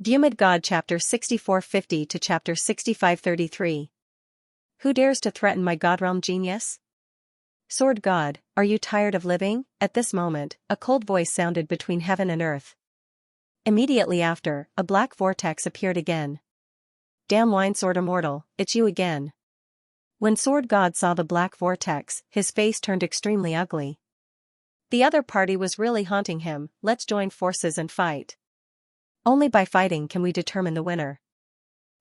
Vhumad God chapter 6450 to chapter 6533. Who dares to threaten my godrealm genius? Sword God, are you tired of living? At this moment, a cold voice sounded between heaven and earth. Immediately after, a black vortex appeared again. Damn wine sword immortal, it's you again. When Sword God saw the black vortex, his face turned extremely ugly. The other party was really haunting him. Let's join forces and fight. Only by fighting can we determine the winner.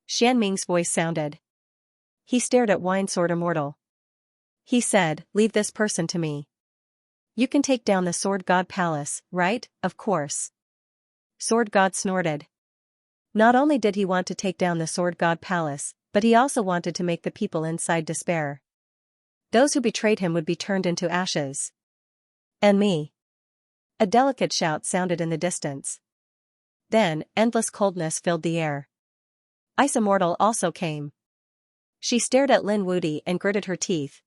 Xianming's voice sounded. He stared at Wine Sword Immortal. He said, leave this person to me. You can take down the Sword God Palace, right? Of course. Sword God snorted. Not only did he want to take down the Sword God Palace, but he also wanted to make the people inside despair. Those who betrayed him would be turned into ashes. And me. A delicate shout sounded in the distance. Then, endless coldness filled the air. Ice Immortal also came. She stared at Lin Wudi and gritted her teeth.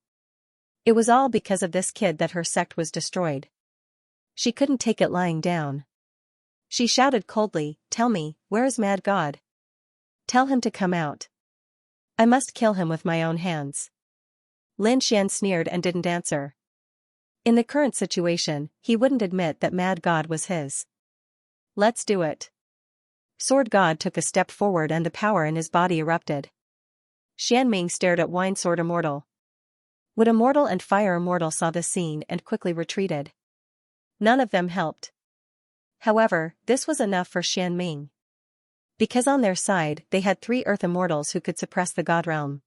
It was all because of this kid that her sect was destroyed. She couldn't take it lying down. She shouted coldly, tell me, where is Mad God? Tell him to come out. I must kill him with my own hands. Lin Xian sneered and didn't answer. In the current situation, he wouldn't admit that Mad God was his. Let's do it. Sword God took a step forward and the power in his body erupted. Xianming stared at Wine Sword Immortal. Wood Immortal and Fire Immortal saw the scene and quickly retreated. None of them helped. However, this was enough for Xianming. Because on their side they had 3 Earth Immortals who could suppress the God Realm.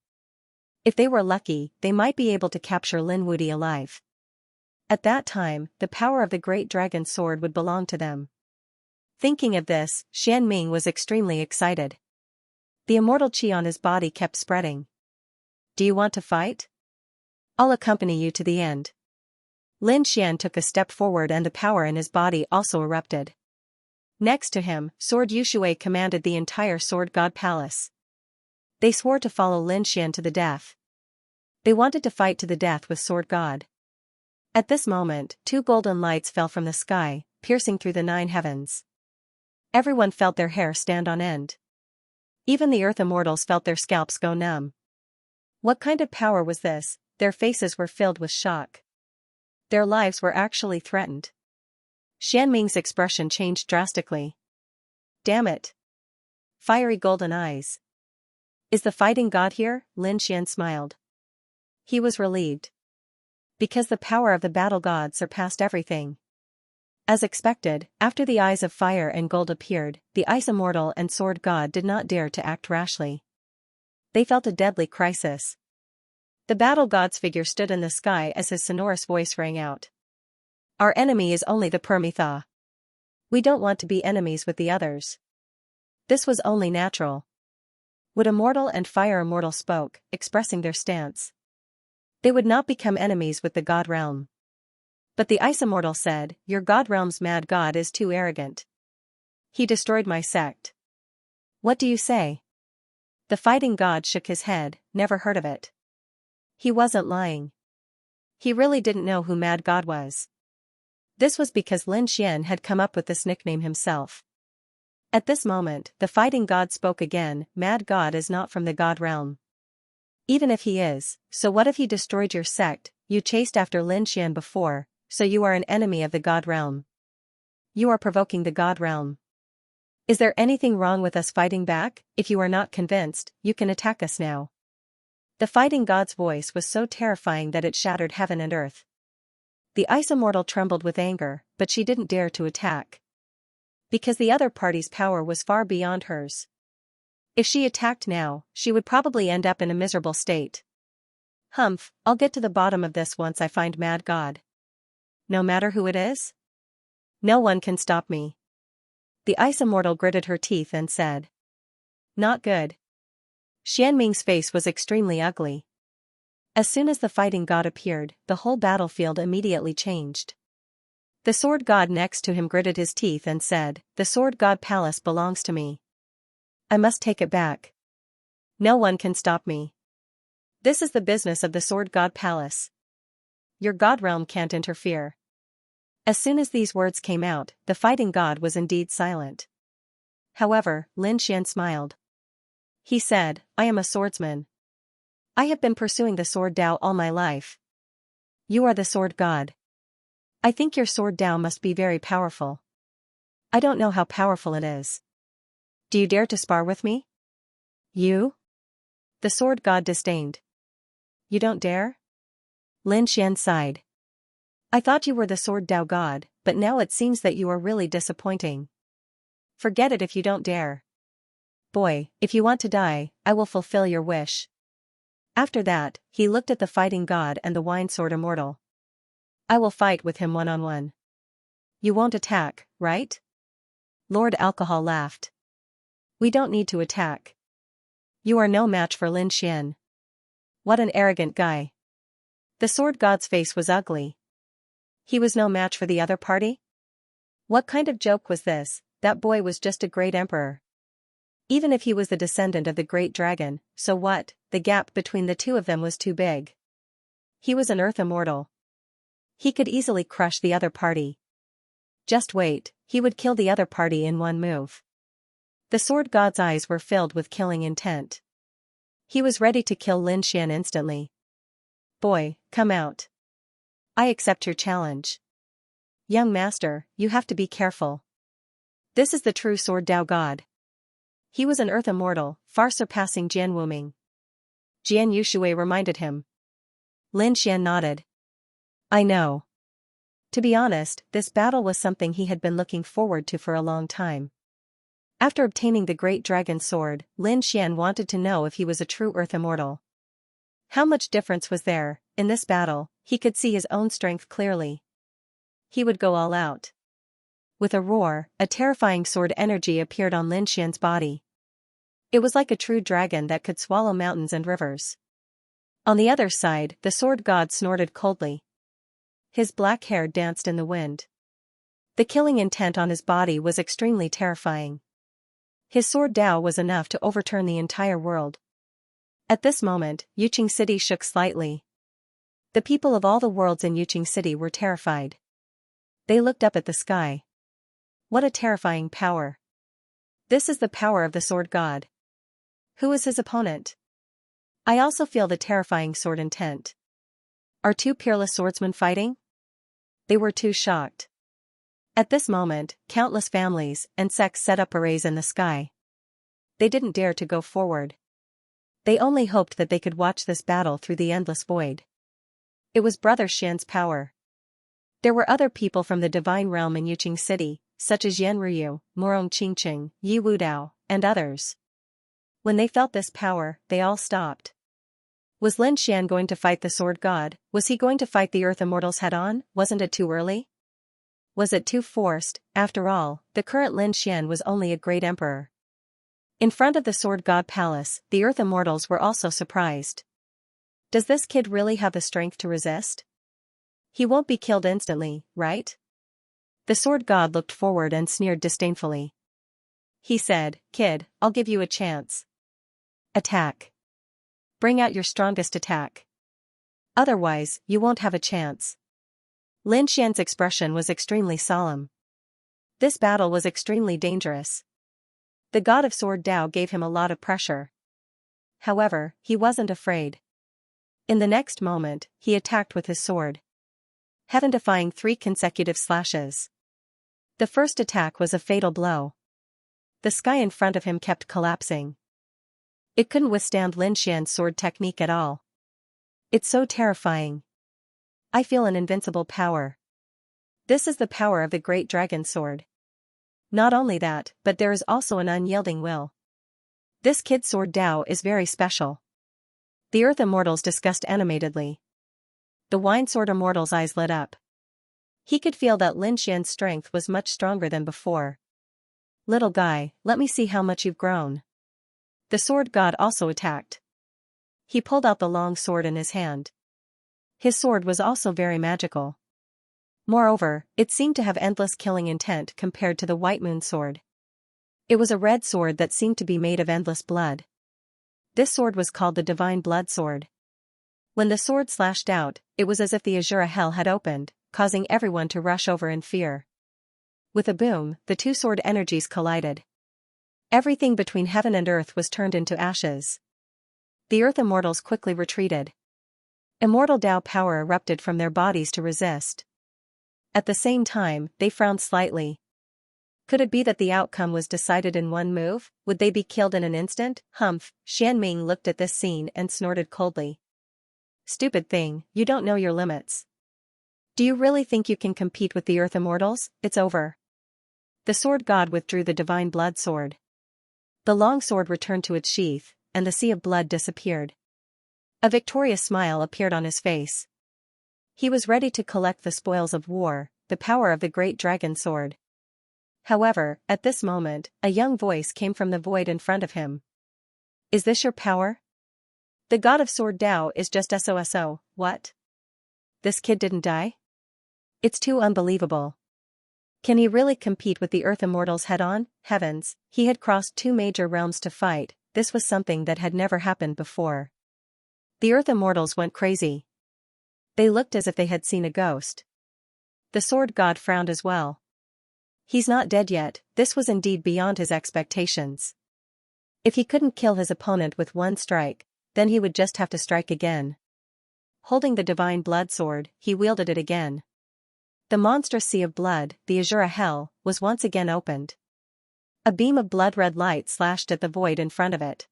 If they were lucky, they might be able to capture Lin Wudi alive. At that time, the power of the Great Dragon's sword would belong to them. Thinking of this, Xianming was extremely excited. The immortal chi on his body kept spreading. Do you want to fight? I'll accompany you to the end. Lin Xian took a step forward and the power in his body also erupted. Next to him, Sword Yushui commanded the entire Sword God Palace. They swore to follow Lin Xian to the death. They wanted to fight to the death with Sword God. At this moment, 2 golden lights fell from the sky, piercing through the 9 heavens. Everyone felt their hair stand on end. Even the Earth Immortals felt their scalps go numb. What kind of power was this? Their faces were filled with shock. Their lives were actually threatened. Xianming's expression changed drastically. Damn it. Fiery golden eyes. Is the fighting god here? Lin Xian smiled. He was relieved. Because the power of the battle god surpassed everything. As expected, after the eyes of fire and gold appeared, the Ice Immortal and Sword God did not dare to act rashly. They felt a deadly crisis. The battle god's figure stood in the sky as his sonorous voice rang out. Our enemy is only the Permitha. We don't want to be enemies with the others. This was only natural. Wood Immortal and Fire Immortal spoke, expressing their stance. They would not become enemies with the God Realm. But the Ice Immortal said, your God Realm's Mad God is too arrogant. He destroyed my sect. What do you say? The fighting god shook his head, never heard of it. He wasn't lying. He really didn't know who Mad God was. This was because Lin Xian had come up with this nickname himself. At this moment, the fighting god spoke again, Mad God is not from the God Realm. Even if he is, so what if he destroyed your sect? You chased after Lin Xian before, so you are an enemy of the God Realm. You are provoking the God Realm. Is there anything wrong with us fighting back? If you are not convinced, you can attack us now. The fighting god's voice was so terrifying that it shattered heaven and earth. The Ice Immortal trembled with anger, but she didn't dare to attack. Because the other party's power was far beyond hers. If she attacked now, she would probably end up in a miserable state. Humph, I'll get to the bottom of this once I find Mad God. No matter who it is? No one can stop me. The Ice Immortal gritted her teeth and said. Not good. Xianming's face was extremely ugly. As soon as the fighting god appeared, the whole battlefield immediately changed. The Sword God next to him gritted his teeth and said, the Sword God Palace belongs to me. I must take it back. No one can stop me. This is the business of the Sword God Palace. Your God Realm can't interfere. As soon as these words came out, the fighting god was indeed silent. However, Lin Xian smiled. He said, I am a swordsman. I have been pursuing the sword Dao all my life. You are the sword god. I think your sword Dao must be very powerful. I don't know how powerful it is. Do you dare to spar with me? You? The sword god disdained. You don't dare? Lin Xian sighed. I thought you were the sword Dao god, but now it seems that you are really disappointing. Forget it if you don't dare. Boy, if you want to die, I will fulfill your wish. After that, he looked at the fighting god and the wine sword immortal. I will fight with him one-on-one. You won't attack, right? Lord Alcohol laughed. We don't need to attack. You are no match for Lin Xian. What an arrogant guy. The sword god's face was ugly. He was no match for the other party? What kind of joke was this? That boy was just a great emperor. Even if he was the descendant of the great dragon, so what? The gap between the two of them was too big. He was an earth immortal. He could easily crush the other party. Just wait, he would kill the other party in one move. The sword god's eyes were filled with killing intent. He was ready to kill Lin Xian instantly. Boy, come out. I accept your challenge. Young master, you have to be careful. This is the true sword Dao god. He was an earth immortal, far surpassing Jian Wuming. Jian Yushui reminded him. Lin Xian nodded. I know. To be honest, this battle was something he had been looking forward to for a long time. After obtaining the great dragon sword, Lin Xian wanted to know if he was a true earth immortal. How much difference was there? In this battle, he could see his own strength clearly. He would go all out. With a roar, a terrifying sword energy appeared on Lin Xian's body. It was like a true dragon that could swallow mountains and rivers. On the other side, the sword god snorted coldly. His black hair danced in the wind. The killing intent on his body was extremely terrifying. His sword Dao was enough to overturn the entire world. At this moment, Yuqing City shook slightly. The people of all the worlds in Yuqing City were terrified. They looked up at the sky. What a terrifying power. This is the power of the sword god. Who is his opponent? I also feel the terrifying sword intent. Are two peerless swordsmen fighting? They were too shocked. At this moment, countless families and sects set up arrays in the sky. They didn't dare to go forward. They only hoped that they could watch this battle through the endless void. It was Brother Xian's power. There were other people from the divine realm in Yuqing City, such as Yan Ruyu, Morong Qingqing, Yi Wudao, and others. When they felt this power, they all stopped. Was Lin Xian going to fight the sword god? Was he going to fight the earth immortals head-on? Wasn't it too early? Was it too forced? After all, the current Lin Xian was only a great emperor. In front of the sword god palace, the earth immortals were also surprised. Does this kid really have the strength to resist? He won't be killed instantly, right? The sword god looked forward and sneered disdainfully. He said, Kid, I'll give you a chance. Attack. Bring out your strongest attack. Otherwise, you won't have a chance. Lin Xian's expression was extremely solemn. This battle was extremely dangerous. The god of sword Dao gave him a lot of pressure. However, he wasn't afraid. In the next moment, he attacked with his sword. Heaven-defying 3 consecutive slashes. The first attack was a fatal blow. The sky in front of him kept collapsing. It couldn't withstand Lin Xian's sword technique at all. It's so terrifying. I feel an invincible power. This is the power of the great dragon sword. Not only that, but there is also an unyielding will. This kid's sword Dao is very special. The earth immortals discussed animatedly. The wine sword immortal's eyes lit up. He could feel that Lin Xian's strength was much stronger than before. Little guy, let me see how much you've grown. The sword god also attacked. He pulled out the long sword in his hand. His sword was also very magical. Moreover, it seemed to have endless killing intent compared to the white moon sword. It was a red sword that seemed to be made of endless blood. This sword was called the divine blood sword. When the sword slashed out, it was as if the azure hell had opened, causing everyone to rush over in fear. With a boom, the two sword energies collided. Everything between heaven and earth was turned into ashes. The earth immortals quickly retreated. Immortal Tao power erupted from their bodies to resist. At the same time, they frowned slightly. Could it be that the outcome was decided in one move? Would they be killed in an instant? Humph, Xianming looked at this scene and snorted coldly. Stupid thing, you don't know your limits. Do you really think you can compete with the earth immortals? It's over. The sword god withdrew the divine blood sword. The long sword returned to its sheath, and the sea of blood disappeared. A victorious smile appeared on his face. He was ready to collect the spoils of war, the power of the great dragon sword. However, at this moment, a young voice came from the void in front of him. Is this your power? The god of sword Tao is just SOSO, what? This kid didn't die? It's too unbelievable. Can he really compete with the earth immortals head-on? Heavens, he had crossed two major realms to fight, this was something that had never happened before. The earth immortals went crazy. They looked as if they had seen a ghost. The sword god frowned as well. He's not dead yet, this was indeed beyond his expectations. If he couldn't kill his opponent with one strike, then he would just have to strike again. Holding the divine blood sword, he wielded it again. The monstrous sea of blood, the Azura Hell, was once again opened. A beam of blood-red light slashed at the void in front of it.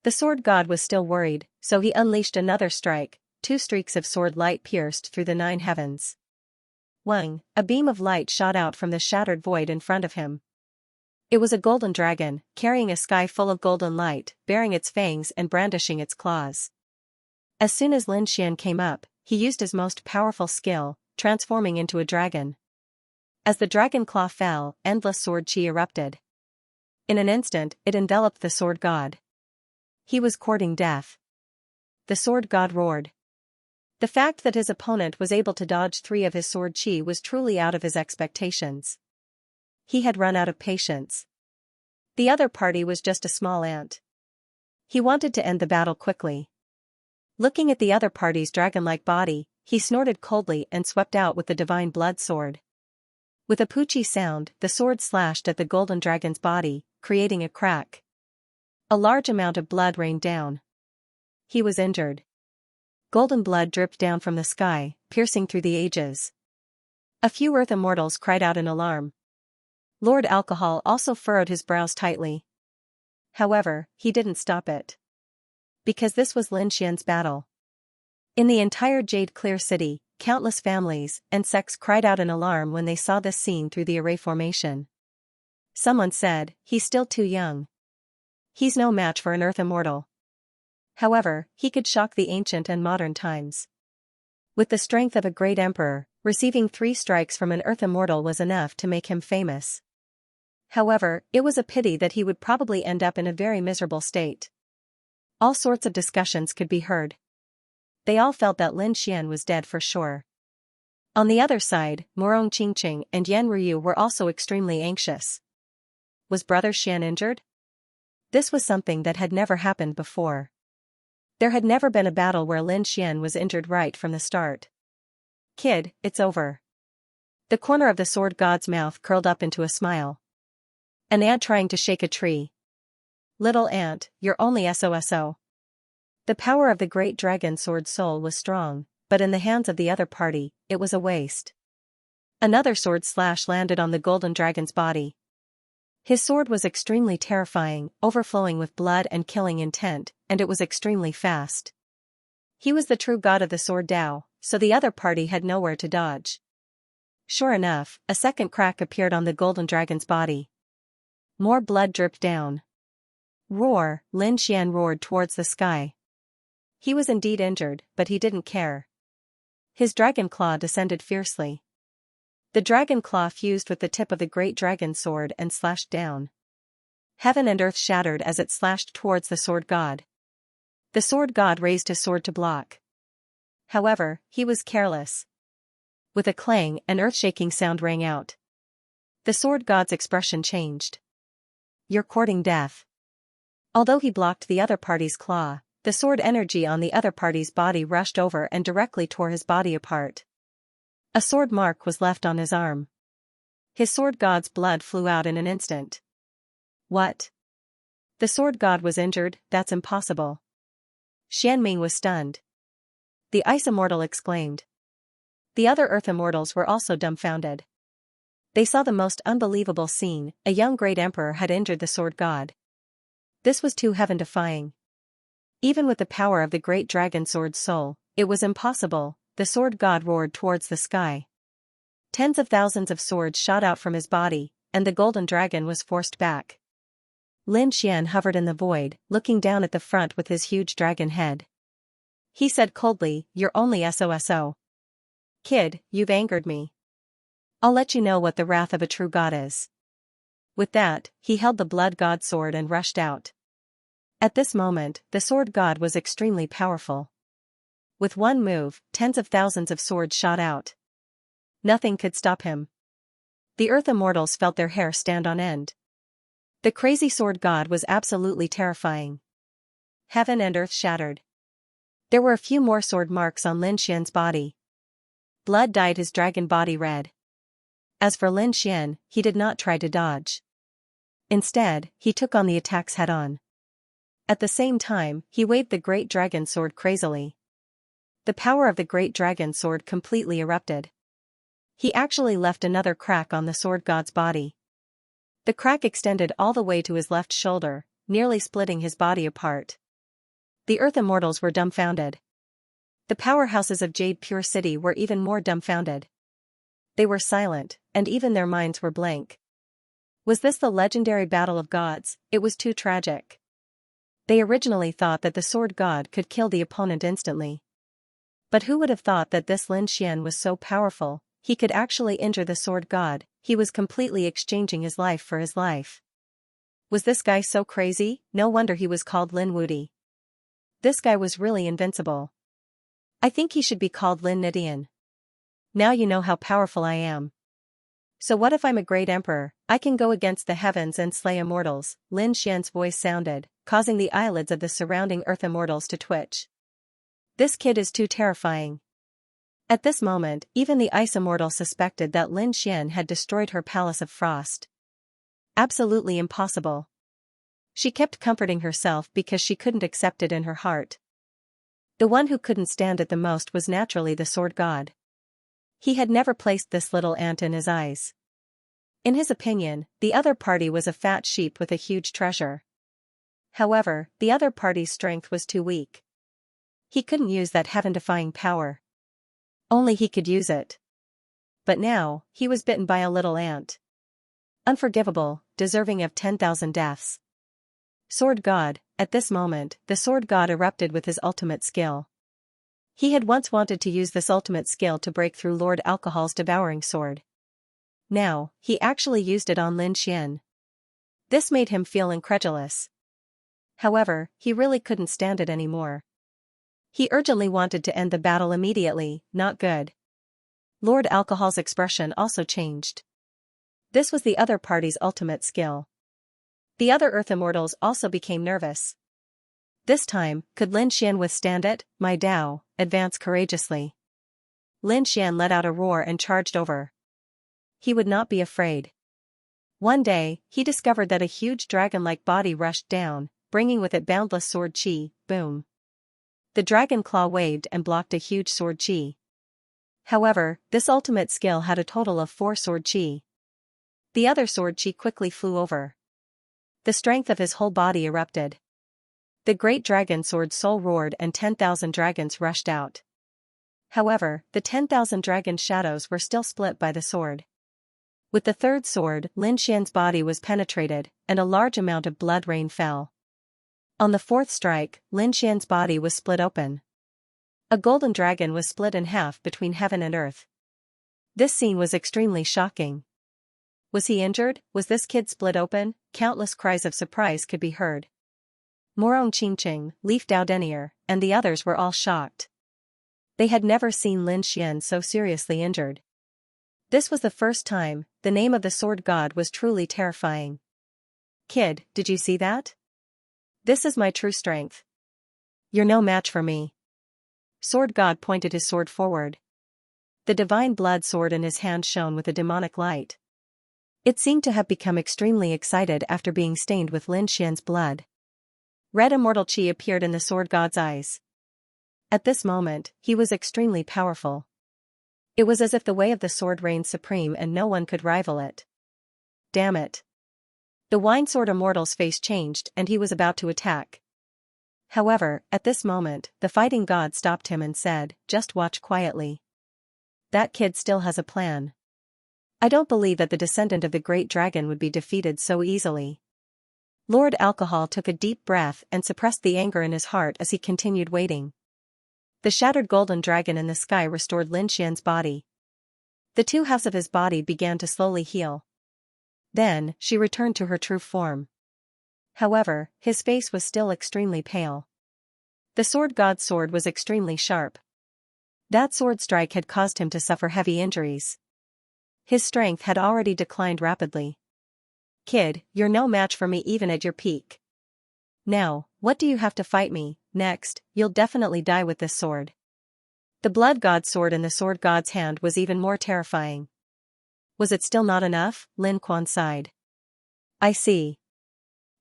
The sword god was still worried, so he unleashed another strike. 2 streaks of sword light pierced through the 9 heavens. Wang, a beam of light shot out from the shattered void in front of him. It was a golden dragon, carrying a sky full of golden light, bearing its fangs and brandishing its claws. As soon as Lin Xian came up, he used his most powerful skill, transforming into a dragon. As the dragon claw fell, endless sword chi erupted. In an instant, it enveloped the sword god. He was courting death. The sword god roared. The fact that his opponent was able to dodge 3 of his sword chi was truly out of his expectations. He had run out of patience. The other party was just a small ant. He wanted to end the battle quickly. Looking at the other party's dragon-like body, he snorted coldly and swept out with the divine blood sword. With a poochie sound, the sword slashed at the golden dragon's body, creating a crack. A large amount of blood rained down. He was injured. Golden blood dripped down from the sky, piercing through the ages. A few earth immortals cried out in alarm. Lord Alcohol also furrowed his brows tightly. However, he didn't stop it. Because this was Lin Xian's battle. In the entire Jade Clear City, countless families and sects cried out in alarm when they saw this scene through the array formation. Someone said, he's still too young. He's no match for an earth immortal. However, he could shock the ancient and modern times. With the strength of a great emperor, receiving 3 strikes from an earth immortal was enough to make him famous. However, it was a pity that he would probably end up in a very miserable state. All sorts of discussions could be heard. They all felt that Lin Xian was dead for sure. On the other side, Morong Qingqing and Yan Ryu were also extremely anxious. Was Brother Xian injured? This was something that had never happened before. There had never been a battle where Lin Xian was injured right from the start. Kid, it's over. The corner of the sword god's mouth curled up into a smile. An ant trying to shake a tree. Little ant, you're only SOSO. The power of the great dragon sword soul was strong, but in the hands of the other party, it was a waste. Another sword slash landed on the golden dragon's body. His sword was extremely terrifying, overflowing with blood and killing intent, and it was extremely fast. He was the true god of the sword Tao, so the other party had nowhere to dodge. Sure enough, a second crack appeared on the golden dragon's body. More blood dripped down. Roar, Lin Xian roared towards the sky. He was indeed injured, but he didn't care. His dragon claw descended fiercely. The dragon claw fused with the tip of the great dragon sword and slashed down. Heaven and earth shattered as it slashed towards the sword god. The sword god raised his sword to block. However, he was careless. With a clang, an earth-shaking sound rang out. The sword god's expression changed. You're courting death. Although he blocked the other party's claw, the sword energy on the other party's body rushed over and directly tore his body apart. A sword mark was left on his arm. His sword god's blood flew out in an instant. What? The sword god was injured? That's impossible. Xianming was stunned. The Ice Immortal exclaimed. The other Earth Immortals were also dumbfounded. They saw the most unbelievable scene. A young great emperor had injured the sword god. This was too heaven-defying. Even with the power of the great dragon sword soul, it was impossible. The sword god roared towards the sky. Tens of thousands of swords shot out from his body, and the golden dragon was forced back. Lin Xian hovered in the void, looking down at the front with his huge dragon head. He said coldly, "You're only SOSO. Kid, you've angered me. I'll let you know what the wrath of a true god is." With that, he held the blood god sword and rushed out. At this moment, the sword god was extremely powerful. With one move, tens of thousands of swords shot out. Nothing could stop him. The Earth Immortals felt their hair stand on end. The crazy sword god was absolutely terrifying. Heaven and earth shattered. There were a few more sword marks on Lin Xian's body. Blood dyed his dragon body red. As for Lin Xian, he did not try to dodge. Instead, he took on the attacks head-on. At the same time, he waved the great dragon sword crazily. The power of the great dragon sword completely erupted. He actually left another crack on the sword god's body. The crack extended all the way to his left shoulder, nearly splitting his body apart. The Earth Immortals were dumbfounded. The powerhouses of Jade Pure City were even more dumbfounded. They were silent, and even their minds were blank. Was this the legendary battle of gods? It was too tragic. They originally thought that the sword god could kill the opponent instantly. But who would have thought that this Lin Xian was so powerful? He could actually injure the sword god. He was completely exchanging his life for his life. Was this guy so crazy? No wonder he was called Lin Wudi. This guy was really invincible. I think he should be called Lin Nidian. Now you know how powerful I am. So what if I'm a great emperor? I can go against the heavens and slay immortals. Lin Xian's voice sounded, causing the eyelids of the surrounding Earth Immortals to twitch. This kid is too terrifying. At this moment, even the Ice Immortal suspected that Lin Xian had destroyed her Palace of Frost. Absolutely impossible. She kept comforting herself because she couldn't accept it in her heart. The one who couldn't stand it the most was naturally the sword god. He had never placed this little ant in his eyes. In his opinion, the other party was a fat sheep with a huge treasure. However, the other party's strength was too weak. He couldn't use that heaven-defying power. Only he could use it. But now, he was bitten by a little ant. Unforgivable, deserving of 10,000 deaths. Sword God. At this moment, the sword god erupted with his ultimate skill. He had once wanted to use this ultimate skill to break through Lord Alcohol's devouring sword. Now, he actually used it on Lin Xian. This made him feel incredulous. However, he really couldn't stand it anymore. He urgently wanted to end the battle immediately. Not good. Lord Alcohol's expression also changed. This was the other party's ultimate skill. The other Earth Immortals also became nervous. This time, could Lin Xian withstand it? My Dao, advance courageously. Lin Xian let out a roar and charged over. He would not be afraid. One day, he discovered that a huge dragon-like body rushed down, bringing with it boundless sword chi. Boom. The dragon claw waved and blocked a huge sword chi. However, this ultimate skill had a total of 4 sword chi. The other sword chi quickly flew over. The strength of his whole body erupted. The great dragon sword soul roared and 10,000 dragons rushed out. However, the 10,000 dragon shadows were still split by the sword. With the third sword, Lin Xian's body was penetrated, and a large amount of blood rain fell. On the fourth strike, Lin Xian's body was split open. A golden dragon was split in half between heaven and earth. This scene was extremely shocking. Was he injured? Was this kid split open? Countless cries of surprise could be heard. Morong Qingqing, Leaf Dao Denier, and the others were all shocked. They had never seen Lin Xian so seriously injured. This was the first time. The name of the sword god was truly terrifying. Kid, did you see that? This is my true strength. You're no match for me. Sword god pointed his sword forward. The divine blood sword in his hand shone with a demonic light. It seemed to have become extremely excited after being stained with Lin Xian's blood. Red immortal chi appeared in the sword god's eyes. At this moment, he was extremely powerful. It was as if the way of the sword reigned supreme and no one could rival it. Damn it. The wine sword immortal's face changed and he was about to attack. However, at this moment, the fighting god stopped him and said, "Just watch quietly. That kid still has a plan. I don't believe that the descendant of the great dragon would be defeated so easily." Lord Alcohol took a deep breath and suppressed the anger in his heart as he continued waiting. The shattered golden dragon in the sky restored Lin Xian's body. The two halves of his body began to slowly heal. Then, she returned to her true form. However, his face was still extremely pale. The sword god's sword was extremely sharp. That sword strike had caused him to suffer heavy injuries. His strength had already declined rapidly. "Kid, you're no match for me even at your peak. Now, what do you have to fight me? Next, you'll definitely die with this sword." The blood god's sword in the sword god's hand was even more terrifying. Was it still not enough? Lin Quan sighed. "I see.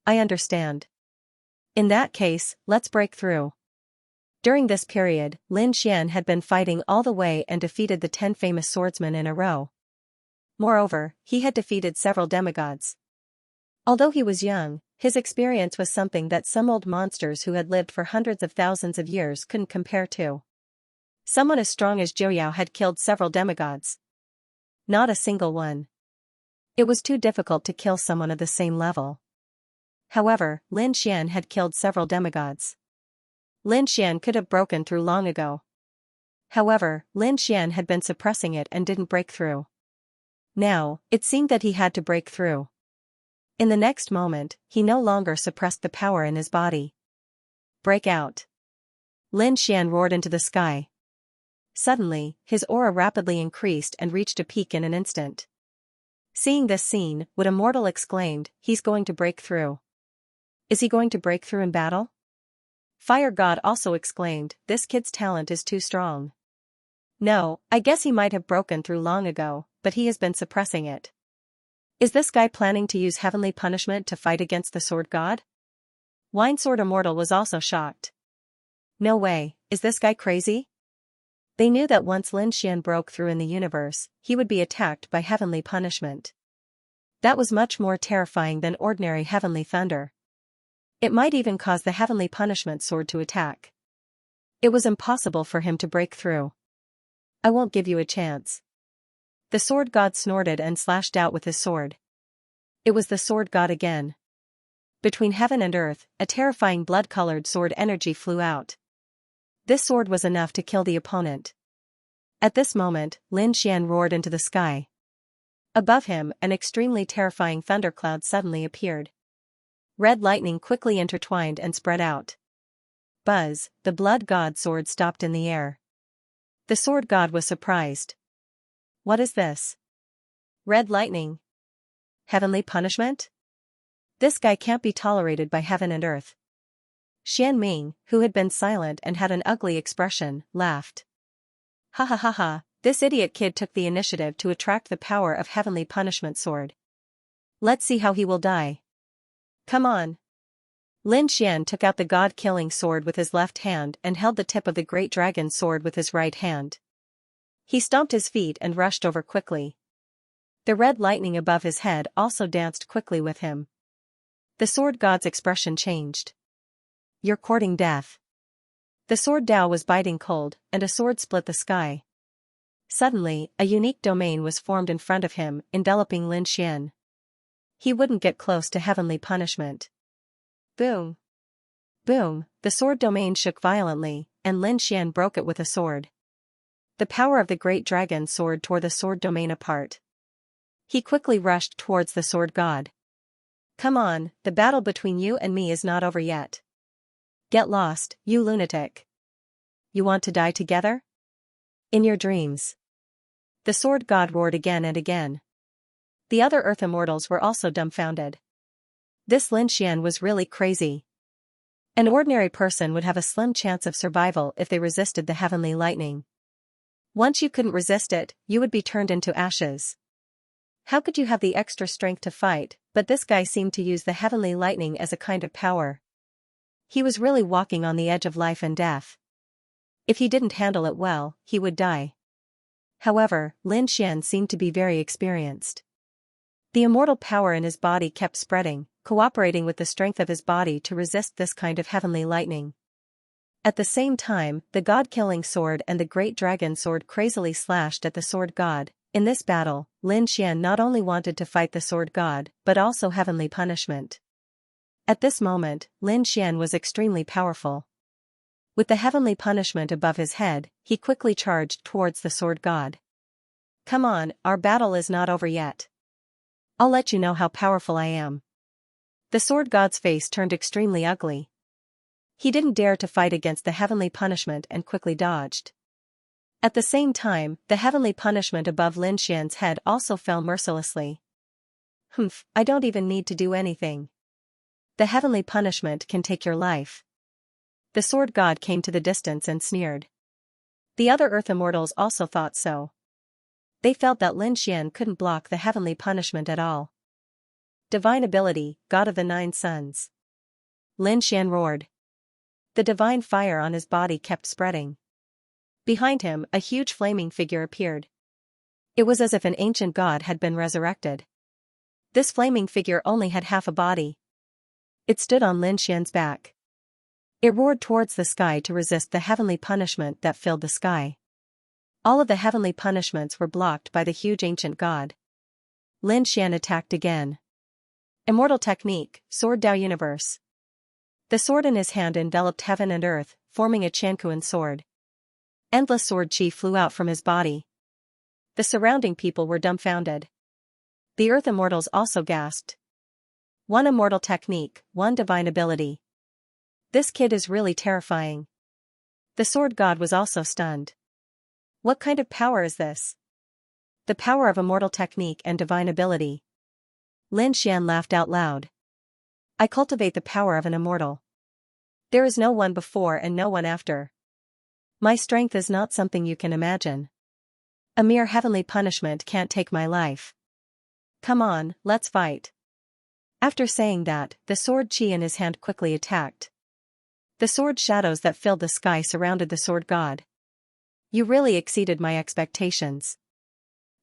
I understand. In that case, let's break through." During this period, Lin Xian had been fighting all the way and defeated the 10 famous swordsmen in a row. Moreover, he had defeated several demigods. Although he was young, his experience was something that some old monsters who had lived for hundreds of thousands of years couldn't compare to. Someone as strong as Jiuyao had killed several demigods. Not a single one. It was too difficult to kill someone of the same level. However, Lin Xian had killed several demigods. Lin Xian could have broken through long ago. However, Lin Xian had been suppressing it and didn't break through. Now, it seemed that he had to break through. In the next moment, he no longer suppressed the power in his body. "Break out." Lin Xian roared into the sky. Suddenly, his aura rapidly increased and reached a peak in an instant. Seeing this scene, Wood Immortal exclaimed, "He's going to break through." "Is he going to break through in battle?" Fire God also exclaimed, "This kid's talent is too strong." "No, I guess he might have broken through long ago, but he has been suppressing it." "Is this guy planning to use heavenly punishment to fight against the sword god?" Wine Sword Immortal was also shocked. "No way, is this guy crazy?" They knew that once Lin Xian broke through in the universe, he would be attacked by heavenly punishment. That was much more terrifying than ordinary heavenly thunder. It might even cause the heavenly punishment sword to attack. It was impossible for him to break through. "I won't give you a chance." The sword god snorted and slashed out with his sword. It was the sword god again. Between heaven and earth, a terrifying blood-colored sword energy flew out. This sword was enough to kill the opponent. At this moment, Lin Xian roared into the sky. Above him, an extremely terrifying thundercloud suddenly appeared. Red lightning quickly intertwined and spread out. Buzz, the blood god's sword stopped in the air. The sword god was surprised. "What is this? Red lightning? Heavenly punishment? This guy can't be tolerated by heaven and earth." Xian Ming, who had been silent and had an ugly expression, laughed. "Ha ha ha ha, this idiot kid took the initiative to attract the power of heavenly punishment sword. Let's see how he will die. Come on." Lin Xian took out the god-killing sword with his left hand and held the tip of the great dragon's sword with his right hand. He stomped his feet and rushed over quickly. The red lightning above his head also danced quickly with him. The sword god's expression changed. "You're courting death." The sword Dao was biting cold, and a sword split the sky. Suddenly, a unique domain was formed in front of him, enveloping Lin Xian. He wouldn't get close to heavenly punishment. Boom! Boom! The sword domain shook violently, and Lin Xian broke it with a sword. The power of the great dragon's sword tore the sword domain apart. He quickly rushed towards the sword god. "Come on, the battle between you and me is not over yet. Get lost, you lunatic. You want to die together? In your dreams." The sword god roared again and again. The other earth immortals were also dumbfounded. This Lin Xian was really crazy. An ordinary person would have a slim chance of survival if they resisted the heavenly lightning. Once you couldn't resist it, you would be turned into ashes. How could you have the extra strength to fight? But this guy seemed to use the heavenly lightning as a kind of power. He was really walking on the edge of life and death. If he didn't handle it well, he would die. However, Lin Xian seemed to be very experienced. The immortal power in his body kept spreading, cooperating with the strength of his body to resist this kind of heavenly lightning. At the same time, the god-killing sword and the great dragon sword crazily slashed at the sword god. In this battle, Lin Xian not only wanted to fight the sword god, but also heavenly punishment. At this moment, Lin Xian was extremely powerful. With the heavenly punishment above his head, he quickly charged towards the sword god. Come on, our battle is not over yet. I'll let you know how powerful I am. The sword god's face turned extremely ugly. He didn't dare to fight against the heavenly punishment and quickly dodged. At the same time, the heavenly punishment above Lin Xian's head also fell mercilessly. I don't even need to do anything. The heavenly punishment can take your life. The sword god came to the distance and sneered. The other earth immortals also thought so. They felt that Lin Xian couldn't block the heavenly punishment at all. Divine ability, god of the 9 suns. Lin Xian roared. The divine fire on his body kept spreading. Behind him, a huge flaming figure appeared. It was as if an ancient god had been resurrected. This flaming figure only had half a body. It stood on Lin Xian's back. It roared towards the sky to resist the heavenly punishment that filled the sky. All of the heavenly punishments were blocked by the huge ancient god. Lin Xian attacked again. Immortal technique, Sword Dao Universe. The sword in his hand enveloped heaven and earth, forming a Qianquan sword. Endless sword chi flew out from his body. The surrounding people were dumbfounded. The earth immortals also gasped. One immortal technique, one divine ability. This kid is really terrifying. The sword god was also stunned. What kind of power is this? The power of immortal technique and divine ability. Lin Xian laughed out loud. I cultivate the power of an immortal. There is no one before and no one after. My strength is not something you can imagine. A mere heavenly punishment can't take my life. Come on, let's fight. After saying that, the sword chi in his hand quickly attacked. The sword shadows that filled the sky surrounded the sword god. You really exceeded my expectations.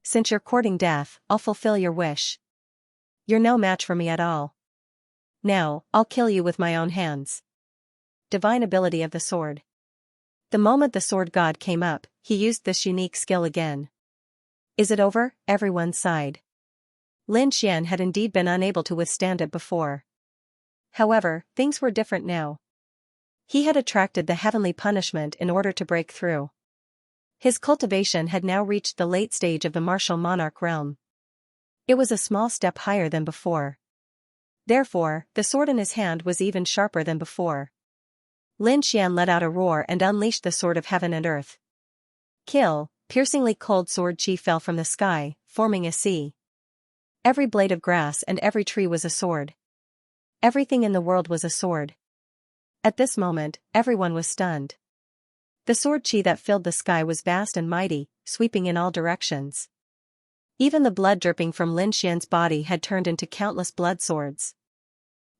Since you're courting death, I'll fulfill your wish. You're no match for me at all. Now, I'll kill you with my own hands. Divine ability of the sword. The moment the sword god came up, he used this unique skill again. Is it over? Everyone sighed. Lin Xian had indeed been unable to withstand it before. However, things were different now. He had attracted the heavenly punishment in order to break through. His cultivation had now reached the late stage of the martial monarch realm. It was a small step higher than before. Therefore, the sword in his hand was even sharper than before. Lin Xian let out a roar and unleashed the sword of heaven and earth. Kill! Piercingly cold sword chi fell from the sky, forming a sea. Every blade of grass and every tree was a sword. Everything in the world was a sword. At this moment, everyone was stunned. The sword chi that filled the sky was vast and mighty, sweeping in all directions. Even the blood dripping from Lin Xian's body had turned into countless blood swords.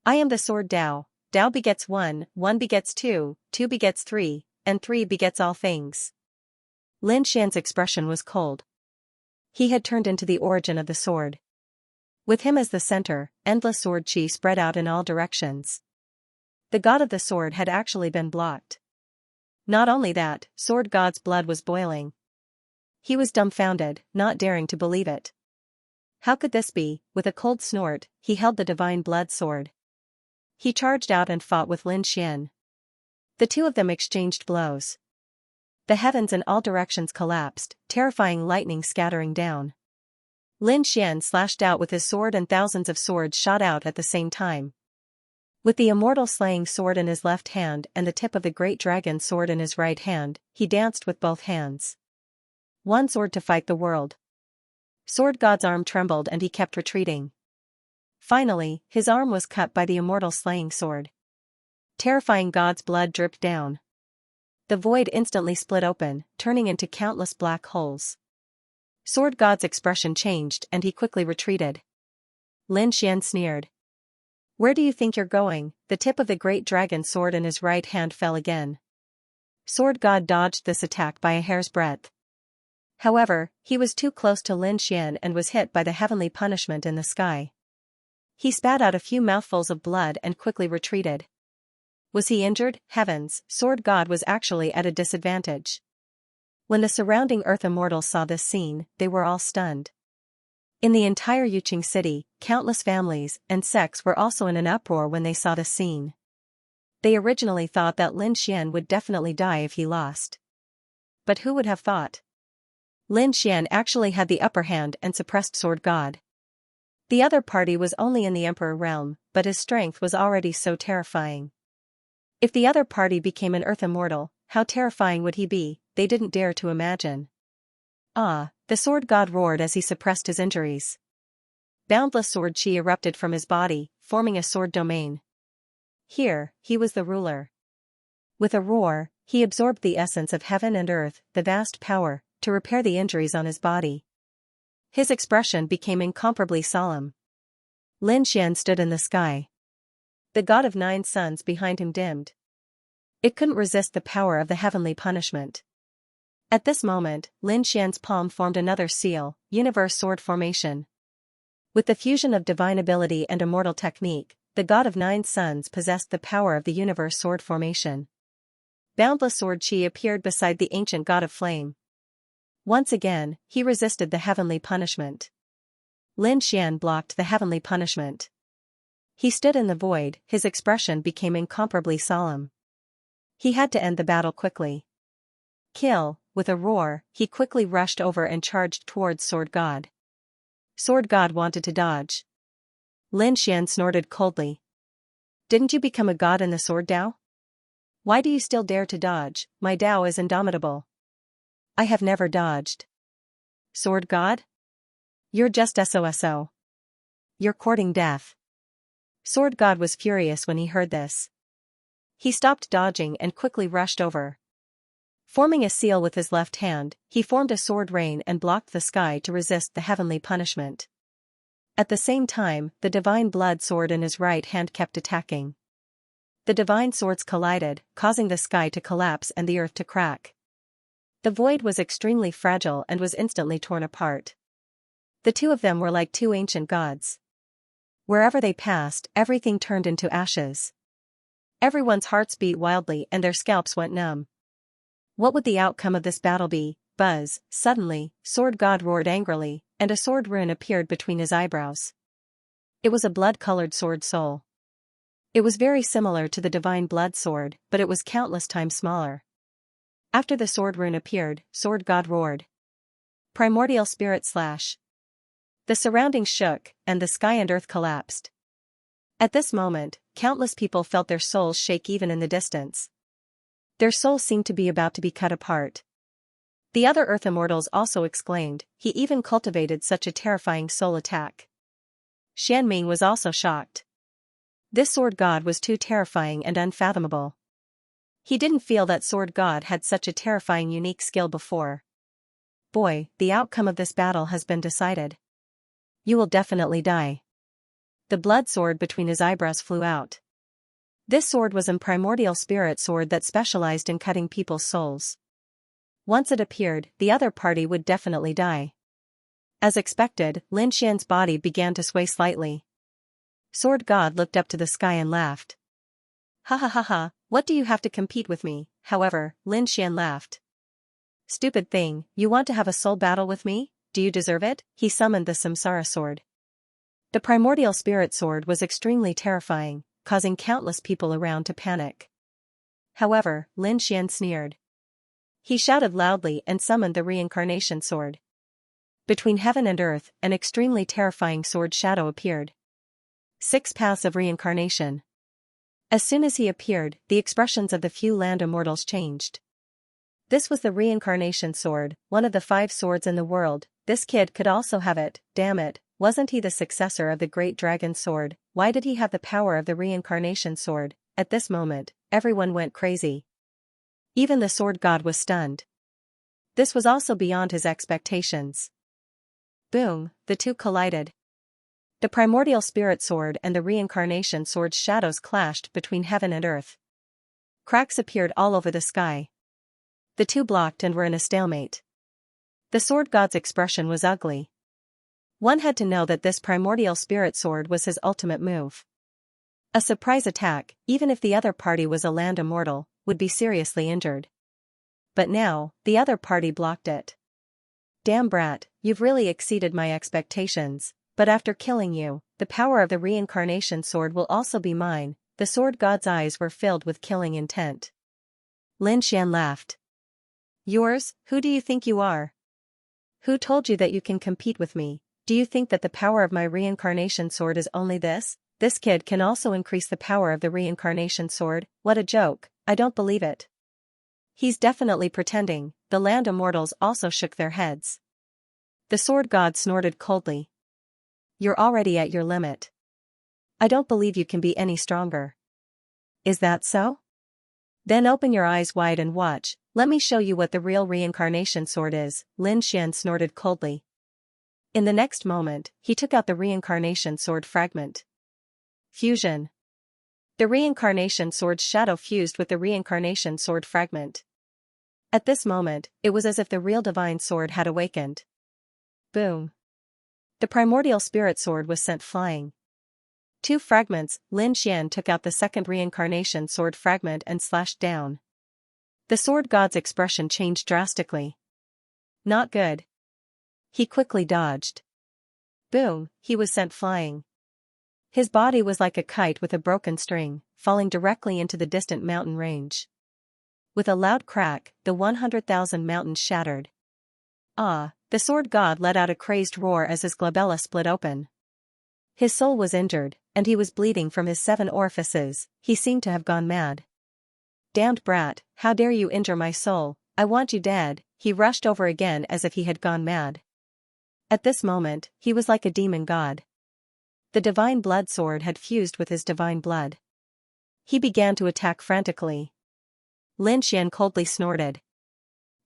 I am the sword Dao. Dao begets 1, 1 begets 2, 2 begets 3, and 3 begets all things. Lin Xian's expression was cold. He had turned into the origin of the sword. With him as the center, endless sword chi spread out in all directions. The god of the sword had actually been blocked. Not only that, sword god's blood was boiling. He was dumbfounded, not daring to believe it. How could this be? With a cold snort, he held the divine blood sword. He charged out and fought with Lin Xian. The two of them exchanged blows. The heavens in all directions collapsed, terrifying lightning scattering down. Lin Xian slashed out with his sword and thousands of swords shot out at the same time. With the immortal slaying sword in his left hand and the tip of the great dragon sword in his right hand, he danced with both hands. One sword to fight the world. Sword god's arm trembled and he kept retreating. Finally, his arm was cut by the immortal slaying sword. Terrifying god's blood dripped down. The void instantly split open, turning into countless black holes. Sword God's expression changed and he quickly retreated. Lin Xian sneered. Where do you think you're going? The tip of the great dragon's sword in his right hand fell again. Sword God dodged this attack by a hair's breadth. However, he was too close to Lin Xian and was hit by the heavenly punishment in the sky. He spat out a few mouthfuls of blood and quickly retreated. Was he injured? Heavens, Sword God was actually at a disadvantage. When the surrounding Earth immortals saw this scene, they were all stunned. In the entire Yuqing city, countless families and sects were also in an uproar when they saw the scene. They originally thought that Lin Xian would definitely die if he lost. But who would have thought? Lin Xian actually had the upper hand and suppressed Sword God. The other party was only in the Emperor realm, but his strength was already so terrifying. If the other party became an Earth immortal, how terrifying would he be? They didn't dare to imagine. Ah, the Sword God roared as he suppressed his injuries. Boundless sword chi erupted from his body, forming a sword domain. Here, he was the ruler. With a roar, he absorbed the essence of heaven and earth, the vast power, to repair the injuries on his body. His expression became incomparably solemn. Lin Xian stood in the sky. The god of 9 suns behind him dimmed. It couldn't resist the power of the heavenly punishment. At this moment, Lin Xian's palm formed another seal, universe sword formation. With the fusion of divine ability and immortal technique, the god of 9 suns possessed the power of the universe sword formation. Boundless sword chi appeared beside the ancient god of flame. Once again, he resisted the heavenly punishment. Lin Xian blocked the heavenly punishment. He stood in the void, his expression became incomparably solemn. He had to end the battle quickly. Kill, with a roar, he quickly rushed over and charged towards Sword God. Sword God wanted to dodge. Lin Xian snorted coldly. Didn't you become a god in the sword Dao? Why do you still dare to dodge? My Dao is indomitable. I have never dodged. Sword God? You're just SOSO. You're courting death. Sword God was furious when he heard this. He stopped dodging and quickly rushed over. Forming a seal with his left hand, he formed a sword rain and blocked the sky to resist the heavenly punishment. At the same time, the divine blood sword in his right hand kept attacking. The divine swords collided, causing the sky to collapse and the earth to crack. The void was extremely fragile and was instantly torn apart. The two of them were like two ancient gods. Wherever they passed, everything turned into ashes. Everyone's hearts beat wildly and their scalps went numb. What would the outcome of this battle be? Buzz, suddenly, Sword God roared angrily, and a sword rune appeared between his eyebrows. It was a blood-colored sword soul. It was very similar to the divine blood sword, but it was countless times smaller. After the sword rune appeared, Sword God roared. Primordial spirit slash. The surroundings shook, and the sky and earth collapsed. At this moment, countless people felt their souls shake even in the distance. Their souls seemed to be about to be cut apart. The other Earth Immortals also exclaimed, he even cultivated such a terrifying soul attack. Xianming was also shocked. This Sword God was too terrifying and unfathomable. He didn't feel that Sword God had such a terrifying unique skill before. Boy, the outcome of this battle has been decided. You will definitely die. The blood sword between his eyebrows flew out. This sword was a primordial spirit sword that specialized in cutting people's souls. Once it appeared, the other party would definitely die. As expected, Lin Xian's body began to sway slightly. Sword God looked up to the sky and laughed. Ha ha ha ha, what do you have to compete with me? However, Lin Xian laughed. Stupid thing, you want to have a soul battle with me? Do you deserve it? He summoned the Samsara sword. The primordial spirit sword was extremely terrifying, causing countless people around to panic. However, Lin Xian sneered. He shouted loudly and summoned the reincarnation sword. Between heaven and earth, an extremely terrifying sword shadow appeared. 6 paths of reincarnation. As soon as he appeared, the expressions of the few land immortals changed. This was the reincarnation sword, one of the 5 swords in the world. This kid could also have it, damn it. Wasn't he the successor of the great dragon sword? Why did he have the power of the reincarnation sword? At this moment, everyone went crazy. Even the sword god was stunned. This was also beyond his expectations. Boom, the two collided. The primordial spirit sword and the reincarnation sword's shadows clashed between heaven and earth. Cracks appeared all over the sky. The two blocked and were in a stalemate. The sword god's expression was ugly. One had to know that this primordial spirit sword was his ultimate move. A surprise attack, even if the other party was a land immortal, would be seriously injured. But now, the other party blocked it. Damn brat, you've really exceeded my expectations, but after killing you, the power of the reincarnation sword will also be mine. The sword god's eyes were filled with killing intent. Lin Xian laughed. Yours, who do you think you are? Who told you that you can compete with me? Do you think that the power of my reincarnation sword is only this? This kid can also increase the power of the reincarnation sword. What a joke, I don't believe it. He's definitely pretending. The land immortals also shook their heads. The sword god snorted coldly. You're already at your limit. I don't believe you can be any stronger. Is that so? Then open your eyes wide and watch. Let me show you what the real reincarnation sword is. Lin Xian snorted coldly. In the next moment, he took out the reincarnation sword fragment. Fusion. The reincarnation sword's shadow fused with the reincarnation sword fragment. At this moment, it was as if the real divine sword had awakened. Boom. The primordial spirit sword was sent flying. Two fragments. Lin Xian took out the second reincarnation sword fragment and slashed down. The sword god's expression changed drastically. Not good. He quickly dodged. Boom, he was sent flying. His body was like a kite with a broken string, falling directly into the distant mountain range. With a loud crack, the 100,000 mountains shattered. Ah, the sword god let out a crazed roar as his glabella split open. His soul was injured, and he was bleeding from his 7 orifices. He seemed to have gone mad. Damned brat, how dare you injure my soul, I want you dead. He rushed over again as if he had gone mad. At this moment, he was like a demon god. The divine blood sword had fused with his divine blood. He began to attack frantically. Lin Xian coldly snorted.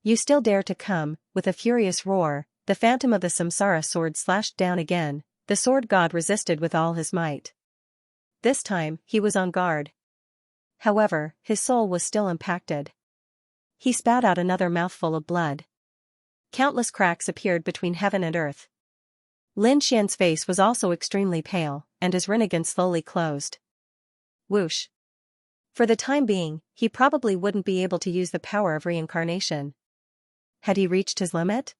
You still dare to come? With a furious roar, the phantom of the samsara sword slashed down again. The sword god resisted with all his might. This time, he was on guard. However, his soul was still impacted. He spat out another mouthful of blood. Countless cracks appeared between heaven and earth. Lin Xian's face was also extremely pale, and his rinnegan slowly closed. Whoosh. For the time being, he probably wouldn't be able to use the power of reincarnation. Had he reached his limit?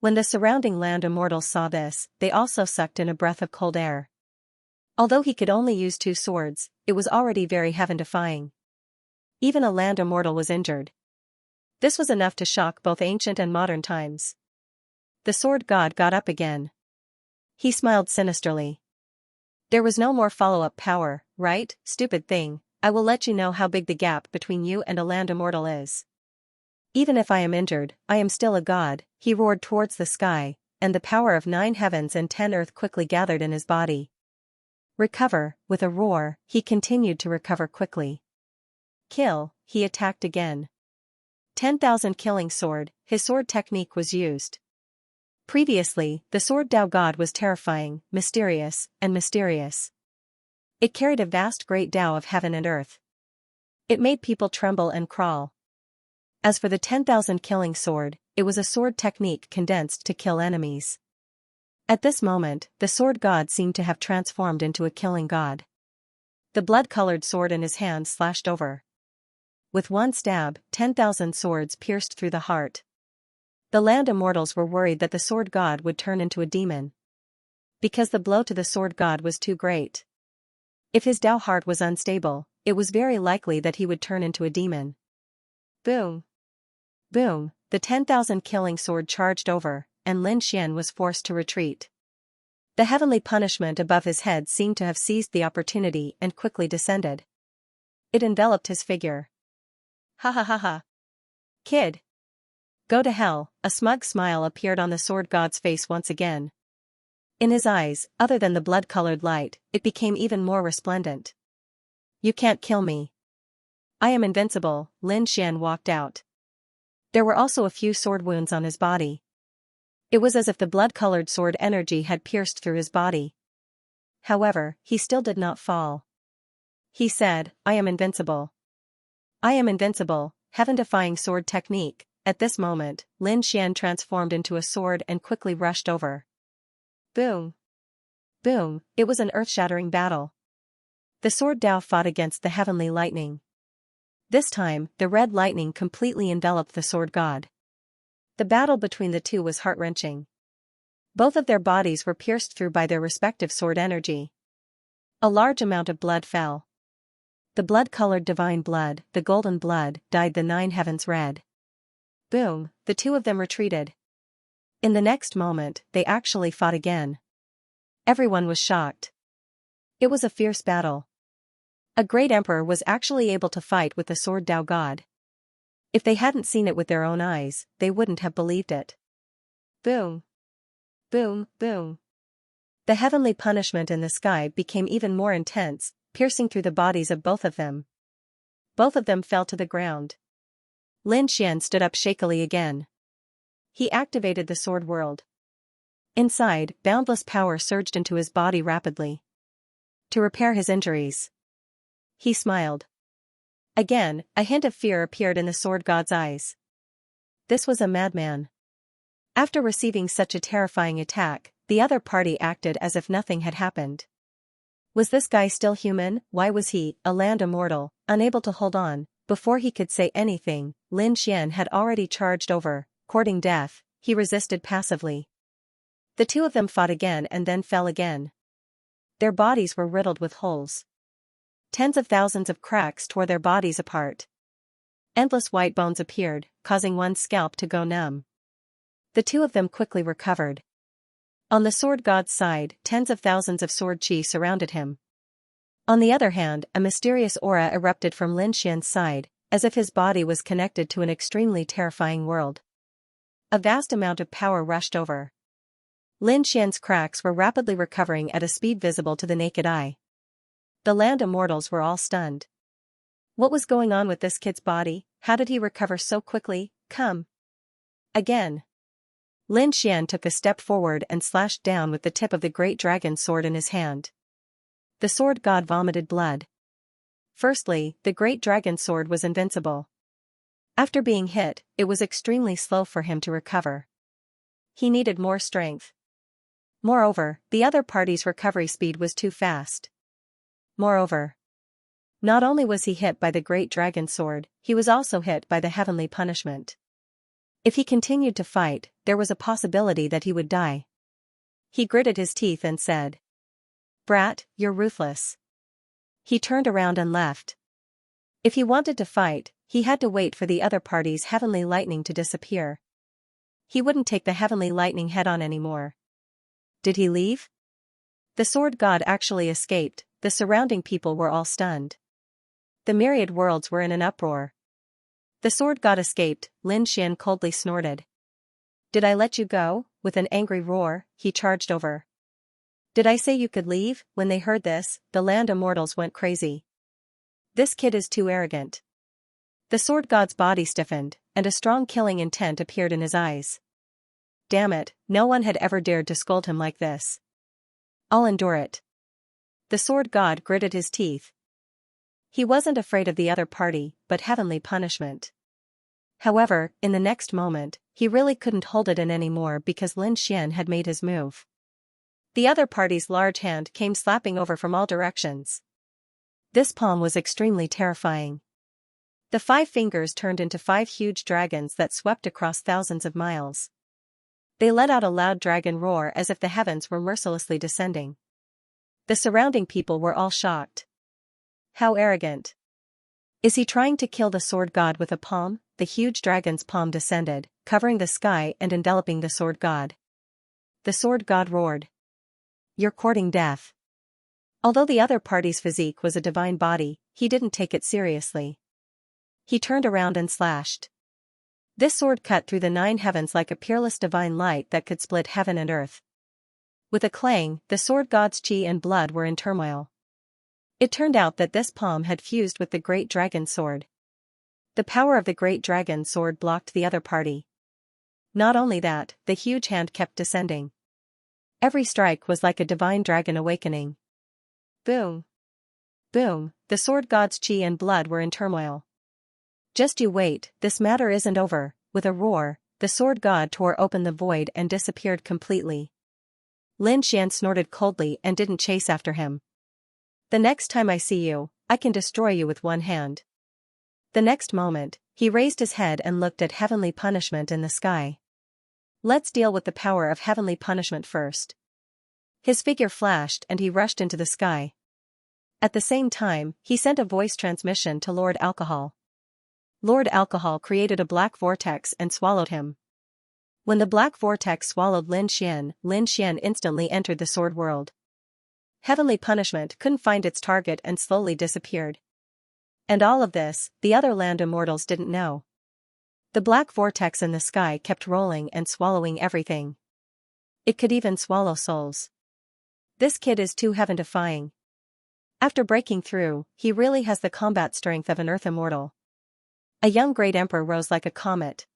When the surrounding land immortals saw this, they also sucked in a breath of cold air. Although he could only use 2 swords, it was already very heaven-defying. Even a land immortal was injured. This was enough to shock both ancient and modern times. The sword god got up again. He smiled sinisterly. There was no more follow-up power, right? Stupid thing, I will let you know how big the gap between you and a land immortal is. Even if I am injured, I am still a god. He roared towards the sky, and the power of 9 heavens and 10 earth quickly gathered in his body. Recover, with a roar, he continued to recover quickly. Kill, he attacked again. 10,000 killing sword, his sword technique was used. Previously, the sword Tao god was terrifying, mysterious. It carried a vast great Tao of heaven and earth. It made people tremble and crawl. As for the 10,000 killing sword, it was a sword technique condensed to kill enemies. At this moment, the sword god seemed to have transformed into a killing god. The blood-colored sword in his hand slashed over. With one stab, 10,000 swords pierced through the heart. The land immortals were worried that the sword god would turn into a demon. Because the blow to the sword god was too great. If his Tao heart was unstable, it was very likely that he would turn into a demon. Boom. Boom, the 10,000 killing sword charged over, and Lin Xian was forced to retreat. The heavenly punishment above his head seemed to have seized the opportunity and quickly descended. It enveloped his figure. Ha ha ha ha. Kid. Go to hell. A smug smile appeared on the sword god's face once again. In his eyes, other than the blood-colored light, it became even more resplendent. You can't kill me. I am invincible. Lin Xian walked out. There were also a few sword wounds on his body. It was as if the blood-colored sword energy had pierced through his body. However, he still did not fall. He said, "I am invincible. I am invincible," heaven-defying sword technique. At this moment, Lin Xian transformed into a sword and quickly rushed over. Boom! Boom! It was an earth-shattering battle. The sword Dao fought against the heavenly lightning. This time, the red lightning completely enveloped the sword god. The battle between the two was heart-wrenching. Both of their bodies were pierced through by their respective sword energy. A large amount of blood fell. The blood-colored divine blood, the golden blood, dyed the 9 heavens red. Boom, the two of them retreated. In the next moment, they actually fought again. Everyone was shocked. It was a fierce battle. A great emperor was actually able to fight with the sword Dao god. If they hadn't seen it with their own eyes, they wouldn't have believed it. Boom! Boom, boom. The heavenly punishment in the sky became even more intense, piercing through the bodies of both of them. Both of them fell to the ground. Lin Xian stood up shakily again. He activated the sword world. Inside, boundless power surged into his body rapidly. To repair his injuries. He smiled. Again, a hint of fear appeared in the sword god's eyes. This was a madman. After receiving such a terrifying attack, the other party acted as if nothing had happened. Was this guy still human? Why was he, a land immortal, unable to hold on? Before he could say anything, Lin Xian had already charged over, courting death. He resisted passively. The two of them fought again and then fell again. Their bodies were riddled with holes. Tens of thousands of cracks tore their bodies apart. Endless white bones appeared, causing one's scalp to go numb. The two of them quickly recovered. On the sword god's side, tens of thousands of sword chi surrounded him. On the other hand, a mysterious aura erupted from Lin Xian's side, as if his body was connected to an extremely terrifying world. A vast amount of power rushed over. Lin Xian's cracks were rapidly recovering at a speed visible to the naked eye. The land immortals were all stunned. What was going on with this kid's body? How did he recover so quickly? Come. Again. Lin Xian took a step forward and slashed down with the tip of the great dragon's sword in his hand. The sword god vomited blood. Firstly, the great dragon's sword was invincible. After being hit, it was extremely slow for him to recover. He needed more strength. Moreover, the other party's recovery speed was too fast. Moreover, not only was he hit by the great dragon sword, he was also hit by the heavenly punishment. If he continued to fight, there was a possibility that he would die. He gritted his teeth and said, "Brat, you're ruthless." He turned around and left. If he wanted to fight, he had to wait for the other party's heavenly lightning to disappear. He wouldn't take the heavenly lightning head-on anymore. Did he leave? The sword god actually escaped. The surrounding people were all stunned. The myriad worlds were in an uproar. The sword god escaped, Lin Xian coldly snorted. "Did I let you go?" With an angry roar, he charged over. "Did I say you could leave?" When they heard this, the land immortals went crazy. This kid is too arrogant. The sword god's body stiffened, and a strong killing intent appeared in his eyes. Damn it, no one had ever dared to scold him like this. I'll endure it. The sword god gritted his teeth. He wasn't afraid of the other party, but heavenly punishment. However, in the next moment, he really couldn't hold it in anymore because Lin Xian had made his move. The other party's large hand came slapping over from all directions. This palm was extremely terrifying. The 5 fingers turned into 5 huge dragons that swept across thousands of miles. They let out a loud dragon roar as if the heavens were mercilessly descending. The surrounding people were all shocked. How arrogant. Is he trying to kill the sword god with a palm? The huge dragon's palm descended, covering the sky and enveloping the sword god. The sword god roared. "You're courting death." Although the other party's physique was a divine body, he didn't take it seriously. He turned around and slashed. This sword cut through the 9 heavens like a peerless divine light that could split heaven and earth. With a clang, the sword god's chi and blood were in turmoil. It turned out that this palm had fused with the great dragon sword. The power of the great dragon sword blocked the other party. Not only that, the huge hand kept descending. Every strike was like a divine dragon awakening. Boom! Boom! The sword god's chi and blood were in turmoil. Just you wait, this matter isn't over. With a roar, the sword god tore open the void and disappeared completely. Lin Xian snorted coldly and didn't chase after him. The next time I see you, I can destroy you with one hand. The next moment, he raised his head and looked at heavenly punishment in the sky. Let's deal with the power of heavenly punishment first. His figure flashed and he rushed into the sky. At the same time, he sent a voice transmission to Lord Alcohol. Lord Alcohol created a black vortex and swallowed him. When the black vortex swallowed Lin Xian instantly entered the sword world. Heavenly punishment couldn't find its target and slowly disappeared. And all of this, the other land immortals didn't know. The black vortex in the sky kept rolling and swallowing everything. It could even swallow souls. This kid is too heaven-defying. After breaking through, he really has the combat strength of an earth immortal. A young great emperor rose like a comet.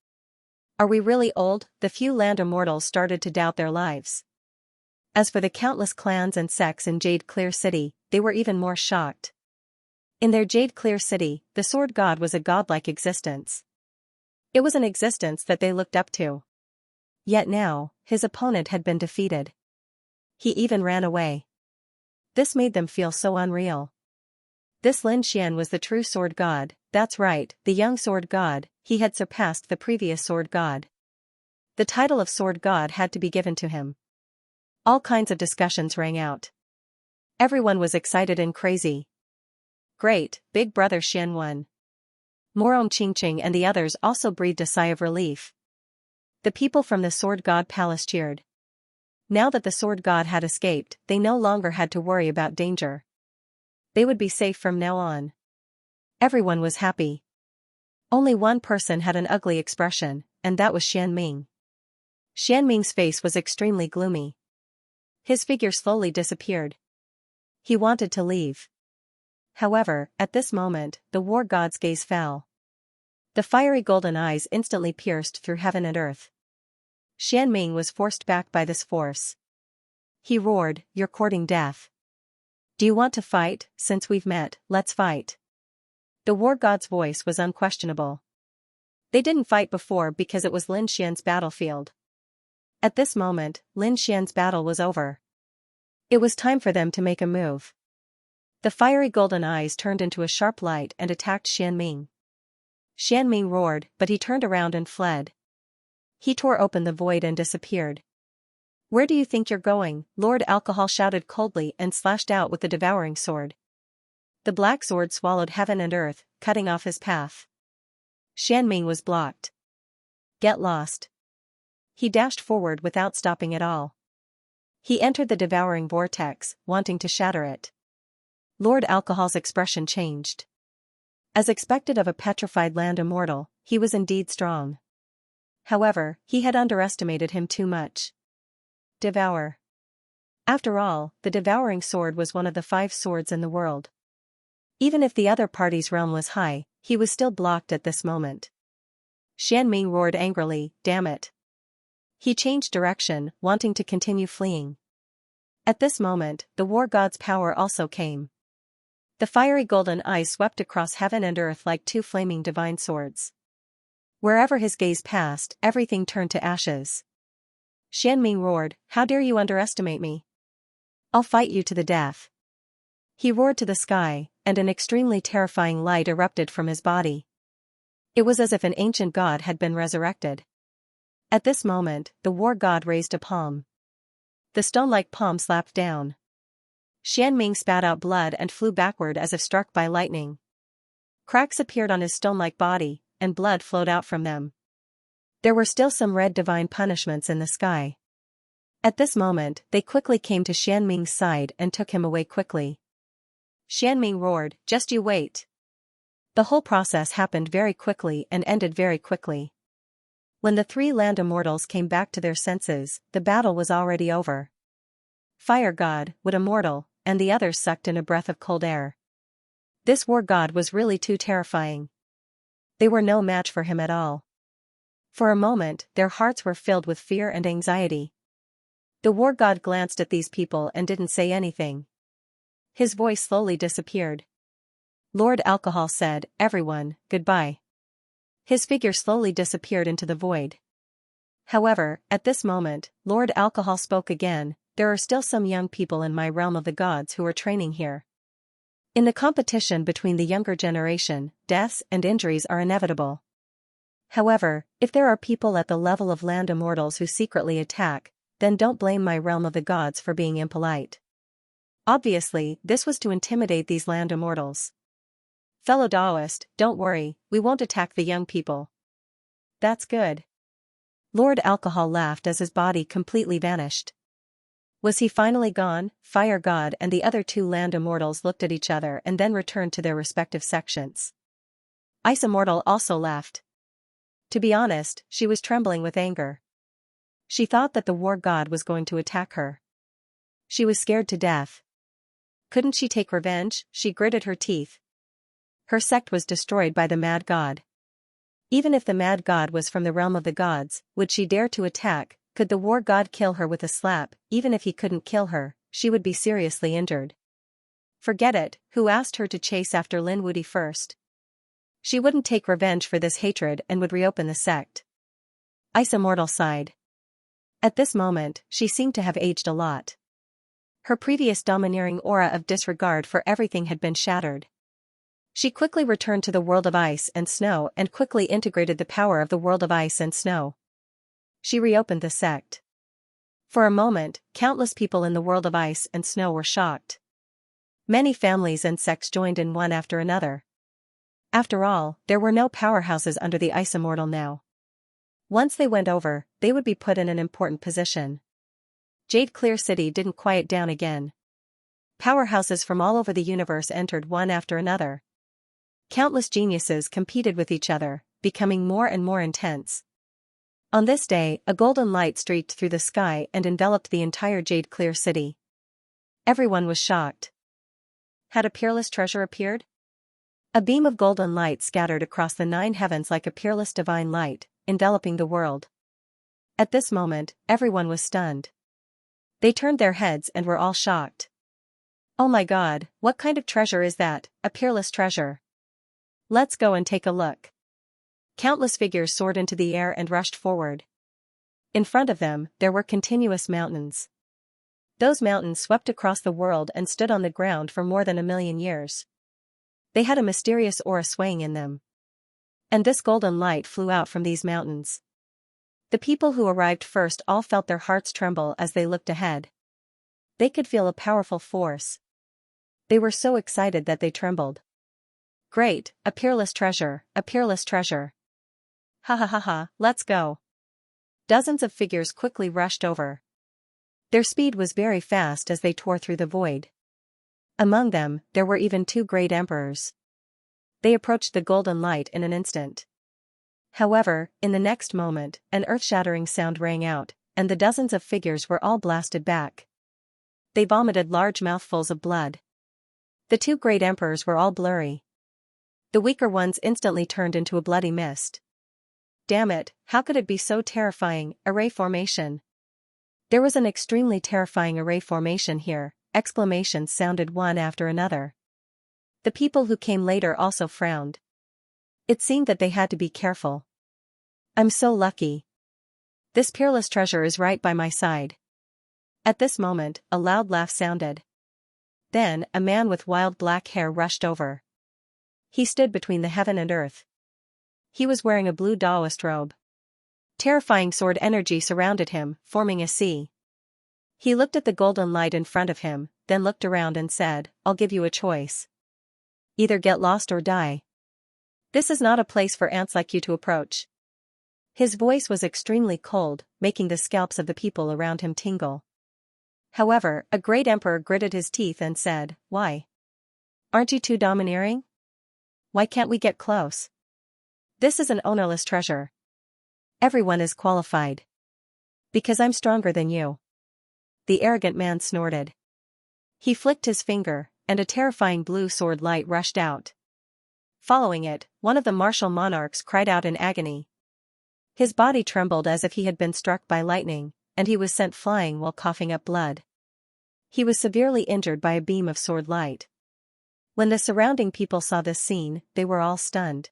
Are we really old? The few land immortals started to doubt their lives. As for the countless clans and sects in Jade Clear City, they were even more shocked. In their Jade Clear City, the sword god was a godlike existence. It was an existence that they looked up to. Yet now, his opponent had been defeated. He even ran away. This made them feel so unreal. This Lin Xian was the true sword god, that's right, the young sword god. He had surpassed the previous sword god. The title of sword god had to be given to him. All kinds of discussions rang out. Everyone was excited and crazy. Great, big brother Xian won. Morong Qingqing and the others also breathed a sigh of relief. The people from the sword god palace cheered. Now that the sword god had escaped, they no longer had to worry about danger. They would be safe from now on. Everyone was happy. Only one person had an ugly expression, and that was Xian Ming. Xian Ming's face was extremely gloomy. His figure slowly disappeared. He wanted to leave. However, at this moment, the war god's gaze fell. The fiery golden eyes instantly pierced through heaven and earth. Xian Ming was forced back by this force. He roared, "You're courting death. Do you want to fight? Since we've met, let's fight." The war god's voice was unquestionable. They didn't fight before because it was Lin Xian's battlefield. At this moment, Lin Xian's battle was over. It was time for them to make a move. The fiery golden eyes turned into a sharp light and attacked Xian Ming. Xian Ming roared, but he turned around and fled. He tore open the void and disappeared. "Where do you think you're going?" Lord Alcohol shouted coldly and slashed out with the devouring sword. The black sword swallowed heaven and earth, cutting off his path. Xian Ming was blocked. "Get lost." He dashed forward without stopping at all. He entered the devouring vortex, wanting to shatter it. Lord Alcohol's expression changed. As expected of a petrified land immortal, he was indeed strong. However, he had underestimated him too much. Devour. After all, the devouring sword was one of the 5 swords in the world. Even if the other party's realm was high, he was still blocked at this moment. Xian Ming roared angrily, "Damn it." He changed direction, wanting to continue fleeing. At this moment, the war god's power also came. The fiery golden eyes swept across heaven and earth like 2 flaming divine swords. Wherever his gaze passed, everything turned to ashes. Xian Ming roared, "How dare you underestimate me? I'll fight you to the death." He roared to the sky, and an extremely terrifying light erupted from his body. It was as if an ancient god had been resurrected. At this moment, the war god raised a palm. The stone-like palm slapped down. Xian Ming spat out blood and flew backward as if struck by lightning. Cracks appeared on his stone-like body, and blood flowed out from them. There were still some red divine punishments in the sky. At this moment, they quickly came to Xian Ming's side and took him away quickly. Xian Ming roared, "Just you wait." The whole process happened very quickly and ended very quickly. When the 3 land immortals came back to their senses, the battle was already over. Fire god, wood immortal, and the others sucked in a breath of cold air. This war god was really too terrifying. They were no match for him at all. For a moment, their hearts were filled with fear and anxiety. The war god glanced at these people and didn't say anything. His voice slowly disappeared. Lord Alcohol said, "Everyone, goodbye." His figure slowly disappeared into the void. However, at this moment, Lord Alcohol spoke again, "There are still some young people in my realm of the gods who are training here. In the competition between the younger generation, deaths and injuries are inevitable. However, if there are people at the level of land immortals who secretly attack, then don't blame my realm of the gods for being impolite." Obviously, this was to intimidate these land immortals. "Fellow Taoist, don't worry, we won't attack the young people." "That's good." Lord Alcohol laughed as his body completely vanished. Was he finally gone? Fire God and the other two land immortals looked at each other and then returned to their respective sections. Ice Immortal also laughed. To be honest, she was trembling with anger. She thought that the war god was going to attack her. She was scared to death. Couldn't she take revenge? She gritted her teeth. Her sect was destroyed by the mad god. Even if the mad god was from the realm of the gods, would she dare to attack? Could the war god kill her with a slap? Even if he couldn't kill her, she would be seriously injured. Forget it. Who asked her to chase after Lin Wudi first? She wouldn't take revenge for this hatred and would reopen the sect. Ice Immortal sighed. At this moment, she seemed to have aged a lot. Her previous domineering aura of disregard for everything had been shattered. She quickly returned to the world of ice and snow and quickly integrated the power of the world of ice and snow. She reopened the sect. For a moment, countless people in the world of ice and snow were shocked. Many families and sects joined in one after another. After all, there were no powerhouses under the Ice Immortal now. Once they went over, they would be put in an important position. Jade Clear City didn't quiet down again. Powerhouses from all over the universe entered one after another. Countless geniuses competed with each other, becoming more and more intense. On this day, a golden light streaked through the sky and enveloped the entire Jade Clear City. Everyone was shocked. Had a peerless treasure appeared? A beam of golden light scattered across the 9 heavens like a peerless divine light, enveloping the world. At this moment, everyone was stunned. They turned their heads and were all shocked. "Oh my god, what kind of treasure is that? A peerless treasure. Let's go and take a look." Countless figures soared into the air and rushed forward. In front of them, there were continuous mountains. Those mountains swept across the world and stood on the ground for more than 1,000,000 years. They had a mysterious aura swaying in them. And this golden light flew out from these mountains. The people who arrived first all felt their hearts tremble as they looked ahead. They could feel a powerful force. They were so excited that they trembled. "Great, a peerless treasure, a peerless treasure. Ha ha ha ha, let's go." Dozens of figures quickly rushed over. Their speed was very fast as they tore through the void. Among them, there were even 2 great emperors. They approached the golden light in an instant. However, in the next moment, an earth-shattering sound rang out, and the dozens of figures were all blasted back. They vomited large mouthfuls of blood. The 2 great emperors were all blurry. The weaker ones instantly turned into a bloody mist. Damn it, how could it be so terrifying? Array formation. There was an extremely terrifying array formation here. Exclamations sounded one after another. The people who came later also frowned. It seemed that they had to be careful. "I'm so lucky. This peerless treasure is right by my side." At this moment, a loud laugh sounded. Then, a man with wild black hair rushed over. He stood between the heaven and earth. He was wearing a blue Taoist robe. Terrifying sword energy surrounded him, forming a sea. He looked at the golden light in front of him, then looked around and said, "I'll give you a choice. Either get lost or die. This is not a place for ants like you to approach." His voice was extremely cold, making the scalps of the people around him tingle. However, a great emperor gritted his teeth and said, "Why? Aren't you too domineering? Why can't we get close? This is an ownerless treasure. Everyone is qualified. Because I'm stronger than you." The arrogant man snorted. He flicked his finger, and a terrifying blue sword light rushed out. Following it, one of the martial monarchs cried out in agony. His body trembled as if he had been struck by lightning, and he was sent flying while coughing up blood. He was severely injured by a beam of sword light. When the surrounding people saw this scene, they were all stunned.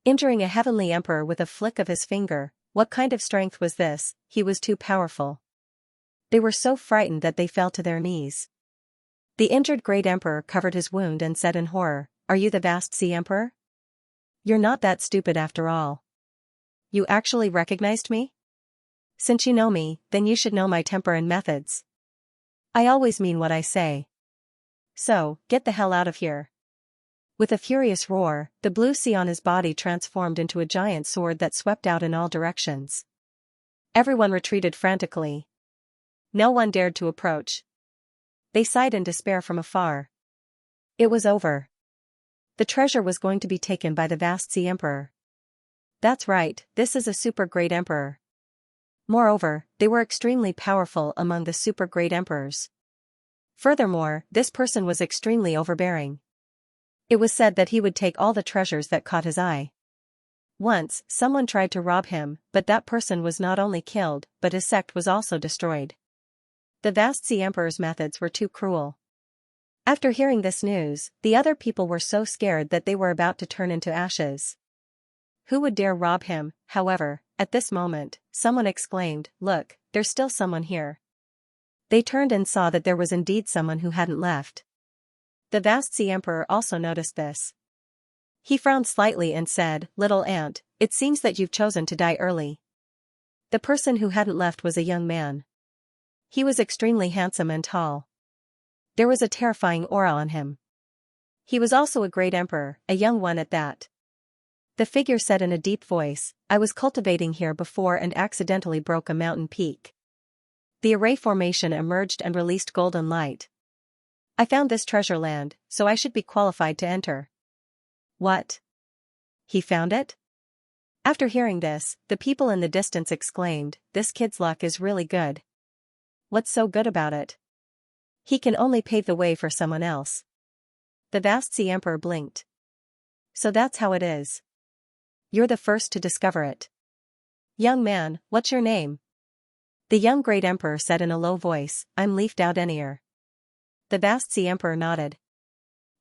Injuring a heavenly emperor with a flick of his finger, what kind of strength was this? He was too powerful. They were so frightened that they fell to their knees. The injured great emperor covered his wound and said in horror, "Are you the vast sea emperor? You're not that stupid after all. You actually recognized me? Since you know me, then you should know my temper and methods. I always mean what I say. So, get the hell out of here." With a furious roar, the blue sea on his body transformed into a giant sword that swept out in all directions. Everyone retreated frantically. No one dared to approach. They sighed in despair from afar. It was over. The treasure was going to be taken by the vast sea emperor. That's right, this is a super great emperor. Moreover, they were extremely powerful among the super great emperors. Furthermore, this person was extremely overbearing. It was said that he would take all the treasures that caught his eye. Once, someone tried to rob him, but that person was not only killed, but his sect was also destroyed. The vast sea emperor's methods were too cruel. After hearing this news, the other people were so scared that they were about to turn into ashes. Who would dare rob him? However, at this moment, someone exclaimed, "Look, there's still someone here." They turned and saw that there was indeed someone who hadn't left. The vast sea emperor also noticed this. He frowned slightly and said, "Little ant, it seems that you've chosen to die early." The person who hadn't left was a young man. He was extremely handsome and tall. There was a terrifying aura on him. He was also a great emperor, a young one at that. The figure said in a deep voice, "I was cultivating here before and accidentally broke a mountain peak. The array formation emerged and released golden light. I found this treasure land, so I should be qualified to enter." What? He found it? After hearing this, the people in the distance exclaimed, "This kid's luck is really good." What's so good about it? He can only pave the way for someone else. The vast sea emperor blinked. So that's how it is. You're the first to discover it. Young man, what's your name? The young great emperor said in a low voice, "I'm Leaf Dowdenier." The vast sea emperor nodded.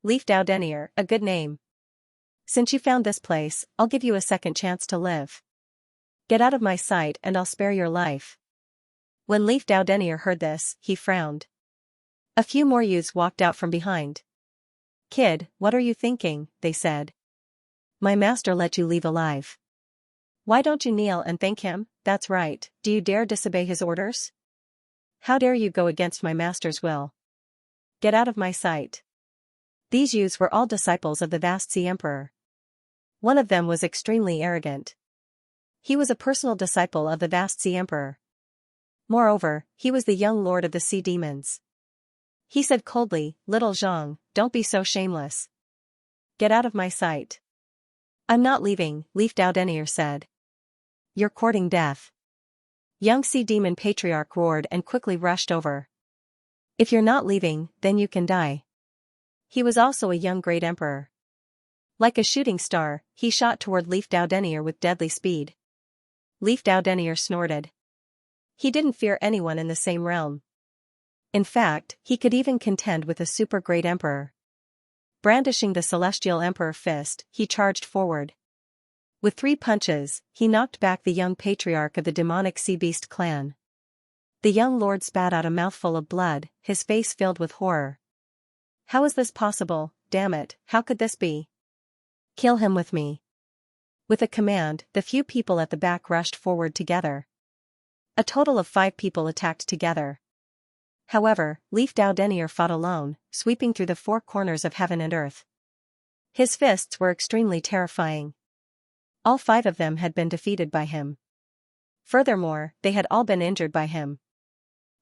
Leaf Dowdenier, a good name. Since you found this place, I'll give you a second chance to live. Get out of my sight and I'll spare your life. When Leaf Dowdenier heard this, he frowned. A few more youths walked out from behind. "Kid, what are you thinking?" they said. "My master let you leave alive. Why don't you kneel and thank him?" "That's right, do you dare disobey his orders? How dare you go against my master's will? Get out of my sight." These youths were all disciples of the vast sea emperor. One of them was extremely arrogant. He was a personal disciple of the vast sea emperor. Moreover, he was the young lord of the sea demons. He said coldly, "Little Zhang, don't be so shameless. Get out of my sight." "I'm not leaving," Leaf Dowdenier said. "You're courting death." Young sea demon patriarch roared and quickly rushed over. "If you're not leaving, then you can die." He was also a young great emperor. Like a shooting star, he shot toward Leaf Dowdenier with deadly speed. Leaf Dowdenier snorted. He didn't fear anyone in the same realm. In fact, he could even contend with a super great emperor. Brandishing the celestial emperor fist, he charged forward. With 3 punches, he knocked back the young patriarch of the demonic sea beast clan. The young lord spat out a mouthful of blood, his face filled with horror. "How is this possible? Damn it, how could this be? Kill him with me." With a command, the few people at the back rushed forward together. A total of 5 people attacked together. However, Leaf Dowdenier fought alone, sweeping through the 4 corners of heaven and earth. His fists were extremely terrifying. All 5 of them had been defeated by him. Furthermore, they had all been injured by him.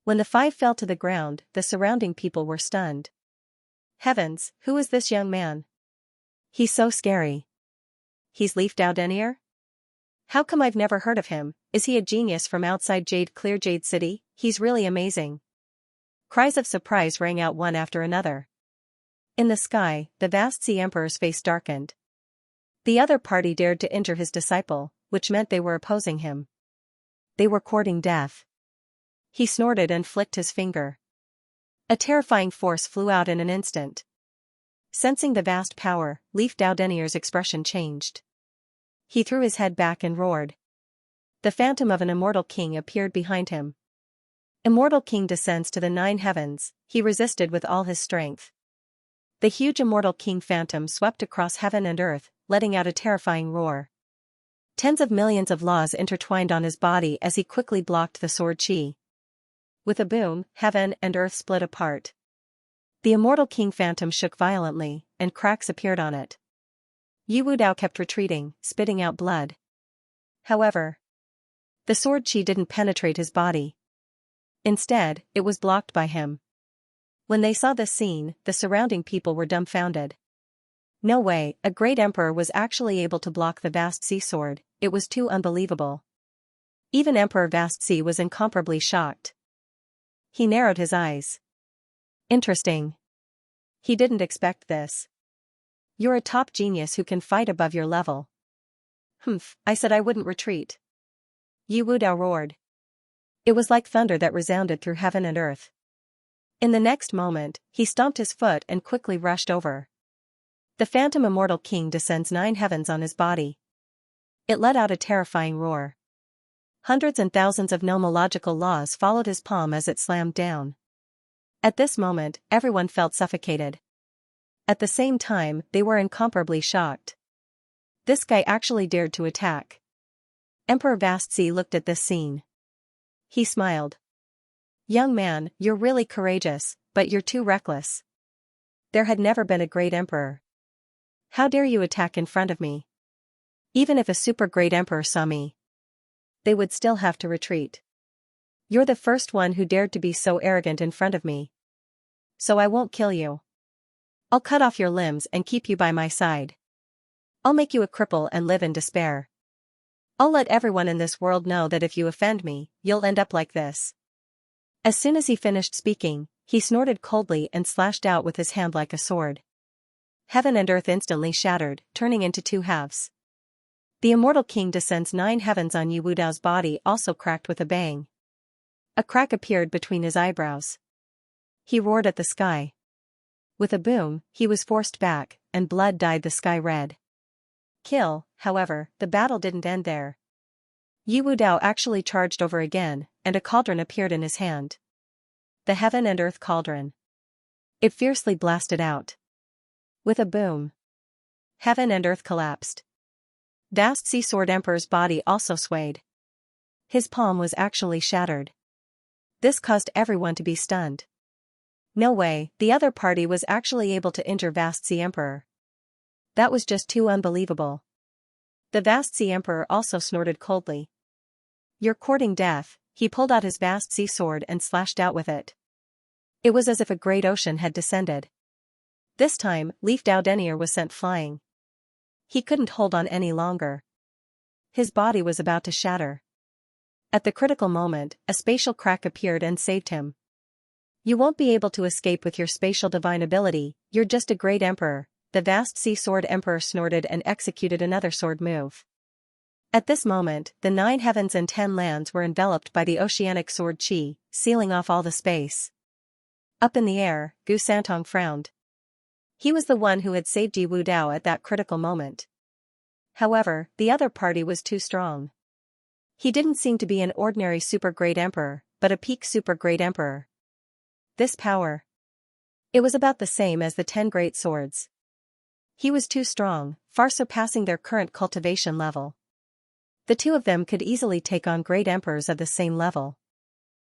When the 5 fell to the ground, the surrounding people were stunned. Heavens, who is this young man? He's so scary. He's Leaf Dowdenier? How come I've never heard of him? Is he a genius from outside Clear Jade City? He's really amazing. Cries of surprise rang out one after another. In the sky, the vast sea emperor's face darkened. The other party dared to injure his disciple, which meant they were opposing him. They were courting death. He snorted and flicked his finger. A terrifying force flew out in an instant. Sensing the vast power, Leaf Daudeniar's expression changed. He threw his head back and roared. The phantom of an immortal king appeared behind him. Immortal king descends to the 9 heavens, he resisted with all his strength. The huge immortal king phantom swept across heaven and earth, letting out a terrifying roar. Tens of millions of laws intertwined on his body as he quickly blocked the sword chi. With a boom, heaven and earth split apart. The immortal king phantom shook violently, and cracks appeared on it. Yu Wudao kept retreating, spitting out blood. However, the sword chi didn't penetrate his body. Instead, it was blocked by him. When they saw this scene, the surrounding people were dumbfounded. No way, a great emperor was actually able to block the vast sea sword, it was too unbelievable. Even Emperor Vast Sea was incomparably shocked. He narrowed his eyes. Interesting. He didn't expect this. You're a top genius who can fight above your level. Humph, I said I wouldn't retreat. Yu Wudao roared. It was like thunder that resounded through heaven and earth. In the next moment, he stomped his foot and quickly rushed over. The phantom immortal king descends 9 heavens on his body. It let out a terrifying roar. Hundreds and thousands of nomological laws followed his palm as it slammed down. At this moment, everyone felt suffocated. At the same time, they were incomparably shocked. This guy actually dared to attack. Emperor Vast Sea looked at this scene. He smiled. Young man, you're really courageous, but you're too reckless. There had never been a great emperor. How dare you attack in front of me? Even if a super great emperor saw me, they would still have to retreat. You're the first one who dared to be so arrogant in front of me. So I won't kill you. I'll cut off your limbs and keep you by my side. I'll make you a cripple and live in despair. I'll let everyone in this world know that if you offend me, you'll end up like this. As soon as he finished speaking, he snorted coldly and slashed out with his hand like a sword. Heaven and earth instantly shattered, turning into 2 halves. The immortal king descends 9 heavens on Yu Wudao's body also cracked with a bang. A crack appeared between his eyebrows. He roared at the sky. With a boom, he was forced back, and blood dyed the sky red. However, the battle didn't end there. Yu Wudao actually charged over again, and a cauldron appeared in his hand. The heaven and earth cauldron. It fiercely blasted out. With a boom, heaven and earth collapsed. Vast Sea Sword Emperor's body also swayed. His palm was actually shattered. This caused everyone to be stunned. No way, the other party was actually able to injure Vast Sea Emperor. That was just too unbelievable. The Vast Sea Emperor also snorted coldly. You're courting death. He pulled out his vast sea sword and slashed out with it. It was as if a great ocean had descended. This time, Leaf Daudeniar was sent flying. He couldn't hold on any longer. His body was about to shatter. At the critical moment, a spatial crack appeared and saved him. You won't be able to escape with your spatial divine ability, you're just a great emperor. The Vast Sea Sword Emperor snorted and executed another sword move. At this moment, the 9 heavens and 10 lands were enveloped by the oceanic sword chi, sealing off all the space. Up in the air, Gu Santong frowned. He was the one who had saved Yu Wudao at that critical moment. However, the other party was too strong. He didn't seem to be an ordinary super great emperor, but a peak super great emperor. This power. It was about the same as the 10 great swords. He was too strong, far surpassing their current cultivation level. The 2 of them could easily take on great emperors of the same level.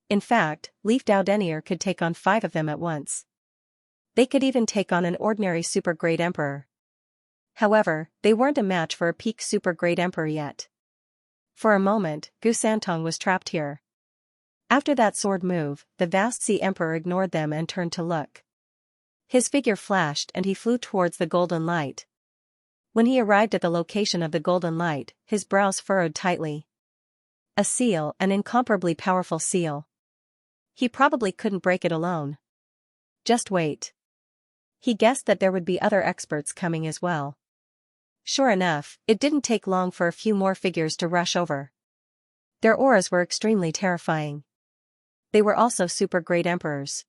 In fact, Leaf Daudeniar could take on 5 of them at once. They could even take on an ordinary super great emperor. However, they weren't a match for a peak super great emperor yet. For a moment, Gu Santong was trapped here. After that sword move, the Vast Sea Emperor ignored them and turned to look. His figure flashed and he flew towards the golden light. When he arrived at the location of the golden light, his brows furrowed tightly. A seal, an incomparably powerful seal. He probably couldn't break it alone. Just wait. He guessed that there would be other experts coming as well. Sure enough, it didn't take long for a few more figures to rush over. Their auras were extremely terrifying. They were also super great emperors.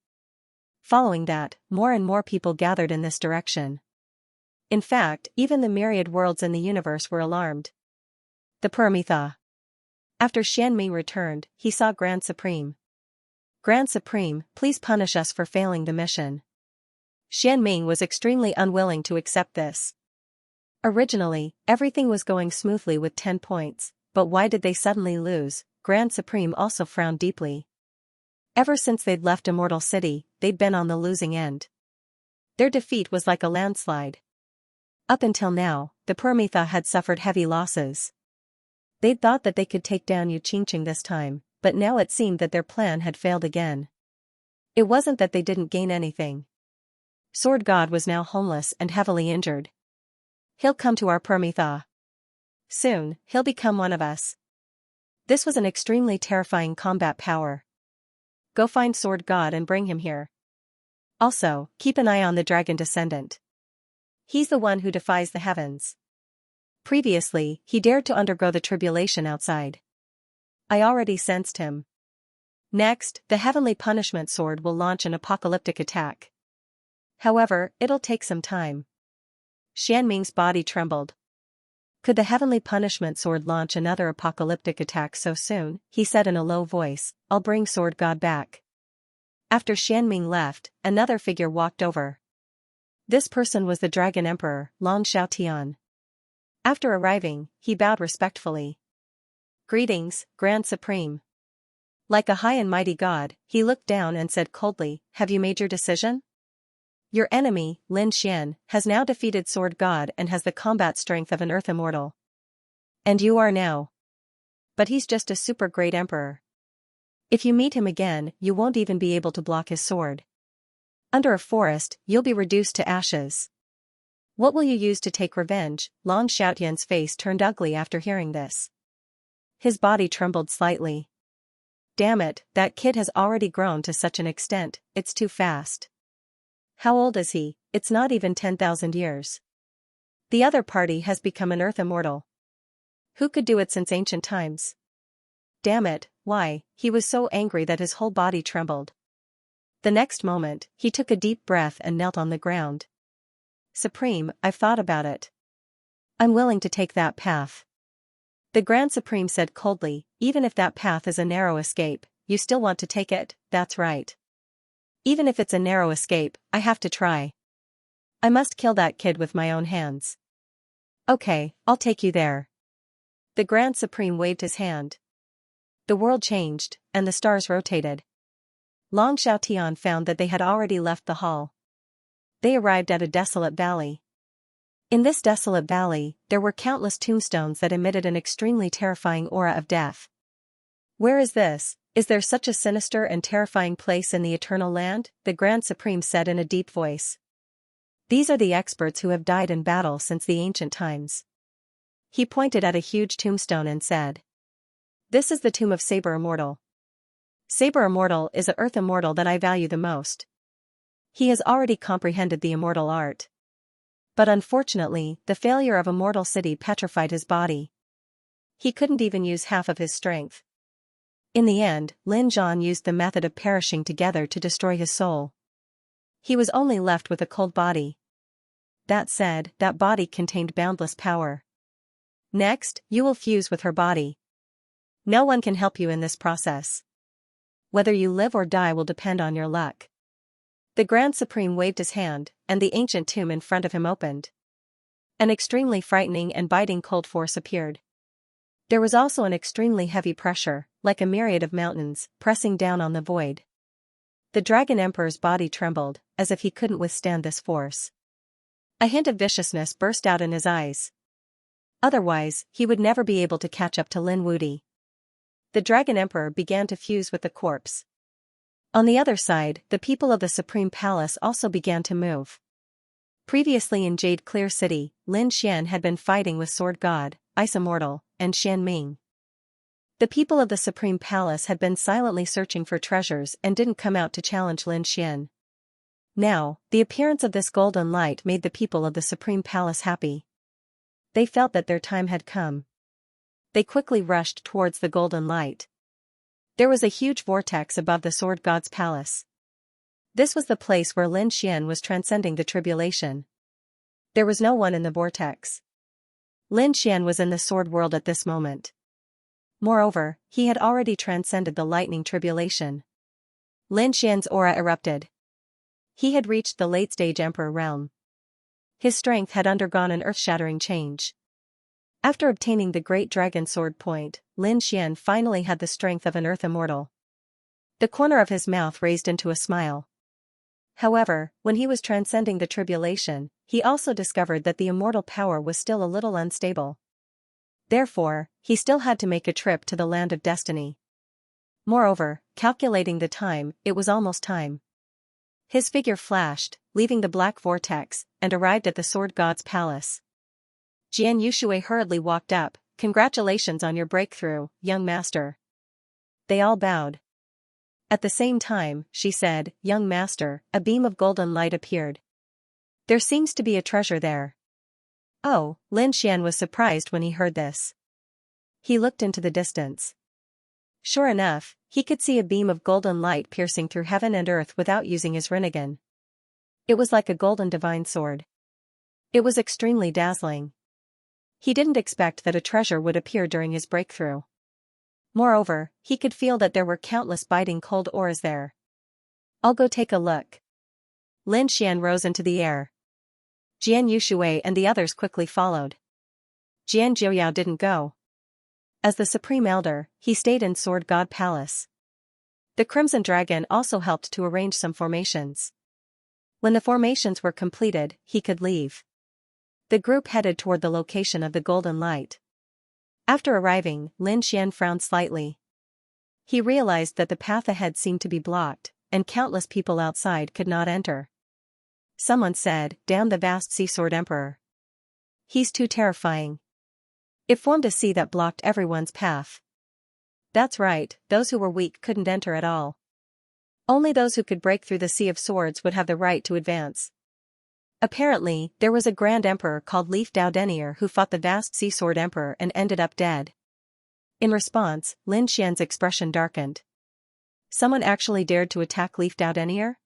Following that, more and more people gathered in this direction. In fact, even the myriad worlds in the universe were alarmed. The Paramitha. After Xianming returned, he saw Grand Supreme. Grand Supreme, please punish us for failing the mission. Xianming was extremely unwilling to accept this. Originally, everything was going smoothly with 10 points, but why did they suddenly lose? Grand Supreme also frowned deeply. Ever since they'd left Immortal City, they'd been on the losing end. Their defeat was like a landslide. Up until now, the Paramitha had suffered heavy losses. They'd thought that they could take down Xianxia this time, but now it seemed that their plan had failed again. It wasn't that they didn't gain anything. Sword God was now homeless and heavily injured. He'll come to our Paramitha. Soon, he'll become one of us. This was an extremely terrifying combat power. Go find Sword God and bring him here. Also, keep an eye on the Dragon Descendant. He's the one who defies the heavens. Previously, he dared to undergo the tribulation outside. I already sensed him. Next, the Heavenly Punishment Sword will launch an apocalyptic attack. However, it'll take some time. Xianming's body trembled. Could the Heavenly Punishment Sword launch another apocalyptic attack so soon? He said in a low voice, I'll bring Sword God back. After Xianming left, another figure walked over. This person was the Dragon Emperor, Long Xiaotian. After arriving, he bowed respectfully. Greetings, Grand Supreme. Like a high and mighty god, he looked down and said coldly, have you made your decision? Your enemy, Lin Xian, has now defeated Sword God and has the combat strength of an Earth Immortal. And you are now. But he's just a super great emperor. If you meet him again, you won't even be able to block his sword. Under a forest, you'll be reduced to ashes. What will you use to take revenge? Long Xiaotian's face turned ugly after hearing this. His body trembled slightly. Damn it, that kid has already grown to such an extent, it's too fast. How old is he? It's not even 10,000 years. The other party has become an Earth Immortal. Who could do it since ancient times? Damn it, why? He was so angry that his whole body trembled. The next moment, he took a deep breath and knelt on the ground. Supreme, I've thought about it. I'm willing to take that path. The Grand Supreme said coldly, even if that path is a narrow escape, you still want to take it, that's right. Even if it's a narrow escape, I have to try. I must kill that kid with my own hands. Okay, I'll take you there. The Grand Supreme waved his hand. The world changed, and the stars rotated. Long Xiaotian found that they had already left the hall. They arrived at a desolate valley. In this desolate valley, there were countless tombstones that emitted an extremely terrifying aura of death. Where is this? Is there such a sinister and terrifying place in the Eternal Land? The Grand Supreme said in a deep voice. These are the experts who have died in battle since the ancient times. He pointed at a huge tombstone and said. This is the tomb of Saber Immortal. Saber Immortal is the Earth Immortal that I value the most. He has already comprehended the immortal art. But unfortunately, the failure of Immortal City petrified his body. He couldn't even use half of his strength. In the end, Lin Zhan used the method of perishing together to destroy his soul. He was only left with a cold body. That said, that body contained boundless power. Next, you will fuse with her body. No one can help you in this process. Whether you live or die will depend on your luck. The Grand Supreme waved his hand, and the ancient tomb in front of him opened. An extremely frightening and biting cold force appeared. There was also an extremely heavy pressure, like a myriad of mountains, pressing down on the void. The Dragon Emperor's body trembled, as if he couldn't withstand this force. A hint of viciousness burst out in his eyes. Otherwise, he would never be able to catch up to Lin Wudi. The Dragon Emperor began to fuse with the corpse. On the other side, the people of the Supreme Palace also began to move. Previously in Jade Clear City, Lin Xian had been fighting with Sword God, Ice Immortal, and Xianming. The people of the Supreme Palace had been silently searching for treasures and didn't come out to challenge Lin Xian. Now, the appearance of this golden light made the people of the Supreme Palace happy. They felt that their time had come. They quickly rushed towards the golden light. There was a huge vortex above the sword god's palace. This was the place where Lin Xian was transcending the tribulation. There was no one in the vortex. Lin Xian was in the sword world at this moment. Moreover, he had already transcended the lightning tribulation. Lin Xian's aura erupted. He had reached the late-stage emperor realm. His strength had undergone an earth-shattering change. After obtaining the great dragon sword point, Lin Xian finally had the strength of an earth immortal. The corner of his mouth raised into a smile. However, when he was transcending the tribulation, he also discovered that the immortal power was still a little unstable. Therefore, he still had to make a trip to the land of destiny. Moreover, calculating the time, it was almost time. His figure flashed, leaving the black vortex, and arrived at the sword god's palace. Jian Yushui hurriedly walked up. "Congratulations on your breakthrough, young master." They all bowed. At the same time, she said, "Young master," a beam of golden light appeared. "There seems to be a treasure there." Oh, Lin Xian was surprised when he heard this. He looked into the distance. Sure enough, he could see a beam of golden light piercing through heaven and earth without using his rinnegan. It was like a golden divine sword. It was extremely dazzling. He didn't expect that a treasure would appear during his breakthrough. Moreover, he could feel that there were countless biting cold auras there. "I'll go take a look." Lin Xian rose into the air. Jian Yushui and the others quickly followed. Jian Zhuoyao didn't go. As the Supreme Elder, he stayed in Sword God Palace. The Crimson Dragon also helped to arrange some formations. When the formations were completed, he could leave. The group headed toward the location of the golden light. After arriving, Lin Xian frowned slightly. He realized that the path ahead seemed to be blocked, and countless people outside could not enter. Someone said, "Damn the vast sea sword emperor. He's too terrifying." It formed a sea that blocked everyone's path. That's right, those who were weak couldn't enter at all. Only those who could break through the sea of swords would have the right to advance. Apparently, there was a grand emperor called Leaf Dao Denier who fought the vast sea sword emperor and ended up dead. In response, Lin Xian's expression darkened. Someone actually dared to attack Leaf Dao Denier?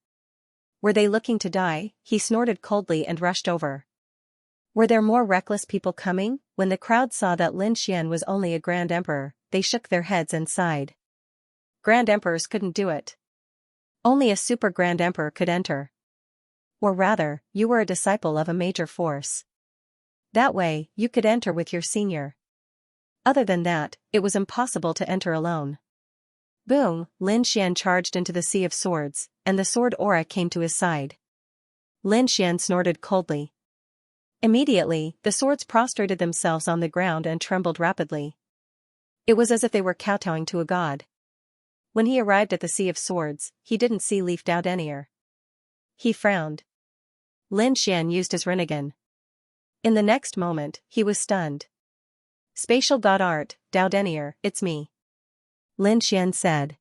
Were they looking to die? He snorted coldly and rushed over. Were there more reckless people coming? When the crowd saw that Lin Xian was only a grand emperor, they shook their heads and sighed. Grand emperors couldn't do it. Only a super grand emperor could enter. Or rather, you were a disciple of a major force. That way, you could enter with your senior. Other than that, it was impossible to enter alone. Boom, Lin Xian charged into the sea of swords, and the sword aura came to his side. Lin Xian snorted coldly. Immediately, the swords prostrated themselves on the ground and trembled rapidly. It was as if they were kowtowing to a god. When he arrived at the sea of swords, he didn't see Leaf Dao Denier. He frowned. Lin Xian used his rinnegan. In the next moment, he was stunned. "Spatial God Art, Dao Denier, it's me," Lin Xian said.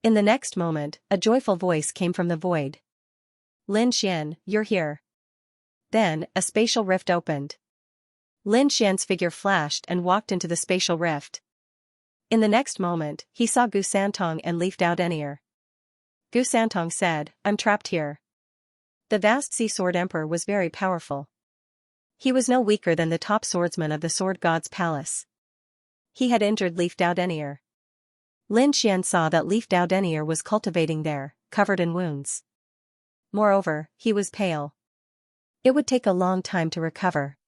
In the next moment, a joyful voice came from the void. "Lin Xian, you're here." Then, a spatial rift opened. Lin Xian's figure flashed and walked into the spatial rift. In the next moment, he saw Gu Santong and Leaf Dao Denier. Gu Santong said, "I'm trapped here." The vast sea sword emperor was very powerful. He was no weaker than the top swordsman of the sword god's palace. He had injured Leaf Dao Denier. Lin Xian saw that Leaf Dao Denier was cultivating there, covered in wounds. Moreover, he was pale. It would take a long time to recover.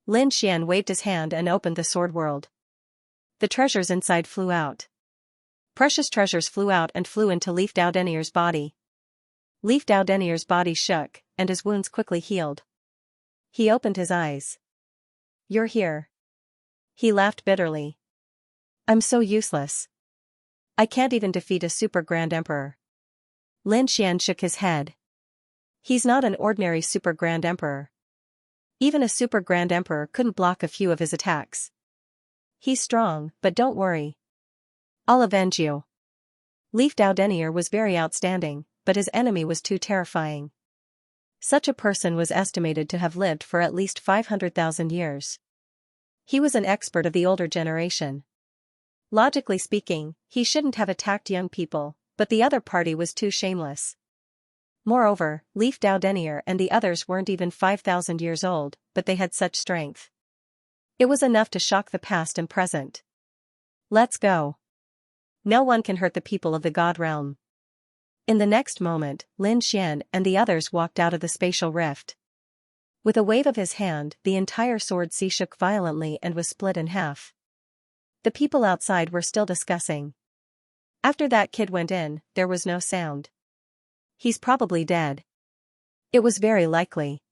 Lin Xian waved his hand and opened the sword world. The treasures inside flew out. Precious treasures flew out and flew into Leaf Dao Denier's body. Leaf Dao Denier's body shook, and his wounds quickly healed. He opened his eyes. "You're here." He laughed bitterly. "I'm so useless. I can't even defeat a super grand emperor." Lin Xian shook his head. He's not an ordinary super grand emperor. Even a super grand emperor couldn't block a few of his attacks. He's strong, but don't worry. I'll avenge you. Leaf Dao Denier was very outstanding, but his enemy was too terrifying. Such a person was estimated to have lived for at least 500,000 years. He was an expert of the older generation. Logically speaking, he shouldn't have attacked young people, but the other party was too shameless. Moreover, Leaf Dao Denier and the others weren't even 5,000 years old, but they had such strength. It was enough to shock the past and present. Let's go. No one can hurt the people of the God realm. In the next moment, Lin Xian and the others walked out of the spatial rift. With a wave of his hand, the entire sword sea shook violently and was split in half. The people outside were still discussing. After that kid went in, there was no sound. He's probably dead. It was very likely.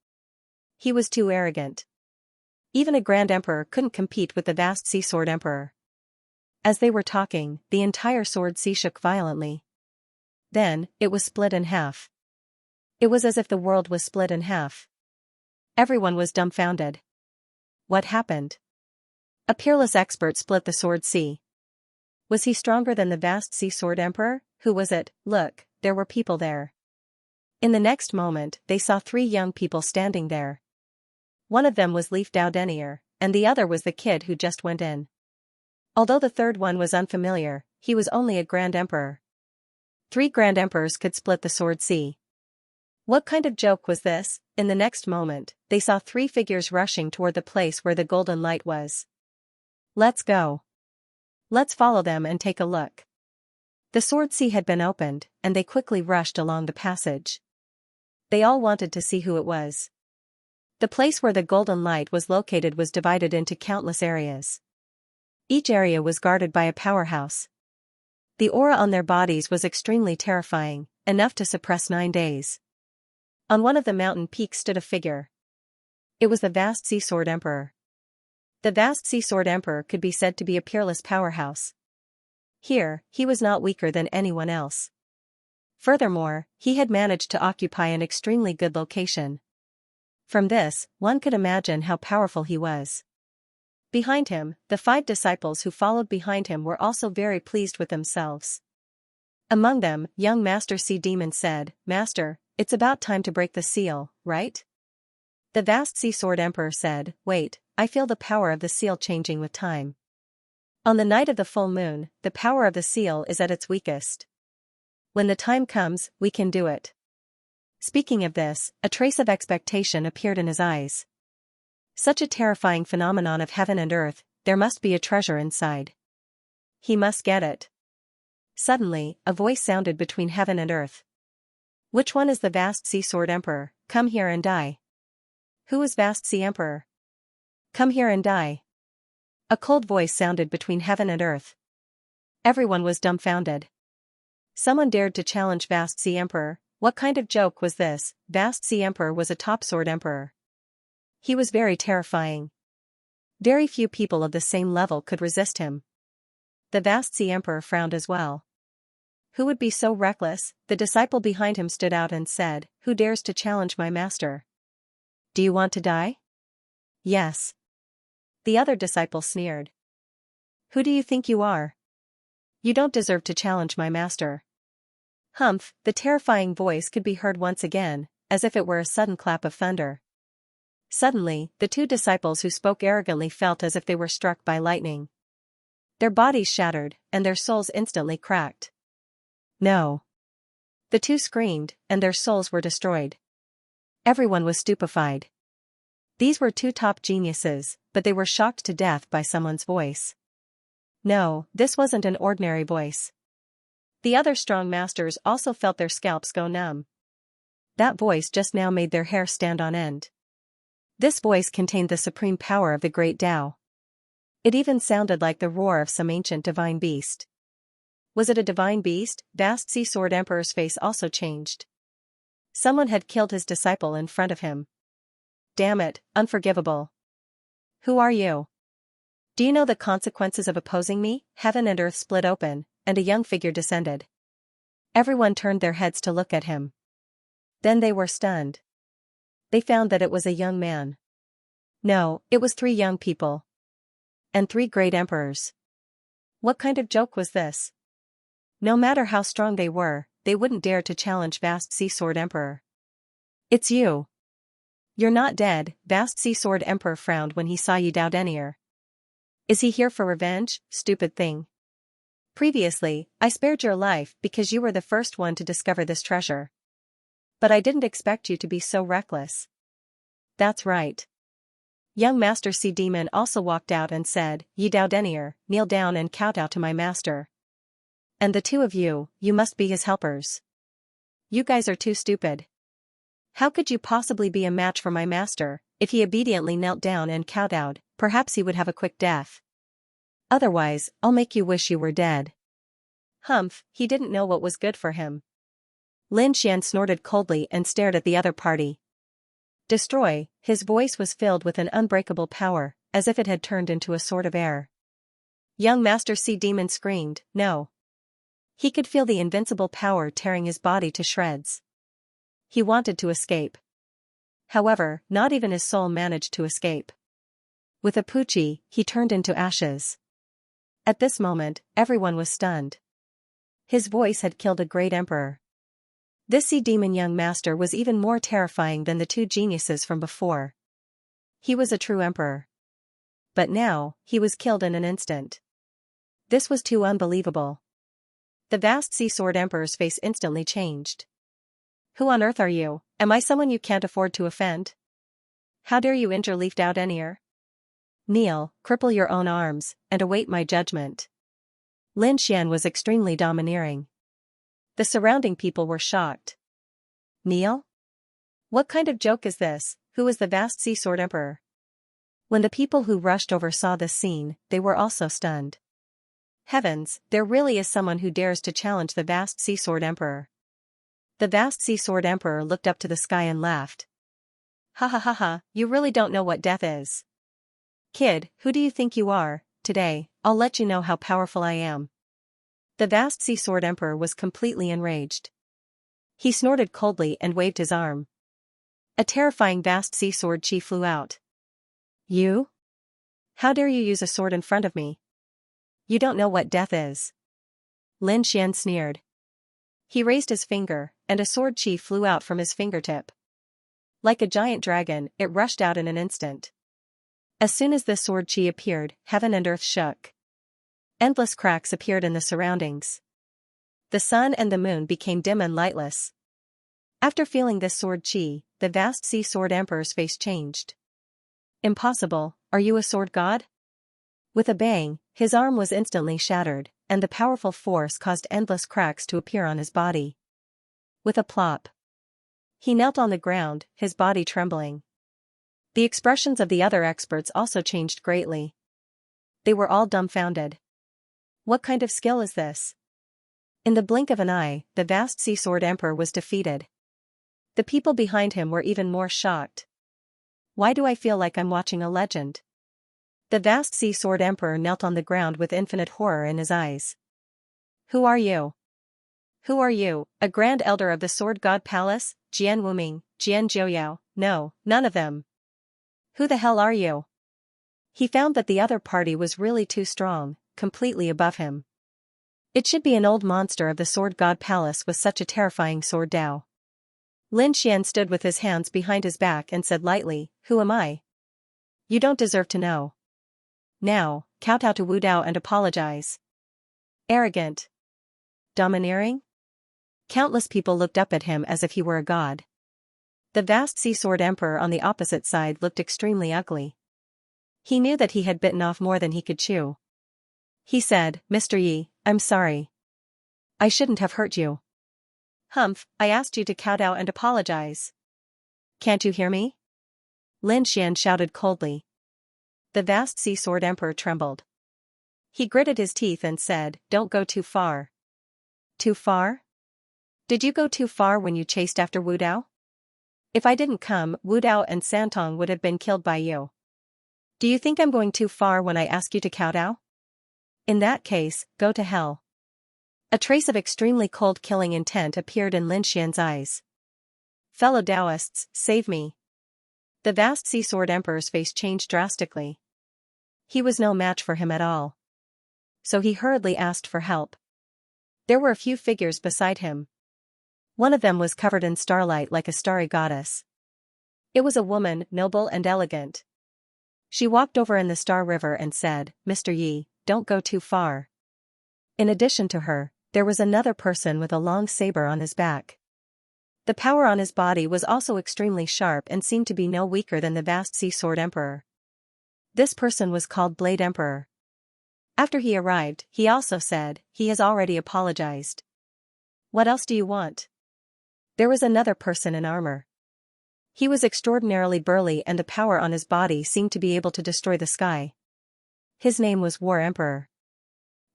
He was too arrogant. Even a Grand Emperor couldn't compete with the vast Sea Sword Emperor. As they were talking, the entire sword sea shook violently. Then, it was split in half. It was as if the world was split in half. Everyone was dumbfounded. What happened? A peerless expert split the sword sea. Was he stronger than the vast Sea Sword Emperor? Who was it? Look, there were people there. In the next moment, they saw 3 young people standing there. One of them was Leaf Dao Denier, and the other was the kid who just went in. Although the third one was unfamiliar, he was only a Grand Emperor. 3 Grand Emperors could split the sword sea. What kind of joke was this? In the next moment, they saw 3 figures rushing toward the place where the golden light was. Let's go. Let's follow them and take a look. The sword sea had been opened, and they quickly rushed along the passage. They all wanted to see who it was. The place where the golden light was located was divided into countless areas. Each area was guarded by a powerhouse. The aura on their bodies was extremely terrifying, enough to suppress 9 days. On one of the mountain peaks stood a figure. It was the vast Sea Sword Emperor. The vast Sea Sword Emperor could be said to be a peerless powerhouse. Here, he was not weaker than anyone else. Furthermore, he had managed to occupy an extremely good location. From this, one could imagine how powerful he was. Behind him, the 5 disciples who followed behind him were also very pleased with themselves. Among them, young Master Sea Demon said, "Master, it's about time to break the seal, right?" The vast Sea Sword Emperor said, "Wait, I feel the power of the seal changing with time. On the night of the full moon, the power of the seal is at its weakest. When the time comes, we can do it." Speaking of this, a trace of expectation appeared in his eyes. Such a terrifying phenomenon of heaven and earth, there must be a treasure inside. He must get it. Suddenly, a voice sounded between heaven and earth. "Which one is the vast Sea Sword Emperor? Come here and die." "Who is vast Sea Emperor? Come here and die." A cold voice sounded between heaven and earth. Everyone was dumbfounded. Someone dared to challenge vast Sea Emperor. What kind of joke was this? Vast Sea Emperor was a top sword emperor. He was very terrifying. Very few people of the same level could resist him. The vast Sea Emperor frowned as well. Who would be so reckless? The disciple behind him stood out and said, "Who dares to challenge my master? Do you want to die?" "Yes." The other disciple sneered. "Who do you think you are? You don't deserve to challenge my master." Humph, the terrifying voice could be heard once again, as if it were a sudden clap of thunder. Suddenly, the 2 disciples who spoke arrogantly felt as if they were struck by lightning. Their bodies shattered, and their souls instantly cracked. "No." The 2 screamed, and their souls were destroyed. Everyone was stupefied. These were 2 top geniuses, but they were shocked to death by someone's voice. No, this wasn't an ordinary voice. The other strong masters also felt their scalps go numb. That voice just now made their hair stand on end. This voice contained the supreme power of the great Tao. It even sounded like the roar of some ancient divine beast. Was it a divine beast? Vast Sea Sword Emperor's face also changed. Someone had killed his disciple in front of him. Damn it, unforgivable. Who are you? Do you know the consequences of opposing me? Heaven and earth split open, and a young figure descended. Everyone turned their heads to look at him. Then they were stunned. They found that it was a young man. No, it was 3 young people. And 3 great emperors. What kind of joke was this? No matter how strong they were, they wouldn't dare to challenge vast Sea Sword Emperor. It's you. You're not dead, Vast Sea Sword Emperor frowned when he saw Yi Dao Denier. Is he here for revenge, stupid thing? Previously, I spared your life because you were the first one to discover this treasure. But I didn't expect you to be so reckless. That's right. Young Master Sea Demon also walked out and said, Yi Dao Denier, kneel down and kowtow to my master. And the two of you, you must be his helpers. You guys are too stupid. How could you possibly be a match for my master? If he obediently knelt down and kowtowed, perhaps he would have a quick death. Otherwise, I'll make you wish you were dead. Humph, he didn't know what was good for him. Lin Xian snorted coldly and stared at the other party. Destroy, his voice was filled with an unbreakable power, as if it had turned into a sword of air. Young Master Sea Demon screamed, no. He could feel the invincible power tearing his body to shreds. He wanted to escape. However, not even his soul managed to escape. With a poochie, he turned into ashes. At this moment, everyone was stunned. His voice had killed a great emperor. This sea demon young master was even more terrifying than the two geniuses from before. He was a true emperor. But now, he was killed in an instant. This was too unbelievable. The Vast Sea Sword Emperor's face instantly changed. Who on earth are you? Am I someone you can't afford to offend? How dare you injure Leaf Dao Denier? Kneel, cripple your own arms, and await my judgment. Lin Xian was extremely domineering. The surrounding people were shocked. Kneel? What kind of joke is this? Who is the Vast Sea Sword Emperor? When the people who rushed over saw this scene, they were also stunned. Heavens, there really is someone who dares to challenge the Vast Sea Sword Emperor. The Vast Sea Sword Emperor looked up to the sky and laughed. Ha ha ha ha, you really don't know what death is. Kid, who do you think you are? Today, I'll let you know how powerful I am. The Vast Sea Sword Emperor was completely enraged. He snorted coldly and waved his arm. A terrifying Vast Sea Sword Chi flew out. You? How dare you use a sword in front of me? You don't know what death is. Lin Xian sneered. He raised his finger, and a sword chi flew out from his fingertip. Like a giant dragon, it rushed out in an instant. As soon as the sword chi appeared, heaven and earth shook. Endless cracks appeared in the surroundings. The sun and the moon became dim and lightless. After feeling this sword chi, the Vast Sea Sword Emperor's face changed. Impossible, are you a sword god? With a bang, his arm was instantly shattered, and the powerful force caused endless cracks to appear on his body. With a plop, he knelt on the ground, his body trembling. The expressions of the other experts also changed greatly. They were all dumbfounded. What kind of skill is this? In the blink of an eye, the Vast Sea Sword Emperor was defeated. The people behind him were even more shocked. Why do I feel like I'm watching a legend? The Vast Sea Sword Emperor knelt on the ground with infinite horror in his eyes. Who are you? Who are you, a Grand Elder of the Sword God Palace, Jian Wuming, Jian Zhouyao? No, none of them. Who the hell are you? He found that the other party was really too strong, completely above him. It should be an old monster of the Sword God Palace with such a terrifying sword Dao. Lin Xian stood with his hands behind his back and said lightly, Who am I? You don't deserve to know. Now, kowtow to Wu Dao and apologize. Arrogant. Domineering? Countless people looked up at him as if he were a god. The Vast Sea Sword Emperor on the opposite side looked extremely ugly. He knew that he had bitten off more than he could chew. He said, Mr. Yi, I'm sorry. I shouldn't have hurt you. Humph, I asked you to kowtow and apologize. Can't you hear me? Lin Xian shouted coldly. The Vast Sea Sword Emperor trembled. He gritted his teeth and said, Don't go too far. Too far? Did you go too far when you chased after Wu Dao? If I didn't come, Wu Dao and Santong would have been killed by you. Do you think I'm going too far when I ask you to kowtow? In that case, go to hell. A trace of extremely cold killing intent appeared in Lin Xian's eyes. Fellow Taoists, save me. The Vast Sea Sword Emperor's face changed drastically. He was no match for him at all. So he hurriedly asked for help. There were a few figures beside him. One of them was covered in starlight like a starry goddess. It was a woman, noble and elegant. She walked over in the Star River and said, "Mr. Yi, don't go too far." In addition to her, there was another person with a long saber on his back. The power on his body was also extremely sharp and seemed to be no weaker than the vast Sea Sword Emperor. This person was called Blade Emperor. After he arrived, he also said, "He has already apologized. What else do you want?" There was another person in armor. He was extraordinarily burly and the power on his body seemed to be able to destroy the sky. His name was War Emperor.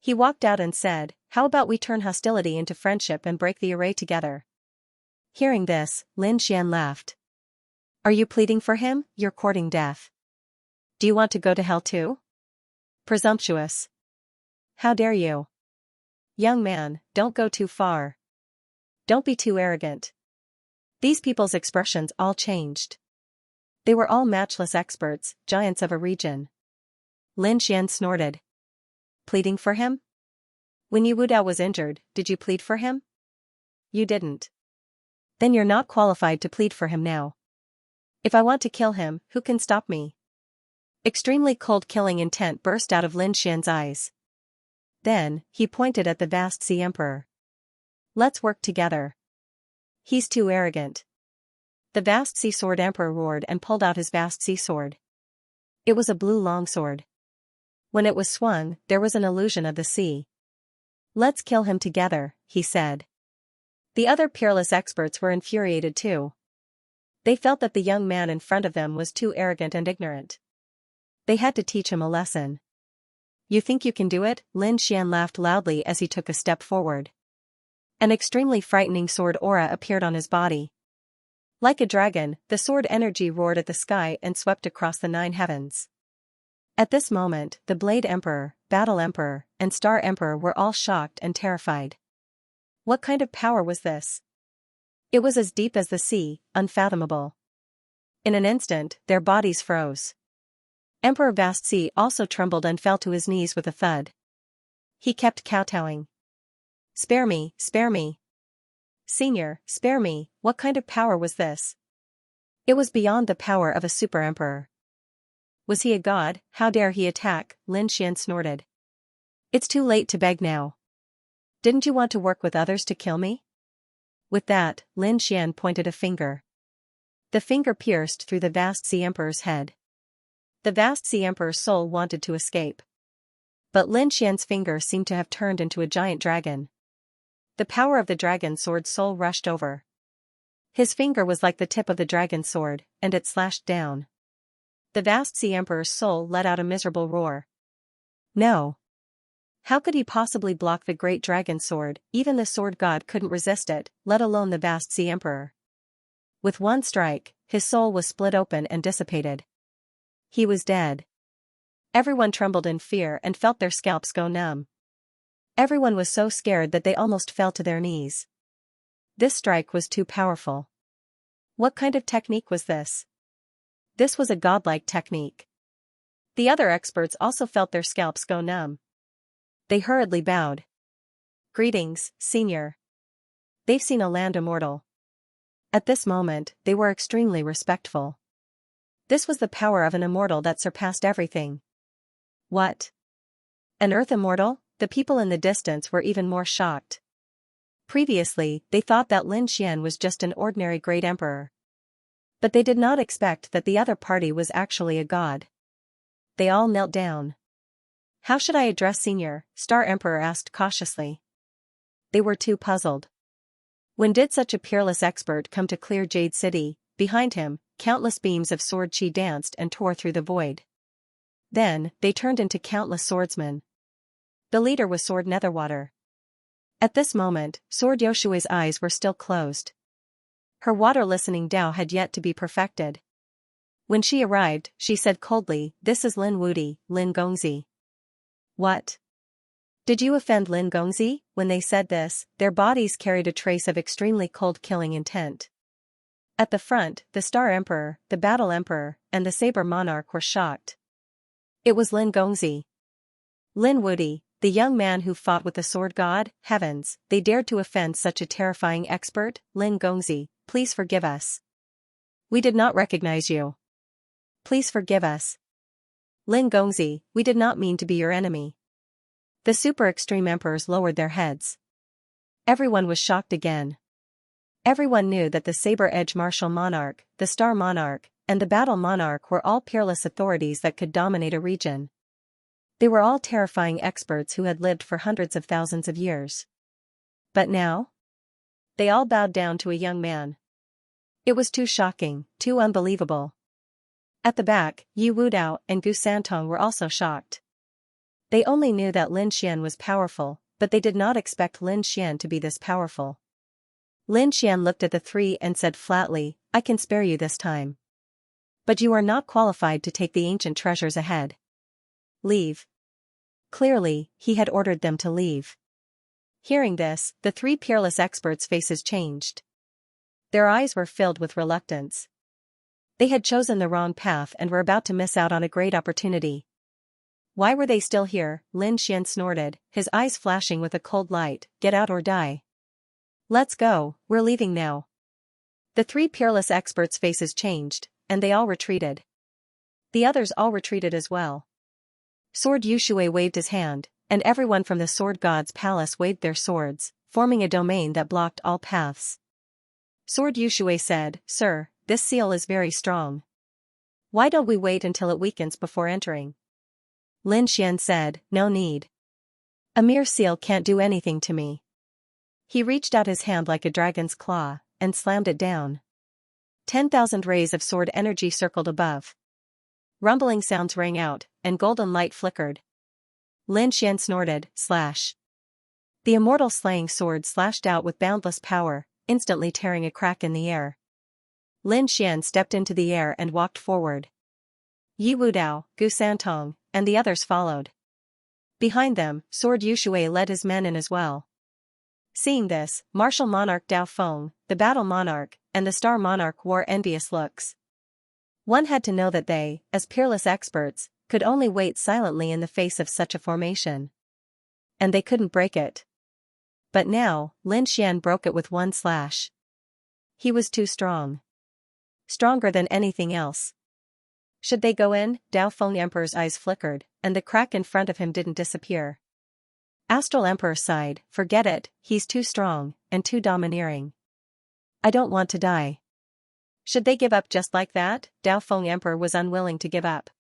He walked out and said, "How about we turn hostility into friendship and break the array together?" Hearing this, Lin Xian laughed. "Are you pleading for him? You're courting death. Do you want to go to hell too? Presumptuous. How dare you? Young man, don't go too far. Don't be too arrogant." These people's expressions all changed. They were all matchless experts, giants of a region. Lin Xian snorted. "Pleading for him? When Wu Dao was injured, did you plead for him? You didn't. Then you're not qualified to plead for him now. If I want to kill him, who can stop me?" Extremely cold killing intent burst out of Lin Xian's eyes. Then, he pointed at the vast Sea Emperor. "Let's work together. He's too arrogant." The vast Sea Sword Emperor roared and pulled out his vast sea sword. It was a blue longsword. When it was swung, there was an illusion of the sea. "Let's kill him together," he said. The other peerless experts were infuriated too. They felt that the young man in front of them was too arrogant and ignorant. They had to teach him a lesson. "You think you can do it?" Lin Xian laughed loudly as he took a step forward. An extremely frightening sword aura appeared on his body. Like a dragon, the sword energy roared at the sky and swept across the 9 heavens. At this moment, the Blade Emperor, Battle Emperor, and Star Emperor were all shocked and terrified. What kind of power was this? It was as deep as the sea, unfathomable. In an instant, their bodies froze. Emperor Vast Sea also trembled and fell to his knees with a thud. He kept kowtowing. "Spare me, spare me. Senior, spare me." What kind of power was this? It was beyond the power of a super emperor. Was he a god? How dare he attack? Lin Xian snorted. "It's too late to beg now. Didn't you want to work with others to kill me?" With that, Lin Xian pointed a finger. The finger pierced through the vast Sea Emperor's head. The vast Sea Emperor's soul wanted to escape. But Lin Xian's finger seemed to have turned into a giant dragon. The power of the dragon sword's soul rushed over. His finger was like the tip of the dragon's sword, and it slashed down. The vast Sea Emperor's soul let out a miserable roar. No. How could he possibly block the great dragon sword? Even the sword god couldn't resist it, let alone the vast Sea Emperor. With one strike, his soul was split open and dissipated. He was dead. Everyone trembled in fear and felt their scalps go numb. Everyone was so scared that they almost fell to their knees. This strike was too powerful. What kind of technique was this? This was a godlike technique. The other experts also felt their scalps go numb. They hurriedly bowed. "Greetings, Senior. They've seen a land immortal." At this moment, they were extremely respectful. This was the power of an immortal that surpassed everything. What? An earth immortal? The people in the distance were even more shocked. Previously, they thought that Lin Xian was just an ordinary great emperor. But they did not expect that the other party was actually a god. They all knelt down. "How should I address Senior?" Star Emperor asked cautiously. They were too puzzled. When did such a peerless expert come to clear Jade City? Behind him, countless beams of sword chi danced and tore through the void. Then, they turned into countless swordsmen. The leader was Sword Netherwater. At this moment, Sword Yoshui's eyes were still closed. Her water-listening Dao had yet to be perfected. When she arrived, she said coldly, "This is Lin Wudi, Lin Gongzi." "What? Did you offend Lin Gongzi?" When they said this, their bodies carried a trace of extremely cold killing intent. At the front, the Star Emperor, the Battle Emperor, and the Saber Monarch were shocked. It was Lin Gongzi. Lin Wudi, the young man who fought with the sword god? Heavens, they dared to offend such a terrifying expert. Lin Gongzi, please forgive us. We did not recognize you. Please forgive us. Lin Gongzi, we did not mean to be your enemy. The super extreme emperors lowered their heads. Everyone was shocked again. Everyone knew that the saber-edge martial monarch, the star monarch, and the battle monarch were all peerless authorities that could dominate a region. They were all terrifying experts who had lived for hundreds of thousands of years. But now? They all bowed down to a young man. It was too shocking, too unbelievable. At the back, Yi Wudao and Gu Santong were also shocked. They only knew that Lin Xian was powerful, but they did not expect Lin Xian to be this powerful. Lin Xian looked at the three and said flatly, I can spare you this time. But you are not qualified to take the ancient treasures ahead. Leave. Clearly, he had ordered them to leave. Hearing this, the three peerless experts' faces changed. Their eyes were filled with reluctance. They had chosen the wrong path and were about to miss out on a great opportunity. Why were they still here? Lin Xian snorted, his eyes flashing with a cold light. Get out or die. Let's go, we're leaving now. The three peerless experts' faces changed, and they all retreated. The others all retreated as well. Sword Yushui waved his hand, and everyone from the sword god's palace waved their swords, forming a domain that blocked all paths. Sword Yushui said, Sir, this seal is very strong. Why don't we wait until it weakens before entering? Lin Xian said, No need. A mere seal can't do anything to me. He reached out his hand like a dragon's claw, and slammed it down. 10,000 rays of sword energy circled above. Rumbling sounds rang out, and golden light flickered. Lin Xian snorted, slash. The immortal slaying sword slashed out with boundless power, instantly tearing a crack in the air. Lin Xian stepped into the air and walked forward. Yi Wudao, Gu Santong, and the others followed. Behind them, Sword Yushui led his men in as well. Seeing this, martial monarch Dao Feng, the battle monarch, and the star monarch wore envious looks. One had to know that they, as peerless experts, could only wait silently in the face of such a formation. And they couldn't break it. But now, Lin Xian broke it with one slash. He was too strong. Stronger than anything else. Should they go in? Dao Feng Emperor's eyes flickered, and the crack in front of him didn't disappear. Astral Emperor sighed, forget it, he's too strong, and too domineering. I don't want to die. Should they give up just like that? Dao Feng Emperor was unwilling to give up.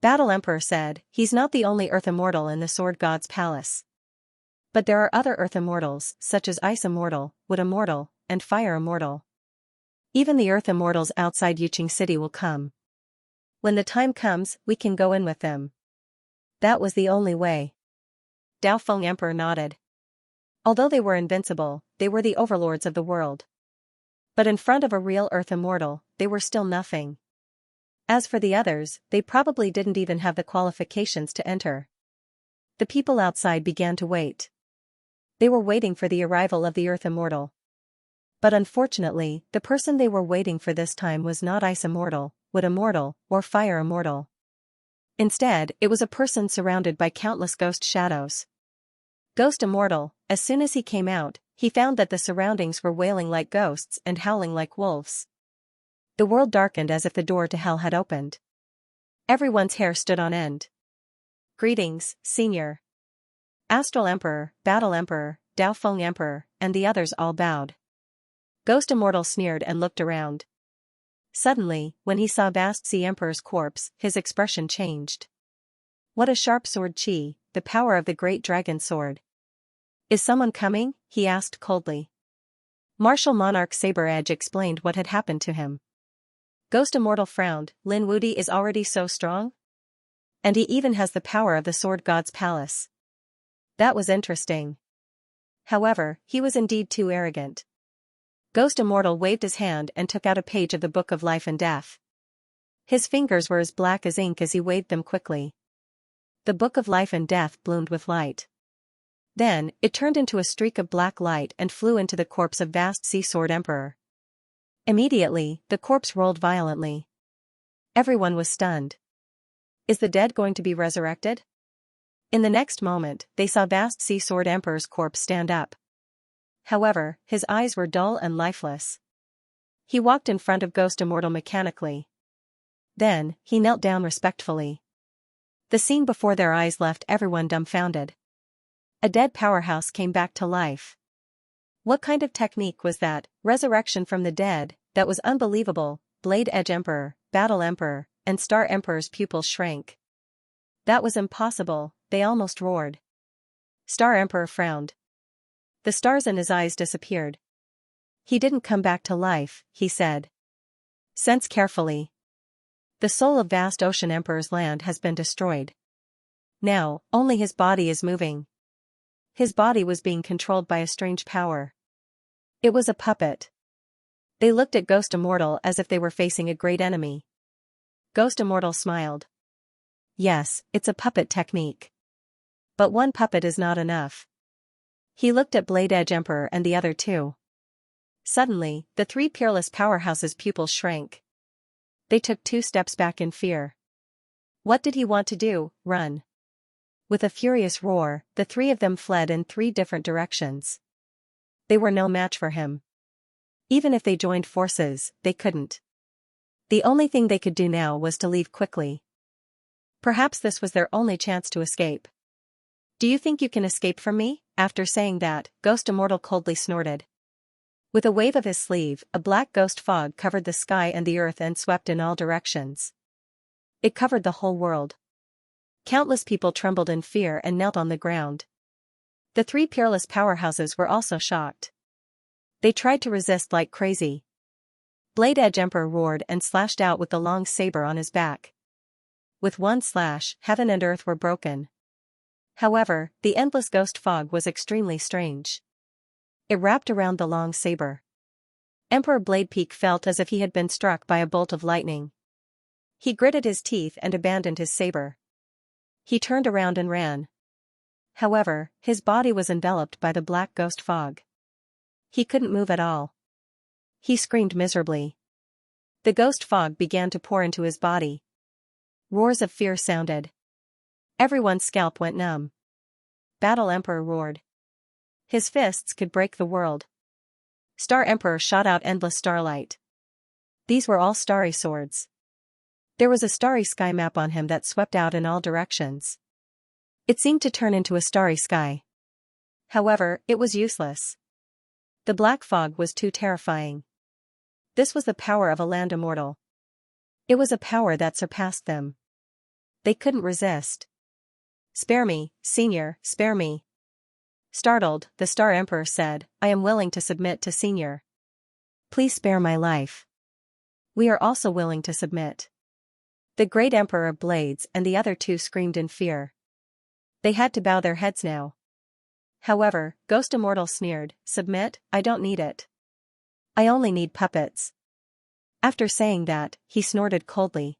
Battle Emperor said, he's not the only Earth Immortal in the Sword God's palace. But there are other Earth Immortals, such as Ice Immortal, Wood Immortal, and Fire Immortal. Even the Earth Immortals outside Yuqing City will come. When the time comes, we can go in with them. That was the only way. Dao Feng Emperor nodded. Although they were invincible, they were the overlords of the world. But in front of a real Earth Immortal, they were still nothing. As for the others, they probably didn't even have the qualifications to enter. The people outside began to wait. They were waiting for the arrival of the Earth Immortal. But unfortunately, the person they were waiting for this time was not Ice Immortal, Wood Immortal, or Fire Immortal. Instead, it was a person surrounded by countless ghost shadows. Ghost Immortal, as soon as he came out, he found that the surroundings were wailing like ghosts and howling like wolves. The world darkened as if the door to hell had opened. Everyone's hair stood on end. Greetings, Senior. Astral Emperor, Battle Emperor, Dao Feng Emperor, and the others all bowed. Ghost Immortal sneered and looked around. Suddenly, when he saw Vast Sea Emperor's corpse, his expression changed. What a sharp sword chi, the power of the great dragon sword. Is someone coming? He asked coldly. Martial Monarch Saber Edge explained what had happened to him. Ghost Immortal frowned, Lin Wudi is already so strong? And he even has the power of the Sword God's palace. That was interesting. However, he was indeed too arrogant. Ghost Immortal waved his hand and took out a page of the Book of Life and Death. His fingers were as black as ink as he waved them quickly. The Book of Life and Death bloomed with light. Then, it turned into a streak of black light and flew into the corpse of Vast Sea Sword Emperor. Immediately, the corpse rolled violently. Everyone was stunned. Is the dead going to be resurrected? In the next moment, they saw vast Sea Sword Emperor's corpse stand up. However, his eyes were dull and lifeless. He walked in front of Ghost Immortal mechanically. Then, he knelt down respectfully. The scene before their eyes left everyone dumbfounded. A dead powerhouse came back to life. What kind of technique was that? Resurrection from the dead, that was unbelievable. Blade Edge Emperor, Battle Emperor, and Star Emperor's pupils shrank. That was impossible, they almost roared. Star Emperor frowned. The stars in his eyes disappeared. He didn't come back to life, he said. Sense carefully. The soul of vast ocean Emperor's land has been destroyed. Now, only his body is moving. His body was being controlled by a strange power. It was a puppet. They looked at Ghost Immortal as if they were facing a great enemy. Ghost Immortal smiled. Yes, it's a puppet technique. But one puppet is not enough. He looked at Blade Edge Emperor and the other two. Suddenly, the three peerless powerhouses' pupils shrank. They took 2 steps back in fear. What did he want to do? Run? With a furious roar, the 3 of them fled in 3 different directions. They were no match for him. Even if they joined forces, they couldn't. The only thing they could do now was to leave quickly. Perhaps this was their only chance to escape. Do you think you can escape from me? After saying that, Ghost Immortal coldly snorted. With a wave of his sleeve, a black ghost fog covered the sky and the earth and swept in all directions. It covered the whole world. Countless people trembled in fear and knelt on the ground. The 3 peerless powerhouses were also shocked. They tried to resist like crazy. Blade Edge Emperor roared and slashed out with the long saber on his back. With one slash, heaven and earth were broken. However, the endless ghost fog was extremely strange. It wrapped around the long saber. Emperor Blade Peak felt as if he had been struck by a bolt of lightning. He gritted his teeth and abandoned his saber. He turned around and ran. However, his body was enveloped by the black ghost fog. He couldn't move at all. He screamed miserably. The ghost fog began to pour into his body. Roars of fear sounded. Everyone's scalp went numb. Battle Emperor roared. His fists could break the world. Star Emperor shot out endless starlight. These were all starry swords. There was a starry sky map on him that swept out in all directions. It seemed to turn into a starry sky. However, it was useless. The black fog was too terrifying. This was the power of a land immortal. It was a power that surpassed them. They couldn't resist. Spare me, Senior, spare me. Startled, the Star Emperor said, I am willing to submit to Senior. Please spare my life. We are also willing to submit. The Great Emperor of Blades and the other 2 screamed in fear. They had to bow their heads now. However, Ghost Immortal sneered, Submit? I don't need it. I only need puppets. After saying that, he snorted coldly.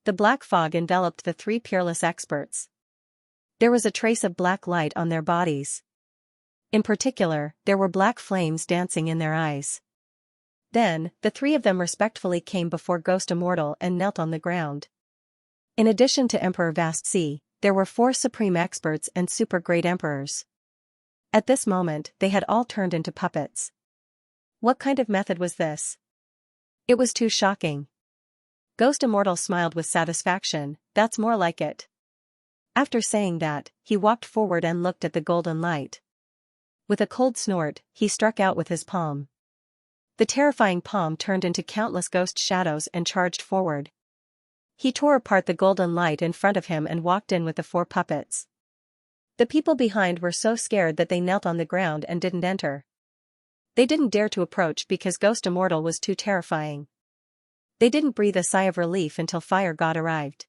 The black fog enveloped the 3 peerless experts. There was a trace of black light on their bodies. In particular, there were black flames dancing in their eyes. Then, the 3 of them respectfully came before Ghost Immortal and knelt on the ground. In addition to Emperor Vast Sea, there were 4 supreme experts and super great emperors. At this moment, they had all turned into puppets. What kind of method was this? It was too shocking. Ghost Immortal smiled with satisfaction, that's more like it. After saying that, he walked forward and looked at the golden light. With a cold snort, he struck out with his palm. The terrifying palm turned into countless ghost shadows and charged forward. He tore apart the golden light in front of him and walked in with the 4 puppets. The people behind were so scared that they knelt on the ground and didn't enter. They didn't dare to approach because Ghost Immortal was too terrifying. They didn't breathe a sigh of relief until Fire God arrived.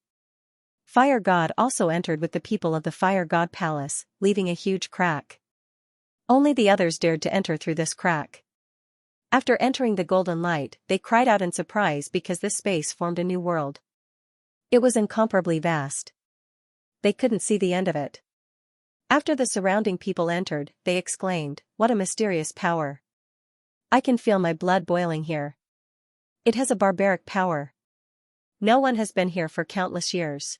Fire God also entered with the people of the Fire God Palace, leaving a huge crack. Only the others dared to enter through this crack. After entering the golden light, they cried out in surprise because this space formed a new world. It was incomparably vast. They couldn't see the end of it. After the surrounding people entered, they exclaimed, What a mysterious power. I can feel my blood boiling here. It has a barbaric power. No one has been here for countless years.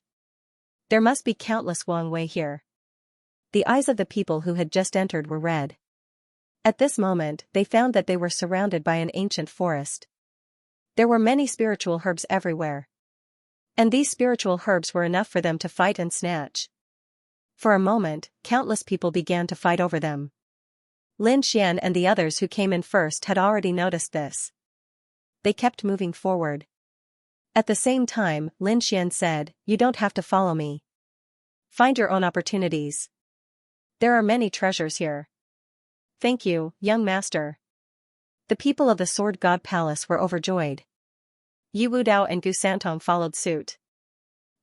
There must be countless Wang Wei here. The eyes of the people who had just entered were red. At this moment, they found that they were surrounded by an ancient forest. There were many spiritual herbs everywhere. And these spiritual herbs were enough for them to fight and snatch. For a moment, countless people began to fight over them. Lin Xian and the others who came in first had already noticed this. They kept moving forward. At the same time, Lin Xian said, "You don't have to follow me. Find your own opportunities. There are many treasures here." "Thank you, young master." The people of the Sword God Palace were overjoyed. Yi Wudao and Gu Santong followed suit.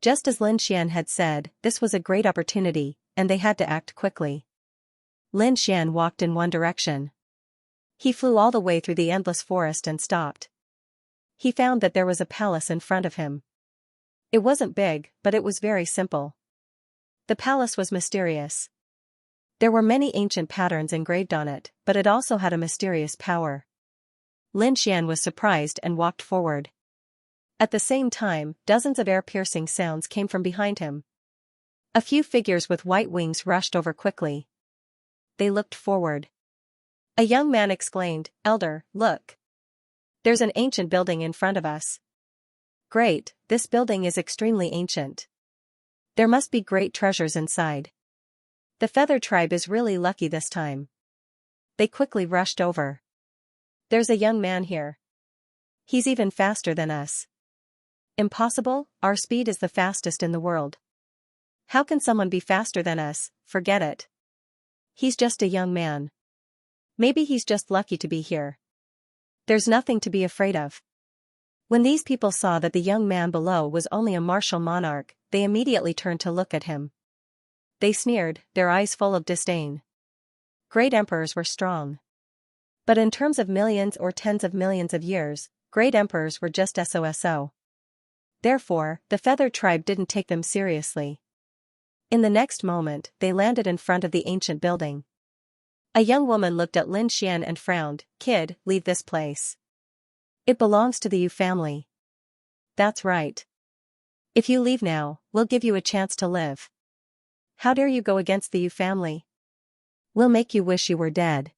Just as Lin Xian had said, this was a great opportunity, and they had to act quickly. Lin Xian walked in one direction. He flew all the way through the endless forest and stopped. He found that there was a palace in front of him. It wasn't big, but it was very simple. The palace was mysterious. There were many ancient patterns engraved on it, but it also had a mysterious power. Lin Xian was surprised and walked forward. At the same time, dozens of air-piercing sounds came from behind him. A few figures with white wings rushed over quickly. They looked forward. A young man exclaimed, "Elder, look. There's an ancient building in front of us." "Great, this building is extremely ancient. There must be great treasures inside. The Feather Tribe is really lucky this time." They quickly rushed over. "There's a young man here. He's even faster than us." "Impossible, our speed is the fastest in the world. How can someone be faster than us? Forget it. He's just a young man. Maybe he's just lucky to be here. There's nothing to be afraid of." When these people saw that the young man below was only a martial monarch, they immediately turned to look at him. They sneered, their eyes full of disdain. Great emperors were strong. But in terms of millions or tens of millions of years, great emperors were just so. Therefore, the Feather Tribe didn't take them seriously. In the next moment, they landed in front of the ancient building. A young woman looked at Lin Xian and frowned. "Kid, leave this place. It belongs to the Yu family." "That's right. If you leave now, we'll give you a chance to live." "How dare you go against the Yu family? We'll make you wish you were dead."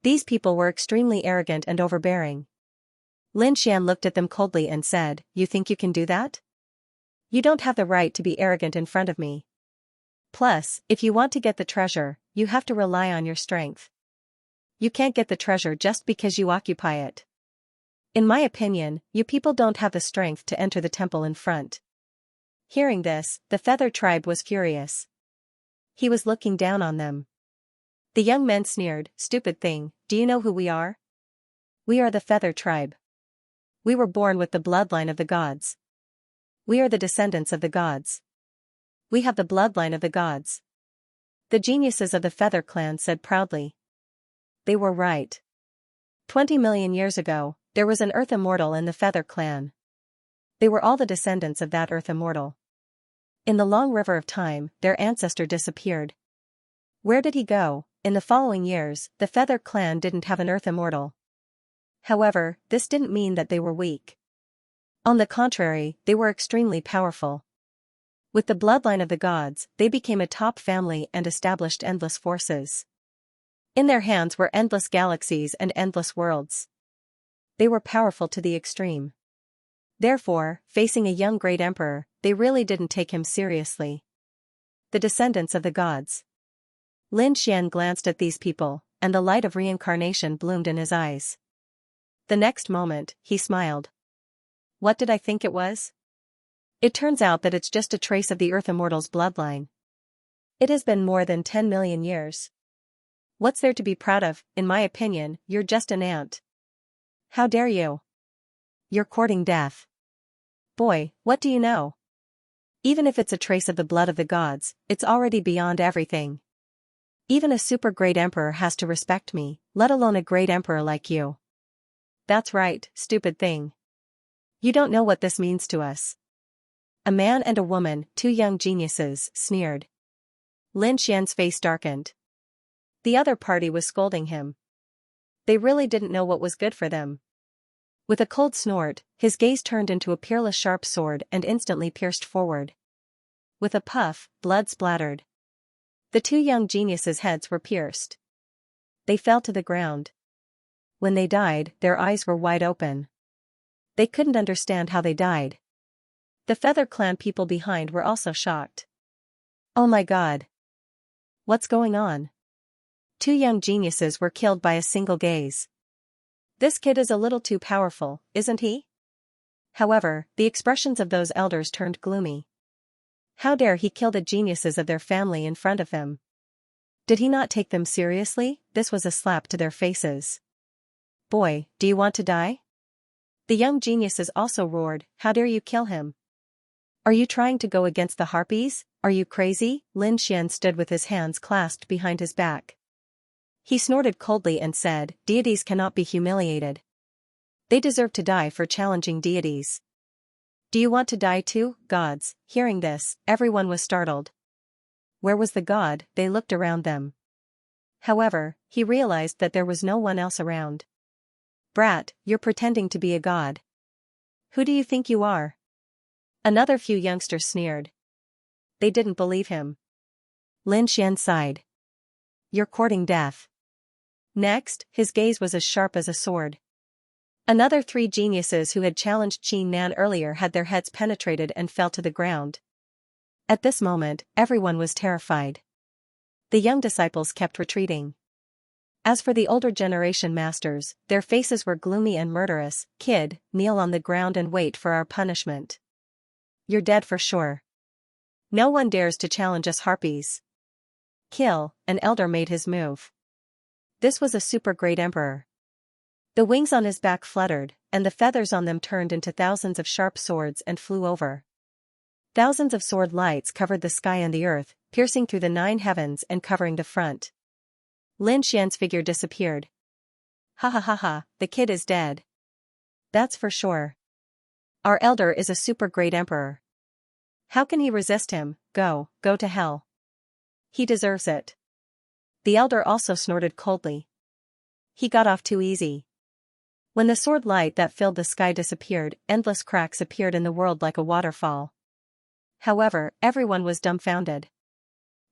These people were extremely arrogant and overbearing. Lin Xian looked at them coldly and said, "You think you can do that? You don't have the right to be arrogant in front of me. Plus, if you want to get the treasure, you have to rely on your strength. You can't get the treasure just because you occupy it. In my opinion, you people don't have the strength to enter the temple in front." Hearing this, the Feather Tribe was furious. He was looking down on them. The young men sneered, "Stupid thing, do you know who we are? We are the Feather Tribe. We were born with the bloodline of the gods. We are the descendants of the gods. We have the bloodline of the gods." The geniuses of the Feather Clan said proudly. They were right. 20 million years ago, there was an Earth Immortal in the Feather Clan. They were all the descendants of that Earth Immortal. In the long river of time, their ancestor disappeared. Where did he go? In the following years, the Feather Clan didn't have an Earth Immortal. However, this didn't mean that they were weak. On the contrary, they were extremely powerful. With the bloodline of the gods, they became a top family and established endless forces. In their hands were endless galaxies and endless worlds. They were powerful to the extreme. Therefore, facing a young great emperor, they really didn't take him seriously. The descendants of the gods. Lin Xian glanced at these people, and the light of reincarnation bloomed in his eyes. The next moment, he smiled. "What did I think it was? It turns out that it's just a trace of the Earth Immortal's bloodline. It has been more than 10 million years. What's there to be proud of? In my opinion, you're just an ant. How dare you? You're courting death. Boy, what do you know? Even if it's a trace of the blood of the gods, it's already beyond everything. Even a super great emperor has to respect me, let alone a great emperor like you." "That's right, stupid thing. You don't know what this means to us." A man and a woman, two young geniuses, sneered. Lin Xian's face darkened. The other party was scolding him. They really didn't know what was good for them. With a cold snort, his gaze turned into a peerless sharp sword and instantly pierced forward. With a puff, blood splattered. The two young geniuses' heads were pierced. They fell to the ground. When they died, their eyes were wide open. They couldn't understand how they died. The Feather Clan people behind were also shocked. Oh my God! What's going on? Two young geniuses were killed by a single gaze. This kid is a little too powerful, isn't he? However, the expressions of those elders turned gloomy. How dare he kill the geniuses of their family in front of him? Did he not take them seriously? This was a slap to their faces. Boy, do you want to die? The young geniuses also roared, how dare you kill him? Are you trying to go against the harpies? Are you crazy? Lin Xian stood with his hands clasped behind his back. He snorted coldly and said, deities cannot be humiliated. They deserve to die for challenging deities. Do you want to die too, gods? Hearing this, everyone was startled. Where was the god? They looked around them. However, he realized that there was no one else around. Brat, you're pretending to be a god. Who do you think you are? Another few youngsters sneered. They didn't believe him. Lin Xian sighed. You're courting death. Next, his gaze was as sharp as a sword. Another three geniuses who had challenged Qin Nan earlier had their heads penetrated and fell to the ground. At this moment, everyone was terrified. The young disciples kept retreating. As for the older generation masters, their faces were gloomy and murderous. Kid, kneel on the ground and wait for our punishment. You're dead for sure. No one dares to challenge us harpies. Kill, an elder made his move. This was a super great emperor. The wings on his back fluttered, and the feathers on them turned into thousands of sharp swords and flew over. Thousands of sword lights covered the sky and the earth, piercing through the 9 heavens and covering the front. Lin Xian's figure disappeared. Ha ha ha ha, the kid is dead. That's for sure. Our elder is a super great emperor. How can he resist him? Go to hell. He deserves it. The elder also snorted coldly. He got off too easy. When the sword light that filled the sky disappeared, endless cracks appeared in the world like a waterfall. However, everyone was dumbfounded.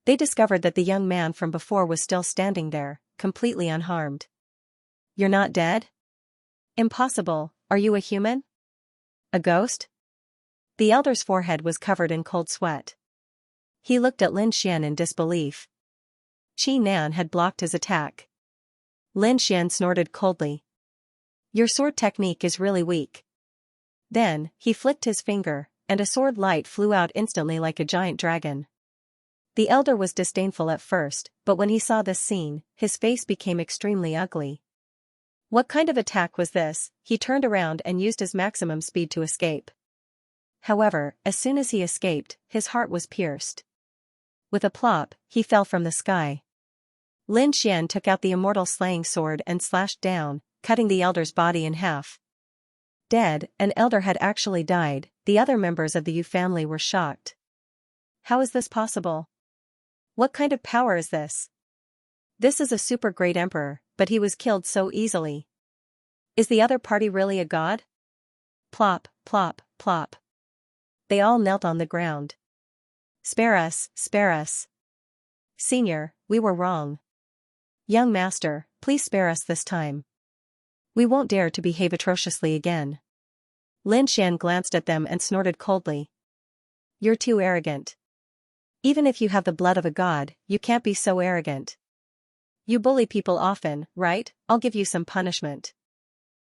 They discovered that the young man from before was still standing there, completely unharmed. You're not dead? Impossible, are you a human? A ghost? The elder's forehead was covered in cold sweat. He looked at Lin Xian in disbelief. Qin Nan had blocked his attack. Lin Xian snorted coldly. Your sword technique is really weak. Then, he flicked his finger, and a sword light flew out instantly like a giant dragon. The elder was disdainful at first, but when he saw this scene, his face became extremely ugly. What kind of attack was this? He turned around and used his maximum speed to escape. However, as soon as he escaped, his heart was pierced. With a plop, he fell from the sky. Lin Xian took out the immortal slaying sword and slashed down, cutting the elder's body in half. Dead, an elder had actually died. The other members of the Yu family were shocked. How is this possible? What kind of power is this? This is a super great emperor, but he was killed so easily. Is the other party really a god? Plop, plop, plop. They all knelt on the ground. Spare us, spare us. Senior, we were wrong. Young master, please spare us this time. We won't dare to behave atrociously again. Lin Xian glanced at them and snorted coldly. You're too arrogant. Even if you have the blood of a god, you can't be so arrogant. You bully people often, right? I'll give you some punishment.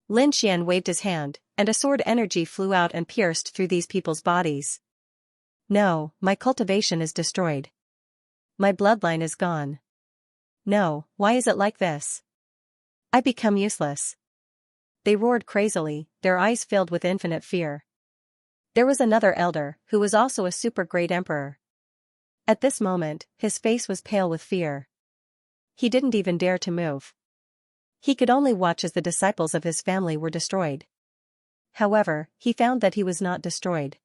Lin Xian waved his hand, and a sword energy flew out and pierced through these people's bodies. No, my cultivation is destroyed. My bloodline is gone. No, why is it like this? I become useless. They roared crazily, their eyes filled with infinite fear. There was another elder, who was also a super great emperor. At this moment, his face was pale with fear. He didn't even dare to move. He could only watch as the disciples of his family were destroyed. However, he found that he was not destroyed.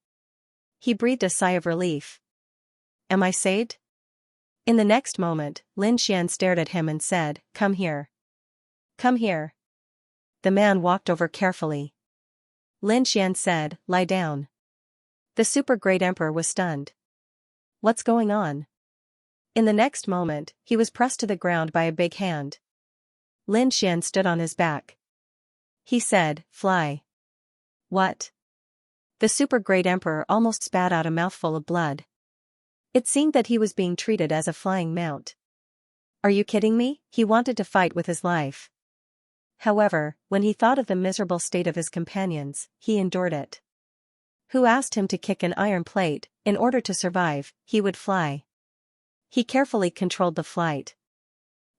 He breathed a sigh of relief. Am I saved? In the next moment, Lin Xian stared at him and said, Come here. Come here. The man walked over carefully. Lin Xian said, Lie down. The super great emperor was stunned. What's going on? In the next moment, he was pressed to the ground by a big hand. Lin Xian stood on his back. He said, "Fly." What? The super great emperor almost spat out a mouthful of blood. It seemed that he was being treated as a flying mount. Are you kidding me? He wanted to fight with his life. However, when he thought of the miserable state of his companions, he endured it. Who asked him to kick an iron plate? In order to survive, he would fly. He carefully controlled the flight.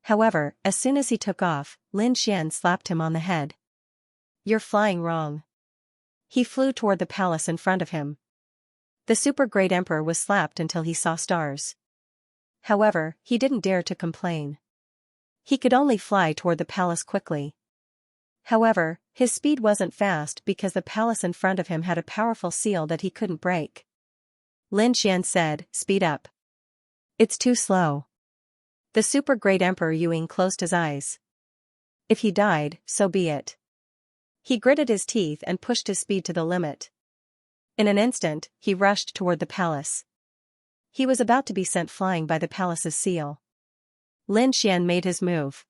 However, as soon as he took off, Lin Xian slapped him on the head. You're flying wrong. He flew toward the palace in front of him. The super great emperor was slapped until he saw stars. However, he didn't dare to complain. He could only fly toward the palace quickly. However, his speed wasn't fast because the palace in front of him had a powerful seal that he couldn't break. Lin Xian said, "Speed up." It's too slow. The super great emperor Ying closed his eyes. If he died, so be it. He gritted his teeth and pushed his speed to the limit. In an instant, he rushed toward the palace. He was about to be sent flying by the palace's seal. Lin Xian made his move.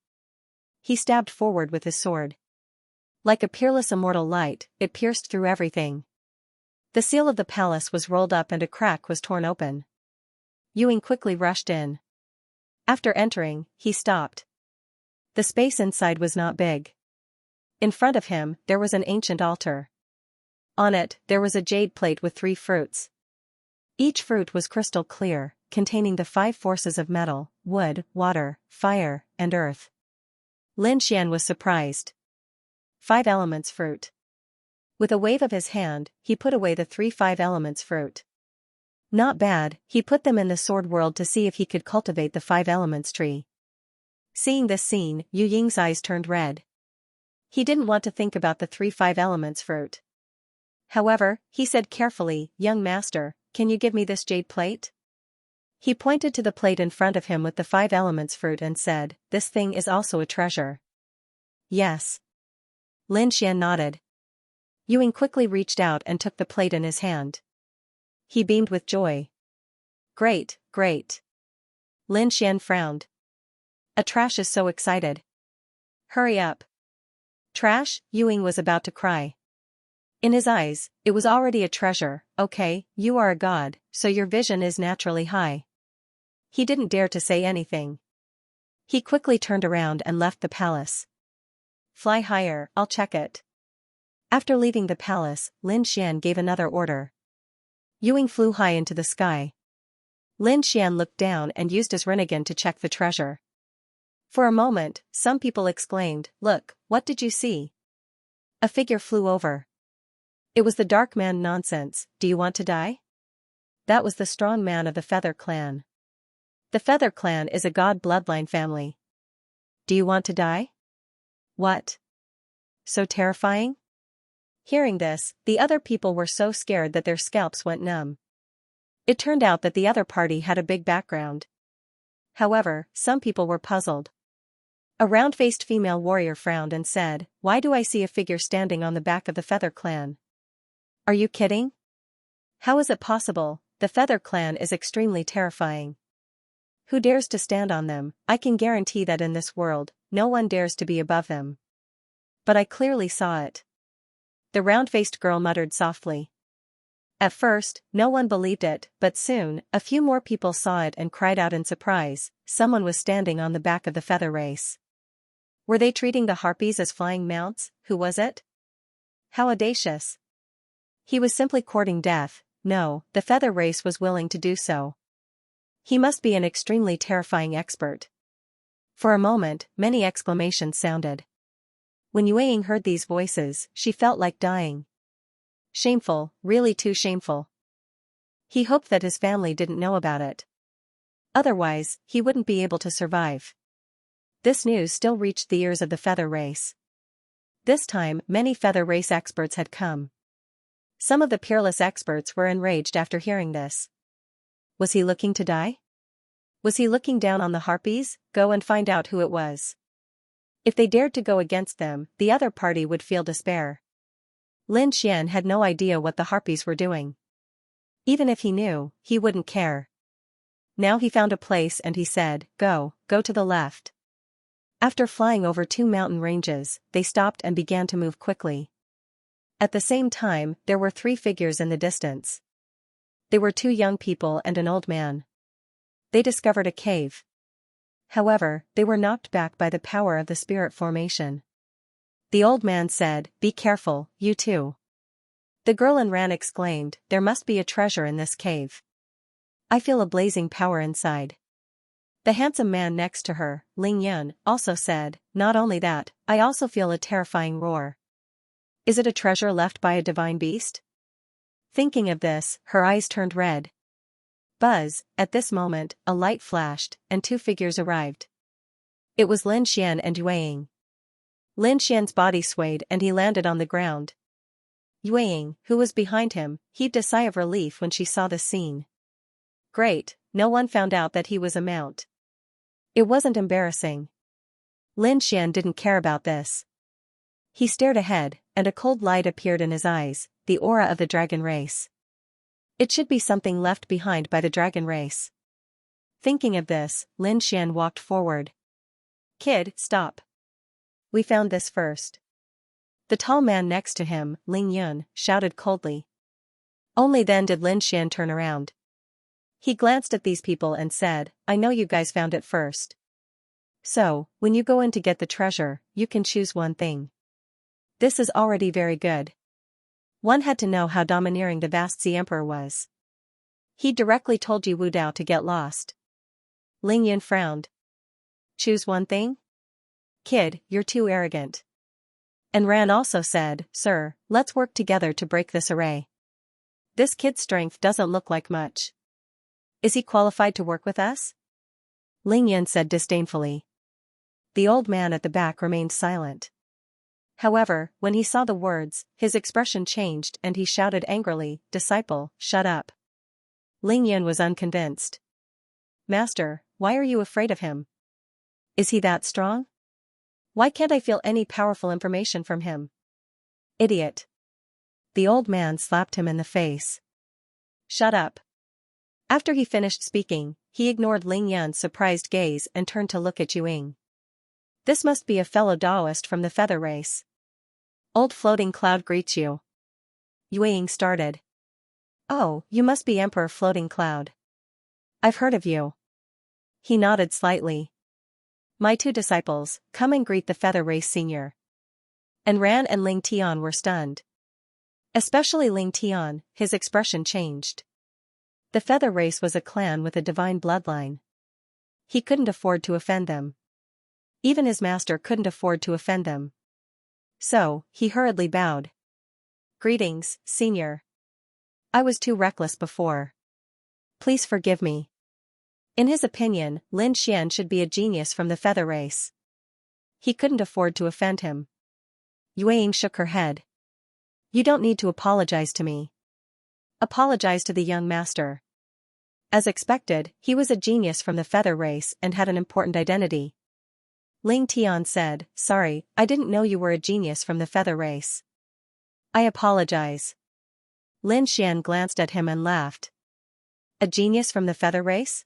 He stabbed forward with his sword. Like a peerless immortal light, it pierced through everything. The seal of the palace was rolled up and a crack was torn open. Ying quickly rushed in. After entering, he stopped. The space inside was not big. In front of him, there was an ancient altar. On it, there was a jade plate with 3 fruits. Each fruit was crystal clear, containing the 5 forces of metal, wood, water, fire, and earth. Lin Xian was surprised. 5 elements fruit. With a wave of his hand, he put away the 3 5 elements fruit. Not bad, he put them in the sword world to see if he could cultivate the 5 elements tree. Seeing this scene, Yu Ying's eyes turned red. He didn't want to think about the 3 5 elements fruit. However, he said carefully, "Young master, can you give me this jade plate?" He pointed to the plate in front of him with the 5 elements fruit and said, "This thing is also a treasure." Yes. Lin Xian nodded. Ying quickly reached out and took the plate in his hand. He beamed with joy. Great, great. Lin Xian frowned. A trash is so excited. Hurry up. Trash? Ying was about to cry. In his eyes, it was already a treasure. Okay, you are a god, so your vision is naturally high. He didn't dare to say anything. He quickly turned around and left the palace. Fly higher, I'll check it. After leaving the palace, Lin Xian gave another order. Ying flew high into the sky. Lin Xian looked down and used his Rinnegan to check the treasure. For a moment, some people exclaimed, "Look, what did you see?" A figure flew over. It was the dark man. Nonsense, do you want to die? That was the strong man of the Feather Clan. The Feather Clan is a god bloodline family. Do you want to die? What? So terrifying? Hearing this, the other people were so scared that their scalps went numb. It turned out that the other party had a big background. However, some people were puzzled. A round-faced female warrior frowned and said, "Why do I see a figure standing on the back of the Feather Clan? Are you kidding? How is it possible? The Feather Clan is extremely terrifying. Who dares to stand on them? I can guarantee that in this world, no one dares to be above them. But I clearly saw it." The round-faced girl muttered softly. At first, no one believed it, but soon, a few more people saw it and cried out in surprise. Someone was standing on the back of the feather race. Were they treating the harpies as flying mounts? Who was it? How audacious. He was simply courting death. No, the feather race was willing to do so. He must be an extremely terrifying expert. For a moment, many exclamations sounded. When Ying heard these voices, she felt like dying. Shameful, really too shameful. He hoped that his family didn't know about it. Otherwise, he wouldn't be able to survive. This news still reached the ears of the feather race. This time, many feather race experts had come. Some of the peerless experts were enraged after hearing this. Was he looking to die? Was he looking down on the harpies? Go and find out who it was. If they dared to go against them, the other party would feel despair. Lin Xian had no idea what the harpies were doing. Even if he knew, he wouldn't care. Now he found a place and he said, go to the left. After flying over 2 mountain ranges, they stopped and began to move quickly. At the same time, there were 3 figures in the distance. They were 2 young people and an old man. They discovered a cave. However, they were knocked back by the power of the spirit formation. The old man said, be careful, you too. The girl and Ran exclaimed, there must be a treasure in this cave. I feel a blazing power inside. The handsome man next to her, Ling Yun, also said, not only that, I also feel a terrifying roar. Is it a treasure left by a divine beast? Thinking of this, her eyes turned red. Buzz, at this moment, a light flashed, and 2 figures arrived. It was Lin Xian and Yueying. Lin Xian's body swayed and he landed on the ground. Yueying, who was behind him, heaved a sigh of relief when she saw the scene. Great, no one found out that he was a mount. It wasn't embarrassing. Lin Xian didn't care about this. He stared ahead, and a cold light appeared in his eyes, the aura of the dragon race. It should be something left behind by the dragon race. Thinking of this, Lin Xian walked forward. Kid, stop. We found this first. The tall man next to him, Ling Yun, shouted coldly. Only then did Lin Xian turn around. He glanced at these people and said, I know you guys found it first. So, when you go in to get the treasure, you can choose one thing. This is already very good. One had to know how domineering the vast Xi Emperor was. He directly told Wu Dao to get lost. Ling Yun frowned. Choose one thing? Kid, you're too arrogant. And Ran also said, Sir, let's work together to break this array. This kid's strength doesn't look like much. Is he qualified to work with us? Ling Yun said disdainfully. The old man at the back remained silent. However, when he saw the words, his expression changed and he shouted angrily, Disciple, shut up. Ling Yun was unconvinced. Master, why are you afraid of him? Is he that strong? Why can't I feel any powerful information from him? Idiot. The old man slapped him in the face. Shut up. After he finished speaking, he ignored Ling Yun's surprised gaze and turned to look at Yueying. This must be a fellow Taoist from the feather race. Old floating cloud greets you. Yueying started. Oh, you must be Emperor Floating Cloud. I've heard of you. He nodded slightly. My 2 disciples, come and greet the feather race senior. And Ran and Ling Tian were stunned. Especially Ling Tian, his expression changed. The feather race was a clan with a divine bloodline. He couldn't afford to offend them. Even his master couldn't afford to offend them. So, he hurriedly bowed. Greetings, senior. I was too reckless before. Please forgive me. In his opinion, Lin Xian should be a genius from the feather race. He couldn't afford to offend him. Yueying shook her head. You don't need to apologize to me. Apologize to the young master. As expected, he was a genius from the feather race and had an important identity. Ling Tian said, Sorry, I didn't know you were a genius from the feather race. I apologize. Lin Xian glanced at him and laughed. A genius from the feather race?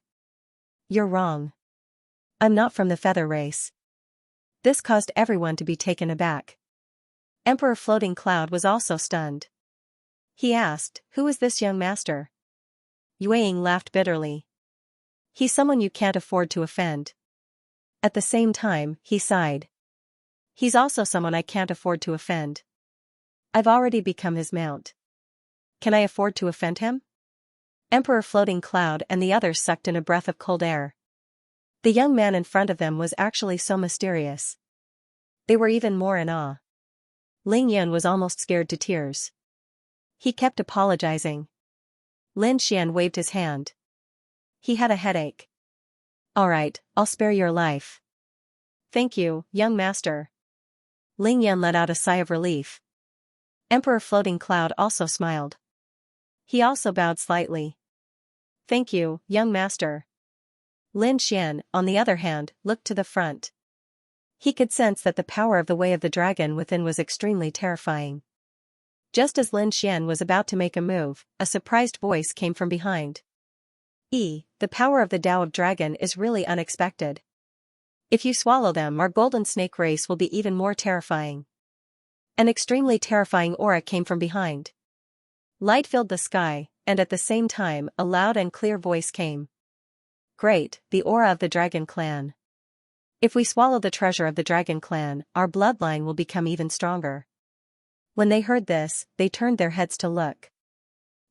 You're wrong. I'm not from the feather race. This caused everyone to be taken aback. Emperor Floating Cloud was also stunned. He asked, Who is this young master? Yueying laughed bitterly. He's someone you can't afford to offend. At the same time, he sighed. He's also someone I can't afford to offend. I've already become his mount. Can I afford to offend him? Emperor Floating Cloud and the others sucked in a breath of cold air. The young man in front of them was actually so mysterious. They were even more in awe. Ling Yun was almost scared to tears. He kept apologizing. Lin Xian waved his hand. He had a headache. All right, I'll spare your life. Thank you, young master. Ling Yun let out a sigh of relief. Emperor Floating Cloud also smiled. He also bowed slightly. Thank you, young master. Lin Xian, on the other hand, looked to the front. He could sense that the power of the way of the dragon within was extremely terrifying. Just as Lin Xian was about to make a move, a surprised voice came from behind. The power of the Tao of Dragon is really unexpected. If you swallow them, our golden snake race will be even more terrifying. An extremely terrifying aura came from behind. Light filled the sky, and at the same time, a loud and clear voice came. Great, the aura of the Dragon Clan. If we swallow the treasure of the Dragon Clan, our bloodline will become even stronger. When they heard this, they turned their heads to look.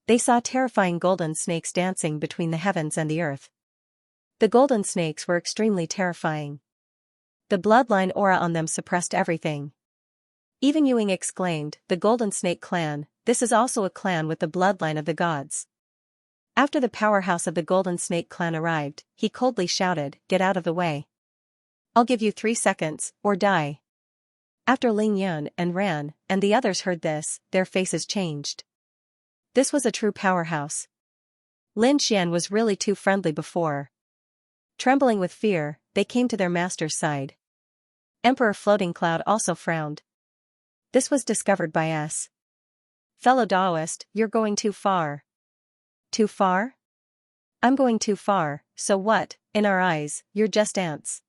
They saw terrifying golden snakes dancing between the heavens and the earth. The golden snakes were extremely terrifying. The bloodline aura on them suppressed everything. Even Ewing exclaimed, "The Golden Snake Clan, this is also a clan with the bloodline of the gods." After the powerhouse of the Golden Snake Clan arrived, he coldly shouted, "Get out of the way. I'll give you 3 seconds, or die." After Ling Yun and Ran, and the others heard this, their faces changed. This was a true powerhouse. Lin Xian was really too friendly before. Trembling with fear, they came to their master's side. Emperor Floating Cloud also frowned. This was discovered by us. "Fellow Daoist, you're going too far." "Too far? I'm going too far, so what? In our eyes, you're just ants.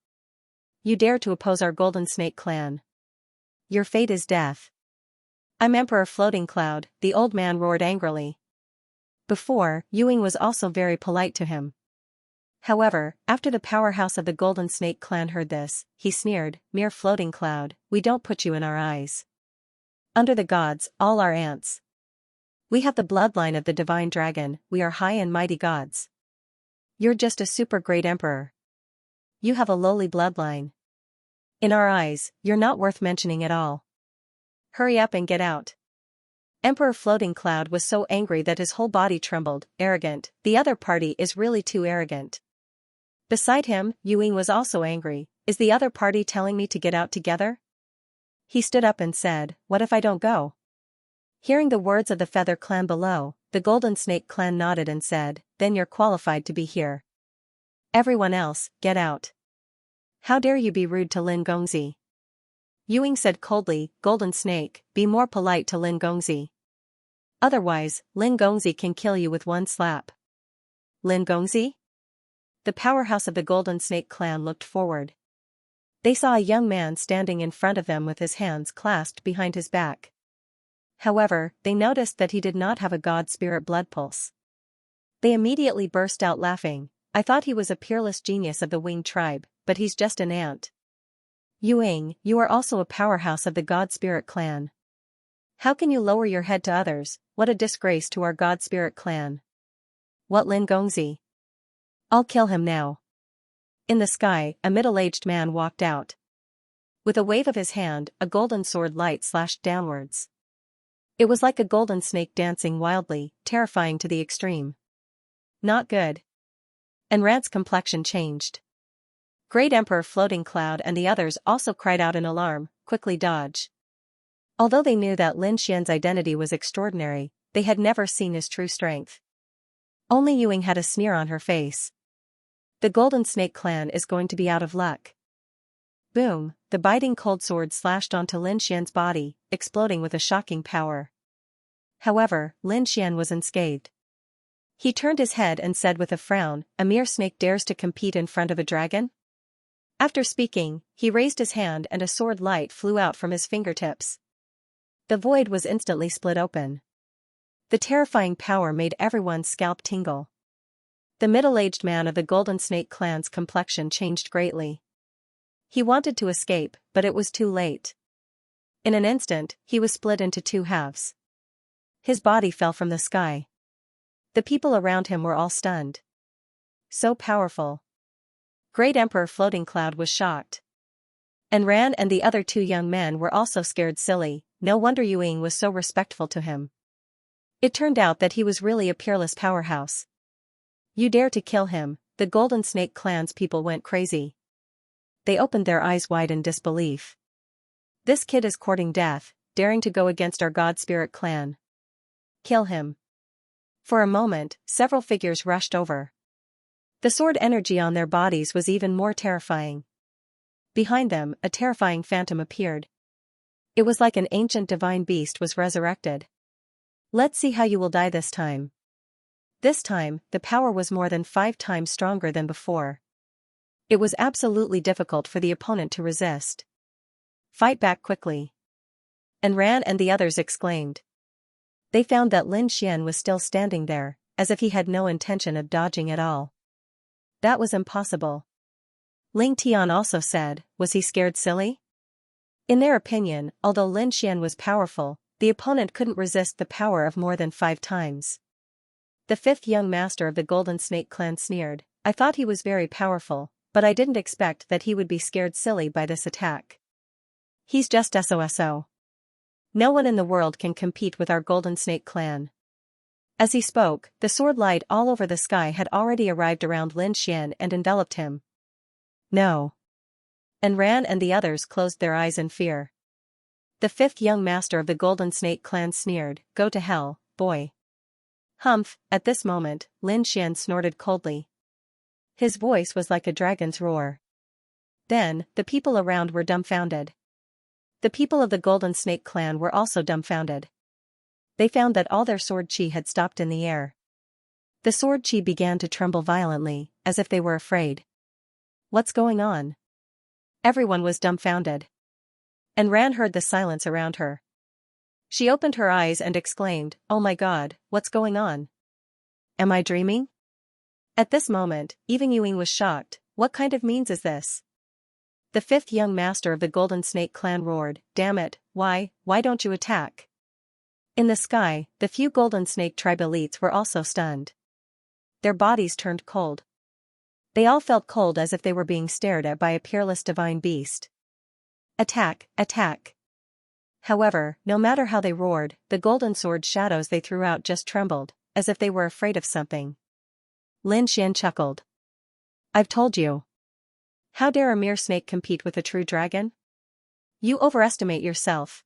You dare to oppose our Golden Snake Clan. Your fate is death." "I'm Emperor Floating Cloud," the old man roared angrily. Before, Ewing was also very polite to him. However, after the powerhouse of the Golden Snake Clan heard this, he sneered, "Mere Floating Cloud, we don't put you in our eyes. Under the gods, all are ants. We have the bloodline of the divine dragon, we are high and mighty gods. You're just a super great emperor. You have a lowly bloodline. In our eyes, you're not worth mentioning at all. Hurry up and get out." Emperor Floating Cloud was so angry that his whole body trembled. "Arrogant, the other party is really too arrogant." Beside him, Ewing was also angry. "Is the other party telling me to get out together?" He stood up and said, "What if I don't go?" Hearing the words of the Feather Clan below, the Golden Snake Clan nodded and said, "Then you're qualified to be here. Everyone else, get out." "How dare you be rude to Lin Gongzi?" Ewing said coldly, "Golden Snake, be more polite to Lin Gongzi. Otherwise, Lin Gongzi can kill you with one slap." "Lin Gongzi?" The powerhouse of the Golden Snake Clan looked forward. They saw a young man standing in front of them with his hands clasped behind his back. However, they noticed that he did not have a god spirit blood pulse. They immediately burst out laughing. "I thought he was a peerless genius of the winged tribe, but he's just an ant." "Ewing, you are also a powerhouse of the God Spirit Clan. How can you lower your head to others? What a disgrace to our God Spirit Clan." "What, Lin Gongzi? I'll kill him now." In the sky, a middle-aged man walked out. With a wave of his hand, a golden sword light slashed downwards. It was like a golden snake dancing wildly, terrifying to the extreme. Not good. And Rant's complexion changed. Great Emperor Floating Cloud and the others also cried out in alarm, "Quickly dodge." Although they knew that Lin Xian's identity was extraordinary, they had never seen his true strength. Only Ewing had a sneer on her face. The Golden Snake Clan is going to be out of luck. Boom, the biting cold sword slashed onto Lin Xian's body, exploding with a shocking power. However, Lin Xian was unscathed. He turned his head and said with a frown, "A mere snake dares to compete in front of a dragon?" After speaking, he raised his hand and a sword light flew out from his fingertips. The void was instantly split open. The terrifying power made everyone's scalp tingle. The middle-aged man of the Golden Snake Clan's complexion changed greatly. He wanted to escape, but it was too late. In an instant, he was split into 2 halves. His body fell from the sky. The people around him were all stunned. So powerful. Great Emperor Floating Cloud was shocked. And Ran and the other 2 young men were also scared silly. No wonder Ewing was so respectful to him. It turned out that he was really a peerless powerhouse. "You dare to kill him?" The Golden Snake Clan's people went crazy. They opened their eyes wide in disbelief. "This kid is courting death, daring to go against our God Spirit Clan. Kill him." For a moment, several figures rushed over. The sword energy on their bodies was even more terrifying. Behind them, a terrifying phantom appeared. It was like an ancient divine beast was resurrected. "Let's see how you will die this time." This time, the power was more than 5 times stronger than before. It was absolutely difficult for the opponent to resist. Fight back quickly. And Ran and the others exclaimed. They found that Lin Xian was still standing there, as if he had no intention of dodging at all. That was impossible. Ling Tian also said, was he scared silly? In their opinion, although Lin Xian was powerful, the opponent couldn't resist the power of more than 5 times. The 5th young master of the Golden Snake clan sneered, I thought he was very powerful, but I didn't expect that he would be scared silly by this attack. He's just SOSO. No one in the world can compete with our Golden Snake clan. As he spoke, the sword light all over the sky had already arrived around Lin Xian and enveloped him. No. And Ran and the others closed their eyes in fear. The 5th young master of the Golden Snake clan sneered, go to hell, boy. Humph, at this moment, Lin Xian snorted coldly. His voice was like a dragon's roar. Then, the people around were dumbfounded. The people of the Golden Snake clan were also dumbfounded. They found that all their sword chi had stopped in the air. The sword chi began to tremble violently, as if they were afraid. What's going on? Everyone was dumbfounded. And Ran heard the silence around her. She opened her eyes and exclaimed, oh my god, what's going on? Am I dreaming? At this moment, even Yuing was shocked, what kind of means is this? The 5th young master of the Golden Snake clan roared, damn it, why don't you attack? In the sky, the few Golden Snake tribe elites were also stunned. Their bodies turned cold. They all felt cold as if they were being stared at by a peerless divine beast. Attack, attack. However, no matter how they roared, the golden sword shadows they threw out just trembled, as if they were afraid of something. Lin Xian chuckled. I've told you. How dare a mere snake compete with a true dragon? You overestimate yourself.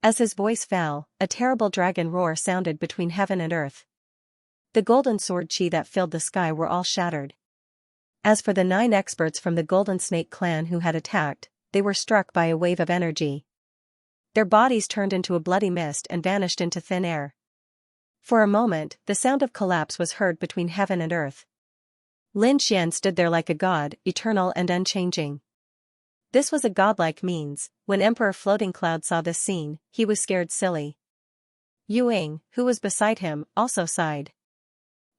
As his voice fell, a terrible dragon roar sounded between heaven and earth. The golden sword chi that filled the sky were all shattered. As for the 9 experts from the Golden Snake clan who had attacked, they were struck by a wave of energy. Their bodies turned into a bloody mist and vanished into thin air. For a moment, the sound of collapse was heard between heaven and earth. Lin Xian stood there like a god, eternal and unchanging. This was a godlike means. When Emperor Floating Cloud saw this scene, he was scared silly. Yuing, who was beside him, also sighed.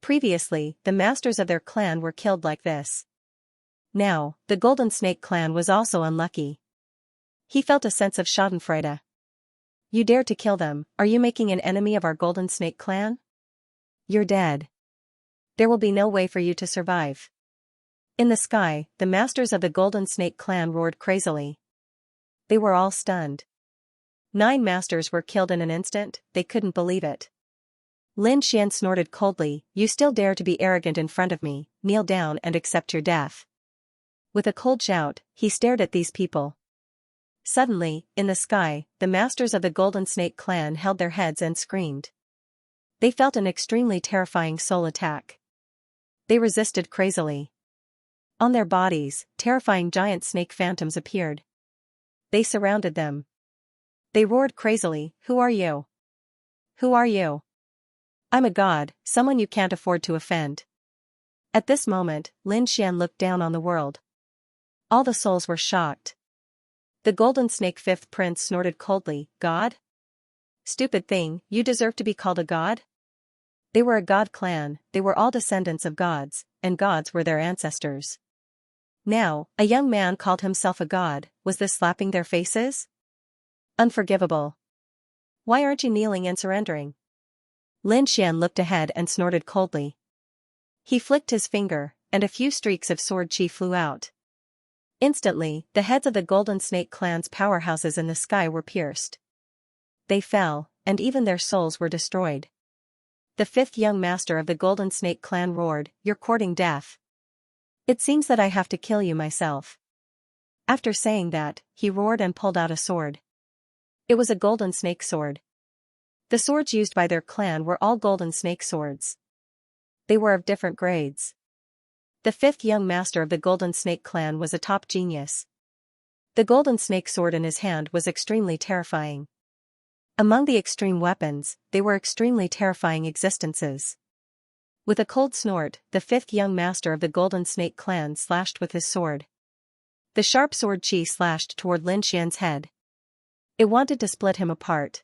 Previously, the masters of their clan were killed like this. Now, the Golden Snake clan was also unlucky. He felt a sense of schadenfreude. You dare to kill them, are you making an enemy of our Golden Snake clan? You're dead. There will be no way for you to survive. In the sky, the masters of the Golden Snake clan roared crazily. They were all stunned. 9 masters were killed in an instant, they couldn't believe it. Lin Xian snorted coldly, you still dare to be arrogant in front of me, kneel down and accept your death. With a cold shout, he stared at these people. Suddenly, in the sky, the masters of the Golden Snake clan held their heads and screamed. They felt an extremely terrifying soul attack. They resisted crazily. On their bodies, terrifying giant snake phantoms appeared. They surrounded them. They roared crazily, who are you? Who are you? I'm a god, someone you can't afford to offend. At this moment, Lin Xian looked down on the world. All the souls were shocked. The Golden Snake 5th prince snorted coldly, God? Stupid thing, you deserve to be called a god? They were a god clan, they were all descendants of gods, and gods were their ancestors. Now, a young man called himself a god, was this slapping their faces? Unforgivable. Why aren't you kneeling and surrendering? Lin Xian looked ahead and snorted coldly. He flicked his finger, and a few streaks of sword chi flew out. Instantly, the heads of the Golden Snake clan's powerhouses in the sky were pierced. They fell, and even their souls were destroyed. The 5th young master of the Golden Snake clan roared, you're courting death. It seems that I have to kill you myself. After saying that, he roared and pulled out a sword. It was a golden snake sword. The swords used by their clan were all golden snake swords. They were of different grades. The 5th young master of the Golden Snake clan was a top genius. The golden snake sword in his hand was extremely terrifying. Among the extreme weapons, they were extremely terrifying existences. With a cold snort, the fifth young master of the Golden Snake clan slashed with his sword. The sharp sword chi slashed toward Lin Xian's head. It wanted to split him apart.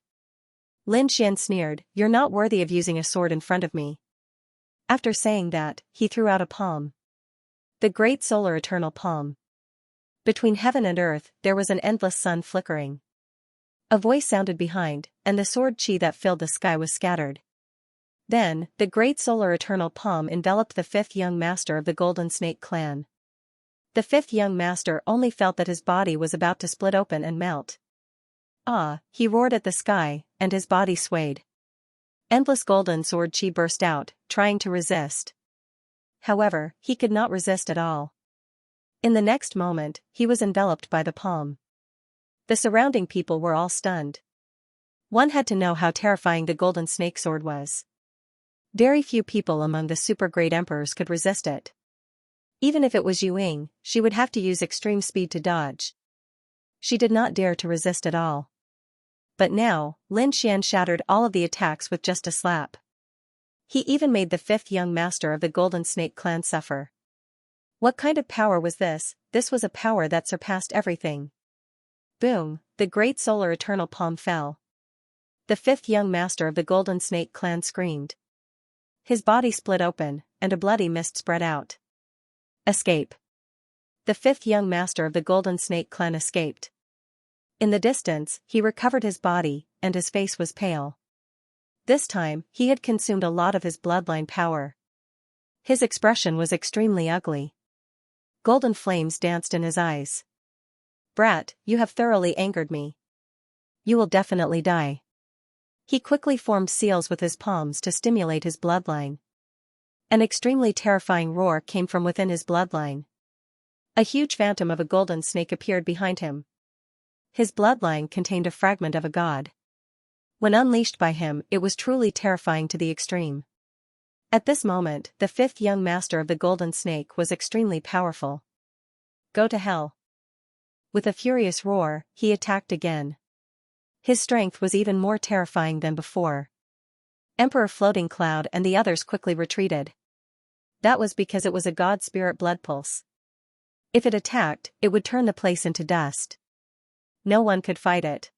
Lin Xian sneered, "You're not worthy of using a sword in front of me." After saying that, he threw out a palm. The great solar eternal palm. Between heaven and earth, there was an endless sun flickering. A voice sounded behind, and the sword chi that filled the sky was scattered. Then, the great solar eternal palm enveloped the fifth young master of the Golden Snake clan. The fifth young master only felt that his body was about to split open and melt. Ah, he roared at the sky, and his body swayed. Endless golden sword chi burst out, trying to resist. However, he could not resist at all. In the next moment, he was enveloped by the palm. The surrounding people were all stunned. One had to know how terrifying the golden snake sword was. Very few people among the super great emperors could resist it. Even if it was Yu Ying, she would have to use extreme speed to dodge. She did not dare to resist at all. But now, Lin Xian shattered all of the attacks with just a slap. He even made the fifth young master of the Golden Snake clan suffer. What kind of power was this? This was a power that surpassed everything. Boom, the great solar eternal palm fell. The fifth young master of the Golden Snake clan screamed. His body split open, and a bloody mist spread out. Escape. The fifth young master of the Golden Snake clan escaped. In the distance, he recovered his body, and his face was pale. This time, he had consumed a lot of his bloodline power. His expression was extremely ugly. Golden flames danced in his eyes. "Brat, you have thoroughly angered me. You will definitely die." He quickly formed seals with his palms to stimulate his bloodline. An extremely terrifying roar came from within his bloodline. A huge phantom of a golden snake appeared behind him. His bloodline contained a fragment of a god. When unleashed by him, it was truly terrifying to the extreme. At this moment, the fifth young master of the Golden Snake was extremely powerful. "Go to hell." With a furious roar, he attacked again. His strength was even more terrifying than before. Emperor Floating Cloud and the others quickly retreated. That was because it was a god spirit blood pulse. If it attacked, it would turn the place into dust. No one could fight it.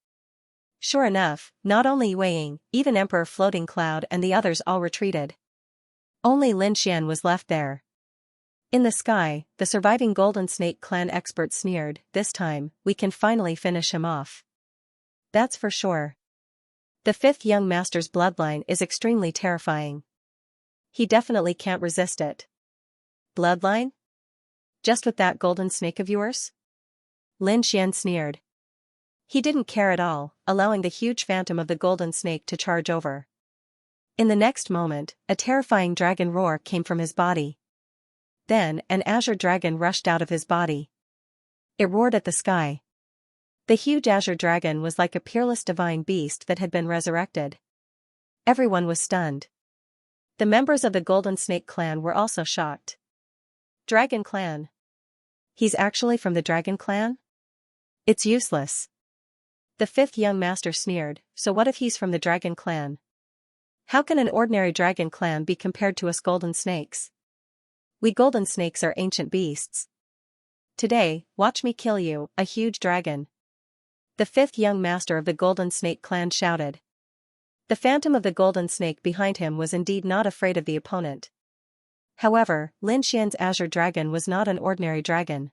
Sure enough, not only Yu Ying, even Emperor Floating Cloud and the others all retreated. Only Lin Xian was left there. In the sky, the surviving Golden Snake clan expert sneered, "This time, we can finally finish him off." That's for sure. The fifth young master's bloodline is extremely terrifying. He definitely can't resist it. "Bloodline? Just with that golden snake of yours?" Lin Xian sneered. He didn't care at all, allowing the huge phantom of the golden snake to charge over. In the next moment, a terrifying dragon roar came from his body. Then, an azure dragon rushed out of his body. It roared at the sky. The huge azure dragon was like a peerless divine beast that had been resurrected. Everyone was stunned. The members of the Golden Snake clan were also shocked. "Dragon clan? He's actually from the Dragon clan? It's useless." The fifth young master sneered, "So what if he's from the Dragon clan? How can an ordinary dragon clan be compared to us golden snakes? We golden snakes are ancient beasts. Today, watch me kill you, a huge dragon." The fifth young master of the Golden Snake clan shouted. The phantom of the golden snake behind him was indeed not afraid of the opponent. However, Lin Xian's azure dragon was not an ordinary dragon.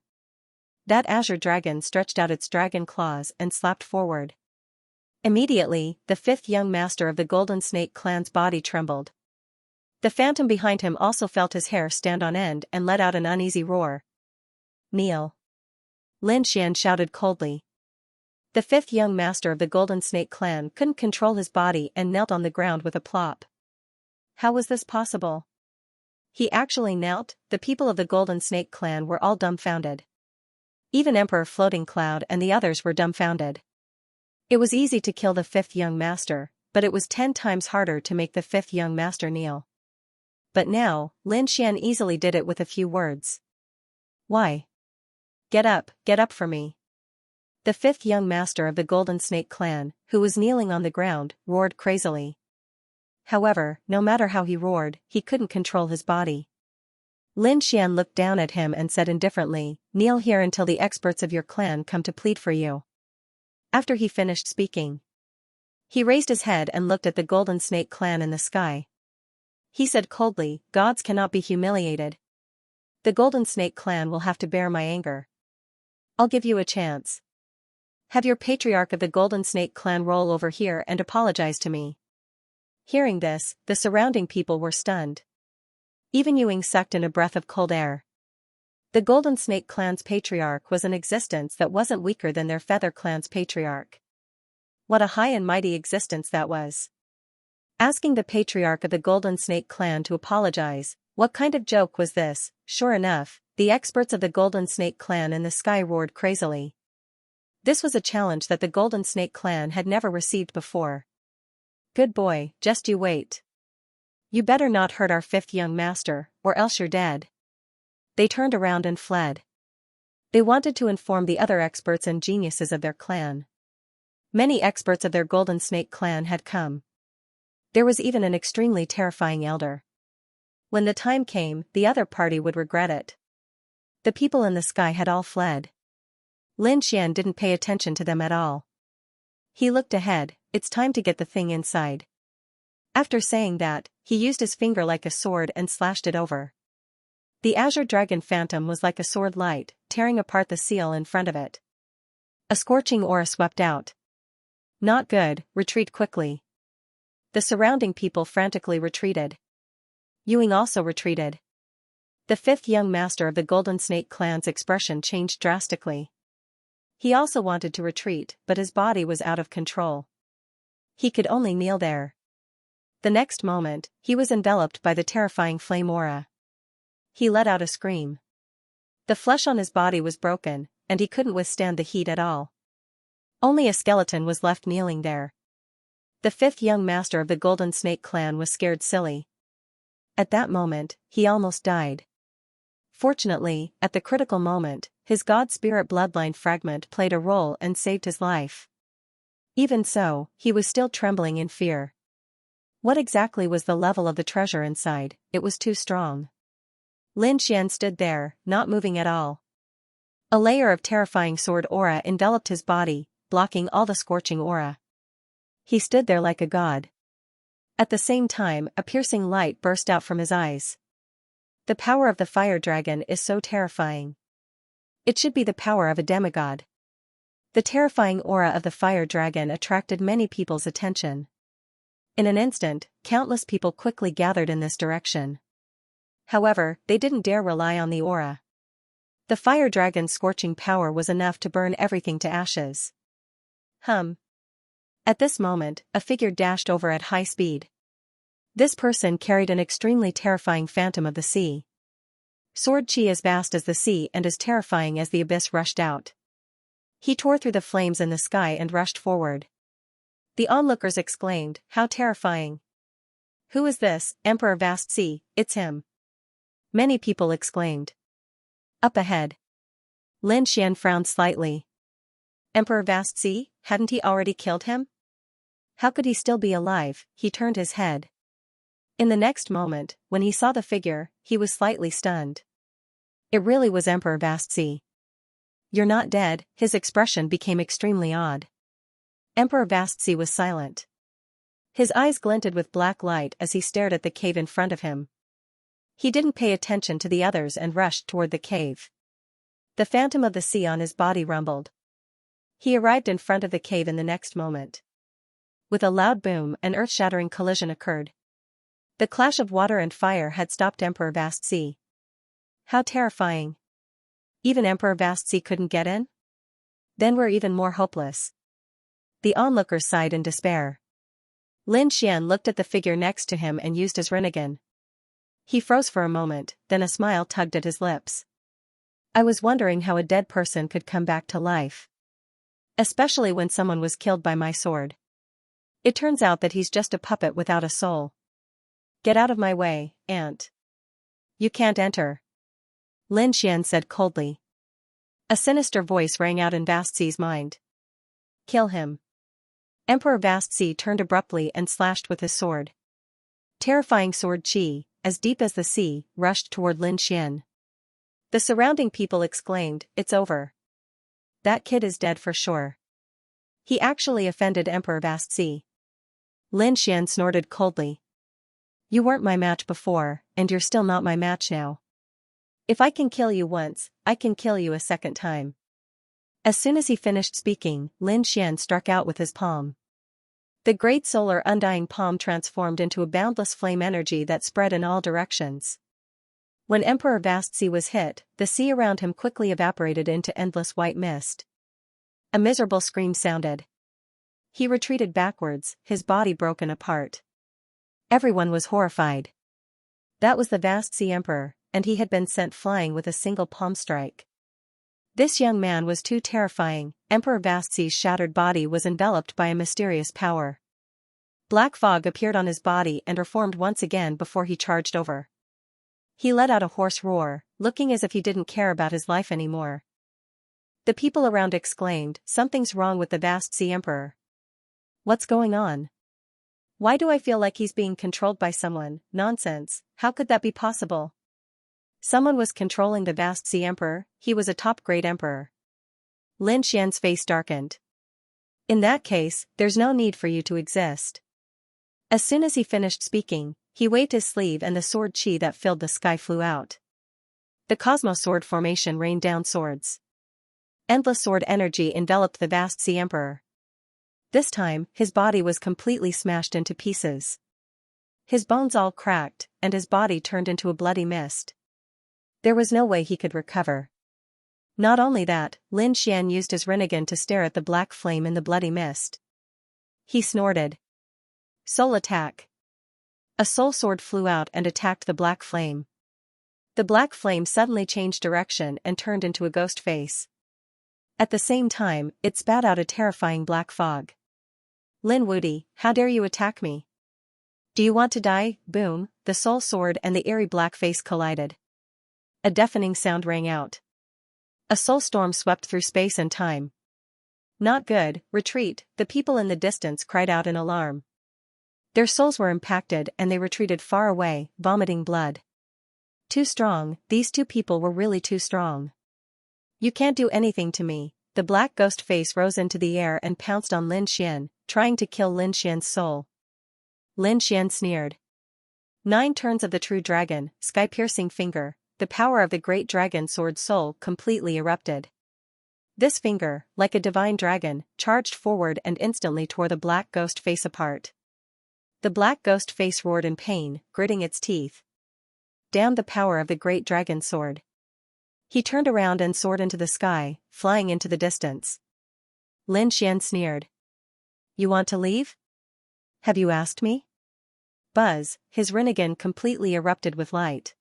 That azure dragon stretched out its dragon claws and slapped forward. Immediately, the fifth young master of the Golden Snake clan's body trembled. The phantom behind him also felt his hair stand on end and let out an uneasy roar. "Kneel." Lin Xian shouted coldly. The fifth young master of the Golden Snake clan couldn't control his body and knelt on the ground with a plop. How was this possible? He actually knelt. The people of the Golden Snake clan were all dumbfounded. Even Emperor Floating Cloud and the others were dumbfounded. It was easy to kill the fifth young master, but it was 10 times harder to make the fifth young master kneel. But now, Lin Xian easily did it with a few words. "Why? Get up for me." The fifth young master of the Golden Snake clan, who was kneeling on the ground, roared crazily. However, no matter how he roared, he couldn't control his body. Lin Xian looked down at him and said indifferently, "Kneel here until the experts of your clan come to plead for you." After he finished speaking, he raised his head and looked at the Golden Snake clan in the sky. He said coldly, "Gods cannot be humiliated. The Golden Snake clan will have to bear my anger. I'll give you a chance. Have your patriarch of the Golden Snake clan roll over here and apologize to me." Hearing this, the surrounding people were stunned. Even Ewing sucked in a breath of cold air. The Golden Snake clan's patriarch was an existence that wasn't weaker than their Feather clan's patriarch. What a high and mighty existence that was. Asking the patriarch of the Golden Snake clan to apologize, what kind of joke was this? Sure enough, the experts of the Golden Snake clan in the sky roared crazily. This was a challenge that the Golden Snake clan had never received before. "Good boy, just you wait. You better not hurt our fifth young master, or else you're dead." They turned around and fled. They wanted to inform the other experts and geniuses of their clan. Many experts of their Golden Snake clan had come. There was even an extremely terrifying elder. When the time came, the other party would regret it. The people in the sky had all fled. Lin Xian didn't pay attention to them at all. He looked ahead. It's time to get the thing inside. After saying that, he used his finger like a sword and slashed it over. The Azure Dragon Phantom was like a sword light, tearing apart the seal in front of it. A scorching aura swept out. "Not good, retreat quickly." The surrounding people frantically retreated. Ewing also retreated. The fifth young master of the Golden Snake clan's expression changed drastically. He also wanted to retreat, but his body was out of control. He could only kneel there. The next moment, he was enveloped by the terrifying flame aura. He let out a scream. The flesh on his body was broken, and he couldn't withstand the heat at all. Only a skeleton was left kneeling there. The fifth young master of the Golden Snake clan was scared silly. At that moment, he almost died. Fortunately, at the critical moment, his God Spirit bloodline fragment played a role and saved his life. Even so, he was still trembling in fear. What exactly was the level of the treasure inside? It was too strong. Lin Xian stood there, not moving at all. A layer of terrifying sword aura enveloped his body, blocking all the scorching aura. He stood there like a god. At the same time, a piercing light burst out from his eyes. The power of the fire dragon is so terrifying. It should be the power of a demigod. The terrifying aura of the fire dragon attracted many people's attention. In an instant, countless people quickly gathered in this direction. However, they didn't dare rely on the aura. The fire dragon's scorching power was enough to burn everything to ashes. At this moment, a figure dashed over at high speed. This person carried an extremely terrifying phantom of the sea. Sword chi as vast as the sea and as terrifying as the abyss rushed out. He tore through the flames in the sky and rushed forward. The onlookers exclaimed, "How terrifying! Who is this, Emperor Vast Sea? It's him!" Many people exclaimed. Up ahead. Lin Xian frowned slightly. Emperor Vast Sea, hadn't he already killed him? How could he still be alive? He turned his head. In the next moment, when he saw the figure, he was slightly stunned. It really was Emperor Vast Sea. "You're not dead." His expression became extremely odd. Emperor Vast Sea was silent. His eyes glinted with black light as he stared at the cave in front of him. He didn't pay attention to the others and rushed toward the cave. The phantom of the sea on his body rumbled. He arrived in front of the cave in the next moment. With a loud boom, an earth-shattering collision occurred. The clash of water and fire had stopped Emperor Vast Sea. How terrifying. Even Emperor Vast Sea couldn't get in? Then we're even more hopeless. The onlookers sighed in despair. Lin Xian looked at the figure next to him and used his Rinnegan. He froze for a moment, then a smile tugged at his lips. "I was wondering how a dead person could come back to life. Especially when someone was killed by my sword. It turns out that he's just a puppet without a soul. Get out of my way, Ant. You can't enter." Lin Xian said coldly. A sinister voice rang out in Vast Sea's mind. "Kill him." Emperor Vast Sea turned abruptly and slashed with his sword. Terrifying sword qi, as deep as the sea, rushed toward Lin Xian. The surrounding people exclaimed, "It's over. That kid is dead for sure. He actually offended Emperor Vastzi." Lin Xian snorted coldly. "You weren't my match before, and you're still not my match now. If I can kill you once, I can kill you a second time." As soon as he finished speaking, Lin Xian struck out with his palm. The great solar undying palm transformed into a boundless flame energy that spread in all directions. When Emperor Vastzi was hit, the sea around him quickly evaporated into endless white mist. A miserable scream sounded. He retreated backwards, his body broken apart. Everyone was horrified. That was the Vastzi Emperor, and he had been sent flying with a single palm strike. This young man was too terrifying. Emperor Vastzi's shattered body was enveloped by a mysterious power. Black fog appeared on his body and reformed once again before he charged over. He let out a hoarse roar, looking as if he didn't care about his life anymore. The people around exclaimed, "Something's wrong with the Vastzi Emperor. What's going on? Why do I feel like he's being controlled by someone? Nonsense, how could that be possible?" Someone was controlling the Vastzi Emperor. He was a top-grade emperor. Lin Xian's face darkened. "In that case, there's no need for you to exist." As soon as he finished speaking, he waved his sleeve and the sword qi that filled the sky flew out. The Cosmos Sword formation rained down swords. Endless sword energy enveloped the Vastzi Emperor. This time, his body was completely smashed into pieces. His bones all cracked, and his body turned into a bloody mist. There was no way he could recover. Not only that, Lin Xian used his Rinnegan to stare at the black flame in the bloody mist. He snorted. "Soul attack." A soul sword flew out and attacked the black flame. The black flame suddenly changed direction and turned into a ghost face. At the same time, it spat out a terrifying black fog. "Lin Wudi, how dare you attack me? Do you want to die?" Boom, the soul sword and the eerie black face collided. A deafening sound rang out. A soul storm swept through space and time. "Not good, retreat," the people in the distance cried out in alarm. Their souls were impacted and they retreated far away, vomiting blood. Too strong, these two people were really too strong. "You can't do anything to me." The black ghost face rose into the air and pounced on Lin Xian, trying to kill Lin Xian's soul. Lin Xian sneered. 9 turns of the true dragon, sky-piercing finger, the power of the great dragon sword soul completely erupted. This finger, like a divine dragon, charged forward and instantly tore the black ghost face apart. The black ghost face roared in pain, gritting its teeth. Damn the power of the great dragon sword. He turned around and soared into the sky, flying into the distance. Lin Xian sneered. "You want to leave? Have you asked me?" Buzz, his Rinnegan completely erupted with light.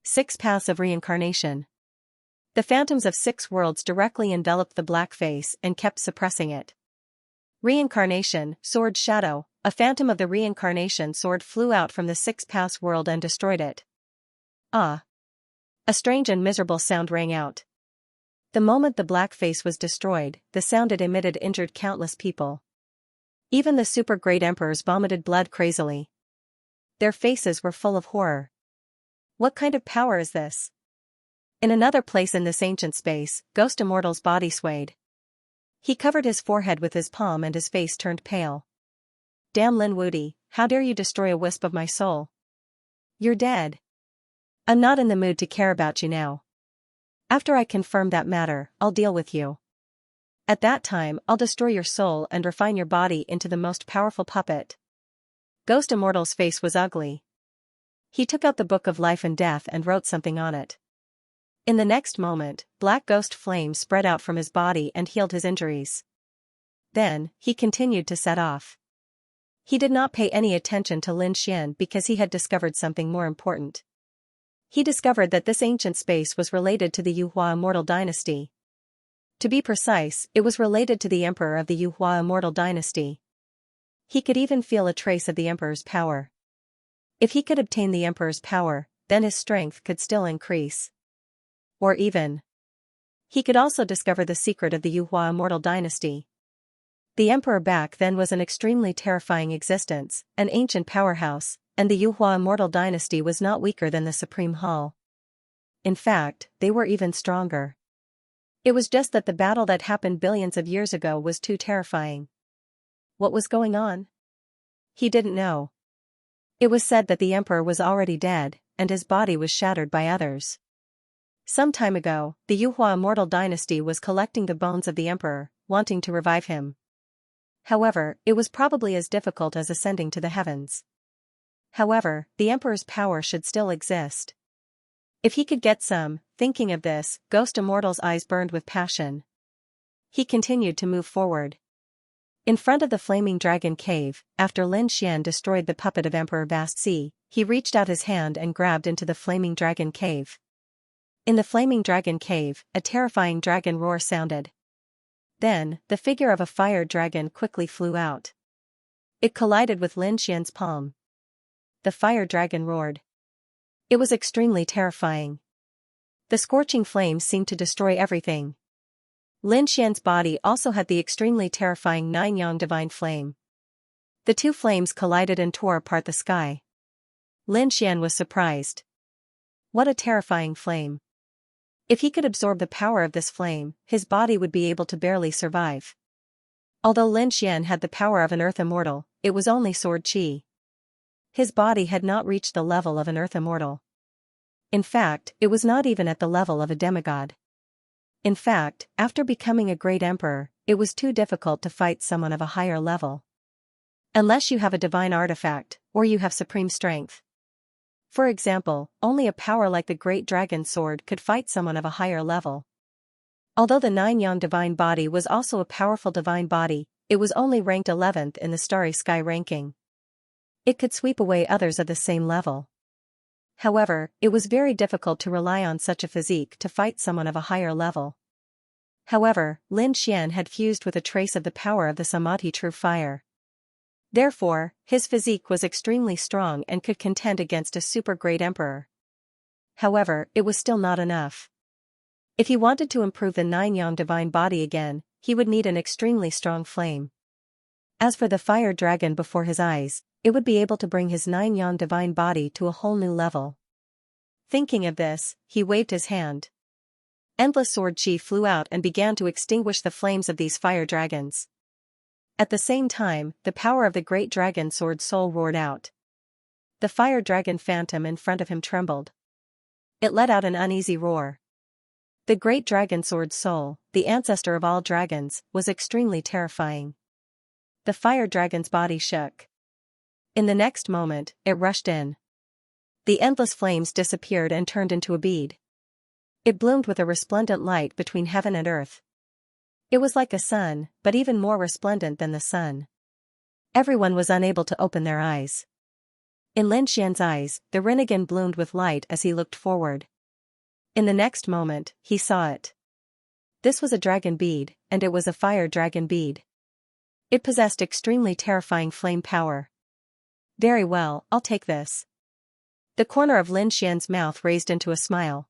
6 paths of reincarnation. The phantoms of 6 worlds directly enveloped the black face and kept suppressing it. Reincarnation, sword shadow, a phantom of the reincarnation sword flew out from the 6 paths world and destroyed it. "Ah!" A strange and miserable sound rang out. The moment the black face was destroyed, the sound it emitted injured countless people. Even the super great emperors vomited blood crazily. Their faces were full of horror. What kind of power is this? In another place in this ancient space, Ghost Immortal's body swayed. He covered his forehead with his palm and his face turned pale. "Damn Lin Wudi, how dare you destroy a wisp of my soul? You're dead. I'm not in the mood to care about you now. After I confirm that matter, I'll deal with you. At that time, I'll destroy your soul and refine your body into the most powerful puppet." Ghost Immortal's face was ugly. He took out the Book of Life and Death and wrote something on it. In the next moment, black ghost flame spread out from his body and healed his injuries. Then, he continued to set off. He did not pay any attention to Lin Xian because he had discovered something more important. He discovered that this ancient space was related to the Yuhua Immortal Dynasty. To be precise, it was related to the Emperor of the Yuhua Immortal Dynasty. He could even feel a trace of the Emperor's power. If he could obtain the Emperor's power, then his strength could still increase. Or even, he could also discover the secret of the Yuhua Immortal Dynasty. The emperor back then was an extremely terrifying existence, an ancient powerhouse, and the Yuhua immortal dynasty was not weaker than the Supreme Hall. In fact, they were even stronger. It was just that the battle that happened billions of years ago was too terrifying. What was going on? He didn't know. It was said that the emperor was already dead, and his body was shattered by others. Some time ago, the Yuhua immortal dynasty was collecting the bones of the emperor, wanting to revive him. However, it was probably as difficult as ascending to the heavens. However, the emperor's power should still exist. If he could get some, thinking of this, Ghost Immortal's eyes burned with passion. He continued to move forward. In front of the Flaming Dragon Cave, after Lin Xian destroyed the puppet of Emperor Vast Sea, he reached out his hand and grabbed into the Flaming Dragon Cave. In the Flaming Dragon Cave, a terrifying dragon roar sounded. Then, the figure of a fire dragon quickly flew out. It collided with Lin Xian's palm. The fire dragon roared. It was extremely terrifying. The scorching flames seemed to destroy everything. Lin Xian's body also had the extremely terrifying Nine-Yang Divine Flame. The two flames collided and tore apart the sky. Lin Xian was surprised. What a terrifying flame. If he could absorb the power of this flame, his body would be able to barely survive. Although Lin Xian had the power of an Earth Immortal, it was only sword chi. His body had not reached the level of an Earth Immortal. In fact, it was not even at the level of a demigod. In fact, after becoming a great emperor, it was too difficult to fight someone of a higher level. Unless you have a divine artifact, or you have supreme strength. For example, only a power like the Great Dragon Sword could fight someone of a higher level. Although the Nine-Yang Divine Body was also a powerful divine body, it was only ranked 11th in the Starry Sky ranking. It could sweep away others of the same level. However, it was very difficult to rely on such a physique to fight someone of a higher level. However, Lin Xian had fused with a trace of the power of the Samadhi True Fire. Therefore, his physique was extremely strong and could contend against a super great emperor. However, it was still not enough. If he wanted to improve the Nine-Yang Divine Body again, he would need an extremely strong flame. As for the fire dragon before his eyes, it would be able to bring his Nine-Yang Divine Body to a whole new level. Thinking of this, he waved his hand. Endless sword chi flew out and began to extinguish the flames of these fire dragons. At the same time, the power of the Great Dragon Sword Soul roared out. The fire dragon phantom in front of him trembled. It let out an uneasy roar. The Great Dragon Sword Soul, the ancestor of all dragons, was extremely terrifying. The fire dragon's body shook. In the next moment, it rushed in. The endless flames disappeared and turned into a bead. It bloomed with a resplendent light between heaven and earth. It was like a sun, but even more resplendent than the sun. Everyone was unable to open their eyes. In Lin Xian's eyes, the Rinnegan bloomed with light as he looked forward. In the next moment, he saw it. This was a dragon bead, and it was a fire dragon bead. It possessed extremely terrifying flame power. Very well, I'll take this. The corner of Lin Xian's mouth raised into a smile.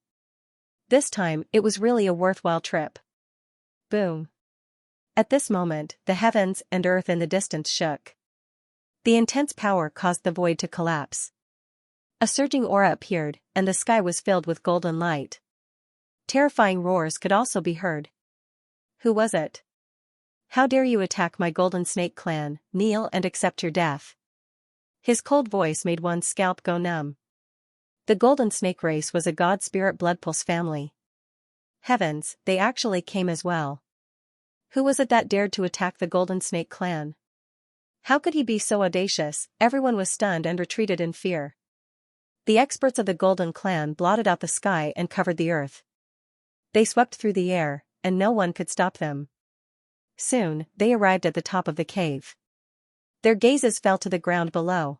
This time, it was really a worthwhile trip. Boom. At this moment, the heavens and earth in the distance shook. The intense power caused the void to collapse. A surging aura appeared, and the sky was filled with golden light. Terrifying roars could also be heard. Who was it? How dare you attack my Golden Snake clan, kneel and accept your death. His cold voice made one's scalp go numb. The Golden Snake race was a god spirit bloodpulse family. Heavens, they actually came as well. Who was it that dared to attack the Golden Snake clan? How could he be so audacious? Everyone was stunned and retreated in fear. The experts of the Golden Clan blotted out the sky and covered the earth. They swept through the air, and no one could stop them. Soon, they arrived at the top of the cave. Their gazes fell to the ground below.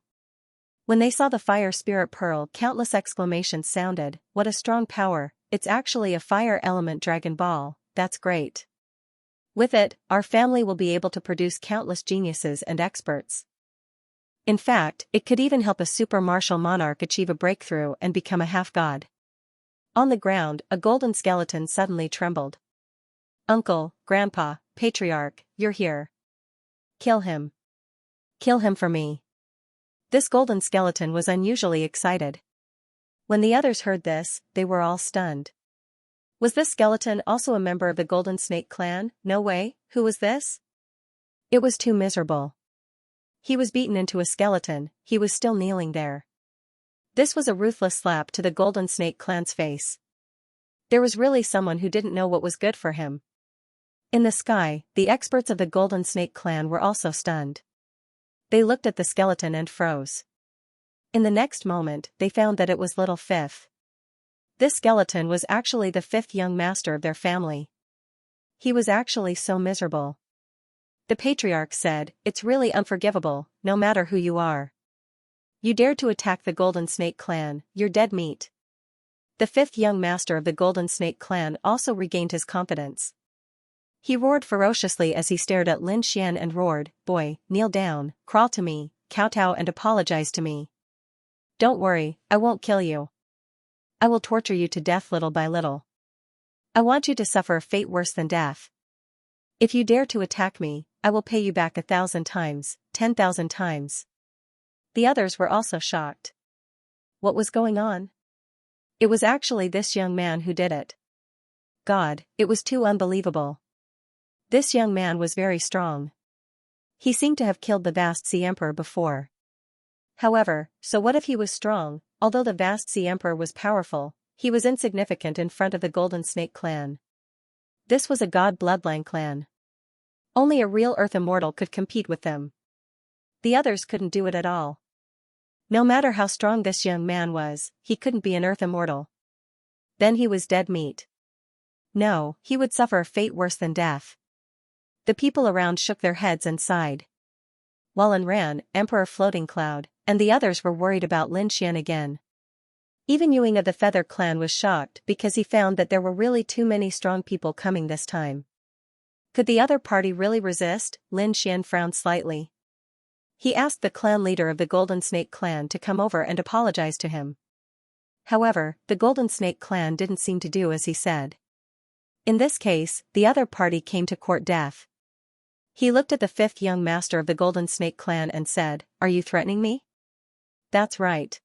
When they saw the fire spirit pearl, countless exclamations sounded. What a strong power, it's actually a fire element Dragon Ball, that's great. With it, our family will be able to produce countless geniuses and experts. In fact, it could even help a super martial monarch achieve a breakthrough and become a half-god. On the ground, a golden skeleton suddenly trembled. Uncle, Grandpa, Patriarch, you're here. Kill him. Kill him for me. This golden skeleton was unusually excited. When the others heard this, they were all stunned. Was this skeleton also a member of the Golden Snake clan? No way, who was this? It was too miserable. He was beaten into a skeleton, he was still kneeling there. This was a ruthless slap to the Golden Snake clan's face. There was really someone who didn't know what was good for him. In the sky, the experts of the Golden Snake clan were also stunned. They looked at the skeleton and froze. In the next moment, they found that it was little Fifth. This skeleton was actually the fifth young master of their family. He was actually so miserable. The patriarch said, "It's really unforgivable, no matter who you are. You dared to attack the Golden Snake clan, you're dead meat." The fifth young master of the Golden Snake clan also regained his confidence. He roared ferociously as he stared at Lin Xian and roared, "Boy, kneel down, crawl to me, kowtow and apologize to me. Don't worry, I won't kill you. I will torture you to death little by little. I want you to suffer a fate worse than death. If you dare to attack me, I will pay you back 1,000 times, 10,000 times." The others were also shocked. What was going on? It was actually this young man who did it. God, it was too unbelievable. This young man was very strong. He seemed to have killed the vast Sea Emperor before. However, so what if he was strong? Although the vast Sea Emperor was powerful, he was insignificant in front of the Golden Snake clan. This was a god bloodline clan. Only a real Earth immortal could compete with them. The others couldn't do it at all. No matter how strong this young man was, he couldn't be an Earth immortal. Then he was dead meat. No, he would suffer a fate worse than death. The people around shook their heads and sighed. Wallen ran, Emperor Floating Cloud, and the others were worried about Lin Xian again. Even Ewing of the Feather clan was shocked because he found that there were really too many strong people coming this time. Could the other party really resist? Lin Xian frowned slightly. He asked the clan leader of the Golden Snake clan to come over and apologize to him. However, the Golden Snake clan didn't seem to do as he said. In this case, the other party came to court death. He looked at the fifth young master of the Golden Snake clan and said, "Are you threatening me?" "That's right."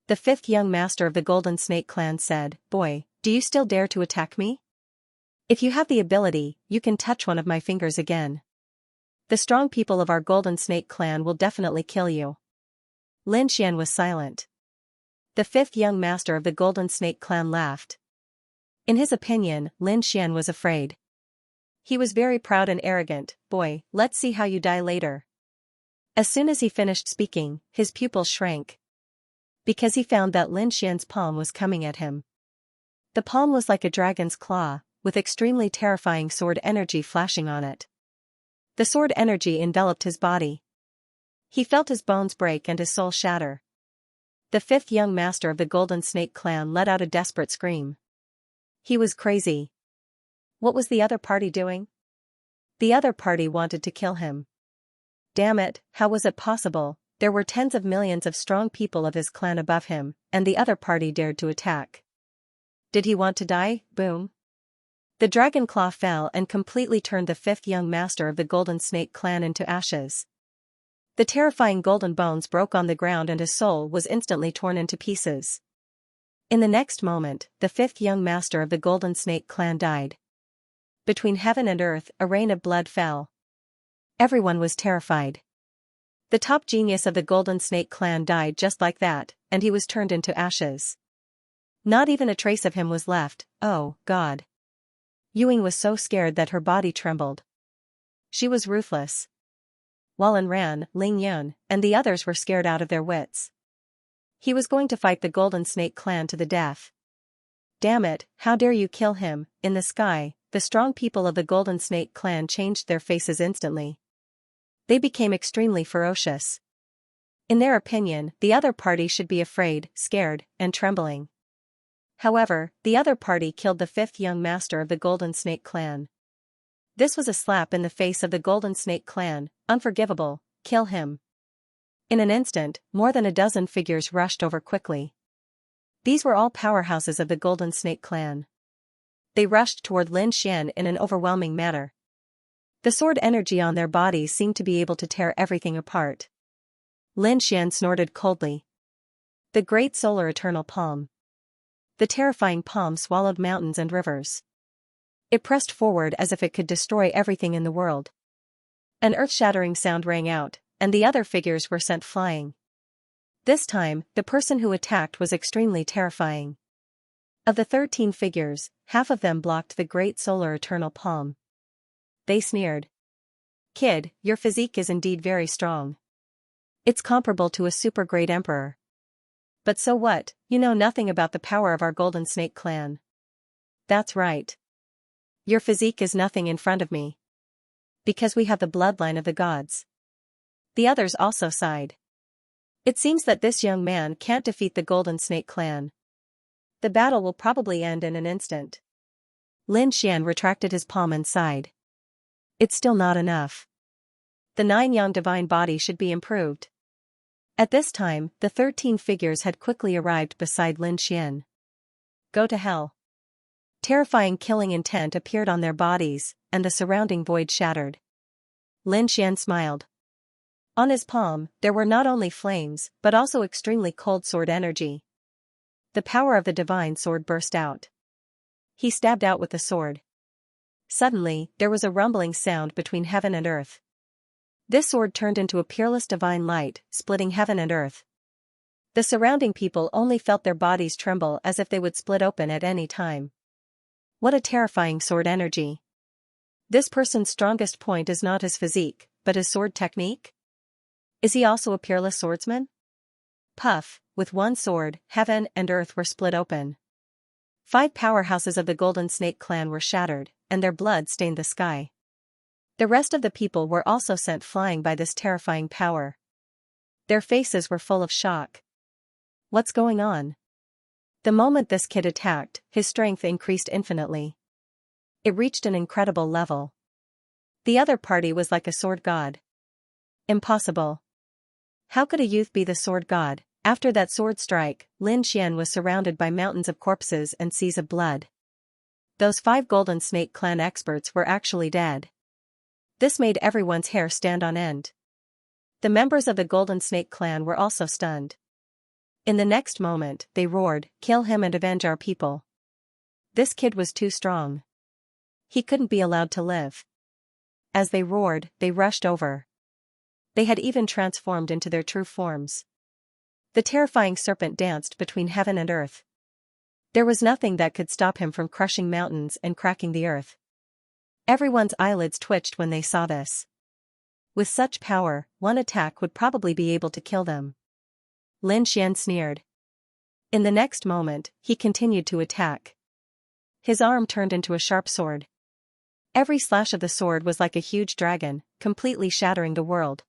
The fifth young master of the Golden Snake clan said, "Boy, do you still dare to attack me? If you have the ability, you can touch one of my fingers again. The strong people of our Golden Snake clan will definitely kill you." Lin Xian was silent. The fifth young master of the Golden Snake clan laughed. In his opinion, Lin Xian was afraid. He was very proud and arrogant. "Boy, let's see how you die later." As soon as he finished speaking, his pupils shrank. Because he found that Lin Xian's palm was coming at him. The palm was like a dragon's claw, with extremely terrifying sword energy flashing on it. The sword energy enveloped his body. He felt his bones break and his soul shatter. The fifth young master of the Golden Snake clan let out a desperate scream. He was crazy. What was the other party doing? The other party wanted to kill him. Damn it, how was it possible? There were tens of millions of strong people of his clan above him, and the other party dared to attack. Did he want to die? Boom. The dragon claw fell and completely turned the fifth young master of the Golden Snake clan into ashes. The terrifying golden bones broke on the ground and his soul was instantly torn into pieces. In the next moment, the fifth young master of the Golden Snake clan died. Between heaven and earth, a rain of blood fell. Everyone was terrified. The top genius of the Golden Snake clan died just like that, and he was turned into ashes. Not even a trace of him was left. Oh, God. Ewing was so scared that her body trembled. She was ruthless. Wallen ran, Ling Yun, and the others were scared out of their wits. He was going to fight the Golden Snake clan to the death. Damn it, how dare you kill him? In the sky, the strong people of the Golden Snake clan changed their faces instantly. They became extremely ferocious. In their opinion, the other party should be afraid, scared, and trembling. However, the other party killed the fifth young master of the Golden Snake clan. This was a slap in the face of the Golden Snake clan. Unforgivable, kill him. In an instant, more than a dozen figures rushed over quickly. These were all powerhouses of the Golden Snake clan. They rushed toward Lin Xian in an overwhelming manner. The sword energy on their bodies seemed to be able to tear everything apart. Lin Xian snorted coldly. The great solar eternal palm. The terrifying palm swallowed mountains and rivers. It pressed forward as if it could destroy everything in the world. An earth-shattering sound rang out, and the other figures were sent flying. This time, the person who attacked was extremely terrifying. Of the 13 figures, half of them blocked the great solar eternal palm. They sneered. "Kid, your physique is indeed very strong. It's comparable to a super great emperor. But so what, you know nothing about the power of our Golden Snake clan." "That's right. Your physique is nothing in front of me. Because we have the bloodline of the gods." The others also sighed. It seems that this young man can't defeat the Golden Snake clan. The battle will probably end in an instant. Lin Xian retracted his palm and sighed. It's still not enough. The 9 yang divine body should be improved. At this time, the 13 figures had quickly arrived beside Lin Xian. Go to hell. Terrifying killing intent appeared on their bodies, and the surrounding void shattered. Lin Xian smiled. On his palm, there were not only flames, but also extremely cold sword energy. The power of the divine sword burst out. He stabbed out with the sword. Suddenly, there was a rumbling sound between heaven and earth. This sword turned into a peerless divine light, splitting heaven and earth. The surrounding people only felt their bodies tremble as if they would split open at any time. What a terrifying sword energy. This person's strongest point is not his physique, but his sword technique? Is he also a peerless swordsman? Puff, with one sword, heaven and earth were split open. 5 powerhouses of the Golden Snake clan were shattered, and their blood stained the sky. The rest of the people were also sent flying by this terrifying power. Their faces were full of shock. What's going on? The moment this kid attacked, his strength increased infinitely. It reached an incredible level. The other party was like a sword god. Impossible. How could a youth be the sword god? After that sword strike, Lin Xian was surrounded by mountains of corpses and seas of blood. Those 5 Golden Snake clan experts were actually dead. This made everyone's hair stand on end. The members of the Golden Snake clan were also stunned. In the next moment, they roared, "Kill him and avenge our people." This kid was too strong. He couldn't be allowed to live. As they roared, they rushed over. They had even transformed into their true forms. The terrifying serpent danced between heaven and earth. There was nothing that could stop him from crushing mountains and cracking the earth. Everyone's eyelids twitched when they saw this. With such power, one attack would probably be able to kill them. Lin Xian sneered. In the next moment, he continued to attack. His arm turned into a sharp sword. Every slash of the sword was like a huge dragon, completely shattering the world.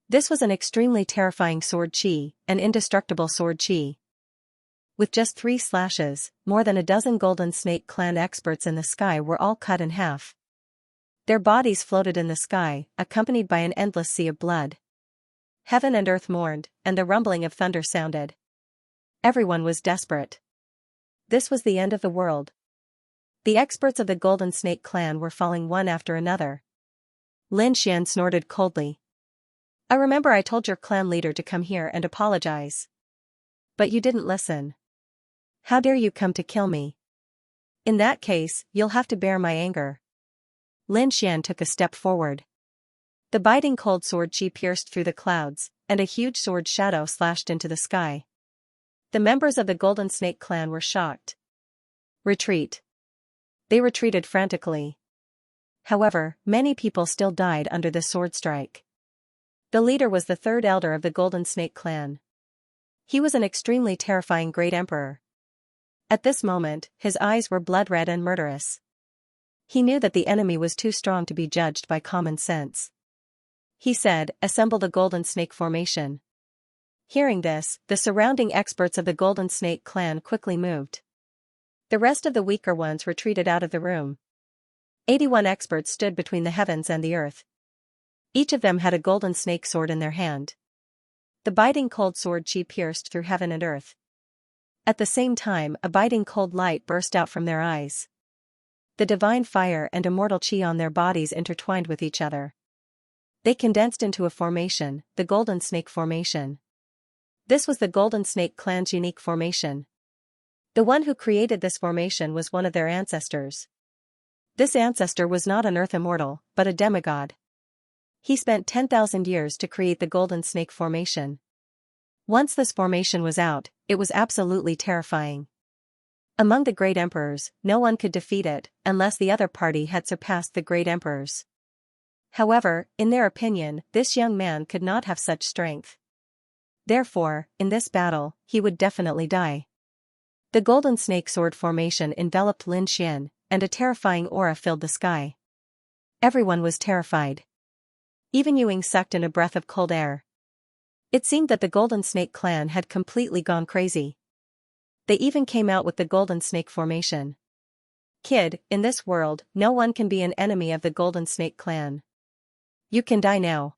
This was an extremely terrifying sword chi, an indestructible sword chi. With just 3 slashes, more than a dozen Golden Snake clan experts in the sky were all cut in half. Their bodies floated in the sky, accompanied by an endless sea of blood. Heaven and earth mourned, and the rumbling of thunder sounded. Everyone was desperate. This was the end of the world. The experts of the Golden Snake clan were falling one after another. Lin Xian snorted coldly. I remember I told your clan leader to come here and apologize. But you didn't listen. How dare you come to kill me? In that case, you'll have to bear my anger. Lin Xian took a step forward. The biting cold sword chi pierced through the clouds, and a huge sword shadow slashed into the sky. The members of the Golden Snake clan were shocked. Retreat. They retreated frantically. However, many people still died under the sword strike. The leader was the 3rd elder of the Golden Snake clan. He was an extremely terrifying great emperor. At this moment, his eyes were blood-red and murderous. He knew that the enemy was too strong to be judged by common sense. He said, "Assemble the Golden Snake formation." Hearing this, the surrounding experts of the Golden Snake clan quickly moved. The rest of the weaker ones retreated out of the room. 81 experts stood between the heavens and the earth. Each of them had a golden snake sword in their hand. The biting cold sword chi pierced through heaven and earth. At the same time, a biting cold light burst out from their eyes. The divine fire and immortal chi on their bodies intertwined with each other. They condensed into a formation, the Golden Snake Formation. This was the Golden Snake clan's unique formation. The one who created this formation was one of their ancestors. This ancestor was not an earth immortal, but a demigod. He spent 10,000 years to create the Golden Snake Formation. Once this formation was out, it was absolutely terrifying. Among the great emperors, no one could defeat it, unless the other party had surpassed the great emperors. However, in their opinion, this young man could not have such strength. Therefore, in this battle, he would definitely die. The Golden Snake Sword Formation enveloped Lin Xian, and a terrifying aura filled the sky. Everyone was terrified. Even Yuing sucked in a breath of cold air. It seemed that the Golden Snake clan had completely gone crazy. They even came out with the Golden Snake Formation. Kid, in this world, no one can be an enemy of the Golden Snake clan. You can die now.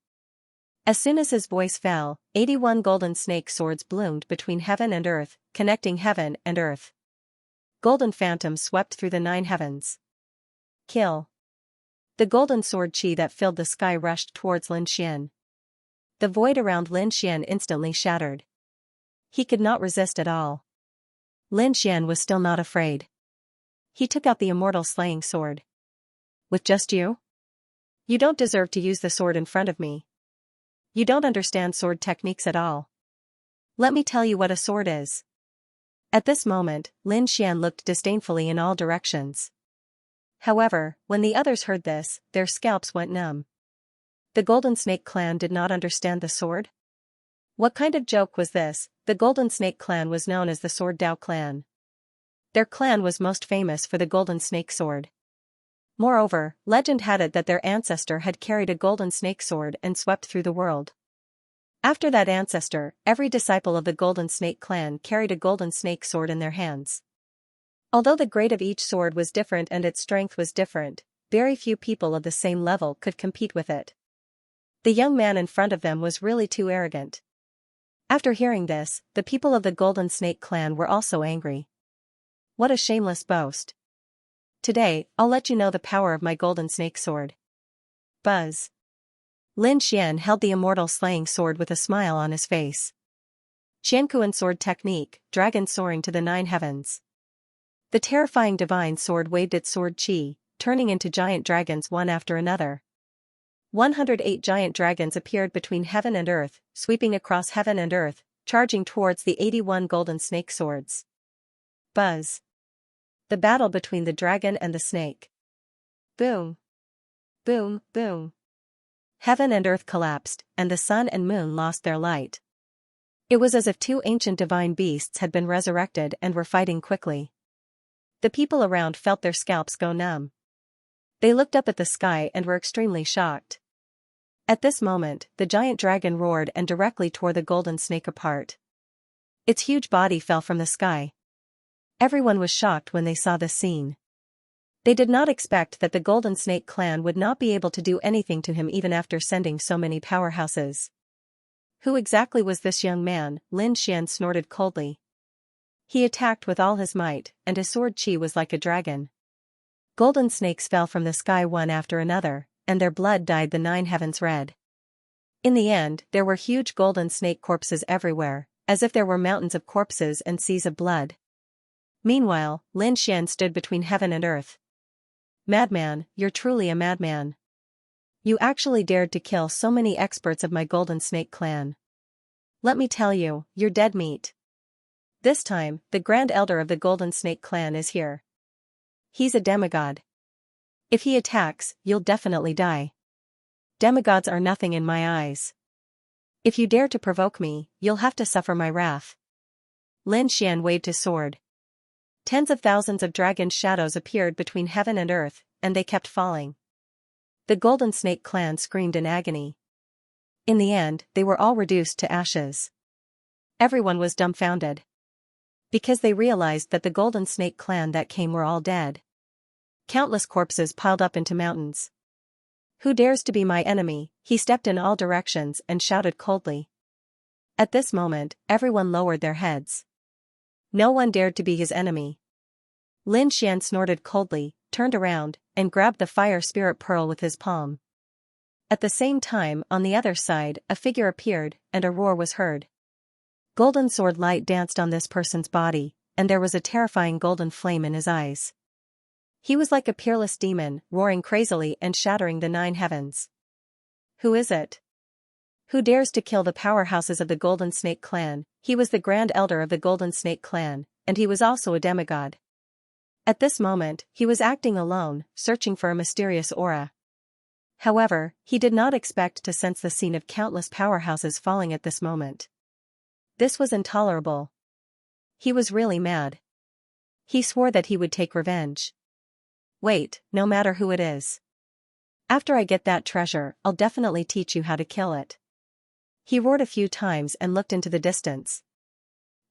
As soon as his voice fell, 81 golden snake swords bloomed between heaven and earth, connecting heaven and earth. Golden phantoms swept through the 9 heavens. Kill. The golden sword chi that filled the sky rushed towards Lin Xian. The void around Lin Xian instantly shattered. He could not resist at all. Lin Xian was still not afraid. He took out the immortal slaying sword. With just you? You don't deserve to use the sword in front of me. You don't understand sword techniques at all. Let me tell you what a sword is. At this moment, Lin Xian looked disdainfully in all directions. However, when the others heard this, their scalps went numb. The Golden Snake clan did not understand the sword? What kind of joke was this? The Golden Snake clan was known as the Sword Dao clan. Their clan was most famous for the Golden Snake sword. Moreover, legend had it that their ancestor had carried a golden snake sword and swept through the world. After that ancestor, every disciple of the Golden Snake clan carried a golden snake sword in their hands. Although the grade of each sword was different and its strength was different, very few people of the same level could compete with it. The young man in front of them was really too arrogant. After hearing this, the people of the Golden Snake clan were also angry. What a shameless boast. Today, I'll let you know the power of my golden snake sword. Buzz. Lin Xian held the immortal slaying sword with a smile on his face. Qiankuan sword technique, dragon soaring to the 9 heavens. The terrifying divine sword waved its sword chi, turning into giant dragons one after another. 108 giant dragons appeared between heaven and earth, sweeping across heaven and earth, charging towards the 81 golden snake swords. Buzz. The battle between the dragon and the snake. Boom. Boom, boom. Heaven and earth collapsed, and the sun and moon lost their light. It was as if 2 ancient divine beasts had been resurrected and were fighting quickly. The people around felt their scalps go numb. They looked up at the sky and were extremely shocked. At this moment, the giant dragon roared and directly tore the golden snake apart. Its huge body fell from the sky. Everyone was shocked when they saw this scene. They did not expect that the Golden Snake clan would not be able to do anything to him even after sending so many powerhouses. Who exactly was this young man? Lin Xian snorted coldly. He attacked with all his might, and his sword chi was like a dragon. Golden snakes fell from the sky one after another, and their blood dyed the 9 heavens red. In the end, there were huge golden snake corpses everywhere, as if there were mountains of corpses and seas of blood. Meanwhile, Lin Xian stood between heaven and earth. Madman, you're truly a madman. You actually dared to kill so many experts of my Golden Snake clan. Let me tell you, you're dead meat. This time, the Grand Elder of the Golden Snake clan is here. He's a demigod. If he attacks, you'll definitely die. Demigods are nothing in my eyes. If you dare to provoke me, you'll have to suffer my wrath. Lin Xian waved his sword. Tens of thousands of dragon shadows appeared between heaven and earth, and they kept falling. The Golden Snake clan screamed in agony. In the end, they were all reduced to ashes. Everyone was dumbfounded. Because they realized that the Golden Snake clan that came were all dead. Countless corpses piled up into mountains. Who dares to be my enemy? He stepped in all directions and shouted coldly. At this moment, everyone lowered their heads. No one dared to be his enemy. Lin Xian snorted coldly, turned around, and grabbed the fire spirit pearl with his palm. At the same time, on the other side, a figure appeared, and a roar was heard. Golden sword light danced on this person's body, and there was a terrifying golden flame in his eyes. He was like a peerless demon, roaring crazily and shattering the 9 heavens. Who is it? Who dares to kill the powerhouses of the Golden Snake clan? He was the Grand Elder of the Golden Snake clan, and he was also a demigod. At this moment, he was acting alone, searching for a mysterious aura. However, he did not expect to sense the scene of countless powerhouses falling at this moment. This was intolerable. He was really mad. He swore that he would take revenge. Wait, no matter who it is. After I get that treasure, I'll definitely teach you how to kill it. He roared a few times and looked into the distance.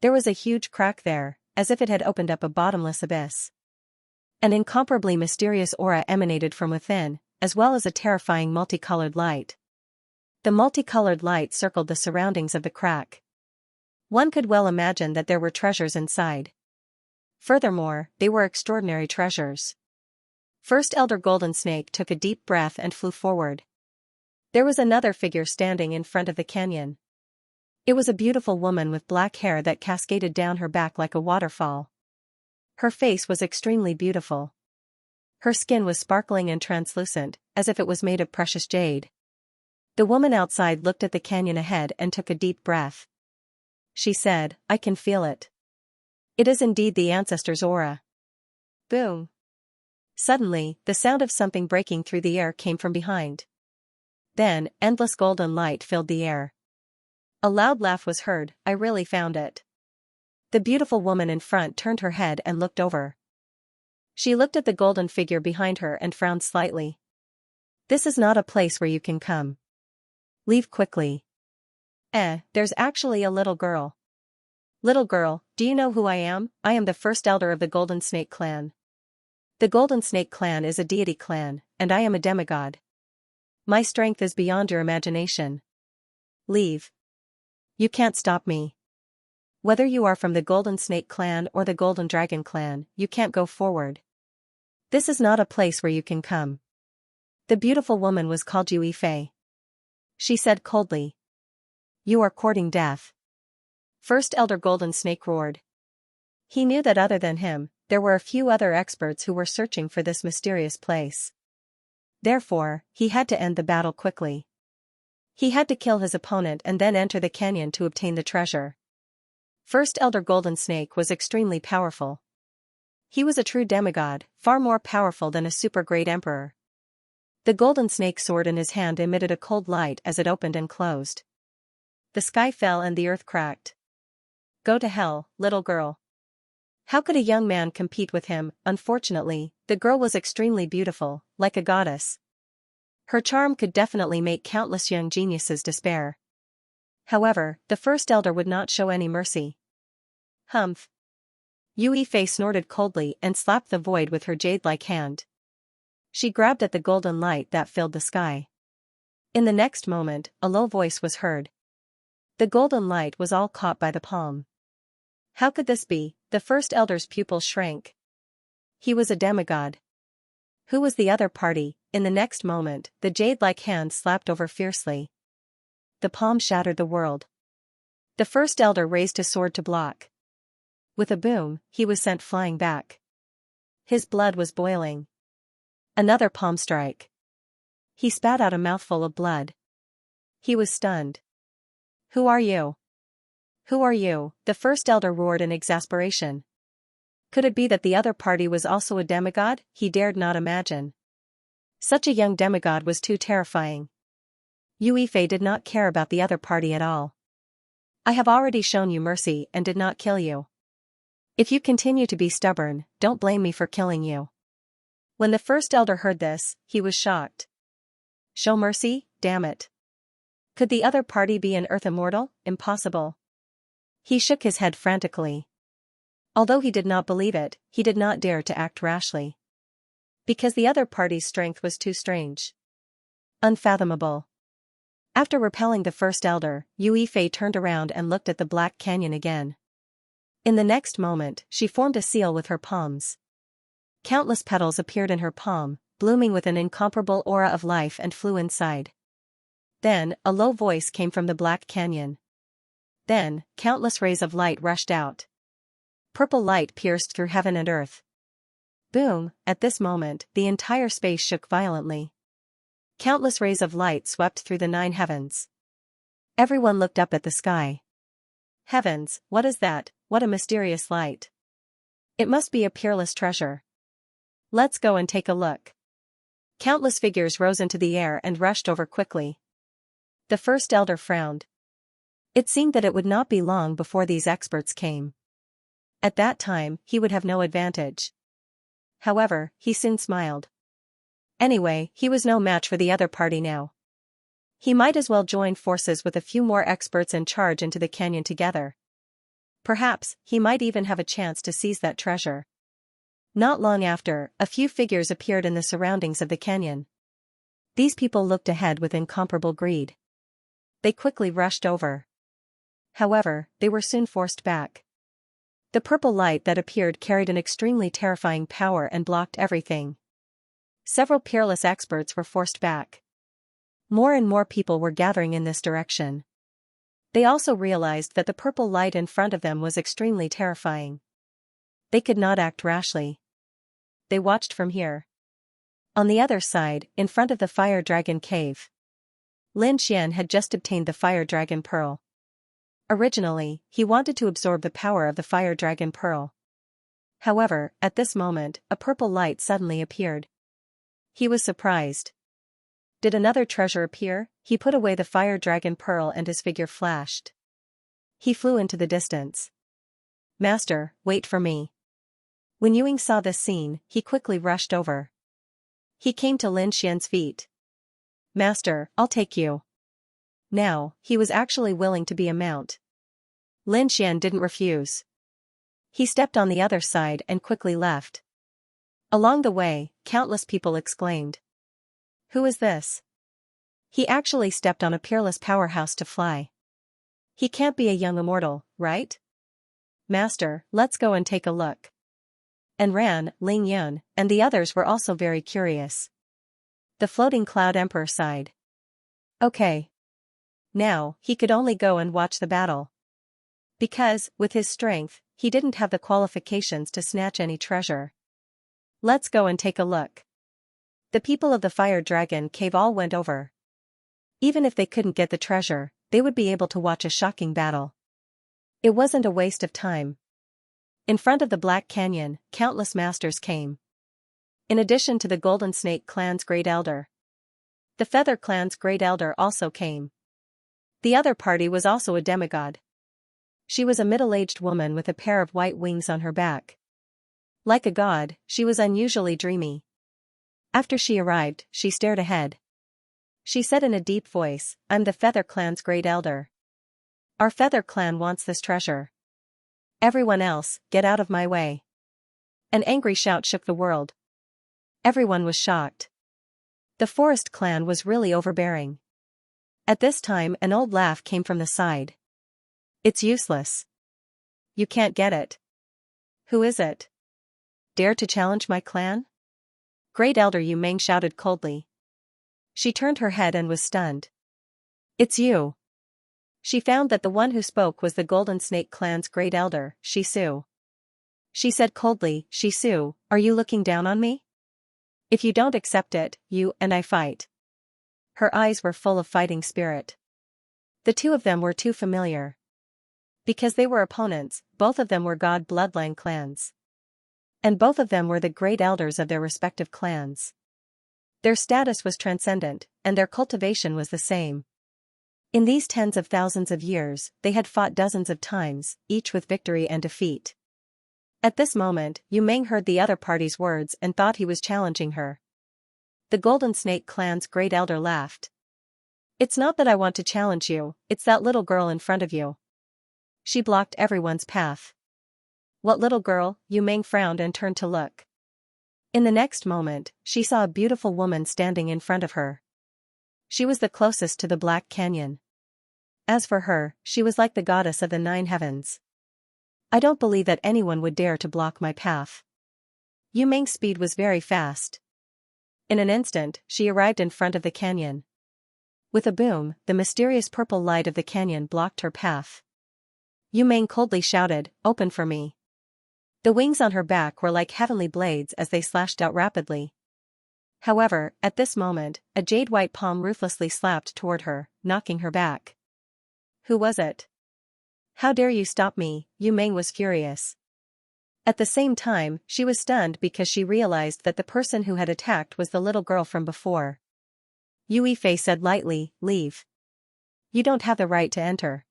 There was a huge crack there, as if it had opened up a bottomless abyss. An incomparably mysterious aura emanated from within, as well as a terrifying multicolored light. The multicolored light circled the surroundings of the crack. One could well imagine that there were treasures inside. Furthermore, they were extraordinary treasures. First Elder Golden Snake took a deep breath and flew forward. There was another figure standing in front of the canyon. It was a beautiful woman with black hair that cascaded down her back like a waterfall. Her face was extremely beautiful. Her skin was sparkling and translucent, as if it was made of precious jade. The woman outside looked at the canyon ahead and took a deep breath. She said, "I can feel it. It is indeed the ancestor's aura." Boom. Suddenly, the sound of something breaking through the air came from behind. Then, endless golden light filled the air. A loud laugh was heard. "I really found it." The beautiful woman in front turned her head and looked over. She looked at the golden figure behind her and frowned slightly. "This is not a place where you can come. Leave quickly." There's actually a little girl. "Little girl, do you know who I am? I am the first elder of the Golden Snake clan. The Golden Snake clan is a deity clan, and I am a demigod. My strength is beyond your imagination. Leave. You can't stop me. Whether you are from the Golden Snake clan or the Golden Dragon clan, you can't go forward. This is not a place where you can come." The beautiful woman was called Yue Fei. She said coldly, "You are courting death." First Elder Golden Snake roared. He knew that other than him, there were a few other experts who were searching for this mysterious place. Therefore, he had to end the battle quickly. He had to kill his opponent and then enter the canyon to obtain the treasure. First Elder Golden Snake was extremely powerful. He was a true demigod, far more powerful than a super great emperor. The golden snake sword in his hand emitted a cold light as it opened and closed. The sky fell and the earth cracked. "Go to hell, little girl." How could a young man compete with him? Unfortunately, the girl was extremely beautiful, like a goddess. Her charm could definitely make countless young geniuses despair. However, the first elder would not show any mercy. Humph. Yue Fei snorted coldly and slapped the void with her jade-like hand. She grabbed at the golden light that filled the sky. In the next moment, a low voice was heard. The golden light was all caught by the palm. How could this be? The first elder's pupils shrank. He was a demigod. Who was the other party? In the next moment, the jade-like hand slapped over fiercely. The palm shattered the world. The first elder raised his sword to block. With a boom, he was sent flying back. His blood was boiling. Another palm strike. He spat out a mouthful of blood. He was stunned. "Who are you? Who are you?" the first elder roared in exasperation. Could it be that the other party was also a demigod? He dared not imagine. Such a young demigod was too terrifying. Yue Fei did not care about the other party at all. "I have already shown you mercy and did not kill you. If you continue to be stubborn, don't blame me for killing you." When the first elder heard this, he was shocked. Show mercy? Damn it. Could the other party be an earth immortal? Impossible. He shook his head frantically. Although he did not believe it, he did not dare to act rashly. Because the other party's strength was too strange. Unfathomable. After repelling the first elder, Yue Fei turned around and looked at the black canyon again. In the next moment, she formed a seal with her palms. Countless petals appeared in her palm, blooming with an incomparable aura of life and flew inside. Then, a low voice came from the Black Canyon. Then, countless rays of light rushed out. Purple light pierced through heaven and earth. Boom! At this moment, the entire space shook violently. Countless rays of light swept through the 9 heavens. Everyone looked up at the sky. Heavens, what is that? What a mysterious light. It must be a peerless treasure. Let's go and take a look. Countless figures rose into the air and rushed over quickly. The first elder frowned. It seemed that it would not be long before these experts came. At that time, he would have no advantage. However, he soon smiled. Anyway, he was no match for the other party now. He might as well join forces with a few more experts and charge into the canyon together. Perhaps, he might even have a chance to seize that treasure. Not long after, a few figures appeared in the surroundings of the canyon. These people looked ahead with incomparable greed. They quickly rushed over. However, they were soon forced back. The purple light that appeared carried an extremely terrifying power and blocked everything. Several peerless experts were forced back. More and more people were gathering in this direction. They also realized that the purple light in front of them was extremely terrifying. They could not act rashly. They watched from here. On the other side, in front of the fire dragon cave, Lin Xian had just obtained the fire dragon pearl. Originally, he wanted to absorb the power of the fire dragon pearl. However, at this moment, a purple light suddenly appeared. He was surprised. Did another treasure appear? He put away the fire dragon pearl and his figure flashed. He flew into the distance. Master, wait for me. When Yuing saw this scene, he quickly rushed over. He came to Lin Xian's feet. Master, I'll take you. Now, he was actually willing to be a mount. Lin Xian didn't refuse. He stepped on the other side and quickly left. Along the way, countless people exclaimed. Who is this? He actually stepped on a peerless powerhouse to fly. He can't be a young immortal, right? Master, let's go and take a look. And Ran, Ling Yun, and the others were also very curious. The floating cloud emperor sighed. Okay. Now, he could only go and watch the battle. Because, with his strength, he didn't have the qualifications to snatch any treasure. Let's go and take a look. The people of the fire dragon cave all went over. Even if they couldn't get the treasure, they would be able to watch a shocking battle. It wasn't a waste of time. In front of the Black Canyon, countless masters came. In addition to the Golden Snake clan's great elder, the Feather clan's great elder also came. The other party was also a demigod. She was a middle-aged woman with a pair of white wings on her back. Like a god, she was unusually dreamy. After she arrived, she stared ahead. She said in a deep voice, I'm the Feather clan's great elder. Our Feather clan wants this treasure. Everyone else, get out of my way. An angry shout shook the world. Everyone was shocked. The Forest clan was really overbearing. At this time, an old laugh came from the side. It's useless. You can't get it. Who is it? Dare to challenge my clan? Great Elder Yu Meng shouted coldly. She turned her head and was stunned. It's you. She found that the one who spoke was the Golden Snake clan's great elder, Shisu. She said coldly, Shisu, are you looking down on me? If you don't accept it, you and I fight. Her eyes were full of fighting spirit. The two of them were too familiar. Because they were opponents, both of them were god bloodline clans. And both of them were the great elders of their respective clans. Their status was transcendent, and their cultivation was the same. In these tens of thousands of years, they had fought dozens of times, each with victory and defeat. At this moment, Yu Meng heard the other party's words and thought he was challenging her. The Golden Snake clan's great elder laughed. It's not that I want to challenge you, it's that little girl in front of you. She blocked everyone's path. What little girl? Yu Meng frowned and turned to look. In the next moment, she saw a beautiful woman standing in front of her. She was the closest to the Black Canyon. As for her, she was like the goddess of the 9 heavens. I don't believe that anyone would dare to block my path. Yu Meng's speed was very fast. In an instant, she arrived in front of the canyon. With a boom, the mysterious purple light of the canyon blocked her path. Yu Meng coldly shouted, "Open for me." The wings on her back were like heavenly blades as they slashed out rapidly. However, at this moment, a jade-white palm ruthlessly slapped toward her, knocking her back. Who was it? How dare you stop me? Yu Meng was furious. At the same time, she was stunned because she realized that the person who had attacked was the little girl from before. Yu Yifei said lightly, "Leave. You don't have the right to enter."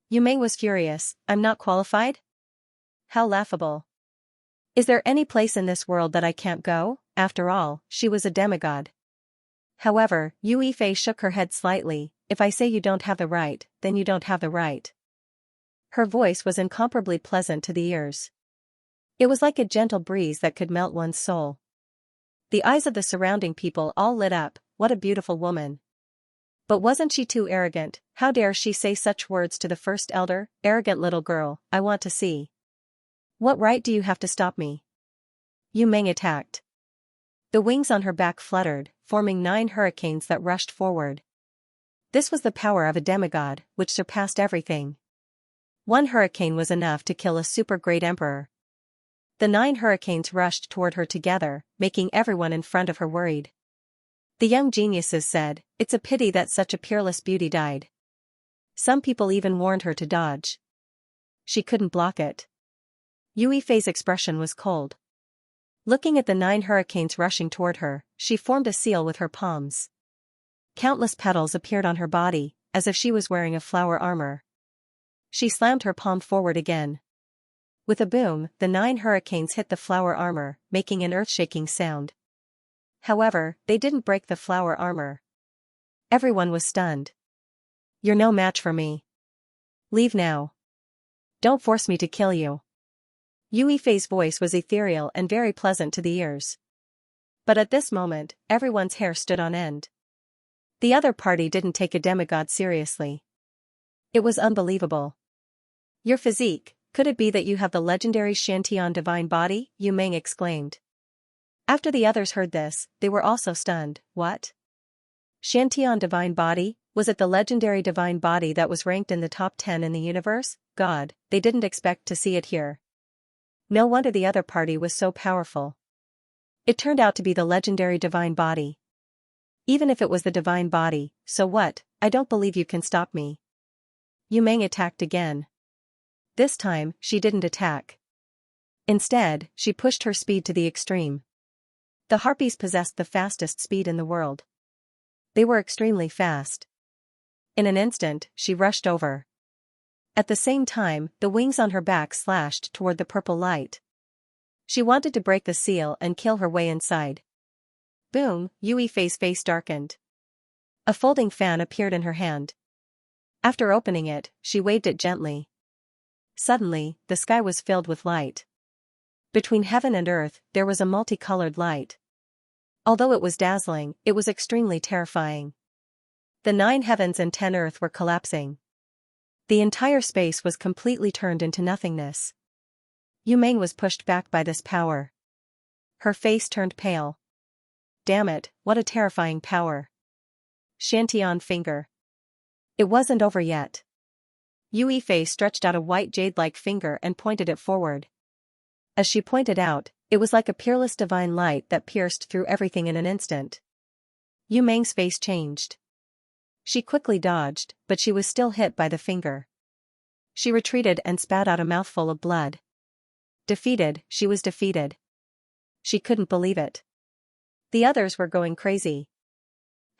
Yu Meng was furious. "I'm not qualified? How laughable. Is there any place in this world that I can't go?" After all, she was a demigod. However, Yu Yifei shook her head slightly. "If I say you don't have the right, then you don't have the right." Her voice was incomparably pleasant to the ears. It was like a gentle breeze that could melt one's soul. The eyes of the surrounding people all lit up. What a beautiful woman. But wasn't she too arrogant? How dare she say such words to the first elder? Arrogant little girl, I want to see. What right do you have to stop me? Yu Meng attacked. The wings on her back fluttered, forming 9 hurricanes that rushed forward. This was the power of a demigod, which surpassed everything. 1 hurricane was enough to kill a super great emperor. The 9 hurricanes rushed toward her together, making everyone in front of her worried. The young geniuses said, "It's a pity that such a peerless beauty died." Some people even warned her to dodge. She couldn't block it. Yu Yifei's expression was cold. Looking at the 9 hurricanes rushing toward her, she formed a seal with her palms. Countless petals appeared on her body, as if she was wearing a flower armor. She slammed her palm forward again. With a boom, the 9 hurricanes hit the flower armor, making an earth-shaking sound. However, they didn't break the flower armor. Everyone was stunned. "You're no match for me. Leave now. Don't force me to kill you." Yu Yifei's voice was ethereal and very pleasant to the ears. But at this moment, everyone's hair stood on end. The other party didn't take a demigod seriously. It was unbelievable. "Your physique, could it be that you have the legendary Xianxia divine body?" Yu Meng exclaimed. After the others heard this, they were also stunned. What? Xianxia divine body? Was it the legendary divine body that was ranked in the top 10 in the universe? God, they didn't expect to see it here. No wonder the other party was so powerful. It turned out to be the legendary divine body. Even if it was the divine body, so what? I don't believe you can stop me. Yu Meng attacked again. This time, she didn't attack. Instead, she pushed her speed to the extreme. The harpies possessed the fastest speed in the world. They were extremely fast. In an instant, she rushed over. At the same time, the wings on her back slashed toward the purple light. She wanted to break the seal and kill her way inside. Boom, Yu Yifei's face darkened. A folding fan appeared in her hand. After opening it, she waved it gently. Suddenly, the sky was filled with light. Between heaven and earth, there was a multicolored light. Although it was dazzling, it was extremely terrifying. The 9 heavens and 10 earth were collapsing. The entire space was completely turned into nothingness. Yu Meng was pushed back by this power. Her face turned pale. Damn it, what a terrifying power. Xiantian finger. It wasn't over yet. Yu Yifei stretched out a white jade-like finger and pointed it forward. As she pointed out, it was like a peerless divine light that pierced through everything in an instant. Yu Meng's face changed. She quickly dodged, but she was still hit by the finger. She retreated and spat out a mouthful of blood. Defeated, she was defeated. She couldn't believe it. The others were going crazy.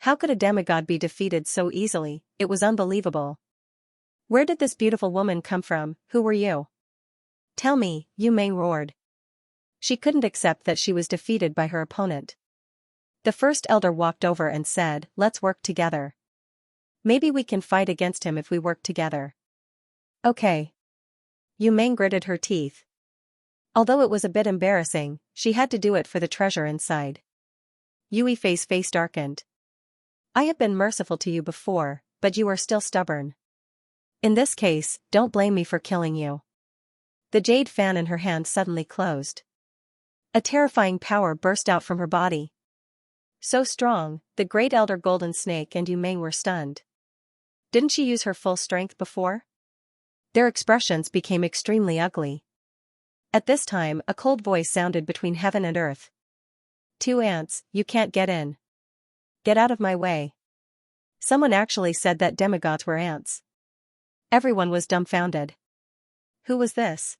How could a demigod be defeated so easily? It was unbelievable. Where did this beautiful woman come from? Who were you? Tell me, Yu Meng roared. She couldn't accept that she was defeated by her opponent. The first elder walked over and said, "Let's work together. Maybe we can fight against him if we work together." Okay. Yu Meng gritted her teeth. Although it was a bit embarrassing, she had to do it for the treasure inside. Yu Yifei's face darkened. "I have been merciful to you before, but you are still stubborn. In this case, don't blame me for killing you." The jade fan in her hand suddenly closed. A terrifying power burst out from her body. So strong, the great elder golden snake and Yu Meng were stunned. Didn't she use her full strength before? Their expressions became extremely ugly. At this time, a cold voice sounded between heaven and earth. "Two ants, you can't get in. Get out of my way." Someone actually said that demigods were ants. Everyone was dumbfounded. Who was this?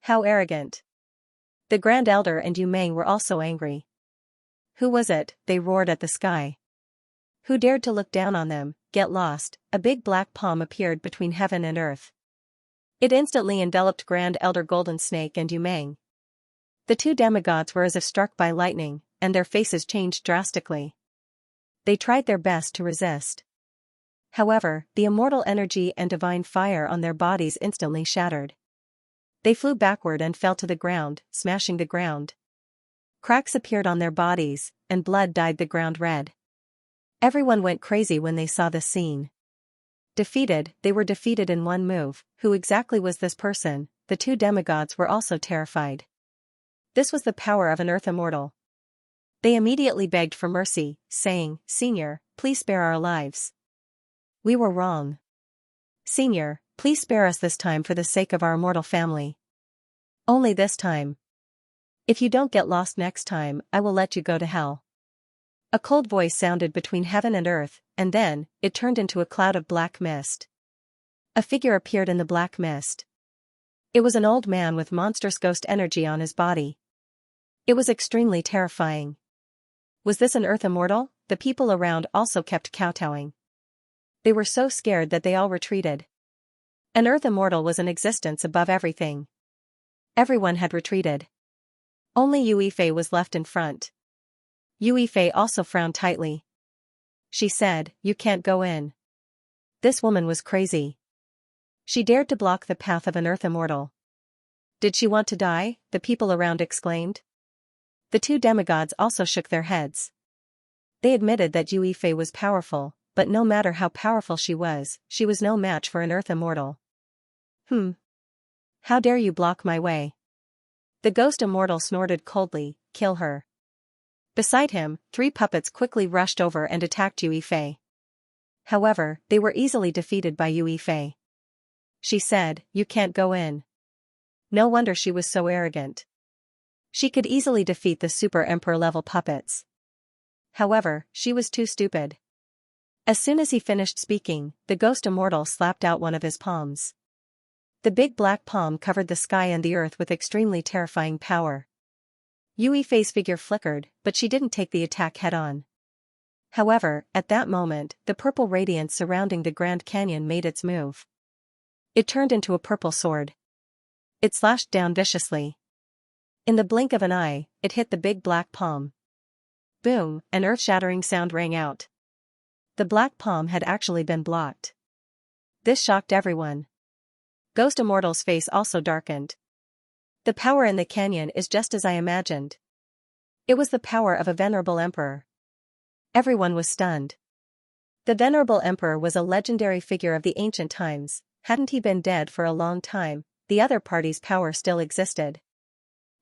How arrogant. The Grand Elder and Yu Meng were also angry. Who was it? They roared at the sky. Who dared to look down on them? Get lost. A big black palm appeared between heaven and earth. It instantly enveloped Grand Elder Golden Snake and Yu Meng. The two demigods were as if struck by lightning, and their faces changed drastically. They tried their best to resist. However, the immortal energy and divine fire on their bodies instantly shattered. They flew backward and fell to the ground, smashing the ground. Cracks appeared on their bodies, and blood dyed the ground red. Everyone went crazy when they saw this scene. Defeated, they were defeated in one move. Who exactly was this person? The two demigods were also terrified. This was the power of an earth immortal. They immediately begged for mercy, saying, "Senior, please spare our lives. We were wrong. Senior, please spare us this time for the sake of our immortal family. Only this time. If you don't get lost next time, I will let you go to hell." A cold voice sounded between heaven and earth, and then, it turned into a cloud of black mist. A figure appeared in the black mist. It was an old man with monstrous ghost energy on his body. It was extremely terrifying. Was this an earth immortal? The people around also kept kowtowing. They were so scared that they all retreated. An earth immortal was in existence above everything. Everyone had retreated. Only Yue Fei was left in front. Yue Fei also frowned tightly. She said, "You can't go in." This woman was crazy. She dared to block the path of an earth immortal. Did she want to die? The people around exclaimed. The two demigods also shook their heads. They admitted that Yue Fei was powerful, but no matter how powerful she was no match for an earth immortal. How dare you block my way? The ghost immortal snorted coldly, "Kill her." Beside him, 3 puppets quickly rushed over and attacked Yue Fei. However, they were easily defeated by Yue Fei. She said, "You can't go in." No wonder she was so arrogant. She could easily defeat the Super Emperor level puppets. However, she was too stupid. As soon as he finished speaking, the ghost immortal slapped out one of his palms. The big black palm covered the sky and the earth with extremely terrifying power. Yue Fei's figure flickered, but she didn't take the attack head-on. However, at that moment, the purple radiance surrounding the Grand Canyon made its move. It turned into a purple sword. It slashed down viciously. In the blink of an eye, it hit the big black palm. Boom, an earth-shattering sound rang out. The black palm had actually been blocked. This shocked everyone. Ghost Immortal's face also darkened. The power in the canyon is just as I imagined. It was the power of a venerable emperor. Everyone was stunned. The venerable emperor was a legendary figure of the ancient times. Hadn't he been dead for a long time, the other party's power still existed.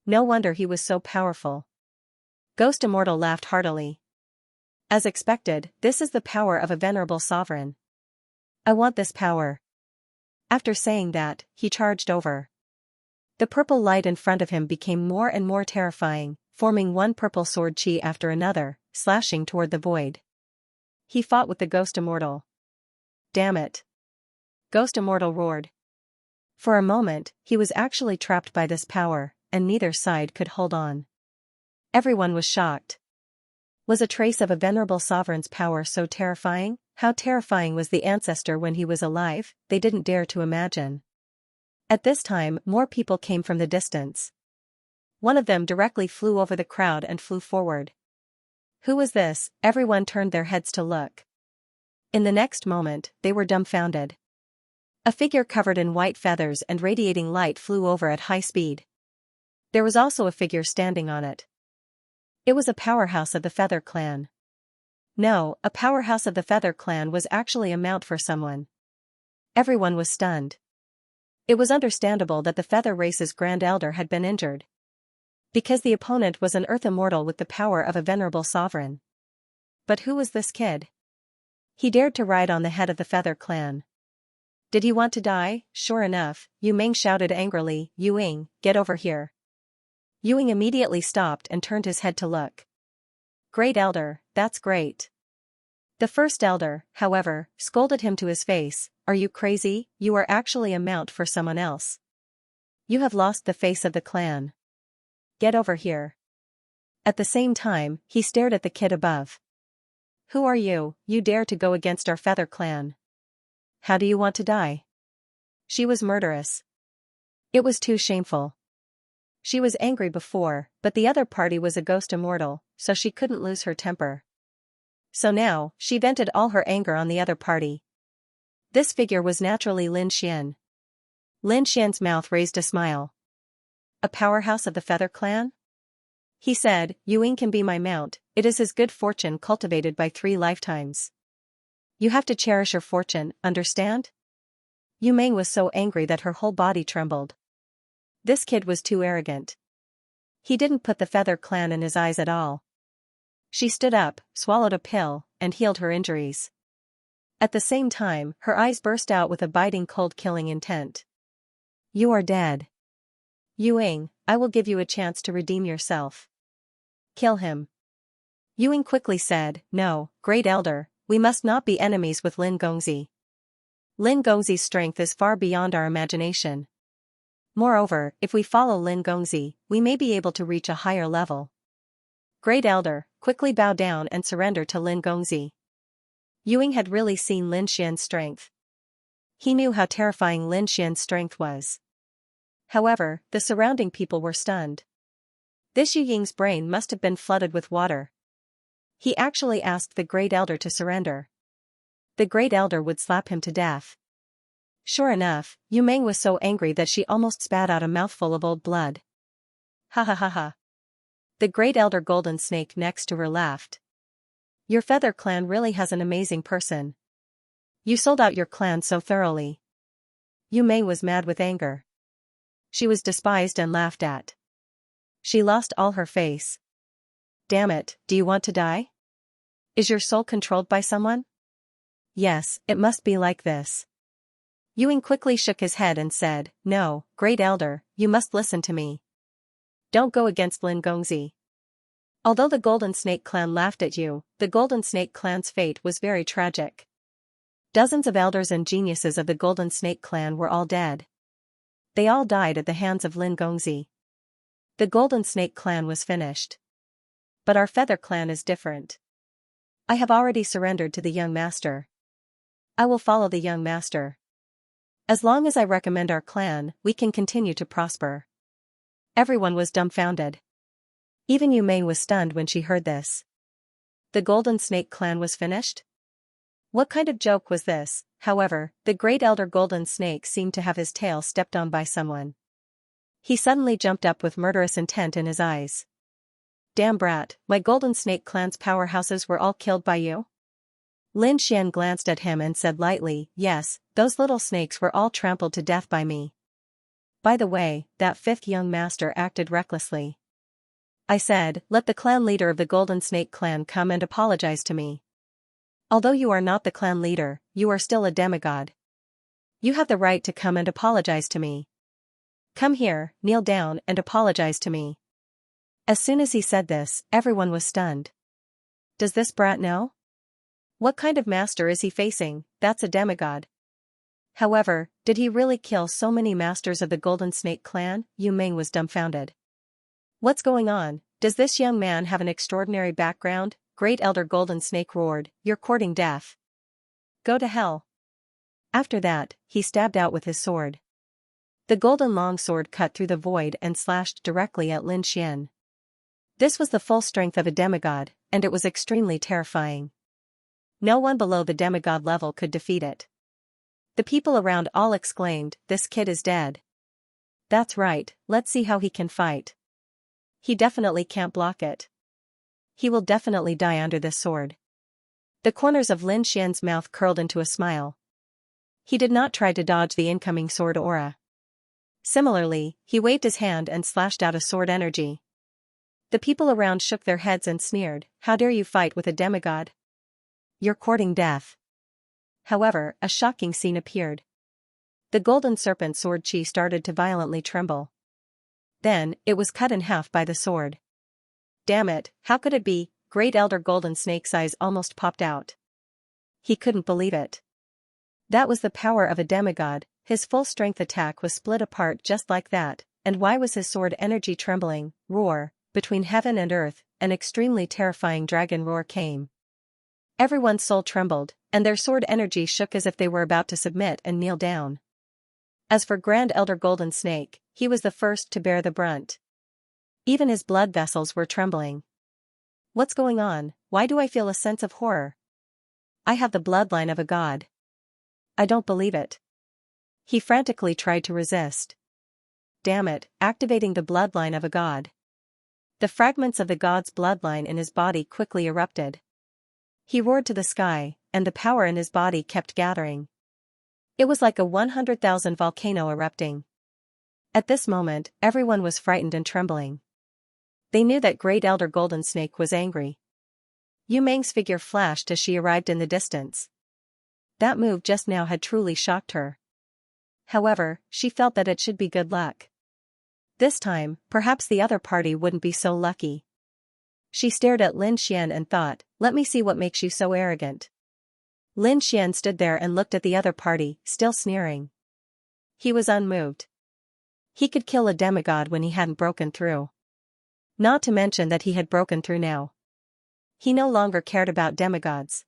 No wonder he was so powerful. Ghost Immortal laughed heartily. As expected, this is the power of a venerable sovereign. I want this power. After saying that, he charged over. The purple light in front of him became more and more terrifying, forming one purple sword chi after another, slashing toward the void. He fought with the Ghost Immortal. Damn it! Ghost Immortal roared. For a moment, he was actually trapped by this power, and neither side could hold on. Everyone was shocked. Was a trace of a venerable sovereign's power so terrifying? How terrifying was the ancestor when he was alive? They didn't dare to imagine. At this time, more people came from the distance. One of them directly flew over the crowd and flew forward. Who was this? Everyone turned their heads to look. In the next moment, they were dumbfounded. A figure covered in white feathers and radiating light flew over at high speed. There was also a figure standing on it. It was a powerhouse of the Feather Clan. No, a powerhouse of the Feather Clan was actually a mount for someone. Everyone was stunned. It was understandable that the Feather Race's Grand Elder had been injured. Because the opponent was an earth immortal with the power of a venerable sovereign. But who was this kid? He dared to ride on the head of the Feather Clan. Did he want to die? Sure enough, Yu Ming shouted angrily, "Yuing, get over here." Yuing immediately stopped and turned his head to look. "Great Elder, that's great." The first elder, however, scolded him to his face, "Are you crazy? You are actually a mount for someone else. You have lost the face of the clan. Get over here." At the same time, he stared at the kid above. "Who are you? You dare to go against our Feather Clan? How do you want to die?" She was murderous. It was too shameful. She was angry before, but the other party was a ghost immortal, so she couldn't lose her temper. So now, she vented all her anger on the other party. This figure was naturally Lin Xian. Lin Xian's mouth raised a smile. "A powerhouse of the Feather Clan?" He said, "Yuing can be my mount, it is his good fortune cultivated by 3 lifetimes. You have to cherish your fortune, understand?" Yu Ming was so angry that her whole body trembled. This kid was too arrogant. He didn't put the Feather Clan in his eyes at all. She stood up, swallowed a pill, and healed her injuries. At the same time, her eyes burst out with a biting cold killing intent. "You are dead. Yuing, I will give you a chance to redeem yourself. Kill him." Yuing quickly said, "No, Great Elder, we must not be enemies with Lin Gongzi. Lin Gongzi's strength is far beyond our imagination. Moreover, if we follow Lin Gongzi, we may be able to reach a higher level. Great Elder, quickly bow down and surrender to Lin Gongzi." Yuing had really seen Lin Xian's strength. He knew how terrifying Lin Xian's strength was. However, the surrounding people were stunned. This Yu Ying's brain must have been flooded with water. He actually asked the Great Elder to surrender. The Great Elder would slap him to death. Sure enough, Yu Ming was so angry that she almost spat out a mouthful of old blood. "Ha ha ha ha." The Great Elder Golden Snake next to her laughed. "Your Feather Clan really has an amazing person. You sold out your clan so thoroughly." Yu Ming was mad with anger. She was despised and laughed at. She lost all her face. "Damn it, do you want to die? Is your soul controlled by someone? Yes, it must be like this." Yuing quickly shook his head and said, "No, Great Elder, you must listen to me. Don't go against Lin Gongzi. Although the Golden Snake Clan laughed at you, the Golden Snake Clan's fate was very tragic. Dozens of elders and geniuses of the Golden Snake Clan were all dead. They all died at the hands of Lin Gongzi. The Golden Snake Clan was finished. But our Feather Clan is different. I have already surrendered to the young master. I will follow the young master. As long as I recommend our clan, we can continue to prosper." Everyone was dumbfounded. Even Yu Ming was stunned when she heard this. The Golden Snake Clan was finished? What kind of joke was this? However, the Great Elder Golden Snake seemed to have his tail stepped on by someone. He suddenly jumped up with murderous intent in his eyes. "Damn brat, my Golden Snake Clan's powerhouses were all killed by you?" Lin Xian glanced at him and said lightly, "Yes, those little snakes were all trampled to death by me. By the way, that 5th young master acted recklessly. I said, let the clan leader of the Golden Snake Clan come and apologize to me. Although you are not the clan leader, you are still a demigod. You have the right to come and apologize to me. Come here, kneel down and apologize to me." As soon as he said this, everyone was stunned. Does this brat know? What kind of master is he facing? That's a demigod. However, did he really kill so many masters of the Golden Snake Clan? Yu Ming was dumbfounded. What's going on? Does this young man have an extraordinary background? Great Elder Golden Snake roared, "You're courting death. Go to hell." After that, he stabbed out with his sword. The golden longsword cut through the void and slashed directly at Lin Xian. This was the full strength of a demigod, and it was extremely terrifying. No one below the demigod level could defeat it. The people around all exclaimed, "This kid is dead." That's right, let's see how he can fight. He definitely can't block it. He will definitely die under this sword. The corners of Lin Xian's mouth curled into a smile. He did not try to dodge the incoming sword aura. Similarly, he waved his hand and slashed out a sword energy. The people around shook their heads and sneered, "How dare you fight with a demigod? You're courting death." However, a shocking scene appeared. The golden serpent sword chi started to violently tremble. Then, it was cut in half by the sword. Damn it, how could it be? Great Elder Golden Snake's eyes almost popped out. He couldn't believe it. That was the power of a demigod. His full-strength attack was split apart just like that, and why was his sword energy trembling? Roar, between heaven and earth, an extremely terrifying dragon roar came. Everyone's soul trembled, and their sword energy shook as if they were about to submit and kneel down. As for Grand Elder Golden Snake, he was the first to bear the brunt. Even his blood vessels were trembling. What's going on? Why do I feel a sense of horror? I have the bloodline of a god. I don't believe it. He frantically tried to resist. Damn it, activating the bloodline of a god. The fragments of the god's bloodline in his body quickly erupted. He roared to the sky, and the power in his body kept gathering. It was like a 100,000 volcano erupting. At this moment, everyone was frightened and trembling. They knew that Great Elder Golden Snake was angry. Yu Meng's figure flashed as she arrived in the distance. That move just now had truly shocked her. However, she felt that it should be good luck. This time, perhaps the other party wouldn't be so lucky. She stared at Lin Xian and thought, "Let me see what makes you so arrogant." Lin Xian stood there and looked at the other party, still sneering. He was unmoved. He could kill a demigod when he hadn't broken through. Not to mention that he had broken through now. He no longer cared about demigods.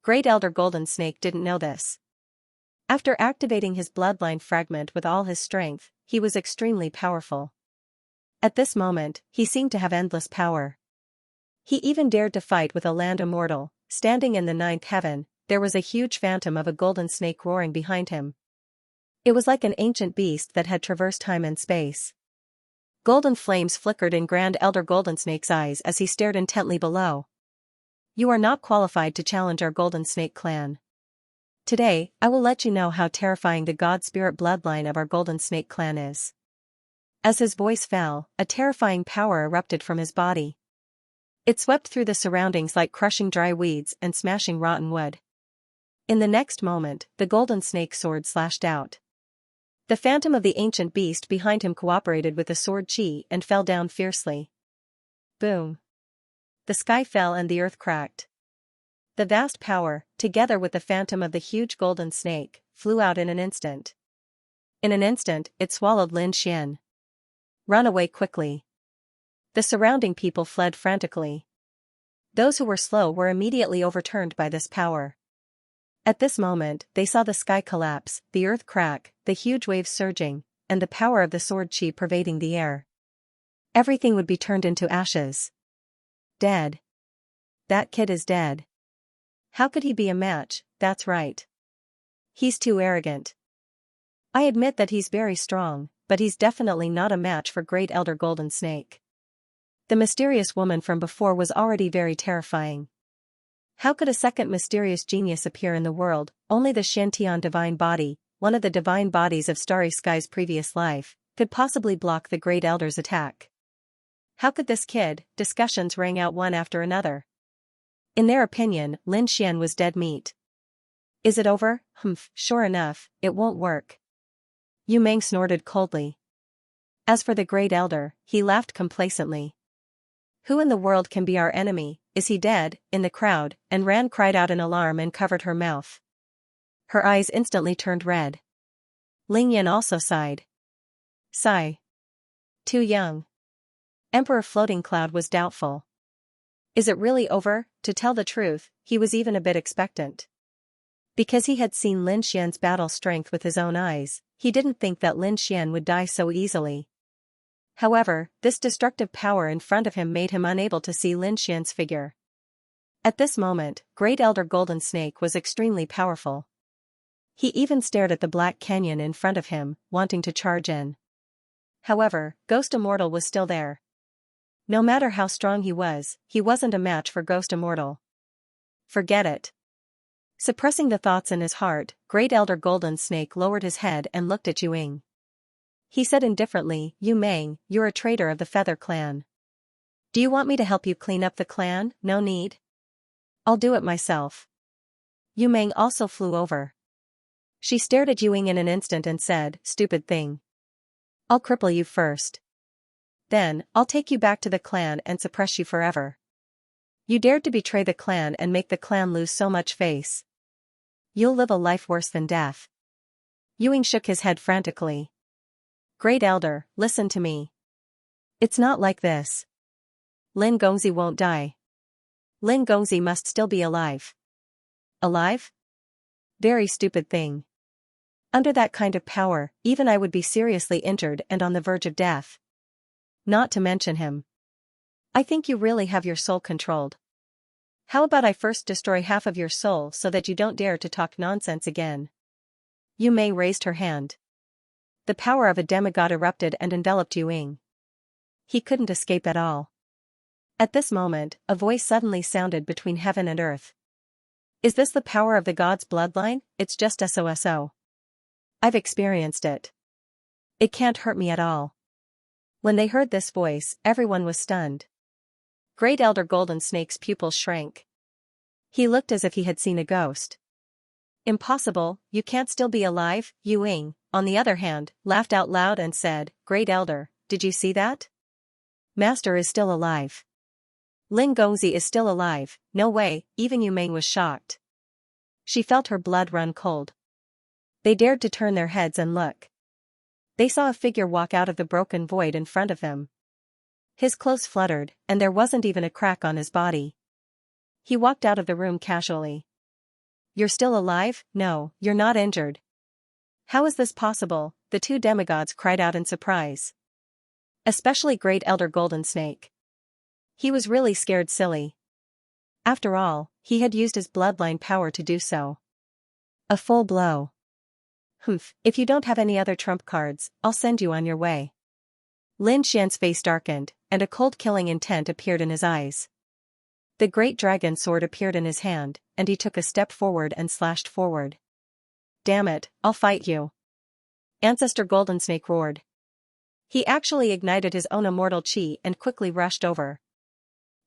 Great Elder Golden Snake didn't know this. After activating his bloodline fragment with all his strength, he was extremely powerful. At this moment, he seemed to have endless power. He even dared to fight with a land immortal. Standing in the ninth heaven, there was a huge phantom of a golden snake roaring behind him. It was like an ancient beast that had traversed time and space. Golden flames flickered in Grand Elder Golden Snake's eyes as he stared intently below. "You are not qualified to challenge our Golden Snake clan. Today, I will let you know how terrifying the God Spirit bloodline of our Golden Snake clan is." As his voice fell, a terrifying power erupted from his body. It swept through the surroundings like crushing dry weeds and smashing rotten wood. In the next moment, the golden snake sword slashed out. The phantom of the ancient beast behind him cooperated with the sword chi and fell down fiercely. Boom! The sky fell and the earth cracked. The vast power, together with the phantom of the huge golden snake, flew out in an instant. In an instant, it swallowed Lin Xian. "Run away quickly." The surrounding people fled frantically. Those who were slow were immediately overturned by this power. At this moment, they saw the sky collapse, the earth crack, the huge waves surging, and the power of the sword chi pervading the air. Everything would be turned into ashes. Dead. That kid is dead. How could he be a match? That's right. He's too arrogant. I admit that he's very strong, but he's definitely not a match for Great Elder Golden Snake. The mysterious woman from before was already very terrifying. How could a second mysterious genius appear in the world? Only the Shantian divine body, one of the divine bodies of Starry Sky's previous life, could possibly block the Great Elder's attack. How could this kid? Discussions rang out one after another. In their opinion, Lin Xian was dead meat. Is it over? Humph, sure enough, it won't work. Yu Meng snorted coldly. As for the Great Elder, he laughed complacently. Who in the world can be our enemy? Is he dead? In the crowd, and Ran cried out in alarm and covered her mouth. Her eyes instantly turned red. Ling Yan also sighed. Sigh. Too young. Emperor Floating Cloud was doubtful. Is it really over? To tell the truth, he was even a bit expectant. Because he had seen Lin Xian's battle strength with his own eyes, he didn't think that Lin Xian would die so easily. However, this destructive power in front of him made him unable to see Lin Xian's figure. At this moment, Great Elder Golden Snake was extremely powerful. He even stared at the Black Canyon in front of him, wanting to charge in. However, Ghost Immortal was still there. No matter how strong he wasn't a match for Ghost Immortal. Forget it. Suppressing the thoughts in his heart, Great Elder Golden Snake lowered his head and looked at Yu Ying. He said indifferently, Yu Meng, you're a traitor of the Feather Clan. Do you want me to help you clean up the clan? No need. I'll do it myself. Yu Meng also flew over. She stared at Yuing in an instant and said, "Stupid thing. I'll cripple you first. Then, I'll take you back to the clan and suppress you forever. You dared to betray the clan and make the clan lose so much face. You'll live a life worse than death." Yuing shook his head frantically. "Great Elder, listen to me. It's not like this. Lin Gongzi won't die. Lin Gongzi must still be alive." Alive? Very stupid thing. Under that kind of power, even I would be seriously injured and on the verge of death. Not to mention him. I think you really have your soul controlled. How about I first destroy half of your soul so that you don't dare to talk nonsense again? Yu Mei raised her hand. The power of a demigod erupted and enveloped Yuing. He couldn't escape at all. At this moment, a voice suddenly sounded between heaven and earth. "Is this the power of the god's bloodline? It's just SOSO. I've experienced it. It can't hurt me at all." When they heard this voice, everyone was stunned. Great Elder Golden Snake's pupils shrank. He looked as if he had seen a ghost. "Impossible, you can't still be alive." Yuing, on the other hand, laughed out loud and said, "Great Elder, did you see that? Master is still alive. Lin Gongzi is still alive." "No way," even Yu Meng was shocked. She felt her blood run cold. They dared to turn their heads and look. They saw a figure walk out of the broken void in front of them. His clothes fluttered, and there wasn't even a crack on his body. He walked out of the room casually. "You're still alive? No, you're not injured." "How is this possible?" the two demigods cried out in surprise. Especially Great Elder Golden Snake. He was really scared silly. After all, he had used his bloodline power to do so. A full blow. "Humph, if you don't have any other trump cards, I'll send you on your way." Lin Xian's face darkened, and a cold killing intent appeared in his eyes. The great dragon sword appeared in his hand, and he took a step forward and slashed forward. "Damn it, I'll fight you." Ancestor Golden Snake roared. He actually ignited his own immortal chi and quickly rushed over.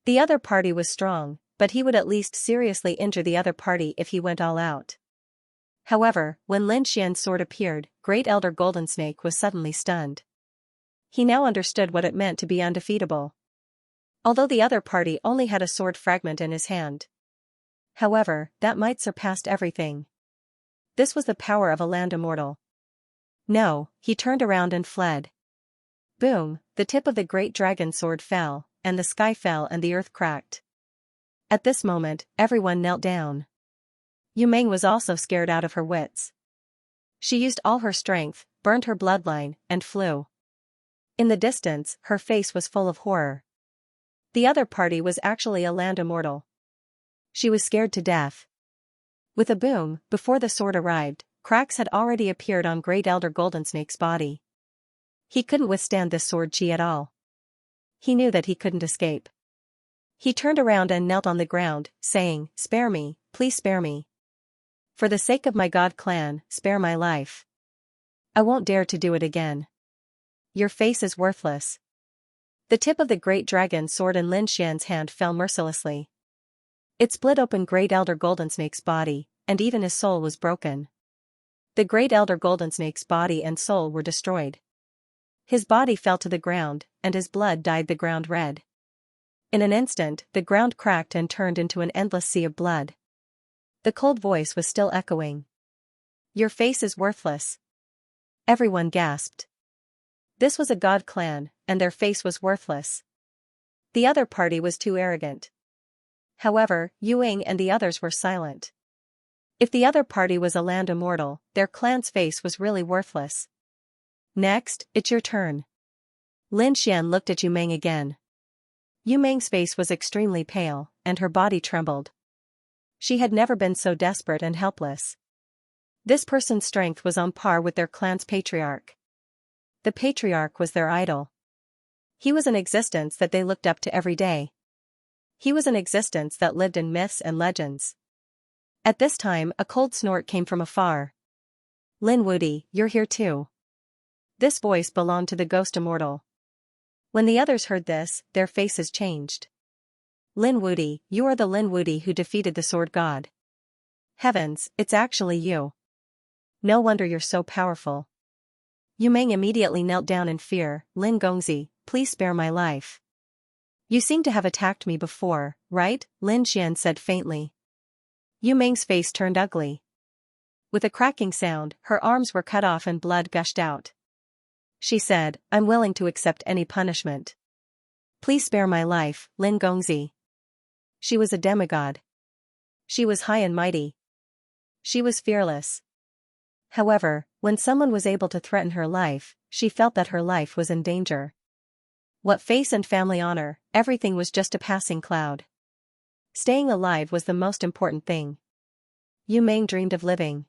The other party was strong, but he would at least seriously injure the other party if he went all out. However, when Lin Xian's sword appeared, Great Elder Golden Snake was suddenly stunned. He now understood what it meant to be undefeatable. Although the other party only had a sword fragment in his hand. However, that might surpass everything. This was the power of a land immortal. No, he turned around and fled. Boom, the tip of the great dragon sword fell, and the sky fell and the earth cracked. At this moment, everyone knelt down. Yu Meng was also scared out of her wits. She used all her strength, burned her bloodline, and flew. In the distance, her face was full of horror. The other party was actually a land immortal. She was scared to death. With a boom, before the sword arrived, cracks had already appeared on Great Elder Golden Snake's body. He couldn't withstand this sword chi at all. He knew that he couldn't escape. He turned around and knelt on the ground, saying, "Spare me, please spare me. For the sake of my god clan, spare my life. I won't dare to do it again. Your face is worthless." The tip of the great dragon sword in Lin Xian's hand fell mercilessly. It split open Great Elder Golden Snake's body, and even his soul was broken. The Great Elder Golden Snake's body and soul were destroyed. His body fell to the ground, and his blood dyed the ground red. In an instant, the ground cracked and turned into an endless sea of blood. The cold voice was still echoing. "Your face is worthless." Everyone gasped. This was a god clan, and their face was worthless. The other party was too arrogant. However, Yuing and the others were silent. If the other party was a land immortal, their clan's face was really worthless. "Next, it's your turn." Lin Xian looked at Yu Meng again. Yu Meng's face was extremely pale, and her body trembled. She had never been so desperate and helpless. This person's strength was on par with their clan's patriarch. The patriarch was their idol. He was an existence that they looked up to every day. He was an existence that lived in myths and legends. At this time, a cold snort came from afar. "Lin Wudi, you're here too." This voice belonged to the ghost immortal. When the others heard this, their faces changed. Lin Wudi, you are the Lin Wudi who defeated the sword god. Heavens, it's actually you. No wonder you're so powerful. Yu Meng immediately knelt down in fear. Lin Gongzi, please spare my life. You seem to have attacked me before, right? Lin Xian said faintly. Yu Meng's face turned ugly. With a cracking sound, her arms were cut off and blood gushed out. She said, I'm willing to accept any punishment. Please spare my life, Lin Gongzi. She was a demigod. She was high and mighty. She was fearless. However, when someone was able to threaten her life, she felt that her life was in danger. What face and family honor, everything was just a passing cloud. Staying alive was the most important thing. Yu Meng dreamed of living.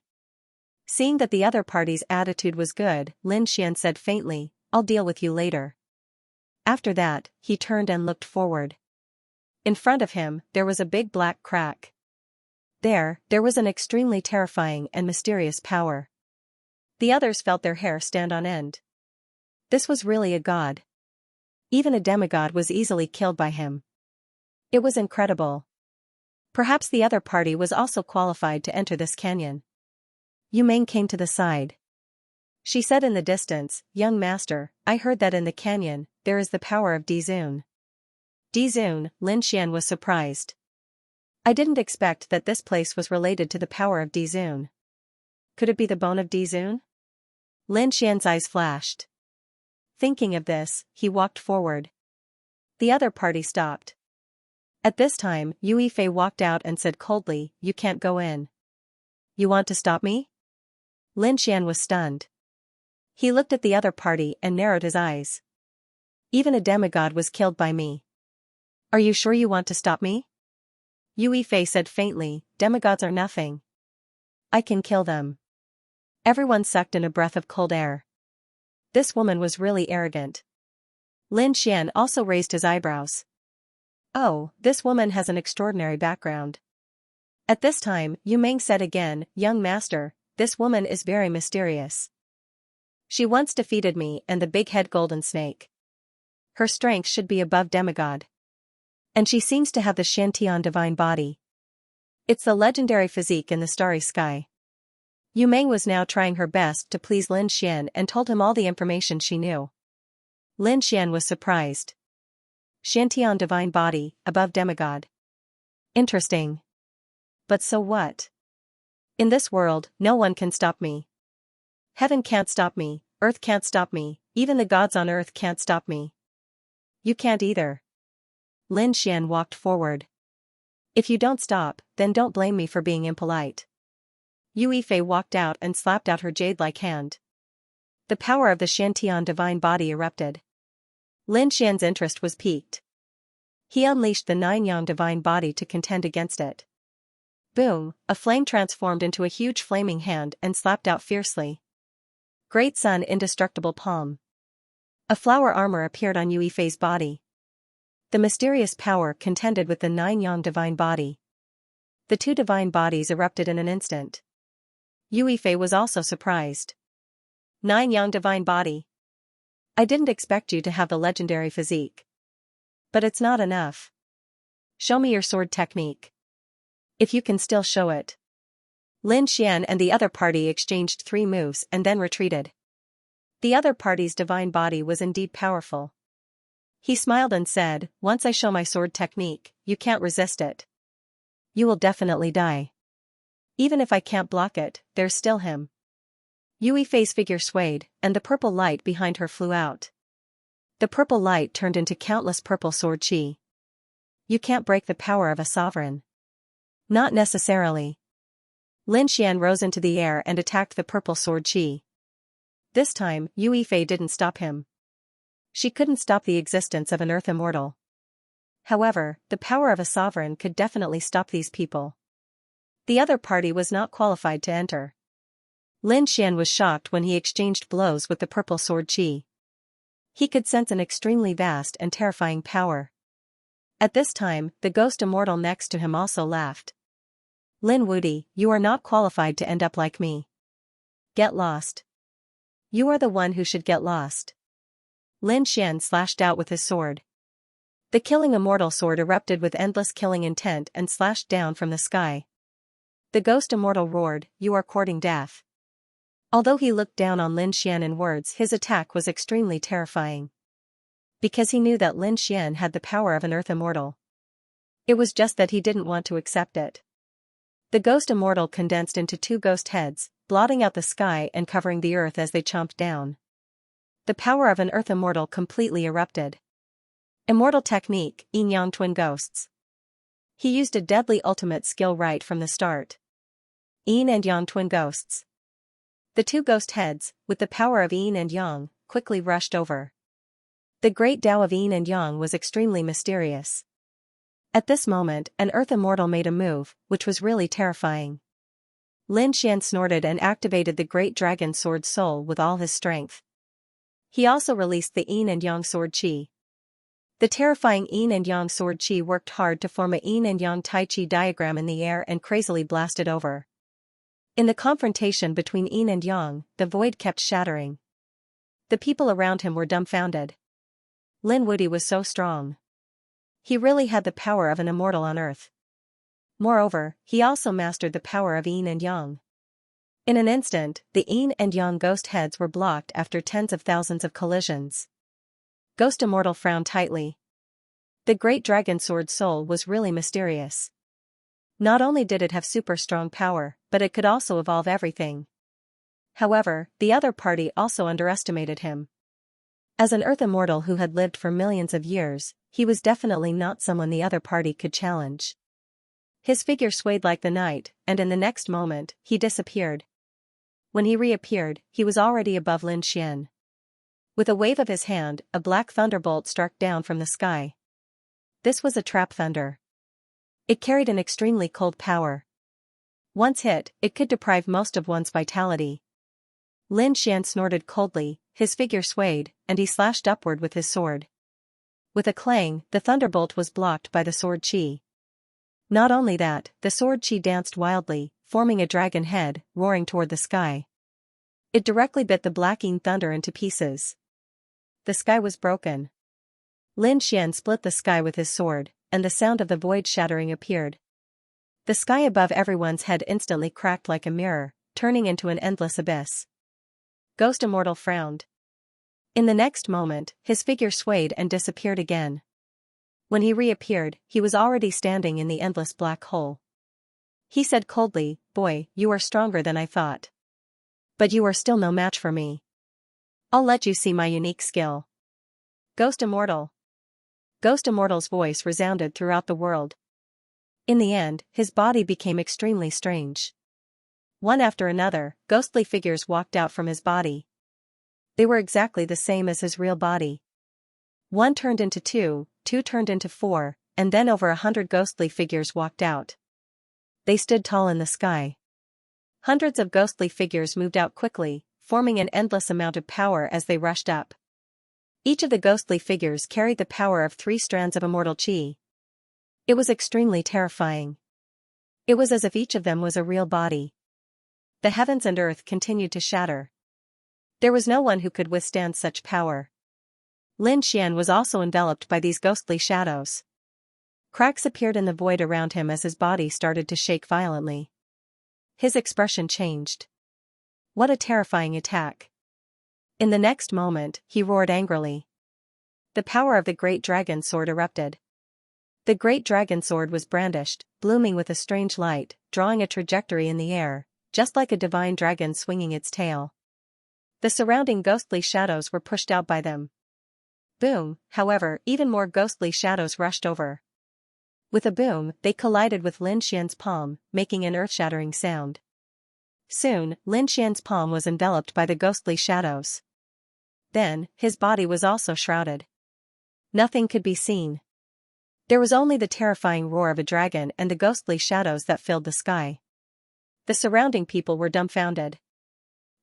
Seeing that the other party's attitude was good, Lin Xian said faintly, I'll deal with you later. After that, he turned and looked forward. In front of him, there was a big black crack. There was an extremely terrifying and mysterious power. The others felt their hair stand on end. This was really a god. Even a demigod was easily killed by him. It was incredible. Perhaps the other party was also qualified to enter this canyon. Yu Meng came to the side. She said in the distance, Young master, I heard that in the canyon, there is the power of Dizun. Dizun, Lin Xian was surprised. I didn't expect that this place was related to the power of Dizun. Could it be the bone of Dizun? Lin Xian's eyes flashed. Thinking of this, he walked forward. The other party stopped. At this time, Yu Yifei walked out and said coldly, You can't go in. You want to stop me? Lin Xian was stunned. He looked at the other party and narrowed his eyes. Even a demigod was killed by me. Are you sure you want to stop me? Yu Yifei said faintly, Demigods are nothing. I can kill them. Everyone sucked in a breath of cold air. This woman was really arrogant. Lin Xian also raised his eyebrows. Oh, this woman has an extraordinary background. At this time, Yu Meng said again, Young master, this woman is very mysterious. She once defeated me and the big-head golden snake. Her strength should be above demigod. And she seems to have the Xiantian divine body. It's the legendary physique in the starry sky. Yu Meng was now trying her best to please Lin Xian and told him all the information she knew. Lin Xian was surprised. Xiantian divine body, above demigod. Interesting. But so what? In this world, no one can stop me. Heaven can't stop me, earth can't stop me, even the gods on earth can't stop me. You can't either. Lin Xian walked forward. If you don't stop, then don't blame me for being impolite. Yu Yifei walked out and slapped out her jade-like hand. The power of the Xiantian divine body erupted. Lin Xian's interest was piqued. He unleashed the nine-yang divine body to contend against it. Boom, a flame transformed into a huge flaming hand and slapped out fiercely. Great Sun indestructible palm. A flower armor appeared on Yu Yifei's body. The mysterious power contended with the nine-yang divine body. The two divine bodies erupted in an instant. Yu Yifei was also surprised. Nine-yang divine body. I didn't expect you to have the legendary physique. But it's not enough. Show me your sword technique. If you can still show it. Lin Xian and the other party exchanged 3 moves and then retreated. The other party's divine body was indeed powerful. He smiled and said, Once I show my sword technique, you can't resist it. You will definitely die. Even if I can't block it, there's still him. Yu Yifei's figure swayed, and the purple light behind her flew out. The purple light turned into countless purple sword chi. You can't break the power of a sovereign. Not necessarily. Lin Xian rose into the air and attacked the purple sword chi. This time, Yu Yifei didn't stop him. She couldn't stop the existence of an earth immortal. However, the power of a sovereign could definitely stop these people. The other party was not qualified to enter. Lin Xian was shocked when he exchanged blows with the purple sword chi. He could sense an extremely vast and terrifying power. At this time, the ghost immortal next to him also laughed. Lin Wudi, you are not qualified to end up like me. Get lost. You are the one who should get lost. Lin Xian slashed out with his sword. The killing immortal sword erupted with endless killing intent and slashed down from the sky. The ghost immortal roared, "You are courting death." Although he looked down on Lin Xian in words, his attack was extremely terrifying. Because he knew that Lin Xian had the power of an earth immortal. It was just that he didn't want to accept it. The ghost immortal condensed into two ghost heads, blotting out the sky and covering the earth as they chomped down. The power of an earth immortal completely erupted. Immortal technique, Yin-Yang twin ghosts. He used a deadly ultimate skill right from the start. Yin and Yang twin ghosts. The two ghost heads, with the power of Yin and Yang, quickly rushed over. The great Tao of Yin and Yang was extremely mysterious. At this moment, an earth immortal made a move, which was really terrifying. Lin Xian snorted and activated the great dragon sword soul with all his strength. He also released the Yin and Yang sword chi. The terrifying Yin and Yang sword chi worked hard to form a Yin and Yang Tai Chi diagram in the air and crazily blasted over. In the confrontation between Yin and Yang, the void kept shattering. The people around him were dumbfounded. Lin Wude was so strong. He really had the power of an immortal on earth. Moreover, he also mastered the power of Yin and Yang. In an instant, the Yin and Yang ghost heads were blocked after tens of thousands of collisions. Ghost Immortal frowned tightly. The great dragon sword soul was really mysterious. Not only did it have super strong power, but it could also evolve everything. However, the other party also underestimated him. As an Earth Immortal who had lived for millions of years, he was definitely not someone the other party could challenge. His figure swayed like the night, and in the next moment, he disappeared. When he reappeared, he was already above Lin Xian. With a wave of his hand, a black thunderbolt struck down from the sky. This was a trap thunder. It carried an extremely cold power. Once hit, it could deprive most of one's vitality. Lin Xian snorted coldly, his figure swayed, and he slashed upward with his sword. With a clang, the thunderbolt was blocked by the sword chi. Not only that, the sword chi danced wildly, forming a dragon head, roaring toward the sky. It directly bit the blacking thunder into pieces. The sky was broken. Lin Xian split the sky with his sword, and the sound of the void shattering appeared. The sky above everyone's head instantly cracked like a mirror, turning into an endless abyss. Ghost Immortal frowned. In the next moment, his figure swayed and disappeared again. When he reappeared, he was already standing in the endless black hole. He said coldly, "Boy, you are stronger than I thought. But you are still no match for me. I'll let you see my unique skill." Ghost Immortal. Ghost Immortal's voice resounded throughout the world. In the end, his body became extremely strange. One after another, ghostly figures walked out from his body. They were exactly the same as his real body. One turned into two, two turned into four, and then over 100 ghostly figures walked out. They stood tall in the sky. Hundreds of ghostly figures moved out quickly, forming an endless amount of power as they rushed up. Each of the ghostly figures carried the power of 3 strands of immortal chi. It was extremely terrifying. It was as if each of them was a real body. The heavens and earth continued to shatter. There was no one who could withstand such power. Lin Xian was also enveloped by these ghostly shadows. Cracks appeared in the void around him as his body started to shake violently. His expression changed. What a terrifying attack. In the next moment, he roared angrily. The power of the great dragon sword erupted. The great dragon sword was brandished, blooming with a strange light, drawing a trajectory in the air, just like a divine dragon swinging its tail. The surrounding ghostly shadows were pushed out by them. Boom, however, even more ghostly shadows rushed over. With a boom, they collided with Lin Xian's palm, making an earth-shattering sound. Soon, Lin Xian's palm was enveloped by the ghostly shadows. Then, his body was also shrouded. Nothing could be seen. There was only the terrifying roar of a dragon and the ghostly shadows that filled the sky. The surrounding people were dumbfounded.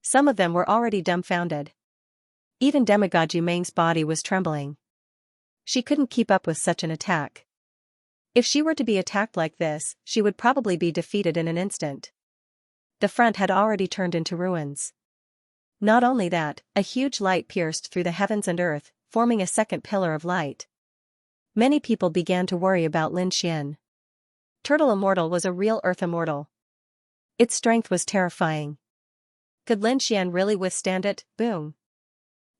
Some of them were already dumbfounded. Even demigod Yu Meng's body was trembling. She couldn't keep up with such an attack. If she were to be attacked like this, she would probably be defeated in an instant. The front had already turned into ruins. Not only that, a huge light pierced through the heavens and earth, forming a second pillar of light. Many people began to worry about Lin Xian. Turtle Immortal was a real Earth Immortal. Its strength was terrifying. Could Lin Xian really withstand it? Boom.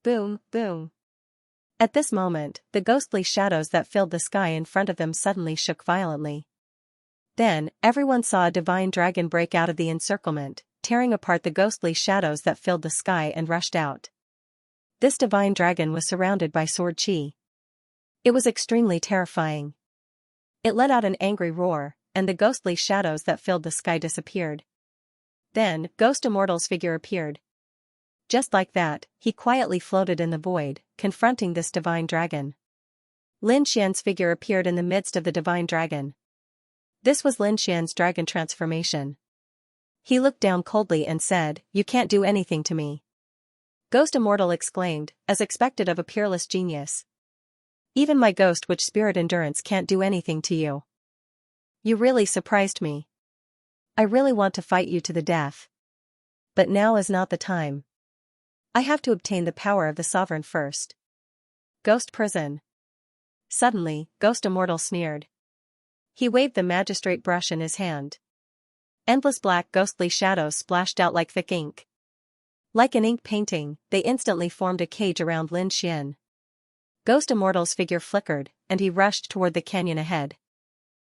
Boom, boom. At this moment, the ghostly shadows that filled the sky in front of them suddenly shook violently. Then, everyone saw a divine dragon break out of the encirclement, tearing apart the ghostly shadows that filled the sky and rushed out. This divine dragon was surrounded by sword chi. It was extremely terrifying. It let out an angry roar, and the ghostly shadows that filled the sky disappeared. Then, Ghost Immortal's figure appeared. Just like that, he quietly floated in the void, confronting this divine dragon. Lin Xian's figure appeared in the midst of the divine dragon. This was Lin Xian's dragon transformation. He looked down coldly and said, "You can't do anything to me." Ghost Immortal exclaimed, as expected of a peerless genius. "Even my ghost witch spirit endurance can't do anything to you. You really surprised me. I really want to fight you to the death. But now is not the time. I have to obtain the power of the sovereign first." Ghost Prison. Suddenly, Ghost Immortal sneered. He waved the magistrate brush in his hand. Endless black ghostly shadows splashed out like thick ink. Like an ink painting, they instantly formed a cage around Lin Xian. Ghost Immortal's figure flickered, and he rushed toward the canyon ahead.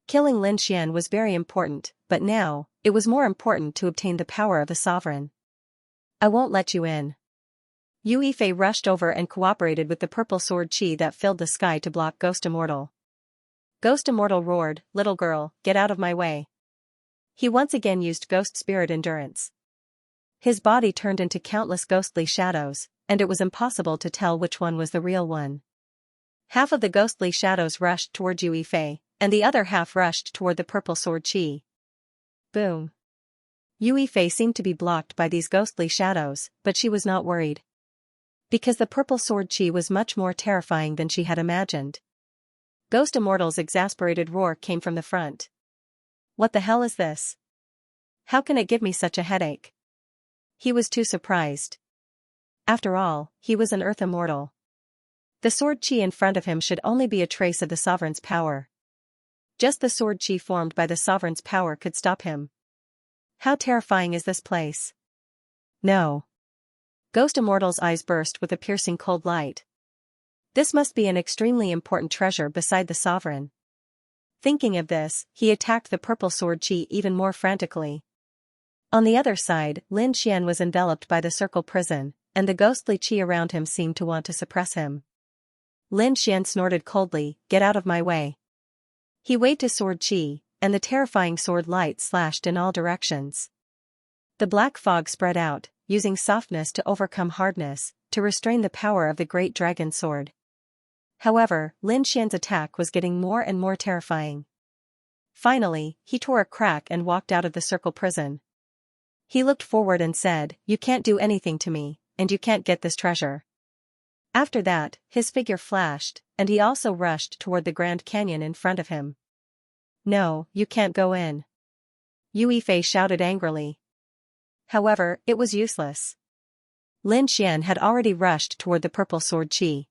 Killing Lin Xian was very important, but now, it was more important to obtain the power of the sovereign. "I won't let you in." Yu Yifei rushed over and cooperated with the purple sword chi that filled the sky to block Ghost Immortal. Ghost Immortal roared, "Little girl, get out of my way." He once again used Ghost Spirit Endurance. His body turned into countless ghostly shadows, and it was impossible to tell which one was the real one. Half of the ghostly shadows rushed toward Yu Yifei, and the other half rushed toward the purple sword chi. Boom. Yu Yifei seemed to be blocked by these ghostly shadows, but she was not worried. Because the purple sword chi was much more terrifying than she had imagined. Ghost Immortal's exasperated roar came from the front. "What the hell is this? How can it give me such a headache?" He was too surprised. After all, he was an Earth Immortal. The sword chi in front of him should only be a trace of the sovereign's power. Just the sword chi formed by the sovereign's power could stop him. How terrifying is this place? No. Ghost Immortal's eyes burst with a piercing cold light. This must be an extremely important treasure beside the sovereign. Thinking of this, he attacked the purple sword chi even more frantically. On the other side, Lin Xian was enveloped by the circle prison, and the ghostly chi around him seemed to want to suppress him. Lin Xian snorted coldly, "Get out of my way." He waved his sword chi, and the terrifying sword light slashed in all directions. The black fog spread out, using softness to overcome hardness, to restrain the power of the great dragon sword. However, Lin Xian's attack was getting more and more terrifying. Finally, he tore a crack and walked out of the circle prison. He looked forward and said, "You can't do anything to me, and you can't get this treasure." After that, his figure flashed, and he also rushed toward the Grand Canyon in front of him. "No, you can't go in." Yu Yifei shouted angrily. However, it was useless. Lin Xian had already rushed toward the purple sword chi.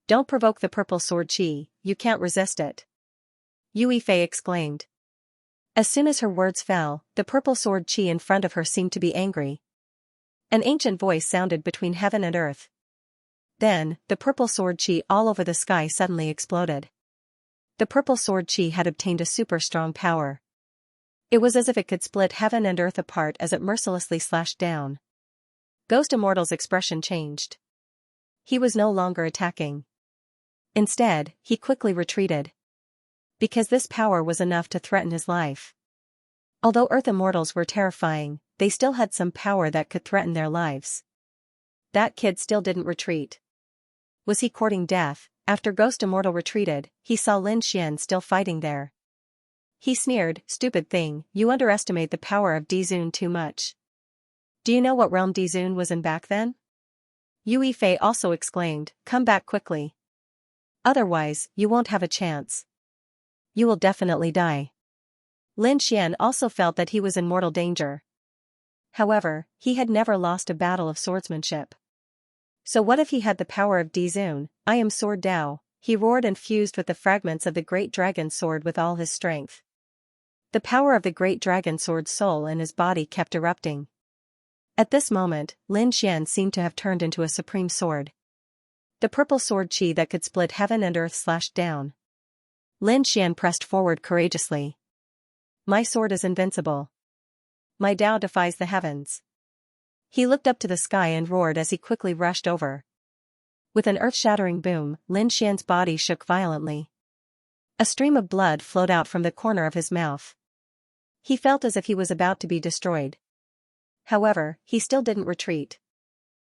"Don't provoke the purple sword chi, you can't resist it," Yu Yifei exclaimed. As soon as her words fell, the purple sword chi in front of her seemed to be angry. An ancient voice sounded between heaven and earth. Then, the purple sword chi all over the sky suddenly exploded. The purple sword chi had obtained a super strong power. It was as if it could split heaven and earth apart as it mercilessly slashed down. Ghost Immortal's expression changed. He was no longer attacking. Instead, he quickly retreated. Because this power was enough to threaten his life. Although Earth Immortals were terrifying, they still had some power that could threaten their lives. That kid still didn't retreat. Was he courting death? After Ghost Immortal retreated, he saw Lin Xian still fighting there. He sneered, "Stupid thing, you underestimate the power of Dizun too much. Do you know what realm Dizun was in back then?" Yu Yifei also exclaimed, "Come back quickly. Otherwise, you won't have a chance. You will definitely die." Lin Xian also felt that he was in mortal danger. However, he had never lost a battle of swordsmanship. So what if he had the power of Dizun? I am Sword Dao, he roared and fused with the fragments of the great dragon sword with all his strength. The power of the great dragon sword's soul in his body kept erupting. At this moment, Lin Xian seemed to have turned into a supreme sword. The purple sword chi that could split heaven and earth slashed down. Lin Xian pressed forward courageously. My sword is invincible. My Dao defies the heavens. He looked up to the sky and roared as he quickly rushed over. With an earth-shattering boom, Lin Xian's body shook violently. A stream of blood flowed out from the corner of his mouth. He felt as if he was about to be destroyed. However, he still didn't retreat.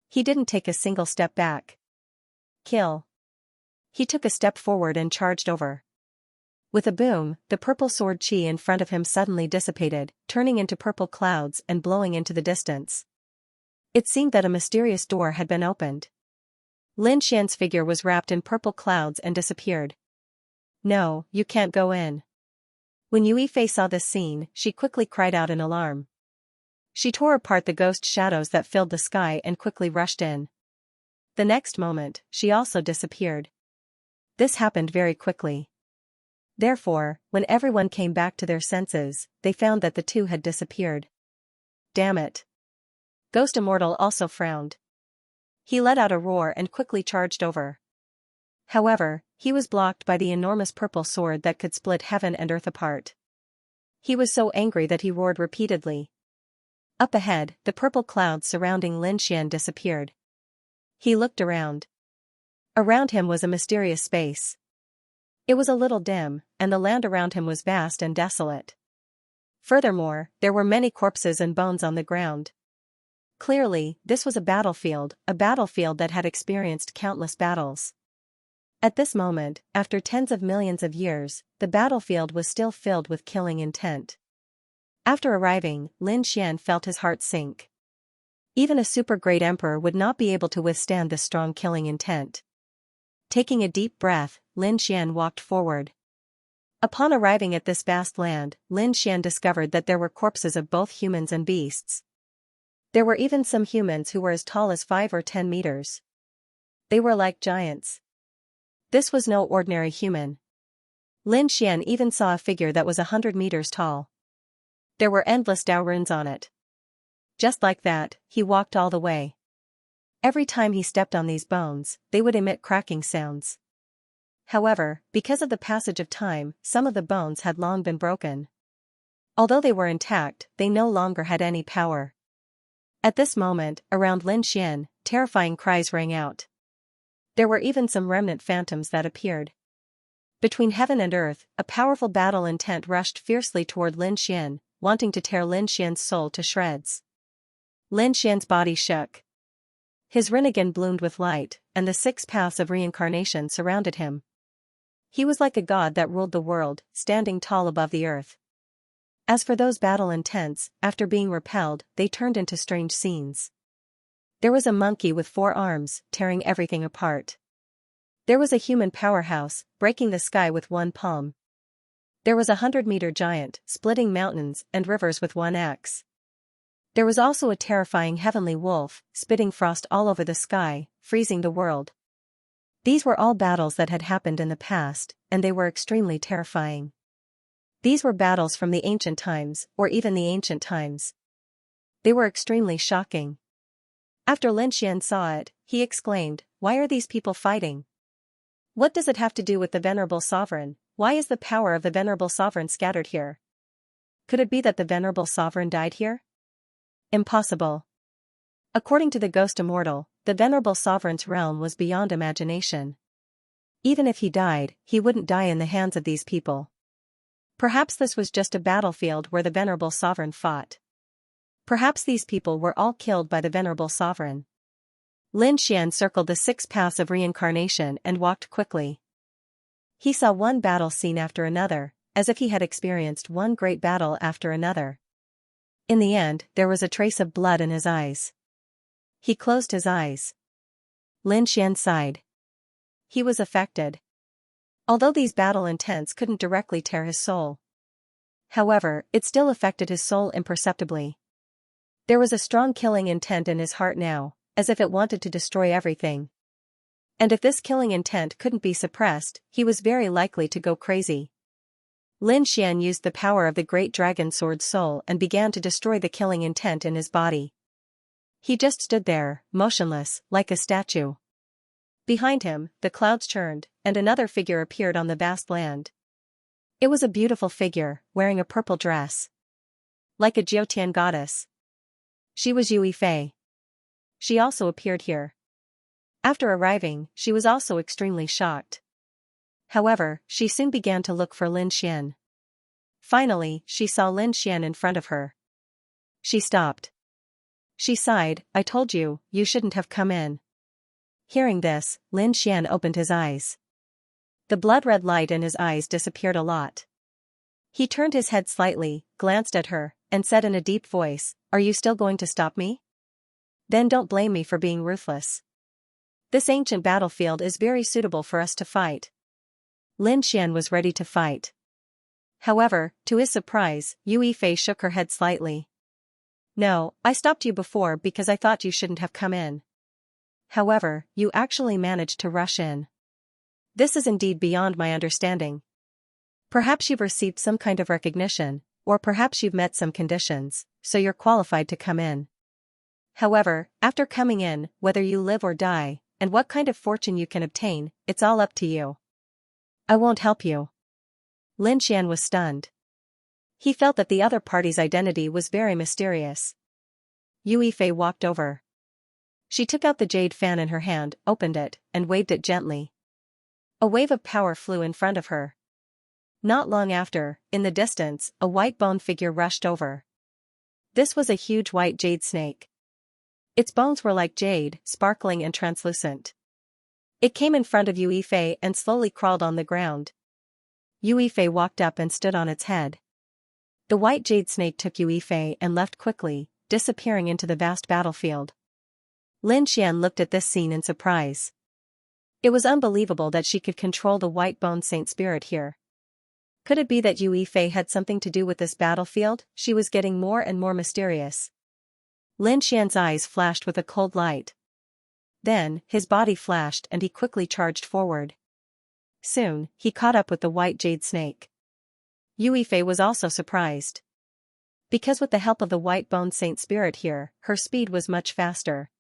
He didn't take a single step back. Kill. He took a step forward and charged over. With a boom, the purple sword chi in front of him suddenly dissipated, turning into purple clouds and blowing into the distance. It seemed that a mysterious door had been opened. Lin Xian's figure was wrapped in purple clouds and disappeared. No, you can't go in. When Yue Fei saw this scene, she quickly cried out in alarm. She tore apart the ghost shadows that filled the sky and quickly rushed in. The next moment, she also disappeared. This happened very quickly. Therefore, when everyone came back to their senses, they found that the two had disappeared. Damn it. Ghost Immortal also frowned. He let out a roar and quickly charged over. However, he was blocked by the enormous purple sword that could split heaven and earth apart. He was so angry that he roared repeatedly. Up ahead, the purple clouds surrounding Lin Xian disappeared. He looked around. Around him was a mysterious space. It was a little dim, and the land around him was vast and desolate. Furthermore, there were many corpses and bones on the ground. Clearly, this was a battlefield that had experienced countless battles. At this moment, after tens of millions of years, the battlefield was still filled with killing intent. After arriving, Lin Xian felt his heart sink. Even a super great emperor would not be able to withstand this strong killing intent. Taking a deep breath, Lin Xian walked forward. Upon arriving at this vast land, Lin Xian discovered that there were corpses of both humans and beasts. There were even some humans who were as tall as 5 or 10 meters. They were like giants. This was no ordinary human. Lin Xian even saw a figure that was 100 meters tall. There were endless Dao runes on it. Just like that, he walked all the way. Every time he stepped on these bones, they would emit cracking sounds. However, because of the passage of time, some of the bones had long been broken. Although they were intact, they no longer had any power. At this moment, around Lin Xian, terrifying cries rang out. There were even some remnant phantoms that appeared. Between heaven and earth, a powerful battle intent rushed fiercely toward Lin Xian, wanting to tear Lin Xian's soul to shreds. Lin Xian's body shook. His Rinnegan bloomed with light, and the 6 paths of reincarnation surrounded him. He was like a god that ruled the world, standing tall above the earth. As for those battle intents, after being repelled, they turned into strange scenes. There was a monkey with 4 arms, tearing everything apart. There was a human powerhouse, breaking the sky with 1 palm. There was a 100-meter giant, splitting mountains and rivers with 1 axe. There was also a terrifying heavenly wolf, spitting frost all over the sky, freezing the world. These were all battles that had happened in the past, and they were extremely terrifying. These were battles from the ancient times, or even the ancient times. They were extremely shocking. After Lin Xian saw it, he exclaimed, "Why are these people fighting? What does it have to do with the venerable sovereign? Why is the power of the venerable sovereign scattered here? Could it be that the venerable sovereign died here? Impossible." According to the Ghost Immortal, the venerable sovereign's realm was beyond imagination. Even if he died, he wouldn't die in the hands of these people. Perhaps this was just a battlefield where the venerable sovereign fought. Perhaps these people were all killed by the venerable sovereign. Lin Xian circled the 6 paths of reincarnation and walked quickly. He saw one battle scene after another, as if he had experienced one great battle after another. In the end, there was a trace of blood in his eyes. He closed his eyes. Lin Xian sighed. He was affected. Although these battle intents couldn't directly tear his soul. However, it still affected his soul imperceptibly. There was a strong killing intent in his heart now, as if it wanted to destroy everything. And if this killing intent couldn't be suppressed, he was very likely to go crazy. Lin Xian used the power of the great dragon sword soul and began to destroy the killing intent in his body. He just stood there, motionless, like a statue. Behind him, the clouds churned, and another figure appeared on the vast land. It was a beautiful figure, wearing a purple dress. Like a Jiutian goddess. She was Yue Fei. She also appeared here. After arriving, she was also extremely shocked. However, she soon began to look for Lin Xian. Finally, she saw Lin Xian in front of her. She stopped. She sighed, "I told you, you shouldn't have come in." Hearing this, Lin Xian opened his eyes. The blood-red light in his eyes disappeared a lot. He turned his head slightly, glanced at her, and said in a deep voice, "Are you still going to stop me? Then don't blame me for being ruthless. This ancient battlefield is very suitable for us to fight." Lin Xian was ready to fight. However, to his surprise, Yue Fei shook her head slightly. "No, I stopped you before because I thought you shouldn't have come in. However, you actually managed to rush in. This is indeed beyond my understanding. Perhaps you've received some kind of recognition, or perhaps you've met some conditions, so you're qualified to come in. However, after coming in, whether you live or die, and what kind of fortune you can obtain, it's all up to you. I won't help you." Lin Xian was stunned. He felt that the other party's identity was very mysterious. Yue Fei walked over. She took out the jade fan in her hand, opened it, and waved it gently. A wave of power flew in front of her. Not long after, in the distance, a white bone figure rushed over. This was a huge white jade snake. Its bones were like jade, sparkling and translucent. It came in front of Yue Fei and slowly crawled on the ground. Yue Fei walked up and stood on its head. The white jade snake took Yue Fei and left quickly, disappearing into the vast battlefield. Lin Xian looked at this scene in surprise. It was unbelievable that she could control the white bone saint spirit here. Could it be that Yue Fei had something to do with this battlefield? She was getting more and more mysterious. Lin Xian's eyes flashed with a cold light. Then, his body flashed and he quickly charged forward. Soon, he caught up with the white jade snake. Yue Fei was also surprised. Because with the help of the white bone saint spirit here, her speed was much faster.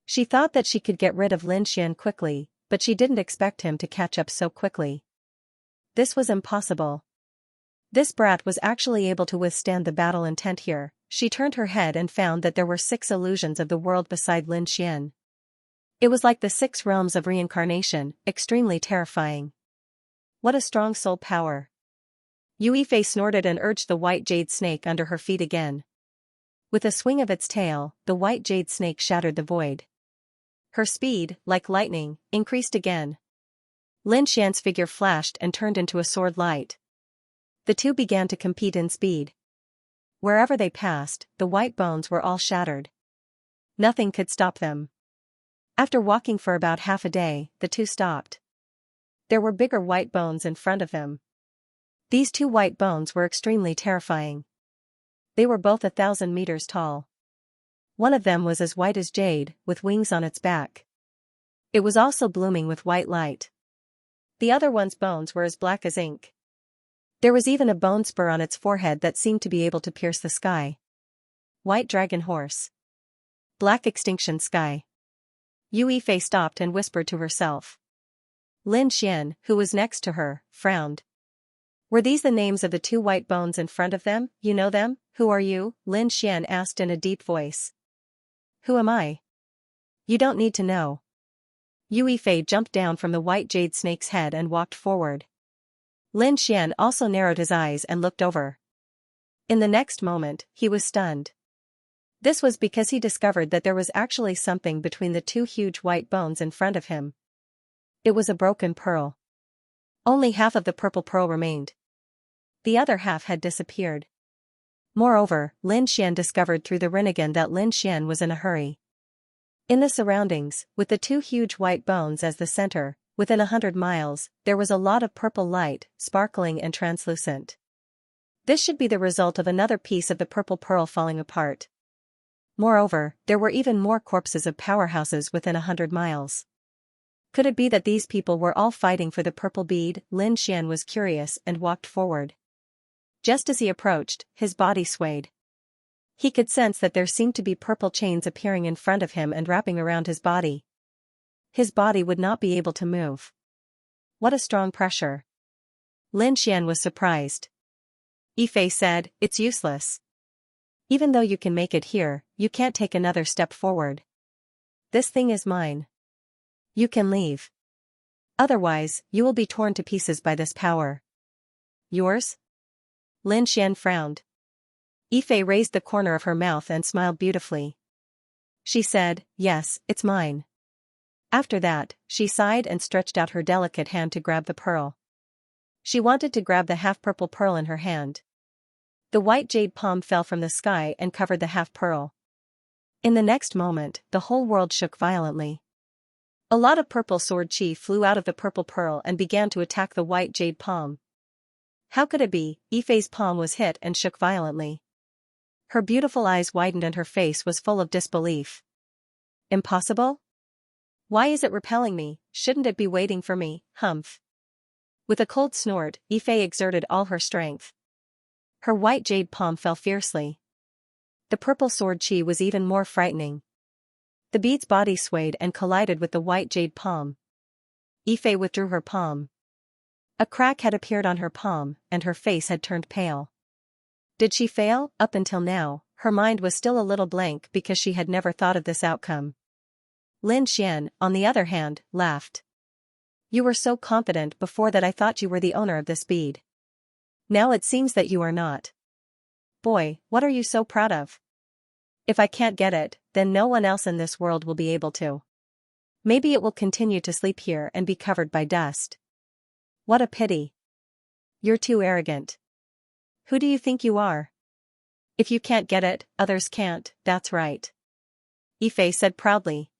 She thought that she could get rid of Lin Xian quickly, but she didn't expect him to catch up so quickly. This was impossible. This brat was actually able to withstand the battle intent here. She turned her head and found that there were 6 illusions of the world beside Lin Xian. It was like the 6 realms of reincarnation, extremely terrifying. What a strong soul power. Yue Fei snorted and urged the white jade snake under her feet again. With a swing of its tail, the white jade snake shattered the void. Her speed, like lightning, increased again. Lin Xian's figure flashed and turned into a sword light. The two began to compete in speed. Wherever they passed, the white bones were all shattered. Nothing could stop them. After walking for about half a day, the two stopped. There were bigger white bones in front of them. These 2 white bones were extremely terrifying. They were both 1,000 meters tall. One of them was as white as jade, with wings on its back. It was also blooming with white light. The other one's bones were as black as ink. There was even a bone spur on its forehead that seemed to be able to pierce the sky. White dragon horse. Black extinction sky. Yue Fei stopped and whispered to herself. Lin Xian, who was next to her, frowned. Were these the names of the 2 white bones in front of them? You know them? Who are you? Lin Xian asked in a deep voice. Who am I? You don't need to know. Yue Fei jumped down from the white jade snake's head and walked forward. Lin Xian also narrowed his eyes and looked over. In the next moment, he was stunned. This was because he discovered that there was actually something between the 2 huge white bones in front of him. It was a broken pearl. Only half of the purple pearl remained. The other half had disappeared. Moreover, Lin Xian discovered through the rinnegan that Lin Xian was in a hurry. In the surroundings, with the 2 huge white bones as the center, within 100 miles, there was a lot of purple light, sparkling and translucent. This should be the result of another piece of the purple pearl falling apart. Moreover, there were even more corpses of powerhouses within 100 miles. Could it be that these people were all fighting for the purple bead? Lin Xian was curious and walked forward. Just as he approached, his body swayed. He could sense that there seemed to be purple chains appearing in front of him and wrapping around his body. His body would not be able to move. What a strong pressure. Lin Xian was surprised. Yifei said, "It's useless. Even though you can make it here, you can't take another step forward. This thing is mine. You can leave. Otherwise, you will be torn to pieces by this power." "Yours?" Lin Xian frowned. Yifei raised the corner of her mouth and smiled beautifully. She said, "Yes, it's mine." After that, she sighed and stretched out her delicate hand to grab the pearl. She wanted to grab the half-purple pearl in her hand. The white jade palm fell from the sky and covered the half-pearl. In the next moment, the whole world shook violently. A lot of purple sword chi flew out of the purple pearl and began to attack the white jade palm. How could it be? Yifei's palm was hit and shook violently. Her beautiful eyes widened and her face was full of disbelief. "Impossible? Why is it repelling me? Shouldn't it be waiting for me?" Humph. With a cold snort, Yifei exerted all her strength. Her white jade palm fell fiercely. The purple sword chi was even more frightening. The bead's body swayed and collided with the white jade palm. Yifei withdrew her palm. A crack had appeared on her palm, and her face had turned pale. Did she fail? Up until now, her mind was still a little blank because she had never thought of this outcome. Lin Xian, on the other hand, laughed. "You were so confident before that I thought you were the owner of this bead. Now it seems that you are not. Boy, what are you so proud of? If I can't get it, then no one else in this world will be able to. Maybe it will continue to sleep here and be covered by dust. What a pity. You're too arrogant. Who do you think you are? If you can't get it, others can't, that's right," Yifei said proudly.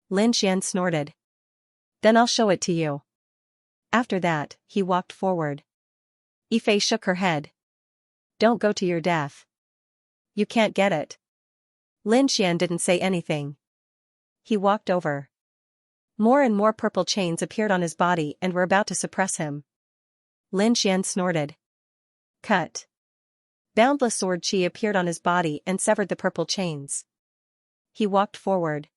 Lin Xian snorted. "Then I'll show it to you." After that, he walked forward. Yifei shook her head. "Don't go to your death. You can't get it." Lin Xian didn't say anything. He walked over. More and more purple chains appeared on his body and were about to suppress him. Lin Xian snorted. Cut. Boundless sword chi appeared on his body and severed the purple chains. He walked forward.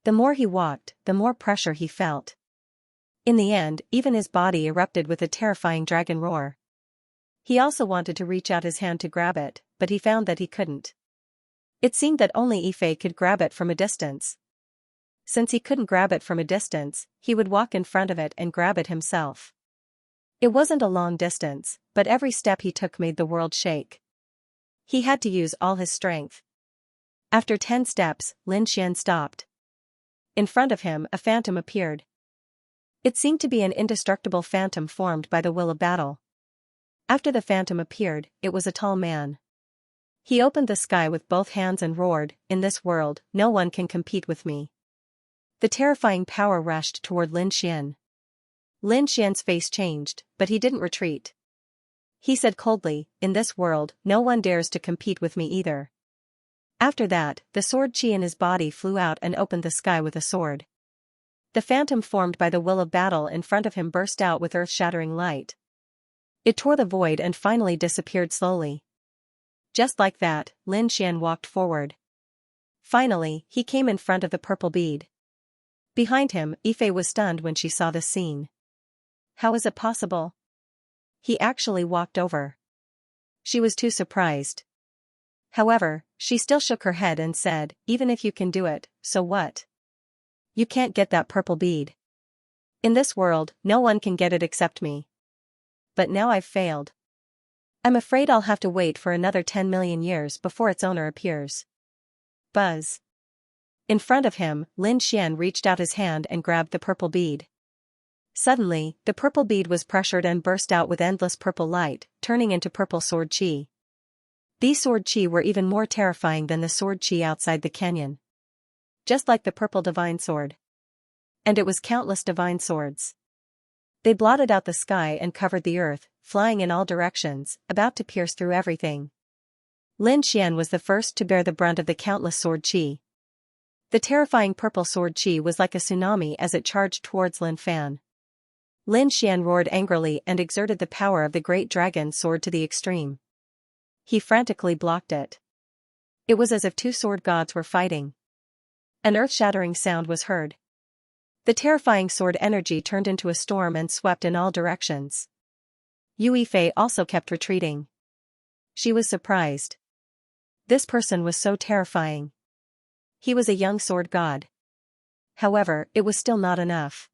The more he walked, the more pressure he felt. In the end, even his body erupted with a terrifying dragon roar. He also wanted to reach out his hand to grab it, but he found that he couldn't. It seemed that only Yifei could grab it from a distance. Since he couldn't grab it from a distance, he would walk in front of it and grab it himself. It wasn't a long distance, but every step he took made the world shake. He had to use all his strength. After 10 steps, Lin Xian stopped. In front of him, a phantom appeared. It seemed to be an indestructible phantom formed by the will of battle. After the phantom appeared, it was a tall man. He opened the sky with both hands and roared, "In this world, no one can compete with me." The terrifying power rushed toward Lin Xian. Lin Xian's face changed, but he didn't retreat. He said coldly, "In this world, no one dares to compete with me either." After that, the sword chi in his body flew out and opened the sky with a sword. The phantom formed by the will of battle in front of him burst out with earth-shattering light. It tore the void and finally disappeared slowly. Just like that, Lin Xian walked forward. Finally, he came in front of the purple bead. Behind him, Yifei was stunned when she saw this scene. How is it possible? He actually walked over. She was too surprised. However, she still shook her head and said, "Even if you can do it, so what? You can't get that purple bead. In this world, no one can get it except me. But now I've failed. I'm afraid I'll have to wait for another 10 million years before its owner appears." Buzz. In front of him, Lin Xian reached out his hand and grabbed the purple bead. Suddenly, the purple bead was pressured and burst out with endless purple light, turning into purple sword chi. These sword chi were even more terrifying than the sword chi outside the canyon. Just like the purple divine sword. And it was countless divine swords. They blotted out the sky and covered the earth, flying in all directions, about to pierce through everything. Lin Xian was the first to bear the brunt of the countless sword qi. The terrifying purple sword qi was like a tsunami as it charged towards Lin Fan. Lin Xian roared angrily and exerted the power of the great dragon sword to the extreme. He frantically blocked it. It was as if two sword gods were fighting. An earth-shattering sound was heard. The terrifying sword energy turned into a storm and swept in all directions. Yue Fei also kept retreating. She was surprised. This person was so terrifying. He was a young sword god. However, it was still not enough.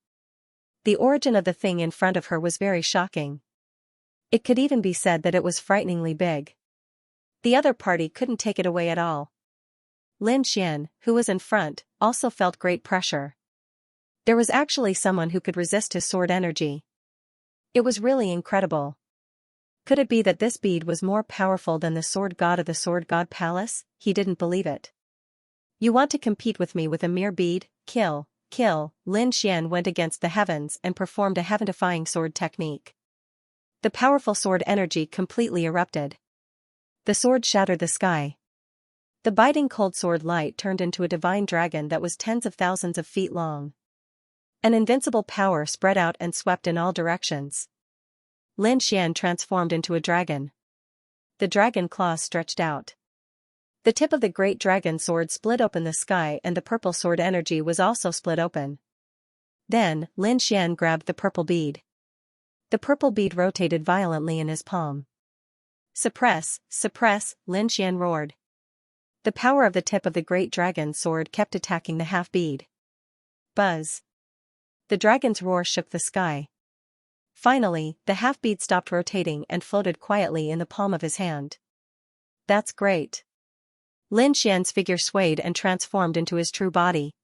The origin of the thing in front of her was very shocking. It could even be said that it was frighteningly big. The other party couldn't take it away at all. Lin Xian, who was in front, also felt great pressure. There was actually someone who could resist his sword energy. It was really incredible. Could it be that this bead was more powerful than the sword god of the sword god palace? He didn't believe it. You want to compete with me with a mere bead? Kill. Lin Xian went against the heavens and performed a heaven-defying sword technique. The powerful sword energy completely erupted. The sword shattered the sky. The biting cold sword light turned into a divine dragon that was tens of thousands of feet long. An invincible power spread out and swept in all directions. Lin Xian transformed into a dragon. The dragon claws stretched out. The tip of the great dragon sword split open the sky and the purple sword energy was also split open. Then, Lin Xian grabbed the purple bead. The purple bead rotated violently in his palm. Suppress, Lin Xian roared. The power of the tip of the great dragon sword kept attacking the half-bead. Buzz. The dragon's roar shook the sky. Finally, the half-bead stopped rotating and floated quietly in the palm of his hand. That's great. Lin Xian's figure swayed and transformed into his true body.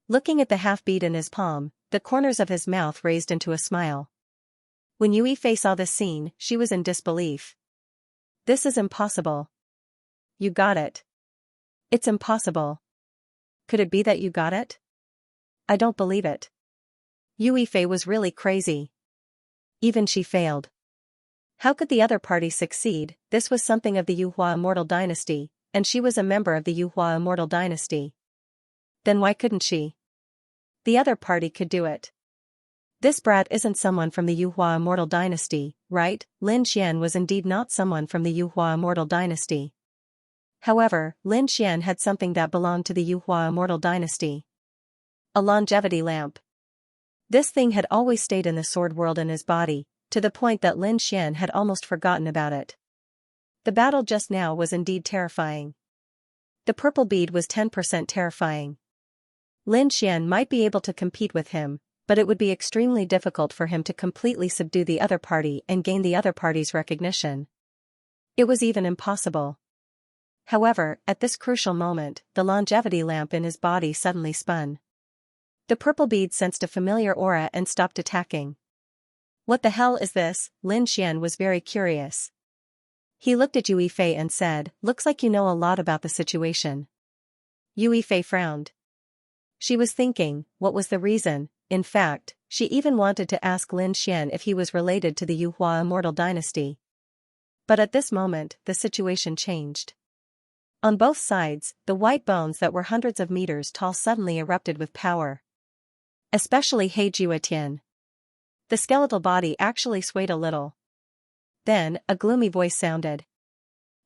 Looking at the half-bead in his palm, the corners of his mouth raised into a smile. When Yue Fei saw this scene, she was in disbelief. This is impossible. You got it. It's impossible. Could it be that you got it? I don't believe it. Yue Fei was really crazy. Even she failed. How could the other party succeed? This was something of the Yuhua immortal dynasty, and she was a member of the Yuhua immortal dynasty. Then why couldn't she? The other party could do it. This brat isn't someone from the Yuhua immortal dynasty, right? Lin Xian was indeed not someone from the Yuhua immortal dynasty. However, Lin Xian had something that belonged to the Yuhua immortal dynasty. A longevity lamp. This thing had always stayed in the sword world in his body, to the point that Lin Xian had almost forgotten about it. The battle just now was indeed terrifying. The purple bead was 10% terrifying. Lin Xian might be able to compete with him, but it would be extremely difficult for him to completely subdue the other party and gain the other party's recognition. It was even impossible. However, at this crucial moment, the longevity lamp in his body suddenly spun. The purple bead sensed a familiar aura and stopped attacking. What the hell is this? Lin Xian was very curious. He looked at Yue Fei and said, "Looks like you know a lot about the situation." Yue Fei frowned. She was thinking, what was the reason? In fact, she even wanted to ask Lin Xian if he was related to the Yuhua immortal dynasty. But at this moment, the situation changed. On both sides, the white bones that were hundreds of meters tall suddenly erupted with power. Especially He Jiutian. The skeletal body actually swayed a little. Then, a gloomy voice sounded.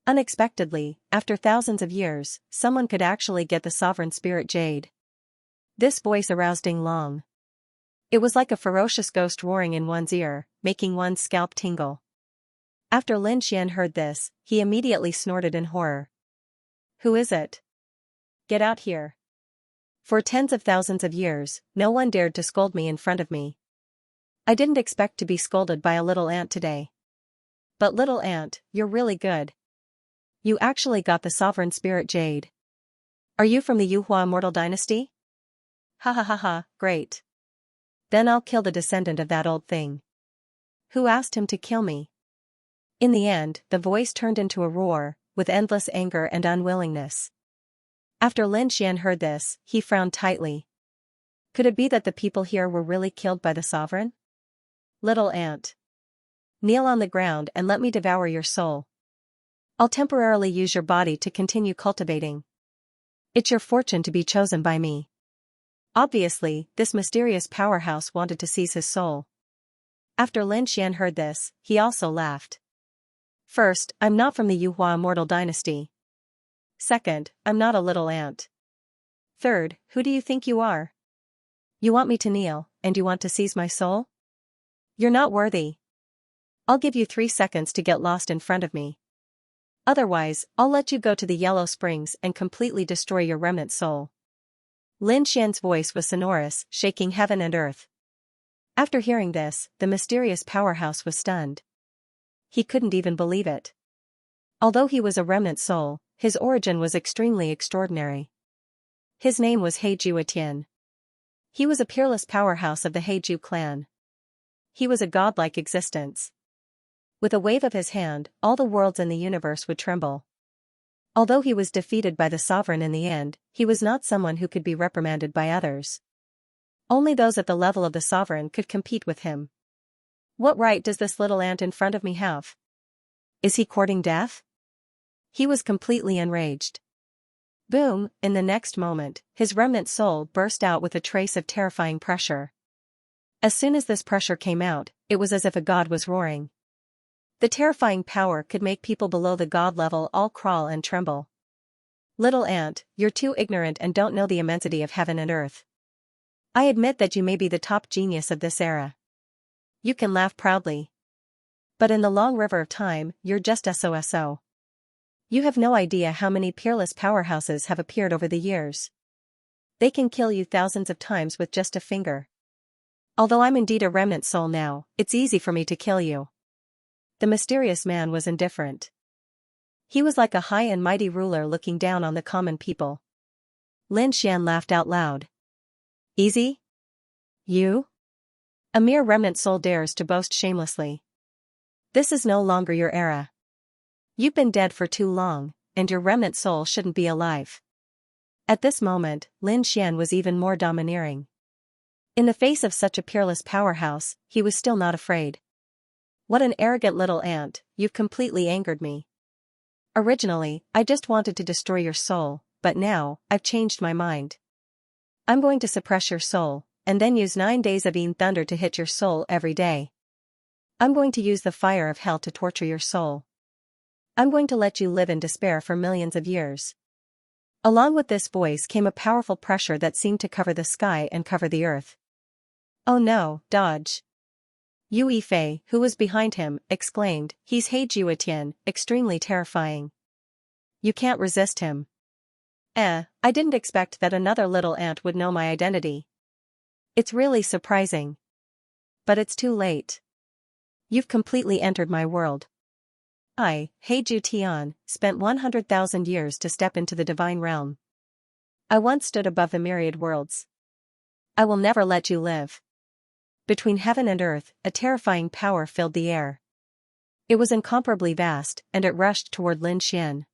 Unexpectedly, after thousands of years, someone could actually get the sovereign spirit jade. This voice aroused Ding Long. It was like a ferocious ghost roaring in one's ear, making one's scalp tingle. After Lin Xian heard this, he immediately snorted in horror. Who is it? Get out here. For tens of thousands of years, no one dared to scold me in front of me. I didn't expect to be scolded by a little ant today. But little ant, you're really good. You actually got the sovereign spirit jade. Are you from the Yuhua immortal dynasty? Ha ha ha ha, great. Then I'll kill the descendant of that old thing. Who asked him to kill me? In the end, the voice turned into a roar, with endless anger and unwillingness. After Lin Xian heard this, he frowned tightly. Could it be that the people here were really killed by the sovereign? Little ant. Kneel on the ground and let me devour your soul. I'll temporarily use your body to continue cultivating. It's your fortune to be chosen by me. Obviously, this mysterious powerhouse wanted to seize his soul. After Lin Xian heard this, he also laughed. First, I'm not from the Yuhua immortal dynasty. Second, I'm not a little ant. Third, who do you think you are? You want me to kneel, and you want to seize my soul? You're not worthy. I'll give you 3 seconds to get lost in front of me. Otherwise, I'll let you go to the Yellow Springs and completely destroy your remnant soul. Lin Xian's voice was sonorous, shaking heaven and earth. After hearing this, the mysterious powerhouse was stunned. He couldn't even believe it. Although he was a remnant soul, his origin was extremely extraordinary. His name was Heiju Etian. He was a peerless powerhouse of the Heiju clan. He was a godlike existence. With a wave of his hand, all the worlds in the universe would tremble. Although he was defeated by the sovereign in the end, he was not someone who could be reprimanded by others. Only those at the level of the sovereign could compete with him. What right does this little ant in front of me have? Is he courting death? He was completely enraged. Boom, in the next moment, his remnant soul burst out with a trace of terrifying pressure. As soon as this pressure came out, it was as if a god was roaring. The terrifying power could make people below the god level all crawl and tremble. Little ant, you're too ignorant and don't know the immensity of heaven and earth. I admit that you may be the top genius of this era. You can laugh proudly. But in the long river of time, you're just SOSO. You have no idea how many peerless powerhouses have appeared over the years. They can kill you thousands of times with just a finger. Although I'm indeed a remnant soul now, it's easy for me to kill you. The mysterious man was indifferent. He was like a high and mighty ruler looking down on the common people. Lin Xian laughed out loud. Easy? You? A mere remnant soul dares to boast shamelessly. This is no longer your era. You've been dead for too long, and your remnant soul shouldn't be alive. At this moment, Lin Xian was even more domineering. In the face of such a peerless powerhouse, he was still not afraid. What an arrogant little ant, you've completely angered me. Originally, I just wanted to destroy your soul, but now, I've changed my mind. I'm going to suppress your soul, and then use 9 days of Yin thunder to hit your soul every day. I'm going to use the fire of hell to torture your soul. I'm going to let you live in despair for millions of years. Along with this voice came a powerful pressure that seemed to cover the sky and cover the earth. Oh no, dodge. Yu Yifei, who was behind him, exclaimed, he's Heiju Etian, extremely terrifying. You can't resist him. I didn't expect that another little ant would know my identity. It's really surprising. But it's too late. You've completely entered my world. I, Heiju Tian, spent 100,000 years to step into the divine realm. I once stood above the myriad worlds. I will never let you live. Between heaven and earth, a terrifying power filled the air. It was incomparably vast, and it rushed toward Lin Xian.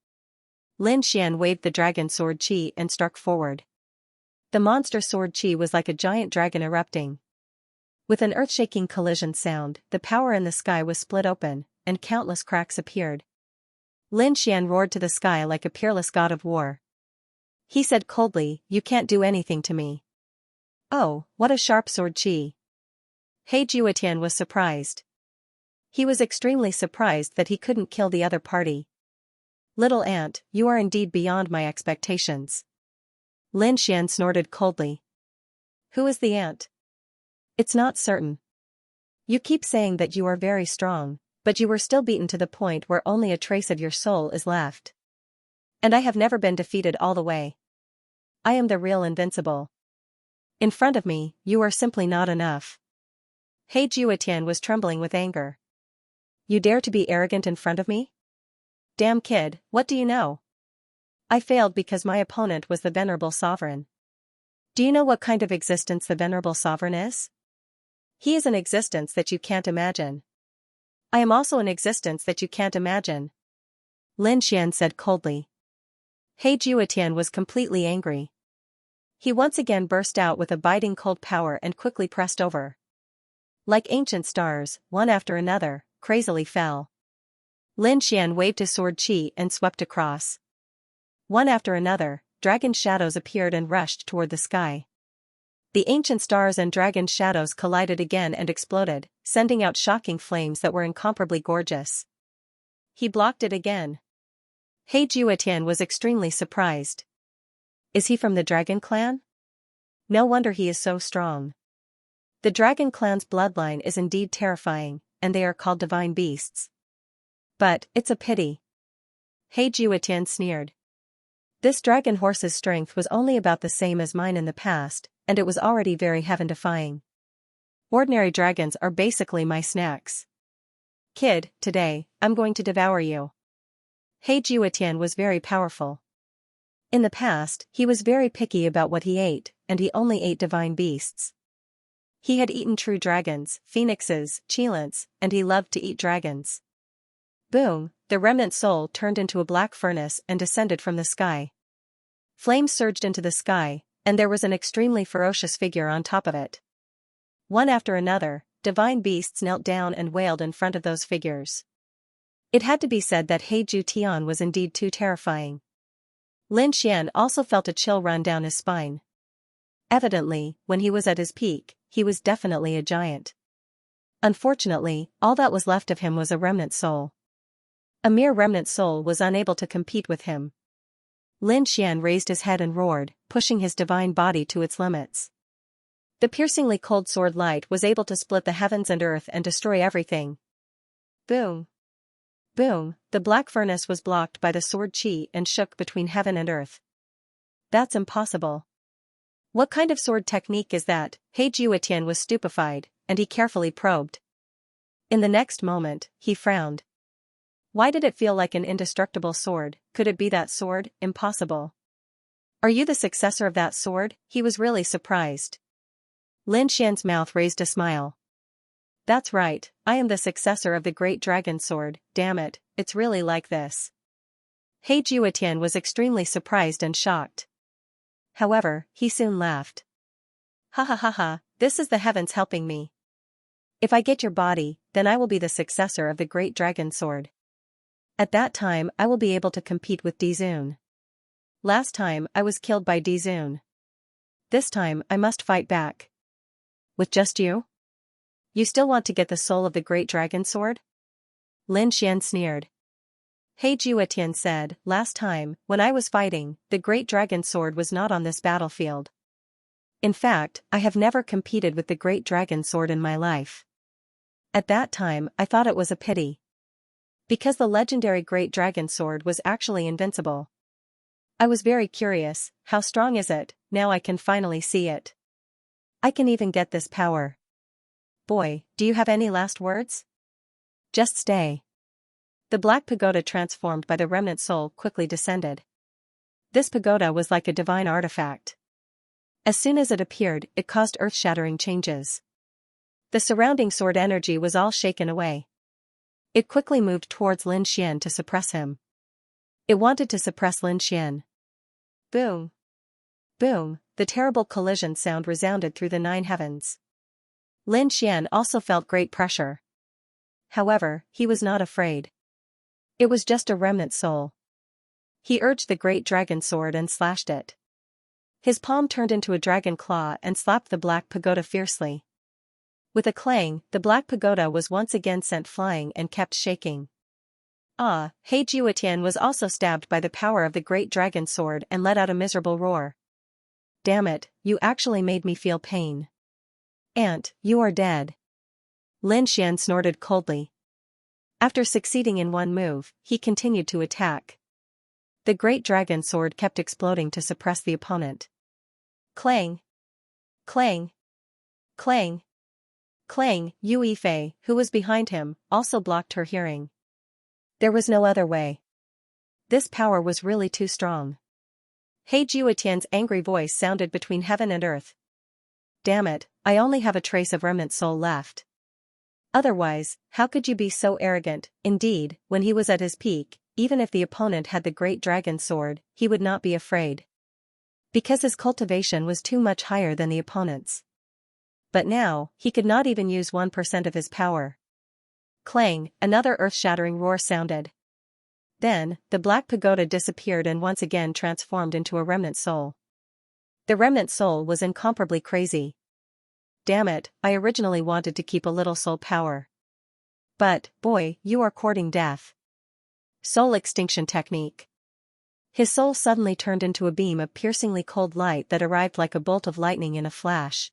Lin Xian waved the dragon sword Qi and struck forward. The monster sword Qi was like a giant dragon erupting. With an earth-shaking collision sound, the power in the sky was split open, and countless cracks appeared. Lin Xian roared to the sky like a peerless god of war. He said coldly, you can't do anything to me. Oh, what a sharp sword Qi. Heiju Etian was surprised. He was extremely surprised that he couldn't kill the other party. Little ant, you are indeed beyond my expectations. Lin Xian snorted coldly. Who is the ant? It's not certain. You keep saying that you are very strong, but you were still beaten to the point where only a trace of your soul is left. And I have never been defeated all the way. I am the real invincible. In front of me, you are simply not enough. Heiju Etian was trembling with anger. You dare to be arrogant in front of me? Damn kid, what do you know? I failed because my opponent was the venerable sovereign. Do you know what kind of existence the venerable sovereign is? He is an existence that you can't imagine. I am also an existence that you can't imagine. Lin Xian said coldly. Heiju Etian was completely angry. He once again burst out with a biting cold power and quickly pressed over. Like ancient stars, one after another, crazily fell. Lin Xian waved his sword qi and swept across. One after another, dragon shadows appeared and rushed toward the sky. The ancient stars and dragon shadows collided again and exploded, sending out shocking flames that were incomparably gorgeous. He blocked it again. He Juetian was extremely surprised. Is he from the dragon clan? No wonder he is so strong. The dragon clan's bloodline is indeed terrifying, and they are called divine beasts. But, it's a pity. He Juetian sneered. This dragon horse's strength was only about the same as mine in the past, and it was already very heaven-defying. Ordinary dragons are basically my snacks. Kid, today, I'm going to devour you. He Juetian was very powerful. In the past, he was very picky about what he ate, and he only ate divine beasts. He had eaten true dragons, phoenixes, cheilants, and he loved to eat dragons. Boom, the remnant soul turned into a black furnace and descended from the sky. Flames surged into the sky, and there was an extremely ferocious figure on top of it. One after another, divine beasts knelt down and wailed in front of those figures. It had to be said that He Juetian was indeed too terrifying. Lin Xian also felt a chill run down his spine. Evidently, when he was at his peak, he was definitely a giant. Unfortunately, all that was left of him was a remnant soul. A mere remnant soul was unable to compete with him. Lin Xian raised his head and roared, pushing his divine body to its limits. The piercingly cold sword light was able to split the heavens and earth and destroy everything. Boom! Boom, the black furnace was blocked by the sword qi and shook between heaven and earth. That's impossible. What kind of sword technique is that? He Juetian was stupefied, and he carefully probed. In the next moment, he frowned. Why did it feel like an indestructible sword? Could it be that sword? Impossible. Are you the successor of that sword? He was really surprised. Lin Xian's mouth raised a smile. That's right, I am the successor of the great dragon sword, damn it, it's really like this. He Juetian was extremely surprised and shocked. However, he soon laughed. Ha ha ha ha, this is the heavens helping me. If I get your body, then I will be the successor of the great dragon sword. At that time I will be able to compete with Dizun. Last time I was killed by Dizun. This time I must fight back. With just you? You still want to get the soul of the great dragon sword? Lin Xian sneered. He Juetian said, last time, when I was fighting, the great dragon sword was not on this battlefield. In fact, I have never competed with the great dragon sword in my life. At that time, I thought it was a pity. Because the legendary great dragon sword was actually invincible. I was very curious, how strong is it? Now I can finally see it. I can even get this power. Boy, do you have any last words? Just stay. The black pagoda transformed by the remnant soul quickly descended. This pagoda was like a divine artifact. As soon as it appeared, it caused earth-shattering changes. The surrounding sword energy was all shaken away. It quickly moved towards Lin Xian to suppress him. It wanted to suppress Lin Xian. Boom! Boom! The terrible collision sound resounded through the 9 heavens. Lin Xian also felt great pressure. However, he was not afraid. It was just a remnant soul. He urged the great dragon sword and slashed it. His palm turned into a dragon claw and slapped the black pagoda fiercely. With a clang, the black pagoda was once again sent flying and kept shaking. He Juetian was also stabbed by the power of the great dragon sword and let out a miserable roar. Damn it, you actually made me feel pain. Aunt, you are dead. Lin Xian snorted coldly. After succeeding in one move, he continued to attack. The great dragon sword kept exploding to suppress the opponent. Clang! Clang! Clang! Clang! Yu Yifei, who was behind him, also blocked her hearing. There was no other way. This power was really too strong. He Juetian's angry voice sounded between heaven and earth. Damn it, I only have a trace of remnant soul left. Otherwise, how could you be so arrogant? Indeed, when he was at his peak, even if the opponent had the great dragon sword, he would not be afraid. Because his cultivation was too much higher than the opponent's. But now, he could not even use 1% of his power. Clang, another earth-shattering roar sounded. Then, the black pagoda disappeared and once again transformed into a remnant soul. The remnant soul was incomparably crazy. Damn it, I originally wanted to keep a little soul power. But, boy, you are courting death. Soul extinction technique. His soul suddenly turned into a beam of piercingly cold light that arrived like a bolt of lightning in a flash.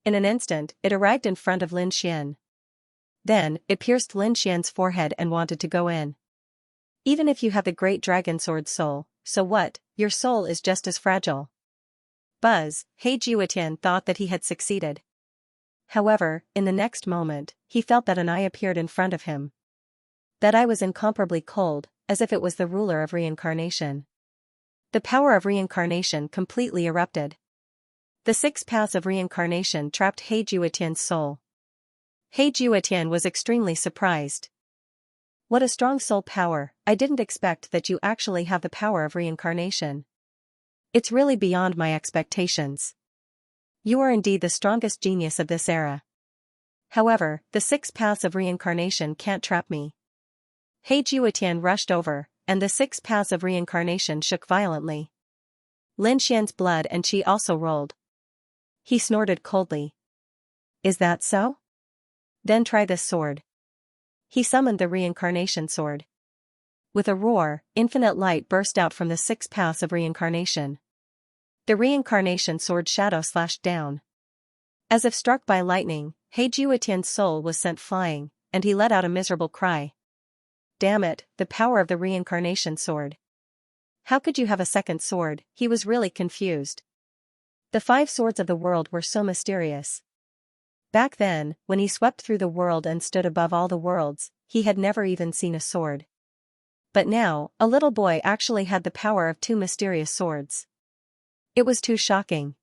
In an instant, it arrived in front of Lin Xian. Then, it pierced Lin Xian's forehead and wanted to go in. Even if you have the great dragon sword soul, so what, your soul is just as fragile. Buzz, He Jiutian thought that he had succeeded. However, in the next moment, he felt that an eye appeared in front of him. That eye was incomparably cold, as if it was the ruler of reincarnation. The power of reincarnation completely erupted. The 6 paths of reincarnation trapped He Jiutian's soul. He Jiutian was extremely surprised. What a strong soul power, I didn't expect that you actually have the power of reincarnation. It's really beyond my expectations. You are indeed the strongest genius of this era. However, the 6 paths of reincarnation can't trap me. He Jiutian rushed over, and the 6 paths of reincarnation shook violently. Lin Xian's blood and qi also rolled. He snorted coldly. Is that so? Then try this sword. He summoned the reincarnation sword. With a roar, infinite light burst out from the 6 paths of reincarnation. The reincarnation sword shadow slashed down. As if struck by lightning, He Jiutian's soul was sent flying, and he let out a miserable cry. Damn it, the power of the reincarnation sword. How could you have a second sword? He was really confused. The 5 swords of the world were so mysterious. Back then, when he swept through the world and stood above all the worlds, he had never even seen a sword. But now, a little boy actually had the power of 2 mysterious swords. It was too shocking.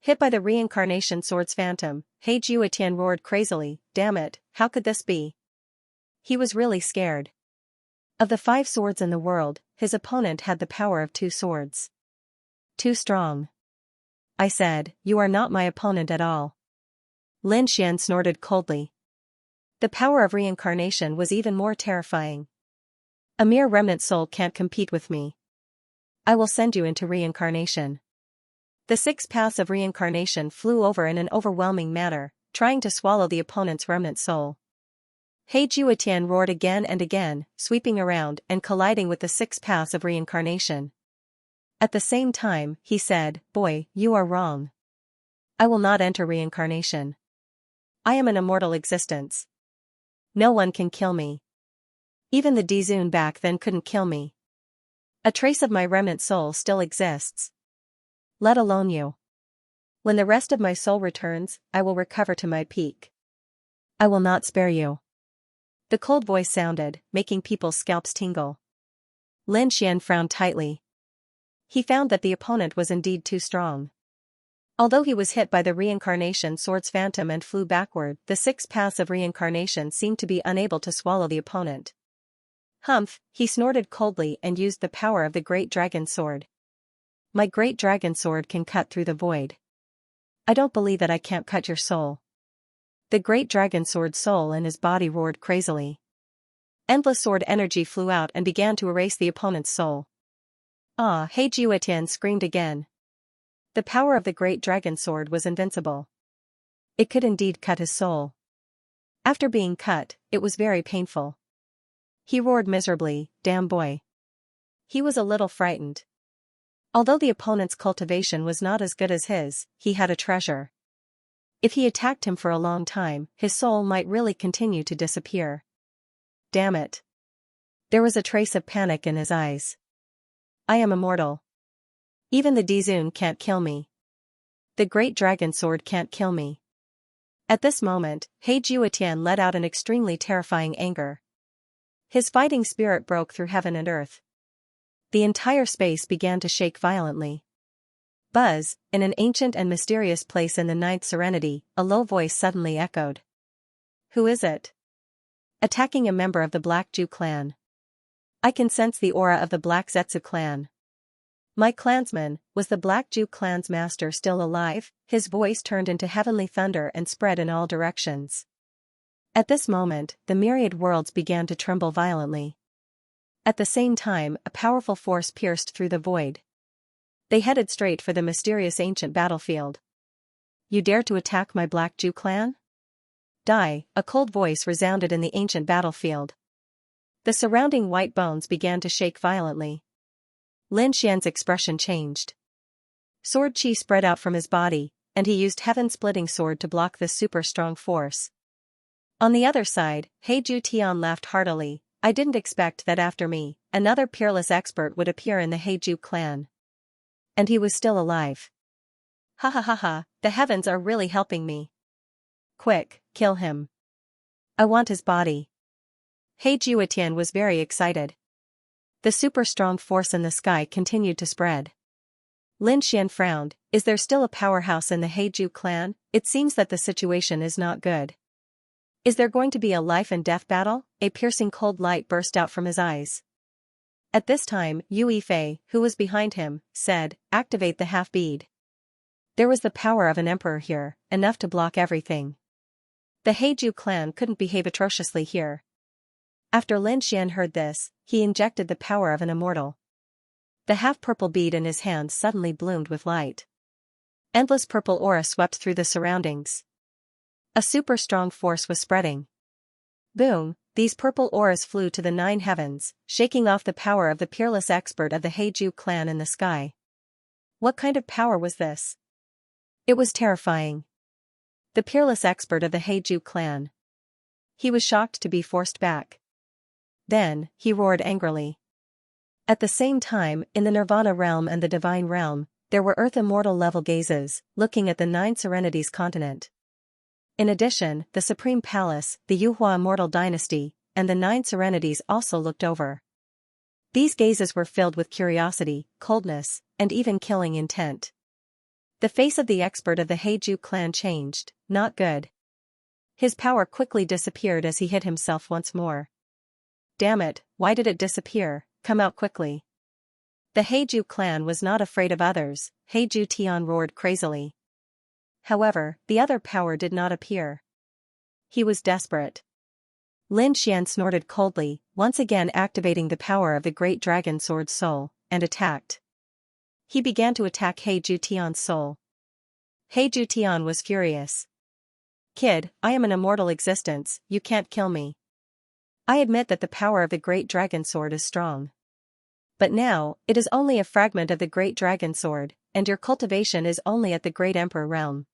Hit by the reincarnation sword's phantom, He Jiutian roared crazily, damn it, how could this be? He was really scared. Of the 5 swords in the world, his opponent had the power of 2 swords. Too strong. I said, you are not my opponent at all. Lin Xian snorted coldly. The power of reincarnation was even more terrifying. A mere remnant soul can't compete with me. I will send you into reincarnation. The 6 paths of reincarnation flew over in an overwhelming manner, trying to swallow the opponent's remnant soul. He Jiutian roared again and again, sweeping around and colliding with the 6 paths of reincarnation. At the same time, he said, boy, you are wrong. I will not enter reincarnation. I am an immortal existence. No one can kill me. Even the Dizun back then couldn't kill me. A trace of my remnant soul still exists. Let alone you. When the rest of my soul returns, I will recover to my peak. I will not spare you. The cold voice sounded, making people's scalps tingle. Lin Xian frowned tightly. He found that the opponent was indeed too strong. Although he was hit by the reincarnation sword's phantom and flew backward, the 6 paths of reincarnation seemed to be unable to swallow the opponent. Humph, he snorted coldly and used the power of the great dragon sword. My great dragon sword can cut through the void. I don't believe that I can't cut your soul. The great dragon sword's soul and his body roared crazily. Endless sword energy flew out and began to erase the opponent's soul. Ah, He Jiutian screamed again. The power of the great dragon sword was invincible. It could indeed cut his soul. After being cut, it was very painful. He roared miserably, damn boy. He was a little frightened. Although the opponent's cultivation was not as good as his, he had a treasure. If he attacked him for a long time, his soul might really continue to disappear. Damn it. There was a trace of panic in his eyes. I am immortal. Even the Dizun can't kill me. The great dragon sword can't kill me. At this moment, He Jiutian let out an extremely terrifying anger. His fighting spirit broke through heaven and earth. The entire space began to shake violently. Buzz, in an ancient and mysterious place in the ninth serenity, a low voice suddenly echoed. Who is it? Attacking a member of the Black Jew clan. I can sense the aura of the Black Zetsu clan. My clansman, was the Black Jew clan's master still alive? His voice turned into heavenly thunder and spread in all directions. At this moment, the myriad worlds began to tremble violently. At the same time, a powerful force pierced through the void. They headed straight for the mysterious ancient battlefield. You dare to attack my Black Jew clan? Die, a cold voice resounded in the ancient battlefield. The surrounding white bones began to shake violently. Lin Xian's expression changed. Sword chi spread out from his body, and he used heaven-splitting sword to block this super-strong force. On the other side, Heiju Tian laughed heartily. I didn't expect that after me, another peerless expert would appear in the Heiju clan. And he was still alive. Ha ha ha ha, the heavens are really helping me. Quick, kill him. I want his body. Heiju Tian was very excited. The super-strong force in the sky continued to spread. Lin Xian frowned. Is there still a powerhouse in the Heiju clan? It seems that the situation is not good. Is there going to be a life and death battle? A piercing cold light burst out from his eyes. At this time, Yu Yifei, who was behind him, said, activate the half-bead. There was the power of an emperor here, enough to block everything. The Heiju clan couldn't behave atrociously here. After Lin Xian heard this, he injected the power of an immortal. The half-purple bead in his hand suddenly bloomed with light. Endless purple aura swept through the surroundings. A super-strong force was spreading. Boom, these purple auras flew to the 9 heavens, shaking off the power of the peerless expert of the Heiju clan in the sky. What kind of power was this? It was terrifying. The peerless expert of the Heiju clan. He was shocked to be forced back. Then, he roared angrily. At the same time, in the Nirvana realm and the Divine realm, there were Earth Immortal level gazes, looking at the 9 Serenities continent. In addition, the Supreme Palace, the Yuhua Immortal Dynasty, and the 9 Serenities also looked over. These gazes were filled with curiosity, coldness, and even killing intent. The face of the expert of the Heiju clan changed, not good. His power quickly disappeared as he hit himself once more. Damn it, why did it disappear? Come out quickly. The Heiju clan was not afraid of others, Heiju Tian roared crazily. However, the other power did not appear. He was desperate. Lin Xian snorted coldly, once again activating the power of the great dragon sword soul, and attacked. He began to attack Heiju Tian's soul. Heiju Tian was furious. Kid, I am an immortal existence, you can't kill me. I admit that the power of the great dragon sword is strong. But now, it is only a fragment of the great dragon sword, and your cultivation is only at the great emperor realm.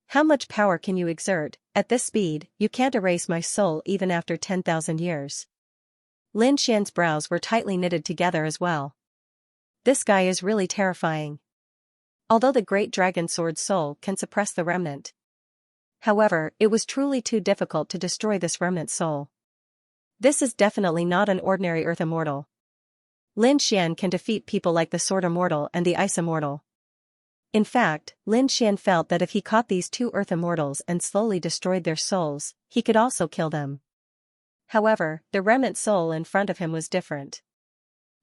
How much power can you exert? At this speed, you can't erase my soul even after 10,000 years. Lin Xian's brows were tightly knitted together as well. This guy is really terrifying. Although the great dragon sword soul can suppress the remnant. However, it was truly too difficult to destroy this remnant soul. This is definitely not an ordinary Earth Immortal. Lin Xian can defeat people like the Sword Immortal and the Ice Immortal. In fact, Lin Xian felt that if he caught these 2 Earth Immortals and slowly destroyed their souls, he could also kill them. However, the remnant soul in front of him was different.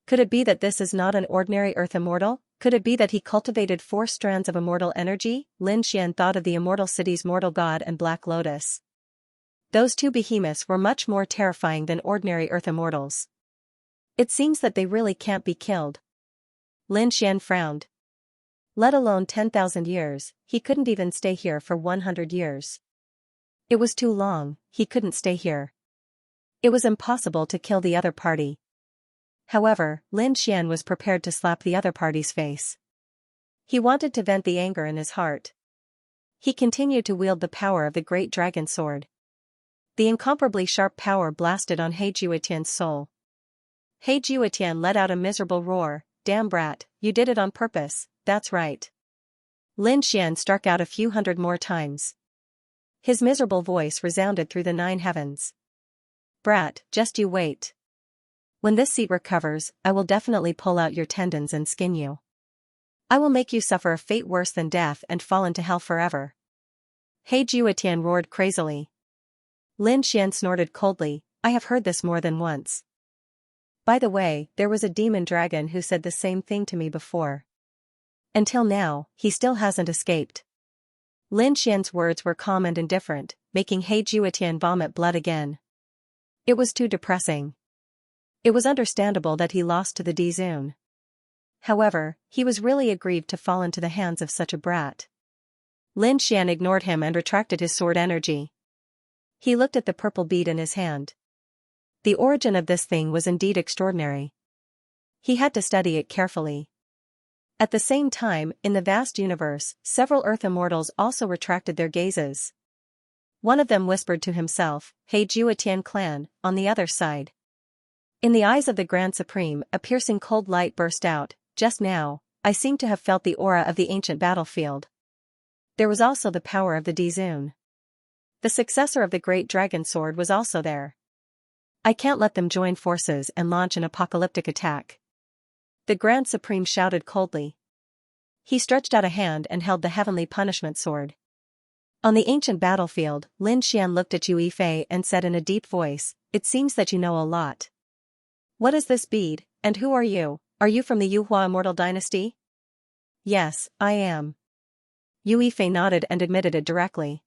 Could it be that this is not an ordinary Earth Immortal? Could it be that he cultivated 4 strands of immortal energy? Lin Xian thought of the Immortal City's Mortal God and Black Lotus. Those 2 behemoths were much more terrifying than ordinary Earth Immortals. It seems that they really can't be killed. Lin Xian frowned. Let alone 10,000 years, he couldn't even stay here for 100 years. It was too long, he couldn't stay here. It was impossible to kill the other party. However, Lin Xian was prepared to slap the other party's face. He wanted to vent the anger in his heart. He continued to wield the power of the great dragon sword. The incomparably sharp power blasted on Heiju Tian's soul. Heiju Tian let out a miserable roar. Damn brat, you did it on purpose, that's right. Lin Xian struck out a few hundred more times. His miserable voice resounded through the 9 heavens. Brat, just you wait. When this seat recovers, I will definitely pull out your tendons and skin you. I will make you suffer a fate worse than death and fall into hell forever. Heiju Tian roared crazily. Lin Xian snorted coldly. I have heard this more than once. By the way, there was a demon dragon who said the same thing to me before. Until now, he still hasn't escaped. Lin Xian's words were calm and indifferent, making He Juetian vomit blood again. It was too depressing. It was understandable that he lost to the Dizun. However, he was really aggrieved to fall into the hands of such a brat. Lin Xian ignored him and retracted his sword energy. He looked at the purple bead in his hand. The origin of this thing was indeed extraordinary. He had to study it carefully. At the same time, in the vast universe, several Earth immortals also retracted their gazes. One of them whispered to himself, "Hey Juetian clan," on the other side. In the eyes of the Grand Supreme, a piercing cold light burst out. Just now, I seem to have felt the aura of the ancient battlefield. There was also the power of the Dizun. The successor of the Great Dragon Sword was also there. I can't let them join forces and launch an apocalyptic attack. The Grand Supreme shouted coldly. He stretched out a hand and held the heavenly punishment sword. On the ancient battlefield, Lin Xian looked at Yue Fei and said in a deep voice, "It seems that you know a lot. What is this bead, and who are you? Are you from the Yuhua immortal dynasty?" "Yes, I am." Yue Fei nodded and admitted it directly.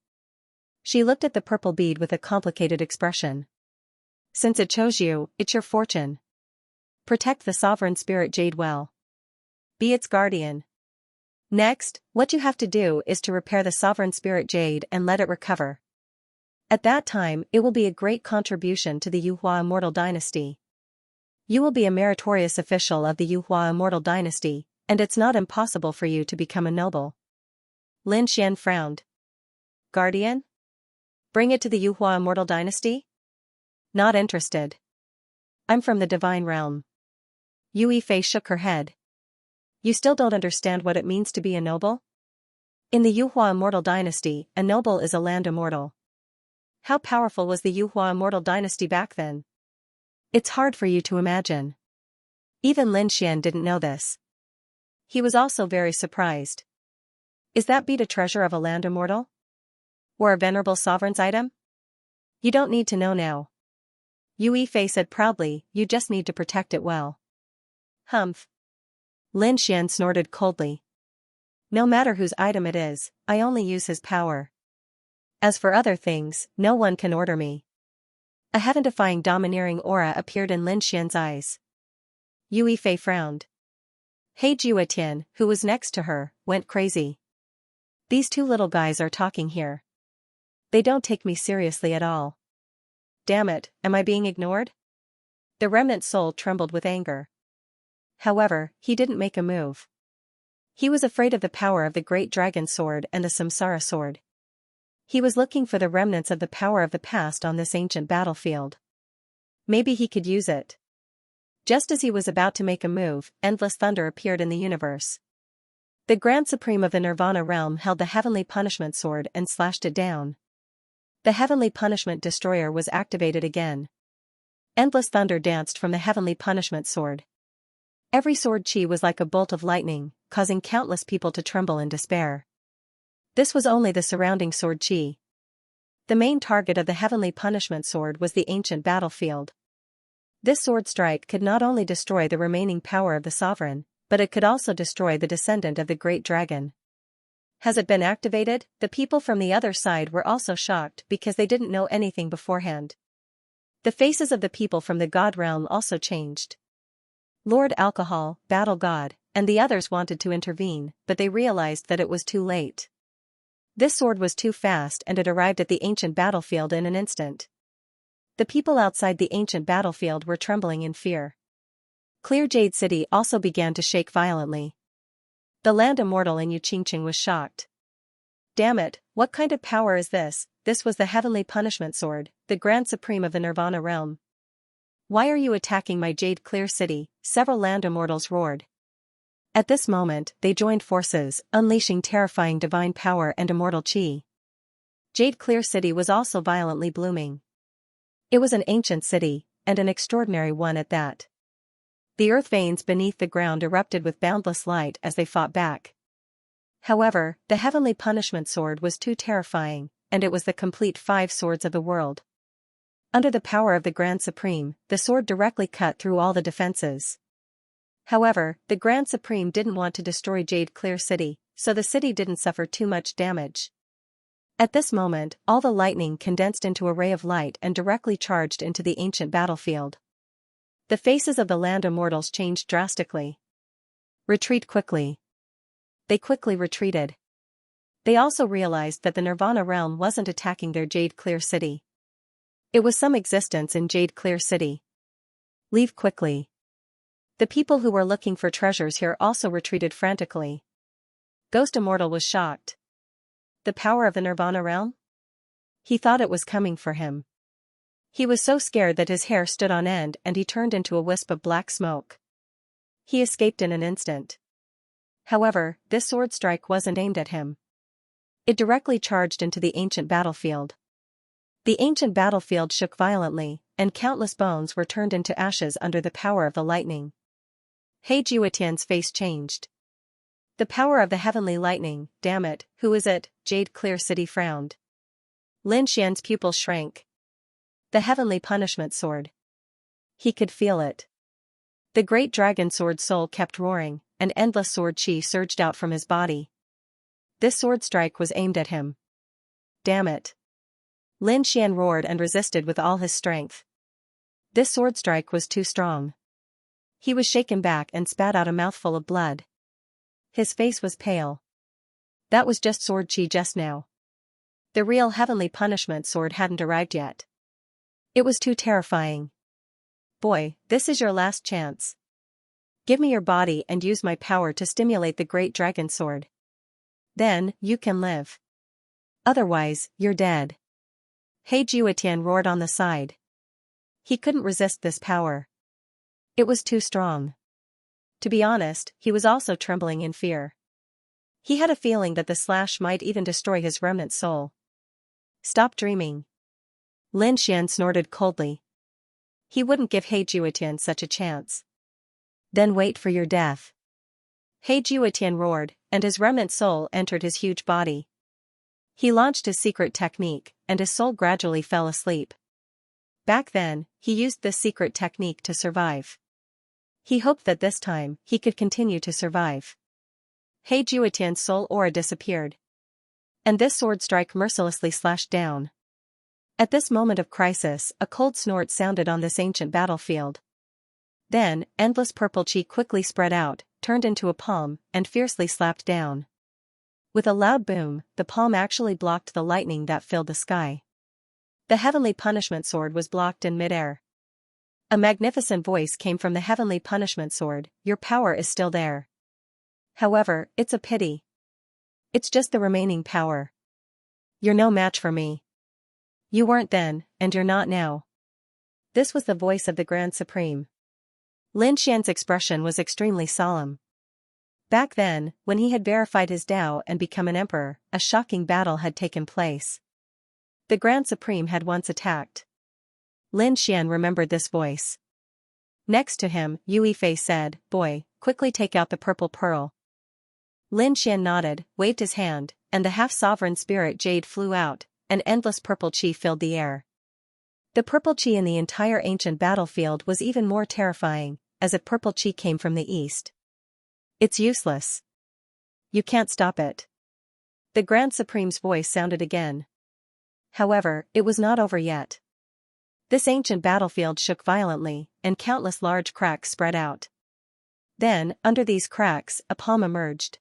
She looked at the purple bead with a complicated expression. "Since it chose you, it's your fortune. Protect the sovereign spirit jade well. Be its guardian. Next, what you have to do is to repair the sovereign spirit jade and let it recover. At that time, it will be a great contribution to the Yuhua immortal dynasty. You will be a meritorious official of the Yuhua immortal dynasty, and it's not impossible for you to become a noble." Lin Xian frowned. "Guardian? Bring it to the Yuhua immortal dynasty? Not interested. I'm from the divine realm." Yue Fei shook her head. "You still don't understand what it means to be a noble? In the Yuhua immortal dynasty, a noble is a land immortal. How powerful was the Yuhua immortal dynasty back then? It's hard for you to imagine." Even Lin Xian didn't know this. He was also very surprised. "Is that bead a treasure of a land immortal? Or a venerable sovereign's item? You don't need to know now." Yue Fei said proudly, "You just need to protect it well." "Humph." Lin Xian snorted coldly. "No matter whose item it is, I only use his power. As for other things, no one can order me." A heaven-defying domineering aura appeared in Lin Xian's eyes. Yue Fei frowned. He Juetian, who was next to her, went crazy. "These two little guys are talking here. They don't take me seriously at all. Damn it, am I being ignored?" The remnant soul trembled with anger. However, he didn't make a move. He was afraid of the power of the Great Dragon Sword and the Samsara Sword. He was looking for the remnants of the power of the past on this ancient battlefield. Maybe he could use it. Just as he was about to make a move, endless thunder appeared in the universe. The Grand Supreme of the Nirvana realm held the Heavenly Punishment Sword and slashed it down. The Heavenly Punishment Destroyer was activated again. Endless thunder danced from the Heavenly Punishment Sword. Every sword chi was like a bolt of lightning, causing countless people to tremble in despair. This was only the surrounding sword chi. The main target of the Heavenly Punishment Sword was the ancient battlefield. This sword strike could not only destroy the remaining power of the sovereign, but it could also destroy the descendant of the great dragon. Has it been activated? The people from the other side were also shocked because they didn't know anything beforehand. The faces of the people from the god realm also changed. Lord Alcohol, Battle God, and the others wanted to intervene, but they realized that it was too late. This sword was too fast and it arrived at the ancient battlefield in an instant. The people outside the ancient battlefield were trembling in fear. Clear Jade City also began to shake violently. The land immortal in Yuqingqing was shocked. Damn it, what kind of power is this? This was the Heavenly Punishment Sword, the Grand Supreme of the Nirvana realm. Why are you attacking my Jade Clear City? Several land immortals roared. At this moment, they joined forces, unleashing terrifying divine power and immortal chi. Jade Clear City was also violently blooming. It was an ancient city, and an extraordinary one at that. The earth veins beneath the ground erupted with boundless light as they fought back. However, the Heavenly Punishment Sword was too terrifying, and it was the complete 5 swords of the world. Under the power of the Grand Supreme, the sword directly cut through all the defenses. However, the Grand Supreme didn't want to destroy Jade Clear City, so the city didn't suffer too much damage. At this moment, all the lightning condensed into a ray of light and directly charged into the ancient battlefield. The faces of the land immortals changed drastically. Retreat quickly. They quickly retreated. They also realized that the Nirvana realm wasn't attacking their Jade Clear City. It was some existence in Jade Clear City. Leave quickly. The people who were looking for treasures here also retreated frantically. Ghost Immortal was shocked. The power of the Nirvana realm? He thought it was coming for him. He was so scared that his hair stood on end and he turned into a wisp of black smoke. He escaped in an instant. However, this sword strike wasn't aimed at him. It directly charged into the ancient battlefield. The ancient battlefield shook violently, and countless bones were turned into ashes under the power of the lightning. He Jiutian's face changed. The power of the heavenly lightning, damn it, who is it? Jade Clear City frowned. Lin Xian's pupil shrank. The heavenly punishment sword. He could feel it. The great dragon sword soul kept roaring, and endless sword chi surged out from his body. This sword strike was aimed at him. Damn it. Lin Xian roared and resisted with all his strength. This sword strike was too strong. He was shaken back and spat out a mouthful of blood. His face was pale. That was just sword chi just now. The real heavenly punishment sword hadn't arrived yet. It was too terrifying. Boy, this is your last chance. Give me your body and use my power to stimulate the great dragon sword. Then, you can live. Otherwise, you're dead. He Jiutian roared on the side. He couldn't resist this power. It was too strong. To be honest, he was also trembling in fear. He had a feeling that the slash might even destroy his remnant soul. Stop dreaming. Lin Xian snorted coldly. He wouldn't give He Jiutian such a chance. Then wait for your death. He Jiutian roared, and his remnant soul entered his huge body. He launched his secret technique, and his soul gradually fell asleep. Back then, he used this secret technique to survive. He hoped that this time, he could continue to survive. He Jiutian's soul aura disappeared. And this sword strike mercilessly slashed down. At this moment of crisis, a cold snort sounded on this ancient battlefield. Then, endless purple chi quickly spread out, turned into a palm, and fiercely slapped down. With a loud boom, the palm actually blocked the lightning that filled the sky. The heavenly punishment sword was blocked in midair. A magnificent voice came from the heavenly punishment sword, your power is still there. However, it's a pity. It's just the remaining power. You're no match for me. You weren't then, and you're not now. This was the voice of the Grand Supreme. Lin Xian's expression was extremely solemn. Back then, when he had verified his Tao and become an emperor, a shocking battle had taken place. The Grand Supreme had once attacked. Lin Xian remembered this voice. Next to him, Yue Fei said, "Boy, quickly take out the purple pearl." Lin Xian nodded, waved his hand, and the half-sovereign spirit jade flew out, and endless purple chi filled the air. The purple chi in the entire ancient battlefield was even more terrifying, as if purple chi came from the east. It's useless. You can't stop it. The Grand Supreme's voice sounded again. However, it was not over yet. This ancient battlefield shook violently, and countless large cracks spread out. Then, under these cracks, a palm emerged.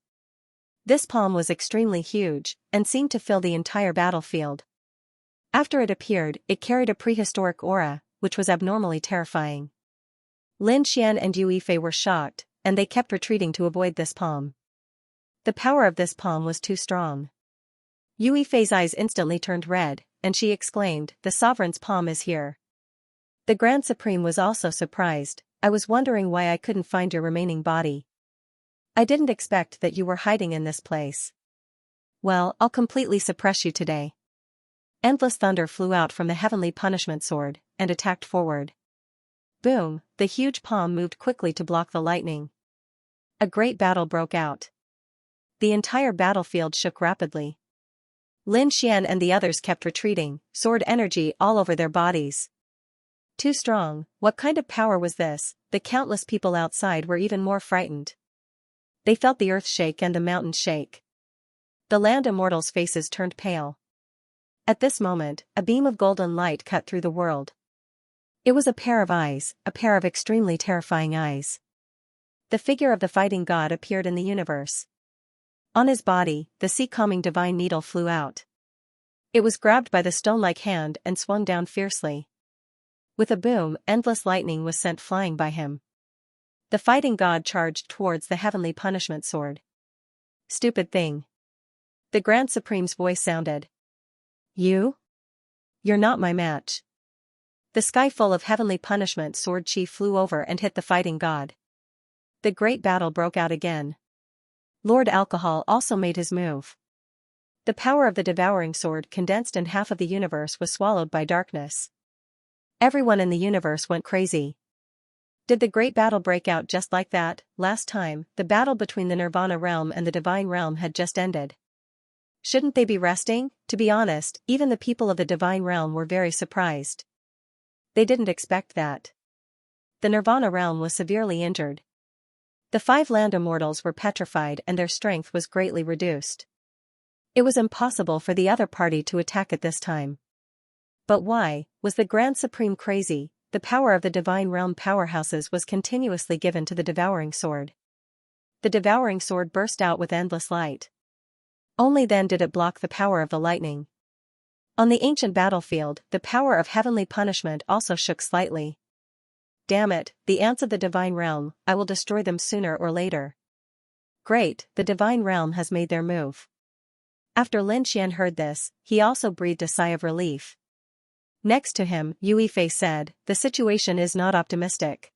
This palm was extremely huge, and seemed to fill the entire battlefield. After it appeared, it carried a prehistoric aura, which was abnormally terrifying. Lin Xian and Yue Fei were shocked, and they kept retreating to avoid this palm. The power of this palm was too strong. Yue Fei's eyes instantly turned red, and she exclaimed, "The sovereign's palm is here." The Grand Supreme was also surprised. "I was wondering why I couldn't find your remaining body. I didn't expect that you were hiding in this place. Well, I'll completely suppress you today." Endless thunder flew out from the heavenly punishment sword, and attacked forward. Boom, the huge palm moved quickly to block the lightning. A great battle broke out. The entire battlefield shook rapidly. Lin Xian and the others kept retreating, sword energy all over their bodies. Too strong, what kind of power was this? The countless people outside were even more frightened. They felt the earth shake and the mountains shake. The land immortals' faces turned pale. At this moment, a beam of golden light cut through the world. It was a pair of eyes, a pair of extremely terrifying eyes. The figure of the fighting god appeared in the universe. On his body, the sea-calming divine needle flew out. It was grabbed by the stone-like hand and swung down fiercely. With a boom, endless lightning was sent flying by him. The fighting god charged towards the heavenly punishment sword. Stupid thing. The Grand Supreme's voice sounded. You're not my match. The sky full of heavenly punishment sword chi flew over and hit the fighting god. The great battle broke out again. Lord Alcohol also made his move. The power of the devouring sword condensed and half of the universe was swallowed by darkness. Everyone in the universe went crazy. Did the great battle break out just like that? Last time, the battle between the Nirvana realm and the divine realm had just ended. Shouldn't they be resting? To be honest, even the people of the divine realm were very surprised. They didn't expect that. The Nirvana realm was severely injured. The 5 land immortals were petrified and their strength was greatly reduced. It was impossible for the other party to attack at this time. But why? Was the Grand Supreme crazy? The power of the divine realm powerhouses was continuously given to the devouring sword. The devouring sword burst out with endless light. Only then did it block the power of the lightning. On the ancient battlefield, the power of heavenly punishment also shook slightly. Damn it, the ants of the divine realm, I will destroy them sooner or later. Great, the divine realm has made their move. After Lin Xian heard this, he also breathed a sigh of relief. Next to him, Yue Fei said, the situation is not optimistic.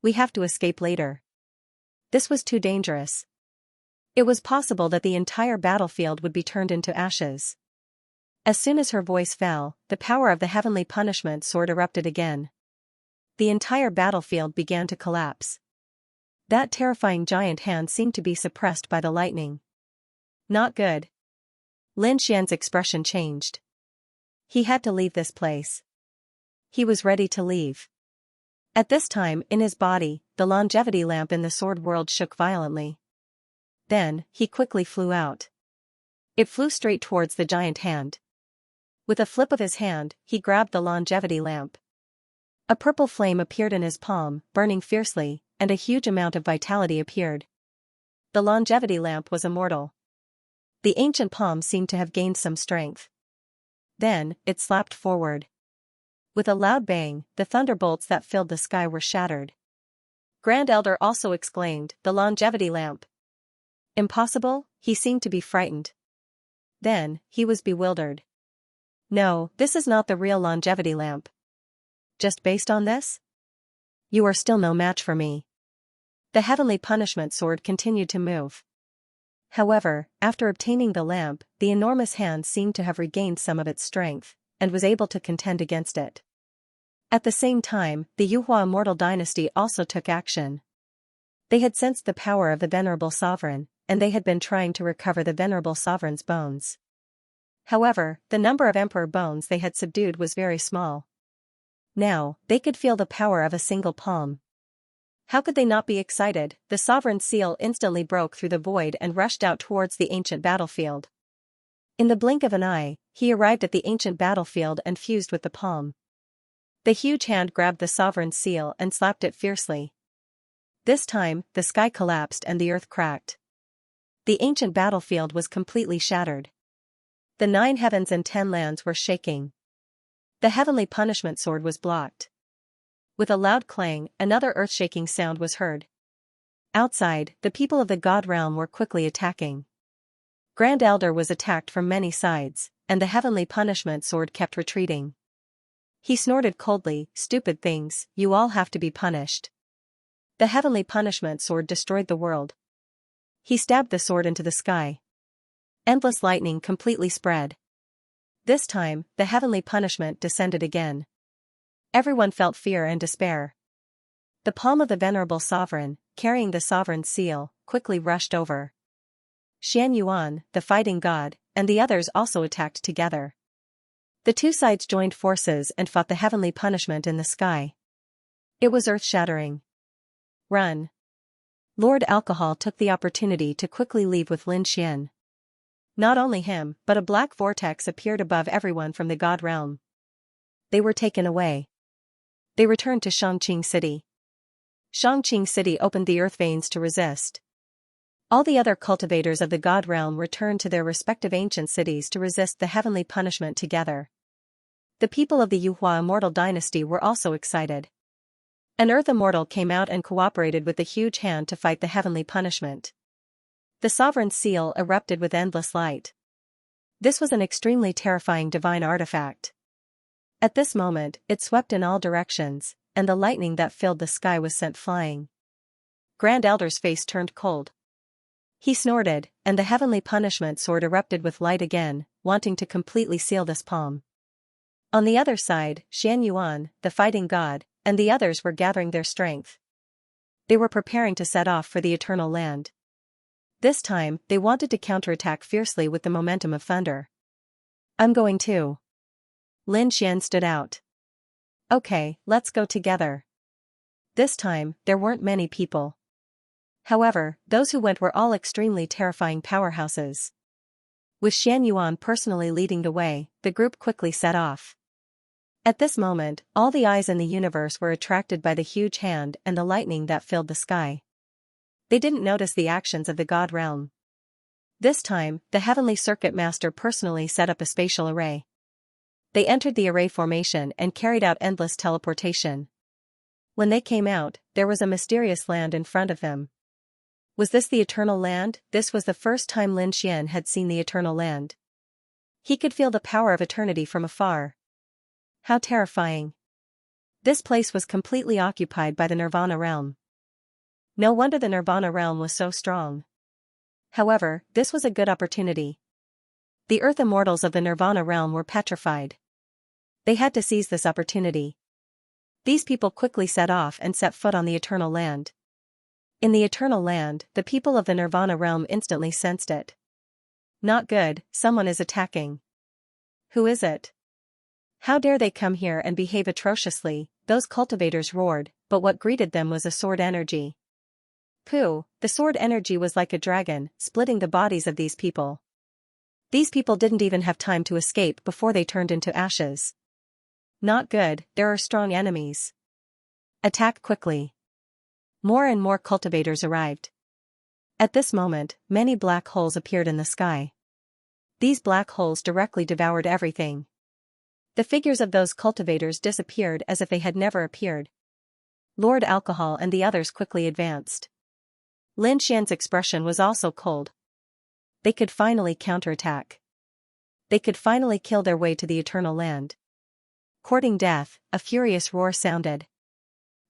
We have to escape later. This was too dangerous. It was possible that the entire battlefield would be turned into ashes. As soon as her voice fell, the power of the heavenly punishment sword erupted again. The entire battlefield began to collapse. That terrifying giant hand seemed to be suppressed by the lightning. Not good. Lin Xian's expression changed. He had to leave this place. He was ready to leave. At this time, in his body, the longevity lamp in the sword world shook violently. Then, he quickly flew out. It flew straight towards the giant hand. With a flip of his hand, he grabbed the longevity lamp. A purple flame appeared in his palm, burning fiercely, and a huge amount of vitality appeared. The longevity lamp was immortal. The ancient palm seemed to have gained some strength. Then, it slapped forward. With a loud bang, the thunderbolts that filled the sky were shattered. Grand Elder also exclaimed, the longevity lamp. Impossible? He seemed to be frightened. Then, he was bewildered. No, this is not the real longevity lamp. Just based on this? You are still no match for me. The heavenly punishment sword continued to move. However, after obtaining the lamp, the enormous hand seemed to have regained some of its strength, and was able to contend against it. At the same time, the Yuhua immortal dynasty also took action. They had sensed the power of the venerable sovereign, and they had been trying to recover the venerable sovereign's bones. However, the number of emperor bones they had subdued was very small. Now, they could feel the power of a single palm. How could they not be excited? The sovereign's seal instantly broke through the void and rushed out towards the ancient battlefield. In the blink of an eye, he arrived at the ancient battlefield and fused with the palm. The huge hand grabbed the sovereign's seal and slapped it fiercely. This time, the sky collapsed and the earth cracked. The ancient battlefield was completely shattered. The 9 heavens and 10 lands were shaking. The heavenly punishment sword was blocked. With a loud clang, another earth-shaking sound was heard. Outside, the people of the God realm were quickly attacking. Grand Elder was attacked from many sides, and the heavenly punishment sword kept retreating. He snorted coldly, stupid things, you all have to be punished. The heavenly punishment sword destroyed the world. He stabbed the sword into the sky. Endless lightning completely spread. This time, the heavenly punishment descended again. Everyone felt fear and despair. The palm of the venerable sovereign, carrying the sovereign's seal, quickly rushed over. Xian Yuan, the fighting god, and the others also attacked together. The 2 sides joined forces and fought the heavenly punishment in the sky. It was earth-shattering. Run. Lord Alcohol took the opportunity to quickly leave with Lin Xian. Not only him, but a black vortex appeared above everyone from the god realm. They were taken away. They returned to Xianxia City. Xianxia City opened the earth veins to resist. All the other cultivators of the god realm returned to their respective ancient cities to resist the heavenly punishment together. The people of the Yuhua immortal dynasty were also excited. An earth immortal came out and cooperated with the huge hand to fight the heavenly punishment. The sovereign's seal erupted with endless light. This was an extremely terrifying divine artifact. At this moment, it swept in all directions, and the lightning that filled the sky was sent flying. Grand Elder's face turned cold. He snorted, and the heavenly punishment sword erupted with light again, wanting to completely seal this palm. On the other side, Xianyuan, the fighting god, and the others were gathering their strength. They were preparing to set off for the eternal land. This time, they wanted to counterattack fiercely with the momentum of thunder. I'm going too. Lin Xian stood out. Okay, let's go together. This time, there weren't many people. However, those who went were all extremely terrifying powerhouses. With Xianyuan personally leading the way, the group quickly set off. At this moment, all the eyes in the universe were attracted by the huge hand and the lightning that filled the sky. They didn't notice the actions of the god realm. This time, the heavenly circuit master personally set up a spatial array. They entered the array formation and carried out endless teleportation. When they came out, there was a mysterious land in front of them. Was this the eternal land? This was the first time Lin Xian had seen the eternal land. He could feel the power of eternity from afar. How terrifying. This place was completely occupied by the Nirvana realm. No wonder the Nirvana realm was so strong. However, this was a good opportunity. The earth immortals of the Nirvana realm were petrified. They had to seize this opportunity. These people quickly set off and set foot on the eternal land. In the eternal land, the people of the Nirvana realm instantly sensed it. Not good, someone is attacking. Who is it? How dare they come here and behave atrociously? Those cultivators roared, but what greeted them was a sword energy. Pooh, the sword energy was like a dragon, splitting the bodies of these people. These people didn't even have time to escape before they turned into ashes. Not good, there are strong enemies. Attack quickly. More and more cultivators arrived. At this moment, many black holes appeared in the sky. These black holes directly devoured everything. The figures of those cultivators disappeared as if they had never appeared. Lord Alcohol and the others quickly advanced. Lin Xian's expression was also cold. They could finally counterattack. They could finally kill their way to the eternal land. Courting death, a furious roar sounded.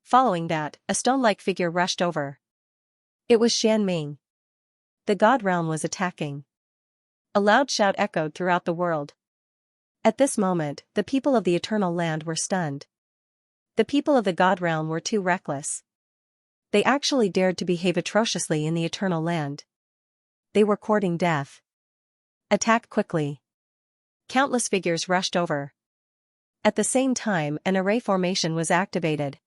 Following that, a stone-like figure rushed over. It was Xian Ming. The god realm was attacking. A loud shout echoed throughout the world. At this moment, the people of the eternal land were stunned. The people of the god realm were too reckless. They actually dared to behave atrociously in the eternal land. They were courting death. Attack quickly. Countless figures rushed over. At the same time, an array formation was activated.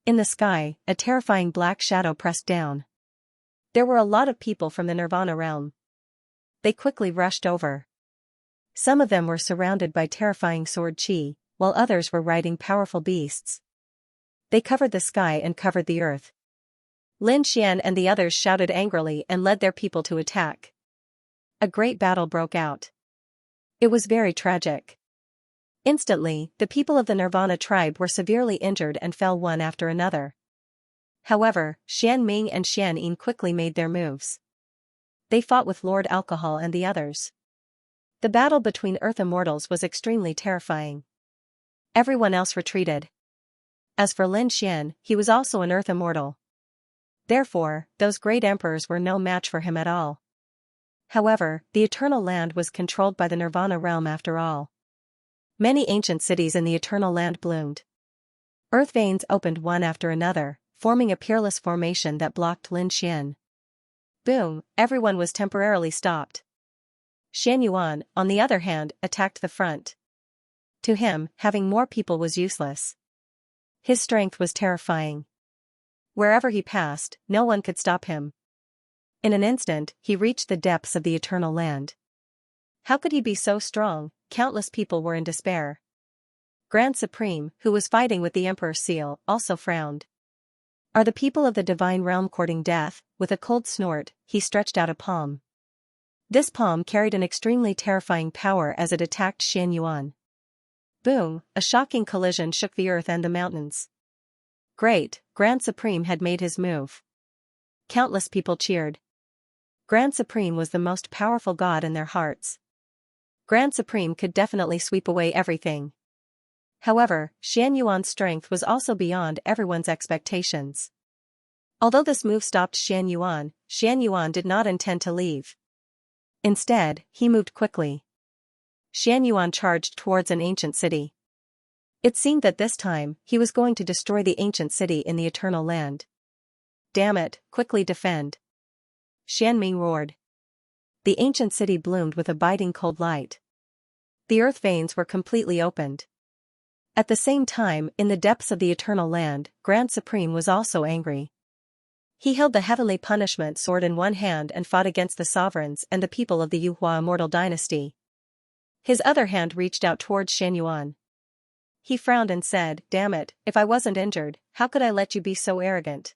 In the sky, a terrifying black shadow pressed down. There were a lot of people from the Nirvana realm. They quickly rushed over. Some of them were surrounded by terrifying sword chi, while others were riding powerful beasts. They covered the sky and covered the earth. Lin Xian and the others shouted angrily and led their people to attack. A great battle broke out. It was very tragic. Instantly, the people of the Nirvana tribe were severely injured and fell one after another. However, Xian Ming and Xian Yin quickly made their moves. They fought with Lord Alcohol and the others. The battle between Earth Immortals was extremely terrifying. Everyone else retreated. As for Lin Xian, he was also an Earth Immortal. Therefore, those great emperors were no match for him at all. However, the Eternal Land was controlled by the Nirvana realm after all. Many ancient cities in the Eternal Land bloomed. Earth veins opened one after another, forming a peerless formation that blocked Lin Xian. Boom, everyone was temporarily stopped. Xian Yuan, on the other hand, attacked the front. To him, having more people was useless. His strength was terrifying. Wherever he passed, no one could stop him. In an instant, he reached the depths of the Eternal Land. How could he be so strong? Countless people were in despair. Grand Supreme, who was fighting with the Emperor's seal, also frowned. Are the people of the divine realm courting death? With a cold snort, he stretched out a palm. This palm carried an extremely terrifying power as it attacked Xianxia. Boom, a shocking collision shook the earth and the mountains. Great, Grand Supreme had made his move. Countless people cheered. Grand Supreme was the most powerful god in their hearts. Grand Supreme could definitely sweep away everything. However, Xianxuan's strength was also beyond everyone's expectations. Although this move stopped Xianxuan did not intend to leave. Instead, he moved quickly. Xianxuan charged towards an ancient city. It seemed that this time, he was going to destroy the ancient city in the eternal land. Damn it, quickly defend. Xianming roared. The ancient city bloomed with a biting cold light. The earth veins were completely opened. At the same time, in the depths of the eternal land, Grand Supreme was also angry. He held the heavenly punishment sword in one hand and fought against the sovereigns and the people of the Yuhua immortal dynasty. His other hand reached out towards Xianxuan. He frowned and said, "Damn it, if I wasn't injured, how could I let you be so arrogant?"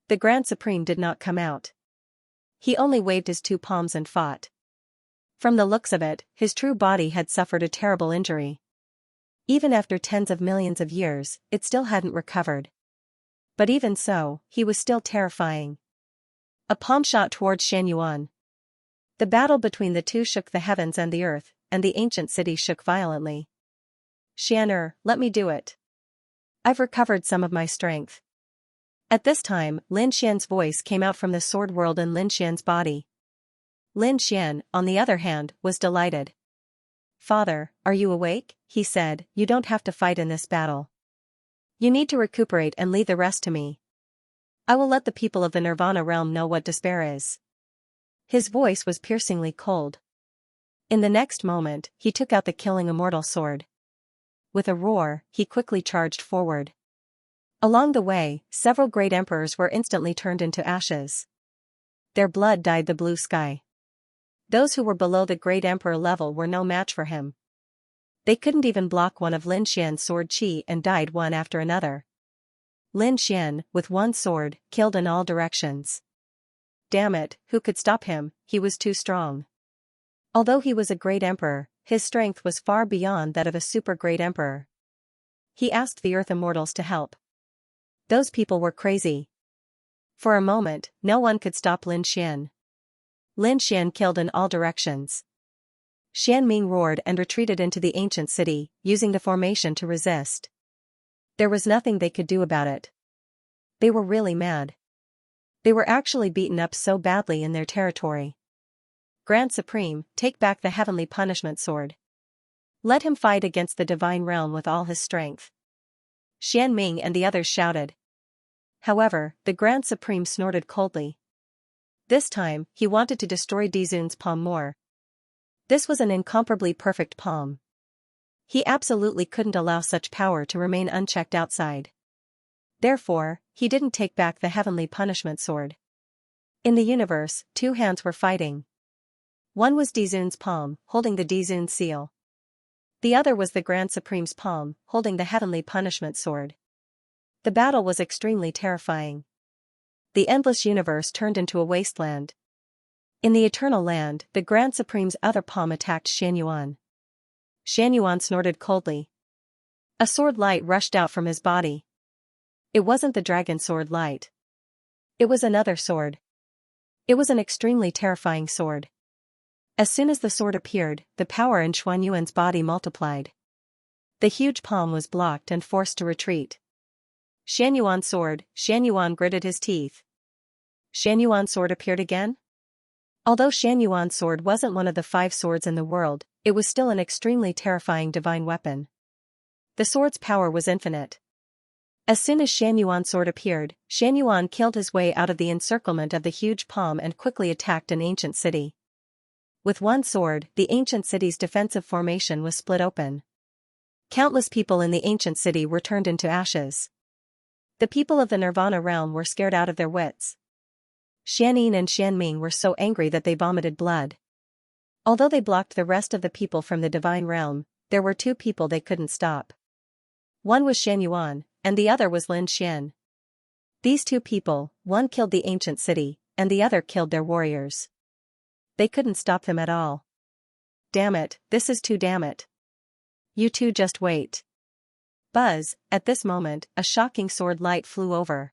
The Grand Supreme did not come out. He only waved his two palms and fought. From the looks of it, his true body had suffered a terrible injury. Even after tens of millions of years, it still hadn't recovered. But even so, he was still terrifying. A palm shot towards Xianxuan. The battle between the two shook the heavens and the earth, and the ancient city shook violently. "Xian'er, let me do it. I've recovered some of my strength." At this time, Lin Xian's voice came out from the sword world in Lin Xian's body. Lin Xian, on the other hand, was delighted. "Father, are you awake?" he said. "You don't have to fight in this battle. You need to recuperate and leave the rest to me. I will let the people of the Nirvana realm know what despair is." His voice was piercingly cold. In the next moment, he took out the killing immortal sword. With a roar, he quickly charged forward. Along the way, several great emperors were instantly turned into ashes. Their blood dyed the blue sky. Those who were below the great emperor level were no match for him. They couldn't even block one of Lin Xian's sword chi and died one after another. Lin Xian, with one sword, killed in all directions. Damn it, who could stop him? He was too strong. Although he was a great emperor, his strength was far beyond that of a super great emperor. He asked the Earth Immortals to help. Those people were crazy. For a moment, no one could stop Lin Xian. Lin Xian killed in all directions. Xianming roared and retreated into the ancient city, using the formation to resist. There was nothing they could do about it. They were really mad. They were actually beaten up so badly in their territory. "Grand Supreme, take back the heavenly punishment sword. Let him fight against the divine realm with all his strength." Xianming and the others shouted. However, the Grand Supreme snorted coldly. This time, he wanted to destroy Dizun's palm more. This was an incomparably perfect palm. He absolutely couldn't allow such power to remain unchecked outside. Therefore, he didn't take back the heavenly punishment sword. In the universe, two hands were fighting. One was Dizun's palm, holding the Dizun seal. The other was the Grand Supreme's palm, holding the heavenly punishment sword. The battle was extremely terrifying. The endless universe turned into a wasteland. In the eternal land, the Grand Supreme's other palm attacked Xianxuan. Xianxuan snorted coldly. A sword light rushed out from his body. It wasn't the dragon sword light. It was another sword. It was an extremely terrifying sword. As soon as the sword appeared, the power in Xianxuan's body multiplied. The huge palm was blocked and forced to retreat. Xianxuan's sword, Xianxuan gritted his teeth. Xianxuan's sword appeared again? Although Xianxuan's sword wasn't one of the 5 swords in the world, it was still an extremely terrifying divine weapon. The sword's power was infinite. As soon as Xianxuan's sword appeared, Xianxuan killed his way out of the encirclement of the huge palm and quickly attacked an ancient city. With one sword, the ancient city's defensive formation was split open. Countless people in the ancient city were turned into ashes. The people of the Nirvana realm were scared out of their wits. Xianyin and Xianming were so angry that they vomited blood. Although they blocked the rest of the people from the divine realm, there were two people they couldn't stop. One was Shen Yuan, and the other was Lin Xian. These two people, one killed the ancient city, and the other killed their warriors. They couldn't stop them at all. Damn it, this is too damn it. You two just wait. Buzz, at this moment, a shocking sword light flew over.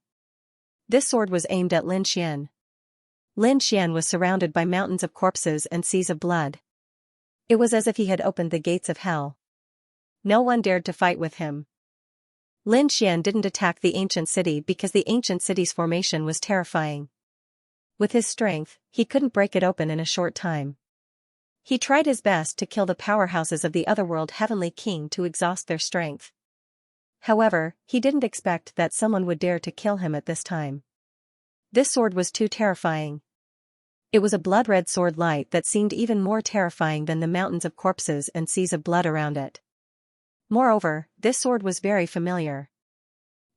This sword was aimed at Lin Xian. Lin Xian was surrounded by mountains of corpses and seas of blood. It was as if he had opened the gates of hell. No one dared to fight with him. Lin Xian didn't attack the ancient city because the ancient city's formation was terrifying. With his strength, he couldn't break it open in a short time. He tried his best to kill the powerhouses of the otherworld Heavenly King to exhaust their strength. However, he didn't expect that someone would dare to kill him at this time. This sword was too terrifying. It was a blood-red sword light that seemed even more terrifying than the mountains of corpses and seas of blood around it. Moreover, this sword was very familiar.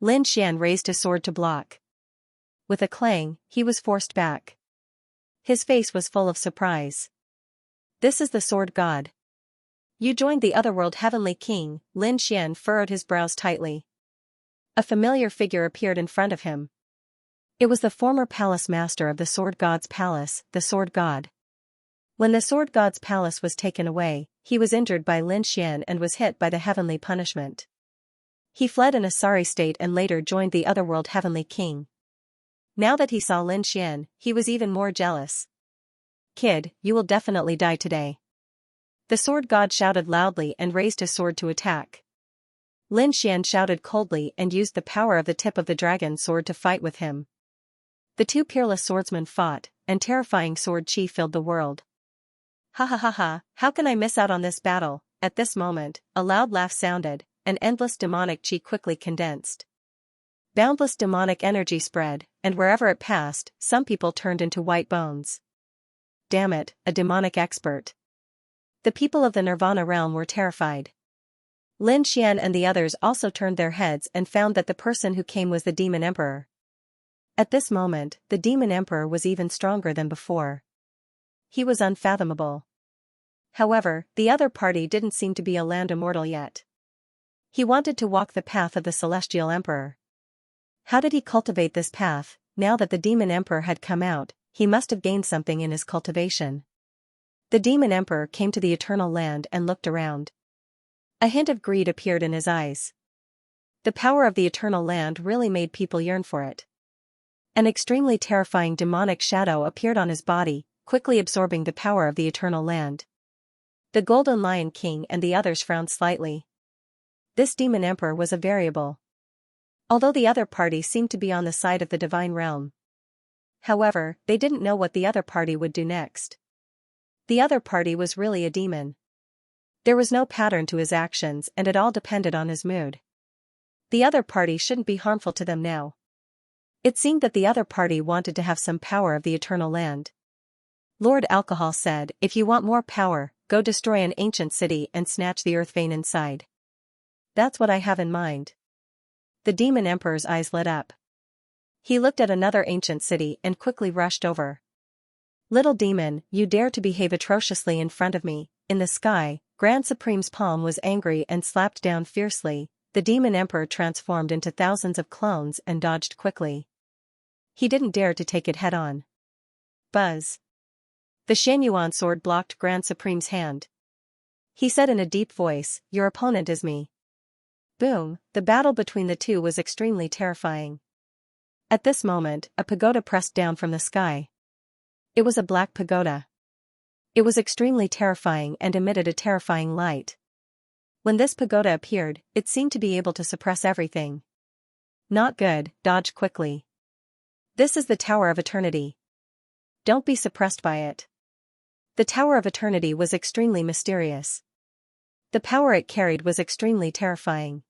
Lin Xian raised his sword to block. With a clang, he was forced back. His face was full of surprise. This is the sword god. You joined the otherworld Heavenly King. Lin Xian furrowed his brows tightly. A familiar figure appeared in front of him. It was the former palace master of the sword god's palace, the sword god. When the sword god's palace was taken away, he was injured by Lin Xian and was hit by the heavenly punishment. He fled in a sorry state and later joined the otherworld Heavenly King. Now that he saw Lin Xian, he was even more jealous. Kid, you will definitely die today. The sword god shouted loudly and raised his sword to attack. Lin Xian shouted coldly and used the power of the tip of the dragon sword to fight with him. The two peerless swordsmen fought, and terrifying sword chi filled the world. Ha ha ha ha, how can I miss out on this battle? At this moment, a loud laugh sounded, and endless demonic chi quickly condensed. Boundless demonic energy spread, and wherever it passed, some people turned into white bones. Damn it, a demonic expert. The people of the Nirvana realm were terrified. Lin Xian and the others also turned their heads and found that the person who came was the Demon Emperor. At this moment, the Demon Emperor was even stronger than before. He was unfathomable. However, the other party didn't seem to be a land immortal yet. He wanted to walk the path of the Celestial Emperor. How did he cultivate this path? Now that the Demon Emperor had come out, he must have gained something in his cultivation. The Demon Emperor came to the Eternal Land and looked around. A hint of greed appeared in his eyes. The power of the Eternal Land really made people yearn for it. An extremely terrifying demonic shadow appeared on his body, quickly absorbing the power of the Eternal Land. The Golden Lion King and the others frowned slightly. This Demon Emperor was a variable. Although the other party seemed to be on the side of the divine realm. However, they didn't know what the other party would do next. The other party was really a demon. There was no pattern to his actions and it all depended on his mood. The other party shouldn't be harmful to them now. It seemed that the other party wanted to have some power of the Eternal Land. Lord Alcohol said, if you want more power, go destroy an ancient city and snatch the earth vein inside. That's what I have in mind. The Demon Emperor's eyes lit up. He looked at another ancient city and quickly rushed over. Little demon, you dare to behave atrociously in front of me. In the sky, Grand Supreme's palm was angry and slapped down fiercely. The Demon Emperor transformed into thousands of clones and dodged quickly. He didn't dare to take it head-on. Buzz. The Shen Yuan sword blocked Grand Supreme's hand. He said in a deep voice, your opponent is me. Boom, the battle between the two was extremely terrifying. At this moment, a pagoda pressed down from the sky. It was a black pagoda. It was extremely terrifying and emitted a terrifying light. When this pagoda appeared, it seemed to be able to suppress everything. Not good, dodge quickly. This is the Tower of Eternity. Don't be suppressed by it. The Tower of Eternity was extremely mysterious. The power it carried was extremely terrifying.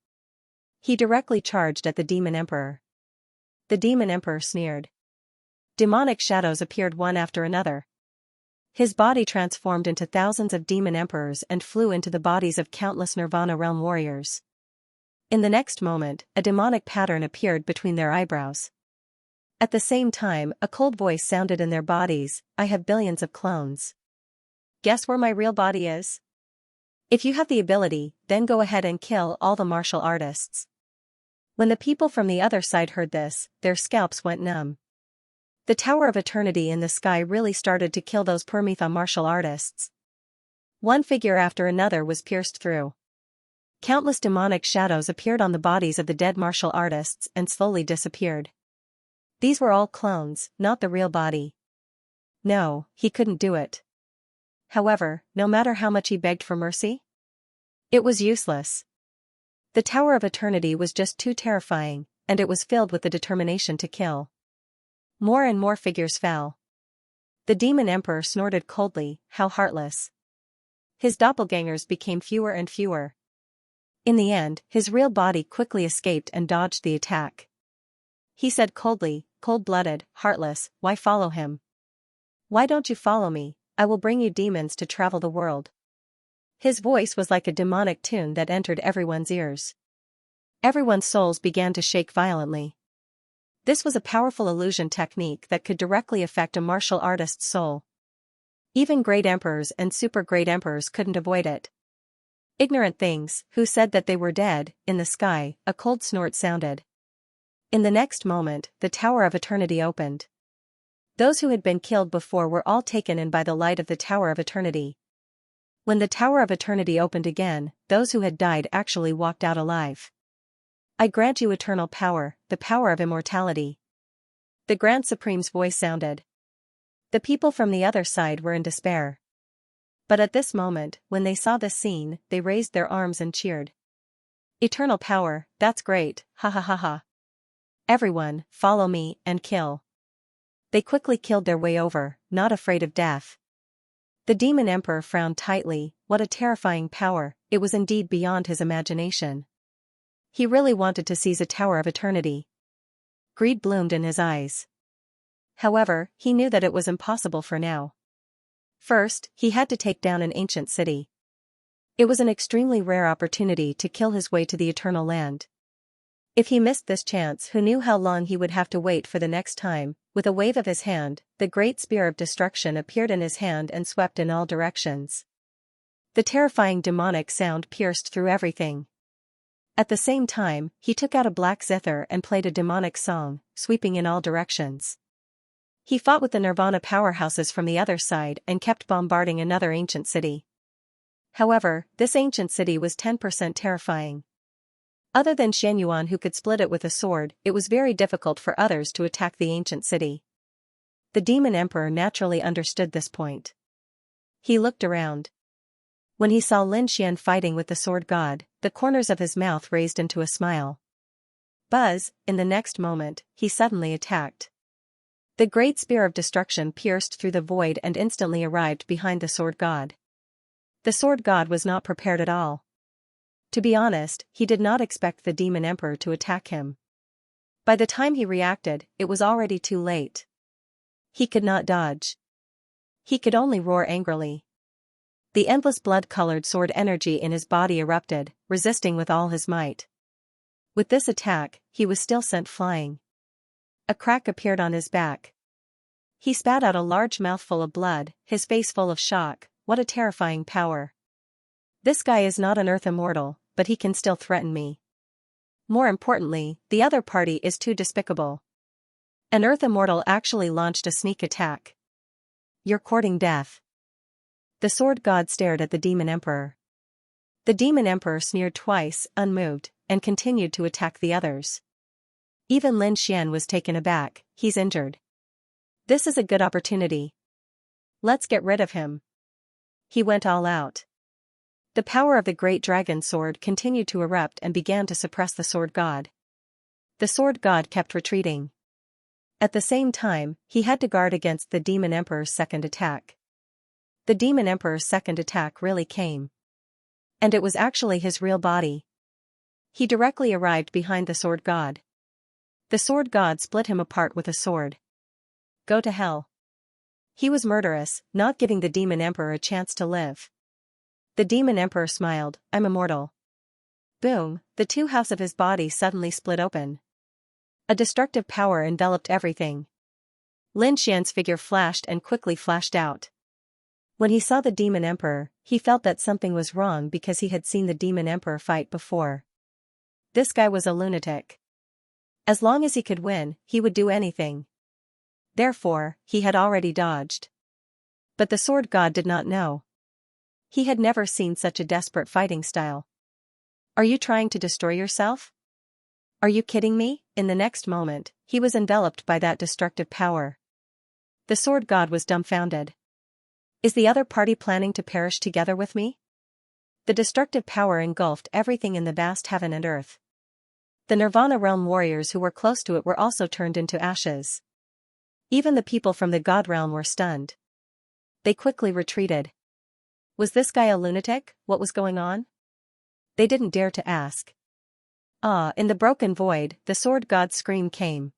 He directly charged at the Demon Emperor. The Demon Emperor sneered. Demonic shadows appeared one after another. His body transformed into thousands of Demon Emperors and flew into the bodies of countless Nirvana Realm warriors. In the next moment, a demonic pattern appeared between their eyebrows. At the same time, a cold voice sounded in their bodies, I have billions of clones. Guess where my real body is? If you have the ability, then go ahead and kill all the martial artists. When the people from the other side heard this, their scalps went numb. The Tower of Eternity in the sky really started to kill those Permitha martial artists. One figure after another was pierced through. Countless demonic shadows appeared on the bodies of the dead martial artists and slowly disappeared. These were all clones, not the real body. No, he couldn't do it. However, no matter how much he begged for mercy, it was useless. The Tower of Eternity was just too terrifying, and it was filled with the determination to kill. More and more figures fell. The Demon Emperor snorted coldly, how heartless. His doppelgangers became fewer and fewer. In the end, his real body quickly escaped and dodged the attack. He said coldly, cold-blooded, heartless, why follow him? Why don't you follow me? I will bring you demons to travel the world. His voice was like a demonic tune that entered everyone's ears. Everyone's souls began to shake violently. This was a powerful illusion technique that could directly affect a martial artist's soul. Even great emperors and super great emperors couldn't avoid it. Ignorant things, who said that they were dead, in the sky, a cold snort sounded. In the next moment, the Tower of Eternity opened. Those who had been killed before were all taken in by the light of the Tower of Eternity. When the Tower of Eternity opened again, those who had died actually walked out alive. I grant you eternal power, the power of immortality. The Grand Supreme's voice sounded. The people from the other side were in despair. But at this moment, when they saw this scene, they raised their arms and cheered. Eternal power, that's great, ha ha ha ha. Everyone, follow me, and kill. They quickly killed their way over, not afraid of death. The Demon Emperor frowned tightly, what a terrifying power, it was indeed beyond his imagination. He really wanted to seize a Tower of Eternity. Greed bloomed in his eyes. However, he knew that it was impossible for now. First, he had to take down an ancient city. It was an extremely rare opportunity to kill his way to the Eternal Land. If he missed this chance, who knew how long he would have to wait for the next time? With a wave of his hand, the great spear of destruction appeared in his hand and swept in all directions. The terrifying demonic sound pierced through everything. At the same time, he took out a black zither and played a demonic song, sweeping in all directions. He fought with the Nirvana powerhouses from the other side and kept bombarding another ancient city. However, this ancient city was 10% terrifying. Other than Xianxia who could split it with a sword, it was very difficult for others to attack the ancient city. The Demon Emperor naturally understood this point. He looked around. When he saw Lin Xian fighting with the sword god, the corners of his mouth raised into a smile. Buzz, in the next moment, he suddenly attacked. The great spear of destruction pierced through the void and instantly arrived behind the sword god. The sword god was not prepared at all. To be honest, he did not expect the Demon Emperor to attack him. By the time he reacted, it was already too late. He could not dodge. He could only roar angrily. The endless blood-colored sword energy in his body erupted, resisting with all his might. With this attack, he was still sent flying. A crack appeared on his back. He spat out a large mouthful of blood, his face full of shock. What a terrifying power. This guy is not an Earth immortal, but he can still threaten me. More importantly, the other party is too despicable. An Earth immortal actually launched a sneak attack. You're courting death. The sword god stared at the Demon Emperor. The Demon Emperor sneered twice, unmoved, and continued to attack the others. Even Lin Xian was taken aback, he's injured. This is a good opportunity. Let's get rid of him. He went all out. The power of the great dragon sword continued to erupt and began to suppress the sword god. The sword god kept retreating. At the same time, he had to guard against the Demon Emperor's second attack. The Demon Emperor's second attack really came. And it was actually his real body. He directly arrived behind the sword god. The sword god split him apart with a sword. Go to hell. He was murderous, not giving the Demon Emperor a chance to live. The Demon Emperor smiled, I'm immortal. Boom, the two halves of his body suddenly split open. A destructive power enveloped everything. Lin Xian's figure flashed and quickly flashed out. When he saw the Demon Emperor, he felt that something was wrong because he had seen the Demon Emperor fight before. This guy was a lunatic. As long as he could win, he would do anything. Therefore, he had already dodged. But the sword god did not know. He had never seen such a desperate fighting style. Are you trying to destroy yourself? Are you kidding me? In the next moment, he was enveloped by that destructive power. The sword god was dumbfounded. Is the other party planning to perish together with me? The destructive power engulfed everything in the vast heaven and earth. The Nirvana realm warriors who were close to it were also turned into ashes. Even the people from the God realm were stunned. They quickly retreated. Was this guy a lunatic? What was going on? They didn't dare to ask. In the broken void, the sword god's scream came.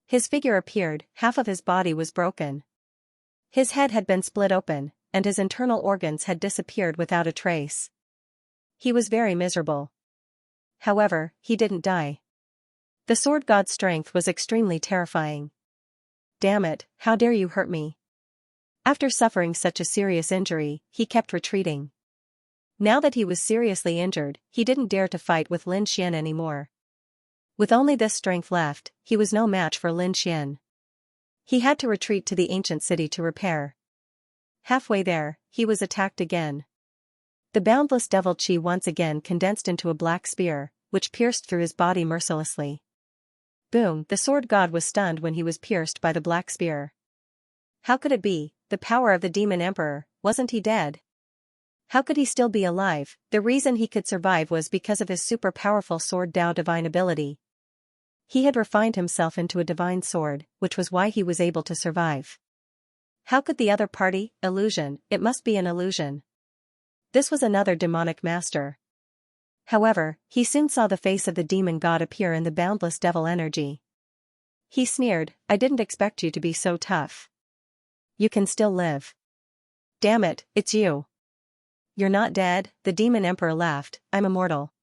His figure appeared, half of his body was broken. His head had been split open, and his internal organs had disappeared without a trace. He was very miserable. However, he didn't die. The sword god's strength was extremely terrifying. Damn it, how dare you hurt me? After suffering such a serious injury, he kept retreating. Now that he was seriously injured, he didn't dare to fight with Lin Xian anymore. With only this strength left, he was no match for Lin Xian. He had to retreat to the ancient city to repair. Halfway there, he was attacked again. The boundless devil chi once again condensed into a black spear, which pierced through his body mercilessly. Boom! The sword god was stunned when he was pierced by the black spear. How could it be? The power of the Demon Emperor, wasn't he dead? How could he still be alive? The reason he could survive was because of his super powerful sword Dao divine ability. He had refined himself into a divine sword, which was why he was able to survive. How could the other party? Illusion, it must be an illusion. This was another demonic master. However, he soon saw the face of the demon god appear in the boundless devil energy. He sneered, I didn't expect you to be so tough. You can still live. Damn it, it's you. You're not dead, the demon emperor laughed, I'm immortal.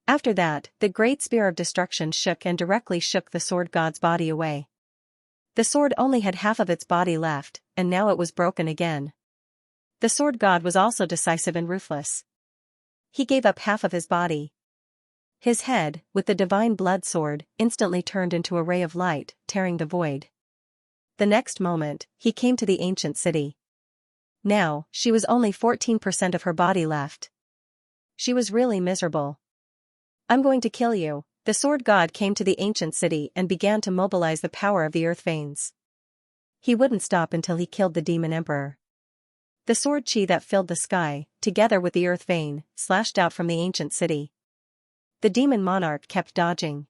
After that, the great spear of destruction shook and directly shook the sword god's body away. The sword only had half of its body left, and now it was broken again. The sword god was also decisive and ruthless. He gave up half of his body. His head, with the divine blood sword, instantly turned into a ray of light, tearing the void. The next moment, he came to the ancient city. Now, she was only 14% of her body left. She was really miserable. I'm going to kill you. The sword god came to the ancient city and began to mobilize the power of the earth veins. He wouldn't stop until he killed the demon emperor. The sword chi that filled the sky, together with the earth vein, slashed out from the ancient city. The demon monarch kept dodging.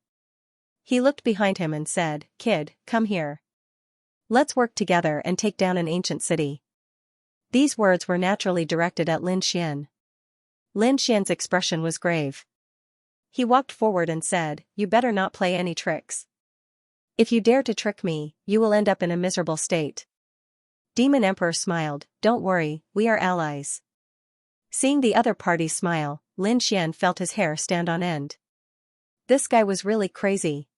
He looked behind him and said, Kid, come here. Let's work together and take down an ancient city. These words were naturally directed at Lin Xian. Lin Xian's expression was grave. He walked forward and said, You better not play any tricks. If you dare to trick me, you will end up in a miserable state. Demon Emperor smiled, Don't worry, we are allies. Seeing the other party smile, Lin Xian felt his hair stand on end. This guy was really crazy.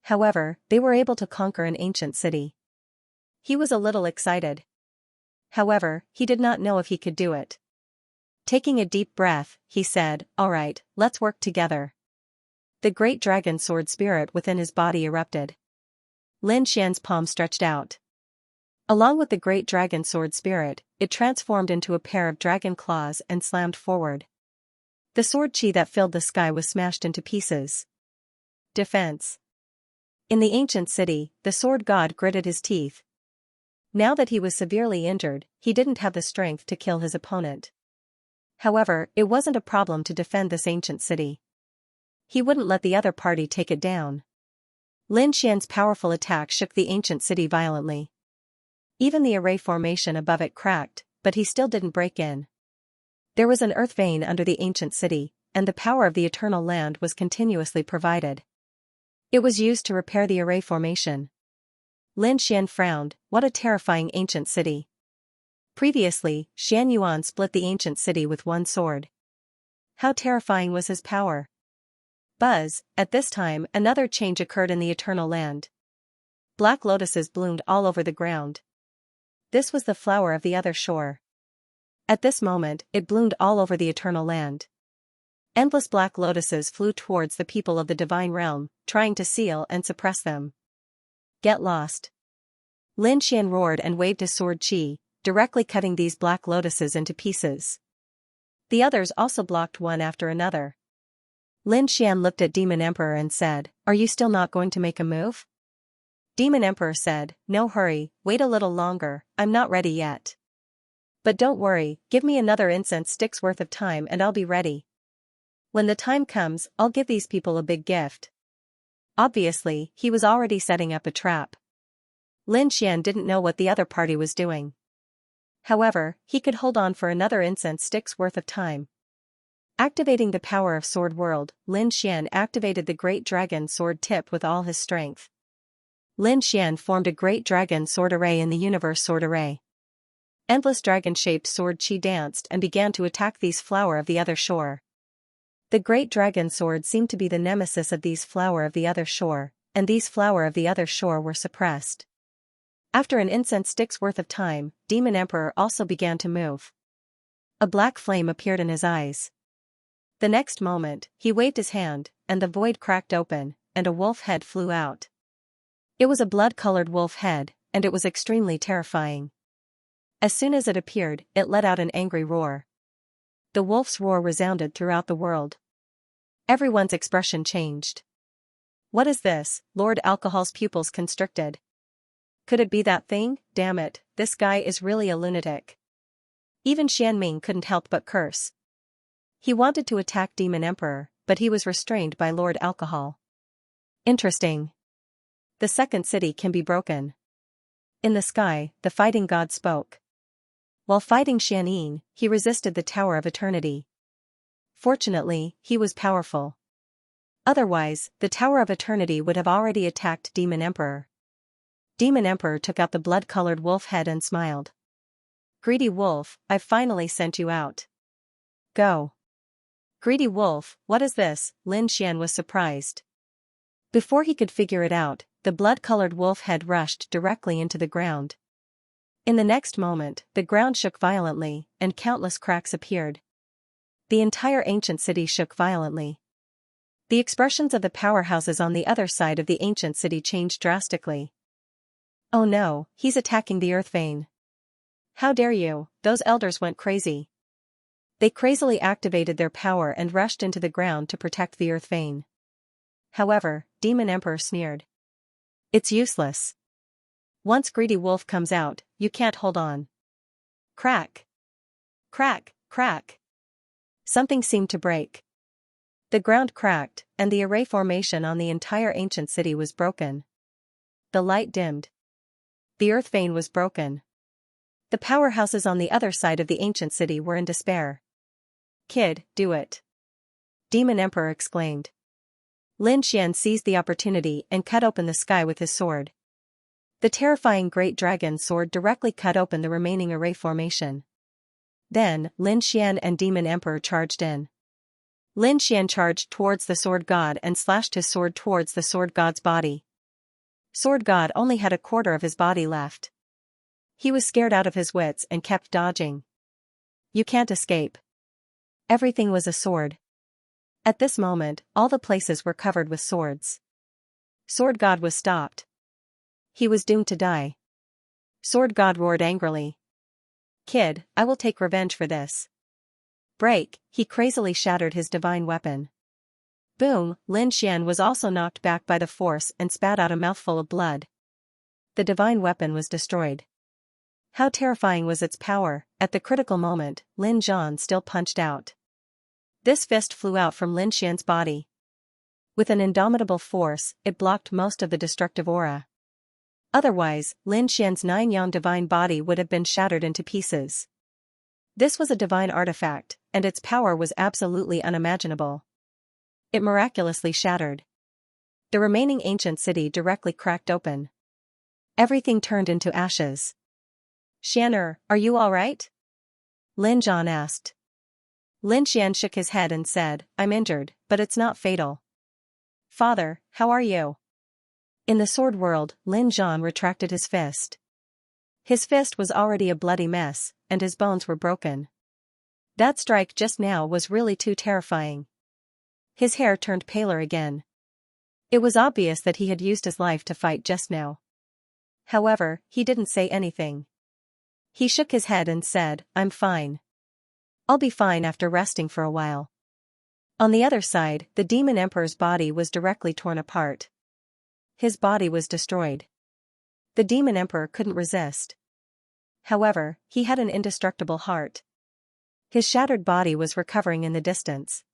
However, they were able to conquer an ancient city. He was a little excited. However, he did not know if he could do it. Taking a deep breath, he said, All right, let's work together. The great dragon sword spirit within his body erupted. Lin Xian's palm stretched out. Along with the great dragon sword spirit, it transformed into a pair of dragon claws and slammed forward. The sword chi that filled the sky was smashed into pieces. Defense. In the ancient city, the sword god gritted his teeth. Now that he was severely injured, he didn't have the strength to kill his opponent. However, it wasn't a problem to defend this ancient city. He wouldn't let the other party take it down. Lin Xian's powerful attack shook the ancient city violently. Even the array formation above it cracked, but he still didn't break in. There was an earth vein under the ancient city, and the power of the eternal land was continuously provided. It was used to repair the array formation. Lin Xian frowned, what a terrifying ancient city. Previously, Xian Yuan split the ancient city with one sword. How terrifying was his power? Buzz, at this time another change occurred in the eternal land. Black lotuses bloomed all over the ground. This was the flower of the other shore. At this moment, it bloomed all over the eternal land. Endless black lotuses flew towards the people of the divine realm, trying to seal and suppress them. Get lost. Lin Xian roared and waved his sword qi, directly cutting these black lotuses into pieces. The others also blocked one after another. Lin Xian looked at Demon Emperor and said, "Are you still not going to make a move?" Demon Emperor said, "No hurry, wait a little longer, I'm not ready yet. But don't worry, give me another incense stick's worth of time and I'll be ready. When the time comes, I'll give these people a big gift." Obviously, he was already setting up a trap. Lin Xian didn't know what the other party was doing. However, he could hold on for another incense stick's worth of time. Activating the power of Sword World, Lin Xian activated the Great Dragon Sword Tip with all his strength. Lin Xian formed a Great Dragon Sword Array in the Universe Sword Array. Endless dragon-shaped sword qi danced and began to attack these flower of the other shore. The Great Dragon Sword seemed to be the nemesis of these flower of the other shore, and these flower of the other shore were suppressed. After an incense stick's worth of time, Demon Emperor also began to move. A black flame appeared in his eyes. The next moment, he waved his hand, and the void cracked open, and a wolf head flew out. It was a blood-colored wolf head, and it was extremely terrifying. As soon as it appeared, it let out an angry roar. The wolf's roar resounded throughout the world. Everyone's expression changed. "What is this?" Lord Alcohol's pupils constricted. Could it be that thing? Damn it, this guy is really a lunatic. Even Xianming couldn't help but curse. He wanted to attack Demon Emperor, but he was restrained by Lord Alcohol. Interesting. The second city can be broken. In the sky, the fighting god spoke. While fighting Xianyin, he resisted the Tower of Eternity. Fortunately, he was powerful. Otherwise, the Tower of Eternity would have already attacked Demon Emperor. Demon Emperor took out the blood-colored wolf head and smiled. "Greedy wolf, I've finally sent you out. Go." "Greedy wolf, what is this?" Lin Xian was surprised. Before he could figure it out, the blood-colored wolf head rushed directly into the ground. In the next moment, the ground shook violently, and countless cracks appeared. The entire ancient city shook violently. The expressions of the powerhouses on the other side of the ancient city changed drastically. "Oh no, he's attacking the earth vein. How dare you!" Those elders went crazy. They crazily activated their power and rushed into the ground to protect the earth vein. However, Demon Emperor sneered. "It's useless. Once Greedy Wolf comes out, you can't hold on." Crack! Crack! Crack! Something seemed to break. The ground cracked, and the array formation on the entire ancient city was broken. The light dimmed. The earth vein was broken. The powerhouses on the other side of the ancient city were in despair. "Kid, do it!" Demon Emperor exclaimed. Lin Xian seized the opportunity and cut open the sky with his sword. The terrifying Great Dragon Sword directly cut open the remaining array formation. Then, Lin Xian and Demon Emperor charged in. Lin Xian charged towards the Sword God and slashed his sword towards the Sword God's body. Sword God only had a quarter of his body left. He was scared out of his wits and kept dodging. "You can't escape." Everything was a sword. At this moment, all the places were covered with swords. Sword God was stopped. He was doomed to die. Sword God roared angrily. "Kid, I will take revenge for this." Break! He crazily shattered his divine weapon. Boom! Lin Xian was also knocked back by the force and spat out a mouthful of blood. The divine weapon was destroyed. How terrifying was its power! At the critical moment, Lin Zhan still punched out. This fist flew out from Lin Xian's body. With an indomitable force, it blocked most of the destructive aura. Otherwise, Lin Xian's 9-yang divine body would have been shattered into pieces. This was a divine artifact, and its power was absolutely unimaginable. It miraculously shattered. The remaining ancient city directly cracked open. Everything turned into ashes. "Xianer, are you all right?" Lin Zhan asked. Lin Xian shook his head and said, "I'm injured, but it's not fatal." "Father, how are you?" In the sword world, Lin Zhan retracted his fist. His fist was already a bloody mess, and his bones were broken. That strike just now was really too terrifying. His hair turned paler again. It was obvious that he had used his life to fight just now. However, he didn't say anything. He shook his head and said, "I'm fine. I'll be fine after resting for a while." On the other side, the demon emperor's body was directly torn apart. His body was destroyed. The demon emperor couldn't resist. However, he had an indestructible heart. His shattered body was recovering in the distance.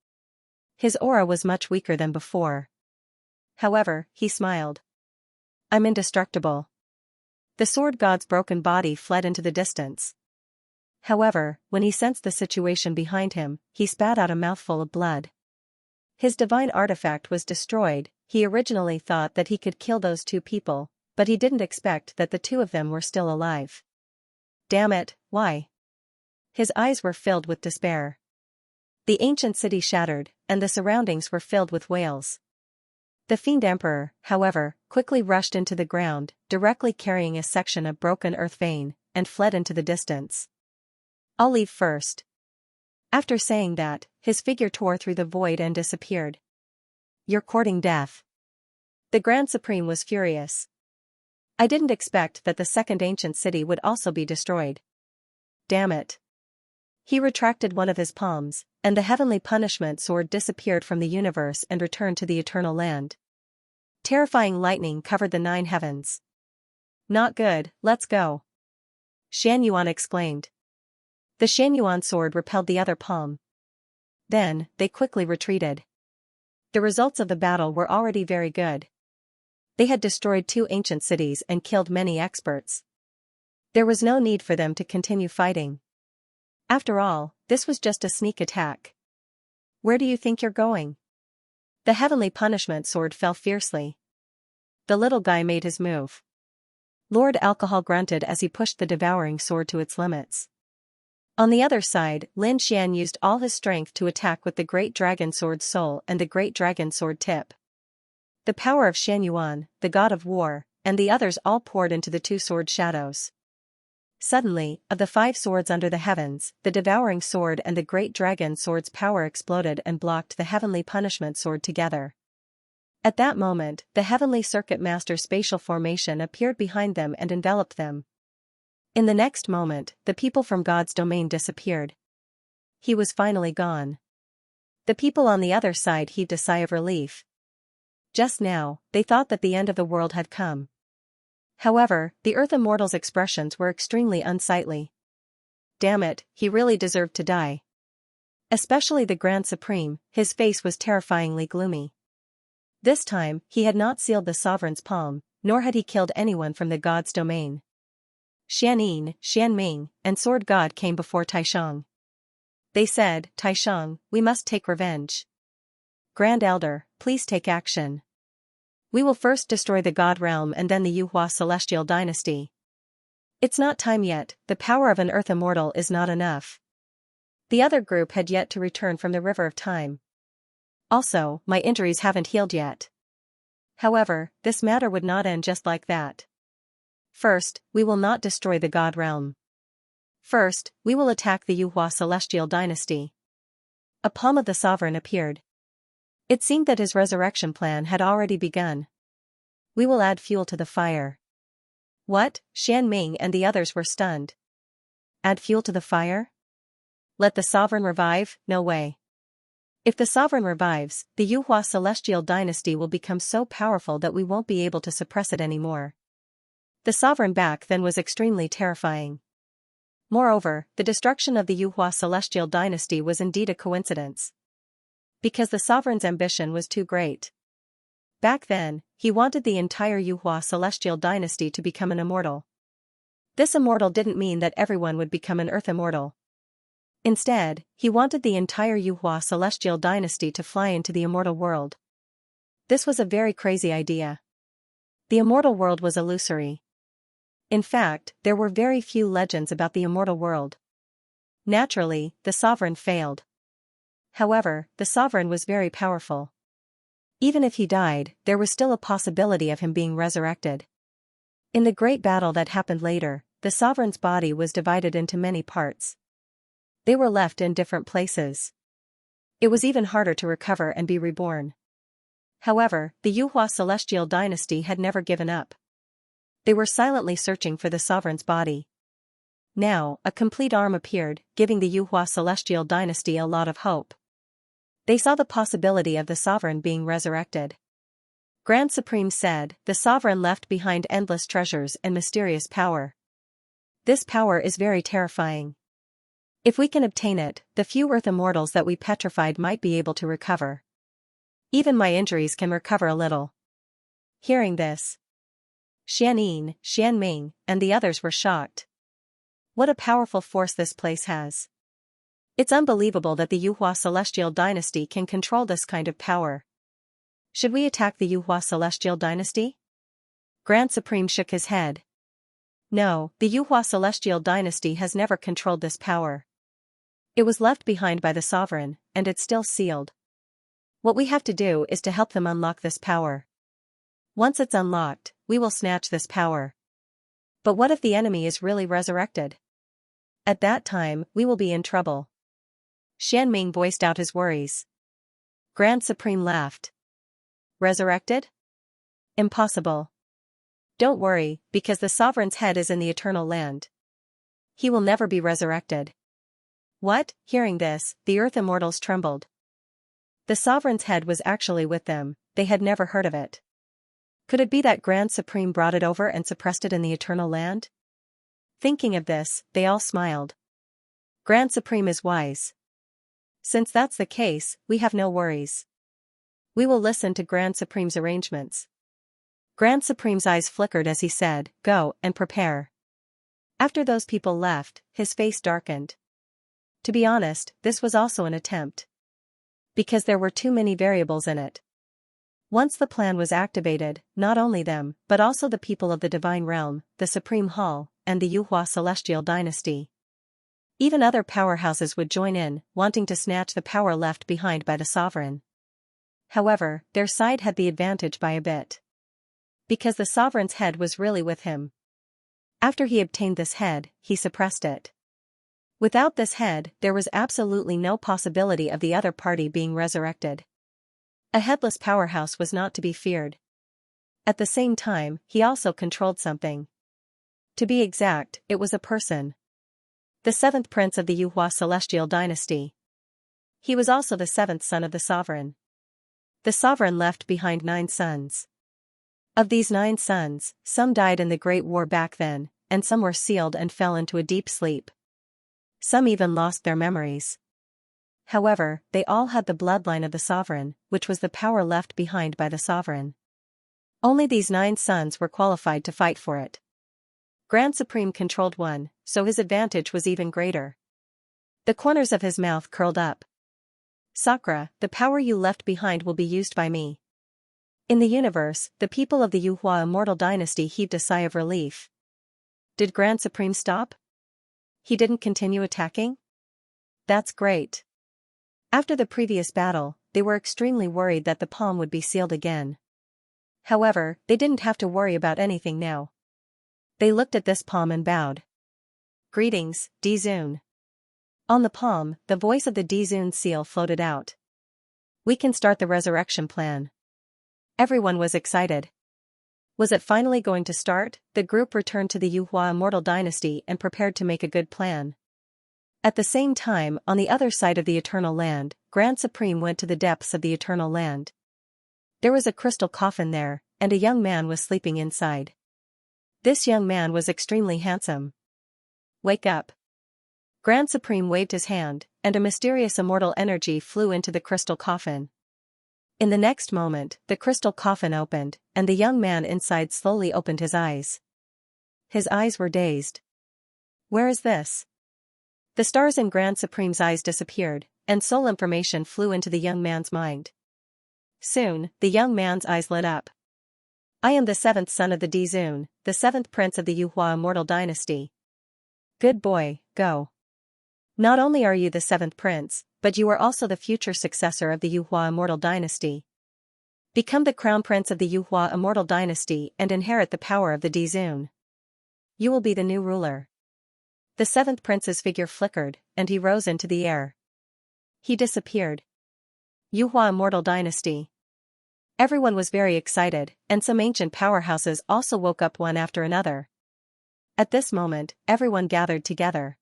His aura was much weaker than before. However, he smiled. "I'm indestructible." The sword god's broken body fled into the distance. However, when he sensed the situation behind him, he spat out a mouthful of blood. His divine artifact was destroyed. He originally thought that he could kill those two people, but he didn't expect that the two of them were still alive. Damn it, why? His eyes were filled with despair. The ancient city shattered, and the surroundings were filled with wails. The Fiend Emperor, however, quickly rushed into the ground, directly carrying a section of broken earth vein, and fled into the distance. "I'll leave first." After saying that, his figure tore through the void and disappeared. "You're courting death." The Grand Supreme was furious. "I didn't expect that the second ancient city would also be destroyed. Damn it." He retracted one of his palms, and the heavenly punishment sword disappeared from the universe and returned to the eternal land. Terrifying lightning covered the 9 heavens. "Not good, let's go," Xianxia exclaimed. The Xianxia sword repelled the other palm. Then, they quickly retreated. The results of the battle were already very good. They had destroyed 2 ancient cities and killed many experts. There was no need for them to continue fighting. After all, this was just a sneak attack. "Where do you think you're going?" The heavenly punishment sword fell fiercely. The little guy made his move. Lord Alcohol grunted as he pushed the devouring sword to its limits. On the other side, Lin Xian used all his strength to attack with the Great Dragon Sword Soul and the Great Dragon Sword Tip. The power of Xianyuan, the god of war, and the others all poured into the 2 sword shadows. Suddenly, of the 5 swords under the heavens, the devouring sword and the Great Dragon Sword's power exploded and blocked the heavenly punishment sword together. At that moment, the heavenly circuit master spatial formation appeared behind them and enveloped them. In the next moment, the people from God's domain disappeared. He was finally gone. The people on the other side heaved a sigh of relief. Just now, they thought that the end of the world had come. However, the Earth Immortal's expressions were extremely unsightly. Damn it, he really deserved to die. Especially the Grand Supreme, his face was terrifyingly gloomy. This time, he had not sealed the sovereign's palm, nor had he killed anyone from the god's domain. Xianyin, Xianming, and Sword God came before Taisheng. They said, "Taisheng, we must take revenge. Grand Elder, please take action. We will first destroy the God Realm and then the Yuhua Celestial Dynasty. It's not time yet, the power of an Earth Immortal is not enough." The other group had yet to return from the River of Time. "Also, my injuries haven't healed yet." However, this matter would not end just like that. "First, we will not destroy the God Realm. First, we will attack the Yuhua Celestial Dynasty." A palm of the sovereign appeared. It seemed that his resurrection plan had already begun. "We will add fuel to the fire." What? Xian Ming and the others were stunned. Add fuel to the fire? Let the sovereign revive? No way. If the sovereign revives, the Yuhua Celestial Dynasty will become so powerful that we won't be able to suppress it anymore. The sovereign back then was extremely terrifying. Moreover, the destruction of the Yuhua Celestial Dynasty was indeed a coincidence. Because the sovereign's ambition was too great. Back then, he wanted the entire Yuhua Celestial Dynasty to become an immortal. This immortal didn't mean that everyone would become an Earth Immortal. Instead, he wanted the entire Yuhua Celestial Dynasty to fly into the immortal world. This was a very crazy idea. The immortal world was illusory. In fact, there were very few legends about the immortal world. Naturally, the sovereign failed. However, the sovereign was very powerful. Even if he died, there was still a possibility of him being resurrected. In the great battle that happened later, the sovereign's body was divided into many parts. They were left in different places. It was even harder to recover and be reborn. However, the Yuhua celestial dynasty had never given up. They were silently searching for the sovereign's body. Now, a complete arm appeared, giving the Yuhua celestial dynasty a lot of hope. They saw the possibility of the sovereign being resurrected. Grand Supreme said, the sovereign left behind endless treasures and mysterious power. This power is very terrifying. If we can obtain it, the few earth immortals that we petrified might be able to recover. Even my injuries can recover a little. Hearing this, Xianyin, Xianming, and the others were shocked. What a powerful force this place has. It's unbelievable that the Yuhua celestial dynasty can control this kind of power. Should we attack the Yuhua celestial dynasty? Grand Supreme shook his head. No, the Yuhua celestial dynasty has never controlled this power. It was left behind by the sovereign, and it's still sealed. What we have to do is to help them unlock this power. Once it's unlocked, we will snatch this power. But what if the enemy is really resurrected? At that time, we will be in trouble. Xianming voiced out his worries. Grand Supreme laughed. Resurrected? Impossible. Don't worry, because the sovereign's head is in the eternal land. He will never be resurrected. What? Hearing this, the earth immortals trembled. The sovereign's head was actually with them, they had never heard of it. Could it be that Grand Supreme brought it over and suppressed it in the eternal land? Thinking of this, they all smiled. Grand Supreme is wise. Since that's the case, we have no worries. We will listen to Grand Supreme's arrangements. Grand Supreme's eyes flickered as he said, go and prepare. After those people left, his face darkened. To be honest, this was also an attempt. Because there were too many variables in it. Once the plan was activated, not only them, but also the people of the Divine Realm, the Supreme Hall, and the Yuhua Celestial Dynasty. Even other powerhouses would join in, wanting to snatch the power left behind by the sovereign. However, their side had the advantage by a bit. Because the sovereign's head was really with him. After he obtained this head, he suppressed it. Without this head, there was absolutely no possibility of the other party being resurrected. A headless powerhouse was not to be feared. At the same time, he also controlled something. To be exact, it was a person. The seventh prince of the Yuhua Celestial Dynasty. He was also the seventh son of the sovereign. The sovereign left behind 9 sons. Of these 9 sons, some died in the Great War back then, and some were sealed and fell into a deep sleep. Some even lost their memories. However, they all had the bloodline of the sovereign, which was the power left behind by the sovereign. Only these 9 sons were qualified to fight for it. Grand Supreme controlled one, so his advantage was even greater. The corners of his mouth curled up. Sakura, the power you left behind will be used by me. In the universe, the people of the Yuhua Immortal Dynasty heaved a sigh of relief. Did Grand Supreme stop? He didn't continue attacking? That's great. After the previous battle, they were extremely worried that the palm would be sealed again. However, they didn't have to worry about anything now. They looked at this palm and bowed. Greetings, Dizun. On the palm, the voice of the Dizun seal floated out. We can start the resurrection plan. Everyone was excited. Was it finally going to start? The group returned to the Yuhua Immortal Dynasty and prepared to make a good plan. At the same time, on the other side of the Eternal Land, Grand Supreme went to the depths of the Eternal Land. There was a crystal coffin there, and a young man was sleeping inside. This young man was extremely handsome. Wake up. Grand Supreme waved his hand, and a mysterious immortal energy flew into the crystal coffin. In the next moment, the crystal coffin opened, and the young man inside slowly opened his eyes. His eyes were dazed. Where is this? The stars in Grand Supreme's eyes disappeared, and soul information flew into the young man's mind. Soon, the young man's eyes lit up. I am the 7th son of the Dizun, the 7th prince of the Yuhua Immortal Dynasty. Good boy, go. Not only are you the 7th prince, but you are also the future successor of the Yuhua Immortal Dynasty. Become the crown prince of the Yuhua Immortal Dynasty and inherit the power of the Dizun. You will be the new ruler. The seventh prince's figure flickered, and he rose into the air. He disappeared. Yuhua Immortal Dynasty. Everyone was very excited, and some ancient powerhouses also woke up one after another. At this moment, everyone gathered together.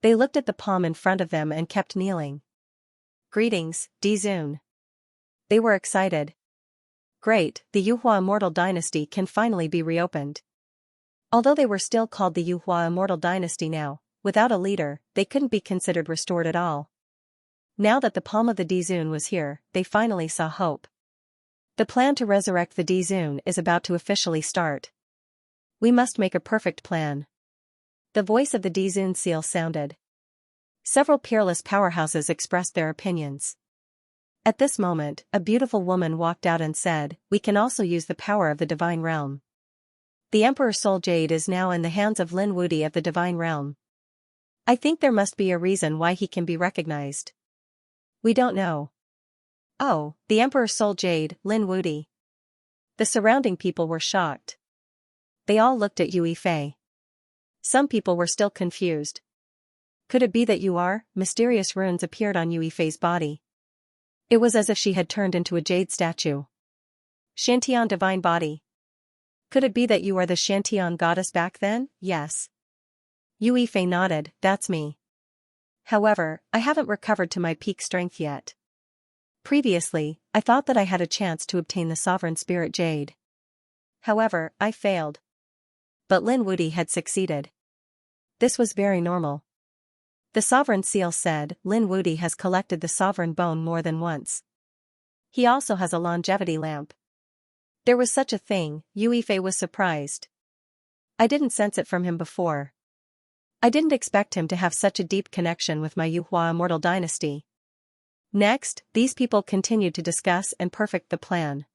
They looked at the palm in front of them and kept kneeling. Greetings, Dizun. They were excited. Great, the Yuhua Immortal Dynasty can finally be reopened. Although they were still called the Yuhua Immortal Dynasty now, without a leader, they couldn't be considered restored at all. Now that the palm of the Dizun was here, they finally saw hope. The plan to resurrect the Dizun is about to officially start. We must make a perfect plan. The voice of the Dizun seal sounded. Several peerless powerhouses expressed their opinions. At this moment, a beautiful woman walked out and said, "We can also use the power of the Divine Realm. The Emperor's Soul Jade is now in the hands of Lin Wudi of the Divine Realm. I think there must be a reason why he can be recognized. We don't know." Oh, the Emperor's Soul Jade, Lin Wudi. The surrounding people were shocked. They all looked at Yue Fei. Some people were still confused. Could it be that mysterious runes appeared on Yue Fei's body? It was as if she had turned into a jade statue. Xiantian Divine Body. Could it be that you are the Xiantian goddess back then? Yes. Yue Fei nodded, that's me. However, I haven't recovered to my peak strength yet. Previously, I thought that I had a chance to obtain the Sovereign Spirit Jade. However, I failed. But Lin Wudi had succeeded. This was very normal. The Sovereign Seal said, Lin Wudi has collected the Sovereign Bone more than once. He also has a longevity lamp. There was such a thing, Yue Fei was surprised. I didn't sense it from him before. I didn't expect him to have such a deep connection with my Yuhua Immortal Dynasty. Next, these people continued to discuss and perfect the plan.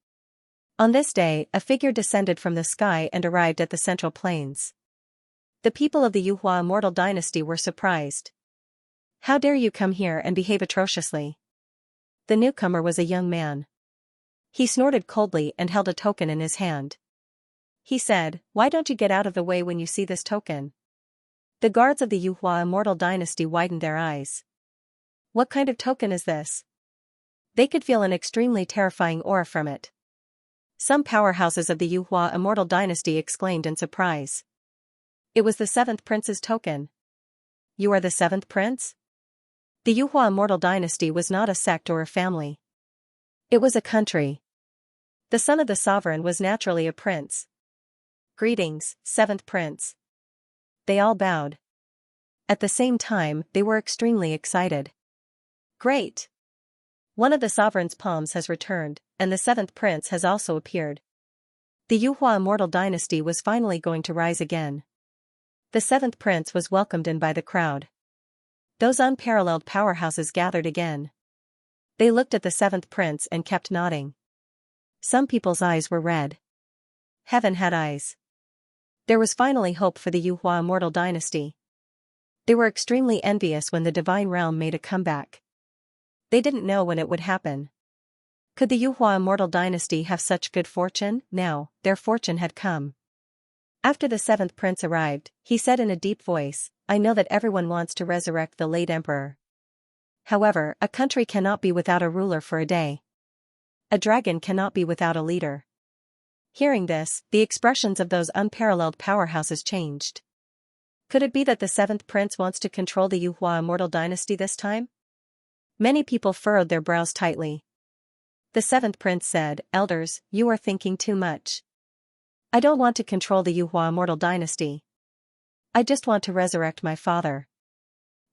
On this day, a figure descended from the sky and arrived at the Central Plains. The people of the Yuhua Immortal Dynasty were surprised. How dare you come here and behave atrociously? The newcomer was a young man. He snorted coldly and held a token in his hand. He said, "Why don't you get out of the way when you see this token?" The guards of the Yuhua Immortal Dynasty widened their eyes. What kind of token is this? They could feel an extremely terrifying aura from it. Some powerhouses of the Yuhua Immortal Dynasty exclaimed in surprise. It was the seventh prince's token. You are the seventh prince? The Yuhua Immortal Dynasty was not a sect or a family. It was a country. The son of the sovereign was naturally a prince. Greetings, seventh prince. They all bowed. At the same time, they were extremely excited. Great! One of the sovereign's palms has returned, and the seventh prince has also appeared. The Yuhua Immortal Dynasty was finally going to rise again. The seventh prince was welcomed in by the crowd. Those unparalleled powerhouses gathered again. They looked at the seventh prince and kept nodding. Some people's eyes were red. Heaven had eyes. There was finally hope for the Yuhua Immortal Dynasty. They were extremely envious when the Divine Realm made a comeback. They didn't know when it would happen. Could the Yuhua Immortal Dynasty have such good fortune? Now, their fortune had come. After the seventh prince arrived, he said in a deep voice, "I know that everyone wants to resurrect the late emperor. However, a country cannot be without a ruler for a day. A dragon cannot be without a leader." Hearing this, the expressions of those unparalleled powerhouses changed. Could it be that the seventh prince wants to control the Yuhua Immortal Dynasty this time? Many people furrowed their brows tightly. The seventh prince said, "Elders, you are thinking too much. I don't want to control the Yuhua Immortal Dynasty. I just want to resurrect my father.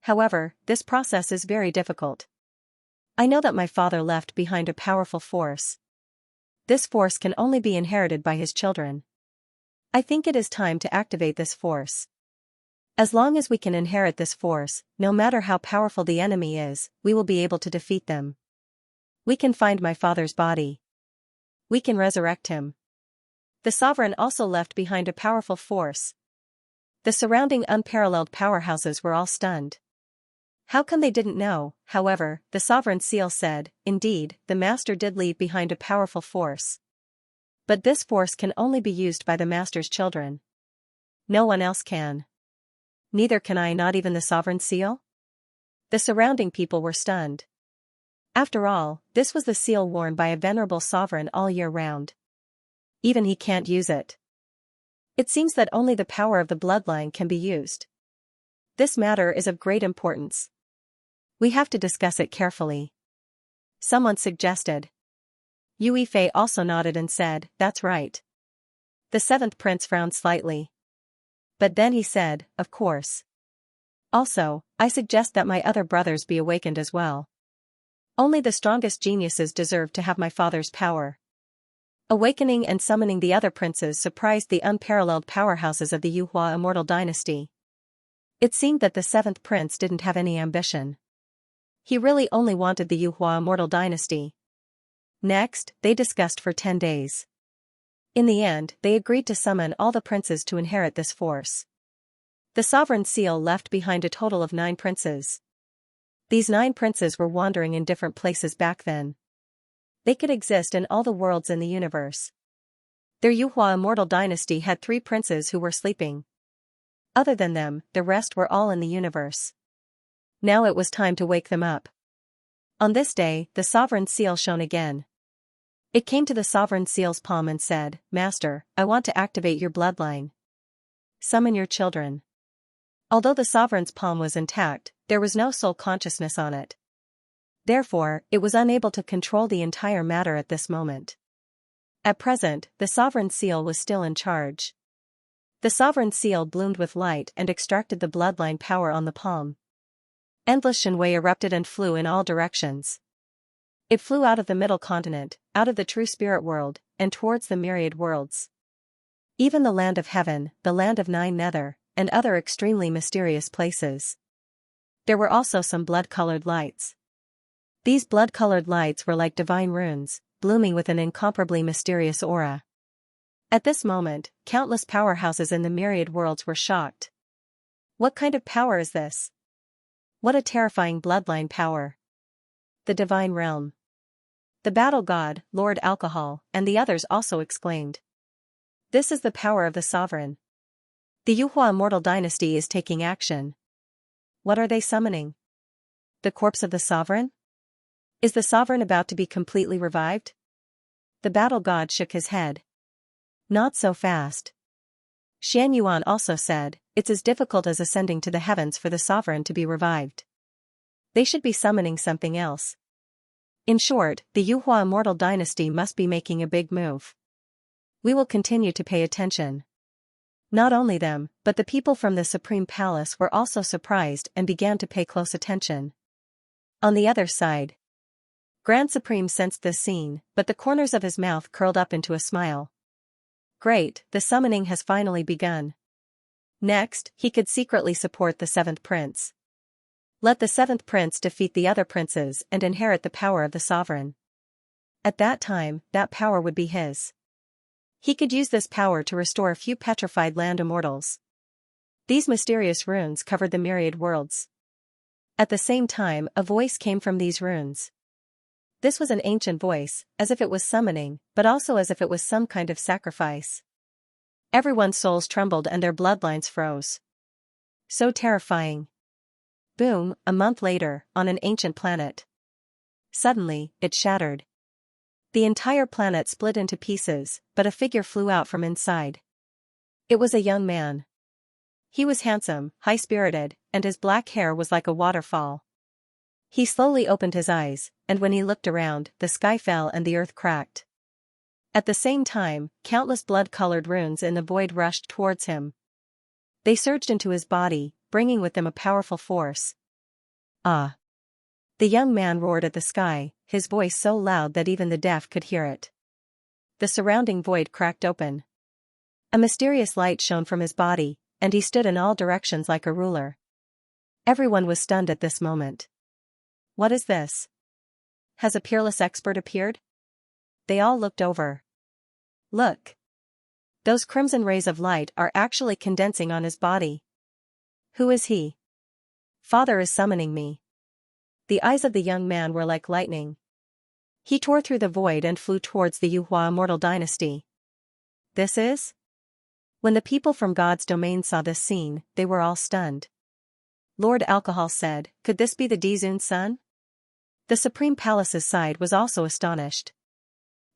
However, this process is very difficult. I know that my father left behind a powerful force. This force can only be inherited by his children. I think it is time to activate this force. As long as we can inherit this force, no matter how powerful the enemy is, we will be able to defeat them. We can find my father's body. We can resurrect him." The sovereign also left behind a powerful force. The surrounding unparalleled powerhouses were all stunned. How come they didn't know? However, the sovereign seal said, "Indeed, the master did leave behind a powerful force. But this force can only be used by the master's children. No one else can. Neither can I, not even the sovereign seal? The surrounding people were stunned. After all, this was the seal worn by a venerable sovereign all year round. Even he can't use it. It seems that only the power of the bloodline can be used. This matter is of great importance. We have to discuss it carefully. Someone suggested. Yue Fei also nodded and said, "That's right." The seventh prince frowned slightly. But then he said, "Of course. Also, I suggest that my other brothers be awakened as well. Only the strongest geniuses deserve to have my father's power." Awakening and summoning the other princes surprised the unparalleled powerhouses of the Yuhua immortal dynasty. It seemed that the seventh prince didn't have any ambition. He really only wanted the Yuhua immortal dynasty. Next, they discussed for 10 days. In the end, they agreed to summon all the princes to inherit this force. The sovereign seal left behind a total of 9 princes. These 9 princes were wandering in different places back then. They could exist in all the worlds in the universe. Their Yuhua immortal dynasty had 3 princes who were sleeping. Other than them, the rest were all in the universe. Now it was time to wake them up. On this day, the sovereign seal shone again. It came to the sovereign seal's palm and said, "Master, I want to activate your bloodline. Summon your children." Although the sovereign's palm was intact, there was no soul consciousness on it. Therefore, it was unable to control the entire matter at this moment. At present, the sovereign seal was still in charge. The sovereign seal bloomed with light and extracted the bloodline power on the palm. Endless shenwei erupted and flew in all directions. It flew out of the middle continent, out of the true spirit world, and towards the myriad worlds. Even the land of heaven, the land of 9 nether, and other extremely mysterious places. There were also some blood-colored lights. These blood-colored lights were like divine runes, blooming with an incomparably mysterious aura. At this moment, countless powerhouses in the myriad worlds were shocked. What kind of power is this? What a terrifying bloodline power. The divine realm. The battle god, Lord Alcohol, and the others also exclaimed. This is the power of the sovereign. The Yuhua immortal dynasty is taking action. What are they summoning? The corpse of the sovereign? Is the sovereign about to be completely revived? The battle god shook his head. Not so fast. Xian Yuan also said, "It's as difficult as ascending to the heavens for the sovereign to be revived. They should be summoning something else." In short, the Yuhua immortal dynasty must be making a big move. We will continue to pay attention. Not only them, but the people from the Supreme Palace were also surprised and began to pay close attention. On the other side, Grand Supreme sensed this scene, but the corners of his mouth curled up into a smile. Great, the summoning has finally begun. Next, he could secretly support the 7th prince. Let the 7th prince defeat the other princes and inherit the power of the sovereign. At that time, that power would be his. He could use this power to restore a few petrified land immortals. These mysterious runes covered the myriad worlds. At the same time, a voice came from these runes. This was an ancient voice, as if it was summoning, but also as if it was some kind of sacrifice. Everyone's souls trembled and their bloodlines froze. So terrifying. Boom, a month later, on an ancient planet. Suddenly, it shattered. The entire planet split into pieces, but a figure flew out from inside. It was a young man. He was handsome, high-spirited, and his black hair was like a waterfall. He slowly opened his eyes, and when he looked around, the sky fell and the earth cracked. At the same time, countless blood-colored runes in the void rushed towards him. They surged into his body, bringing with them a powerful force. Ah! The young man roared at the sky, his voice so loud that even the deaf could hear it. The surrounding void cracked open. A mysterious light shone from his body, and he stood in all directions like a ruler. Everyone was stunned at this moment. What is this? Has a peerless expert appeared? They all looked over. Look! Those crimson rays of light are actually condensing on his body. Who is he? Father is summoning me. The eyes of the young man were like lightning. He tore through the void and flew towards the Yuhua immortal dynasty. This is? When the people from God's domain saw this scene, they were all stunned. Lord Alcohol said, "Could this be the Dizun's son?" The Supreme Palace's side was also astonished.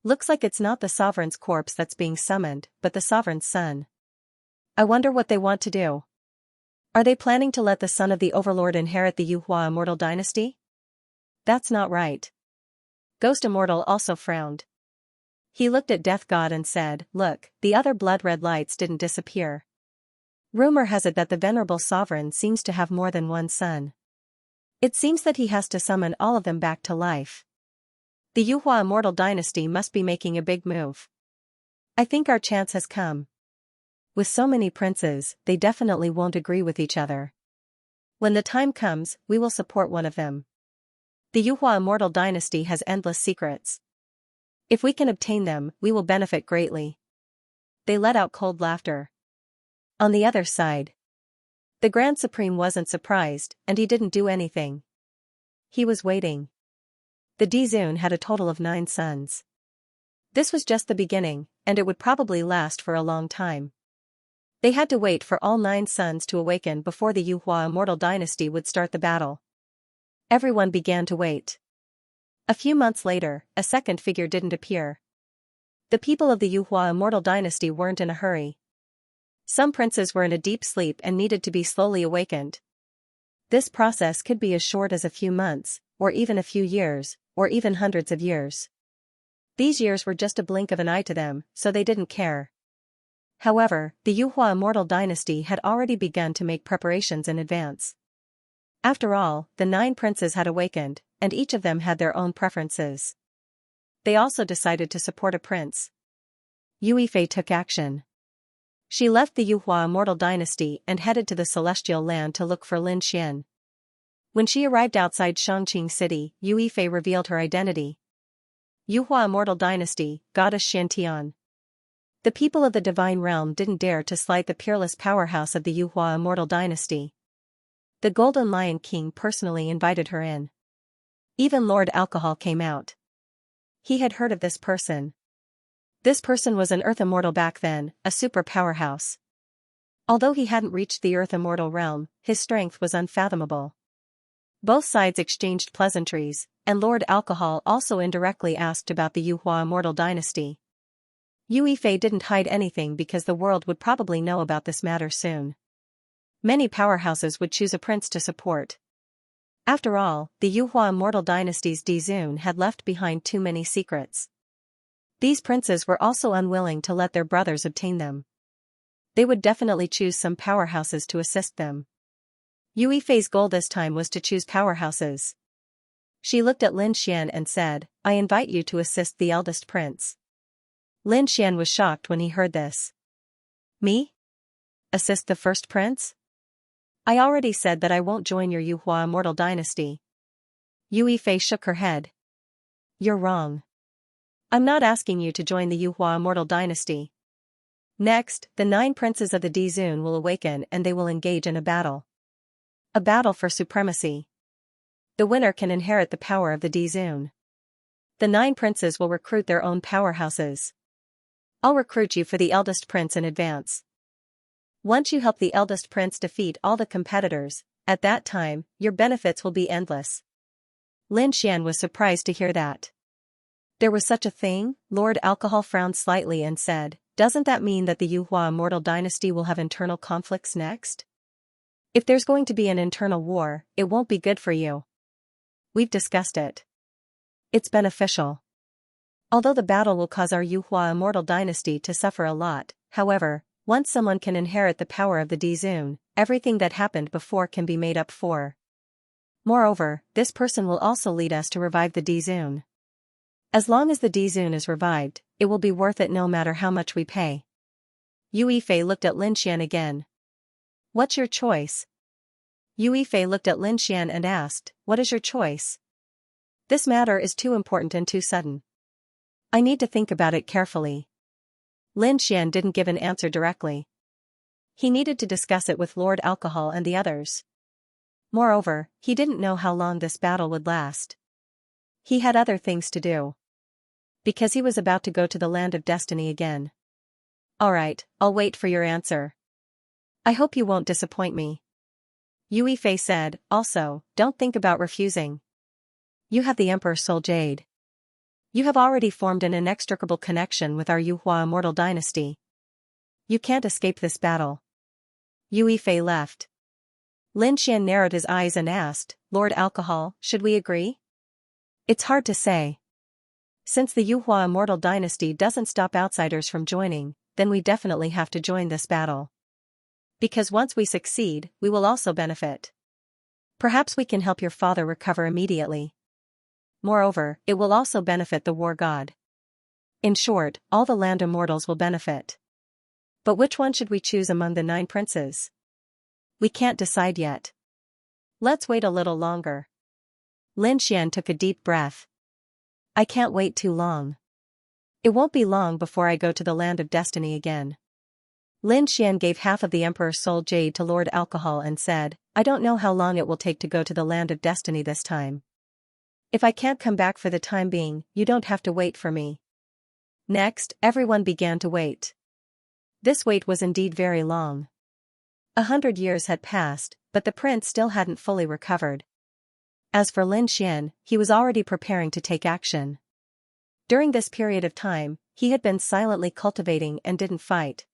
"Looks like it's not the sovereign's corpse that's being summoned, but the sovereign's son. I wonder what they want to do. Are they planning to let the son of the overlord inherit the Yuhua immortal dynasty? That's not right." Ghost Immortal also frowned. He looked at Death God and said, "Look, the other blood-red lights didn't disappear. Rumor has it that the venerable sovereign seems to have more than one son. It seems that he has to summon all of them back to life. The Yuhua immortal dynasty must be making a big move. I think our chance has come. With so many princes, they definitely won't agree with each other. When the time comes, we will support one of them. The Yuhua immortal dynasty has endless secrets. If we can obtain them, we will benefit greatly." They let out cold laughter. On the other side, the Grand Supreme wasn't surprised, and he didn't do anything. He was waiting. The Dizun had a total of 9 sons. This was just the beginning, and it would probably last for a long time. They had to wait for all 9 sons to awaken before the Yuhua immortal dynasty would start the battle. Everyone began to wait. A few months later, a second figure didn't appear. The people of the Yuhua immortal dynasty weren't in a hurry. Some princes were in a deep sleep and needed to be slowly awakened. This process could be as short as a few months, or even a few years, or even hundreds of years. These years were just a blink of an eye to them, so they didn't care. However, the Yuhua immortal dynasty had already begun to make preparations in advance. After all, the 9 princes had awakened, and each of them had their own preferences. They also decided to support a prince. Yue Fei took action. She left the Yuhua immortal dynasty and headed to the celestial land to look for Lin Xian. When she arrived outside Shangqing City, Yue Fei revealed her identity. Yuhua immortal dynasty, goddess Xiantian. The people of the divine realm didn't dare to slight the peerless powerhouse of the Yuhua immortal dynasty. The Golden Lion King personally invited her in. Even Lord Alcohol came out. He had heard of this person. This person was an Earth Immortal back then, a super powerhouse. Although he hadn't reached the Earth Immortal realm, his strength was unfathomable. Both sides exchanged pleasantries, and Lord Alcohol also indirectly asked about the Yuhua immortal dynasty. Yue Fei didn't hide anything because the world would probably know about this matter soon. Many powerhouses would choose a prince to support. After all, the Yuhua immortal dynasty's Dizun had left behind too many secrets. These princes were also unwilling to let their brothers obtain them. They would definitely choose some powerhouses to assist them. Yue Fei's goal this time was to choose powerhouses. She looked at Lin Xian and said, "I invite you to assist the eldest prince." Lin Xian was shocked when he heard this. "Me? Assist the first prince? I already said that I won't join your Yuhua immortal dynasty." Yue Fei shook her head. "You're wrong. I'm not asking you to join the Yuhua immortal dynasty. Next, the 9 princes of the Dizun will awaken and they will engage in a battle. A battle for supremacy. The winner can inherit the power of the Dizun. The 9 princes will recruit their own powerhouses. I'll recruit you for the eldest prince in advance. Once you help the eldest prince defeat all the competitors, at that time, your benefits will be endless." Lin Xian was surprised to hear that. There was such a thing? Lord Alcohol frowned slightly and said, "Doesn't that mean that the Yuhua immortal dynasty will have internal conflicts next? If there's going to be an internal war, it won't be good for you. We've discussed it. It's beneficial. Although the battle will cause our Yuhua immortal dynasty to suffer a lot, however, once someone can inherit the power of the Dizun, everything that happened before can be made up for. Moreover, this person will also lead us to revive the Dizun. As long as the Dizun is revived, it will be worth it no matter how much we pay." Yue Fei looked at Lin Xian again. "What's your choice?" Yue Fei looked at Lin Xian and asked, "What is your choice? This matter is too important and too sudden. I need to think about it carefully." Lin Xian didn't give an answer directly. He needed to discuss it with Lord Alcohol and the others. Moreover, he didn't know how long this battle would last. He had other things to do. Because he was about to go to the land of destiny again. Alright, I'll wait for your answer. I hope you won't disappoint me. Yue Fei said, also, don't think about refusing. You have the Emperor's soul jade. You have already formed an inextricable connection with our Yuhua immortal dynasty. You can't escape this battle. Yue Fei left. Lin Xian narrowed his eyes and asked, Lord Alcohol, should we agree? It's hard to say. Since the Yuhua immortal dynasty doesn't stop outsiders from joining, then we definitely have to join this battle. Because once we succeed, we will also benefit. Perhaps we can help your father recover immediately. Moreover, it will also benefit the war god. In short, all the land immortals will benefit. But which one should we choose among the 9 princes? We can't decide yet. Let's wait a little longer. Lin Xian took a deep breath. I can't wait too long. It won't be long before I go to the land of destiny again. Lin Xian gave half of the Emperor's soul jade to Lord Alcohol and said, I don't know how long it will take to go to the land of destiny this time. If I can't come back for the time being, you don't have to wait for me. Next, everyone began to wait. This wait was indeed very long. 100 years had passed, but the prince still hadn't fully recovered. As for Lin Xian, he was already preparing to take action. During this period of time, he had been silently cultivating and didn't fight.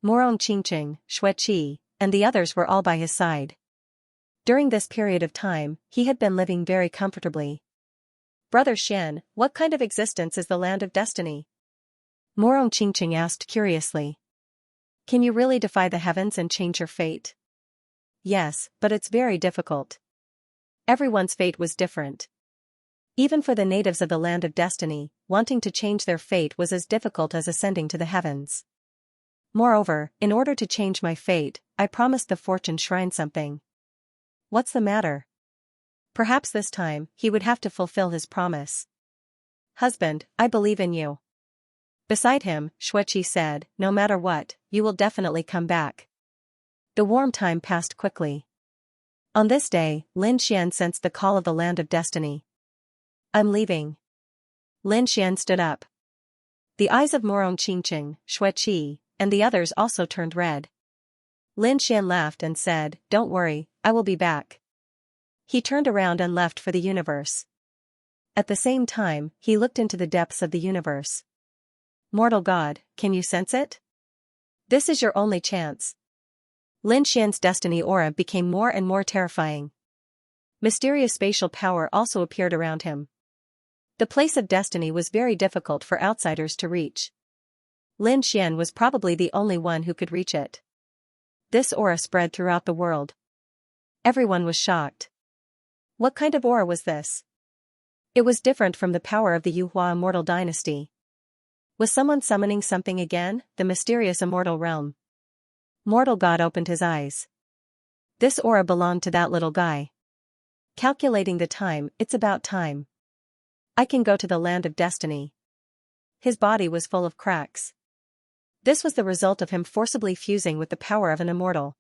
Morong Qingqing, Xueqi, and the others were all by his side. During this period of time, he had been living very comfortably. Brother Xian, what kind of existence is the land of destiny? Morong Qingqing asked curiously. Can you really defy the heavens and change your fate? Yes, but it's very difficult. Everyone's fate was different. Even for the natives of the land of destiny, wanting to change their fate was as difficult as ascending to the heavens. Moreover, in order to change my fate, I promised the fortune shrine something. What's the matter? Perhaps this time, he would have to fulfill his promise. Husband, I believe in you. Beside him, Xueqi said, no matter what, you will definitely come back. The warm time passed quickly. On this day, Lin Xian sensed the call of the land of destiny. I'm leaving. Lin Xian stood up. The eyes of Morong Qingqing, Xueqi, and the others also turned red. Lin Xian laughed and said, don't worry, I will be back. He turned around and left for the universe. At the same time, he looked into the depths of the universe. Mortal God, can you sense it? This is your only chance. Lin Xian's destiny aura became more and more terrifying. Mysterious spatial power also appeared around him. The place of destiny was very difficult for outsiders to reach. Lin Xian was probably the only one who could reach it. This aura spread throughout the world. Everyone was shocked. What kind of aura was this? It was different from the power of the Yuhua immortal dynasty. Was someone summoning something again, the mysterious immortal realm? Mortal God opened his eyes. This aura belonged to that little guy. Calculating the time, it's about time. I can go to the land of destiny. His body was full of cracks. This was the result of him forcibly fusing with the power of an immortal.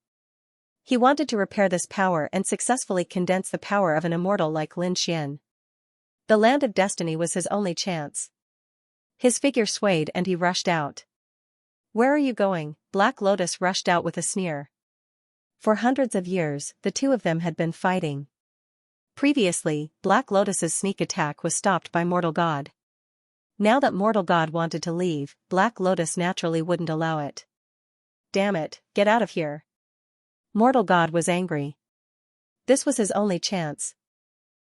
He wanted to repair this power and successfully condense the power of an immortal like Lin Xian. The land of destiny was his only chance. His figure swayed and he rushed out. Where are you going? Black Lotus rushed out with a sneer. For hundreds of years, the two of them had been fighting. Previously, Black Lotus's sneak attack was stopped by Mortal God. Now that Mortal God wanted to leave, Black Lotus naturally wouldn't allow it. Damn it, get out of here. Mortal God was angry. This was his only chance.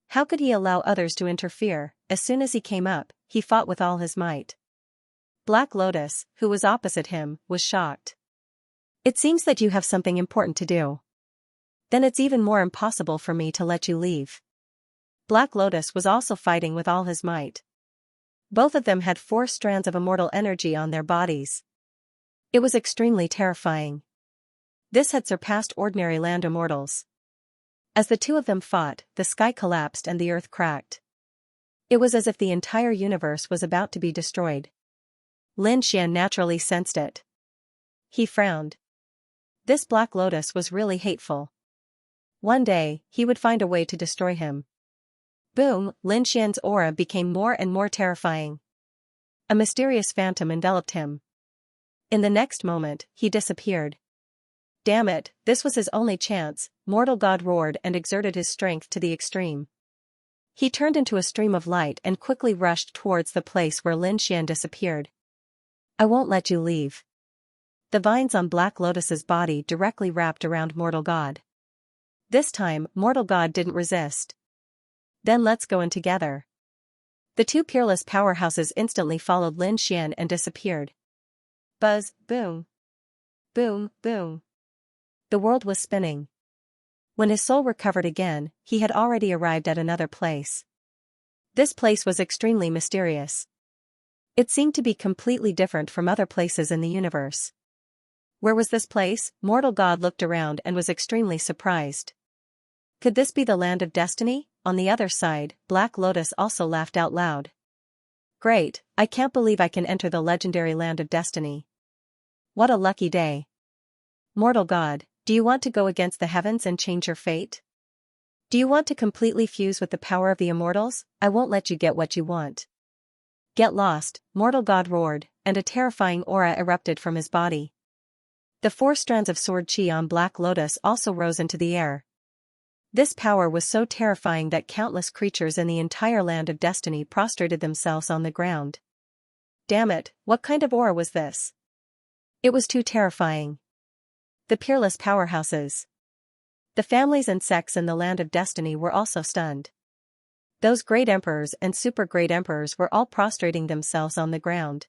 How could he allow others to interfere? As soon as he came up, he fought with all his might. Black Lotus, who was opposite him, was shocked. It seems that you have something important to do. Then it's even more impossible for me to let you leave. Black Lotus was also fighting with all his might. Both of them had 4 strands of immortal energy on their bodies. It was extremely terrifying. This had surpassed ordinary land immortals. As the two of them fought, the sky collapsed and the earth cracked. It was as if the entire universe was about to be destroyed. Lin Xian naturally sensed it. He frowned. This Black Lotus was really hateful. One day, he would find a way to destroy him. Boom, Lin Xian's aura became more and more terrifying. A mysterious phantom enveloped him. In the next moment, he disappeared. Damn it, this was his only chance, mortal god roared and exerted his strength to the extreme. He turned into a stream of light and quickly rushed towards the place where Lin Xian disappeared. I won't let you leave. The vines on Black Lotus's body directly wrapped around mortal god. This time, mortal god didn't resist. Then let's go in together. The two peerless powerhouses instantly followed Lin Xian and disappeared. Buzz, boom. Boom, boom. The world was spinning. When his soul recovered again, he had already arrived at another place. This place was extremely mysterious. It seemed to be completely different from other places in the universe. Where was this place? Mortal God looked around and was extremely surprised. Could this be the land of destiny? On the other side, Black Lotus also laughed out loud. Great, I can't believe I can enter the legendary land of destiny. What a lucky day. Mortal God, do you want to go against the heavens and change your fate? Do you want to completely fuse with the power of the immortals? I won't let you get what you want. Get lost, Mortal God roared, and a terrifying aura erupted from his body. The 4 strands of sword chi on Black Lotus also rose into the air. This power was so terrifying that countless creatures in the entire land of destiny prostrated themselves on the ground. Damn it, what kind of aura was this? It was too terrifying. The peerless powerhouses. The families and sects in the land of destiny were also stunned. Those great emperors and super great emperors were all prostrating themselves on the ground.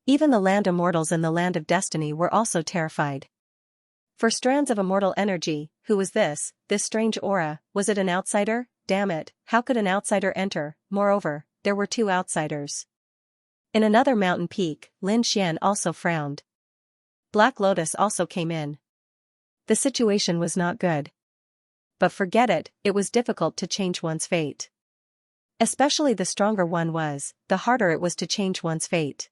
Even the land immortals in the land of destiny were also terrified. 4 strands of immortal energy, who was this strange aura? Was it an outsider? Damn it, how could an outsider enter? Moreover, there were 2 outsiders. In another mountain peak, Lin Xian also frowned. Black Lotus also came in. The situation was not good. But forget it, it was difficult to change one's fate. Especially the stronger one was, the harder it was to change one's fate.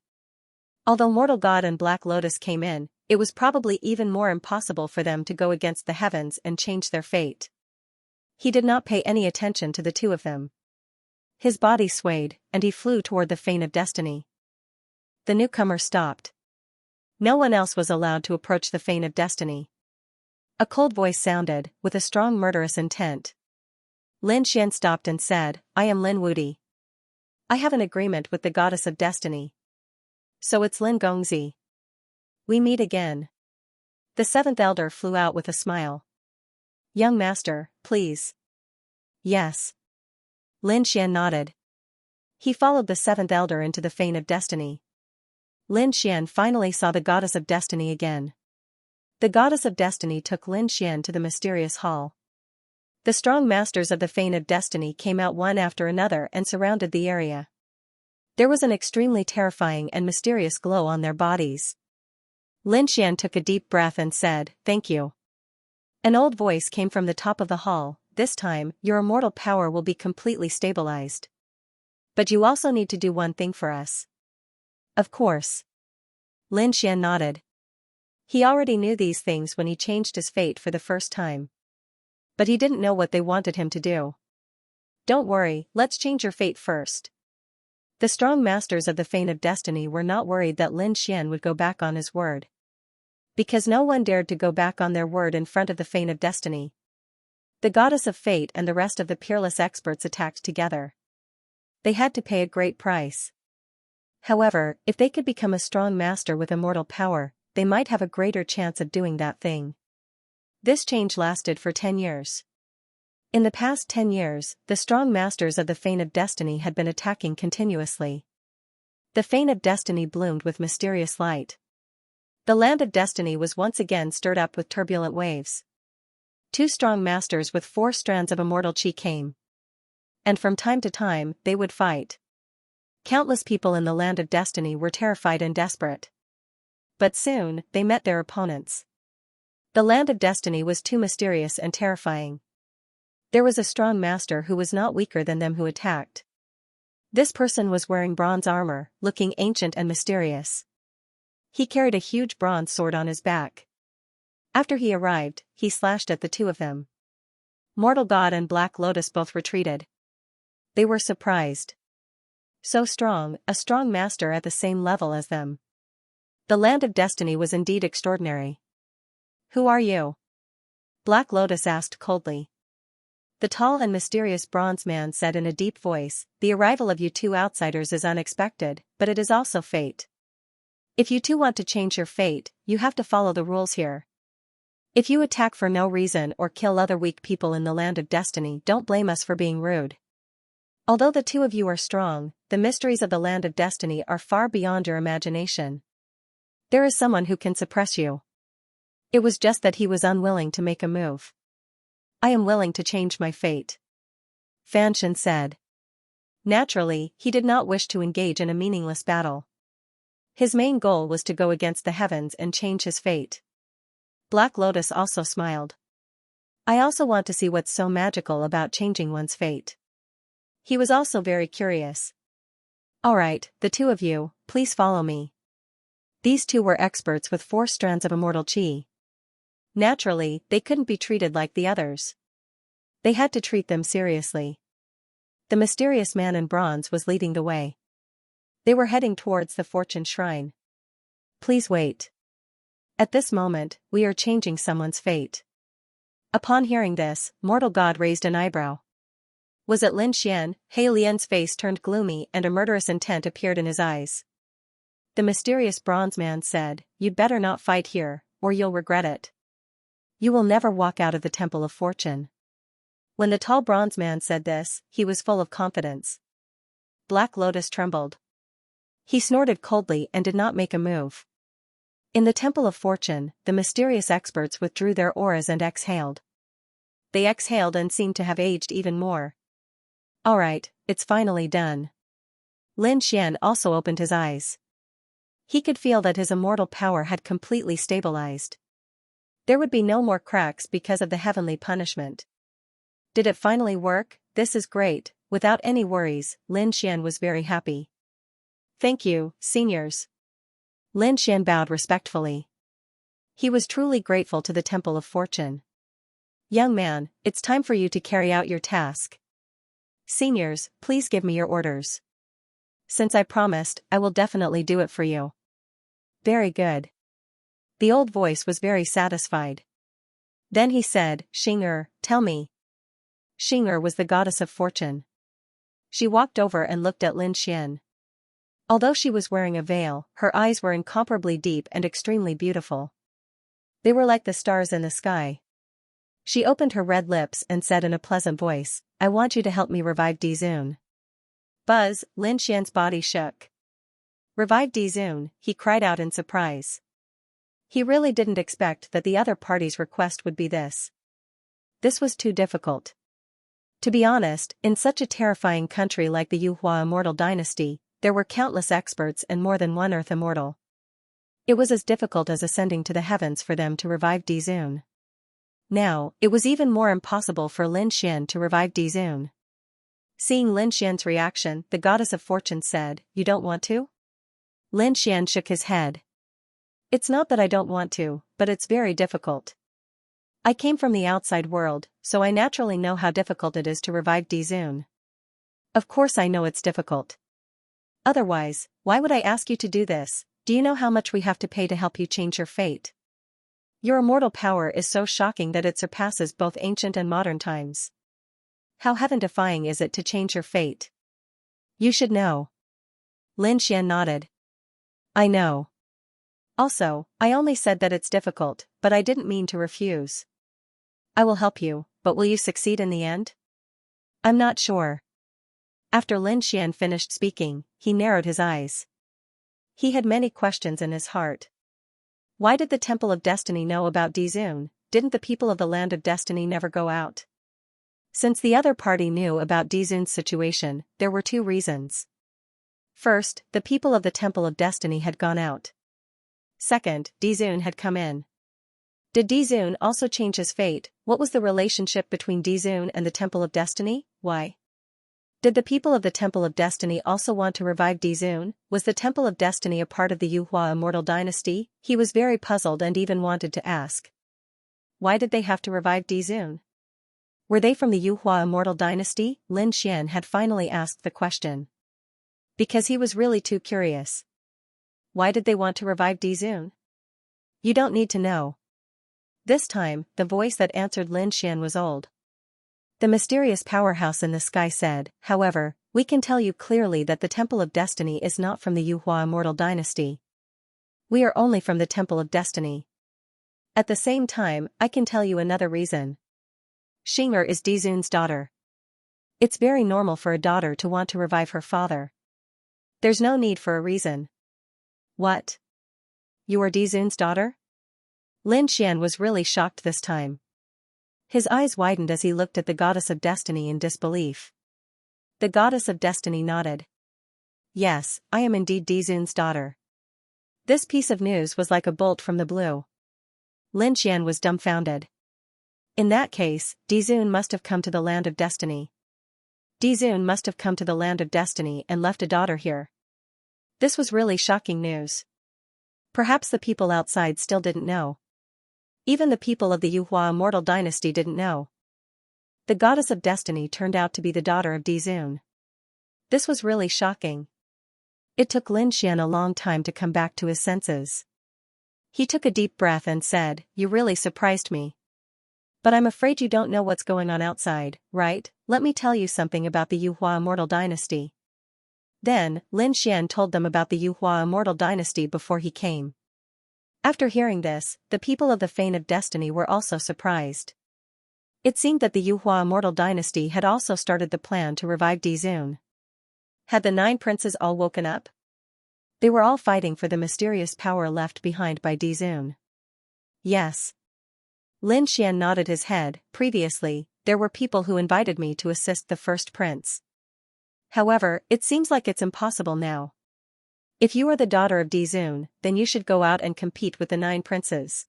Although Mortal God and Black Lotus came in, it was probably even more impossible for them to go against the heavens and change their fate. He did not pay any attention to the 2 of them. His body swayed, and he flew toward the fane of destiny. The newcomer stopped. No one else was allowed to approach the fane of destiny. A cold voice sounded, with a strong murderous intent. Lin Xian stopped and said, I am Lin Wudi. I have an agreement with the goddess of destiny. So it's Lin Gongzi. We meet again. The 7th elder flew out with a smile. Young master, please. Yes. Lin Xian nodded. He followed the 7th elder into the fane of destiny. Lin Xian finally saw the goddess of destiny again. The goddess of destiny took Lin Xian to the mysterious hall. The strong masters of the fane of destiny came out one after another and surrounded the area. There was an extremely terrifying and mysterious glow on their bodies. Lin Xian took a deep breath and said, Thank you. An old voice came from the top of the hall. This time, your immortal power will be completely stabilized. But you also need to do one thing for us. Of course. Lin Xian nodded. He already knew these things when he changed his fate for the first time. But he didn't know what they wanted him to do. Don't worry, let's change your fate first. The strong masters of the fane of destiny were not worried that Lin Xian would go back on his word. Because no one dared to go back on their word in front of the fane of destiny. The goddess of fate and the rest of the peerless experts attacked together. They had to pay a great price. However, if they could become a strong master with immortal power, they might have a greater chance of doing that thing. This change lasted for 10 years. In the past 10 years, the strong masters of the fane of destiny had been attacking continuously. The fane of destiny bloomed with mysterious light. The land of destiny was once again stirred up with turbulent waves. 2 strong masters with 4 strands of immortal chi came. And from time to time, they would fight. Countless people in the land of destiny were terrified and desperate. But soon, they met their opponents. The land of destiny was too mysterious and terrifying. There was a strong master who was not weaker than them who attacked. This person was wearing bronze armor, looking ancient and mysterious. He carried a huge bronze sword on his back. After he arrived, he slashed at the 2 of them. Mortal God and Black Lotus both retreated. They were surprised. So strong, a strong master at the same level as them. The land of destiny was indeed extraordinary. Who are you? Black Lotus asked coldly. The tall and mysterious bronze man said in a deep voice, the arrival of you two outsiders is unexpected, but it is also fate. If you two want to change your fate, you have to follow the rules here. If you attack for no reason or kill other weak people in the land of destiny, don't blame us for being rude. Although the two of you are strong, the mysteries of the land of destiny are far beyond your imagination. There is someone who can suppress you. It was just that he was unwilling to make a move. I am willing to change my fate, Fanshan said. Naturally, he did not wish to engage in a meaningless battle. His main goal was to go against the heavens and change his fate. Black Lotus also smiled. I also want to see what's so magical about changing one's fate. He was also very curious. Alright, the two of you, please follow me. These two were experts with 4 strands of immortal chi. Naturally, they couldn't be treated like the others. They had to treat them seriously. The mysterious man in bronze was leading the way. They were heading towards the fortune shrine. Please wait. At this moment, we are changing someone's fate. Upon hearing this, Mortal God raised an eyebrow. Was it Lin Xian? He Lian's face turned gloomy and a murderous intent appeared in his eyes. The mysterious bronze man said, you'd better not fight here, or you'll regret it. You will never walk out of the Temple of Fortune. When the tall bronze man said this, he was full of confidence. Black Lotus trembled. He snorted coldly and did not make a move. In the Temple of Fortune, the mysterious experts withdrew their auras and exhaled. They exhaled and seemed to have aged even more. Alright, it's finally done. Lin Xian also opened his eyes. He could feel that his immortal power had completely stabilized. There would be no more cracks because of the heavenly punishment. Did it finally work? This is great. Without any worries, Lin Xian was very happy. Thank you, seniors. Lin Xian bowed respectfully. He was truly grateful to the Temple of Fortune. Young man, it's time for you to carry out your task. Seniors, please give me your orders. Since I promised, I will definitely do it for you. Very good. The old voice was very satisfied. Then he said, Xing'er, tell me. Xing'er was the goddess of fortune. She walked over and looked at Lin Xian. Although she was wearing a veil, her eyes were incomparably deep and extremely beautiful. They were like the stars in the sky. She opened her red lips and said in a pleasant voice, I want you to help me revive Dizun. Buzz, Lin Xian's body shook. Revive Dizun, he cried out in surprise. He really didn't expect that the other party's request would be this. This was too difficult. To be honest, in such a terrifying country like the Yuhua Immortal Dynasty, there were countless experts and more than one Earth Immortal. It was as difficult as ascending to the heavens for them to revive Dizun. Now, it was even more impossible for Lin Xian to revive Dizun. Seeing Lin Xian's reaction, the goddess of fortune said, You don't want to? Lin Xian shook his head. It's not that I don't want to, but it's very difficult. I came from the outside world, so I naturally know how difficult it is to revive Dizun. Of course I know it's difficult. Otherwise, why would I ask you to do this? Do you know how much we have to pay to help you change your fate? Your immortal power is so shocking that it surpasses both ancient and modern times. How heaven-defying is it to change your fate? You should know. Lin Xian nodded. I know. Also, I only said that it's difficult, but I didn't mean to refuse. I will help you, but will you succeed in the end? I'm not sure. After Lin Xian finished speaking, he narrowed his eyes. He had many questions in his heart. Why did the Temple of Destiny know about Dizun? Didn't the people of the Land of Destiny never go out? Since the other party knew about Dizun's situation, there were 2 reasons. First, the people of the Temple of Destiny had gone out. Second, Dizun had come in. Did Dizun also change his fate? What was the relationship between Dizun and the Temple of Destiny? Why? Did the people of the Temple of Destiny also want to revive Dizun? Was the Temple of Destiny a part of the Yuhua Immortal Dynasty? He was very puzzled and even wanted to ask. Why did they have to revive Dizun? Were they from the Yuhua Immortal Dynasty? Lin Xian had finally asked the question. Because he was really too curious. why did they want to revive Dizun? You don't need to know. This time, the voice that answered Lin Xian was old. The mysterious powerhouse in the sky said, however, we can tell you clearly that the Temple of Destiny is not from the Yuhua immortal dynasty. We are only from the Temple of Destiny. At the same time, I can tell you another reason. Xing'er is Dizun's daughter. It's very normal for a daughter to want to revive her father. There's no need for a reason. What? You are Dizun's daughter? Lin Xian was really shocked this time. His eyes widened as he looked at the Goddess of Destiny in disbelief. The Goddess of Destiny nodded. Yes, I am indeed Dizun's daughter. This piece of news was like a bolt from the blue. Lin Xian was dumbfounded. In that case, Dizun must have come to the land of destiny. Dizun must have come to the land of destiny and left a daughter here. This was really shocking news. Perhaps the people outside still didn't know. Even the people of the Yuhua immortal dynasty didn't know. The Goddess of Destiny turned out to be the daughter of Dizun. This was really shocking. It took Lin Xian a long time to come back to his senses. He took a deep breath and said, "You really surprised me. But I'm afraid you don't know what's going on outside, right? Let me tell you something about the Yuhua immortal dynasty." Then, Lin Xian told them about the Yuhua immortal dynasty before he came. After hearing this, the people of the Fane of Destiny were also surprised. It seemed that the Yuhua immortal dynasty had also started the plan to revive Dizun. Had the 9 princes all woken up? They were all fighting for the mysterious power left behind by Dizun. Yes. Lin Xian nodded his head. Previously, there were people who invited me to assist the first prince. However, it seems like it's impossible now. If you are the daughter of Dizun, then you should go out and compete with the 9 princes.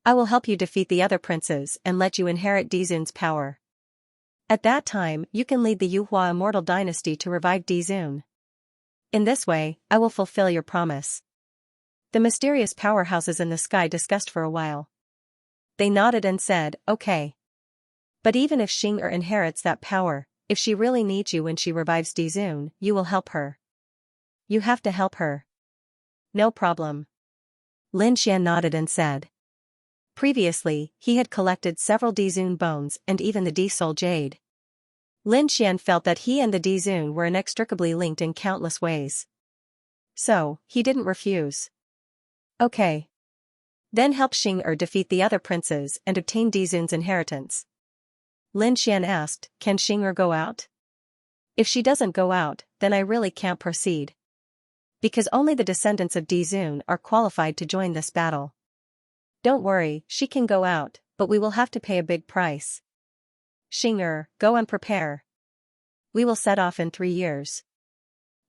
I will help you defeat the other princes and let you inherit Dizun's power. At that time, you can lead the Yuhua immortal dynasty to revive Dizun. In this way, I will fulfill your promise. The mysterious powerhouses in the sky discussed for a while. They nodded and said, okay. But even if Xing'er inherits that power, if she really needs you when she revives Dizun, you will help her. You have to help her. No problem. Lin Xian nodded and said. Previously, he had collected several Dizun bones and even the D-Soul Jade. Lin Xian felt that he and the Dizun were inextricably linked in countless ways. So, he didn't refuse. Okay. Then help Xing'er defeat the other princes and obtain Dizun's inheritance. Lin Xian asked, can Xing'er go out? If she doesn't go out, then I really can't proceed. Because only the descendants of Dizun are qualified to join this battle. Don't worry, she can go out, but we will have to pay a big price. Xing'er, go and prepare. We will set off in 3 years.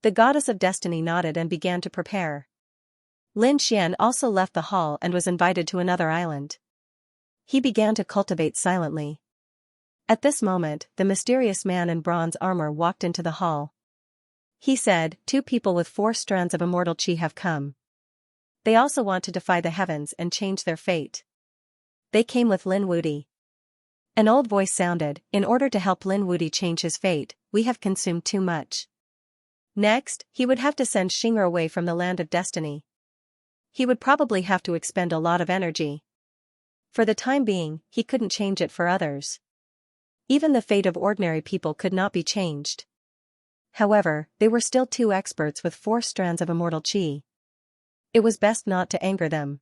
The Goddess of Destiny nodded and began to prepare. Lin Xian also left the hall and was invited to another island. He began to cultivate silently. At this moment, the mysterious man in bronze armor walked into the hall. He said, 2 people with 4 strands of immortal chi have come. They also want to defy the heavens and change their fate. They came with Lin Wudi. An old voice sounded, in order to help Lin Wudi change his fate, we have consumed too much. Next, he would have to send Xing'er away from the land of destiny. He would probably have to expend a lot of energy. For the time being, he couldn't change it for others. Even the fate of ordinary people could not be changed. However, they were still 2 experts with 4 strands of immortal chi. It was best not to anger them.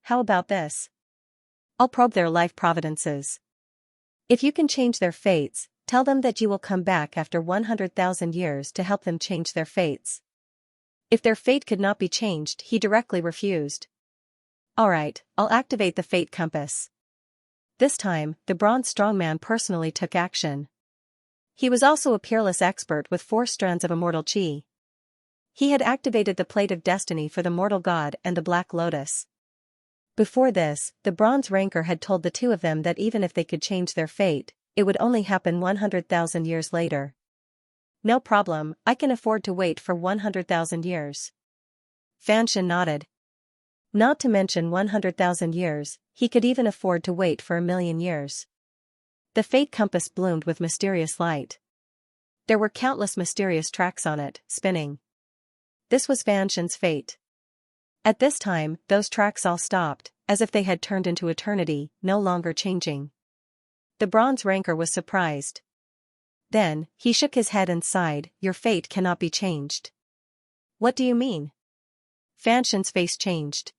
How about this? I'll probe their life providences. If you can change their fates, tell them that you will come back after 100,000 years to help them change their fates. If their fate could not be changed, he directly refused. Alright, I'll activate the fate compass. This time, the bronze strongman personally took action. He was also a peerless expert with 4 strands of immortal chi. He had activated the plate of destiny for the mortal god and the black lotus. Before this, the bronze ranker had told the 2 of them that even if they could change their fate, it would only happen 100,000 years later. No problem, I can afford to wait for 100,000 years. Fanshan nodded. Not to mention 100,000 years, he could even afford to wait for 1,000,000 years. The fate compass bloomed with mysterious light. There were countless mysterious tracks on it, spinning. This was Fanshan's fate. At this time, those tracks all stopped, as if they had turned into eternity, no longer changing. The bronze ranker was surprised. Then, he shook his head and sighed, "Your fate cannot be changed." "What do you mean?" Fanshin's face changed.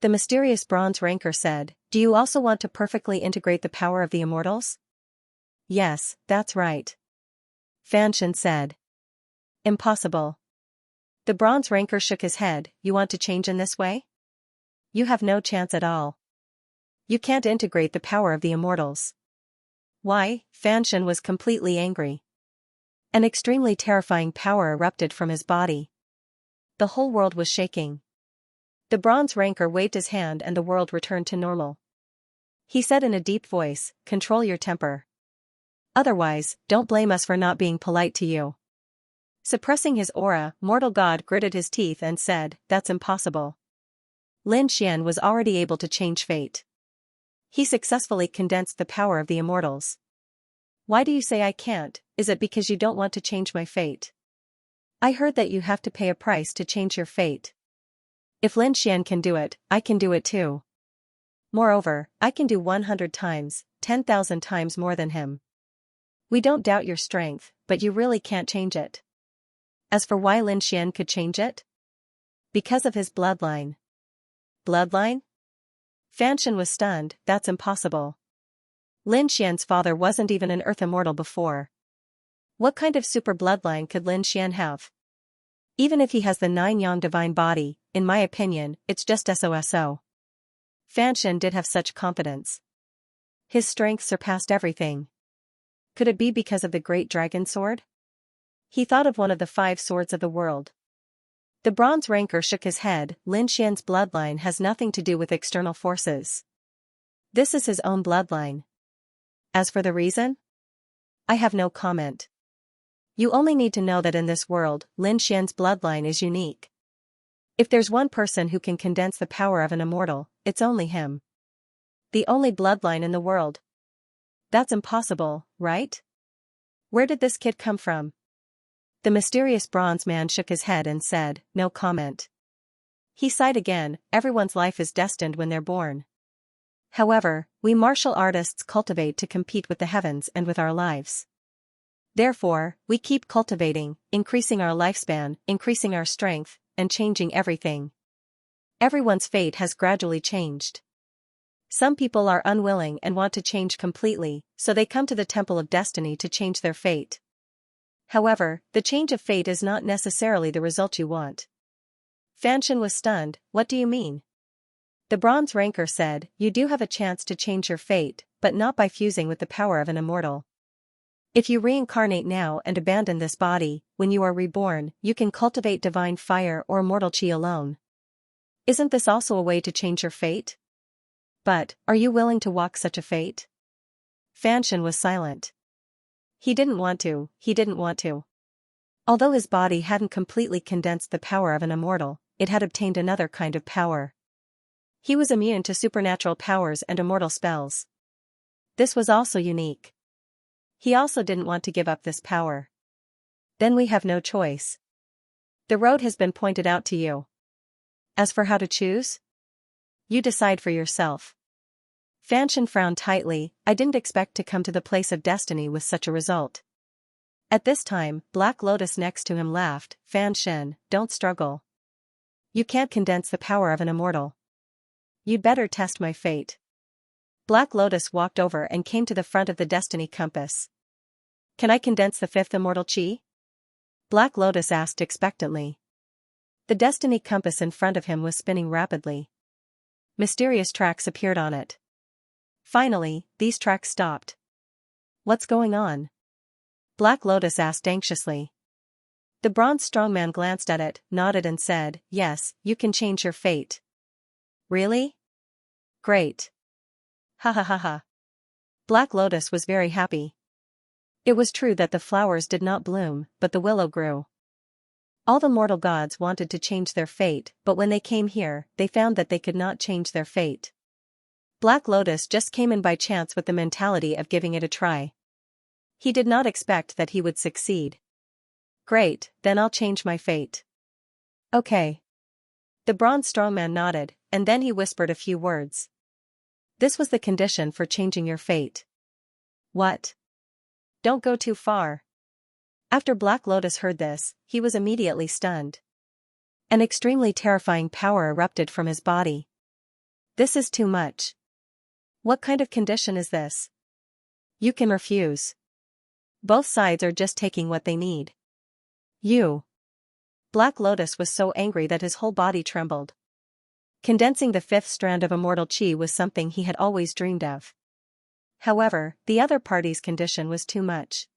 The mysterious bronze ranker said, "Do you also want to perfectly integrate the power of the immortals?" "Yes, that's right." Fanshin said. "Impossible." The bronze ranker shook his head, "You want to change in this way? You have no chance at all. You can't integrate the power of the immortals." "Why?" Fanshin was completely angry. An extremely terrifying power erupted from his body. The whole world was shaking. The bronze ranker waved his hand and the world returned to normal. He said in a deep voice, "Control your temper. Otherwise, don't blame us for not being polite to you." Suppressing his aura, Mortal God gritted his teeth and said, "That's impossible." Lin Xian was already able to change fate. He successfully condensed the power of the immortals. "Why do you say I can't? Is it because you don't want to change my fate? I heard that you have to pay a price to change your fate. If Lin Xian can do it, I can do it too. Moreover, I can do 100 times, 10,000 times more than him. We don't doubt your strength, but you really can't change it." As for why Lin Xian could change it? Because of his bloodline. Bloodline? Fanshin was stunned, "That's impossible. Lin Xian's father wasn't even an earth immortal before. What kind of super bloodline could Lin Xian have? Even if he has the 9-yang divine body, in my opinion, it's just SOSO. Fanshin did have such confidence. His strength surpassed everything. Could it be because of the great dragon sword? He thought of one of the 5 swords of the world. The bronze ranker shook his head, "Lin Xian's bloodline has nothing to do with external forces. This is his own bloodline. As for the reason? I have no comment. You only need to know that in this world, Lin Xian's bloodline is unique. If there's one person who can condense the power of an immortal, it's only him. The only bloodline in the world. That's impossible, right? Where did this kid come from?" The mysterious bronze man shook his head and said, "No comment." He sighed again, "Everyone's life is destined when they're born. However, we martial artists cultivate to compete with the heavens and with our lives. Therefore, we keep cultivating, increasing our lifespan, increasing our strength, and changing everything. Everyone's fate has gradually changed. Some people are unwilling and want to change completely, so they come to the Temple of Destiny to change their fate. However, the change of fate is not necessarily the result you want." Fanshin was stunned, "What do you mean?" The bronze ranker said, "You do have a chance to change your fate, but not by fusing with the power of an immortal. If you reincarnate now and abandon this body, when you are reborn, you can cultivate divine fire or mortal chi alone. Isn't this also a way to change your fate? But, are you willing to walk such a fate?" Fanshin was silent. He didn't want to. Although his body hadn't completely condensed the power of an immortal, it had obtained another kind of power. He was immune to supernatural powers and immortal spells. This was also unique. He also didn't want to give up this power. Then we have no choice. The road has been pointed out to you. As for how to choose? You decide for yourself. Fanshin frowned tightly, "I didn't expect to come to the place of destiny with such a result." At this time, Black Lotus next to him laughed, "Fanshin, don't struggle. You can't condense the power of an immortal. You'd better test my fate." Black Lotus walked over and came to the front of the destiny compass. "Can I condense the 5th immortal chi?" Black Lotus asked expectantly. The destiny compass in front of him was spinning rapidly. Mysterious tracks appeared on it. Finally, these tracks stopped. "What's going on?" Black Lotus asked anxiously. The bronze strongman glanced at it, nodded and said, "Yes, you can change your fate." "Really? Great. Ha ha ha ha." Black Lotus was very happy. It was true that the flowers did not bloom, but the willow grew. All the mortal gods wanted to change their fate, but when they came here, they found that they could not change their fate. Black Lotus just came in by chance with the mentality of giving it a try. He did not expect that he would succeed. "Great, then I'll change my fate." "Okay." The bronze strongman nodded, and then he whispered a few words. This was the condition for changing your fate. What? Don't go too far. After Black Lotus heard this, he was immediately stunned. An extremely terrifying power erupted from his body. This is too much. What kind of condition is this? You can refuse. Both sides are just taking what they need. You. Black Lotus was so angry that his whole body trembled. Condensing the fifth strand of immortal chi was something he had always dreamed of. However, the other party's condition was too much.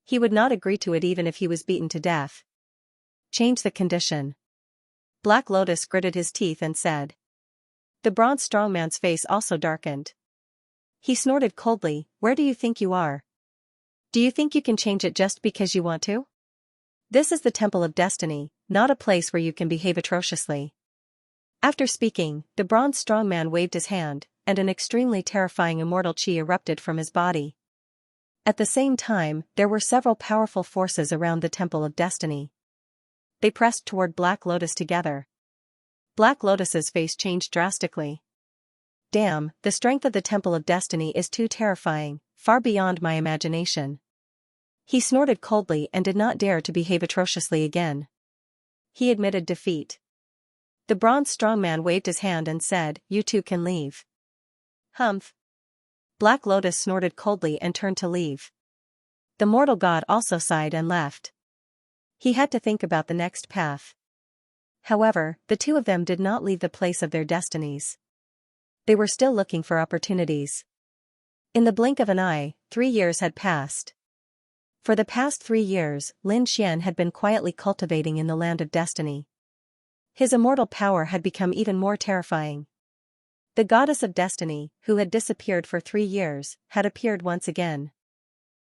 He would not agree to it even if he was beaten to death. Change the condition. Black Lotus gritted his teeth and said. The bronze strongman's face also darkened. He snorted coldly, where do you think you are? Do you think you can change it just because you want to? This is the Temple of Destiny, not a place where you can behave atrociously. After speaking, the bronze strongman waved his hand, and an extremely terrifying immortal chi erupted from his body. At the same time, there were several powerful forces around the Temple of Destiny. They pressed toward Black Lotus together. Black Lotus's face changed drastically. Damn, the strength of the Temple of Destiny is too terrifying, far beyond my imagination. He snorted coldly and did not dare to behave atrociously again. He admitted defeat. The bronze strongman waved his hand and said, you two can leave. Humph. Black Lotus snorted coldly and turned to leave. The mortal god also sighed and left. He had to think about the next path. However, the two of them did not leave the place of their destinies. They were still looking for opportunities. In the blink of an eye, 3 years had passed. For the past 3 years, Lin Xian had been quietly cultivating in the land of destiny. His immortal power had become even more terrifying. The goddess of destiny, who had disappeared for 3 years, had appeared once again.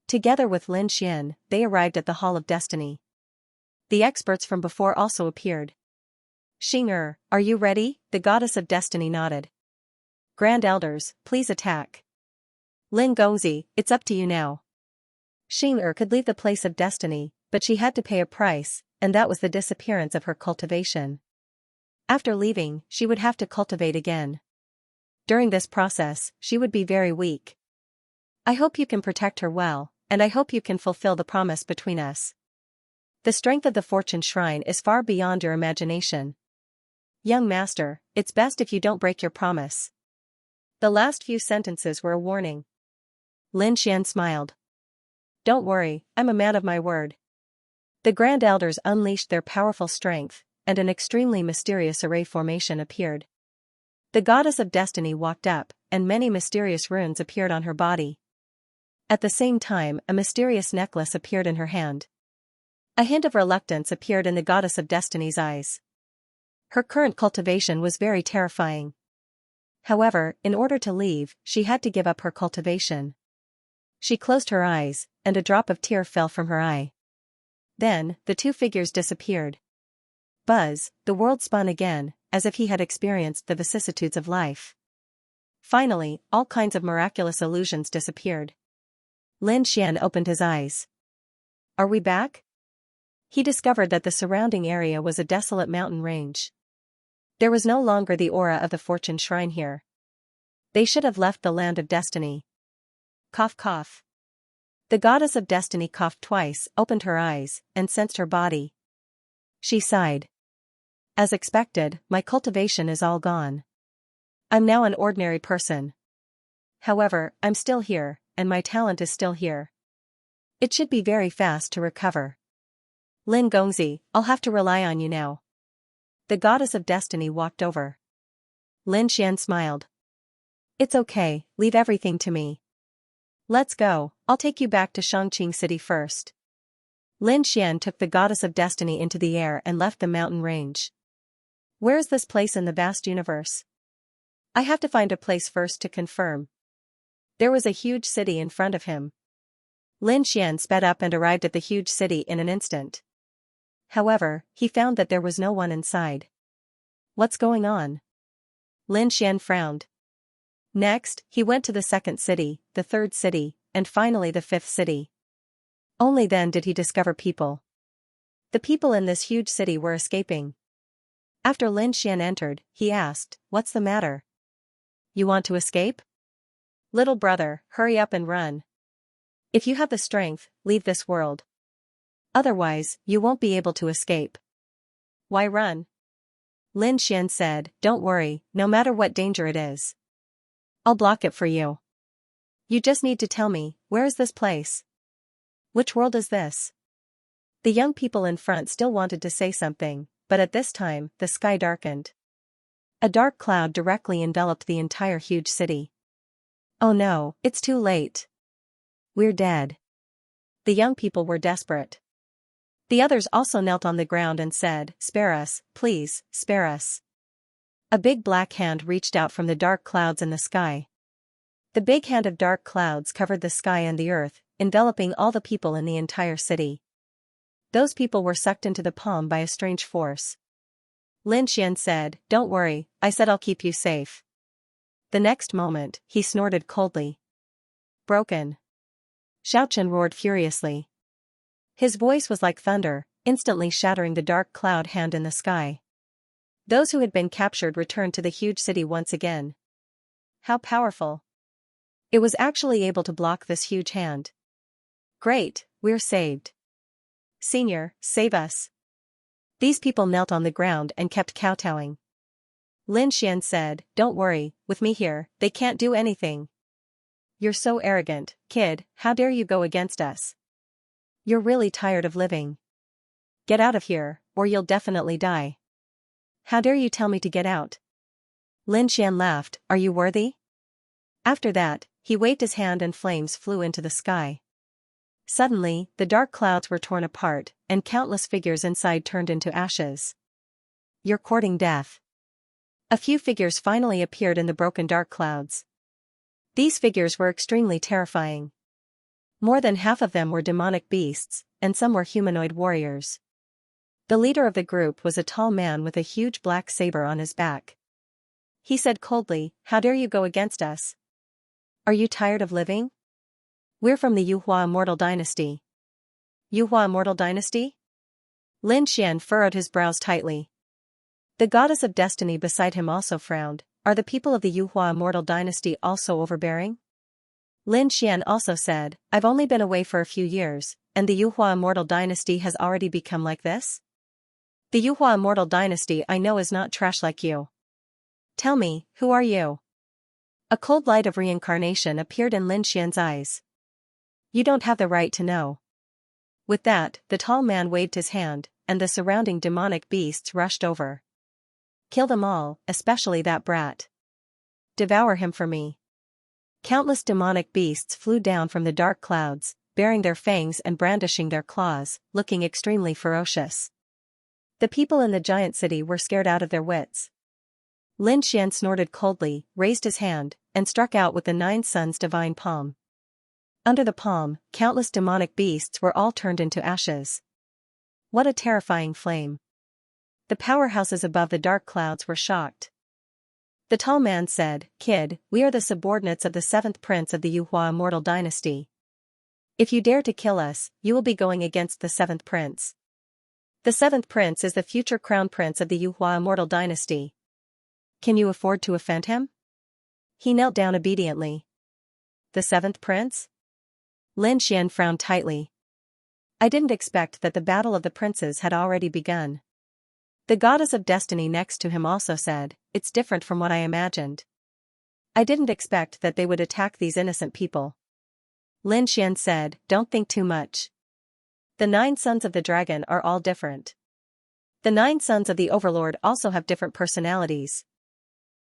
Together with Lin Xian, they arrived at the Hall of Destiny. The experts from before also appeared. Xianxia, are you ready? The goddess of destiny nodded. Grand Elders, please attack. Lin Gongzi, it's up to you now. Xianxia could leave the place of destiny, but she had to pay a price, and that was the disappearance of her cultivation. After leaving, she would have to cultivate again. During this process, she would be very weak. I hope you can protect her well, and I hope you can fulfill the promise between us. The strength of the Fortune Shrine is far beyond your imagination. Young master, it's best if you don't break your promise. The last few sentences were a warning. Lin Xian smiled. Don't worry, I'm a man of my word. The Grand Elders unleashed their powerful strength, and an extremely mysterious array formation appeared. The goddess of destiny walked up, and many mysterious runes appeared on her body. At the same time, a mysterious necklace appeared in her hand. A hint of reluctance appeared in the goddess of destiny's eyes. Her current cultivation was very terrifying. However, in order to leave, she had to give up her cultivation. She closed her eyes, and a drop of tear fell from her eye. Then, the two figures disappeared. Buzz, the world spun again, as if he had experienced the vicissitudes of life. Finally, all kinds of miraculous illusions disappeared. Lin Xian opened his eyes. Are we back? He discovered that the surrounding area was a desolate mountain range. There was no longer the aura of the Fortune Shrine here. They should have left the land of destiny. Cough cough. The goddess of destiny coughed twice, opened her eyes, and sensed her body. She sighed. As expected, my cultivation is all gone. I'm now an ordinary person. However, I'm still here, and my talent is still here. It should be very fast to recover. Lin Gongzi, I'll have to rely on you now. The goddess of destiny walked over. Lin Xian smiled. It's okay, leave everything to me. Let's go, I'll take you back to Shangqing City first. Lin Xian took the goddess of destiny into the air and left the mountain range. Where is this place in the vast universe? I have to find a place first to confirm. There was a huge city in front of him. Lin Xian sped up and arrived at the huge city in an instant. However, he found that there was no one inside. What's going on? Lin Xian frowned. Next, he went to the second city, the third city, and finally the fifth city. Only then did he discover people. The people in this huge city were escaping. After Lin Xian entered, he asked, "What's the matter? You want to escape? Little brother, hurry up and run. If you have the strength, leave this world. Otherwise, you won't be able to escape." "Why run?" Lin Xian said, "Don't worry, no matter what danger it is. I'll block it for you. You just need to tell me, where is this place? Which world is this?" The young people in front still wanted to say something, but at this time, the sky darkened. A dark cloud directly enveloped the entire huge city. "Oh no, it's too late. We're dead." The young people were desperate. The others also knelt on the ground and said, "Spare us, please, spare us." A big black hand reached out from the dark clouds in the sky. The big hand of dark clouds covered the sky and the earth, enveloping all the people in the entire city. Those people were sucked into the palm by a strange force. Lin Xian said, "Don't worry, I said I'll keep you safe." The next moment, he snorted coldly. "Broken." Xiaochen roared furiously. His voice was like thunder, instantly shattering the dark cloud hand in the sky. Those who had been captured returned to the huge city once again. How powerful! It was actually able to block this huge hand. "Great, we're saved. Senior, save us." These people knelt on the ground and kept kowtowing. Lin Xian said, "Don't worry, with me here, they can't do anything." "You're so arrogant, kid, how dare you go against us? You're really tired of living. Get out of here, or you'll definitely die. How dare you tell me to get out?" Lin Xian laughed, "Are you worthy?" After that, he waved his hand and flames flew into the sky. Suddenly, the dark clouds were torn apart, and countless figures inside turned into ashes. "You're courting death." A few figures finally appeared in the broken dark clouds. These figures were extremely terrifying. More than half of them were demonic beasts, and some were humanoid warriors. The leader of the group was a tall man with a huge black saber on his back. He said coldly, "How dare you go against us? Are you tired of living? We're from the Yuhua Immortal Dynasty." "Yuhua Immortal Dynasty?" Lin Xian furrowed his brows tightly. The goddess of destiny beside him also frowned. Are the people of the Yuhua Immortal Dynasty also overbearing? Lin Xian also said, "I've only been away for a few years, and the Yuhua Immortal Dynasty has already become like this? The Yuhua Immortal Dynasty I know is not trash like you. Tell me, who are you?" A cold light of reincarnation appeared in Lin Xian's eyes. "You don't have the right to know." With that, the tall man waved his hand, and the surrounding demonic beasts rushed over. "Kill them all, especially that brat. Devour him for me." Countless demonic beasts flew down from the dark clouds, bearing their fangs and brandishing their claws, looking extremely ferocious. The people in the giant city were scared out of their wits. Lin Xian snorted coldly, raised his hand, and struck out with the 9 Suns divine palm. Under the palm, countless demonic beasts were all turned into ashes. What a terrifying flame! The powerhouses above the dark clouds were shocked. The tall man said, "Kid, we are the subordinates of the 7th prince of the Yuhua Immortal Dynasty. If you dare to kill us, you will be going against the 7th prince. The 7th prince is the future crown prince of the Yuhua Immortal Dynasty. Can you afford to offend him?" He knelt down obediently. "The 7th prince?" Lin Xian frowned tightly. "I didn't expect that the battle of the princes had already begun." The goddess of destiny next to him also said, "It's different from what I imagined. I didn't expect that they would attack these innocent people." Lin Xian said, "Don't think too much. The 9 sons of the dragon are all different. The 9 sons of the overlord also have different personalities.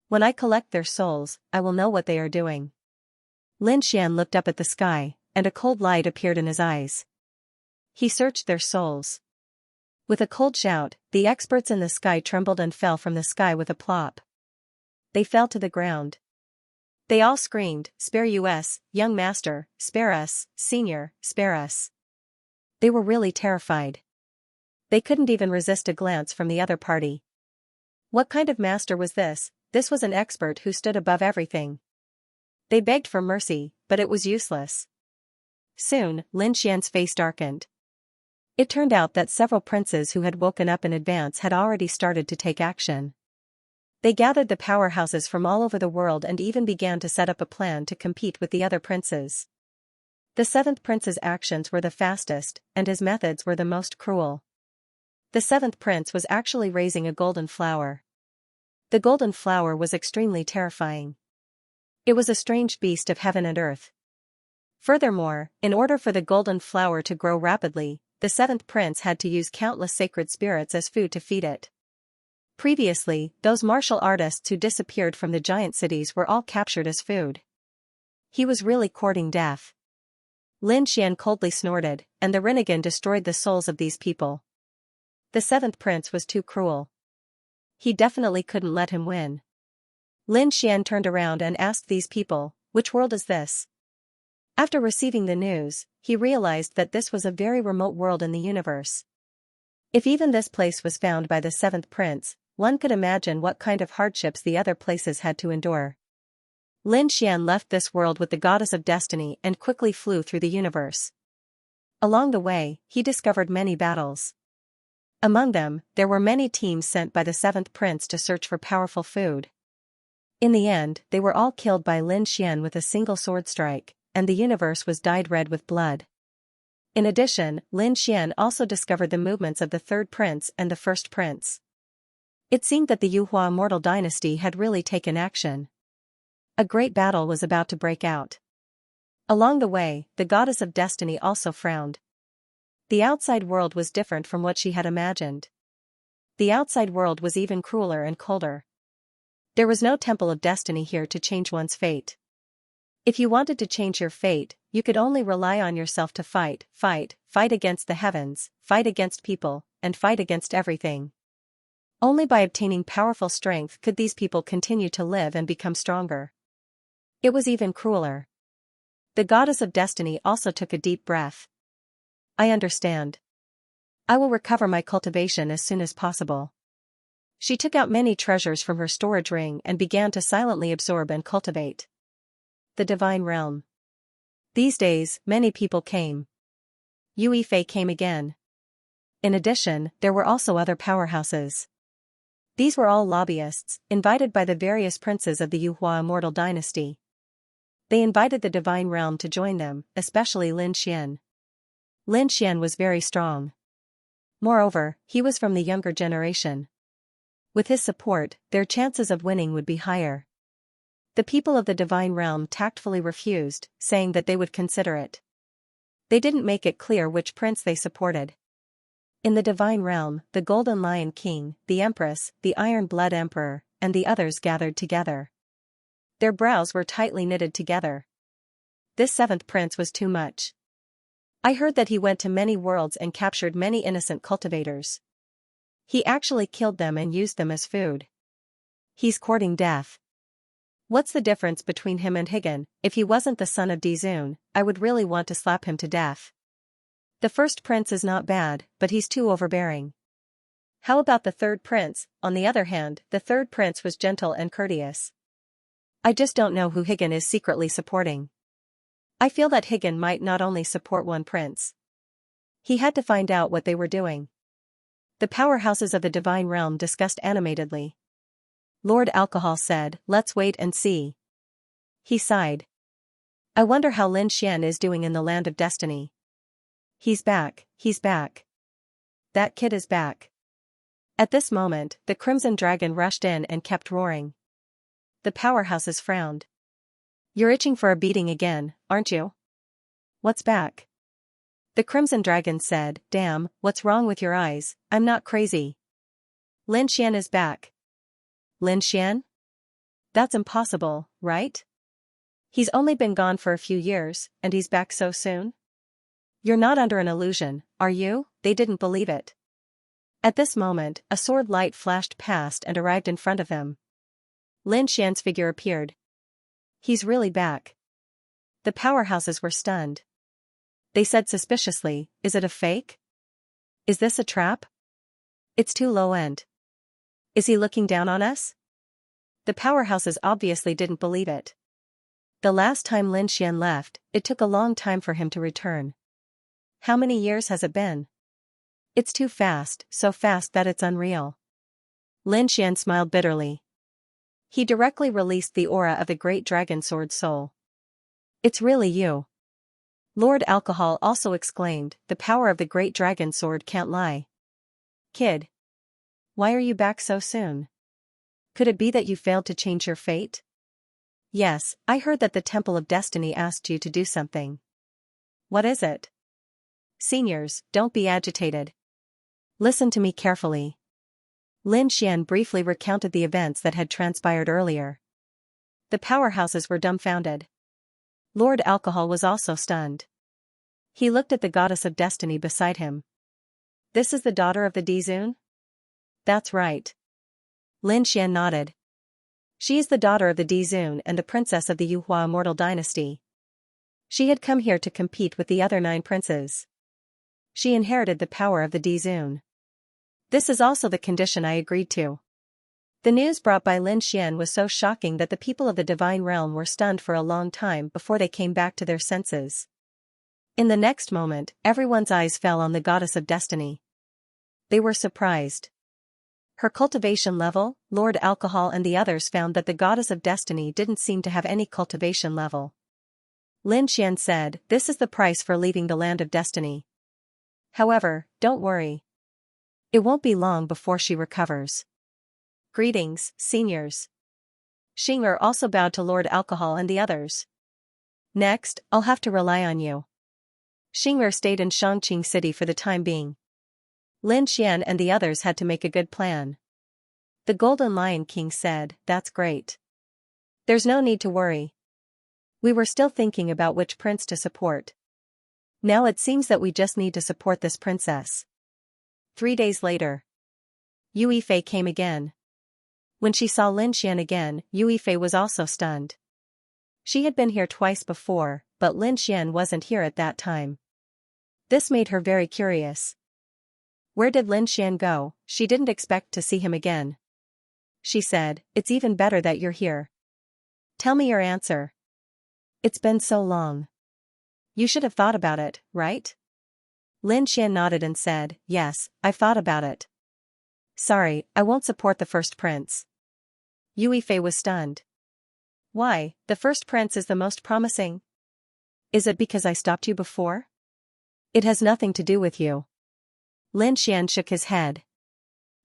When I collect their souls, I will know what they are doing." Lin Xian looked up at the sky, and a cold light appeared in his eyes. He searched their souls. With a cold shout, the experts in the sky trembled and fell from the sky with a plop. They fell to the ground. They all screamed, "Spare us, young master, spare us, senior, spare us." They were really terrified. They couldn't even resist a glance from the other party. What kind of master was this? This was an expert who stood above everything. They begged for mercy, but it was useless. Soon, Lin Xian's face darkened. It turned out that several princes who had woken up in advance had already started to take action. They gathered the powerhouses from all over the world and even began to set up a plan to compete with the other princes. The seventh prince's actions were the fastest, and his methods were the most cruel. The seventh prince was actually raising a golden flower. The golden flower was extremely terrifying. It was a strange beast of heaven and earth. Furthermore, in order for the golden flower to grow rapidly, the seventh prince had to use countless sacred spirits as food to feed it. Previously, those martial artists who disappeared from the giant cities were all captured as food. He was really courting death. Lin Xian coldly snorted, and the Rinnegan destroyed the souls of these people. The seventh prince was too cruel. He definitely couldn't let him win. Lin Xian turned around and asked these people, "Which world is this?" After receiving the news, he realized that this was a very remote world in the universe. If even this place was found by the seventh prince, one could imagine what kind of hardships the other places had to endure. Lin Xian left this world with the goddess of destiny and quickly flew through the universe. Along the way, he discovered many battles. Among them, there were many teams sent by the seventh prince to search for powerful food. In the end, they were all killed by Lin Xian with a single sword strike, and the universe was dyed red with blood. In addition, Lin Xian also discovered the movements of the third prince and the first prince. It seemed that the Yuhua immortal dynasty had really taken action. A great battle was about to break out. Along the way, the goddess of destiny also frowned. The outside world was different from what she had imagined. The outside world was even crueler and colder. There was no temple of destiny here to change one's fate. If you wanted to change your fate, you could only rely on yourself to fight against the heavens, fight against people, and fight against everything. Only by obtaining powerful strength could these people continue to live and become stronger. It was even crueler. The goddess of destiny also took a deep breath. I understand. I will recover my cultivation as soon as possible. She took out many treasures from her storage ring and began to silently absorb and cultivate. The divine realm. These days, many people came. Yue Fei came again. In addition, there were also other powerhouses. These were all lobbyists, invited by the various princes of the Yuhua immortal dynasty. They invited the divine realm to join them, especially Lin Xian. Lin Xian was very strong. Moreover, he was from the younger generation. With his support, their chances of winning would be higher. The people of the divine realm tactfully refused, saying that they would consider it. They didn't make it clear which prince they supported. In the divine realm, the Golden Lion King, the Empress, the Iron Blood Emperor, and the others gathered together. Their brows were tightly knitted together. This seventh prince was too much. I heard that he went to many worlds and captured many innocent cultivators. He actually killed them and used them as food. He's courting death. What's the difference between him and Higan? If he wasn't the son of Dizun, I would really want to slap him to death. The first prince is not bad, but he's too overbearing. How about the third prince? On the other hand, the third prince was gentle and courteous. I just don't know who Higan is secretly supporting. I feel that Higan might not only support one prince. He had to find out what they were doing. The powerhouses of the divine realm discussed animatedly. Lord Alcohol said, "Let's wait and see." He sighed. I wonder how Lin Xian is doing in the land of destiny. He's back, he's back. That kid is back. At this moment, the Crimson Dragon rushed in and kept roaring. The powerhouses frowned. You're itching for a beating again, aren't you? What's back? The Crimson Dragon said, Damn, what's wrong with your eyes? I'm not crazy. Lin Xian is back. Lin Xian? That's impossible, right? He's only been gone for a few years, and he's back so soon? You're not under an illusion, are you? They didn't believe it. At this moment, a sword light flashed past and arrived in front of him. Lin Xian's figure appeared. He's really back. The powerhouses were stunned. They said suspiciously, Is it a fake? Is this a trap? It's too low end. Is he looking down on us? The powerhouses obviously didn't believe it. The last time Lin Xian left, it took a long time for him to return. How many years has it been? It's too fast, so fast that it's unreal. Lin Xian smiled bitterly. He directly released the aura of the great dragon sword soul. It's really you. Lord Alcohol also exclaimed, the power of the great dragon sword can't lie. Kid. Why are you back so soon? Could it be that you failed to change your fate? Yes, I heard that the Temple of Destiny asked you to do something. What is it? Seniors, don't be agitated. Listen to me carefully. Lin Xian briefly recounted the events that had transpired earlier. The powerhouses were dumbfounded. Lord Alcohol was also stunned. He looked at the goddess of destiny beside him. This is the daughter of the Dizun? That's right. Lin Xian nodded. She is the daughter of the Dizun and the princess of the Yuhua immortal dynasty. She had come here to compete with the other 9 princes. She inherited the power of the Dizun. This is also the condition I agreed to. The news brought by Lin Xian was so shocking that the people of the divine realm were stunned for a long time before they came back to their senses. In the next moment, everyone's eyes fell on the goddess of destiny. They were surprised. Her cultivation level, Lord Alcohol and the others found that the goddess of destiny didn't seem to have any cultivation level. Lin Xian said, this is the price for leaving the land of destiny. However, don't worry. It won't be long before she recovers. Greetings, seniors. Xing'er also bowed to Lord Alcohol and the others. Next, I'll have to rely on you. Xing'er stayed in Shangqing City for the time being. Lin Xian and the others had to make a good plan. The Golden Lion King said, that's great. There's no need to worry. We were still thinking about which prince to support. Now it seems that we just need to support this princess. 3 days later. Yu Yifei came again. When she saw Lin Xian again, Yu Yifei was also stunned. She had been here twice before, but Lin Xian wasn't here at that time. This made her very curious. Where did Lin Xian go? She didn't expect to see him again. She said, it's even better that you're here. Tell me your answer. It's been so long. You should have thought about it, right? Lin Xian nodded and said, yes, I've thought about it. Sorry, I won't support the first prince. Yu Yifei was stunned. Why, the first prince is the most promising? Is it because I stopped you before? It has nothing to do with you. Lin Xian shook his head.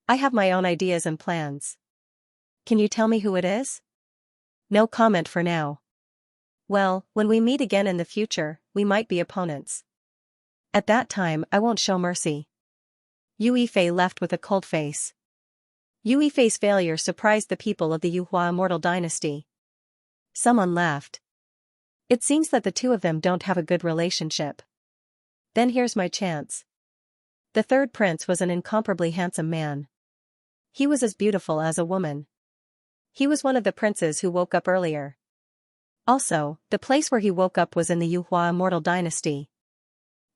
I have my own ideas and plans. Can you tell me who it is? No comment for now. Well, when we meet again in the future, we might be opponents. At that time I won't show mercy. Yu Yifei left with a cold face. Yu Yifei's failure surprised the people of the Yuhua immortal dynasty. Someone laughed. It seems that the two of them don't have a good relationship. Then here's my chance. The third prince was an incomparably handsome man. He was as beautiful as a woman. He was one of the princes who woke up earlier. Also, the place where he woke up was in the Yuhua immortal dynasty.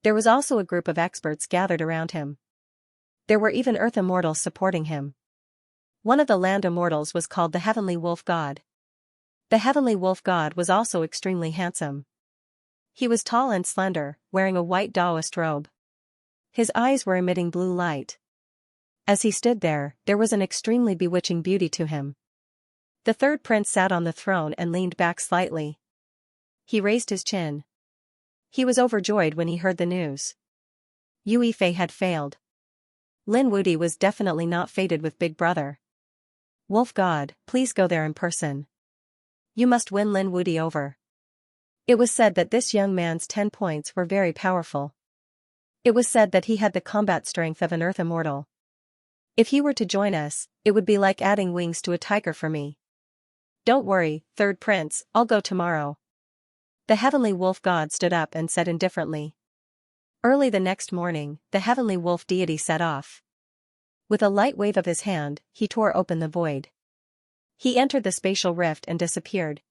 There was also a group of experts gathered around him. There were even earth immortals supporting him. One of the land immortals was called the Heavenly Wolf God. The Heavenly Wolf God was also extremely handsome. He was tall and slender, wearing a white Taoist robe. His eyes were emitting blue light. As he stood there, there was an extremely bewitching beauty to him. The third prince sat on the throne and leaned back slightly. He raised his chin. He was overjoyed when he heard the news. Yu Yifei had failed. Lin Wudi was definitely not fated with Big Brother. Wolf God, please go there in person. You must win Lin Wudi over. It was said that this young man's 10 points were very powerful. It was said that he had the combat strength of an earth immortal. If he were to join us, it would be like adding wings to a tiger for me. Don't worry, third prince, I'll go tomorrow. The Heavenly Wolf God stood up and said indifferently. Early the next morning, the Heavenly Wolf deity set off. With a light wave of his hand, he tore open the void. He entered the spatial rift and disappeared.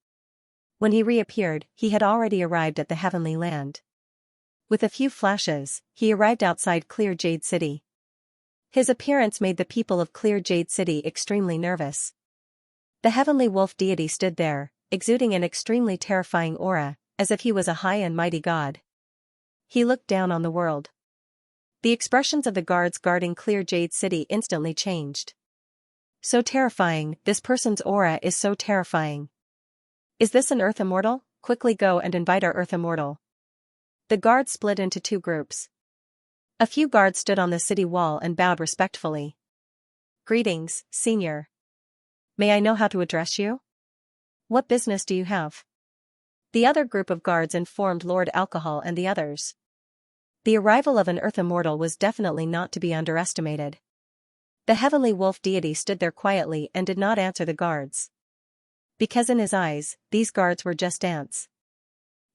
When he reappeared, he had already arrived at the Heavenly Land. With a few flashes, he arrived outside Clear Jade City. His appearance made the people of Clear Jade City extremely nervous. The Heavenly Wolf deity stood there, exuding an extremely terrifying aura, as if he was a high and mighty god. He looked down on the world. The expressions of the guards guarding Clear Jade City instantly changed. So terrifying, this person's aura is so terrifying. Is this an Earth Immortal? Quickly go and invite our Earth Immortal. The guards split into two groups. A few guards stood on the city wall and bowed respectfully. Greetings, Senior. May I know how to address you? What business do you have? The other group of guards informed Lord Alcohol and the others. The arrival of an Earth Immortal was definitely not to be underestimated. The heavenly wolf deity stood there quietly and did not answer the guards. Because in his eyes, these guards were just ants.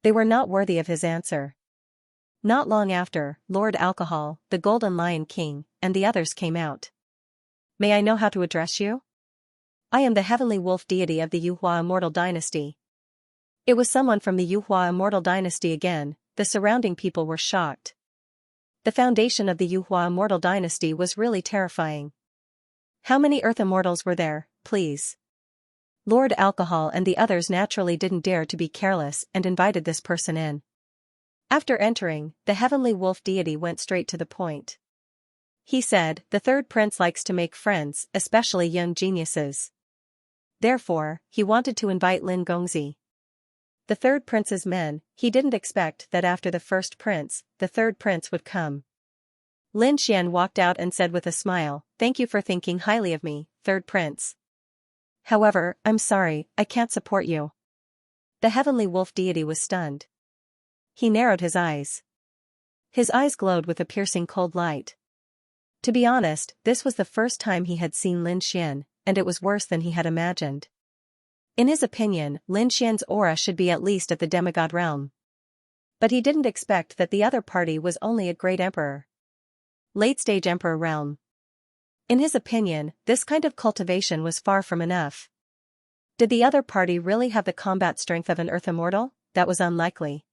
They were not worthy of his answer. Not long after, Lord Alcohol, the Golden Lion King, and the others came out. May I know how to address you? I am the heavenly wolf deity of the Yuhua Immortal Dynasty. It was someone from the Yuhua Immortal Dynasty again. The surrounding people were shocked. The foundation of the Yuhua Immortal Dynasty was really terrifying. How many Earth Immortals were there, please? Lord Alcohol and the others naturally didn't dare to be careless and invited this person in. After entering, the heavenly wolf deity went straight to the point. He said, the third prince likes to make friends, especially young geniuses. Therefore, he wanted to invite Lin Gongzi. The third prince's men, he didn't expect that after the first prince, the third prince would come. Lin Xian walked out and said with a smile, thank you for thinking highly of me, third prince. However, I'm sorry, I can't support you. The heavenly wolf deity was stunned. He narrowed his eyes. His eyes glowed with a piercing cold light. To be honest, this was the first time he had seen Lin Xian, and it was worse than he had imagined. In his opinion, Lin Xian's aura should be at least at the demigod realm. But he didn't expect that the other party was only a great emperor. Late-stage emperor realm. In his opinion, this kind of cultivation was far from enough. Did the other party really have the combat strength of an Earth Immortal? That was unlikely.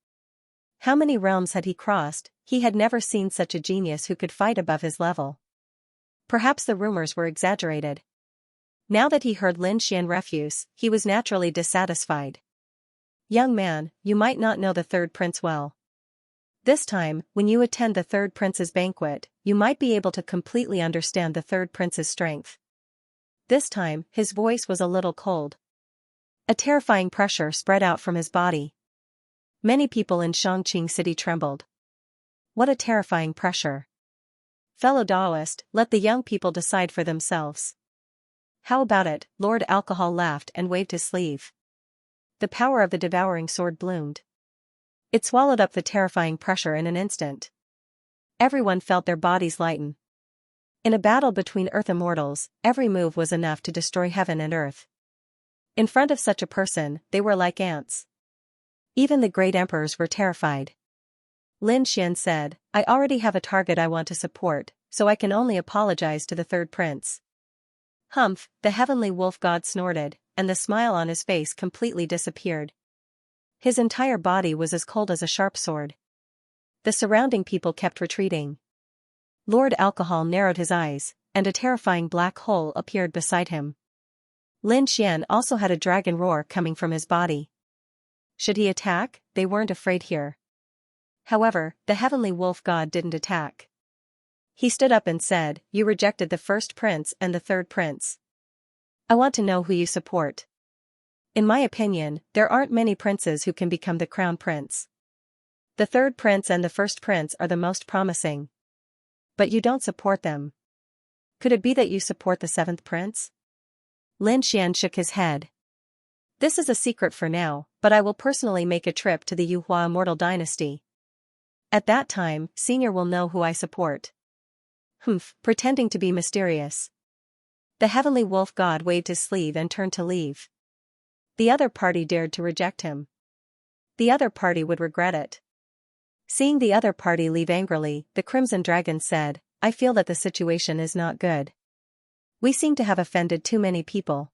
How many realms had he crossed? He had never seen such a genius who could fight above his level. Perhaps the rumors were exaggerated. Now that he heard Lin Xian refuse, he was naturally dissatisfied. Young man, you might not know the third prince well. This time, when you attend the third prince's banquet, you might be able to completely understand the third prince's strength. This time, his voice was a little cold. A terrifying pressure spread out from his body. Many people in Xianxia City trembled. What a terrifying pressure. Fellow Taoist, let the young people decide for themselves. How about it? Lord Alcohol laughed and waved his sleeve. The power of the devouring sword bloomed. It swallowed up the terrifying pressure in an instant. Everyone felt their bodies lighten. In a battle between Earth Immortals, every move was enough to destroy heaven and earth. In front of such a person, they were like ants. Even the great emperors were terrified. Lin Xian said, I already have a target I want to support, so I can only apologize to the third prince. Humph, the heavenly wolf god snorted, and the smile on his face completely disappeared. His entire body was as cold as a sharp sword. The surrounding people kept retreating. Lord Alcohol narrowed his eyes, and a terrifying black hole appeared beside him. Lin Xian also had a dragon roar coming from his body. Should he attack? They weren't afraid here. However, the heavenly wolf god didn't attack. He stood up and said, you rejected the first prince and the third prince. I want to know who you support. In my opinion, there aren't many princes who can become the crown prince. The third prince and the first prince are the most promising. But you don't support them. Could it be that you support the seventh prince? Lin Xian shook his head. This is a secret for now, but I will personally make a trip to the Yuhua Immortal Dynasty. At that time, Senior will know who I support. Humph, pretending to be mysterious. The heavenly wolf god waved his sleeve and turned to leave. The other party dared to reject him. The other party would regret it. Seeing the other party leave angrily, the Crimson Dragon said, I feel that the situation is not good. We seem to have offended too many people.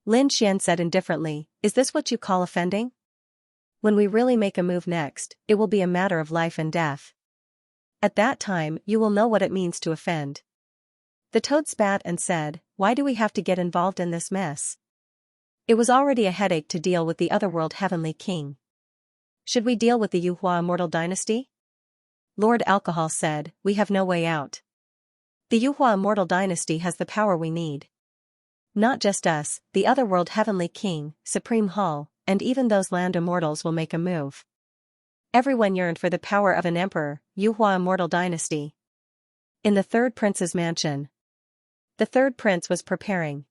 Lin Xian said indifferently, is this what you call offending? When we really make a move next, it will be a matter of life and death. At that time, you will know what it means to offend. The toad spat and said, why do we have to get involved in this mess? It was already a headache to deal with the otherworld heavenly king. Should we deal with the Yuhua Immortal Dynasty? Lord Alcohol said, we have no way out. The Yuhua immortal dynasty has the power we need. Not just us, the otherworld Heavenly King, Supreme Hall, and even those land immortals will make a move. Everyone yearned for the power of an emperor, Yuhua immortal dynasty. In the third prince's mansion. The third prince was preparing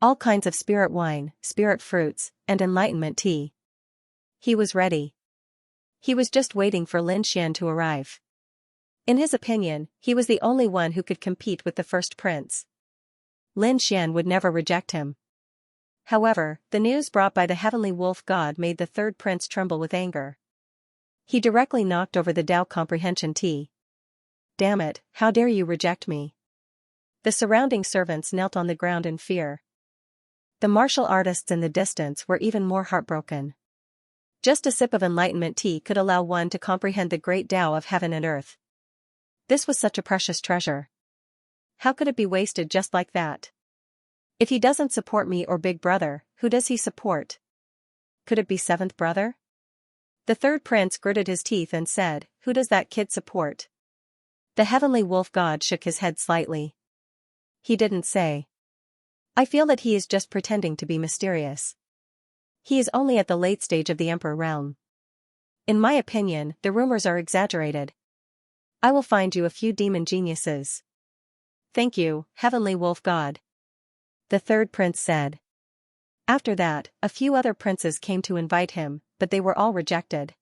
all kinds of spirit wine, spirit fruits, and enlightenment tea. He was ready. He was just waiting for Lin Xian to arrive. In his opinion, he was the only one who could compete with the first prince. Lin Xian would never reject him. However, the news brought by the heavenly wolf god made the third prince tremble with anger. He directly knocked over the Tao comprehension tea. Damn it, how dare you reject me? The surrounding servants knelt on the ground in fear. The martial artists in the distance were even more heartbroken. Just a sip of enlightenment tea could allow one to comprehend the great Tao of heaven and earth. This was such a precious treasure. How could it be wasted just like that? If he doesn't support me or Big Brother, who does he support? Could it be seventh brother? The third prince gritted his teeth and said, who does that kid support? The heavenly wolf god shook his head slightly. He didn't say. I feel that he is just pretending to be mysterious. He is only at the late stage of the emperor realm. In my opinion, the rumors are exaggerated. I will find you a few demon geniuses. Thank you, heavenly wolf god. The third prince said. After that, a few other princes came to invite him, but they were all rejected.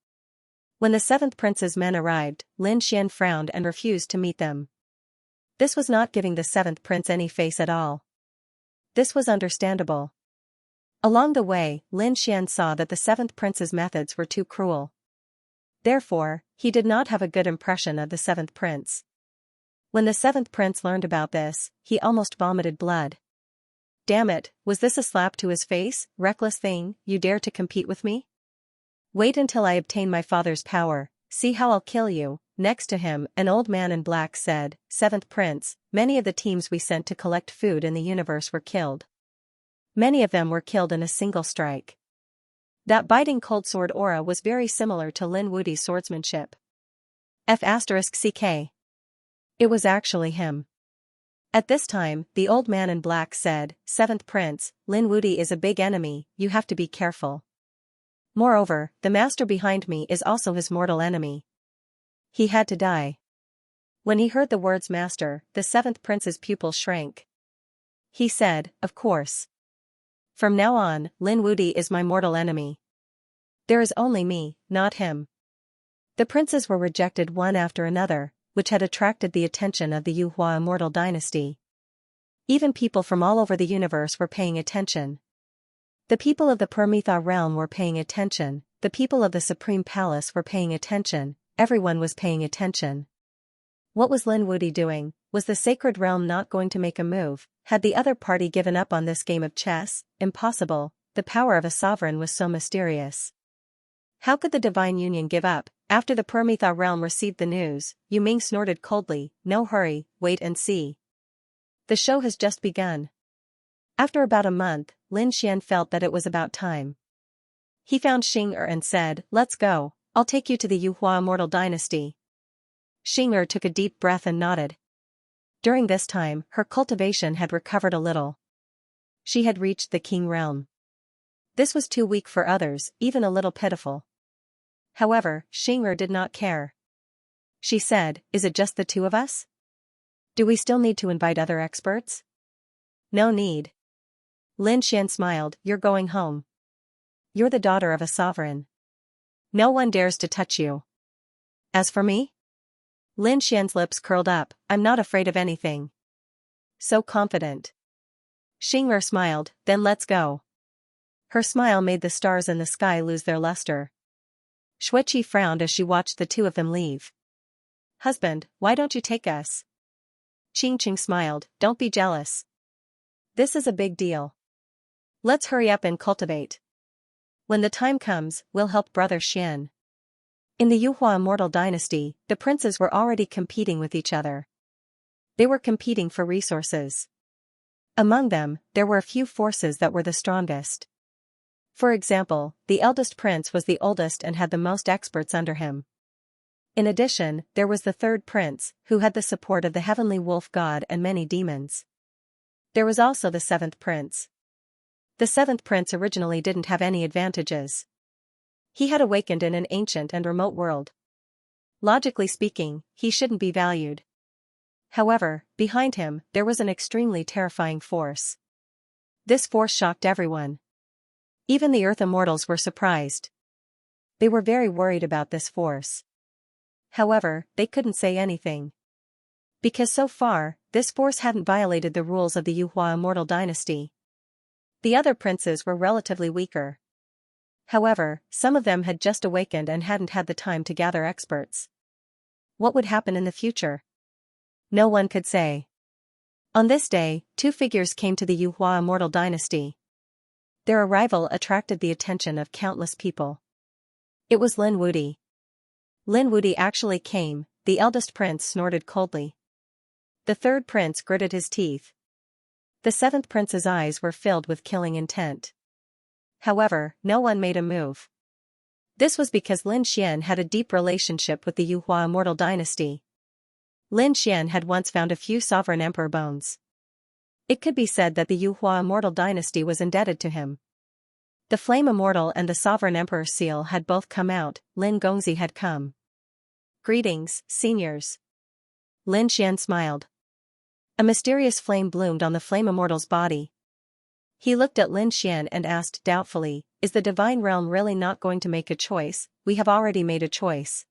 When the seventh prince's men arrived, Lin Xian frowned and refused to meet them. This was not giving the seventh prince any face at all. This was understandable. Along the way, Lin Xian saw that the seventh prince's methods were too cruel. Therefore, he did not have a good impression of the seventh prince. When the seventh prince learned about this, he almost vomited blood. Damn it, was this a slap to his face? Reckless thing, you dare to compete with me? Wait until I obtain my father's power, see how I'll kill you. Next to him, an old man in black said, Seventh Prince, many of the teams we sent to collect food in the universe were killed. Many of them were killed in a single strike. That biting cold sword aura was very similar to Lin Wudi's swordsmanship. F***ck. It was actually him. At this time, the old man in black said, Seventh Prince, Lin Wudi is a big enemy, you have to be careful. Moreover, the master behind me is also his mortal enemy. He had to die. When he heard the words master, the seventh prince's pupils shrank. He said, of course. From now on, Lin Wudi is my mortal enemy. There is only me, not him. The princes were rejected one after another, which had attracted the attention of the Yuhua immortal dynasty. Even people from all over the universe were paying attention. The people of the Permitha realm were paying attention, the people of the Supreme Palace were paying attention, everyone was paying attention. What was Lin Wudi doing? Was the sacred realm not going to make a move? Had the other party given up on this game of chess? Impossible, the power of a sovereign was so mysterious. How could the divine union give up? After the Permitha realm received the news, Yu Ming snorted coldly, no hurry, wait and see. The show has just begun. After about a month, Lin Xian felt that it was about time. He found Xing'er and said, let's go, I'll take you to the Yuhua immortal dynasty. Xing'er took a deep breath and nodded. During this time, her cultivation had recovered a little. She had reached the king realm. This was too weak for others, even a little pitiful. However, Xing'er did not care. She said, is it just the two of us? Do we still need to invite other experts? No need. Lin Xian smiled, you're going home. You're the daughter of a sovereign. No one dares to touch you. As for me? Lin Xian's lips curled up, I'm not afraid of anything. So confident. Xing'er smiled, then let's go. Her smile made the stars in the sky lose their luster. Xueqi frowned as she watched the two of them leave. Husband, why don't you take us? Qingqing smiled, don't be jealous. This is a big deal. Let's hurry up and cultivate. When the time comes, we'll help Brother Xian. In the Yuhua immortal dynasty, the princes were already competing with each other. They were competing for resources. Among them, there were a few forces that were the strongest. For example, the eldest prince was the oldest and had the most experts under him. In addition, there was the third prince, who had the support of the heavenly wolf god and many demons. There was also the seventh prince. The seventh prince originally didn't have any advantages. He had awakened in an ancient and remote world. Logically speaking, he shouldn't be valued. However, behind him, there was an extremely terrifying force. This force shocked everyone. Even the Earth Immortals were surprised. They were very worried about this force. However, they couldn't say anything. Because so far, this force hadn't violated the rules of the Yuhua Immortal Dynasty. The other princes were relatively weaker. However, some of them had just awakened and hadn't had the time to gather experts. What would happen in the future? No one could say. On this day, two figures came to the Yuhua Immortal Dynasty. Their arrival attracted the attention of countless people. It was Lin Wudi. Lin Wudi actually came, the eldest prince snorted coldly. The third prince gritted his teeth. The seventh prince's eyes were filled with killing intent. However, no one made a move. This was because Lin Xian had a deep relationship with the Yuhua Immortal Dynasty. Lin Xian had once found a few sovereign emperor bones. It could be said that the Yuhua Immortal Dynasty was indebted to him. The Flame Immortal and the Sovereign Emperor seal had both come out, Lin Gongzi had come. Greetings, seniors. Lin Xian smiled. A mysterious flame bloomed on the Flame Immortal's body. He looked at Lin Xian and asked doubtfully, "Is the Divine Realm really not going to make a choice? We have already made a choice."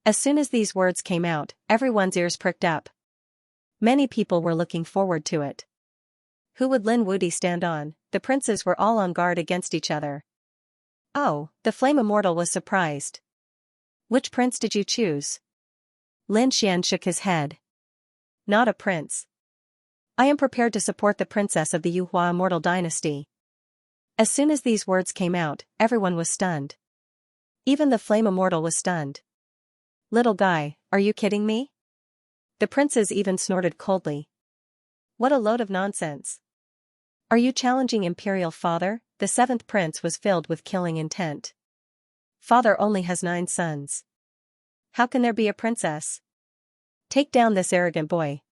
As soon as these words came out, everyone's ears pricked up. Many people were looking forward to it. Who would Lin Wudi stand on? The princes were all on guard against each other. Oh, the Flame Immortal was surprised. Which prince did you choose? Lin Xian shook his head. Not a prince. I am prepared to support the princess of the Yuhua Immortal Dynasty. As soon as these words came out, everyone was stunned. Even the Flame Immortal was stunned. Little guy, are you kidding me? The princes even snorted coldly. What a load of nonsense. Are you challenging Imperial Father? The seventh prince was filled with killing intent. Father only has 9 sons. How can there be a princess? Take down this arrogant boy.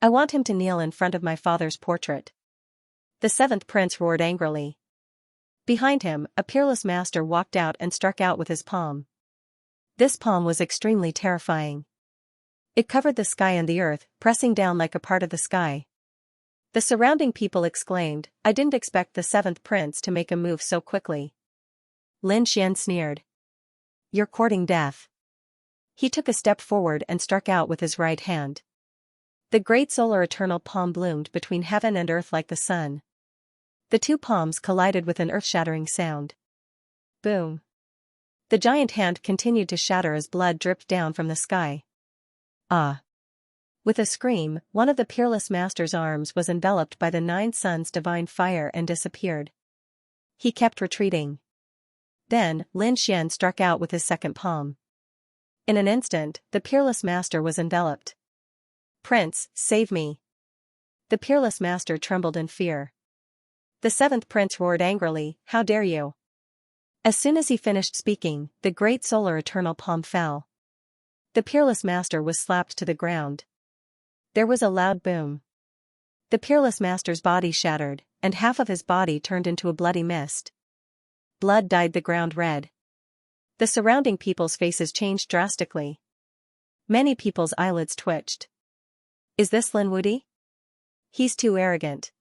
I want him to kneel in front of my father's portrait. The seventh prince roared angrily. Behind him, a peerless master walked out and struck out with his palm. This palm was extremely terrifying. It covered the sky and the earth, pressing down like a part of the sky. The surrounding people exclaimed, "I didn't expect the seventh prince to make a move so quickly." Lin Xian sneered. "You're courting death." He took a step forward and struck out with his right hand. The great solar eternal palm bloomed between heaven and earth like the sun. The two palms collided with an earth-shattering sound. Boom. The giant hand continued to shatter as blood dripped down from the sky. Ah! With a scream, one of the peerless master's arms was enveloped by the 9 suns' divine fire and disappeared. He kept retreating. Then, Lin Xian struck out with his second palm. In an instant, the peerless master was enveloped. "Prince, save me." The peerless master trembled in fear. The seventh prince roared angrily, "How dare you!" As soon as he finished speaking, the great solar eternal palm fell. The peerless master was slapped to the ground. There was a loud boom. The peerless master's body shattered, and half of his body turned into a bloody mist. Blood dyed the ground red. The surrounding people's faces changed drastically. Many people's eyelids twitched. Is this Lin Wudi? He's too arrogant.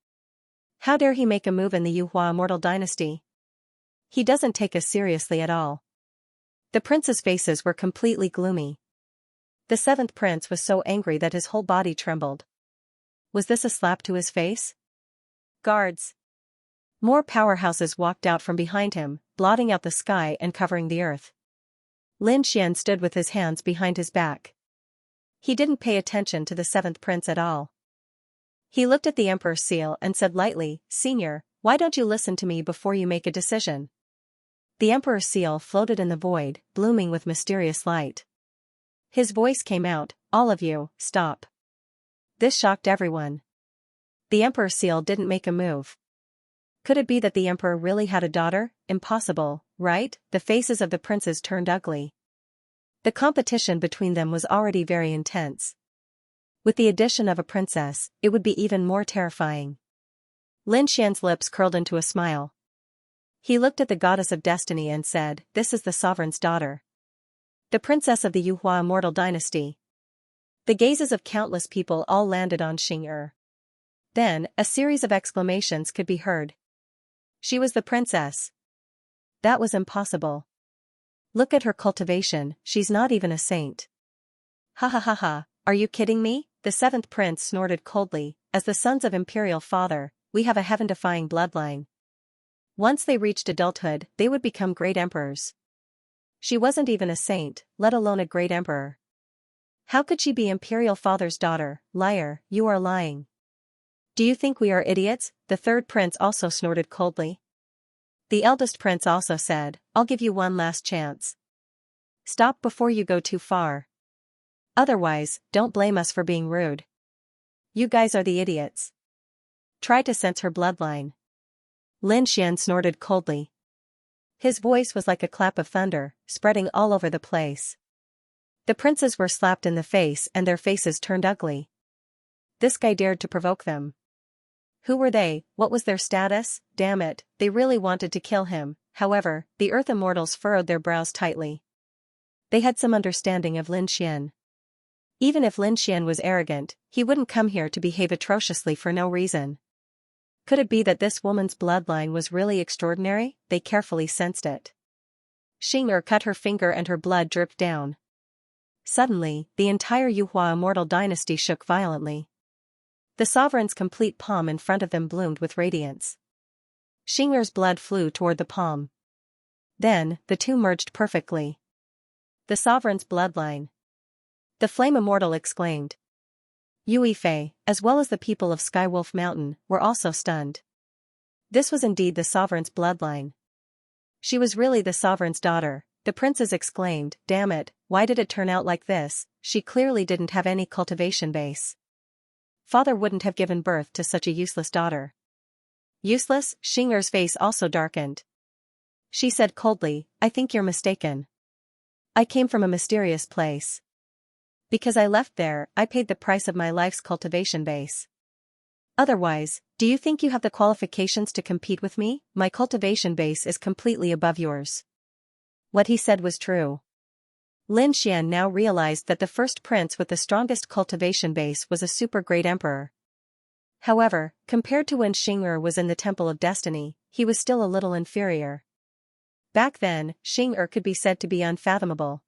How dare he make a move in the Yuhua Immortal Dynasty? He doesn't take us seriously at all. The princes' faces were completely gloomy. The seventh prince was so angry that his whole body trembled. Was this a slap to his face? Guards! More powerhouses walked out from behind him, blotting out the sky and covering the earth. Lin Xian stood with his hands behind his back. He didn't pay attention to the seventh prince at all. He looked at the emperor's seal and said lightly, "Senior, why don't you listen to me before you make a decision?" The emperor's seal floated in the void, blooming with mysterious light. His voice came out, "All of you, stop." This shocked everyone. The emperor's seal didn't make a move. Could it be that the emperor really had a daughter? Impossible, right? The faces of the princes turned ugly. The competition between them was already very intense. With the addition of a princess, it would be even more terrifying. Lin Xian's lips curled into a smile. He looked at the goddess of destiny and said, "This is the sovereign's daughter. The princess of the Yuhua immortal dynasty." The gazes of countless people all landed on Xing'er. Then, a series of exclamations could be heard. She was the princess. That was impossible. Look at her cultivation, she's not even a saint. Ha ha ha ha, are you kidding me? The seventh prince snorted coldly. As the sons of imperial father, we have a heaven-defying bloodline. Once they reached adulthood, they would become great emperors. She wasn't even a saint, let alone a great emperor. How could she be imperial father's daughter? Liar, you are lying. Do you think we are idiots? The third prince also snorted coldly. The eldest prince also said, I'll give you one last chance. Stop before you go too far. Otherwise, don't blame us for being rude. You guys are the idiots. Try to sense her bloodline. Lin Xian snorted coldly. His voice was like a clap of thunder, spreading all over the place. The princes were slapped in the face and their faces turned ugly. This guy dared to provoke them. Who were they? What was their status? Damn it, they really wanted to kill him. However, the Earth Immortals furrowed their brows tightly. They had some understanding of Lin Xian. Even if Lin Xian was arrogant, he wouldn't come here to behave atrociously for no reason. Could it be that this woman's bloodline was really extraordinary? They carefully sensed it. Xing'er cut her finger and her blood dripped down. Suddenly, the entire Yuhua immortal dynasty shook violently. The sovereign's complete palm in front of them bloomed with radiance. Xing'er's blood flew toward the palm. Then, the two merged perfectly. The sovereign's bloodline. The flame immortal exclaimed. Yue Fei, as well as the people of Skywolf Mountain, were also stunned. This was indeed the sovereign's bloodline. She was really the sovereign's daughter, the princes exclaimed. Damn it, why did it turn out like this? She clearly didn't have any cultivation base. Father wouldn't have given birth to such a useless daughter. Useless? Xing'er's face also darkened. She said coldly, I think you're mistaken. I came from a mysterious place. Because I left there, I paid the price of my life's cultivation base. Otherwise, do you think you have the qualifications to compete with me? My cultivation base is completely above yours. What he said was true. Lin Xian now realized that the first prince with the strongest cultivation base was a super great emperor. However, compared to when Xing'er was in the Temple of Destiny, he was still a little inferior. Back then, Xing'er could be said to be unfathomable.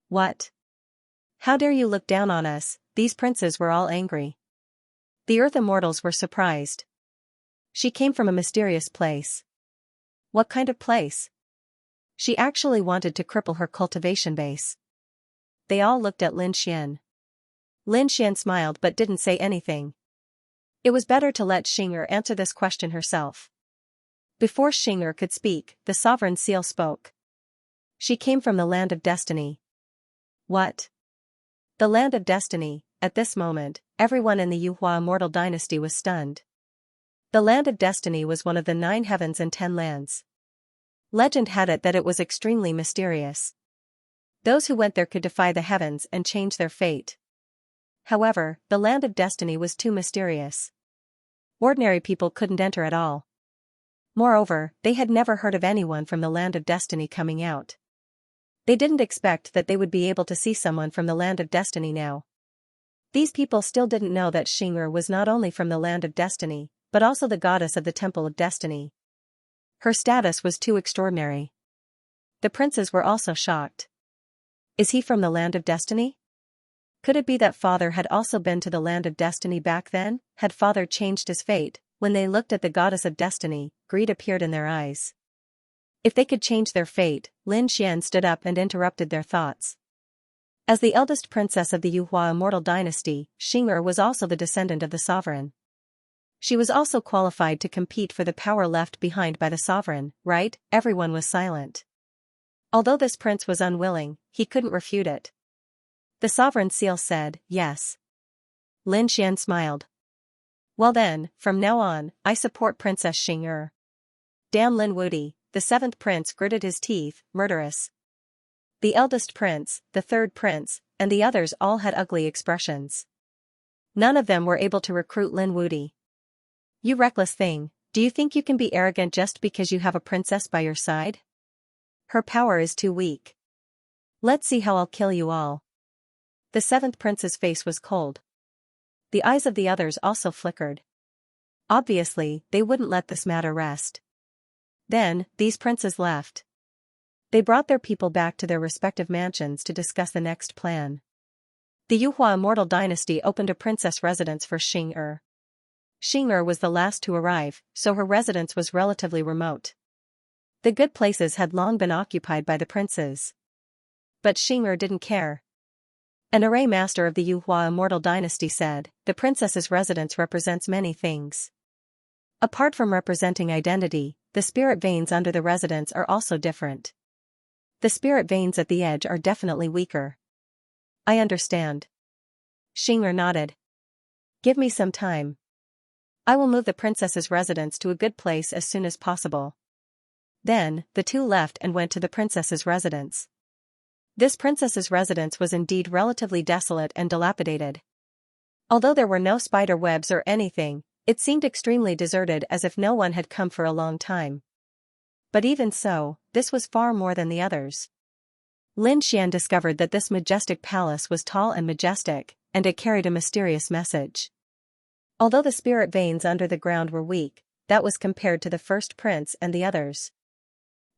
What? How dare you look down on us? These princes were all angry. The Earth Immortals were surprised. She came from a mysterious place. What kind of place? She actually wanted to cripple her cultivation base. They all looked at Lin Xian. Lin Xian smiled but didn't say anything. It was better to let Xing'er answer this question herself. Before Xing'er could speak, the sovereign seal spoke. She came from the land of destiny. What? The land of destiny. At this moment, everyone in the Yuhua immortal dynasty was stunned. The land of destiny was one of the 9 heavens and 10 lands. Legend had it that it was extremely mysterious. Those who went there could defy the heavens and change their fate. However, the land of destiny was too mysterious. Ordinary people couldn't enter at all. Moreover, they had never heard of anyone from the land of destiny coming out. They didn't expect that they would be able to see someone from the land of destiny now. These people still didn't know that Xing'er was not only from the land of destiny, but also the goddess of the Temple of Destiny. Her status was too extraordinary. The princes were also shocked. Is he from the land of destiny? Could it be that father had also been to the land of destiny back then? Had father changed his fate? When they looked at the goddess of destiny, greed appeared in their eyes. If they could change their fate, Lin Xian stood up and interrupted their thoughts. As the eldest princess of the Yuhua immortal dynasty, Xing'er was also the descendant of the sovereign. She was also qualified to compete for the power left behind by the sovereign, right? Everyone was silent. Although this prince was unwilling, he couldn't refute it. The sovereign seal said, yes. Lin Xian smiled. Well then, from now on, I support Princess Xing'er. Damn Lin Wuti, the 7th prince gritted his teeth, murderous. The eldest prince, the third prince, and the others all had ugly expressions. None of them were able to recruit Lin Wuti. You reckless thing, do you think you can be arrogant just because you have a princess by your side? Her power is too weak. Let's see how I'll kill you all. The seventh prince's face was cold. The eyes of the others also flickered. Obviously, they wouldn't let this matter rest. Then, these princes left. They brought their people back to their respective mansions to discuss the next plan. The Yuhua immortal dynasty opened a princess residence for Xing'er. Xing'er was the last to arrive, so her residence was relatively remote. The good places had long been occupied by the princes. But Xing'er didn't care. An array master of the Yuhua immortal dynasty said, the princess's residence represents many things. Apart from representing identity, the spirit veins under the residence are also different. The spirit veins at the edge are definitely weaker. I understand. Xing'er nodded. Give me some time. I will move the princess's residence to a good place as soon as possible. Then, the two left and went to the princess's residence. This princess's residence was indeed relatively desolate and dilapidated. Although there were no spider webs or anything, it seemed extremely deserted as if no one had come for a long time. But even so, this was far more than the others. Lin Xian discovered that this majestic palace was tall and majestic, and it carried a mysterious message. Although the spirit veins under the ground were weak, that was compared to the first prince and the others.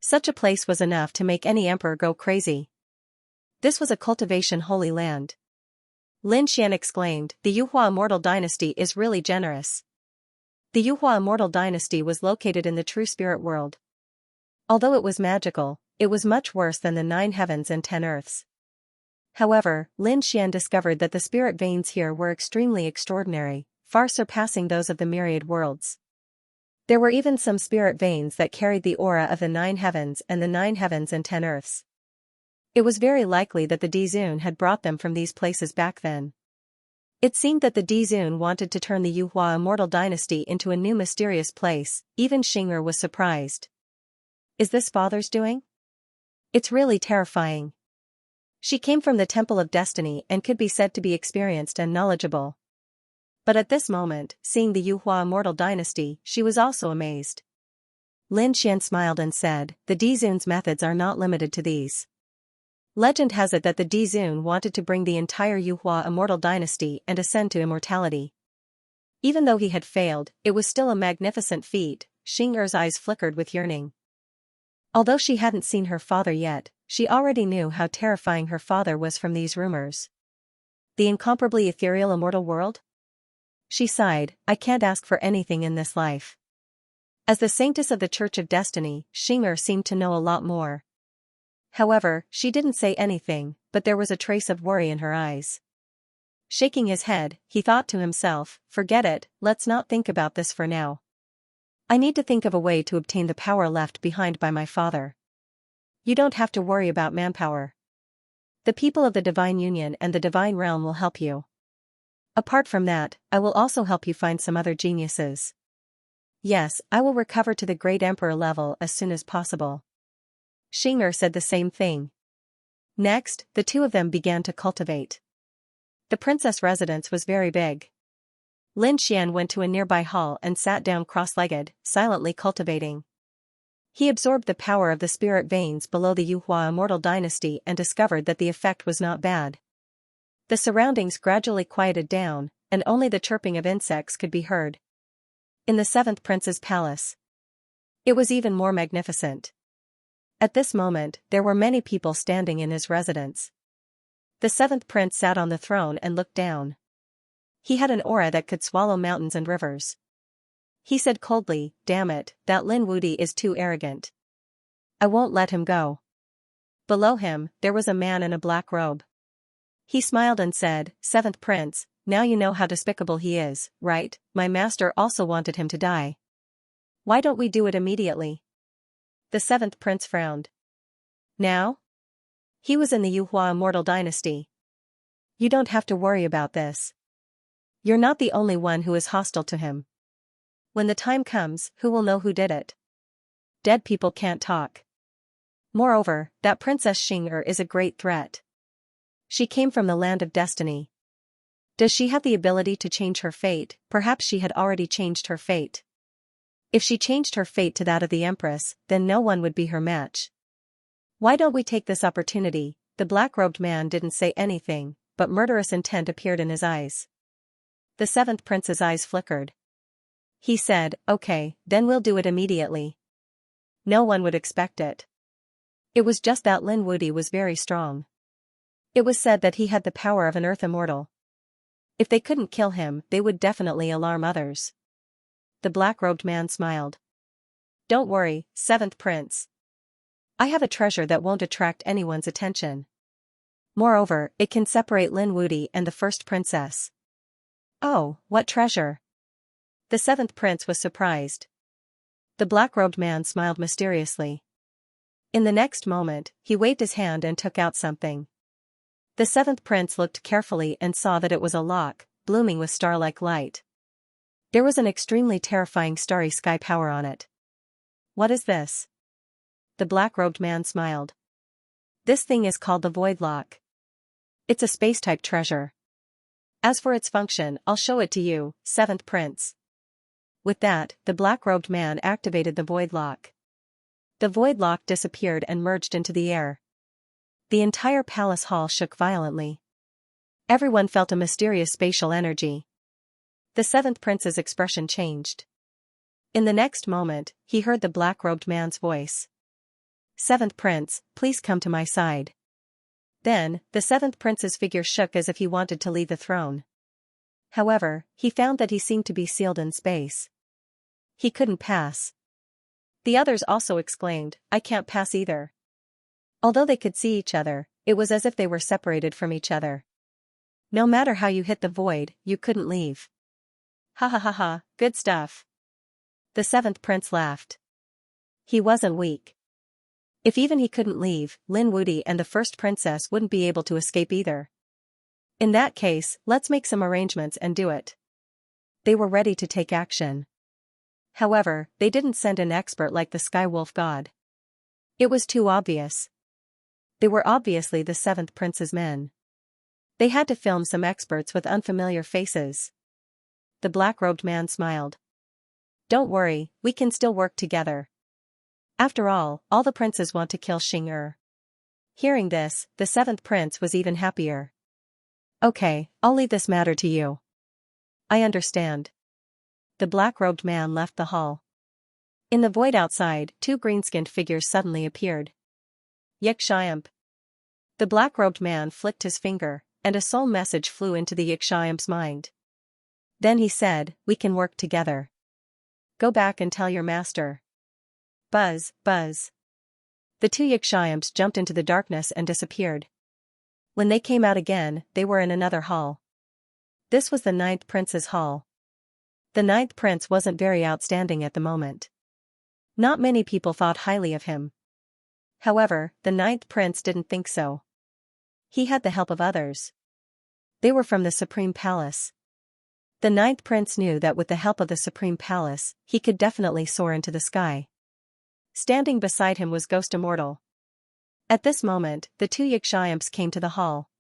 Such a place was enough to make any emperor go crazy. This was a cultivation holy land. Lin Xian exclaimed, the Yuhua immortal dynasty is really generous. The Yuhua immortal dynasty was located in the true spirit world. Although it was magical, it was much worse than the 9 heavens and 10 earths. However, Lin Xian discovered that the spirit veins here were extremely extraordinary, far surpassing those of the myriad worlds. There were even some spirit veins that carried the aura of the 9 heavens and the 9 heavens and 10 earths. It was very likely that the Dizun had brought them from these places back then. It seemed that the Dizun wanted to turn the Yuhua immortal dynasty into a new mysterious place. Even Xing'er was surprised. Is this father's doing? It's really terrifying. She came from the Temple of Destiny and could be said to be experienced and knowledgeable. But at this moment, seeing the Yuhua immortal dynasty, she was also amazed. Lin Xian smiled and said, the Dizun's methods are not limited to these. Legend has it that the Dizun wanted to bring the entire Yuhua immortal dynasty and ascend to immortality. Even though he had failed, it was still a magnificent feat. Xing'er's eyes flickered with yearning. Although she hadn't seen her father yet, she already knew how terrifying her father was from these rumors. The incomparably ethereal immortal world? She sighed, I can't ask for anything in this life. As the saintess of the Church of Destiny, Xing'er seemed to know a lot more. However, she didn't say anything, but there was a trace of worry in her eyes. Shaking his head, he thought to himself, forget it, let's not think about this for now. I need to think of a way to obtain the power left behind by my father. You don't have to worry about manpower. The people of the Divine Union and the Divine Realm will help you. Apart from that, I will also help you find some other geniuses. Yes, I will recover to the Great Emperor level as soon as possible. Xing'er said the same thing. Next, the two of them began to cultivate. The princess residence was very big. Lin Xian went to a nearby hall and sat down cross-legged, silently cultivating. He absorbed the power of the spirit veins below the Yuhua immortal dynasty and discovered that the effect was not bad. The surroundings gradually quieted down, and only the chirping of insects could be heard. In the seventh prince's palace, it was even more magnificent. At this moment, there were many people standing in his residence. The seventh prince sat on the throne and looked down. He had an aura that could swallow mountains and rivers. He said coldly, damn it, that Lin Wuti is too arrogant. I won't let him go. Below him, there was a man in a black robe. He smiled and said, Seventh Prince, now you know how despicable he is, right? My master also wanted him to die. Why don't we do it immediately? The seventh prince frowned. Now? He was in the Yuhua immortal dynasty. You don't have to worry about this. You're not the only one who is hostile to him. When the time comes, who will know who did it? Dead people can't talk. Moreover, that Princess Xianxia is a great threat. She came from the land of destiny. Does she have the ability to change her fate? Perhaps she had already changed her fate. If she changed her fate to that of the Empress, then no one would be her match. Why don't we take this opportunity? The black-robed man didn't say anything, but murderous intent appeared in his eyes. The seventh prince's eyes flickered. He said, "Okay, then we'll do it immediately." No one would expect it. It was just that Lin Wude was very strong. It was said that he had the power of an earth immortal. If they couldn't kill him, they would definitely alarm others. The black-robed man smiled. "Don't worry, seventh prince. I have a treasure that won't attract anyone's attention. Moreover, it can separate Lin Wude and the first princess." "Oh, what treasure?" The seventh prince was surprised. The black-robed man smiled mysteriously. In the next moment, he waved his hand and took out something. The seventh prince looked carefully and saw that it was a lock, blooming with star-like light. There was an extremely terrifying starry sky power on it. "What is this?" The black-robed man smiled. "This thing is called the Void Lock. It's a space-type treasure. As for its function, I'll show it to you, seventh prince." With that, the black-robed man activated the Void Lock. The Void Lock disappeared and merged into the air. The entire palace hall shook violently. Everyone felt a mysterious spatial energy. The seventh prince's expression changed. In the next moment, he heard the black-robed man's voice. "Seventh prince, please come to my side." Then, the seventh prince's figure shook as if he wanted to leave the throne. However, he found that he seemed to be sealed in space. He couldn't pass. The others also exclaimed, "I can't pass either." Although they could see each other, it was as if they were separated from each other. No matter how you hit the void, you couldn't leave. "Ha ha ha ha, good stuff." The seventh prince laughed. He wasn't weak. If even he couldn't leave, Lin Wude and the first princess wouldn't be able to escape either. In that case, let's make some arrangements and do it. They were ready to take action. However, they didn't send an expert like the Sky Wolf God. It was too obvious. They were obviously the seventh prince's men. They had to film some experts with unfamiliar faces. The black-robed man smiled. "Don't worry, we can still work together. After all the princes want to kill Xianxia." Hearing this, the seventh prince was even happier. "Okay, I'll leave this matter to you." "I understand." The black-robed man left the hall. In the void outside, two green-skinned figures suddenly appeared. "Xianxia." The black-robed man flicked his finger, and a soul message flew into the Xianxia's mind. Then he said, "We can work together. Go back and tell your master." Buzz, buzz. The two Xianxias jumped into the darkness and disappeared. When they came out again, they were in another hall. This was the ninth prince's hall. The ninth prince wasn't very outstanding at the moment. Not many people thought highly of him. However, the ninth prince didn't think so. He had the help of others. They were from the Supreme Palace. The ninth prince knew that with the help of the Supreme Palace, he could definitely soar into the sky. Standing beside him was Ghost Immortal. At this moment, the two Xianxias came to the hall.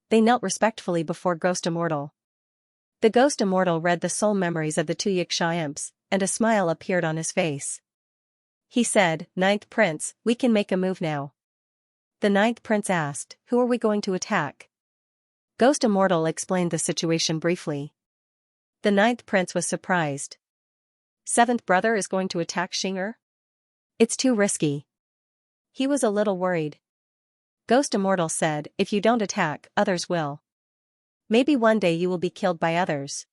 They knelt respectfully before Ghost Immortal. The Ghost Immortal read the soul memories of the two Xianxias, and a smile appeared on his face. He said, "Ninth prince, we can make a move now." The ninth prince asked, "Who are we going to attack?" Ghost Immortal explained the situation briefly. The ninth prince was surprised. "Seventh brother is going to attack Xianxia? It's too risky." He was a little worried. Ghost Immortal said, "If you don't attack, others will. Maybe one day you will be killed by others.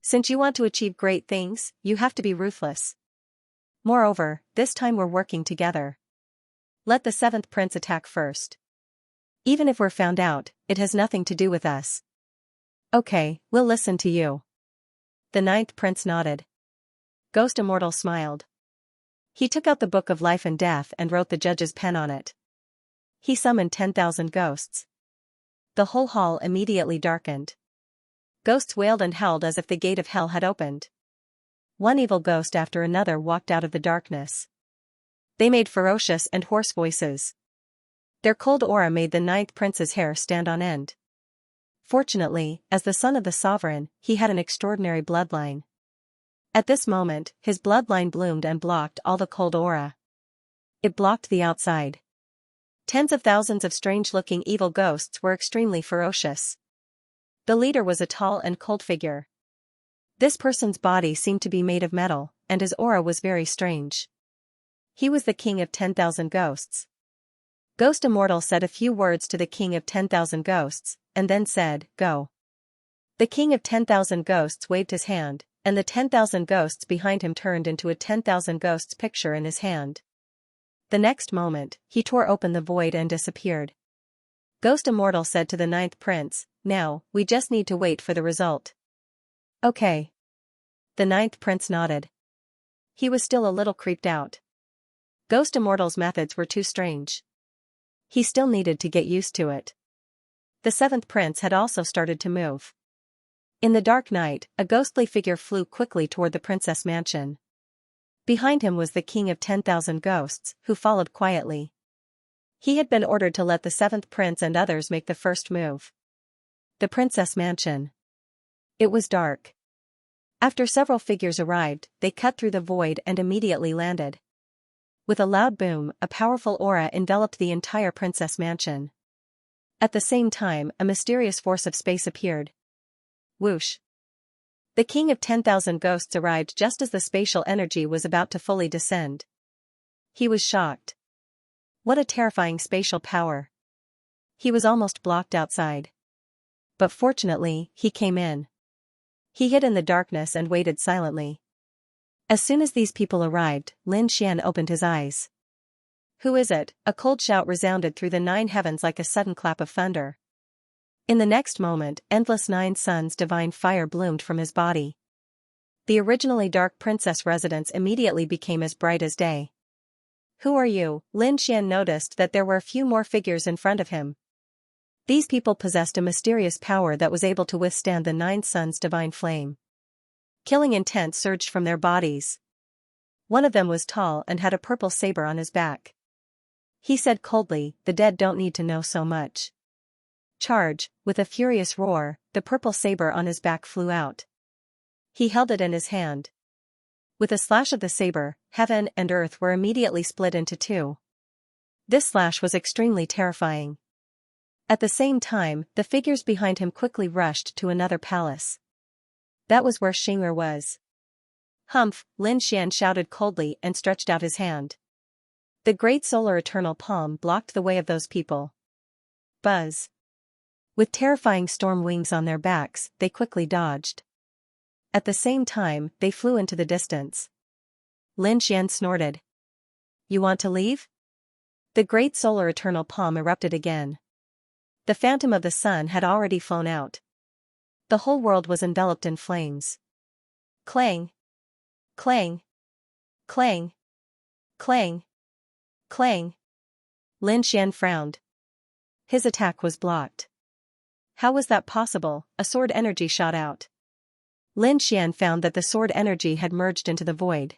Since you want to achieve great things, you have to be ruthless. Moreover, this time we're working together. Let the seventh prince attack first. Even if we're found out, it has nothing to do with us." "Okay, we'll listen to you." The ninth prince nodded. Ghost Immortal smiled. He took out the Book of Life and Death and wrote the judge's pen on it. He summoned 10,000 ghosts. The whole hall immediately darkened. Ghosts wailed and howled as if the gate of hell had opened. One evil ghost after another walked out of the darkness. They made ferocious and hoarse voices. Their cold aura made the ninth prince's hair stand on end. Fortunately, as the son of the sovereign, he had an extraordinary bloodline. At this moment, his bloodline bloomed and blocked all the cold aura. It blocked the outside. Tens of thousands of strange-looking evil ghosts were extremely ferocious. The leader was a tall and cold figure. This person's body seemed to be made of metal, and his aura was very strange. He was the king of 10,000 ghosts. Ghost Immortal said a few words to the king of 10,000 ghosts, and then said, "Go." The king of 10,000 ghosts waved his hand, and the 10,000 ghosts behind him turned into a 10,000 ghosts picture in his hand. The next moment, he tore open the void and disappeared. Ghost Immortal said to the ninth prince, "Now, we just need to wait for the result." "Okay." The ninth prince nodded. He was still a little creeped out. Ghost Immortal's methods were too strange. He still needed to get used to it. The seventh prince had also started to move. In the dark night, a ghostly figure flew quickly toward the princess mansion. Behind him was the king of 10,000 ghosts, who followed quietly. He had been ordered to let the seventh prince and others make the first move. The princess mansion. It was dark. After several figures arrived, they cut through the void and immediately landed. With a loud boom, a powerful aura enveloped the entire princess mansion. At the same time, a mysterious force of space appeared. Whoosh! The king of 10,000 ghosts arrived just as the spatial energy was about to fully descend. He was shocked. What a terrifying spatial power. He was almost blocked outside. But fortunately, he came in. He hid in the darkness and waited silently. As soon as these people arrived, Lin Xian opened his eyes. "Who is it?" A cold shout resounded through the 9 heavens like a sudden clap of thunder. In the next moment, endless 9 suns divine fire bloomed from his body. The originally dark princess residence immediately became as bright as day. "Who are you?" Lin Xian noticed that there were a few more figures in front of him. These people possessed a mysterious power that was able to withstand the 9 suns divine flame. Killing intent surged from their bodies. One of them was tall and had a purple saber on his back. He said coldly, "The dead don't need to know so much." Charge! With a furious roar, the purple saber on his back flew out. He held it in his hand. With a slash of the saber, heaven and earth were immediately split into 2. This slash was extremely terrifying. At the same time, the figures behind him quickly rushed to another palace. That was where Xianxia was. "Humph!" Lin Xian shouted coldly and stretched out his hand. The great solar eternal palm blocked the way of those people. Buzz! With terrifying storm wings on their backs, they quickly dodged. At the same time, they flew into the distance. Lin Xian snorted. "You want to leave?" The great solar eternal palm erupted again. The phantom of the sun had already flown out. The whole world was enveloped in flames. Clang! Clang! Clang! Clang! Clang! Lin Xian frowned. His attack was blocked. How was that possible? A sword energy shot out. Lin Xian found that the sword energy had merged into the void.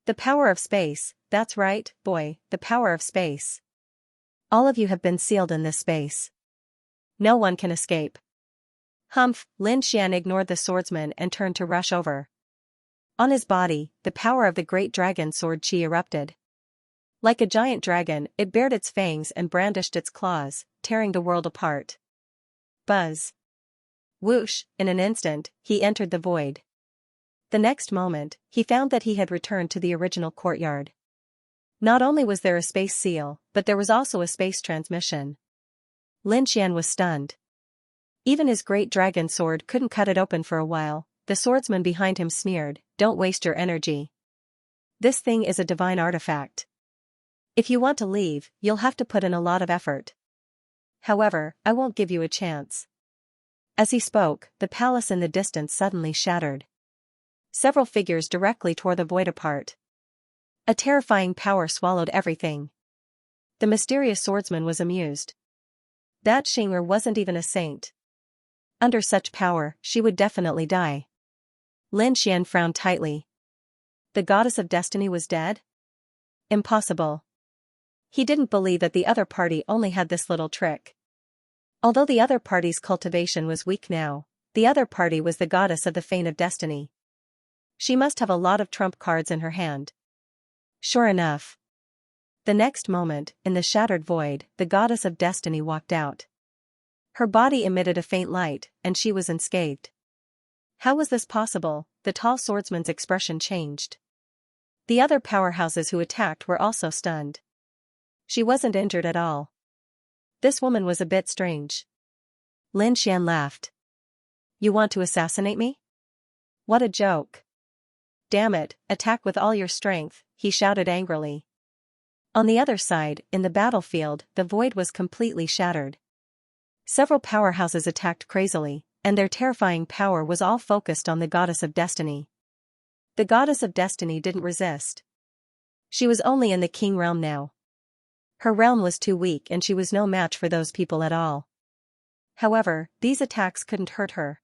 The power of space, that's right, boy, the power of space. All of you have been sealed in this space. No one can escape. Humph! Lin Xian ignored the swordsman and turned to rush over. On his body, the power of the great dragon sword chi erupted. Like a giant dragon, it bared its fangs and brandished its claws, tearing the world apart. Buzz! Whoosh! In an instant, he entered the void. The next moment, he found that he had returned to the original courtyard. Not only was there a space seal, but there was also a space transmission. Lin Xian was stunned. Even his great dragon sword couldn't cut it open for a while. The swordsman behind him sneered, "Don't waste your energy. This thing is a divine artifact. If you want to leave, you'll have to put in a lot of effort. However, I won't give you a chance." As he spoke, the palace in the distance suddenly shattered. Several figures directly tore the void apart. A terrifying power swallowed everything. The mysterious swordsman was amused. That Xianxia wasn't even a saint. Under such power, she would definitely die. Lin Xian frowned tightly. The goddess of destiny was dead? Impossible. He didn't believe that the other party only had this little trick. Although the other party's cultivation was weak now, the other party was the goddess of the fane of destiny. She must have a lot of trump cards in her hand. Sure enough. The next moment, in the shattered void, the goddess of destiny walked out. Her body emitted a faint light, and she was unscathed. How was this possible? The tall swordsman's expression changed. The other powerhouses who attacked were also stunned. She wasn't injured at all. This woman was a bit strange. Lin Xian laughed. You want to assassinate me? What a joke. Damn it, attack with all your strength, he shouted angrily. On the other side, in the battlefield, the void was completely shattered. Several powerhouses attacked crazily, and their terrifying power was all focused on the goddess of destiny. The goddess of destiny didn't resist. She was only in the king realm now. Her realm was too weak and she was no match for those people at all. However, these attacks couldn't hurt her.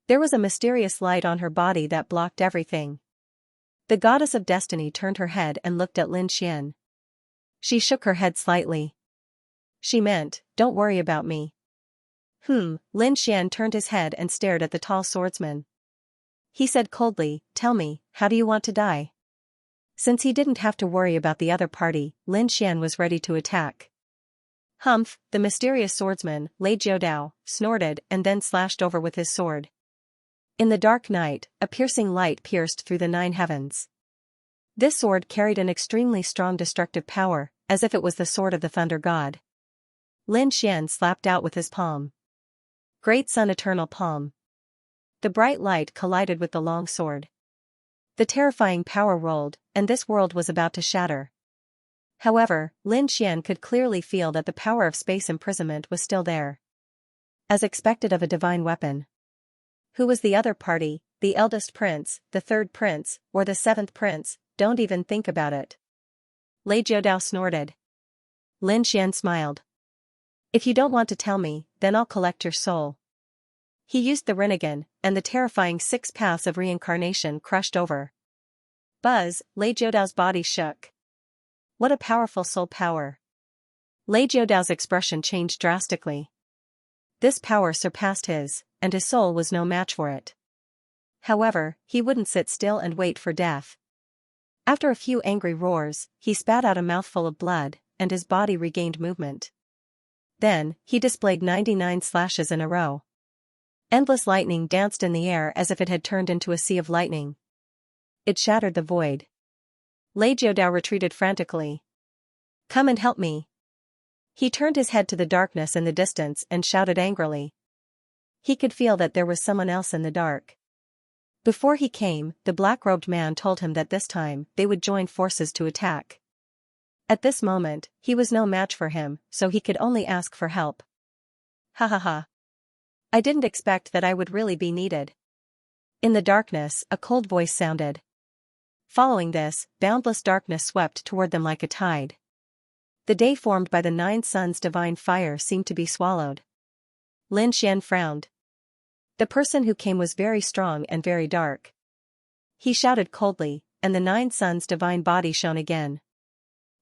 There was a mysterious light on her body that blocked everything. The goddess of destiny turned her head and looked at Lin Xian. She shook her head slightly. She meant, don't worry about me. Lin Xian turned his head and stared at the tall swordsman. He said coldly, tell me, how do you want to die? Since he didn't have to worry about the other party, Lin Xian was ready to attack. Humph, the mysterious swordsman, Lei Jiudao, snorted and then slashed over with his sword. In the dark night, a piercing light pierced through the 9 heavens. This sword carried an extremely strong destructive power, as if it was the sword of the thunder god. Lin Xian slapped out with his palm. Great Sun Eternal Palm. The bright light collided with the long sword. The terrifying power rolled, and this world was about to shatter. However, Lin Xian could clearly feel that the power of space imprisonment was still there. As expected of a divine weapon. Who was the other party, the eldest prince, the third prince, or the 7th prince? Don't even think about it. Lei Jiudao snorted. Lin Xian smiled. If you don't want to tell me, then I'll collect your soul. He used the Rinnegan, and the terrifying 6 paths of reincarnation crushed over. Buzz, Lei Jiudao's body shook. What a powerful soul power. Lei Jiudao's expression changed drastically. This power surpassed his, and his soul was no match for it. However, he wouldn't sit still and wait for death. After a few angry roars, he spat out a mouthful of blood, and his body regained movement. Then, he displayed 99 slashes in a row. Endless lightning danced in the air as if it had turned into a sea of lightning. It shattered the void. Lei Jiudao retreated frantically. Come and help me. He turned his head to the darkness in the distance and shouted angrily. He could feel that there was someone else in the dark. Before he came, the black-robed man told him that this time, they would join forces to attack. At this moment, he was no match for him, so he could only ask for help. Ha ha ha. I didn't expect that I would really be needed. In the darkness, a cold voice sounded. Following this, boundless darkness swept toward them like a tide. The day formed by the 9 suns' divine fire seemed to be swallowed. Lin Xian frowned. The person who came was very strong and very dark. He shouted coldly, and the 9 suns' divine body shone again.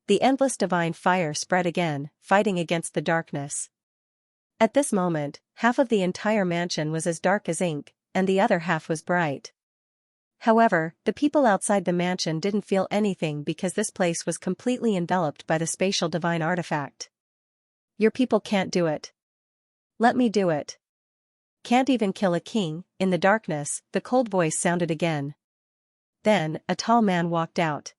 The endless divine fire spread again, fighting against the darkness. At this moment, half of the entire mansion was as dark as ink, and the other half was bright. However, the people outside the mansion didn't feel anything because this place was completely enveloped by the spatial divine artifact. Your people can't do it. Let me do it. Can't even kill a king. In the darkness, the cold voice sounded again. Then, a tall man walked out.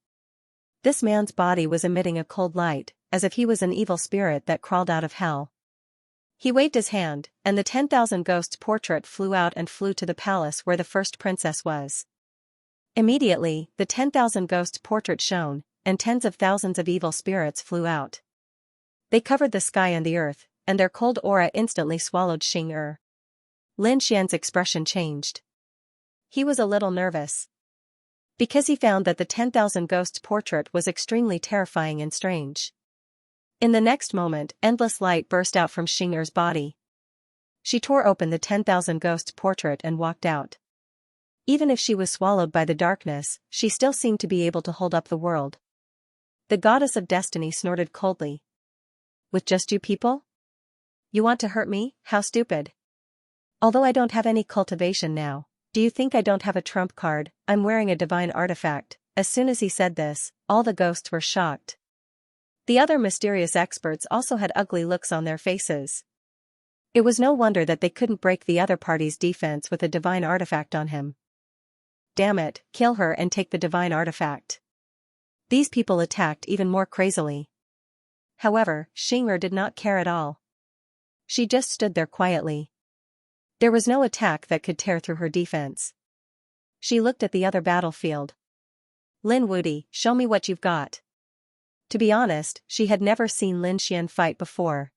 This man's body was emitting a cold light, as if he was an evil spirit that crawled out of hell. He waved his hand, and the 10,000 ghosts portrait flew out and flew to the palace where the first princess was. Immediately, the 10,000 ghosts portrait shone, and tens of thousands of evil spirits flew out. They covered the sky and the earth, and their cold aura instantly swallowed Xing. Lin Xian's expression changed. He was a little nervous. Because he found that the 10,000 ghosts portrait was extremely terrifying and strange. In the next moment, endless light burst out from Xing's body. She tore open the 10,000 ghosts portrait and walked out. Even if she was swallowed by the darkness, she still seemed to be able to hold up the world. The goddess of destiny snorted coldly. With just you people? You want to hurt me? How stupid. Although I don't have any cultivation now, do you think I don't have a trump card? I'm wearing a divine artifact. As soon as he said this, all the ghosts were shocked. The other mysterious experts also had ugly looks on their faces. It was no wonder that they couldn't break the other party's defense with a divine artifact on him. Damn it, kill her and take the divine artifact. These people attacked even more crazily. However, Xianxia did not care at all. She just stood there quietly. There was no attack that could tear through her defense. She looked at the other battlefield. Lin Wudy, show me what you've got. To be honest, she had never seen Lin Xian fight before.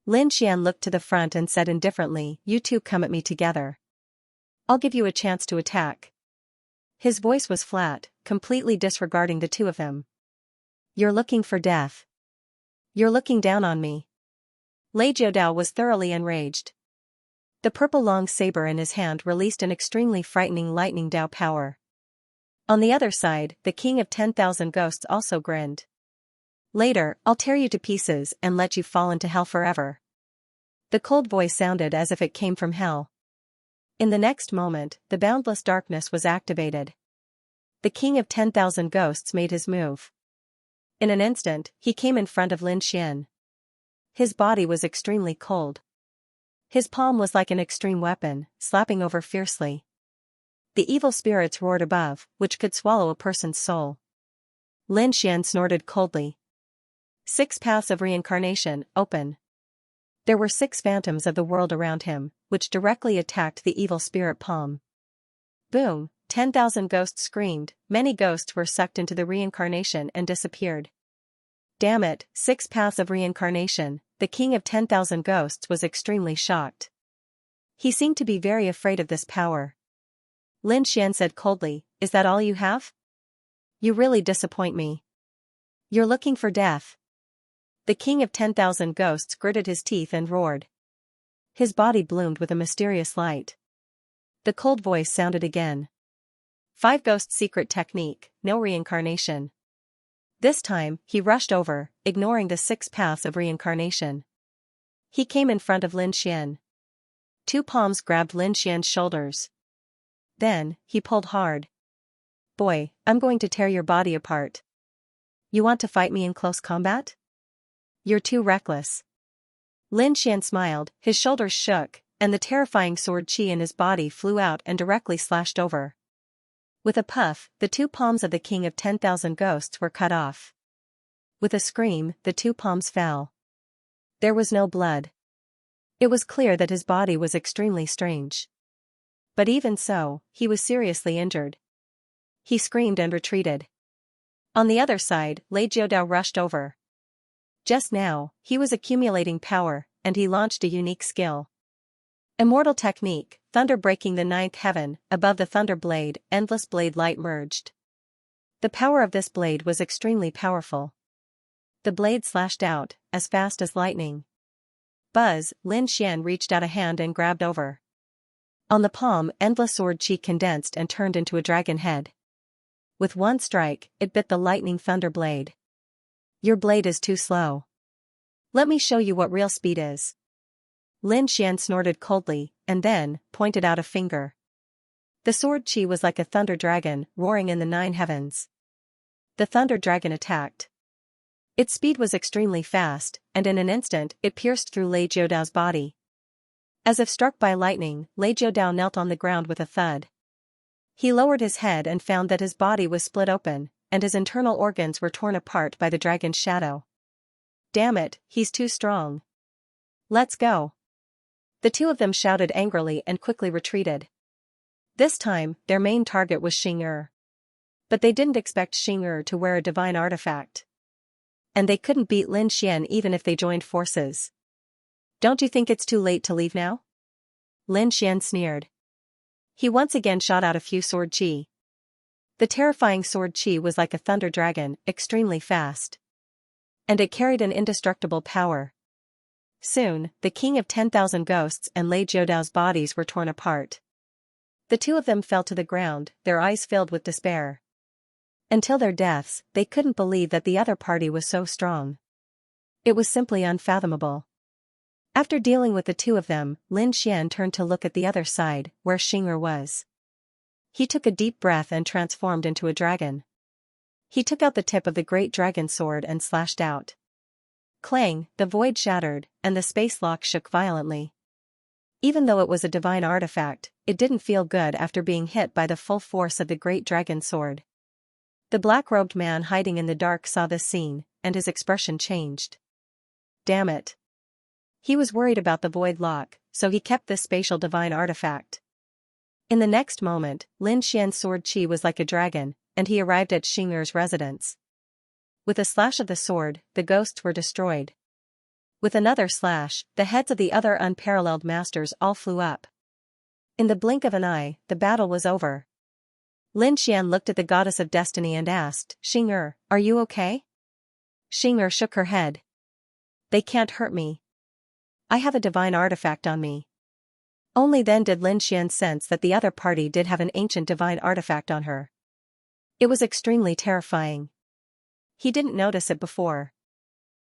Lin Xian looked to the front and said indifferently, you two come at me together. I'll give you a chance to attack. His voice was flat, completely disregarding the two of them. You're looking for death. You're looking down on me. Lei Jiudao was thoroughly enraged. The purple long saber in his hand released an extremely frightening lightning Dao power. On the other side, the king of 10,000 ghosts also grinned. Later, I'll tear you to pieces and let you fall into hell forever. The cold voice sounded as if it came from hell. In the next moment, the boundless darkness was activated. The king of 10,000 ghosts made his move. In an instant, he came in front of Lin Xian. His body was extremely cold. His palm was like an extreme weapon, slapping over fiercely. The evil spirits roared above, which could swallow a person's soul. Lin Xian snorted coldly. 6 paths of reincarnation, open. There were 6 phantoms of the world around him, which directly attacked the evil spirit palm. Boom, 10,000 ghosts screamed, many ghosts were sucked into the reincarnation and disappeared. Damn it, 6 paths of reincarnation, the king of 10,000 ghosts was extremely shocked. He seemed to be very afraid of this power. Lin Xian said coldly, is that all you have? You really disappoint me. You're looking for death. The king of 10,000 ghosts gritted his teeth and roared. His body bloomed with a mysterious light. The cold voice sounded again. 5 ghost secret technique, no reincarnation. This time, he rushed over, ignoring the 6 paths of reincarnation. He came in front of Lin Xian. 2 palms grabbed Lin Xian's shoulders. Then, he pulled hard. Boy, I'm going to tear your body apart. You want to fight me in close combat? You're too reckless. Lin Xian smiled, his shoulders shook, and the terrifying sword qi in his body flew out and directly slashed over. With a puff, the 2 palms of the king of 10,000 ghosts were cut off. With a scream, the 2 palms fell. There was no blood. It was clear that his body was extremely strange. But even so, he was seriously injured. He screamed and retreated. On the other side, Lei Jiudao rushed over. Just now, he was accumulating power, and he launched a unique skill. Immortal technique, thunder breaking the 9th heaven, above the thunder blade, endless blade light merged. The power of this blade was extremely powerful. The blade slashed out, as fast as lightning. Buzz, Lin Xian reached out a hand and grabbed over. On the palm, endless sword qi condensed and turned into a dragon head. With one strike, it bit the lightning thunder blade. Your blade is too slow. Let me show you what real speed is. Lin Xian snorted coldly, and then, pointed out a finger. The sword qi was like a thunder dragon, roaring in the 9 heavens. The thunder dragon attacked. Its speed was extremely fast, and in an instant, it pierced through Lei Jiudao's body. As if struck by lightning, Lei Jiudao knelt on the ground with a thud. He lowered his head and found that his body was split open, and his internal organs were torn apart by the dragon's shadow. Damn it, he's too strong. Let's go. The 2 of them shouted angrily and quickly retreated. This time, their main target was Xianxia. But they didn't expect Xianxia to wear a divine artifact. And they couldn't beat Lin Xian even if they joined forces. Don't you think it's too late to leave now? Lin Xian sneered. He once again shot out a few sword qi. The terrifying sword qi was like a thunder dragon, extremely fast. And it carried an indestructible power. Soon, the king of 10,000 ghosts and Lei Jiudao's bodies were torn apart. The 2 of them fell to the ground, their eyes filled with despair. Until their deaths, they couldn't believe that the other party was so strong. It was simply unfathomable. After dealing with the two of them, Lin Xian turned to look at the other side, where Xing'er was. He took a deep breath and transformed into a dragon. He took out the tip of the great dragon sword and slashed out. Clang, the void shattered, and the space lock shook violently. Even though it was a divine artifact, it didn't feel good after being hit by the full force of the great dragon sword. The black-robed man hiding in the dark saw this scene, and his expression changed. Damn it. He was worried about the void lock, so he kept this spatial divine artifact. In the next moment, Lin Xian's sword chi was like a dragon, and he arrived at Xing'er's residence. With a slash of the sword, the ghosts were destroyed. With another slash, the heads of the other unparalleled masters all flew up. In the blink of an eye, the battle was over. Lin Xian looked at the goddess of destiny and asked, "Xing'er, are you okay?" Xing'er shook her head. "They can't hurt me. I have a divine artifact on me." Only then did Lin Xian sense that the other party did have an ancient divine artifact on her. It was extremely terrifying. He didn't notice it before.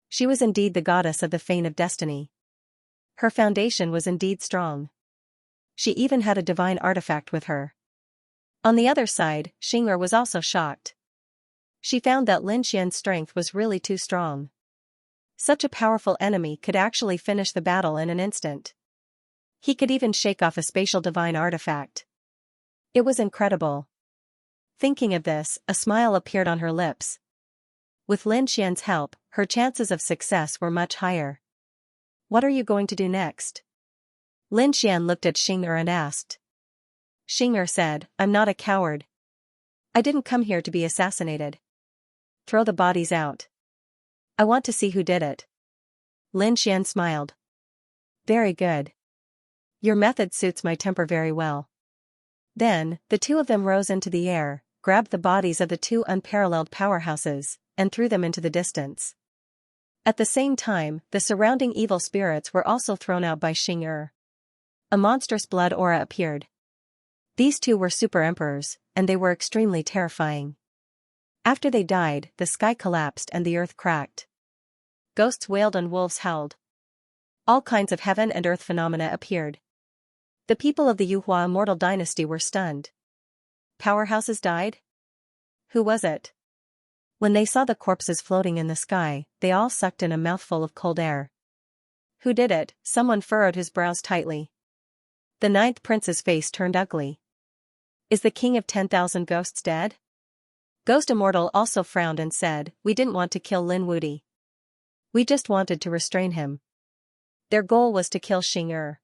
She was indeed the goddess of the fane of destiny. Her foundation was indeed strong. She even had a divine artifact with her. On the other side, Xing'er was also shocked. She found that Lin Xian's strength was really too strong. Such a powerful enemy could actually finish the battle in an instant. He could even shake off a spatial divine artifact. It was incredible. Thinking of this, a smile appeared on her lips. With Lin Xian's help, her chances of success were much higher. "What are you going to do next?" Lin Xian looked at Xing'er and asked. Xing'er said, "I'm not a coward. I didn't come here to be assassinated. Throw the bodies out. I want to see who did it." Lin Xian smiled. "Very good. Your method suits my temper very well." Then, the two of them rose into the air, grabbed the bodies of the two unparalleled powerhouses, and threw them into the distance. At the same time, the surrounding evil spirits were also thrown out by Xing'er. A monstrous blood aura appeared. These two were super emperors, and they were extremely terrifying. After they died, the sky collapsed and the earth cracked. Ghosts wailed and wolves howled. All kinds of heaven and earth phenomena appeared. The people of the Yuhua immortal dynasty were stunned. Powerhouses died? Who was it? When they saw the corpses floating in the sky, they all sucked in a mouthful of cold air. Who did it? Someone furrowed his brows tightly. The 9th prince's face turned ugly. Is the king of 10,000 ghosts dead? Ghost Immortal also frowned and said, "We didn't want to kill Lin Wudi. We just wanted to restrain him." Their goal was to kill Xing'er.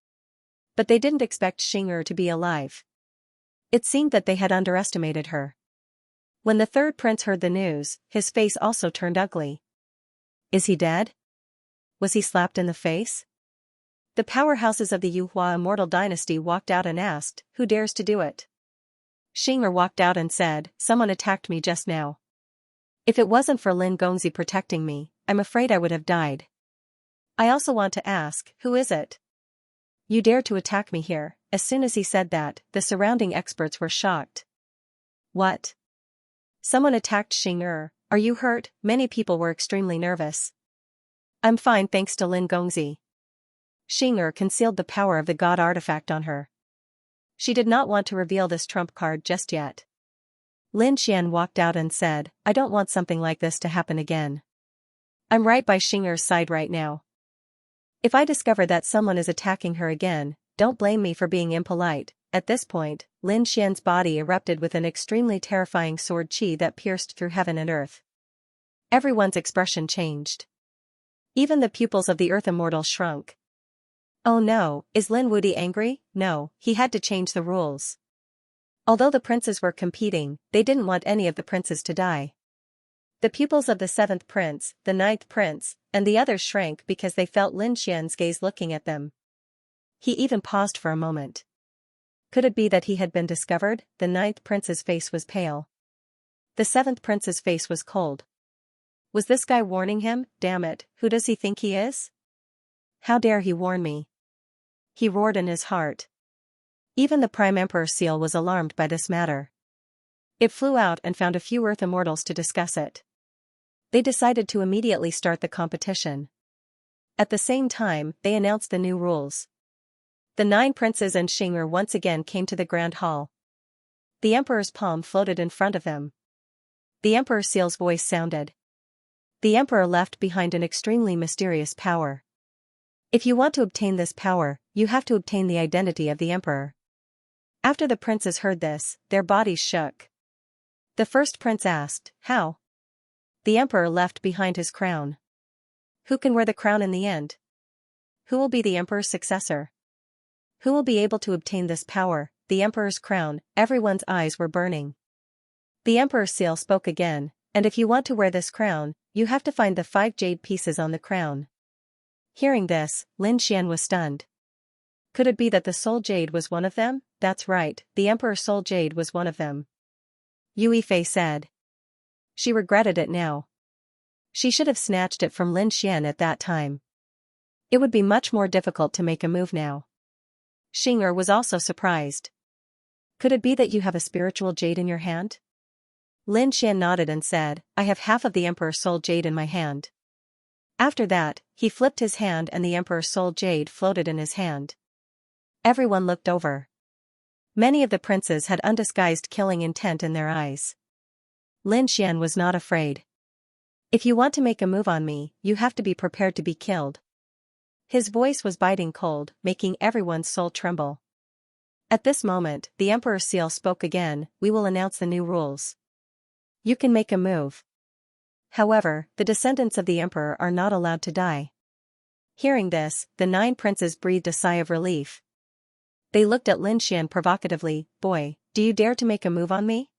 But they didn't expect Xing'er to be alive. It seemed that they had underestimated her. When the 3rd prince heard the news, his face also turned ugly. Is he dead? Was he slapped in the face? The powerhouses of the Yuhua immortal dynasty walked out and asked, "Who dares to do it?" Xing'er walked out and said, "Someone attacked me just now. If it wasn't for Lin Gongzi protecting me, I'm afraid I would have died. I also want to ask, who is it? You dare to attack me here?" As soon as he said that, the surrounding experts were shocked. What? Someone attacked Xing'er. Are you hurt? Many people were extremely nervous. I'm fine thanks to Lin Gongzi. Xing'er concealed the power of the god artifact on her. She did not want to reveal this trump card just yet. Lin Xian walked out and said, "I don't want something like this to happen again. I'm right by Xing'er's side right now. If I discover that someone is attacking her again, don't blame me for being impolite." At this point, Lin Xian's body erupted with an extremely terrifying sword chi that pierced through heaven and earth. Everyone's expression changed. Even the pupils of the Earth Immortal shrunk. Oh no, is Lin Wudi angry? No, he had to change the rules. Although the princes were competing, they didn't want any of the princes to die. The pupils of the 7th prince, the 9th prince, and the others shrank because they felt Lin Xian's gaze looking at them. He even paused for a moment. Could it be that he had been discovered? The 9th prince's face was pale. The 7th prince's face was cold. Was this guy warning him? Damn it, who does he think he is? How dare he warn me? He roared in his heart. Even the Prime Emperor Seal was alarmed by this matter. It flew out and found a few Earth immortals to discuss it. They decided to immediately start the competition. At the same time, they announced the new rules. The 9 princes and Xianxia once again came to the grand hall. The emperor's palm floated in front of him. The emperor seal's voice sounded. The emperor left behind an extremely mysterious power. If you want to obtain this power, you have to obtain the identity of the emperor. After the princes heard this, their bodies shook. The first prince asked, "How?" The emperor left behind his crown. Who can wear the crown in the end? Who will be the emperor's successor? Who will be able to obtain this power, the emperor's crown? Everyone's eyes were burning. The emperor's seal spoke again, and if you want to wear this crown, you have to find the 5 jade pieces on the crown. Hearing this, Lin Xian was stunned. Could it be that the soul jade was one of them? That's right, the emperor's soul jade was one of them. Yue Fei said. She regretted it now. She should have snatched it from Lin Xian at that time. It would be much more difficult to make a move now. Xianxia was also surprised. Could it be that you have a spiritual jade in your hand? Lin Xian nodded and said, I have half of the emperor's soul jade in my hand. After that, he flipped his hand and the emperor's soul jade floated in his hand. Everyone looked over. Many of the princes had undisguised killing intent in their eyes. Lin Xian was not afraid. If you want to make a move on me, you have to be prepared to be killed. His voice was biting cold, making everyone's soul tremble. At this moment, the emperor's seal spoke again, we will announce the new rules. You can make a move. However, the descendants of the emperor are not allowed to die. Hearing this, the 9 princes breathed a sigh of relief. They looked at Lin Xian provocatively, boy, do you dare to make a move on me?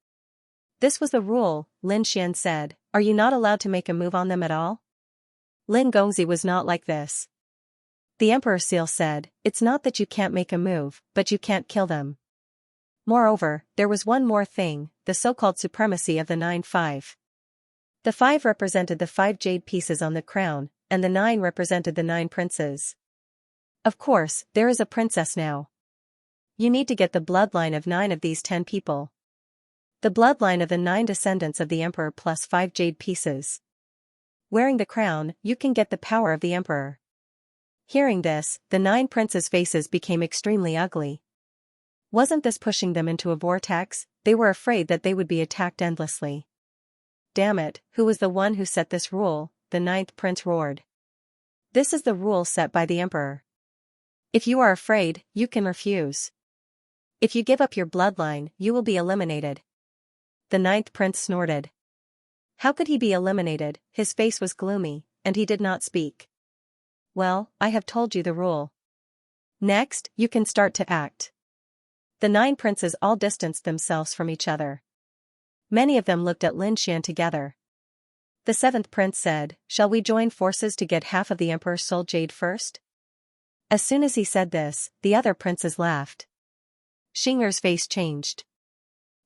This was the rule, Lin Xian said, are you not allowed to make a move on them at all? Lin Gongzi was not like this. The emperor's seal said, it's not that you can't make a move, but you can't kill them. Moreover, there was one more thing, the so-called supremacy of the 9-5. The 5 represented the 5 jade pieces on the crown, and the 9 represented the 9 princes. Of course, there is a princess now. You need to get the bloodline of 9 of these 10 people. The bloodline of the 9 descendants of the emperor plus 5 jade pieces. Wearing the crown, you can get the power of the emperor. Hearing this, the 9 princes' faces became extremely ugly. Wasn't this pushing them into a vortex? They were afraid that they would be attacked endlessly. Damn it, who was the one who set this rule? The 9th prince roared. This is the rule set by the emperor. If you are afraid, you can refuse. If you give up your bloodline, you will be eliminated. The 9th prince snorted. How could he be eliminated? His face was gloomy, and he did not speak. Well, I have told you the rule. Next, you can start to act. The 9 princes all distanced themselves from each other. Many of them looked at Lin Xian together. The 7th prince said, shall we join forces to get half of the emperor's soul jade first? As soon as he said this, the other princes laughed. Xianxia's face changed.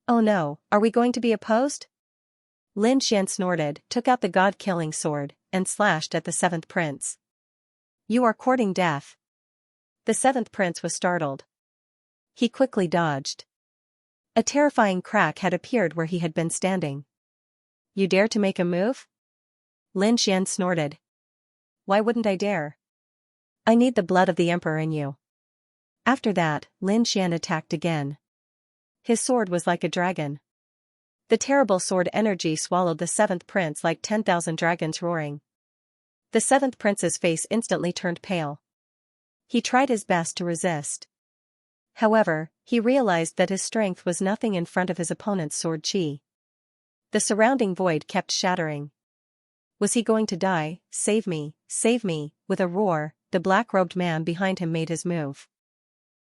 Oh no, are we going to be opposed? Lin Xian snorted, took out the god-killing sword, and slashed at the 7th prince. You are courting death. The 7th prince was startled. He quickly dodged. A terrifying crack had appeared where he had been standing. You dare to make a move? Lin Xian snorted. Why wouldn't I dare? I need the blood of the emperor in you. After that, Lin Xian attacked again. His sword was like a dragon. The terrible sword energy swallowed the 7th prince like 10,000 dragons roaring. The 7th prince's face instantly turned pale. He tried his best to resist. However, he realized that his strength was nothing in front of his opponent's sword chi. The surrounding void kept shattering. Was he going to die? Save me, save me! With a roar, the black-robed man behind him made his move.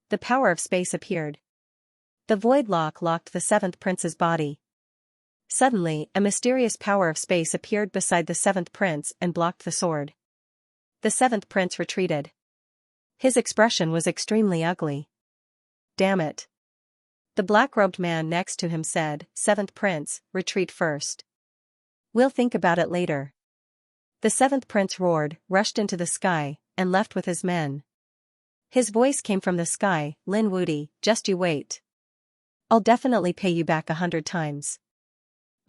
The power of space appeared. The void locked the 7th prince's body. Suddenly, a mysterious power of space appeared beside the 7th prince and blocked the sword. The 7th prince retreated. His expression was extremely ugly. Damn it. The black-robed man next to him said, 7th prince, retreat first. We'll think about it later. The 7th prince roared, rushed into the sky, and left with his men. His voice came from the sky, Lin Wudi, just you wait. I'll definitely pay you back 100 times.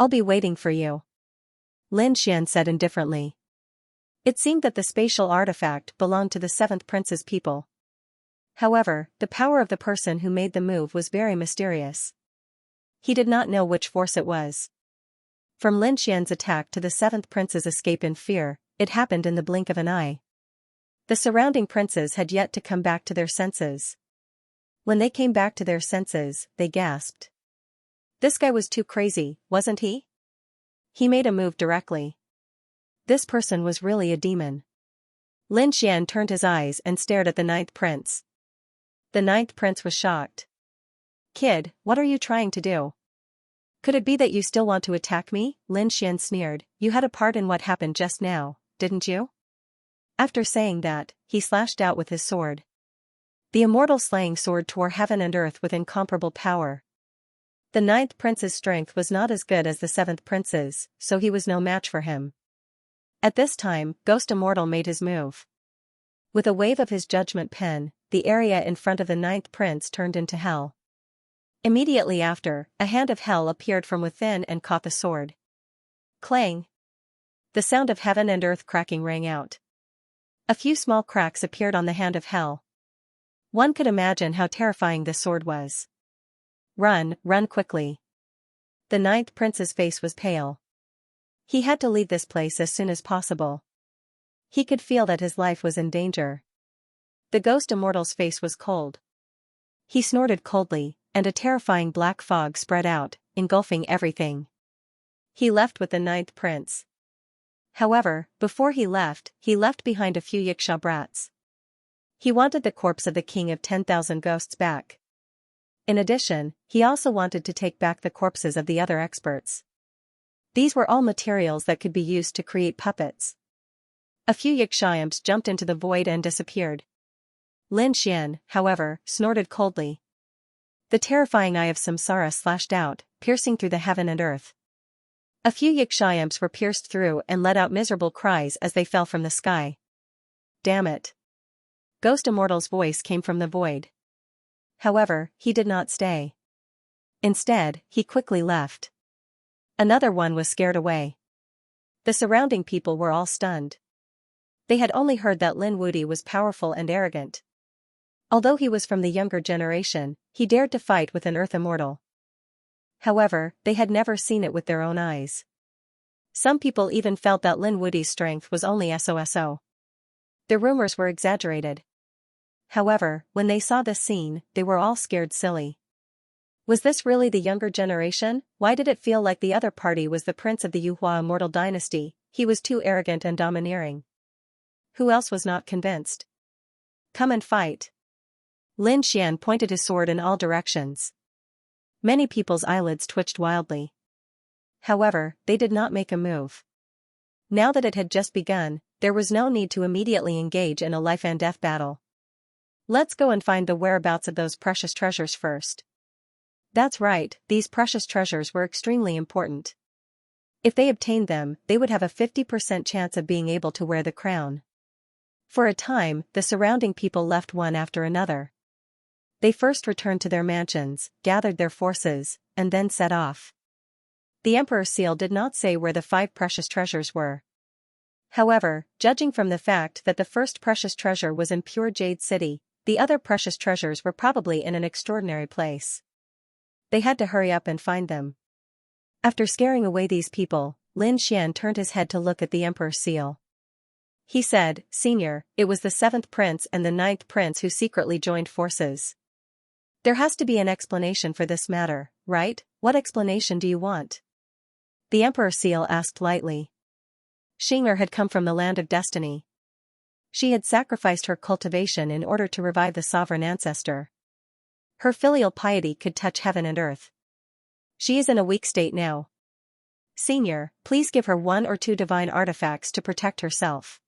I'll be waiting for you. Lin Xian said indifferently. It seemed that the spatial artifact belonged to the 7th prince's people. However, the power of the person who made the move was very mysterious. He did not know which force it was. From Lin Xian's attack to the 7th prince's escape in fear, it happened in the blink of an eye. The surrounding princes had yet to come back to their senses. When they came back to their senses, they gasped. This guy was too crazy, wasn't he? He made a move directly. This person was really a demon. Lin Xian turned his eyes and stared at the 9th prince. The 9th prince was shocked. Kid, what are you trying to do? Could it be that you still want to attack me? Lin Xian sneered. You had a part in what happened just now, didn't you? After saying that, he slashed out with his sword. The immortal slaying sword tore heaven and earth with incomparable power. The 9th prince's strength was not as good as the 7th prince's, so he was no match for him. At this time, Ghost Immortal made his move. With a wave of his judgment pen, the area in front of the 9th prince turned into hell. Immediately after, a hand of hell appeared from within and caught the sword. Clang! The sound of heaven and earth cracking rang out. A few small cracks appeared on the hand of hell. One could imagine how terrifying this sword was. Run, run quickly. The 9th prince's face was pale. He had to leave this place as soon as possible. He could feel that his life was in danger. The Ghost Immortal's face was cold. He snorted coldly, and a terrifying black fog spread out, engulfing everything. He left with the 9th prince. However, before he left behind a few Yiksha brats. He wanted the corpse of the king of 10,000 ghosts back. In addition, he also wanted to take back the corpses of the other experts. These were all materials that could be used to create puppets. A few Yiksha imps jumped into the void and disappeared. Lin Xian, however, snorted coldly. The terrifying eye of Samsara slashed out, piercing through the heaven and earth. A few Yiksha imps were pierced through and let out miserable cries as they fell from the sky. Damn it! Ghost Immortal's voice came from the void. However, he did not stay. Instead, he quickly left. Another one was scared away. The surrounding people were all stunned. They had only heard that Lin Wudi was powerful and arrogant. Although he was from the younger generation, he dared to fight with an Earth Immortal. However, they had never seen it with their own eyes. Some people even felt that Lin Wudi's strength was only so. The rumors were exaggerated. However, when they saw this scene, they were all scared silly. Was this really the younger generation? Why did it feel like the other party was the prince of the Yuhua immortal dynasty? He was too arrogant and domineering. Who else was not convinced? Come and fight. Lin Xian pointed his sword in all directions. Many people's eyelids twitched wildly. However, they did not make a move. Now that it had just begun, there was no need to immediately engage in a life and death battle. Let's go and find the whereabouts of those precious treasures first. That's right, these precious treasures were extremely important. If they obtained them, they would have a 50% chance of being able to wear the crown. For a time, the surrounding people left one after another. They first returned to their mansions, gathered their forces, and then set off. The Emperor's seal did not say where the 5 precious treasures were. However, judging from the fact that the first precious treasure was in pure Jade City, the other precious treasures were probably in an extraordinary place. They had to hurry up and find them. After scaring away these people, Lin Xian turned his head to look at the Emperor's seal. He said, Senior, it was the 7th prince and the 9th prince who secretly joined forces. There has to be an explanation for this matter, right? What explanation do you want? The Emperor's seal asked lightly. Xianxia had come from the land of destiny. She had sacrificed her cultivation in order to revive the sovereign ancestor. Her filial piety could touch heaven and earth. She is in a weak state now. Senior, please give her 1 or 2 divine artifacts to protect herself.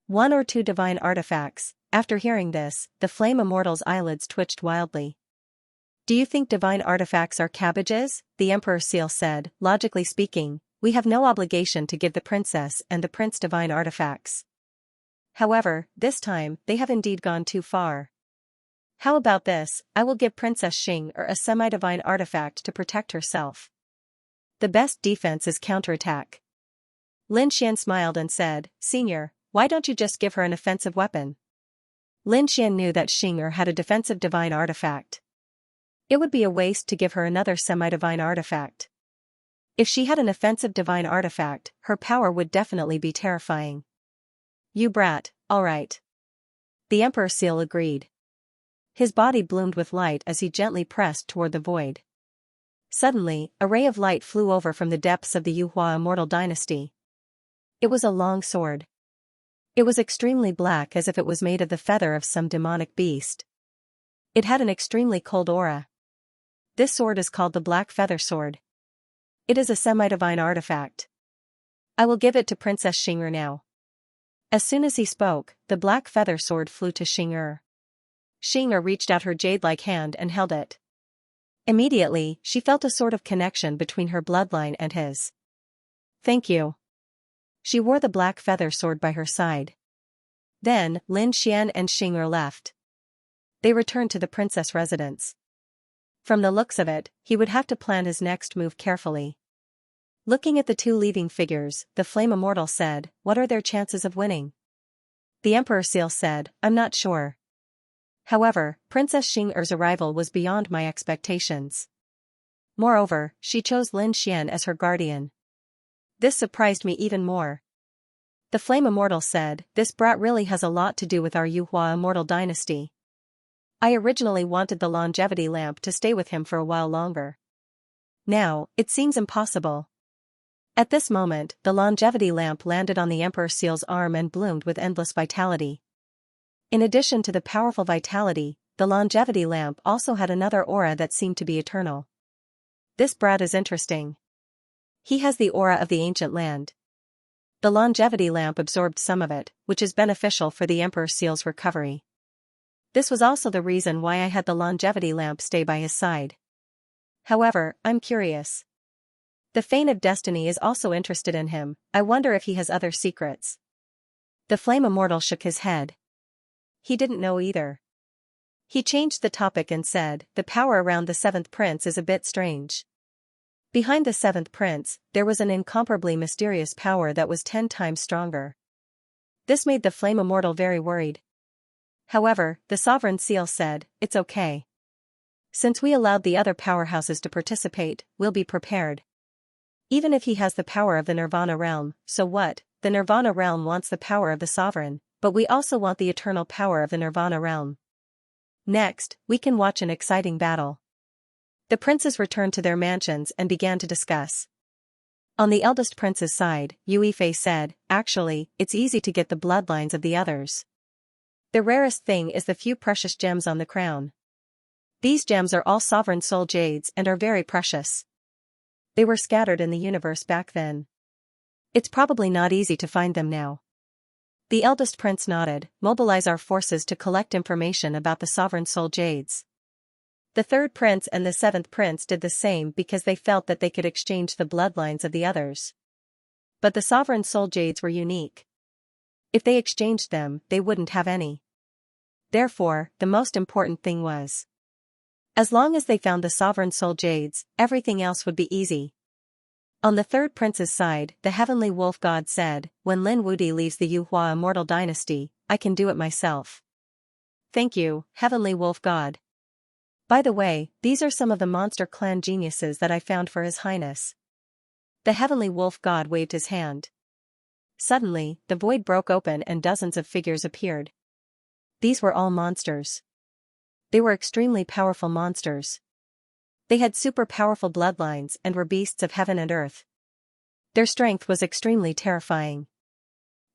1 or 2 divine artifacts. After hearing this, the Flame Immortal's eyelids twitched wildly. Do you think divine artifacts are cabbages? The Emperor's seal said. Logically speaking, we have no obligation to give the princess and the prince divine artifacts. However, this time, they have indeed gone too far. How about this? I will give Princess Xianxia a semi-divine artifact to protect herself. The best defense is counterattack. Lin Xian smiled and said, Senior, why don't you just give her an offensive weapon? Lin Xian knew that Xianxia had a defensive divine artifact. It would be a waste to give her another semi-divine artifact. If she had an offensive divine artifact, her power would definitely be terrifying. You brat, alright. The Emperor Seal agreed. His body bloomed with light as he gently pressed toward the void. Suddenly, a ray of light flew over from the depths of the Yuhua immortal dynasty. It was a long sword. It was extremely black as if it was made of the feather of some demonic beast. It had an extremely cold aura. This sword is called the Black Feather Sword. It is a semi-divine artifact. I will give it to Princess Xianxia now. As soon as he spoke, the Black Feather Sword flew to Xianxia. Xianxia reached out her jade-like hand and held it. Immediately, she felt a sort of connection between her bloodline and his. Thank you. She wore the Black Feather Sword by her side. Then, Lin Xian and Xianxia left. They returned to the princess residence. From the looks of it, he would have to plan his next move carefully. Looking at the two leaving figures, the Flame Immortal said, What are their chances of winning? The Emperor Seal said, I'm not sure. However, Princess Xianxia's arrival was beyond my expectations. Moreover, she chose Lin Xian as her guardian. This surprised me even more. The Flame Immortal said, This brat really has a lot to do with our Yuhua immortal dynasty. I originally wanted the longevity lamp to stay with him for a while longer. Now, it seems impossible. At this moment, the longevity lamp landed on the Emperor Seal's arm and bloomed with endless vitality. In addition to the powerful vitality, the longevity lamp also had another aura that seemed to be eternal. This brat is interesting. He has the aura of the ancient land. The longevity lamp absorbed some of it, which is beneficial for the Emperor Seal's recovery. This was also the reason why I had the longevity lamp stay by his side. However, I'm curious. The Fane of Destiny is also interested in him. I wonder if he has other secrets. The Flame Immortal shook his head. He didn't know either. He changed the topic and said, The power around the seventh prince is a bit strange. Behind the seventh prince, there was an incomparably mysterious power that was 10 times stronger. This made the Flame Immortal very worried. However, the Sovereign Seal said, It's okay. Since we allowed the other powerhouses to participate, we'll be prepared. Even if he has the power of the Nirvana realm, so what? The Nirvana realm wants the power of the Sovereign, but we also want the eternal power of the Nirvana realm. Next, we can watch an exciting battle. The princes returned to their mansions and began to discuss. On the eldest prince's side, Yue Fei said, Actually, it's easy to get the bloodlines of the others. The rarest thing is the few precious gems on the crown. These gems are all sovereign soul jades and are very precious. They were scattered in the universe back then. It's probably not easy to find them now. The eldest prince nodded, Mobilize our forces to collect information about the sovereign soul jades. The third prince and the seventh prince did the same because they felt that they could exchange the bloodlines of the others. But the sovereign soul jades were unique. If they exchanged them, they wouldn't have any. Therefore, the most important thing was, as long as they found the sovereign soul jades, everything else would be easy. On the third prince's side, the heavenly wolf god said, When Lin Wudi leaves the Yuhua immortal dynasty, I can do it myself. Thank you, heavenly wolf god. By the way, these are some of the monster clan geniuses that I found for his highness. The heavenly wolf god waved his hand. Suddenly, the void broke open and dozens of figures appeared. These were all monsters. They were extremely powerful monsters. They had super powerful bloodlines and were beasts of heaven and earth. Their strength was extremely terrifying.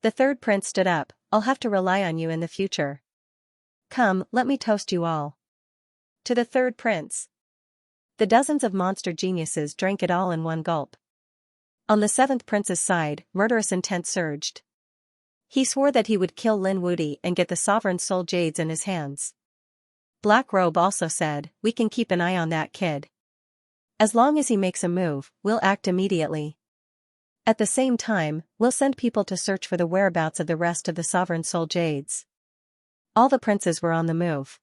The third prince stood up, I'll have to rely on you in the future. Come, let me toast you all. To the third prince. The dozens of monster geniuses drank it all in one gulp. On the seventh prince's side, murderous intent surged. He swore that he would kill Lin Wudi and get the sovereign soul jades in his hands. Black Robe also said, We can keep an eye on that kid. As long as he makes a move, we'll act immediately. At the same time, we'll send people to search for the whereabouts of the rest of the sovereign soul jades. All the princes were on the move.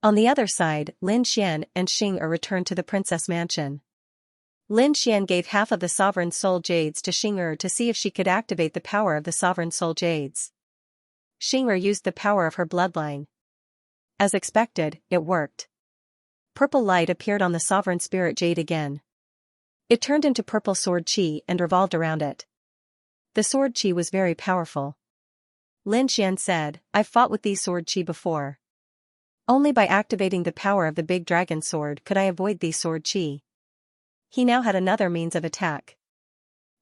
On the other side, Lin Xian and Xing returned to the princess mansion. Lin Xian gave half of the sovereign soul jades to Xing to see if she could activate the power of the sovereign soul jades. Xing used the power of her bloodline. As expected, it worked. Purple light appeared on the sovereign spirit jade again. It turned into purple sword qi and revolved around it. The sword qi was very powerful. Lin Xian said, "I've fought with these sword qi before. Only by activating the power of the big dragon sword could I avoid these sword qi." He now had another means of attack.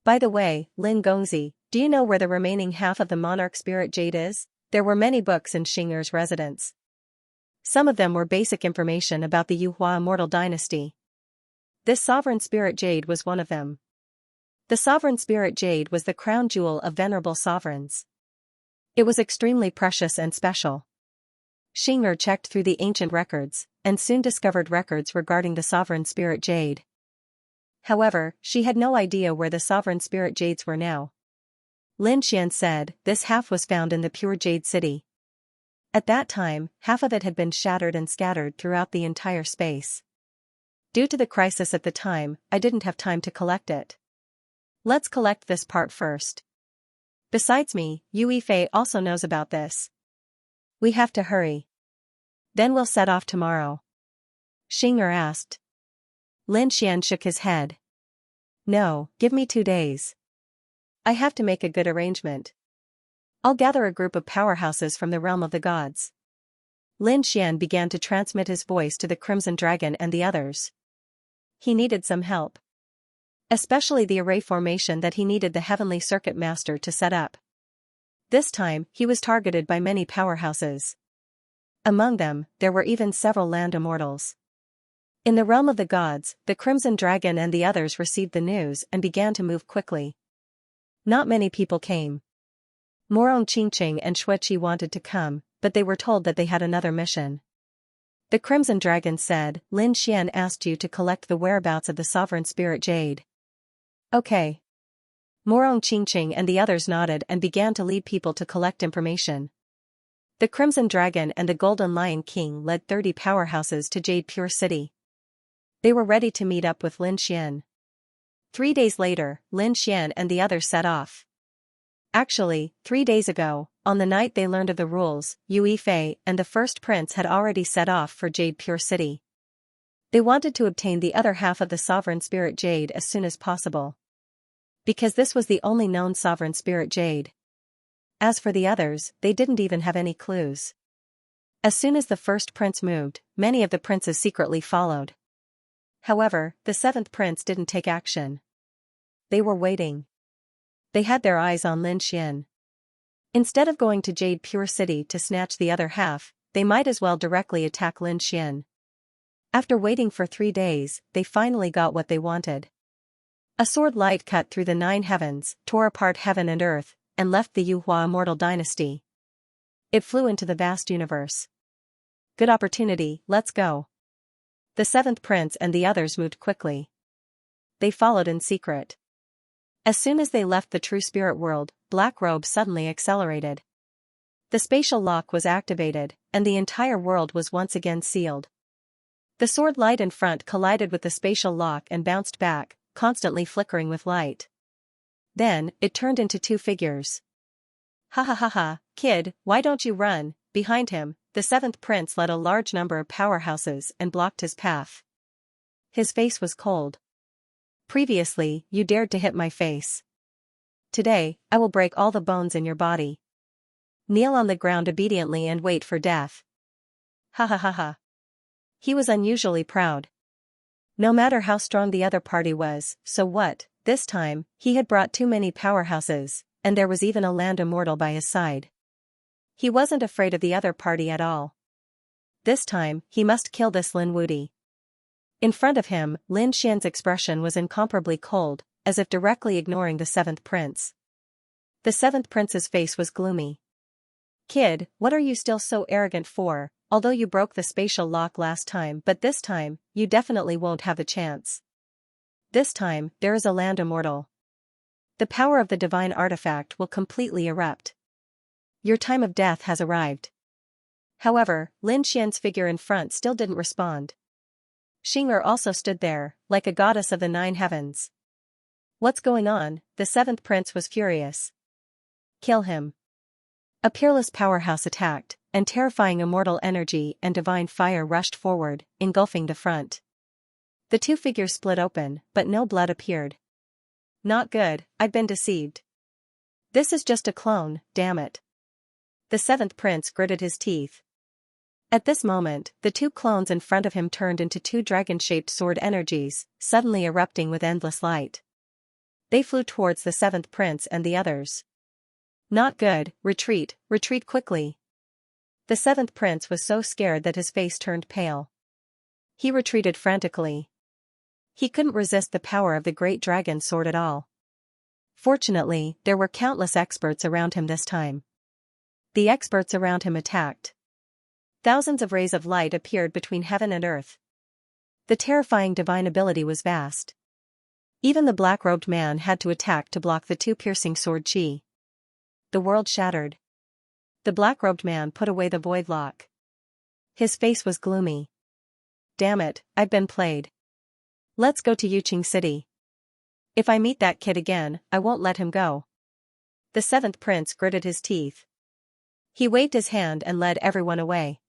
By the way, Lin Gongzi, do you know where the remaining half of the monarch spirit jade is? There were many books in Xing's residence. Some of them were basic information about the Yuhua immortal dynasty. This sovereign spirit jade was one of them. The sovereign spirit jade was the crown jewel of venerable sovereigns. It was extremely precious and special. Xing checked through the ancient records, and soon discovered records regarding the sovereign spirit jade. However, she had no idea where the sovereign spirit jades were now. Lin Xian said, this half was found in the pure jade city. At that time, half of it had been shattered and scattered throughout the entire space. Due to the crisis at the time, I didn't have time to collect it. Let's collect this part first. Besides me, Yu Yifei also knows about this. We have to hurry. Then we'll set off tomorrow. Xing asked. Lin Xian shook his head. No, give me 2 days. I have to make a good arrangement. I'll gather a group of powerhouses from the realm of the gods. Lin Xian began to transmit his voice to the Crimson Dragon and the others. He needed some help. Especially the array formation that he needed the Heavenly Circuit Master to set up. This time, he was targeted by many powerhouses. Among them, there were even several land immortals. In the realm of the gods, the Crimson Dragon and the others received the news and began to move quickly. Not many people came. Morong Qingqing and Xueqi wanted to come, but they were told that they had another mission. The Crimson Dragon said, Lin Xian asked you to collect the whereabouts of the sovereign spirit jade. Okay. Morong Qingqing and the others nodded and began to lead people to collect information. The Crimson Dragon and the Golden Lion King led 30 powerhouses to Jade Pure City. They were ready to meet up with Lin Xian. 3 days later, Lin Xian and the others set off. Actually, 3 days ago, on the night they learned of the rules, Yu Yifei and the first prince had already set off for Jade Pure City. They wanted to obtain the other half of the sovereign spirit jade as soon as possible. Because this was the only known sovereign spirit jade. As for the others, they didn't even have any clues. As soon as the first prince moved, many of the princes secretly followed. However, the 7th prince didn't take action. They were waiting. They had their eyes on Lin Xian. Instead of going to Jade Pure City to snatch the other half, they might as well directly attack Lin Xian. After waiting for 3 days, they finally got what they wanted. A sword light cut through the 9 heavens, tore apart heaven and earth, and left the Yuhua immortal dynasty. It flew into the vast universe. Good opportunity, let's go. The 7th prince and the others moved quickly. They followed in secret. As soon as they left the true spirit world, Black Robe suddenly accelerated. The spatial lock was activated, and the entire world was once again sealed. The sword light in front collided with the spatial lock and bounced back, constantly flickering with light. Then, it turned into 2 figures. Ha ha ha ha, kid, why don't you run? Behind him, the 7th prince led a large number of powerhouses and blocked his path. His face was cold. Previously, you dared to hit my face. Today, I will break all the bones in your body. Kneel on the ground obediently and wait for death. Ha ha ha ha. He was unusually proud. No matter how strong the other party was, so what, this time, he had brought too many powerhouses, and there was even a land immortal by his side. He wasn't afraid of the other party at all. This time, he must kill this Lin Wudi. In front of him, Lin Xian's expression was incomparably cold, as if directly ignoring the 7th prince. The 7th prince's face was gloomy. Kid, what are you still so arrogant for? Although you broke the spatial lock last time, but this time, you definitely won't have a chance. This time, there is a land immortal. The power of the divine artifact will completely erupt. Your time of death has arrived. However, Lin Xian's figure in front still didn't respond. Xianxia also stood there, like a goddess of the nine heavens. What's going on? The seventh prince was furious. Kill him. A peerless powerhouse attacked, and terrifying immortal energy and divine fire rushed forward, engulfing the front. The two figures split open, but no blood appeared. Not good, I've been deceived. This is just a clone, damn it. The seventh prince gritted his teeth. At this moment, the two clones in front of him turned into two dragon-shaped sword energies, suddenly erupting with endless light. They flew towards the seventh prince and the others. Not good, retreat, retreat quickly. The seventh prince was so scared that his face turned pale. He retreated frantically. He couldn't resist the power of the great dragon sword at all. Fortunately, there were countless experts around him this time. The experts around him attacked. Thousands of rays of light appeared between heaven and earth. The terrifying divine ability was vast. Even the black-robed man had to attack to block the two piercing sword chi. The world shattered. The black-robed man put away the void lock. His face was gloomy. Damn it, I've been played. Let's go to Yuqing City. If I meet that kid again, I won't let him go. The seventh prince gritted his teeth. He waved his hand and led everyone away.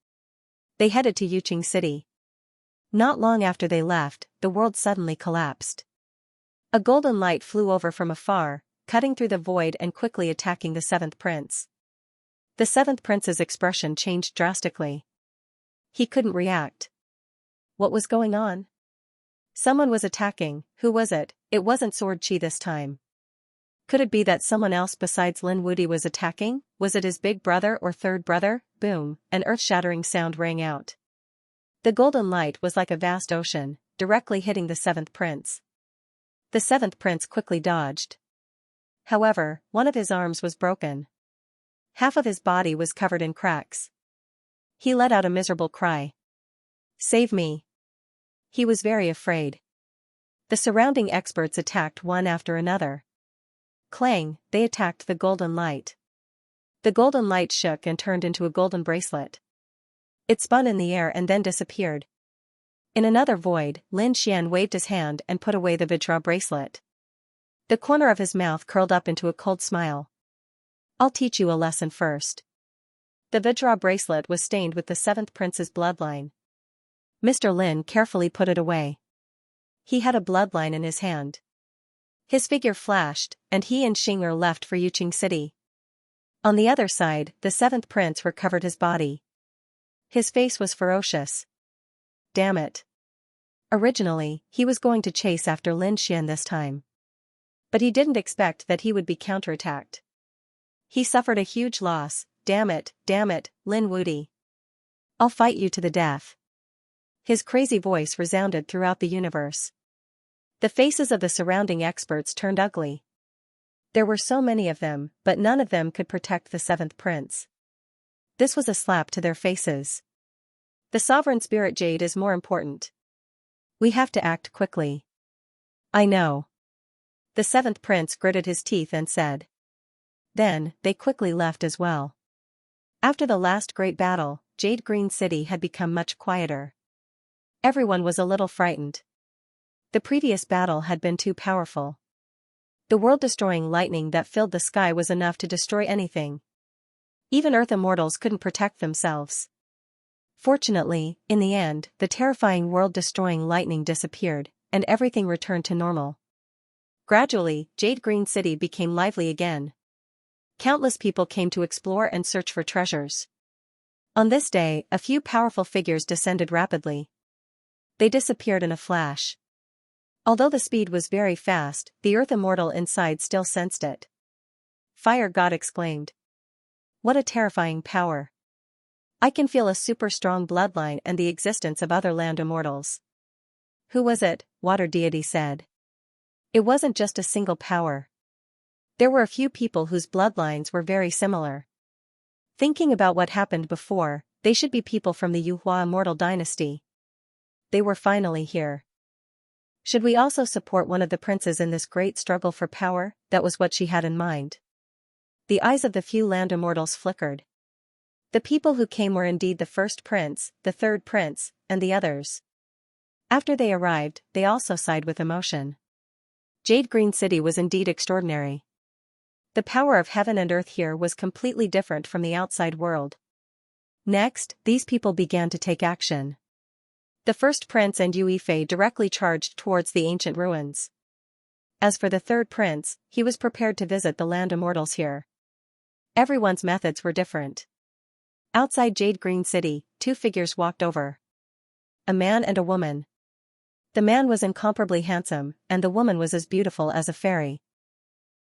They headed to Yuqing City. Not long after they left, the world suddenly collapsed. A golden light flew over from afar, cutting through the void and quickly attacking the seventh prince. The seventh prince's expression changed drastically. He couldn't react. What was going on? Someone was attacking. Who was it? It wasn't Sword Chi this time. Could it be that someone else besides Lin Wudi was attacking? Was it his big brother or third brother? Boom, an earth-shattering sound rang out. The golden light was like a vast ocean, directly hitting the seventh prince. The seventh prince quickly dodged. However, one of his arms was broken. Half of his body was covered in cracks. He let out a miserable cry. Save me. He was very afraid. The surrounding experts attacked one after another. Clang, they attacked the golden light. The golden light shook and turned into a golden bracelet. It spun in the air and then disappeared. In another void, Lin Xian waved his hand and put away the Vajra bracelet. The corner of his mouth curled up into a cold smile. I'll teach you a lesson first. The Vajra bracelet was stained with the seventh prince's bloodline. Mr. Lin carefully put it away. He had a bloodline in his hand. His figure flashed, and he and Xianxia left for Yuqing City. On the other side, the seventh prince recovered his body. His face was ferocious. Damn it. Originally, he was going to chase after Lin Xian this time. But he didn't expect that he would be counterattacked. He suffered a huge loss. Damn it, Lin Wudi. I'll fight you to the death. His crazy voice resounded throughout the universe. The faces of the surrounding experts turned ugly. There were so many of them, but none of them could protect the seventh prince. This was a slap to their faces. The sovereign spirit jade is more important. We have to act quickly. I know. The seventh prince gritted his teeth and said. Then, they quickly left as well. After the last great battle, Jade Green City had become much quieter. Everyone was a little frightened. The previous battle had been too powerful. The world-destroying lightning that filled the sky was enough to destroy anything. Even Earth immortals couldn't protect themselves. Fortunately, in the end, the terrifying world-destroying lightning disappeared, and everything returned to normal. Gradually, Jade Green City became lively again. Countless people came to explore and search for treasures. On this day, a few powerful figures descended rapidly. They disappeared in a flash. Although the speed was very fast, the Earth Immortal inside still sensed it. Fire God exclaimed. What a terrifying power. I can feel a super strong bloodline and the existence of other land immortals. Who was it? Water Deity said. It wasn't just a single power. There were a few people whose bloodlines were very similar. Thinking about what happened before, they should be people from the Yuhua Immortal Dynasty. They were finally here. Should we also support one of the princes in this great struggle for power? That was what she had in mind. The eyes of the few land immortals flickered. The people who came were indeed the first prince, the third prince, and the others. After they arrived, they also sighed with emotion. Jade Green City was indeed extraordinary. The power of heaven and earth here was completely different from the outside world. Next, these people began to take action. The first prince and Yue Fei directly charged towards the ancient ruins. As for the third prince, he was prepared to visit the land immortals here. Everyone's methods were different. Outside Jade Green City, two figures walked over. A man and a woman. The man was incomparably handsome, and the woman was as beautiful as a fairy.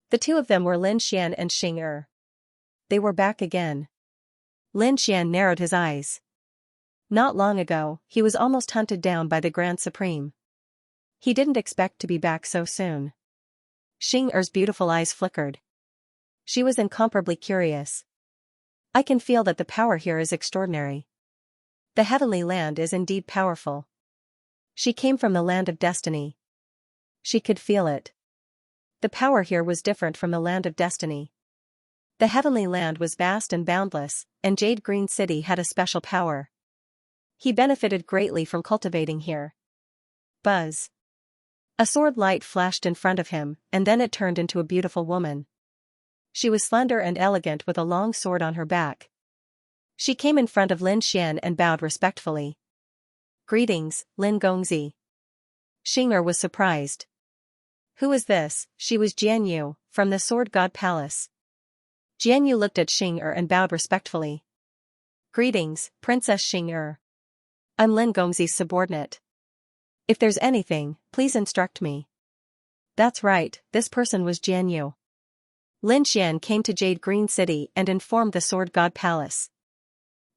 The two of them were Lin Xian and Xing. They were back again. Lin Xian narrowed his eyes. Not long ago, he was almost hunted down by the Grand Supreme. He didn't expect to be back so soon. Xing beautiful eyes flickered. She was incomparably curious. I can feel that the power here is extraordinary. The heavenly land is indeed powerful. She came from the land of destiny. She could feel it. The power here was different from the land of destiny. The heavenly land was vast and boundless, and Jade Green City had a special power. He benefited greatly from cultivating here. Buzz. A sword light flashed in front of him, and then it turned into a beautiful woman. She was slender and elegant with a long sword on her back. She came in front of Lin Xian and bowed respectfully. Greetings, Lin Gongzi. Xing was surprised. Who is this? She was Jian Yu, from the Sword God Palace. Jian Yu looked at Xing and bowed respectfully. Greetings, Princess Xing. I'm Lin Gongzi's subordinate. If there's anything, please instruct me. That's right, this person was Jian Yu. Lin Xian came to Jade Green City and informed the Sword God Palace.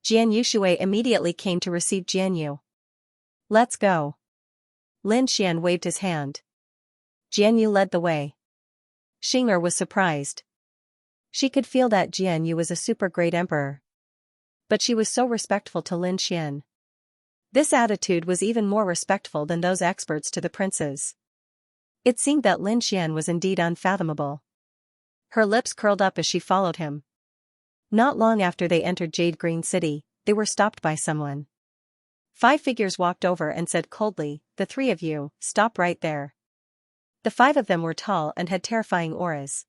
Jian Yushui immediately came to receive Jian Yu. Let's go. Lin Xian waved his hand. Jian Yu led the way. Xing was surprised. She could feel that Jian Yu was a super great emperor. But she was so respectful to Lin Xian. This attitude was even more respectful than those experts to the princes. It seemed that Lin Xian was indeed unfathomable. Her lips curled up as she followed him. Not long after they entered Jade Green City, they were stopped by someone. 5 figures walked over and said coldly, "The 3 of you, stop right there." The 5 of them were tall and had terrifying auras.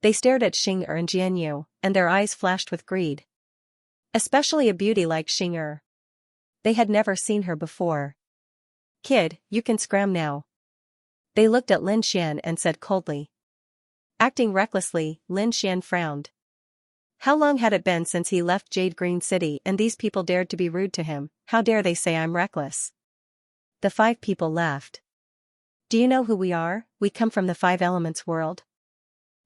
They stared at Xing and Jian Yu, and their eyes flashed with greed. Especially a beauty like Xing. They had never seen her before. "Kid, you can scram now." They looked at Lin Xian and said coldly. Acting recklessly, Lin Xian frowned. How long had it been since he left Jade Green City and these people dared to be rude to him? How dare they say I'm reckless? The 5 people laughed. Do you know who we are? We come from the 5 elements world.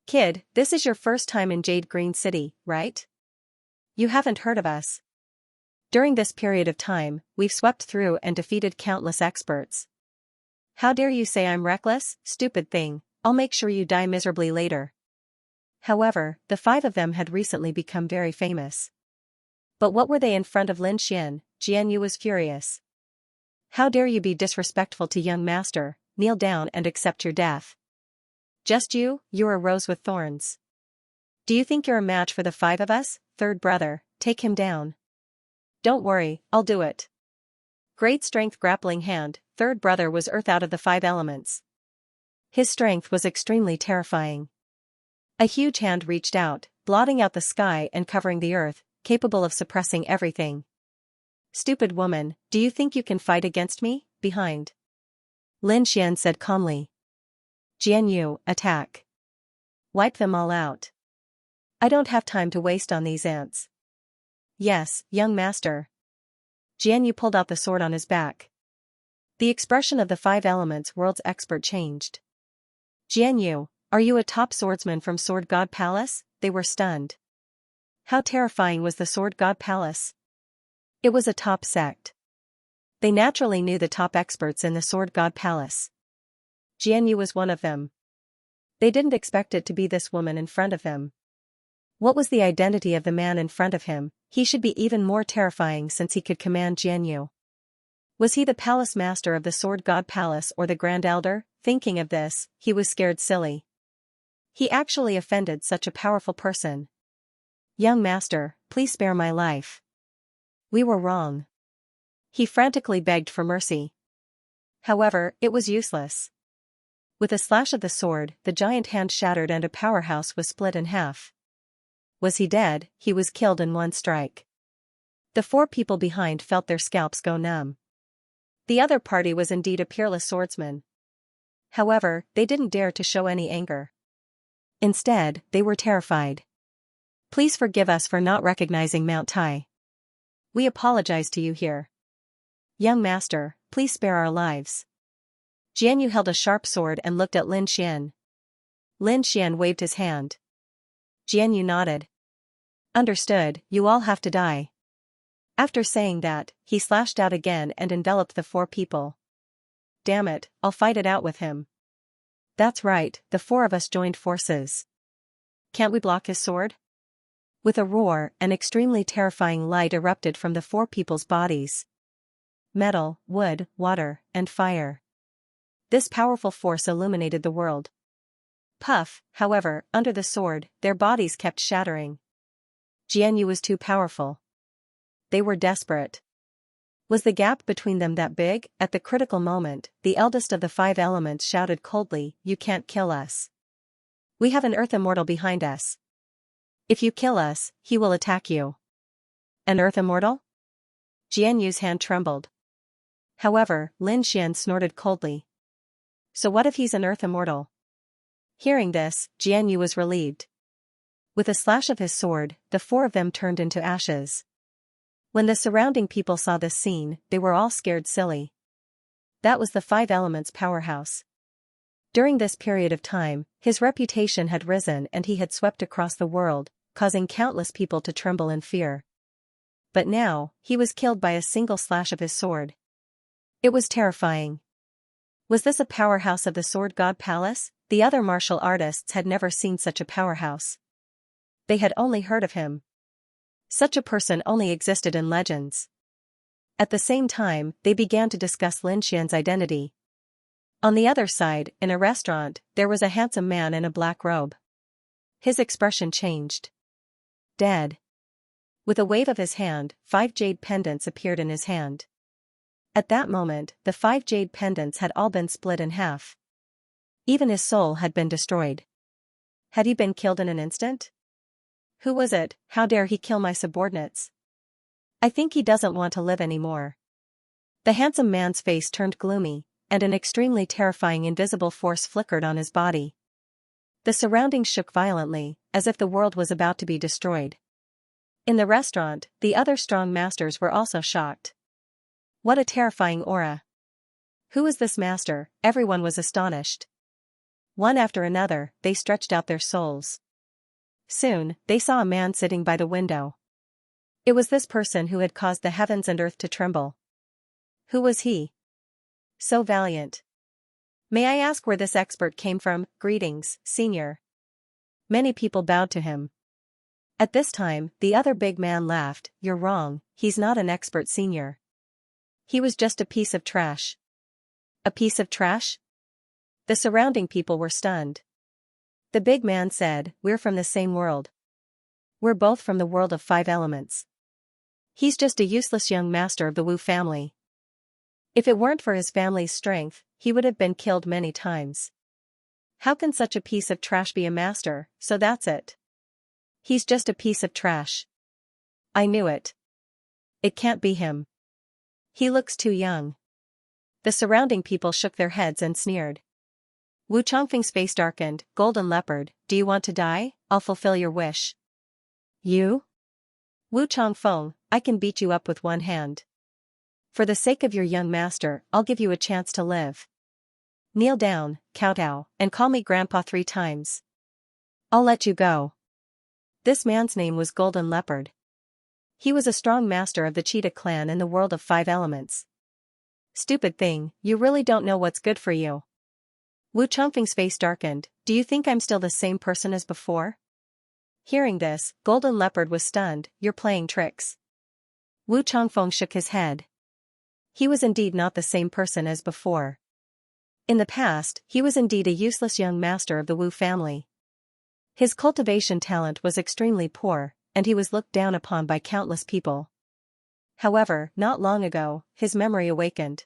Kid, this is your first time in Jade Green City, right? You haven't heard of us. During this period of time, we've swept through and defeated countless experts. How dare you say I'm reckless? Stupid thing, I'll make sure you die miserably later. However, the 5 of them had recently become very famous. But what were they in front of Lin Xian? Jian Yu was furious. How dare you be disrespectful to young master? Kneel down and accept your death. Just you? You're a rose with thorns. Do you think you're a match for the 5 of us? Third brother, take him down. Don't worry, I'll do it. Great strength grappling hand, third brother was earth out of the 5 elements. His strength was extremely terrifying. A huge hand reached out, blotting out the sky and covering the earth, capable of suppressing everything. Stupid woman, do you think you can fight against me? Behind. Lin Xian said calmly. Jian Yu, attack. Wipe them all out. I don't have time to waste on these ants. Yes, young master. Jian Yu pulled out the sword on his back. The expression of the 5 elements world's expert changed. Jian Yu, are you a top swordsman from Sword God Palace? They were stunned. How terrifying was the Sword God Palace? It was a top sect. They naturally knew the top experts in the Sword God Palace. Jian Yu was one of them. They didn't expect it to be this woman in front of them. What was the identity of the man in front of him? He should be even more terrifying since he could command Jian Yu. Was he the palace master of the Sword God Palace or the Grand Elder? Thinking of this, he was scared silly. He actually offended such a powerful person. Young master, please spare my life. We were wrong. He frantically begged for mercy. However, it was useless. With a slash of the sword, the giant hand shattered and a powerhouse was split in half. Was he dead? He was killed in one strike. The four people behind felt their scalps go numb. The other party was indeed a peerless swordsman. However, they didn't dare to show any anger. Instead, they were terrified. Please forgive us for not recognizing Mount Tai. We apologize to you here. Young master, please spare our lives. Jianyu held a sharp sword and looked at Lin Xian. Lin Xian waved his hand. Jianyu nodded. Understood, you all have to die. After saying that, he slashed out again and enveloped the four people. Damn it, I'll fight it out with him. That's right, the four of us joined forces. Can't we block his sword? With a roar, an extremely terrifying light erupted from the four people's bodies. Metal, wood, water, and fire. This powerful force illuminated the world. Puff, however, under the sword, their bodies kept shattering. Jianyu was too powerful. They were desperate. Was the gap between them that big? At the critical moment, the eldest of the five elements shouted coldly, "You can't kill us. We have an earth immortal behind us. If you kill us, he will attack you." An earth immortal? Jianyu's hand trembled. However, Lin Xian snorted coldly. So what if he's an earth immortal? Hearing this, Jianyu was relieved. With a slash of his sword, the four of them turned into ashes. When the surrounding people saw this scene, they were all scared silly. That was the five elements powerhouse. During this period of time, his reputation had risen and he had swept across the world, causing countless people to tremble in fear. But now, he was killed by a single slash of his sword. It was terrifying. Was this a powerhouse of the Sword God Palace? The other martial artists had never seen such a powerhouse. They had only heard of him. Such a person only existed in legends. At the same time, they began to discuss Lin Xian's identity. On the other side, in a restaurant, there was a handsome man in a black robe. His expression changed. Dead. With a wave of his hand, 5 jade pendants appeared in his hand. At that moment, the 5 jade pendants had all been split in half. Even his soul had been destroyed. Had he been killed in an instant? Who was it? How dare he kill my subordinates? I think he doesn't want to live anymore. The handsome man's face turned gloomy, and an extremely terrifying invisible force flickered on his body. The surroundings shook violently, as if the world was about to be destroyed. In the restaurant, the other strong masters were also shocked. What a terrifying aura. Who is this master? Everyone was astonished. One after another, they stretched out their souls. Soon, they saw a man sitting by the window. It was this person who had caused the heavens and earth to tremble. Who was he? So valiant. May I ask where this expert came from? Greetings, senior. Many people bowed to him. At this time, the other big man laughed. You're wrong, he's not an expert senior. He was just a piece of trash. A piece of trash? The surrounding people were stunned. The big man said, we're from the same world. We're both from the world of 5 elements. He's just a useless young master of the Wu family. If it weren't for his family's strength, he would have been killed many times. How can such a piece of trash be a master? So that's it. He's just a piece of trash. I knew it. It can't be him. He looks too young. The surrounding people shook their heads and sneered. Wu Chongfeng's face darkened. Golden Leopard, do you want to die? I'll fulfill your wish. You? Wu Chongfeng, I can beat you up with one hand. For the sake of your young master, I'll give you a chance to live. Kneel down, kowtow, and call me Grandpa 3 times. I'll let you go. This man's name was Golden Leopard. He was a strong master of the Cheetah clan in the world of 5 elements. Stupid thing, you really don't know what's good for you. Wu Chongfeng's face darkened. Do you think I'm still the same person as before? Hearing this, Golden Leopard was stunned. You're playing tricks. Wu Chongfeng shook his head. He was indeed not the same person as before. In the past, he was indeed a useless young master of the Wu family. His cultivation talent was extremely poor, and he was looked down upon by countless people. However, not long ago, his memory awakened.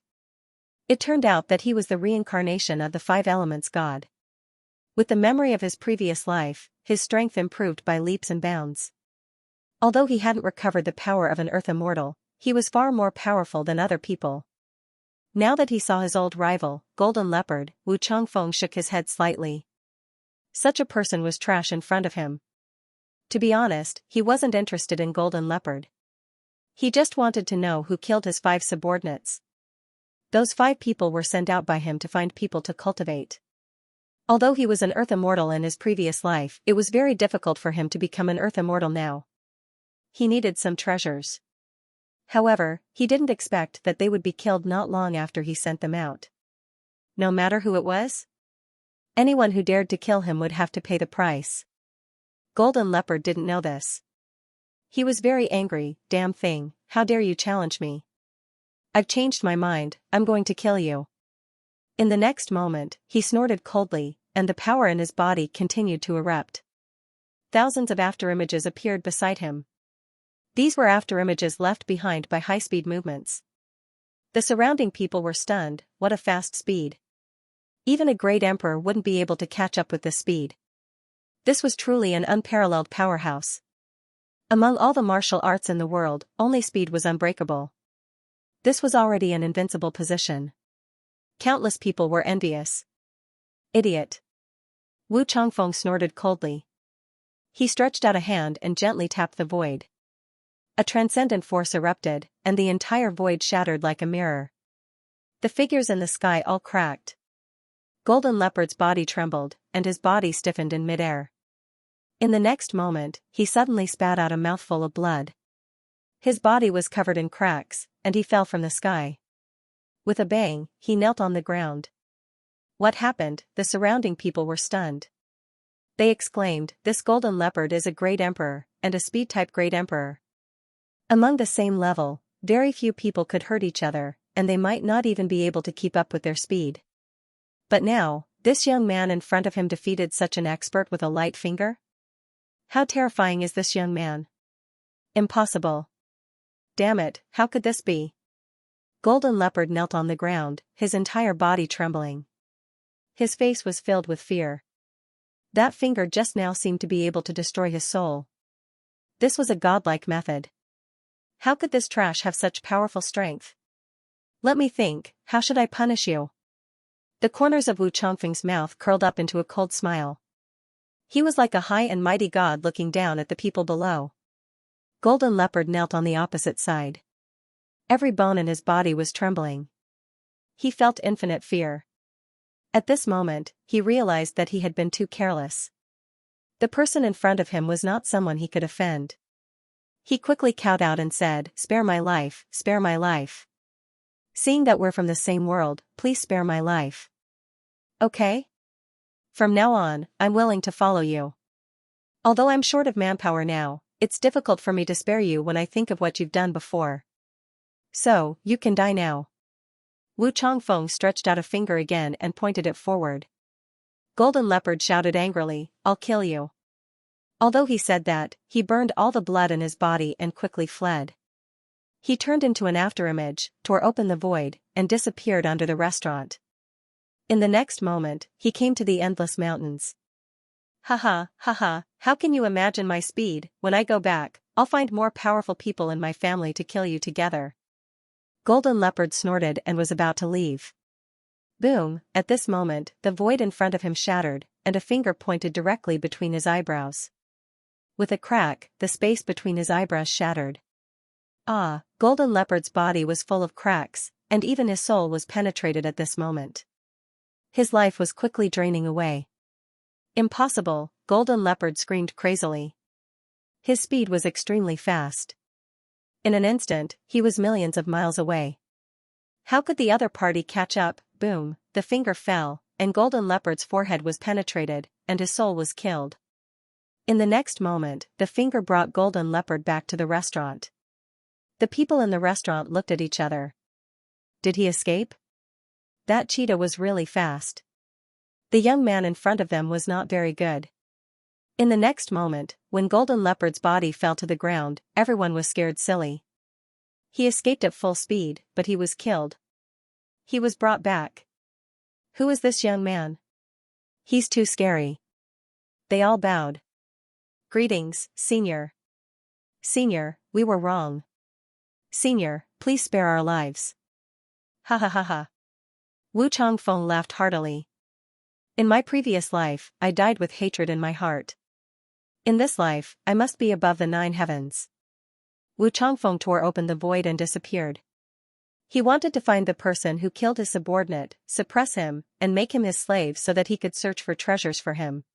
It turned out that he was the reincarnation of the five elements god. With the memory of his previous life, his strength improved by leaps and bounds. Although he hadn't recovered the power of an earth immortal, he was far more powerful than other people. Now that he saw his old rival, Golden Leopard, Wu Changfeng shook his head slightly. Such a person was trash in front of him. To be honest, he wasn't interested in Golden Leopard. He just wanted to know who killed his 5 subordinates. Those 5 people were sent out by him to find people to cultivate. Although he was an earth immortal in his previous life, it was very difficult for him to become an earth immortal now. He needed some treasures. However, he didn't expect that they would be killed not long after he sent them out. No matter who it was, anyone who dared to kill him would have to pay the price. Golden Leopard didn't know this. He was very angry. Damn thing, how dare you challenge me? I've changed my mind, I'm going to kill you. In the next moment, he snorted coldly, and the power in his body continued to erupt. Thousands of afterimages appeared beside him. These were afterimages left behind by high-speed movements. The surrounding people were stunned. What a fast speed. Even a great emperor wouldn't be able to catch up with this speed. This was truly an unparalleled powerhouse. Among all the martial arts in the world, only speed was unbreakable. This was already an invincible position. Countless people were envious. Idiot. Wu Changfeng snorted coldly. He stretched out a hand and gently tapped the void. A transcendent force erupted, and the entire void shattered like a mirror. The figures in the sky all cracked. Golden Leopard's body trembled, and his body stiffened in midair. In the next moment, he suddenly spat out a mouthful of blood. His body was covered in cracks, and he fell from the sky. With a bang, he knelt on the ground. What happened? The surrounding people were stunned. They exclaimed, "This Golden Leopard is a great emperor, and a speed-type great emperor." Among the same level, very few people could hurt each other, and they might not even be able to keep up with their speed. But now, this young man in front of him defeated such an expert with a light finger? How terrifying is this young man? Impossible. Damn it, how could this be? Golden Leopard knelt on the ground, his entire body trembling. His face was filled with fear. That finger just now seemed to be able to destroy his soul. This was a godlike method. How could this trash have such powerful strength? Let me think, how should I punish you? The corners of Wu Changfeng's mouth curled up into a cold smile. He was like a high and mighty god looking down at the people below. Golden Leopard knelt on the opposite side. Every bone in his body was trembling. He felt infinite fear. At this moment, he realized that he had been too careless. The person in front of him was not someone he could offend. He quickly cowed out and said, "Spare my life, spare my life. Seeing that we're from the same world, please spare my life. Okay? From now on, I'm willing to follow you. Although I'm short of manpower now, it's difficult for me to spare you when I think of what you've done before. So, you can die now." Wu Changfeng stretched out a finger again and pointed it forward. Golden Leopard shouted angrily, "I'll kill you." Although he said that, he burned all the blood in his body and quickly fled. He turned into an afterimage, tore open the void, and disappeared under the restaurant. In the next moment, he came to the endless mountains. Haha, haha, how can you imagine my speed? When I go back, I'll find more powerful people in my family to kill you together. Golden Leopard snorted and was about to leave. Boom, at this moment, the void in front of him shattered, and a finger pointed directly between his eyebrows. With a crack, the space between his eyebrows shattered. Ah, Golden Leopard's body was full of cracks, and even his soul was penetrated at this moment. His life was quickly draining away. Impossible, Golden Leopard screamed crazily. His speed was extremely fast. In an instant, he was millions of miles away. How could the other party catch up? Boom, the finger fell, and Golden Leopard's forehead was penetrated, and his soul was killed. In the next moment, the finger brought Golden Leopard back to the restaurant. The people in the restaurant looked at each other. Did he escape? That cheetah was really fast. The young man in front of them was not very good. In the next moment, when Golden Leopard's body fell to the ground, everyone was scared silly. He escaped at full speed, but he was killed. He was brought back. Who is this young man? He's too scary. They all bowed. Greetings, Senior. Senior, we were wrong. Senior, please spare our lives. Ha ha ha ha. Wu Changfeng laughed heartily. In my previous life, I died with hatred in my heart. In this life, I must be above the 9 heavens. Wu Changfeng tore open the void and disappeared. He wanted to find the person who killed his subordinate, suppress him, and make him his slave so that he could search for treasures for him.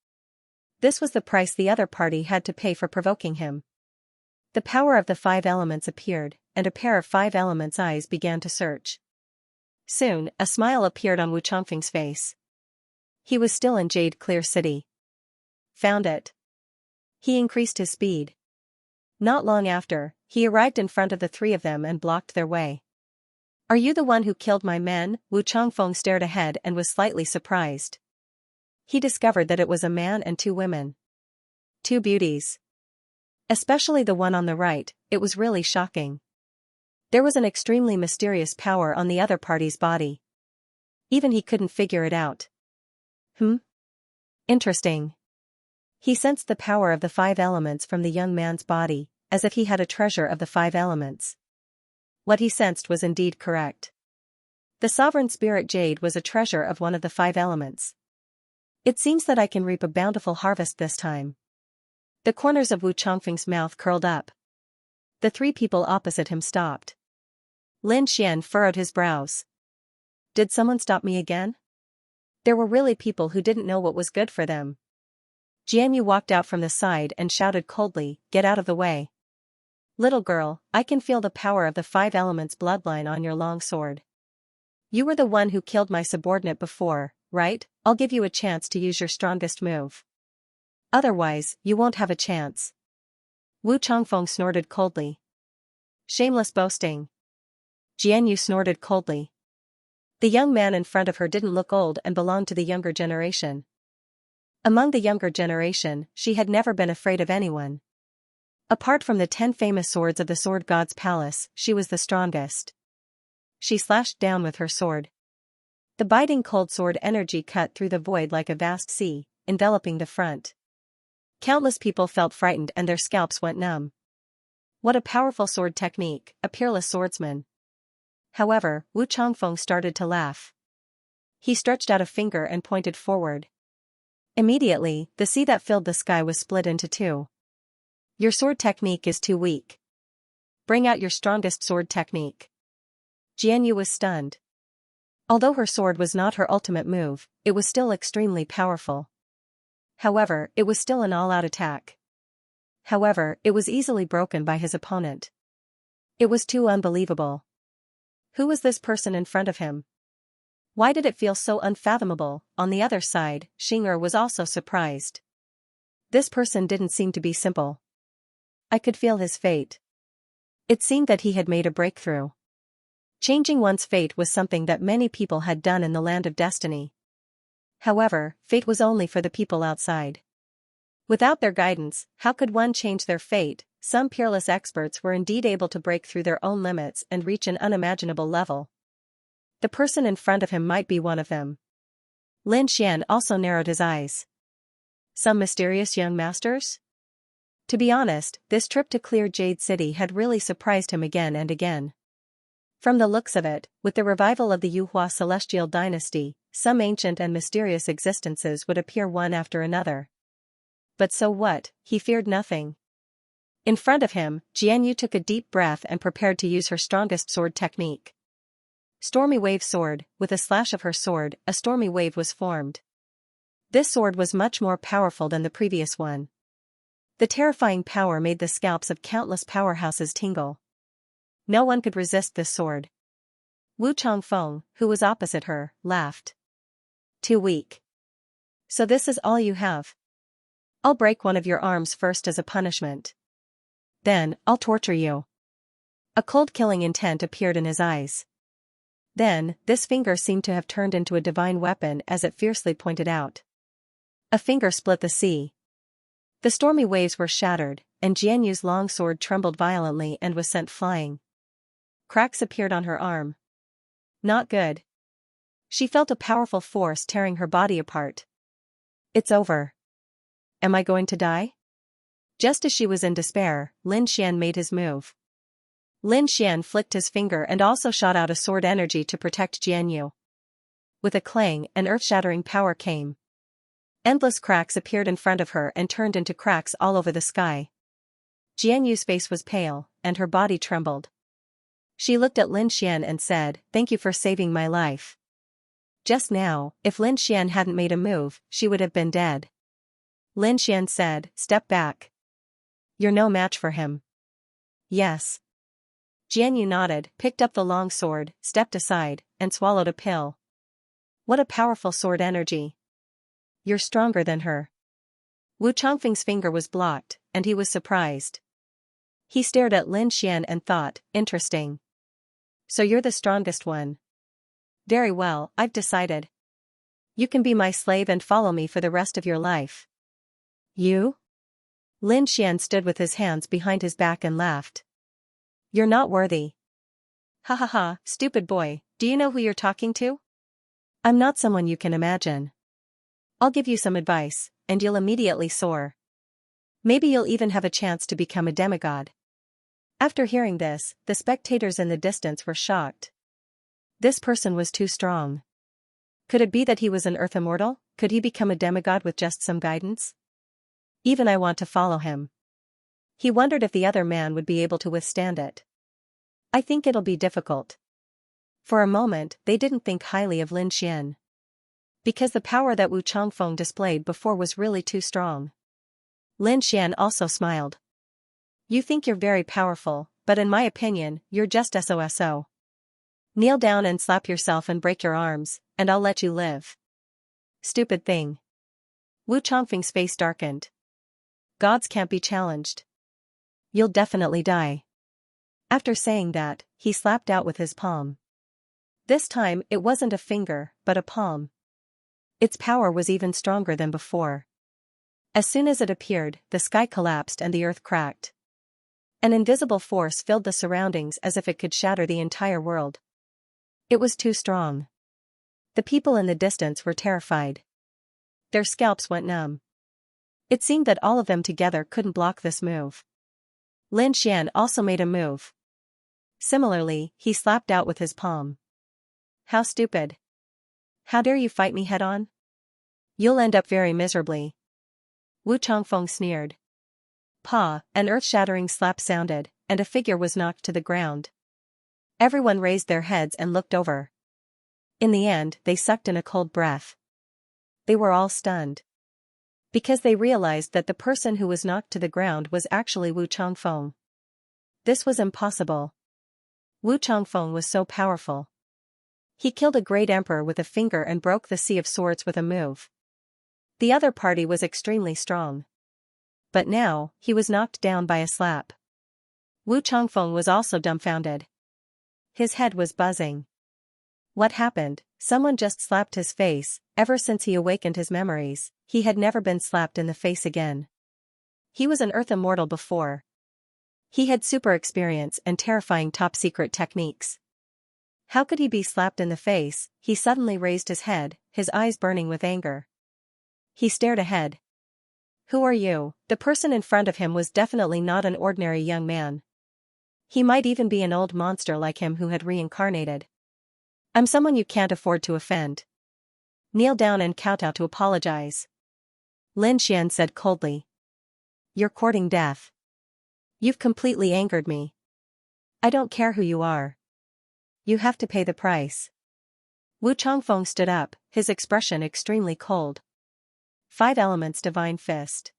This was the price the other party had to pay for provoking him. The power of the 5 elements appeared, and a pair of 5 elements' eyes began to search. Soon, a smile appeared on Wu Changfeng's face. He was still in Jade Clear City. Found it. He increased his speed. Not long after, he arrived in front of the 3 of them and blocked their way. Are you the one who killed my men? Wu Changfeng stared ahead and was slightly surprised. He discovered that it was a man and 2 women. 2 beauties. Especially the one on the right, it was really shocking. There was an extremely mysterious power on the other party's body. Even he couldn't figure it out. Interesting. He sensed the power of the 5 elements from the young man's body, as if he had a treasure of the 5 elements. What he sensed was indeed correct. The sovereign spirit jade was a treasure of one of the 5 elements. It seems that I can reap a bountiful harvest this time. The corners of Wu Changfeng's mouth curled up. The 3 people opposite him stopped. Lin Xian furrowed his brows. Did someone stop me again? There were really people who didn't know what was good for them. Jianyu walked out from the side and shouted coldly, "Get out of the way. Little girl, I can feel the power of the 5 elements bloodline on your long sword. You were the one who killed my subordinate before, right? I'll give you a chance to use your strongest move. Otherwise, you won't have a chance." Wu Changfeng snorted coldly. Shameless boasting. Jianyu snorted coldly. The young man in front of her didn't look old and belonged to the younger generation. Among the younger generation, she had never been afraid of anyone. Apart from the 10 famous swords of the sword god's palace, she was the strongest. She slashed down with her sword. The biting cold sword energy cut through the void like a vast sea, enveloping the front. Countless people felt frightened and their scalps went numb. What a powerful sword technique, a peerless swordsman. However, Wu Changfeng started to laugh. He stretched out a finger and pointed forward. Immediately, the sea that filled the sky was split into 2. Your sword technique is too weak. Bring out your strongest sword technique. Jianyu was stunned. Although her sword was not her ultimate move, it was still extremely powerful. However, it was still an all-out attack. However, it was easily broken by his opponent. It was too unbelievable. Who was this person in front of him? Why did it feel so unfathomable? On the other side, Xing'er was also surprised. This person didn't seem to be simple. I could feel his fate. It seemed that he had made a breakthrough. Changing one's fate was something that many people had done in the land of destiny. However, fate was only for the people outside. Without their guidance, how could one change their fate? Some peerless experts were indeed able to break through their own limits and reach an unimaginable level. The person in front of him might be one of them. Lin Xian also narrowed his eyes. Some mysterious young masters? To be honest, this trip to Clear Jade City had really surprised him again and again. From the looks of it, with the revival of the Yuhua celestial dynasty, some ancient and mysterious existences would appear one after another. But so what? He feared nothing. In front of him, Jianyu took a deep breath and prepared to use her strongest sword technique. Stormy Wave Sword. With a slash of her sword, a stormy wave was formed. This sword was much more powerful than the previous one. The terrifying power made the scalps of countless powerhouses tingle. No one could resist this sword. Wu Changfeng, who was opposite her, laughed. Too weak. So this is all you have? I'll break one of your arms first as a punishment. Then, I'll torture you. A cold killing intent appeared in his eyes. Then, this finger seemed to have turned into a divine weapon as it fiercely pointed out. A finger split the sea. The stormy waves were shattered, and Jianyu's long sword trembled violently and was sent flying. Cracks appeared on her arm. Not good. She felt a powerful force tearing her body apart. It's over. Am I going to die? Just as she was in despair, Lin Xian made his move. Lin Xian flicked his finger and also shot out a sword energy to protect Jianyu. With a clang, an earth-shattering power came. Endless cracks appeared in front of her and turned into cracks all over the sky. Jianyu's face was pale, and her body trembled. She looked at Lin Xian and said, "Thank you for saving my life." Just now, if Lin Xian hadn't made a move, she would have been dead. Lin Xian said, "Step back. You're no match for him." "Yes." Jianyu nodded, picked up the long sword, stepped aside, and swallowed a pill. What a powerful sword energy. You're stronger than her. Wu Chongfeng's finger was blocked, and he was surprised. He stared at Lin Xian and thought, interesting. So you're the strongest one. Very well, I've decided. You can be my slave and follow me for the rest of your life. You? Lin Xian stood with his hands behind his back and laughed. You're not worthy. Ha ha ha, stupid boy, do you know who you're talking to? I'm not someone you can imagine. I'll give you some advice, and you'll immediately soar. Maybe you'll even have a chance to become a demigod. After hearing this, the spectators in the distance were shocked. This person was too strong. Could it be that he was an earth immortal? Could he become a demigod with just some guidance? Even I want to follow him. He wondered if the other man would be able to withstand it. I think it'll be difficult. For a moment, they didn't think highly of Lin Xian. Because the power that Wu Chongfeng displayed before was really too strong. Lin Xian also smiled. You think you're very powerful, but in my opinion, you're just SOSO. Kneel down and slap yourself and break your arms, and I'll let you live. Stupid thing. Wu Chongfeng's face darkened. Gods can't be challenged. You'll definitely die. After saying that, he slapped out with his palm. This time, it wasn't a finger, but a palm. Its power was even stronger than before. As soon as it appeared, the sky collapsed and the earth cracked. An invisible force filled the surroundings as if it could shatter the entire world. It was too strong. The people in the distance were terrified. Their scalps went numb. It seemed that all of them together couldn't block this move. Lin Xian also made a move. Similarly, he slapped out with his palm. How stupid. How dare you fight me head-on? You'll end up very miserably. Wu Chongfeng sneered. Pa, an earth-shattering slap sounded, and a figure was knocked to the ground. Everyone raised their heads and looked over. In the end, they sucked in a cold breath. They were all stunned. Because they realized that the person who was knocked to the ground was actually Wu Chongfeng. This was impossible. Wu Chongfeng was so powerful. He killed a great emperor with a finger and broke the sea of swords with a move. The other party was extremely strong. But now, he was knocked down by a slap. Wu Chongfeng was also dumbfounded. His head was buzzing. What happened? Someone just slapped his face. Ever since he awakened his memories, he had never been slapped in the face again. He was an earth immortal before. He had super experience and terrifying top-secret techniques. How could he be slapped in the face? He suddenly raised his head, his eyes burning with anger. He stared ahead. Who are you? The person in front of him was definitely not an ordinary young man. He might even be an old monster like him who had reincarnated. I'm someone you can't afford to offend. Kneel down and kowtow to apologize. Lin Xian said coldly. You're courting death. You've completely angered me. I don't care who you are. You have to pay the price. Wu Chongfeng stood up, his expression extremely cold. 5 elements divine fist.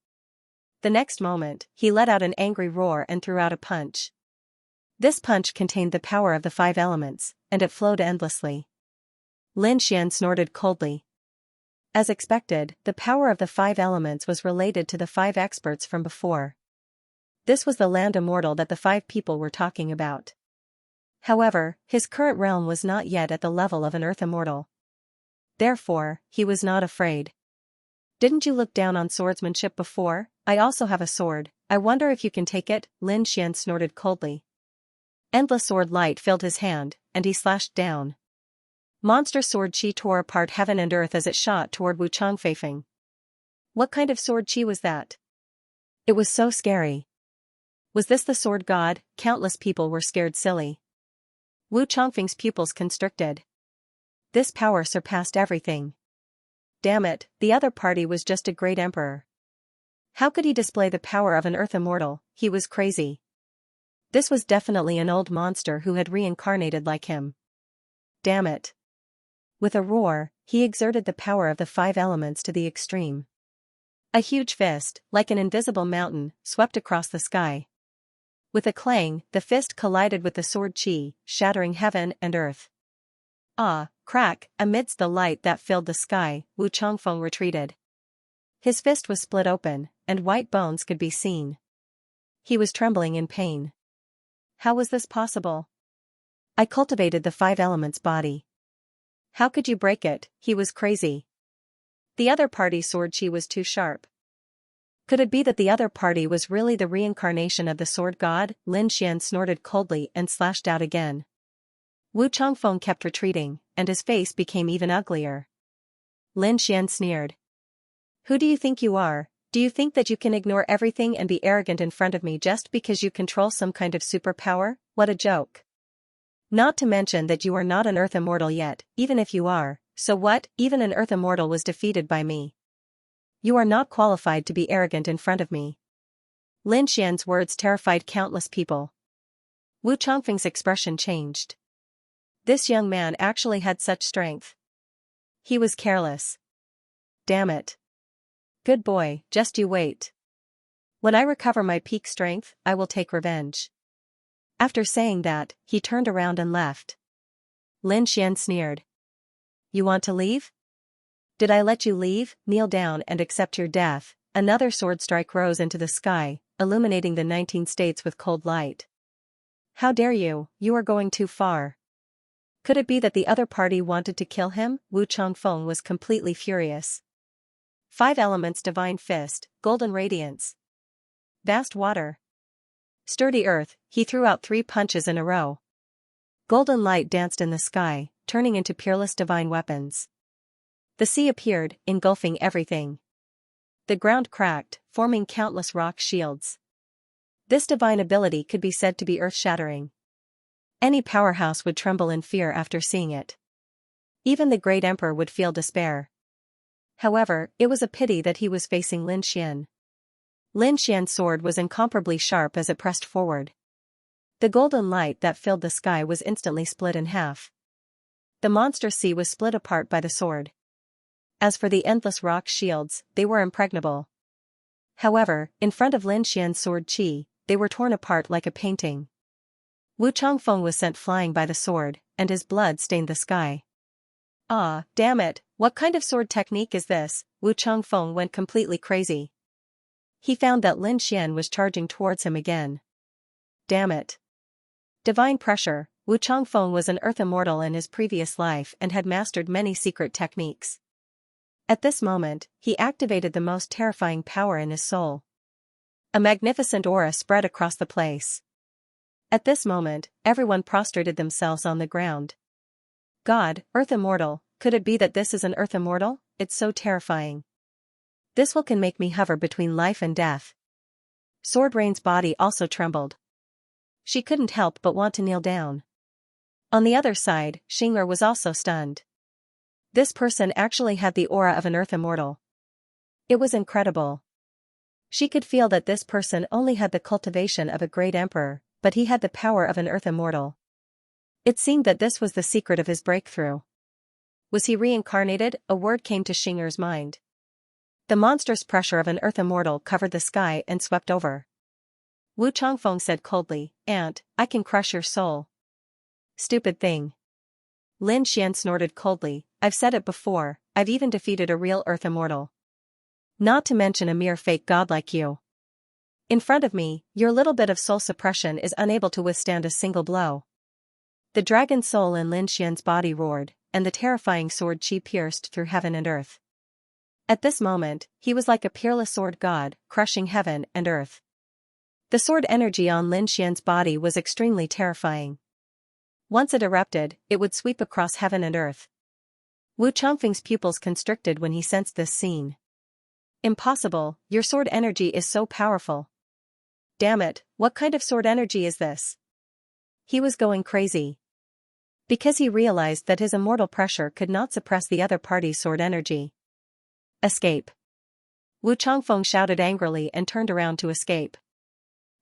The next moment, he let out an angry roar and threw out a punch. This punch contained the power of the 5 elements, and it flowed endlessly. Lin Xian snorted coldly. As expected, the power of the 5 elements was related to the 5 experts from before. This was the land immortal that the 5 people were talking about. However, his current realm was not yet at the level of an earth immortal. Therefore, he was not afraid. Didn't you look down on swordsmanship before? I also have a sword. I wonder if you can take it, Lin Xian snorted coldly. Endless sword light filled his hand, and he slashed down. Monster sword chi tore apart heaven and earth as it shot toward Wu Changfei. What kind of sword chi was that? It was so scary. Was this the sword god? Countless people were scared silly. Wu Changfei's pupils constricted. This power surpassed everything. Damn it, the other party was just a great emperor. How could he display the power of an earth immortal? He was crazy. This was definitely an old monster who had reincarnated like him. Damn it. With a roar, he exerted the power of the 5 elements to the extreme. A huge fist, like an invisible mountain, swept across the sky. With a clang, the fist collided with the sword chi, shattering heaven and earth. Ah, crack, amidst the light that filled the sky, Wu Changfeng retreated. His fist was split open, and white bones could be seen. He was trembling in pain. How was this possible? I cultivated the 5 elements body. How could you break it? He was crazy. The other party's sword chi was too sharp. Could it be that the other party was really the reincarnation of the sword god? Lin Xian snorted coldly and slashed out again. Wu Changfeng kept retreating, and his face became even uglier. Lin Xian sneered. Who do you think you are? Do you think that you can ignore everything and be arrogant in front of me just because you control some kind of superpower? What a joke. Not to mention that you are not an earth immortal yet, even if you are, so what? Even an earth immortal was defeated by me. You are not qualified to be arrogant in front of me. Lin Xian's words terrified countless people. Wu Changfei's expression changed. This young man actually had such strength. He was careless. Damn it. Good boy, just you wait. When I recover my peak strength, I will take revenge. After saying that, he turned around and left. Lin Xian sneered. You want to leave? Did I let you leave? Kneel down and accept your death. Another sword strike rose into the sky, illuminating the 19 states with cold light. How dare you? You are going too far. Could it be that the other party wanted to kill him? Wu Changfeng was completely furious. 5 elements: divine fist, golden radiance, vast water, sturdy earth. He threw out 3 punches in a row. Golden light danced in the sky, turning into peerless divine weapons. The sea appeared, engulfing everything. The ground cracked, forming countless rock shields. This divine ability could be said to be earth-shattering. Any powerhouse would tremble in fear after seeing it. Even the great emperor would feel despair. However, it was a pity that he was facing Lin Xian. Lin Xian's sword was incomparably sharp as it pressed forward. The golden light that filled the sky was instantly split in half. The monster sea was split apart by the sword. As for the endless rock shields, they were impregnable. However, in front of Lin Xian's sword chi, they were torn apart like a painting. Wu Changfeng was sent flying by the sword, and his blood stained the sky. Ah, damn it, what kind of sword technique is this? Wu Changfeng went completely crazy. He found that Lin Xian was charging towards him again. Damn it. Divine pressure. Wu Changfeng was an earth immortal in his previous life and had mastered many secret techniques. At this moment, he activated the most terrifying power in his soul. A magnificent aura spread across the place. At this moment, everyone prostrated themselves on the ground. God, earth immortal, could it be that this is an earth immortal? It's so terrifying. This will can make me hover between life and death. Sword Rain's body also trembled. She couldn't help but want to kneel down. On the other side, Xianxia was also stunned. This person actually had the aura of an earth immortal. It was incredible. She could feel that this person only had the cultivation of a great emperor, but he had the power of an earth immortal. It seemed that this was the secret of his breakthrough. Was he reincarnated? A word came to Xianxia's mind. The monstrous pressure of an earth immortal covered the sky and swept over. Wu Changfeng said coldly, "Aunt, I can crush your soul." Stupid thing. Lin Xian snorted coldly, "I've said it before, I've even defeated a real earth immortal. Not to mention a mere fake god like you. In front of me, your little bit of soul suppression is unable to withstand a single blow." The dragon soul in Lin Xian's body roared, and the terrifying sword chi pierced through heaven and earth. At this moment, he was like a peerless sword god, crushing heaven and earth. The sword energy on Lin Xian's body was extremely terrifying. Once it erupted, it would sweep across heaven and earth. Wu Chongfeng's pupils constricted when he sensed this scene. Impossible, your sword energy is so powerful. Damn it, what kind of sword energy is this? He was going crazy. Because he realized that his immortal pressure could not suppress the other party's sword energy. Escape. Wu Chongfeng shouted angrily and turned around to escape.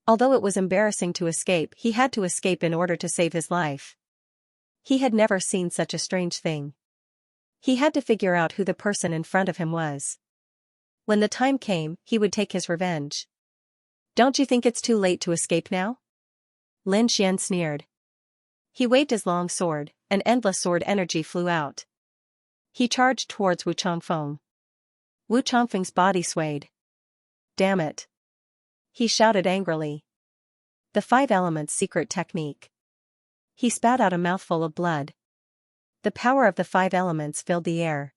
Although it was embarrassing to escape, he had to escape in order to save his life. He had never seen such a strange thing. He had to figure out who the person in front of him was. When the time came, he would take his revenge. Don't you think it's too late to escape now? Lin Xian sneered. He waved his long sword, and endless sword energy flew out. He charged towards Wu Chongfeng. Wu Chongfeng's body swayed. Damn it! He shouted angrily. The five elements secret technique. He spat out a mouthful of blood. The power of the five elements filled the air.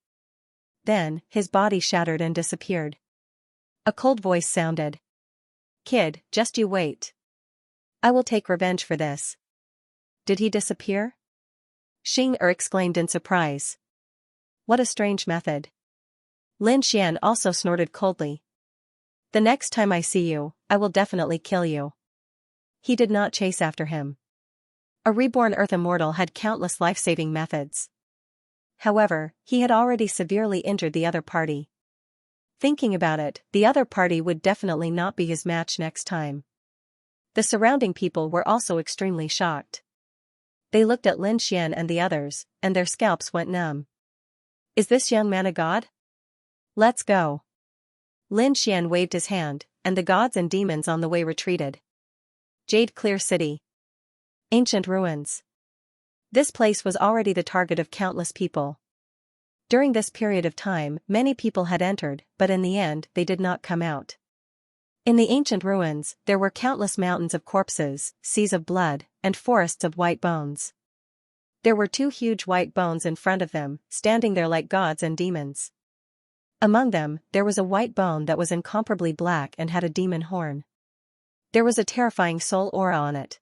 Then, his body shattered and disappeared. A cold voice sounded. Kid, just you wait. I will take revenge for this. Did he disappear? Xing exclaimed in surprise. What a strange method. Lin Xian also snorted coldly. The next time I see you, I will definitely kill you. He did not chase after him. A reborn Earth immortal had countless life-saving methods. However, he had already severely injured the other party. Thinking about it, the other party would definitely not be his match next time. The surrounding people were also extremely shocked. They looked at Lin Xian and the others, and their scalps went numb. Is this young man a god? Let's go. Lin Xian waved his hand, and the gods and demons on the way retreated. Jade Clear City. Ancient ruins. This place was already the target of countless people. During this period of time, many people had entered, but in the end, they did not come out. In the ancient ruins, there were countless mountains of corpses, seas of blood, and forests of white bones. There were two huge white bones in front of them, standing there like gods and demons. Among them, there was a white bone that was incomparably black and had a demon horn. There was a terrifying soul aura on it.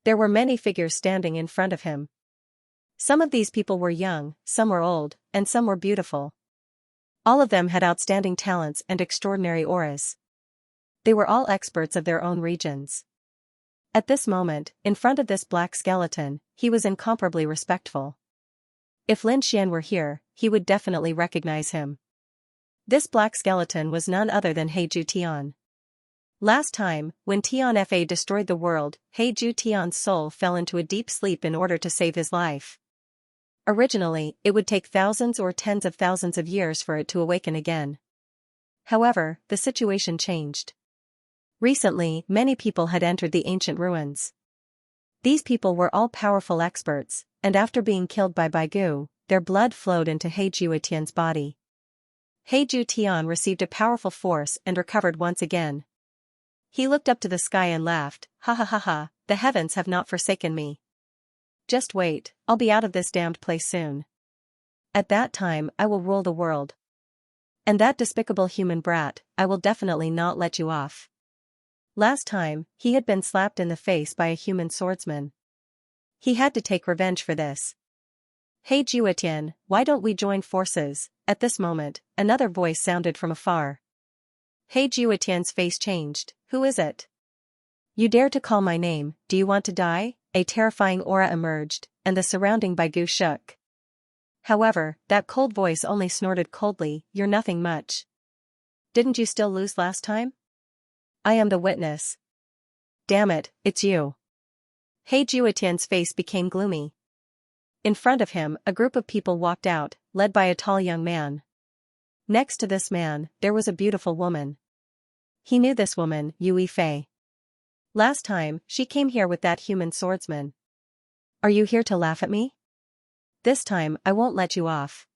There were many figures standing in front of him. Some of these people were young, some were old, and some were beautiful. All of them had outstanding talents and extraordinary auras. They were all experts of their own regions. At this moment, in front of this black skeleton, he was incomparably respectful. If Lin Xian were here, he would definitely recognize him. This black skeleton was none other than Heiju Tian. Last time, when Tian Fa destroyed the world, Heiju Tian's soul fell into a deep sleep in order to save his life. Originally, it would take thousands or tens of thousands of years for it to awaken again. However, the situation changed. Recently, many people had entered the ancient ruins. These people were all powerful experts, and after being killed by Baigu, their blood flowed into Heiju Tian's body. Heiju Tian received a powerful force and recovered once again. He looked up to the sky and laughed, ha ha ha ha, the heavens have not forsaken me. Just wait, I'll be out of this damned place soon. At that time I will rule the world. And that despicable human brat, I will definitely not let you off. Last time, he had been slapped in the face by a human swordsman. He had to take revenge for this. Hey Juetian, why don't we join forces? At this moment, another voice sounded from afar. Hey Juetian's face changed. Who is it? You dare to call my name, do you want to die? A terrifying aura emerged, and the surrounding Baigu shook. However, that cold voice only snorted coldly, you're nothing much. Didn't you still lose last time? I am the witness. Damn it, it's you. Hey Juetian's face became gloomy. In front of him, a group of people walked out, led by a tall young man. Next to this man, there was a beautiful woman. He knew this woman, Yui Fei. Last time, she came here with that human swordsman. Are you here to laugh at me? This time, I won't let you off.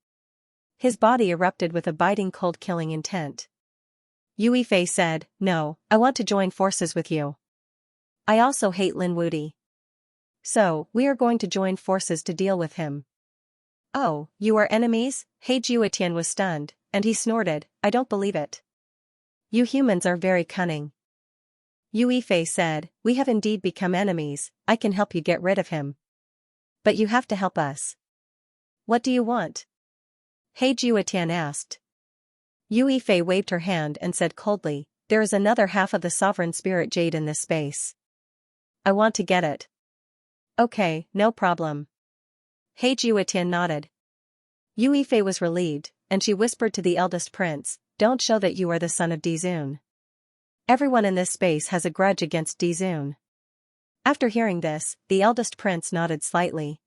His body erupted with a biting cold killing intent. Yui Fei said, no, I want to join forces with you. I also hate Lin Wudi. So, we are going to join forces to deal with him. Oh, you are enemies? He Juetian was stunned, and he snorted, I don't believe it. You humans are very cunning. Yue Fei said, we have indeed become enemies, I can help you get rid of him. But you have to help us. What do you want? He Juetian asked. Yue Fei waved her hand and said coldly, there is another half of the sovereign spirit jade in this space. I want to get it. Okay, no problem. He Juetian nodded. Yue Fei was relieved, and she whispered to the eldest prince, don't show that you are the son of Dizun. Everyone in this space has a grudge against Dizun. After hearing this, the eldest prince nodded slightly.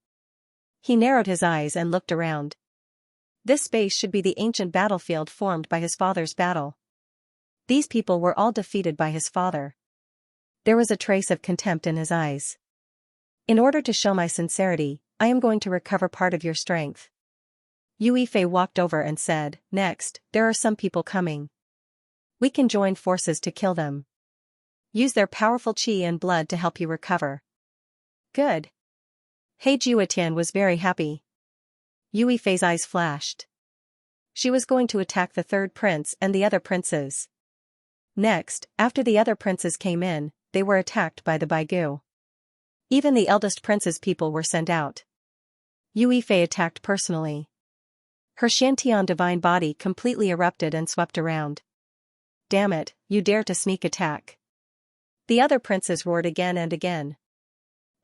He narrowed his eyes and looked around. This space should be the ancient battlefield formed by his father's battle. These people were all defeated by his father. There was a trace of contempt in his eyes. In order to show my sincerity, I am going to recover part of your strength. Yue Fei walked over and said, next, there are some people coming. We can join forces to kill them. Use their powerful qi and blood to help you recover. Good. He Juetian was very happy. Yue Fei's eyes flashed. She was going to attack the third prince and the other princes. Next, after the other princes came in, they were attacked by the Baigu. Even the eldest prince's people were sent out. Yue Fei attacked personally. Her Xianxia divine body completely erupted and swept around. Damn it, you dare to sneak attack. The other princes roared again and again.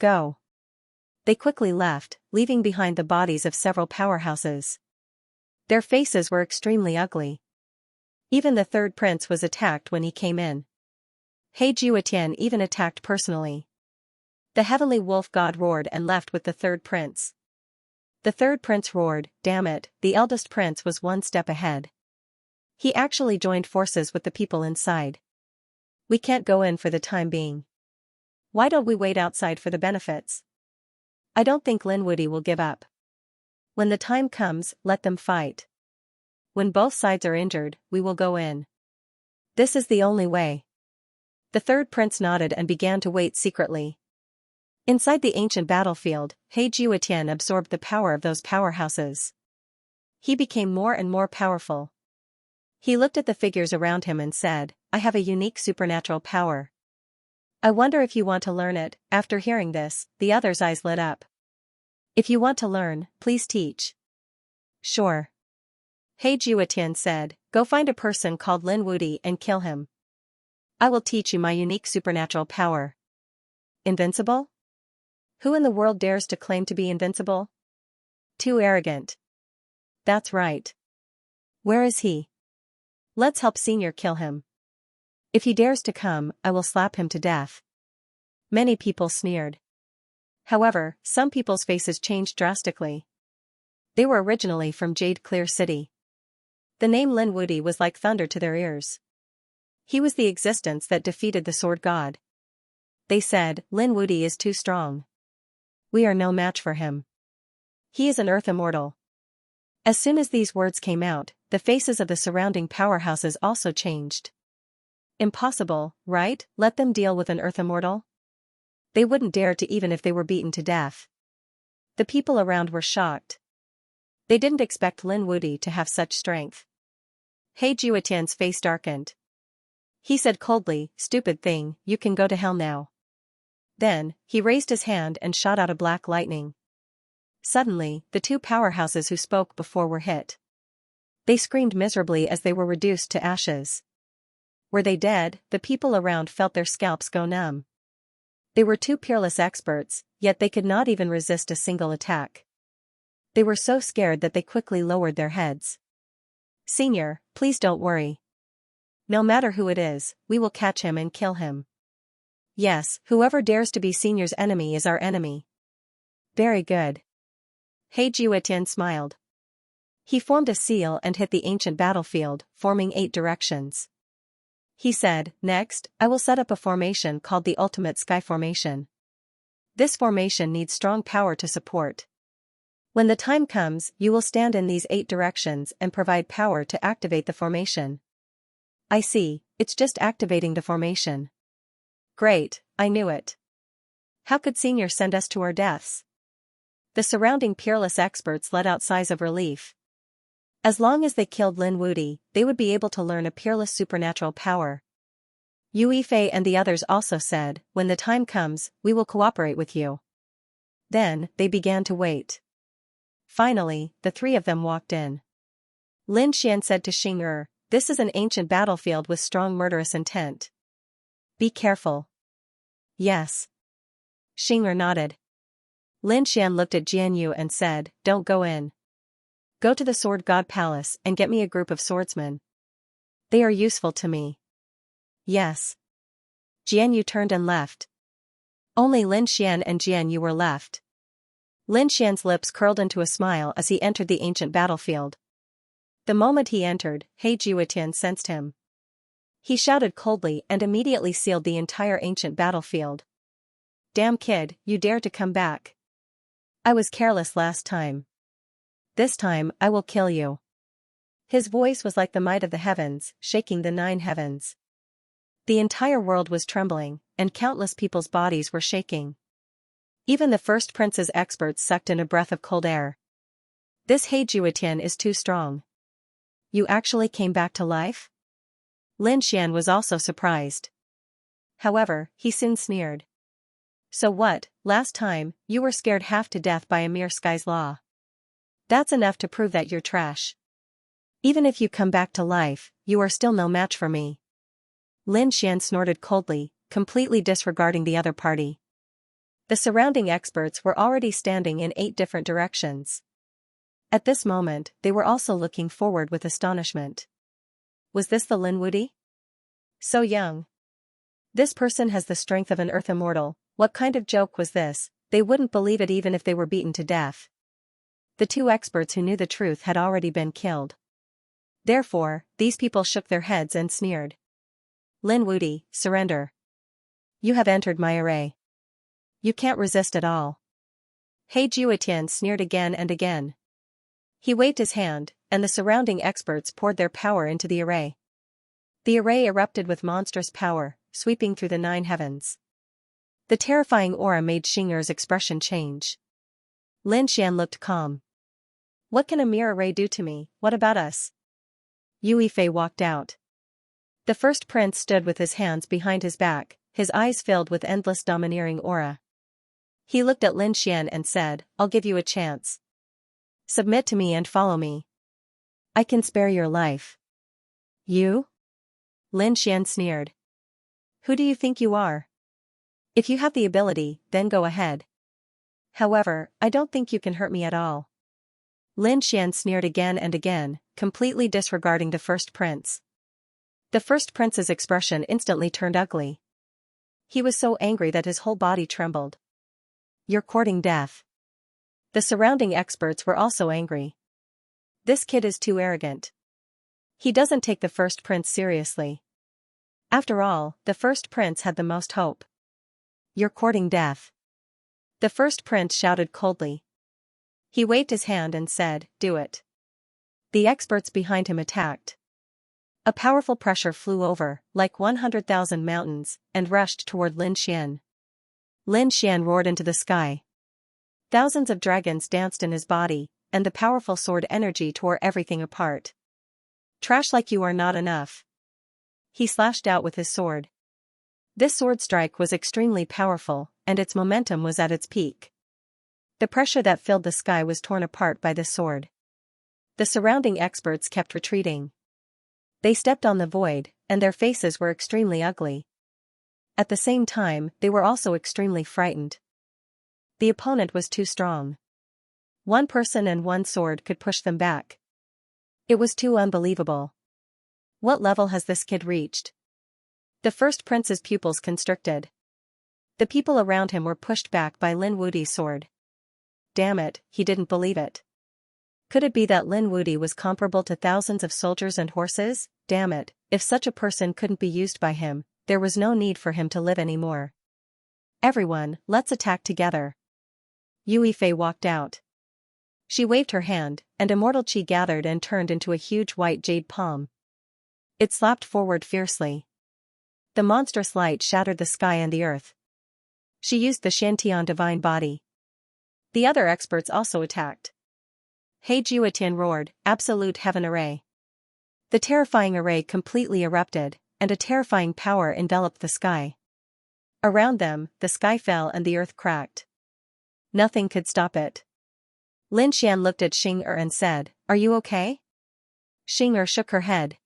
Go. They quickly left, leaving behind the bodies of several powerhouses. Their faces were extremely ugly. Even the third prince was attacked when he came in. He Juetian even attacked personally. The heavenly wolf god roared and left with the third prince. The third prince roared, damn it, the eldest prince was one step ahead. He actually joined forces with the people inside. We can't go in for the time being. Why don't we wait outside for the benefits? I don't think Linwoody will give up. When the time comes, let them fight. When both sides are injured, we will go in. This is the only way. The third prince nodded and began to wait secretly. Inside the ancient battlefield, He Juetian absorbed the power of those powerhouses. He became more and more powerful. He looked at the figures around him and said, I have a unique supernatural power. I wonder if you want to learn it. After hearing this, the others' eyes lit up. If you want to learn, please teach. Sure. He Juetian said, go find a person called Lin Wudi and kill him. I will teach you my unique supernatural power. Invincible? Who in the world dares to claim to be invincible? Too arrogant. That's right. Where is he? Let's help Senior kill him. If he dares to come, I will slap him to death. Many people sneered. However, some people's faces changed drastically. They were originally from Jade Clear City. The name Lin Wudi was like thunder to their ears. He was the existence that defeated the sword god. They said, Lin Wudi is too strong. We are no match for him. He is an earth immortal. As soon as these words came out, the faces of the surrounding powerhouses also changed. Impossible, right? Let them deal with an earth immortal? They wouldn't dare to even if they were beaten to death. The people around were shocked. They didn't expect Lin Wudi to have such strength. He Juetian's face darkened. He said coldly, stupid thing, you can go to hell now. Then, he raised his hand and shot out a black lightning. Suddenly, the two powerhouses who spoke before were hit. They screamed miserably as they were reduced to ashes. Were they dead? The people around felt their scalps go numb. They were two peerless experts, yet they could not even resist a single attack. They were so scared that they quickly lowered their heads. Senior, please don't worry. No matter who it is, we will catch him and kill him. Yes, whoever dares to be Senior's enemy is our enemy. Very good. He Juetian smiled. He formed a seal and hit the ancient battlefield, forming 8 directions. He said, next, I will set up a formation called the Ultimate Sky Formation. This formation needs strong power to support. When the time comes, you will stand in these 8 directions and provide power to activate the formation. I see, it's just activating the formation. Great, I knew it. How could Senior send us to our deaths? The surrounding peerless experts let out sighs of relief. As long as they killed Lin Wuti, they would be able to learn a peerless supernatural power. Yue Fei and the others also said, "When the time comes, we will cooperate with you." Then, they began to wait. Finally, the three of them walked in. Lin Xian said to Xing, "This is an ancient battlefield with strong murderous intent. Be careful." "Yes." Xing nodded. Lin Xian looked at Jian Yu and said, "Don't go in. Go to the Sword God Palace and get me a group of swordsmen. They are useful to me." "Yes." Jian Yu turned and left. Only Lin Xian and Jian Yu were left. Lin Xian's lips curled into a smile as he entered the ancient battlefield. The moment he entered, He Jiutian sensed him. He shouted coldly and immediately sealed the entire ancient battlefield. "Damn kid, you dare to come back. I was careless last time. This time, I will kill you." His voice was like the might of the heavens, shaking the 9 heavens. The entire world was trembling, and countless people's bodies were shaking. Even the first prince's experts sucked in a breath of cold air. "This He Jiutian is too strong. You actually came back to life?" Lin Xian was also surprised. However, he soon sneered. "So what, last time, you were scared half to death by a mere sky's law. That's enough to prove that you're trash. Even if you come back to life, you are still no match for me." Lin Xian snorted coldly, completely disregarding the other party. The surrounding experts were already standing in 8 different directions. At this moment, they were also looking forward with astonishment. Was this the Lin Wuti? So young. This person has the strength of an earth immortal. What kind of joke was this? They wouldn't believe it even if they were beaten to death. The 2 experts who knew the truth had already been killed. Therefore, these people shook their heads and sneered. "Lin Wuti, surrender. You have entered my array. You can't resist at all." He Jiutian sneered again and again. He waved his hand, and the surrounding experts poured their power into the array. The array erupted with monstrous power, sweeping through the 9 heavens. The terrifying aura made Xing's expression change. Lin Xian looked calm. "What can a mere array do to me? What about us?" Yue Fei walked out. The first prince stood with his hands behind his back, his eyes filled with endless domineering aura. He looked at Lin Xian and said, "I'll give you a chance. Submit to me and follow me. I can spare your life." "You?" Lin Xian sneered. "Who do you think you are? If you have the ability, then go ahead. However, I don't think you can hurt me at all." Lin Xian sneered again and again, completely disregarding the first prince. The first prince's expression instantly turned ugly. He was so angry that his whole body trembled. "You're courting death." The surrounding experts were also angry. This kid is too arrogant. He doesn't take the first prince seriously. After all, the first prince had the most hope. "You're courting death." The first prince shouted coldly. He waved his hand and said, "Do it." The experts behind him attacked. A powerful pressure flew over, like 100,000 mountains, and rushed toward Lin Xian. Lin Xian roared into the sky. Thousands of dragons danced in his body, and the powerful sword energy tore everything apart. "Trash like you are not enough." He slashed out with his sword. This sword strike was extremely powerful, and its momentum was at its peak. The pressure that filled the sky was torn apart by the sword. The surrounding experts kept retreating. They stepped on the void, and their faces were extremely ugly. At the same time, they were also extremely frightened. The opponent was too strong. One person and one sword could push them back. It was too unbelievable. What level has this kid reached? The first prince's pupils constricted. The people around him were pushed back by Lin Wuti's sword. Damn it, he didn't believe it. Could it be that Lin Wuti was comparable to thousands of soldiers and horses? Damn it, if such a person couldn't be used by him, there was no need for him to live anymore. "Everyone, let's attack together." Yue Fei walked out. She waved her hand, and immortal qi gathered and turned into a huge white jade palm. It slapped forward fiercely. The monstrous light shattered the sky and the earth. She used the Shantian divine body. The other experts also attacked. He Jiutian roared, absolute heaven array. The terrifying array completely erupted, and a terrifying power enveloped the sky. Around them, the sky fell and the earth cracked. Nothing could stop it. Lin Xian looked at Xing'er and said, "Are you okay?" Xing'er shook her head.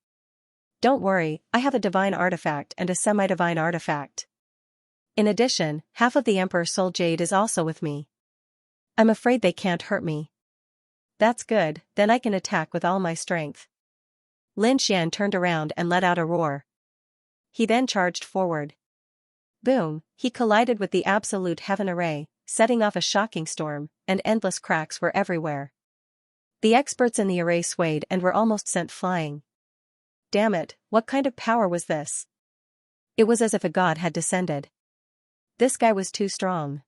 "Don't worry, I have a divine artifact and a semi-divine artifact. In addition, half of the Emperor's soul jade is also with me. I'm afraid they can't hurt me." "That's good, then I can attack with all my strength." Lin Xian turned around and let out a roar. He then charged forward. Boom, he collided with the absolute heaven array, setting off a shocking storm, and endless cracks were everywhere. The experts in the array swayed and were almost sent flying. Damn it, what kind of power was this? It was as if a god had descended. This guy was too strong.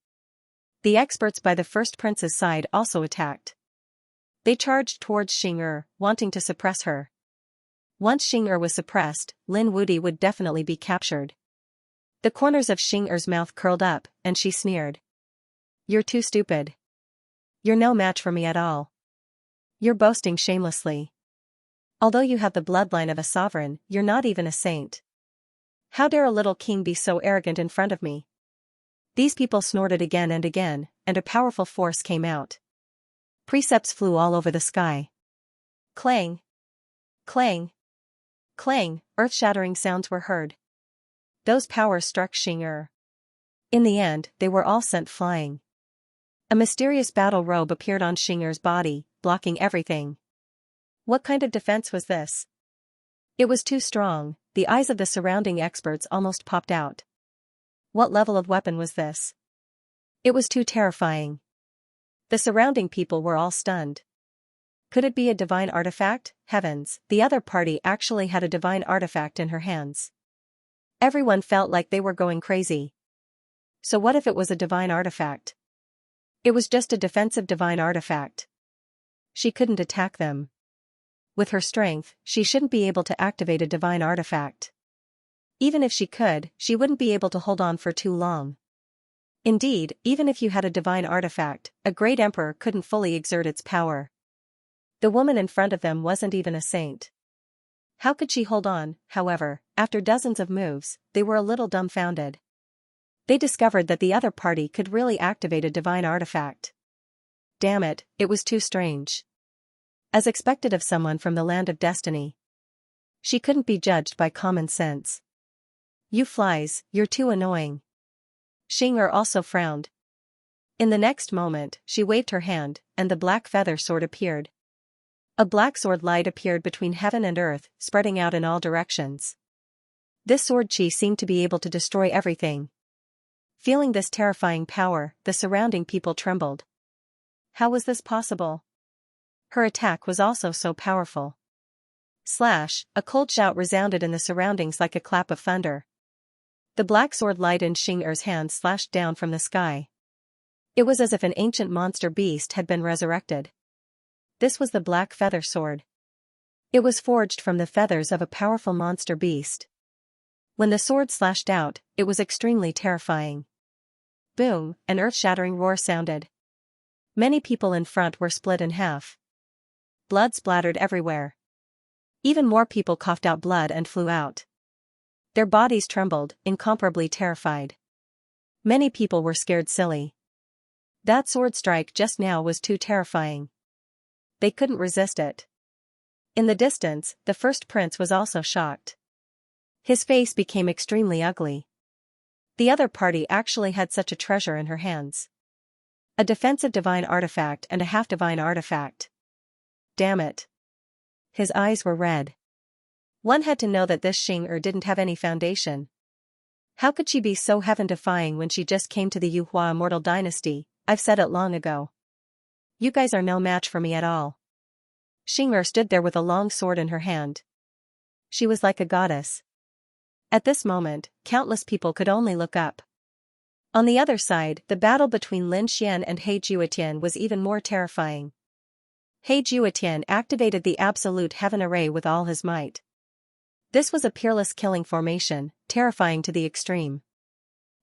The experts by the first prince's side also attacked. They charged towards Xing'er, wanting to suppress her. Once Xing'er was suppressed, Lin Wudi would definitely be captured. The corners of Xing'er's mouth curled up, and she sneered. "You're too stupid. You're no match for me at all. You're boasting shamelessly. Although you have the bloodline of a sovereign, you're not even a saint. How dare a little king be so arrogant in front of me?" These people snorted again, and a powerful force came out. Precepts flew all over the sky. Clang! Clang! Clang! Earth-shattering sounds were heard. Those powers struck Xing'er. In the end, they were all sent flying. A mysterious battle robe appeared on Xing'er's body, blocking everything. What kind of defense was this? It was too strong. The eyes of the surrounding experts almost popped out. What level of weapon was this? It was too terrifying. The surrounding people were all stunned. Could it be a divine artifact? Heavens, the other party actually had a divine artifact in her hands. Everyone felt like they were going crazy. So what if it was a divine artifact? It was just a defensive divine artifact. She couldn't attack them. With her strength, she shouldn't be able to activate a divine artifact. Even if she could, she wouldn't be able to hold on for too long. Indeed, even if you had a divine artifact, a great emperor couldn't fully exert its power. The woman in front of them wasn't even a saint. How could she hold on? However, after dozens of moves, they were a little dumbfounded. They discovered that the other party could really activate a divine artifact. Damn it, it was too strange. As expected of someone from the land of destiny. She couldn't be judged by common sense. "You flies, you're too annoying." Xing'er also frowned. In the next moment, she waved her hand, and the black feather sword appeared. A black sword light appeared between heaven and earth, spreading out in all directions. This sword chi seemed to be able to destroy everything. Feeling this terrifying power, the surrounding people trembled. How was this possible? Her attack was also so powerful. Slash, a cold shout resounded in the surroundings like a clap of thunder. The black sword light in Xing'er's hand slashed down from the sky. It was as if an ancient monster beast had been resurrected. This was the black feather sword. It was forged from the feathers of a powerful monster beast. When the sword slashed out, it was extremely terrifying. Boom, an earth-shattering roar sounded. Many people in front were split in half. Blood splattered everywhere. Even more people coughed out blood and flew out. Their bodies trembled, incomparably terrified. Many people were scared silly. That sword strike just now was too terrifying. They couldn't resist it. In the distance, the first prince was also shocked. His face became extremely ugly. The other party actually had such a treasure in her hands. A defensive divine artifact and a half-divine artifact. Damn it. His eyes were red. One had to know that this Xing'er didn't have any foundation. How could she be so heaven-defying when she just came to the Yuhua immortal dynasty? I've said it long ago. You guys are no match for me at all. Xing'er stood there with a long sword in her hand. She was like a goddess. At this moment, countless people could only look up. On the other side, the battle between Lin Xian and He Jiutian was even more terrifying. He Jiutian activated the absolute heaven array with all his might. This was a peerless killing formation, terrifying to the extreme.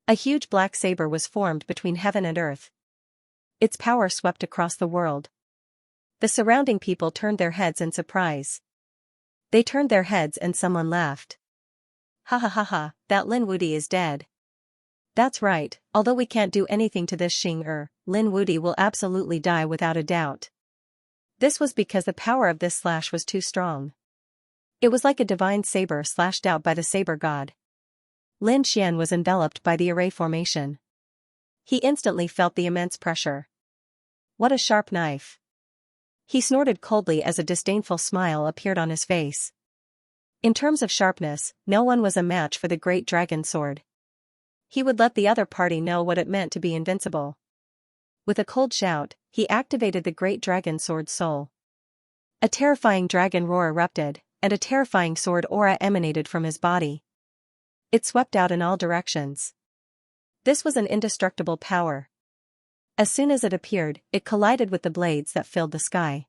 A huge black saber was formed between heaven and earth. Its power swept across the world. The surrounding people turned their heads in surprise. They turned their heads and someone laughed. Ha ha ha ha, that Lin Wudi is dead. That's right, although we can't do anything to this Xing Lin Wudi will absolutely die without a doubt. This was because the power of this slash was too strong. It was like a divine saber slashed out by the saber god. Lin Xian was enveloped by the array formation. He instantly felt the immense pressure. What a sharp knife. He snorted coldly as a disdainful smile appeared on his face. In terms of sharpness, no one was a match for the great dragon sword. He would let the other party know what it meant to be invincible. With a cold shout, he activated the great dragon sword soul. A terrifying dragon roar erupted, and a terrifying sword aura emanated from his body. It swept out in all directions. This was an indestructible power. As soon as it appeared, it collided with the blades that filled the sky.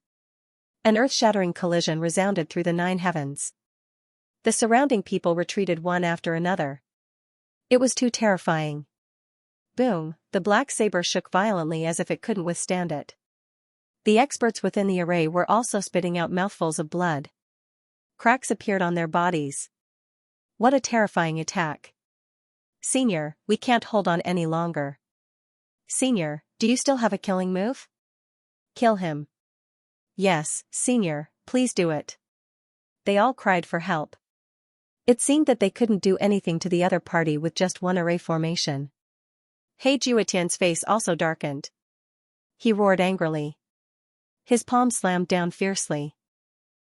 An earth-shattering collision resounded through the 9 heavens. The surrounding people retreated one after another. It was too terrifying. Boom, the black saber shook violently as if it couldn't withstand it. The experts within the array were also spitting out mouthfuls of blood. Cracks appeared on their bodies. What a terrifying attack. Senior, we can't hold on any longer. Senior, do you still have a killing move? Kill him. Yes, Senior, please do it. They all cried for help. It seemed that they couldn't do anything to the other party with just one array formation. He Juetian's face also darkened. He roared angrily. His palm slammed down fiercely.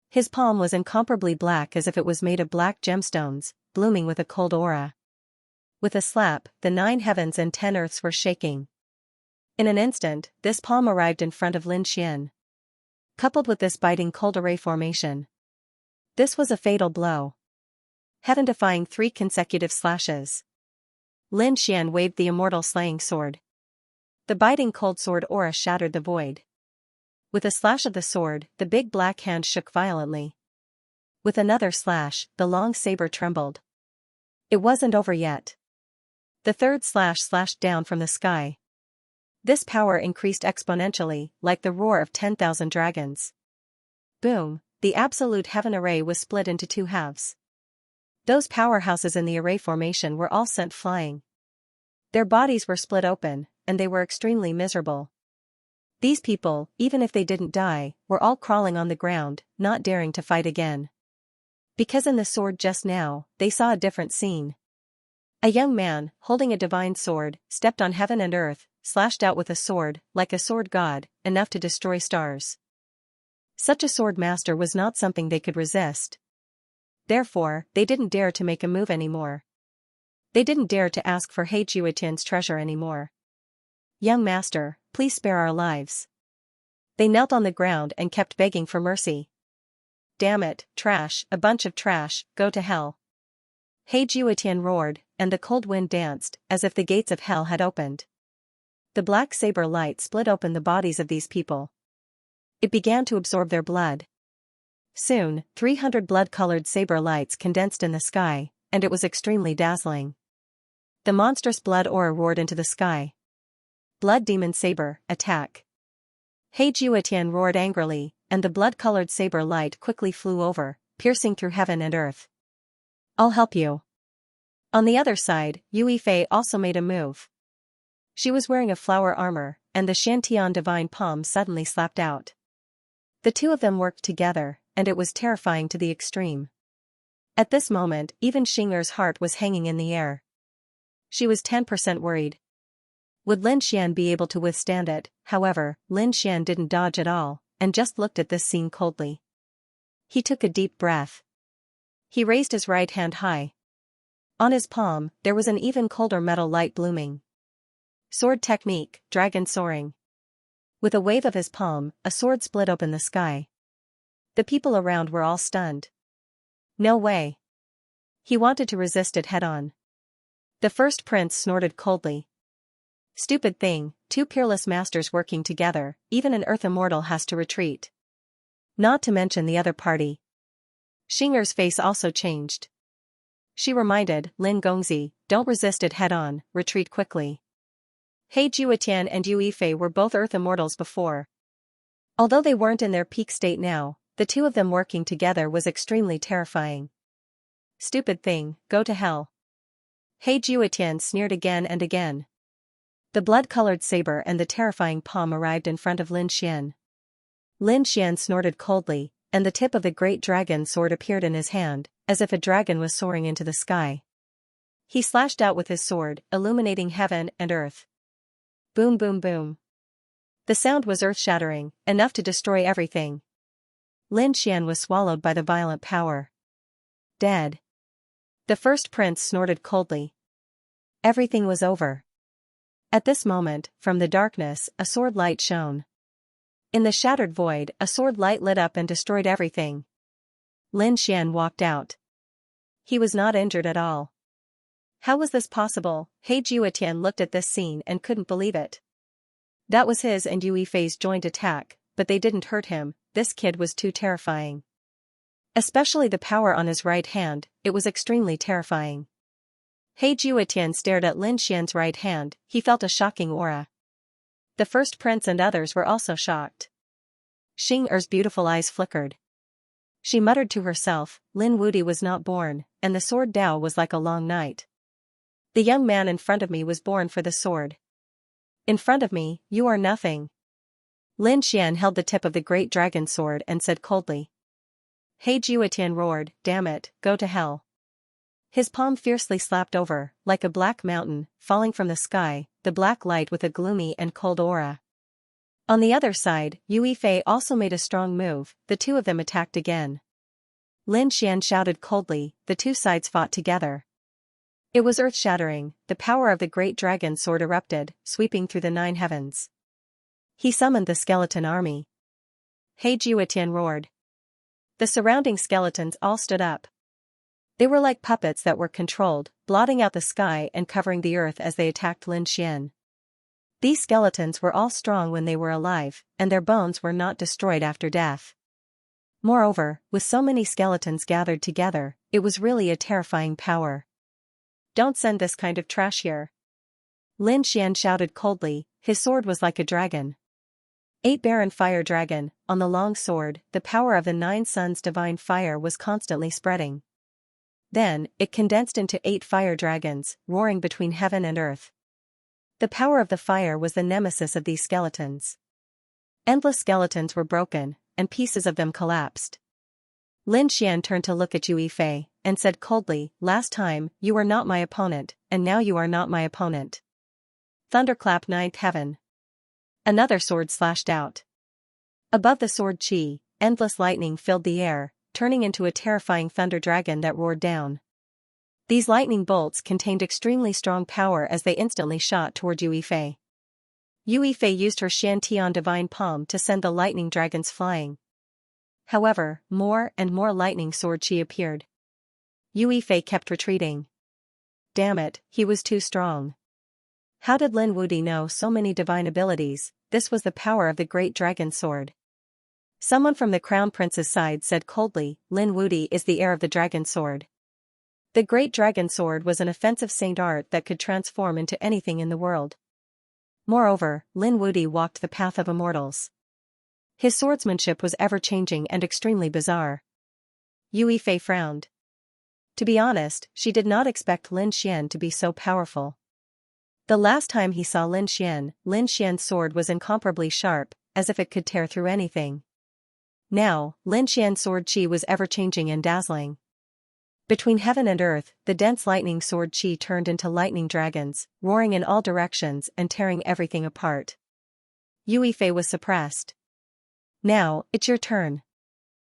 His palm was incomparably black as if it was made of black gemstones, blooming with a cold aura. With a slap, the 9 heavens and 10 earths were shaking. In an instant, this palm arrived in front of Lin Xian. Coupled with this biting cold array formation, this was a fatal blow. Heaven-defying 3 consecutive slashes. Lin Xian waved the immortal slaying sword. The biting cold sword aura shattered the void. With a slash of the sword, the big black hand shook violently. With another slash, the long saber trembled. It wasn't over yet. The third slash slashed down from the sky. This power increased exponentially, like the roar of 10,000 dragons. Boom, the absolute heaven array was split into 2 halves. Those powerhouses in the array formation were all sent flying. Their bodies were split open, and they were extremely miserable. These people, even if they didn't die, were all crawling on the ground, not daring to fight again. Because in the sword just now, they saw a different scene. A young man, holding a divine sword, stepped on heaven and earth, slashed out with a sword, like a sword god, enough to destroy stars. Such a sword master was not something they could resist. Therefore, they didn't dare to make a move anymore. They didn't dare to ask for He Juetian's treasure anymore. Young master, please spare our lives. They knelt on the ground and kept begging for mercy. Damn it, trash, a bunch of trash, go to hell. He Juetian roared, and the cold wind danced, as if the gates of hell had opened. The black saber light split open the bodies of these people. It began to absorb their blood. Soon, 300 blood-colored saber lights condensed in the sky, and it was extremely dazzling. The monstrous blood aura roared into the sky. Blood demon saber, attack. He Juetian roared angrily, and the blood-colored saber light quickly flew over, piercing through heaven and earth. I'll help you. On the other side, Yue Fei also made a move. She was wearing a flower armor, and the Shantian divine palm suddenly slapped out. The two of them worked together, and it was terrifying to the extreme. At this moment, even Xing'er's heart was hanging in the air. She was 10% worried. Would Lin Xian be able to withstand it? However, Lin Xian didn't dodge at all, and just looked at this scene coldly. He took a deep breath. He raised his right hand high. On his palm, there was an even colder metal light blooming. Sword technique, dragon soaring. With a wave of his palm, a sword split open the sky. The people around were all stunned. No way. He wanted to resist it head-on. The first prince snorted coldly. Stupid thing, 2 peerless masters working together, even an earth immortal has to retreat. Not to mention the other party. Xing'er's face also changed. She reminded Lin Gongzi, don't resist it head-on, retreat quickly. He Jiutian and Yu Yifei were both Earth immortals before. Although they weren't in their peak state now, the two of them working together was extremely terrifying. Stupid thing, go to hell. He Jiutian sneered again and again. The blood-colored saber and the terrifying palm arrived in front of Lin Xian. Lin Xian snorted coldly, and the tip of the great dragon sword appeared in his hand, as if a dragon was soaring into the sky. He slashed out with his sword, illuminating heaven and earth. Boom boom boom. The sound was earth-shattering, enough to destroy everything. Lin Xian was swallowed by the violent power. Dead. The first prince snorted coldly. Everything was over. At this moment, from the darkness, a sword light shone. In the shattered void, a sword light lit up and destroyed everything. Lin Xian walked out. He was not injured at all. How was this possible? He Jiutian looked at this scene and couldn't believe it. That was his and Yu Yifei's joint attack, but they didn't hurt him. This kid was too terrifying. Especially the power on his right hand, it was extremely terrifying. He Jiutian stared at Lin Xian's right hand, he felt a shocking aura. The first prince and others were also shocked. Xing Er's beautiful eyes flickered. She muttered to herself, Lin Wudi was not born, and the sword Dao was like a long night. The young man in front of me was born for the sword. In front of me, you are nothing. Lin Xian held the tip of the great dragon sword and said coldly. He Jiutian roared, damn it, go to hell. His palm fiercely slapped over, like a black mountain, falling from the sky, the black light with a gloomy and cold aura. On the other side, Yu Yifei also made a strong move, the two of them attacked again. Lin Xian shouted coldly, the two sides fought together. It was earth-shattering, the power of the great dragon sword erupted, sweeping through the 9 heavens. He summoned the skeleton army. He Jiutian roared. The surrounding skeletons all stood up. They were like puppets that were controlled, blotting out the sky and covering the earth as they attacked Lin Xian. These skeletons were all strong when they were alive, and their bones were not destroyed after death. Moreover, with so many skeletons gathered together, it was really a terrifying power. Don't send this kind of trash here. Lin Xian shouted coldly, his sword was like a dragon. 8 Baron Fire Dragon, on the long sword, the power of the 9 suns divine fire was constantly spreading. Then, it condensed into 8 fire dragons, roaring between heaven and earth. The power of the fire was the nemesis of these skeletons. Endless skeletons were broken, and pieces of them collapsed. Lin Xian turned to look at Yu Yifei, and said coldly, last time, you were not my opponent, and now you are not my opponent. Thunderclap 9th heaven. Another sword slashed out. Above the sword chi, endless lightning filled the air, turning into a terrifying thunder dragon that roared down. These lightning bolts contained extremely strong power as they instantly shot toward Yu Yifei. Yu Yifei used her Xiantian divine palm to send the lightning dragons flying. However, more and more lightning sword chi appeared. Yu Yifei kept retreating. Damn it, he was too strong. How did Lin Wudi know so many divine abilities? This was the power of the great dragon sword. Someone from the crown prince's side said coldly, Lin Wudi is the heir of the dragon sword. The great dragon sword was an offensive saint art that could transform into anything in the world. Moreover, Lin Wudi walked the path of immortals. His swordsmanship was ever-changing and extremely bizarre. Yu Yifei frowned. To be honest, she did not expect Lin Xian to be so powerful. The last time he saw Lin Xian's sword was incomparably sharp, as if it could tear through anything. Now, Lin Xian's sword chi was ever-changing and dazzling. Between heaven and earth, the dense lightning sword chi turned into lightning dragons, roaring in all directions and tearing everything apart. Yu Yifei was suppressed. Now, it's your turn.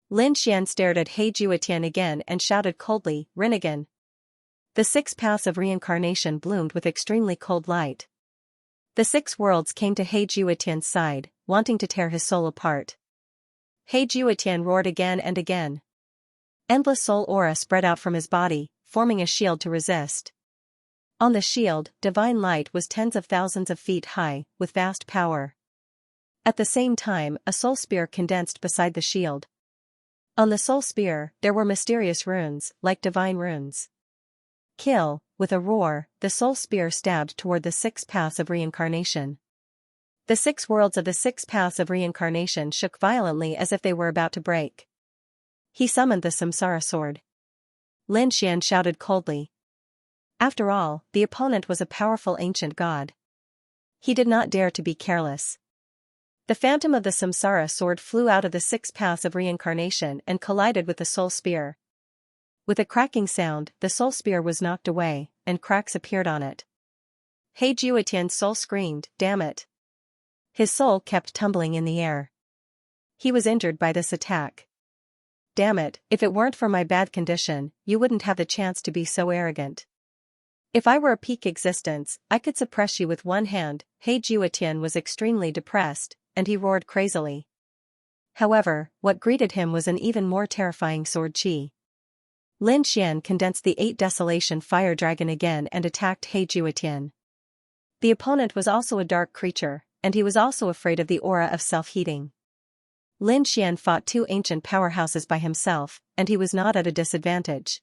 Lin Xian stared at He Jiutian again and shouted coldly, Rinnegan. The 6 paths of reincarnation bloomed with extremely cold light. The 6 worlds came to He Jiutian's side, wanting to tear his soul apart. He Jiutian roared again and again. Endless soul aura spread out from his body, forming a shield to resist. On the shield, divine light was tens of thousands of feet high, with vast power. At the same time, a soul spear condensed beside the shield. On the soul spear, there were mysterious runes, like divine runes. Kill, with a roar, the soul spear stabbed toward the 6 paths of reincarnation. The 6 worlds of the 6 paths of reincarnation shook violently as if they were about to break. He summoned the Samsara sword. Lin Xian shouted coldly. After all, the opponent was a powerful ancient god. He did not dare to be careless. The phantom of the Samsara sword flew out of the 6 paths of reincarnation and collided with the soul spear. With a cracking sound, the soul spear was knocked away, and cracks appeared on it. He Juetian's soul screamed, "Damn it!" His soul kept tumbling in the air. He was injured by this attack. "Damn it, if it weren't for my bad condition, you wouldn't have the chance to be so arrogant. If I were a peak existence, I could suppress you with one hand." He Juetian was extremely depressed, and he roared crazily. However, what greeted him was an even more terrifying sword chi. Lin Xian condensed the 8 Desolation Fire Dragon again and attacked He Juetian. The opponent was also a dark creature, and he was also afraid of the aura of self-heating. Lin Xian fought 2 ancient powerhouses by himself, and he was not at a disadvantage.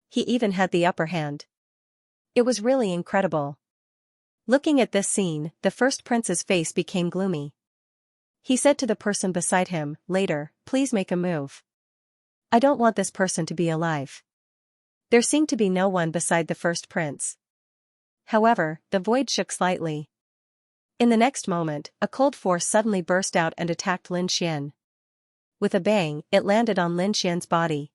He even had the upper hand. It was really incredible. Looking at this scene, the first prince's face became gloomy. He said to the person beside him, later, "Please make a move. I don't want this person to be alive." There seemed to be no one beside the first prince. However, the void shook slightly. In the next moment, a cold force suddenly burst out and attacked Lin Xian. With a bang, it landed on Lin Xian's body.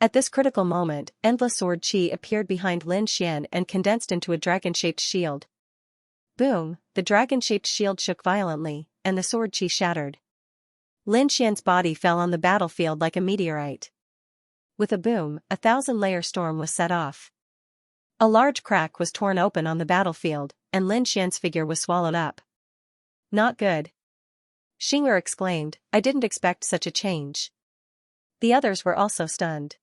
At this critical moment, endless sword chi appeared behind Lin Xian and condensed into a dragon-shaped shield. Boom, the dragon-shaped shield shook violently, and the sword chi shattered. Lin Xian's body fell on the battlefield like a meteorite. With a boom, a 1,000-layer storm was set off. A large crack was torn open on the battlefield, and Lin Xian's figure was swallowed up. "Not good." Xing'er exclaimed, "I didn't expect such a change." The others were also stunned.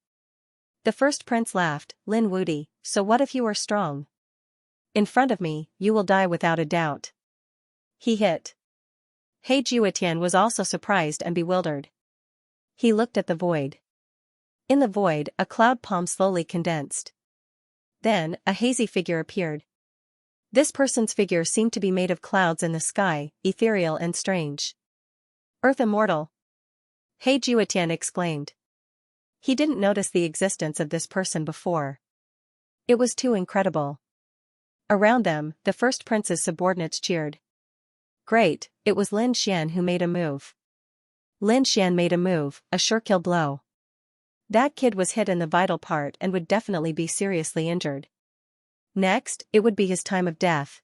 The first prince laughed, "Lin Wudi, so what if you are strong? In front of me, you will die without a doubt." He hit. He Juetian was also surprised and bewildered. He looked at the void. In the void, a cloud palm slowly condensed. Then, a hazy figure appeared. This person's figure seemed to be made of clouds in the sky, ethereal and strange. "Earth Immortal!" He Juetian exclaimed. He didn't notice the existence of this person before. It was too incredible. Around them, the first prince's subordinates cheered. Great, it was Lin Xian who made a move. Lin Xian made a move, a sure kill blow. That kid was hit in the vital part and would definitely be seriously injured. Next, it would be his time of death.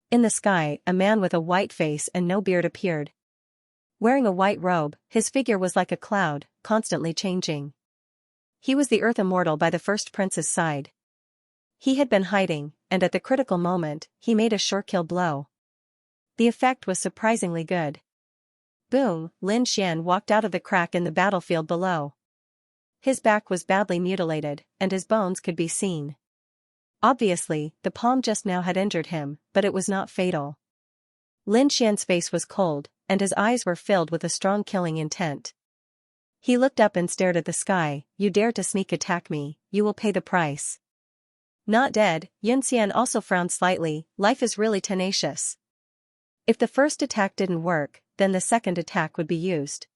In the sky, a man with a white face and no beard appeared. Wearing a white robe, his figure was like a cloud, constantly changing. He was the Earth Immortal by the first prince's side. He had been hiding, and at the critical moment, he made a sure kill blow. The effect was surprisingly good. Boom, Lin Xian walked out of the crack in the battlefield below. His back was badly mutilated, and his bones could be seen. Obviously, the palm just now had injured him, but it was not fatal. Lin Xian's face was cold, and his eyes were filled with a strong killing intent. He looked up and stared at the sky. "You dare to sneak attack me, you will pay the price." Not dead, Yunxian also frowned slightly. Life is really tenacious. If the first attack didn't work, then the second attack would be used.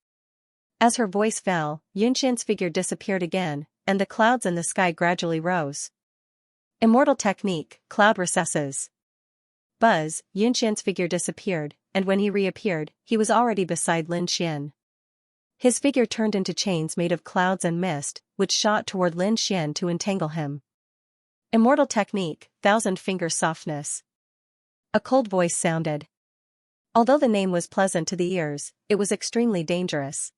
As her voice fell, Yunxian's figure disappeared again, and the clouds in the sky gradually rose. Immortal technique, cloud recesses. Buzz, Yunxian's figure disappeared, and when he reappeared, he was already beside Lin Xian. His figure turned into chains made of clouds and mist, which shot toward Lin Xian to entangle him. Immortal technique, 1,000-finger softness. A cold voice sounded. Although the name was pleasant to the ears, it was extremely dangerous.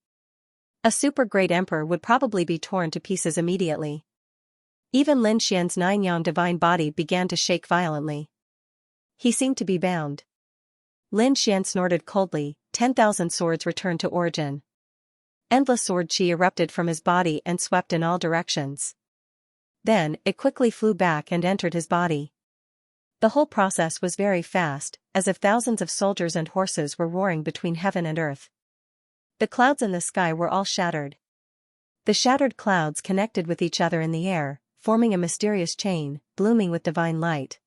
A super-great emperor would probably be torn to pieces immediately. Even Lin Xian's 9-yang divine body began to shake violently. He seemed to be bound. Lin Xian snorted coldly. 10,000 swords returned to origin. Endless sword chi erupted from his body and swept in all directions. Then, it quickly flew back and entered his body. The whole process was very fast, as if thousands of soldiers and horses were roaring between heaven and earth. The clouds in the sky were all shattered. The shattered clouds connected with each other in the air, forming a mysterious chain, blooming with divine light.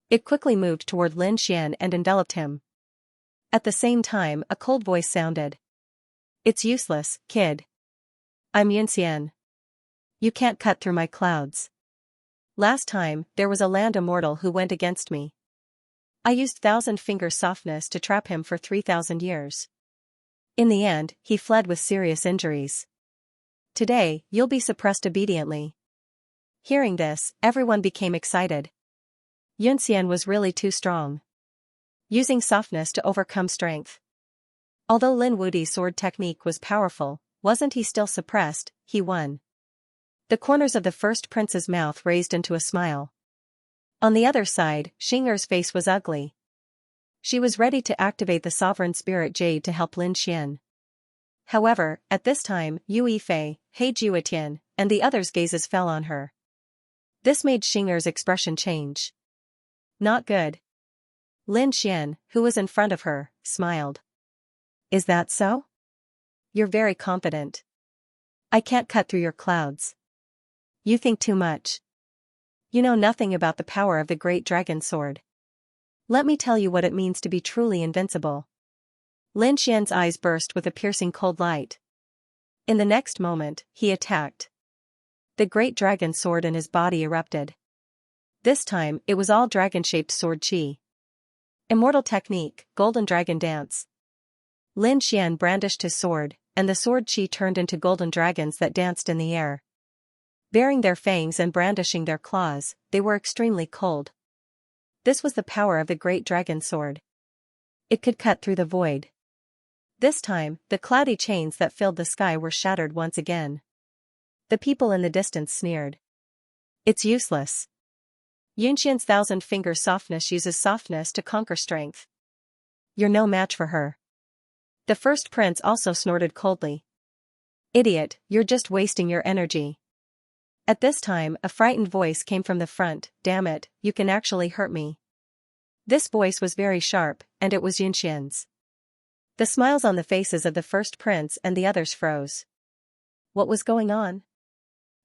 It quickly moved toward Lin Xian and enveloped him. At the same time, a cold voice sounded. "It's useless, kid. I'm Xianxian. You can't cut through my clouds. Last time, there was a land immortal who went against me. I used thousand-finger softness to trap him for 3,000 years. In the end, he fled with serious injuries. Today, you'll be suppressed obediently." Hearing this, everyone became excited. Yunxian was really too strong. Using softness to overcome strength. Although Lin Wudi's sword technique was powerful, wasn't he still suppressed? He won. The corners of the first prince's mouth raised into a smile. On the other side, Xing'er's face was ugly. She was ready to activate the sovereign spirit jade to help Lin Xian. However, at this time, Yu Yifei, He Juetian, and the others' gazes fell on her. This made Xing'er's expression change. Not good. Lin Xian, who was in front of her, smiled. "Is that so? You're very confident. I can't cut through your clouds. You think too much. You know nothing about the power of the great dragon sword. Let me tell you what it means to be truly invincible." Lin Xian's eyes burst with a piercing cold light. In the next moment, he attacked. The great dragon sword in his body erupted. This time, it was all dragon-shaped sword chi. Immortal technique, golden dragon dance. Lin Xian brandished his sword, and the sword chi turned into golden dragons that danced in the air. Baring their fangs and brandishing their claws, they were extremely cold. This was the power of the great dragon sword. It could cut through the void. This time, the cloudy chains that filled the sky were shattered once again. The people in the distance sneered. "It's useless. Yunxian's thousand-finger softness uses softness to conquer strength. You're no match for her." The first prince also snorted coldly. "Idiot, you're just wasting your energy." At this time, a frightened voice came from the front. "Damn it, you can actually hurt me." This voice was very sharp, and it was Yunxian's. The smiles on the faces of the first prince and the others froze. What was going on?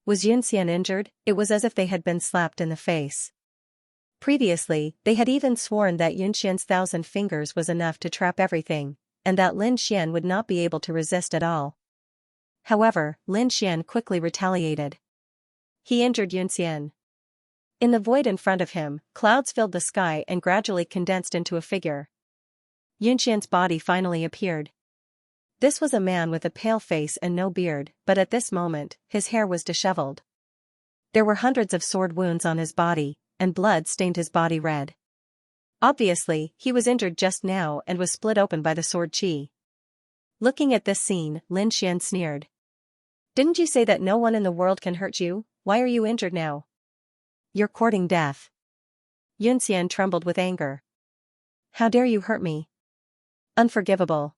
Was Yunxian injured? It was as if they had been slapped in the face. Previously, they had even sworn that Yunxian's 1,000 fingers was enough to trap everything, and that Lin Xian would not be able to resist at all. However, Lin Xian quickly retaliated. He injured Yunxian. In the void in front of him, clouds filled the sky and gradually condensed into a figure. Yunxian's body finally appeared. This was a man with a pale face and no beard, but at this moment, his hair was disheveled. There were hundreds of sword wounds on his body, and blood stained his body red. Obviously, he was injured just now and was split open by the sword chi. Looking at this scene, Lin Xian sneered. "Didn't you say that no one in the world can hurt you? Why are you injured now? You're courting death." Yunxian trembled with anger. "How dare you hurt me? Unforgivable."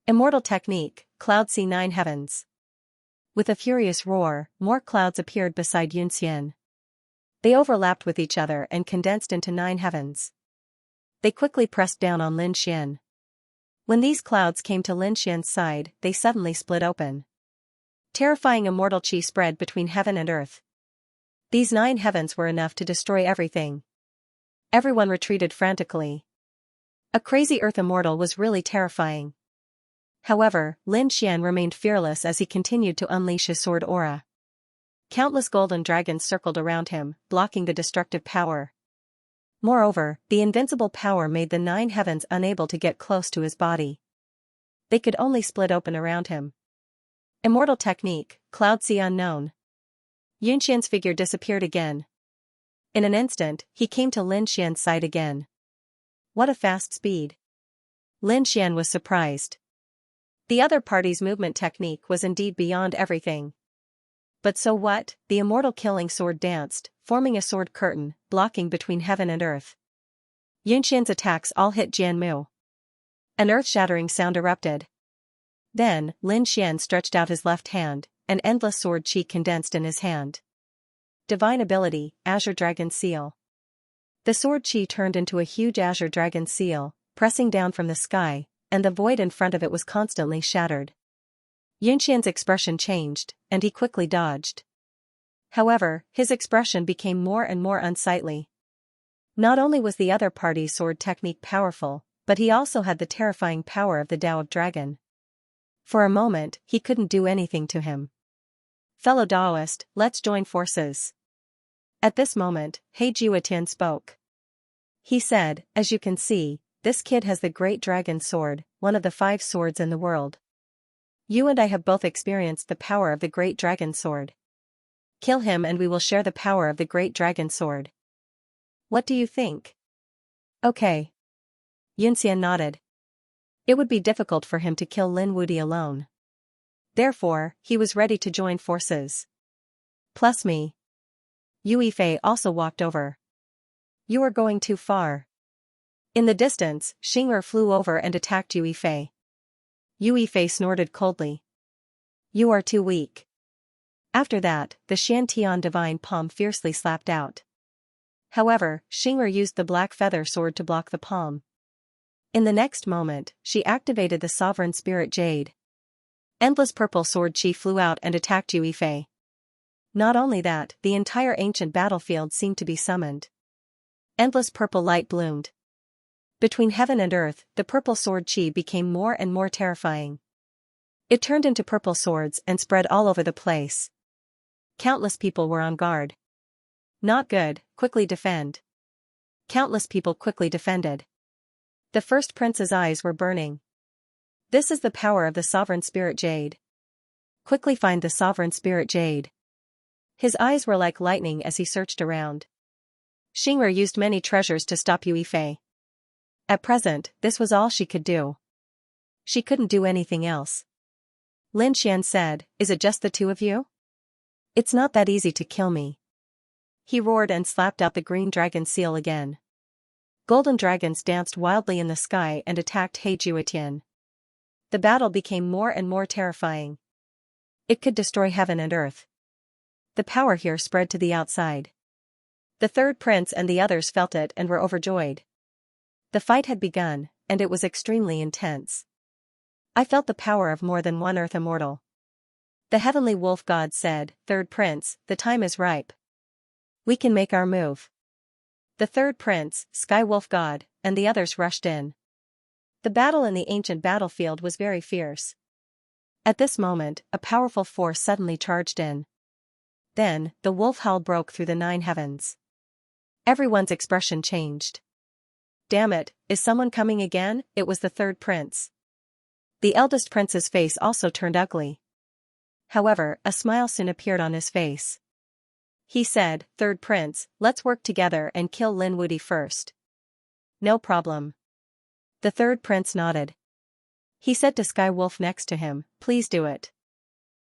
Immortal technique, cloud see 9 heavens. With a furious roar, more clouds appeared beside Yunxian. They overlapped with each other and condensed into 9 heavens. They quickly pressed down on Lin Xian. When these clouds came to Lin Xian's side, they suddenly split open. Terrifying immortal chi spread between heaven and earth. These 9 heavens were enough to destroy everything. Everyone retreated frantically. A crazy earth immortal was really terrifying. However, Lin Xian remained fearless as he continued to unleash his sword aura. Countless golden dragons circled around him, blocking the destructive power. Moreover, the invincible power made the 9 heavens unable to get close to his body. They could only split open around him. Immortal technique, cloud see unknown. Yunxian's figure disappeared again. In an instant, he came to Lin Xian's side again. What a fast speed. Lin Xian was surprised. The other party's movement technique was indeed beyond everything. But so what? The immortal killing sword danced, forming a sword curtain, blocking between heaven and earth. Yunxian's attacks all hit Jianmu. An earth-shattering sound erupted. Then, Lin Xian stretched out his left hand, an endless sword chi condensed in his hand. Divine ability, Azure Dragon Seal. The sword chi turned into a huge azure dragon seal, pressing down from the sky, and the void in front of it was constantly shattered. Yunxian's expression changed, and he quickly dodged. However, his expression became more and more unsightly. Not only was the other party's sword technique powerful, but he also had the terrifying power of the Tao of Dragon. For a moment, he couldn't do anything to him. Fellow Daoist, let's join forces. At this moment, He Jiutian spoke. He said, as you can see, this kid has the Great Dragon Sword, one of the 5 swords in the world. You and I have both experienced the power of the Great Dragon Sword. Kill him and we will share the power of the Great Dragon Sword. What do you think? Okay. Xianxia nodded. It would be difficult for him to kill Lin Wudi alone. Therefore, he was ready to join forces. Plus me. Yue Fei also walked over. You are going too far. In the distance, Xing'er flew over and attacked Yue Fei. Yue Fei snorted coldly. You are too weak. After that, the Xiantian divine palm fiercely slapped out. However, Xing'er used the black feather sword to block the palm. In the next moment, she activated the sovereign spirit jade. Endless purple sword chi flew out and attacked Yue Fei. Not only that, the entire ancient battlefield seemed to be summoned. Endless purple light bloomed. Between heaven and earth, the purple sword chi became more and more terrifying. It turned into purple swords and spread all over the place. Countless people were on guard. Not good, quickly defend. Countless people quickly defended. The first prince's eyes were burning. This is the power of the sovereign spirit jade. Quickly find the sovereign spirit jade. His eyes were like lightning as he searched around. Xing'er used many treasures to stop Yue Fei. At present, this was all she could do. She couldn't do anything else. Lin Xian said, is it just the 2 of you? It's not that easy to kill me. He roared and slapped out the green dragon seal again. Golden dragons danced wildly in the sky and attacked He Jiutian. The battle became more and more terrifying. It could destroy heaven and earth. The power here spread to the outside. The third prince and the others felt it and were overjoyed. The fight had begun, and it was extremely intense. I felt the power of more than one earth immortal. The heavenly wolf god said, Third prince, the time is ripe. We can make our move. The third prince, Sky Wolf God, and the others rushed in. The battle in the ancient battlefield was very fierce. At this moment, a powerful force suddenly charged in. Then, the wolf howl broke through the 9 heavens. Everyone's expression changed. Damn it, is someone coming again? It was the third prince. The eldest prince's face also turned ugly. However, a smile soon appeared on his face. He said, Third prince, let's work together and kill Lin Wudi first. No problem. The third prince nodded. He said to Sky Wolf next to him, please do it.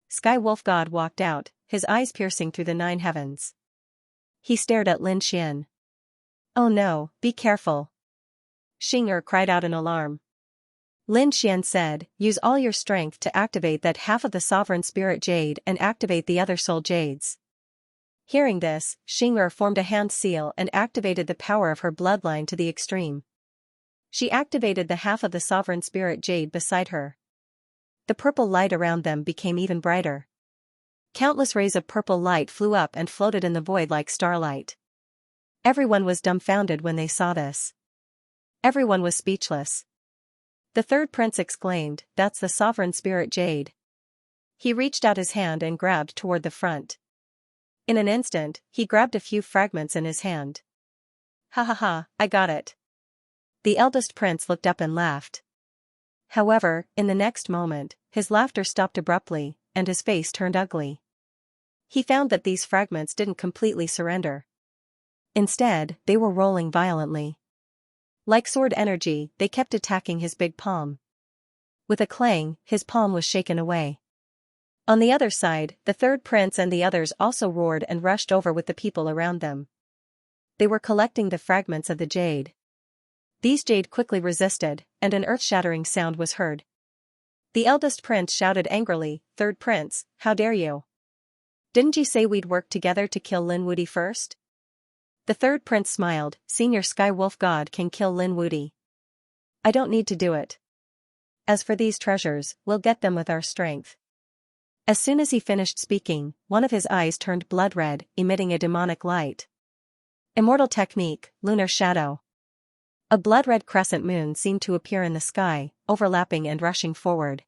Sky Wolf God walked out, his eyes piercing through the 9 heavens. He stared at Lin Xian. Oh no, be careful. Xing'er cried out in alarm. Lin Xian said, use all your strength to activate that half of the sovereign spirit jade and activate the other soul jades. Hearing this, Xing'er formed a hand seal and activated the power of her bloodline to the extreme. She activated the half of the sovereign spirit jade beside her. The purple light around them became even brighter. Countless rays of purple light flew up and floated in the void like starlight. Everyone was dumbfounded when they saw this. Everyone was speechless. The third prince exclaimed, that's the sovereign spirit jade. He reached out his hand and grabbed toward the front. In an instant, he grabbed a few fragments in his hand. Ha ha ha, I got it. The eldest prince looked up and laughed. However, in the next moment, his laughter stopped abruptly, and his face turned ugly. He found that these fragments didn't completely surrender. Instead, they were rolling violently. Like sword energy, they kept attacking his big palm. With a clang, his palm was shaken away. On the other side, the third prince and the others also roared and rushed over with the people around them. They were collecting the fragments of the jade. These jade quickly resisted, and an earth-shattering sound was heard. The eldest prince shouted angrily, Third prince, how dare you? Didn't you say we'd work together to kill Lin Wudi first? The third prince smiled, Senior Sky Wolf God can kill Lin Wudi. I don't need to do it. As for these treasures, we'll get them with our strength. As soon as he finished speaking, one of his eyes turned blood red, emitting a demonic light. Immortal technique, lunar shadow. A blood-red crescent moon seemed to appear in the sky, overlapping and rushing forward.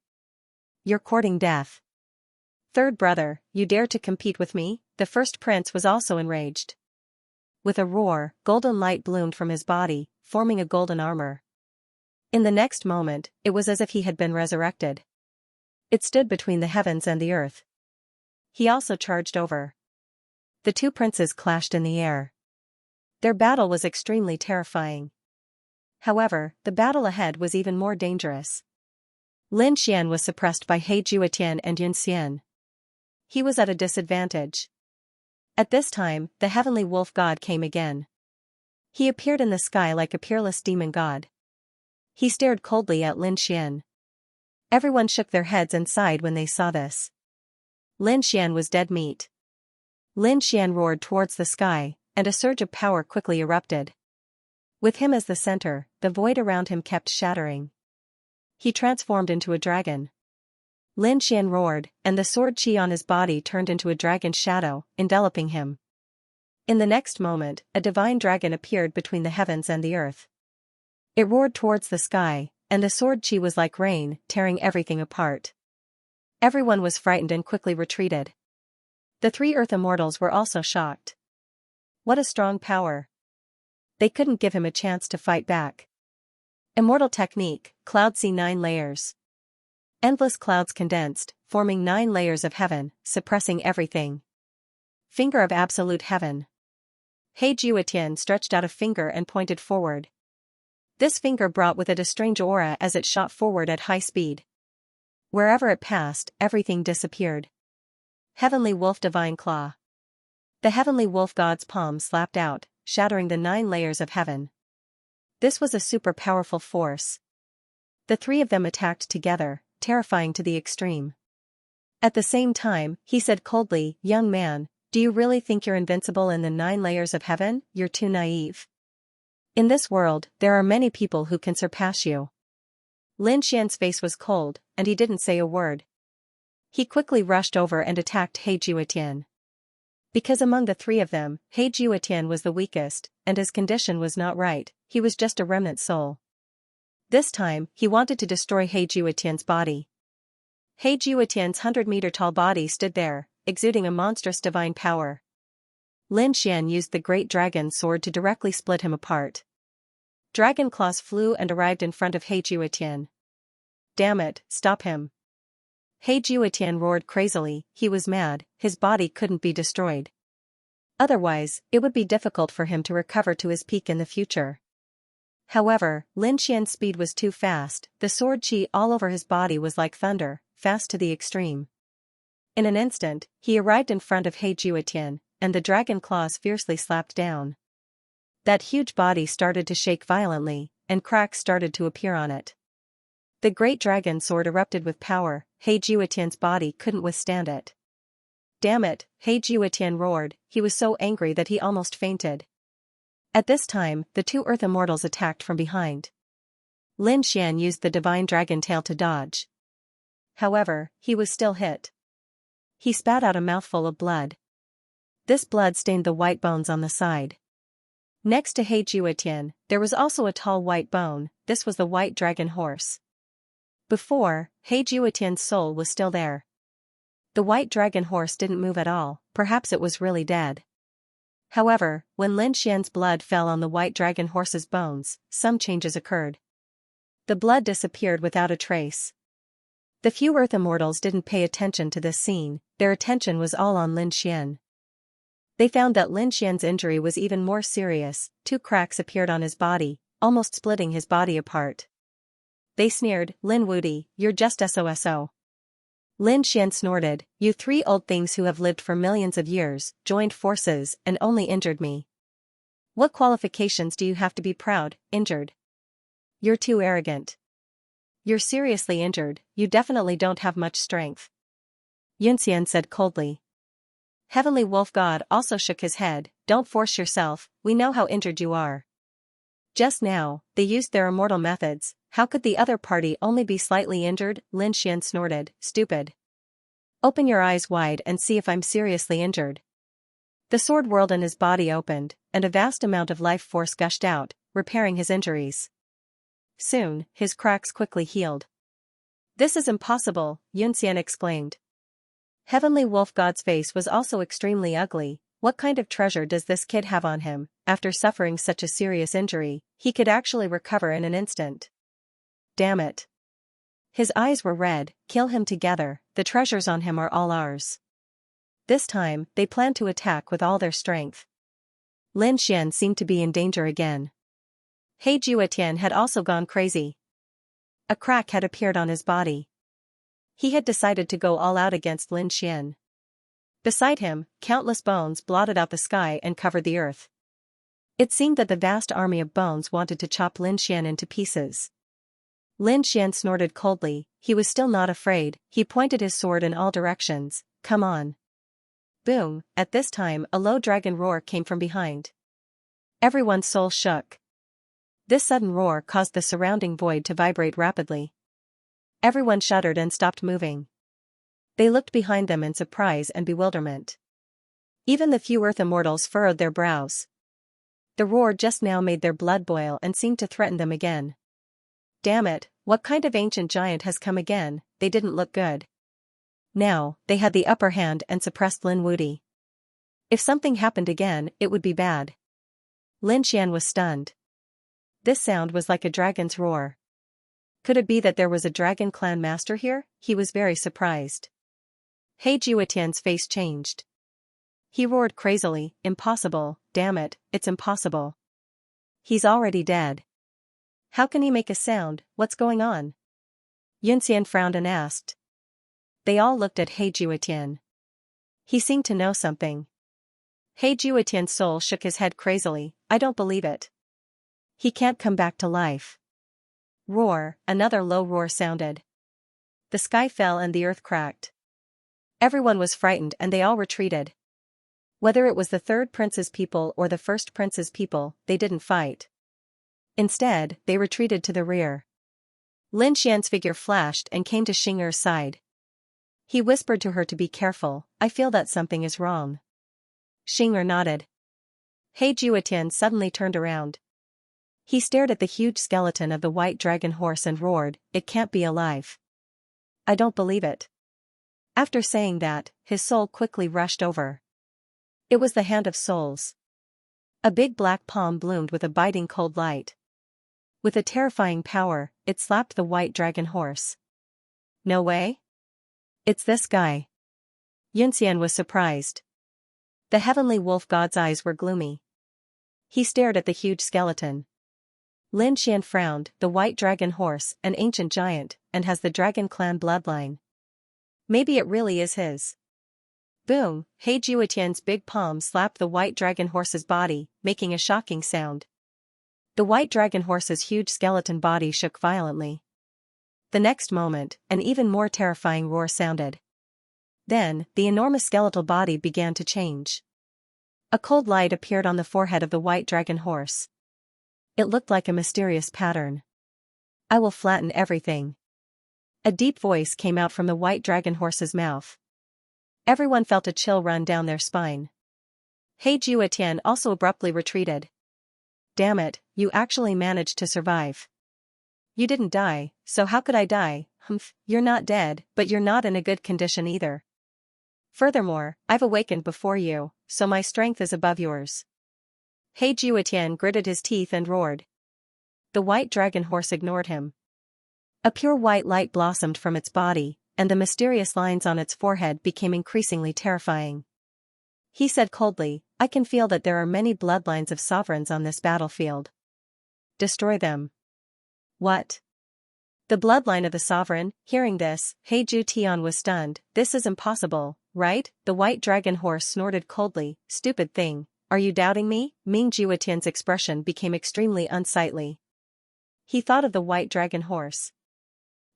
You're courting death. Third brother, you dare to compete with me? The first prince was also enraged. With a roar, golden light bloomed from his body, forming a golden armor. In the next moment, it was as if he had been resurrected. It stood between the heavens and the earth. He also charged over. The two princes clashed in the air. Their battle was extremely terrifying. However, the battle ahead was even more dangerous. Lin Xian was suppressed by He Juetian and Yun Xian. He was at a disadvantage. At this time, the heavenly wolf god came again. He appeared in the sky like a peerless demon god. He stared coldly at Lin Xian. Everyone shook their heads and sighed when they saw this. Lin Xian was dead meat. Lin Xian roared towards the sky, and a surge of power quickly erupted. With him as the center, the void around him kept shattering. He transformed into a dragon. Lin Xian roared, and the sword chi on his body turned into a dragon shadow, enveloping him. In the next moment, a divine dragon appeared between the heavens and the earth. It roared towards the sky, and the sword chi was like rain, tearing everything apart. Everyone was frightened and quickly retreated. The three earth immortals were also shocked. What a strong power! They couldn't give him a chance to fight back. Immortal technique, cloud sea 9 layers. Endless clouds condensed, forming 9 layers of heaven, suppressing everything. Finger of absolute heaven. He Juetian stretched out a finger and pointed forward. This finger brought with it a strange aura as it shot forward at high speed. Wherever it passed, everything disappeared. Heavenly Wolf Divine Claw. The heavenly wolf god's palm slapped out, shattering the 9 layers of heaven. This was a super powerful force. The three of them attacked together, terrifying to the extreme. At the same time, he said coldly, "Young man, do you really think you're invincible in the 9 layers of heaven? You're too naive. In this world, there are many people who can surpass you." Lin Xian's face was cold, and he didn't say a word. He quickly rushed over and attacked He Juetian. Because among the three of them, He Juetian was the weakest, and his condition was not right, he was just a remnant soul. This time, he wanted to destroy He Juetian's body. He Juetian's 100-meter-tall body stood there, exuding a monstrous divine power. Lin Xian used the great dragon sword to directly split him apart. Dragon claws flew and arrived in front of He Juetian. "Damn it, stop him." He Juetian roared crazily, he was mad, his body couldn't be destroyed. Otherwise, it would be difficult for him to recover to his peak in the future. However, Lin Xian's speed was too fast, the sword chi all over his body was like thunder, fast to the extreme. In an instant, he arrived in front of He Juetian, and the dragon claws fiercely slapped down. That huge body started to shake violently, and cracks started to appear on it. The great dragon sword erupted with power, He Juetian's body couldn't withstand it. "Damn it," He Juetian roared, he was so angry that he almost fainted. At this time, the two earth immortals attacked from behind. Lin Xian used the divine dragon tail to dodge. However, he was still hit. He spat out a mouthful of blood. This blood stained the white bones on the side. Next to He Juetian, there was also a tall white bone, this was the white dragon horse. Before, He Juetian's soul was still there. The white dragon horse didn't move at all, perhaps it was really dead. However, when Lin Xian's blood fell on the white dragon horse's bones, some changes occurred. The blood disappeared without a trace. The few earth immortals didn't pay attention to this scene, their attention was all on Lin Xian. They found that Lin Xian's injury was even more serious, 2 cracks appeared on his body, almost splitting his body apart. They sneered, "Lin Wudi, you're just SOSO. Lin Xian snorted, "You 3 old things who have lived for millions of years, joined forces, and only injured me. What qualifications do you have to be proud, injured? You're too arrogant. You're seriously injured, you definitely don't have much strength." Yun Xian said coldly. Heavenly Wolf God also shook his head, "Don't force yourself, we know how injured you are. Just now, they used their immortal methods, how could the other party only be slightly injured?" Lin Xian snorted, "Stupid. Open your eyes wide and see if I'm seriously injured. The sword whirled and his body opened, and a vast amount of life force gushed out, repairing his injuries. Soon, his cracks quickly healed. This is impossible, Xianxia exclaimed. Heavenly Wolf God's face was also extremely ugly. What kind of treasure does this kid have on him? After suffering such a serious injury, he could actually recover in an instant. Damn it. His eyes were red. Kill him together, the treasures on him are all ours. This time, they planned to attack with all their strength. Lin Xian seemed to be in danger again. He Juetian had also gone crazy. A crack had appeared on his body. He had decided to go all out against Lin Xian. Beside him, countless bones blotted out the sky and covered the earth. It seemed that the vast army of bones wanted to chop Lin Xian into pieces. Lin Xian snorted coldly. He was still not afraid. He pointed his sword in all directions. Come on. Boom, at this time a low dragon roar came from behind. Everyone's soul shook. This sudden roar caused the surrounding void to vibrate rapidly. Everyone shuddered and stopped moving. They looked behind them in surprise and bewilderment. Even the few earth immortals furrowed their brows. The roar just now made their blood boil and seemed to threaten them again. Damn it, what kind of ancient giant has come again? They didn't look good. Now, they had the upper hand and suppressed Lin Wuti. If something happened again, it would be bad. Lin Xian was stunned. This sound was like a dragon's roar. Could it be that there was a dragon clan master here? He was very surprised. He Juetian's face changed. He roared crazily, impossible, damn it, it's impossible. He's already dead. How can he make a sound? What's going on? Yunxian frowned and asked. They all looked at He Juetian. He seemed to know something. He Juetian's soul shook his head crazily. I don't believe it. He can't come back to life. Roar, another low roar sounded. The sky fell and the earth cracked. Everyone was frightened and they all retreated. Whether it was the third prince's people or the first prince's people, they didn't fight. Instead, they retreated to the rear. Lin Xian's figure flashed and came to Xing'er's side. He whispered to her to be careful. I feel that something is wrong. Xing'er nodded. He Juetian suddenly turned around. He stared at the huge skeleton of the white dragon horse and roared, it can't be alive. I don't believe it. After saying that, his soul quickly rushed over. It was the hand of souls. A big black palm bloomed with a biting cold light. With a terrifying power, it slapped the white dragon horse. No way? It's this guy. Yunxian was surprised. The heavenly wolf god's eyes were gloomy. He stared at the huge skeleton. Lin Xian frowned. The white dragon horse, an ancient giant, and has the dragon clan bloodline. Maybe it really is his. Boom, He Juetian's big palm slapped the white dragon horse's body, making a shocking sound. The white dragon horse's huge skeleton body shook violently. The next moment, an even more terrifying roar sounded. Then, the enormous skeletal body began to change. A cold light appeared on the forehead of the white dragon horse. It looked like a mysterious pattern. I will flatten everything. A deep voice came out from the white dragon horse's mouth. Everyone felt a chill run down their spine. He Juetian also abruptly retreated. Damn it, you actually managed to survive. You didn't die, so how could I die? Humph, you're not dead, but you're not in a good condition either. Furthermore, I've awakened before you, so my strength is above yours. He Juetian gritted his teeth and roared. The white dragon horse ignored him. A pure white light blossomed from its body, and the mysterious lines on its forehead became increasingly terrifying. He said coldly, I can feel that there are many bloodlines of sovereigns on this battlefield. Destroy them. What? The bloodline of the sovereign? Hearing this, He Juetian was stunned. This is impossible, right? The white dragon horse snorted coldly. Stupid thing, are you doubting me? Ming Juetian's expression became extremely unsightly. He thought of the white dragon horse.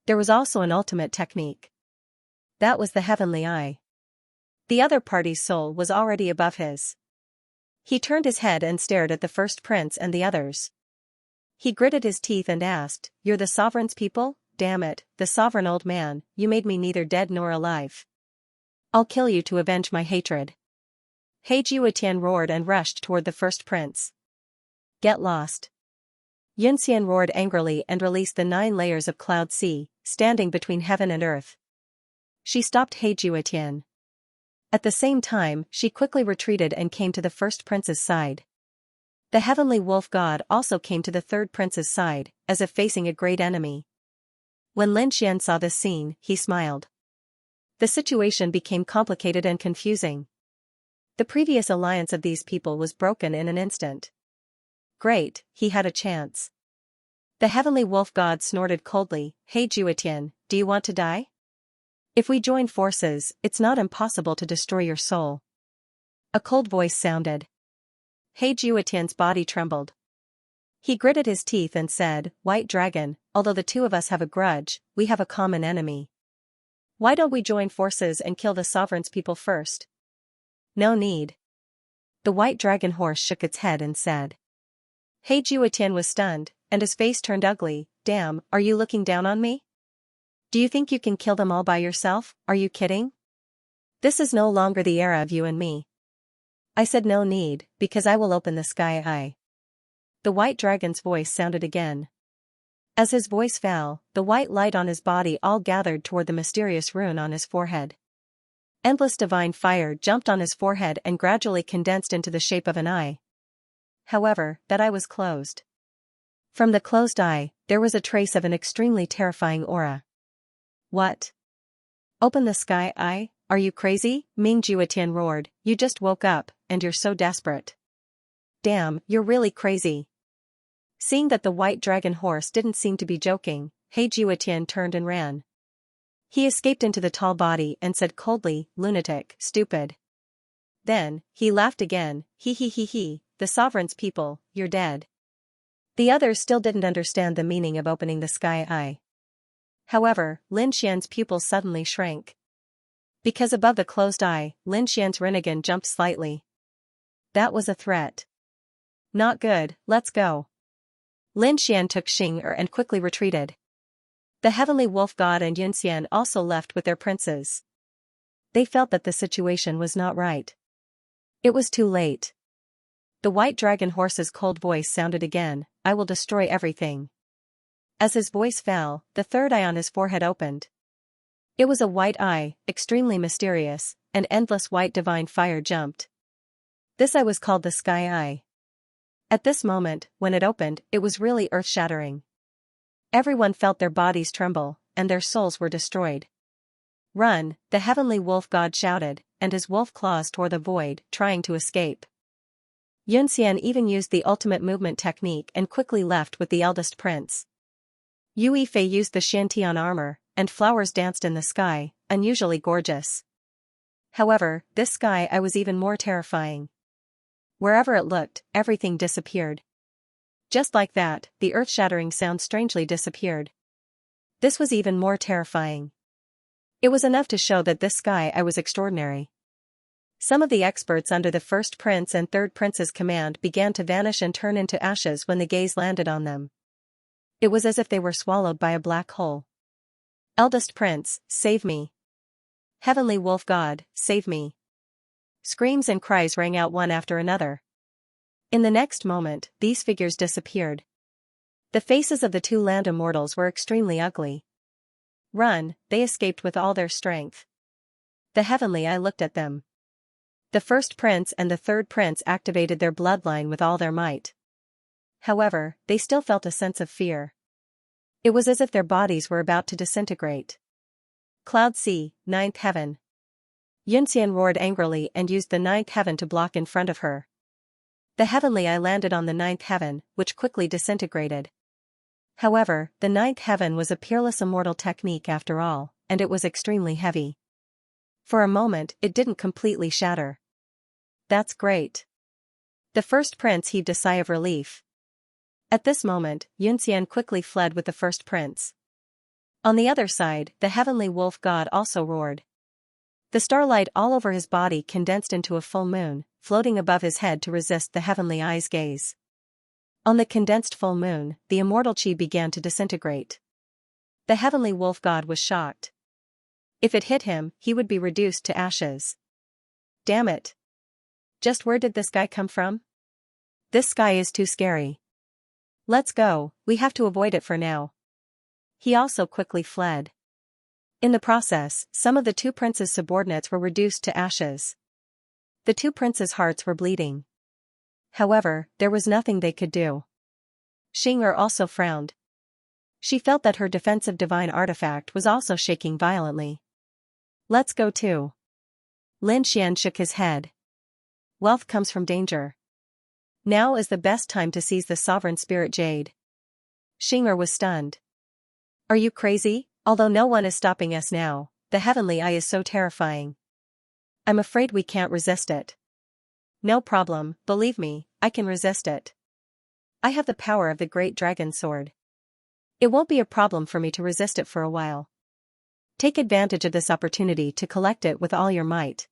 There was also an ultimate technique. That was the heavenly eye. The other party's soul was already above his. He turned his head and stared at the first prince and the others. He gritted his teeth and asked, You're the sovereign's people? Damn it, the sovereign old man, you made me neither dead nor alive. I'll kill you to avenge my hatred. He Jiutian roared and rushed toward the first prince. Get lost. Yunxian roared angrily and released the 9 layers of Cloud Sea, standing between heaven and earth. She stopped He Jiutian. At the same time, she quickly retreated and came to the first prince's side. The heavenly wolf god also came to the third prince's side, as if facing a great enemy. When Lin Xian saw this scene, he smiled. The situation became complicated and confusing. The previous alliance of these people was broken in an instant. Great, he had a chance. The heavenly wolf god snorted coldly, He Jiutian, do you want to die? If we join forces, it's not impossible to destroy your soul. A cold voice sounded. He Jiutian's body trembled. He gritted his teeth and said, White Dragon, although the two of us have a grudge, we have a common enemy. Why don't we join forces and kill the sovereign's people first? No need. The white dragon horse shook its head and said. He Jiutian was stunned, and his face turned ugly. Damn, are you looking down on me? Do you think you can kill them all by yourself? Are you kidding? This is no longer the era of you and me. I said no need, because I will open the sky eye. The white dragon's voice sounded again. As his voice fell, the white light on his body all gathered toward the mysterious rune on his forehead. Endless divine fire jumped on his forehead and gradually condensed into the shape of an eye. However, that eye was closed. From the closed eye, there was a trace of an extremely terrifying aura. What? Open the sky eye? Are you crazy? Ming Jiutian roared, you just woke up, and you're so desperate. Damn, you're really crazy. Seeing that the white dragon horse didn't seem to be joking, He Jiutian turned and ran. He escaped into the tall body and said coldly, lunatic, stupid. Then, he laughed again, he, the sovereign's people, you're dead. The others still didn't understand the meaning of opening the sky eye. However, Lin Xian's pupils suddenly shrank. Because above the closed eye, Lin Xian's Rinnegan jumped slightly. That was a threat. Not good, let's go. Lin Xian took Xing'er and quickly retreated. The heavenly wolf god and Yunxian also left with their princes. They felt that the situation was not right. It was too late. The white dragon horse's cold voice sounded again, I will destroy everything. As his voice fell, the third eye on his forehead opened. It was a white eye, extremely mysterious, and endless white divine fire jumped. This eye was called the sky eye. At this moment, when it opened, it was really earth-shattering. Everyone felt their bodies tremble, and their souls were destroyed. Run, the heavenly wolf god shouted, and his wolf claws tore the void, trying to escape. Yunxian even used the ultimate movement technique and quickly left with the eldest prince. Yu Yifei used the Xiantian armor, and flowers danced in the sky, unusually gorgeous. However, this sky eye was even more terrifying. Wherever it looked, everything disappeared. Just like that, the earth-shattering sound strangely disappeared. This was even more terrifying. It was enough to show that this sky eye was extraordinary. Some of the experts under the first prince and third prince's command began to vanish and turn into ashes when the gaze landed on them. It was as if they were swallowed by a black hole. Eldest prince, save me. Heavenly wolf god, save me. Screams and cries rang out one after another. In the next moment, these figures disappeared. The faces of the two land immortals were extremely ugly. Run, they escaped with all their strength. The heavenly eye looked at them. The first prince and the third prince activated their bloodline with all their might. However, they still felt a sense of fear. It was as if their bodies were about to disintegrate. Cloud Sea, ninth heaven. Yunxian roared angrily and used the ninth heaven to block in front of her. The heavenly eye landed on the ninth heaven, which quickly disintegrated. However, the ninth heaven was a peerless immortal technique after all, and it was extremely heavy. For a moment, it didn't completely shatter. That's great. The first prince heaved a sigh of relief. At this moment, Yunxian quickly fled with the first prince. On the other side, the heavenly wolf god also roared. The starlight all over his body condensed into a full moon, floating above his head to resist the heavenly eye's gaze. On the condensed full moon, the immortal chi began to disintegrate. The heavenly wolf god was shocked. If it hit him, he would be reduced to ashes. Damn it. Just where did this guy come from? This sky is too scary. Let's go, we have to avoid it for now. He also quickly fled. In the process, some of the two prince's subordinates were reduced to ashes. The two princes' hearts were bleeding. However, there was nothing they could do. Xianxia also frowned. She felt that her defensive divine artifact was also shaking violently. Let's go too. Lin Xian shook his head. Wealth comes from danger. Now is the best time to seize the sovereign spirit jade. Xianxia was stunned. Are you crazy? Although no one is stopping us now, the heavenly eye is so terrifying. I'm afraid we can't resist it. No problem, believe me, I can resist it. I have the power of the great dragon sword. It won't be a problem for me to resist it for a while. Take advantage of this opportunity to collect it with all your might.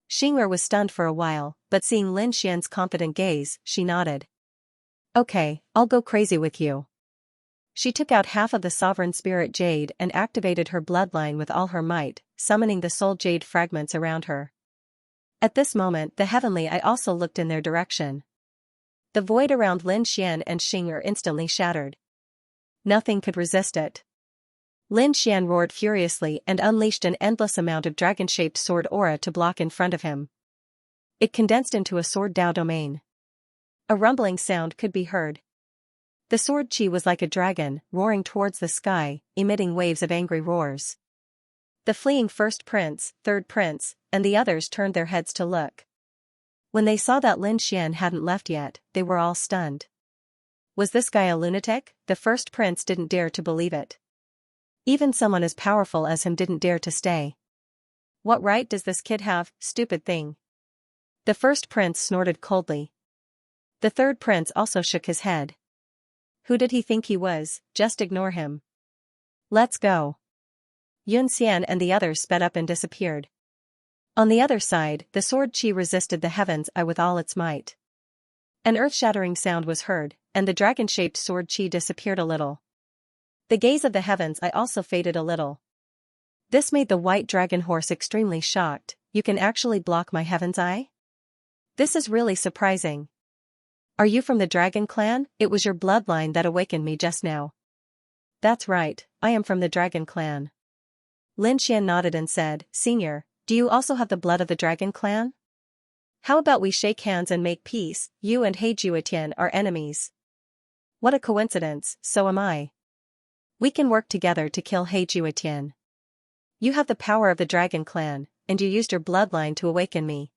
Xianxia was stunned for a while, but seeing Lin Xian's confident gaze, she nodded. Okay, I'll go crazy with you. She took out half of the sovereign spirit jade and activated her bloodline with all her might, summoning the soul jade fragments around her. At this moment the heavenly eye also looked in their direction. The void around Lin Xian and Xianxia instantly shattered. Nothing could resist it. Lin Xian roared furiously and unleashed an endless amount of dragon-shaped sword aura to block in front of him. It condensed into a sword Dao domain. A rumbling sound could be heard. The sword chi was like a dragon, roaring towards the sky, emitting waves of angry roars. The fleeing first prince, third prince, and the others turned their heads to look. When they saw that Lin Xian hadn't left yet, they were all stunned. Was this guy a lunatic? The first prince didn't dare to believe it. Even someone as powerful as him didn't dare to stay. What right does this kid have, stupid thing? The first prince snorted coldly. The third prince also shook his head. Who did he think he was? Just ignore him. Let's go. Yun Xian and the others sped up and disappeared. On the other side, the sword chi resisted the heaven's eye with all its might. An earth-shattering sound was heard, and the dragon-shaped sword chi disappeared a little. The gaze of the heavens eye also faded a little. This made the white dragon horse extremely shocked. You can actually block my heaven's eye? This is really surprising. Are you from the dragon clan? It was your bloodline that awakened me just now. That's right, I am from the dragon clan. Lin Xian nodded and said, Senior, do you also have the blood of the dragon clan? How about we shake hands and make peace? You and He Juetian are enemies. What a coincidence, so am I. We can work together to kill He Juetian. You have the power of the dragon clan, and you used your bloodline to awaken me.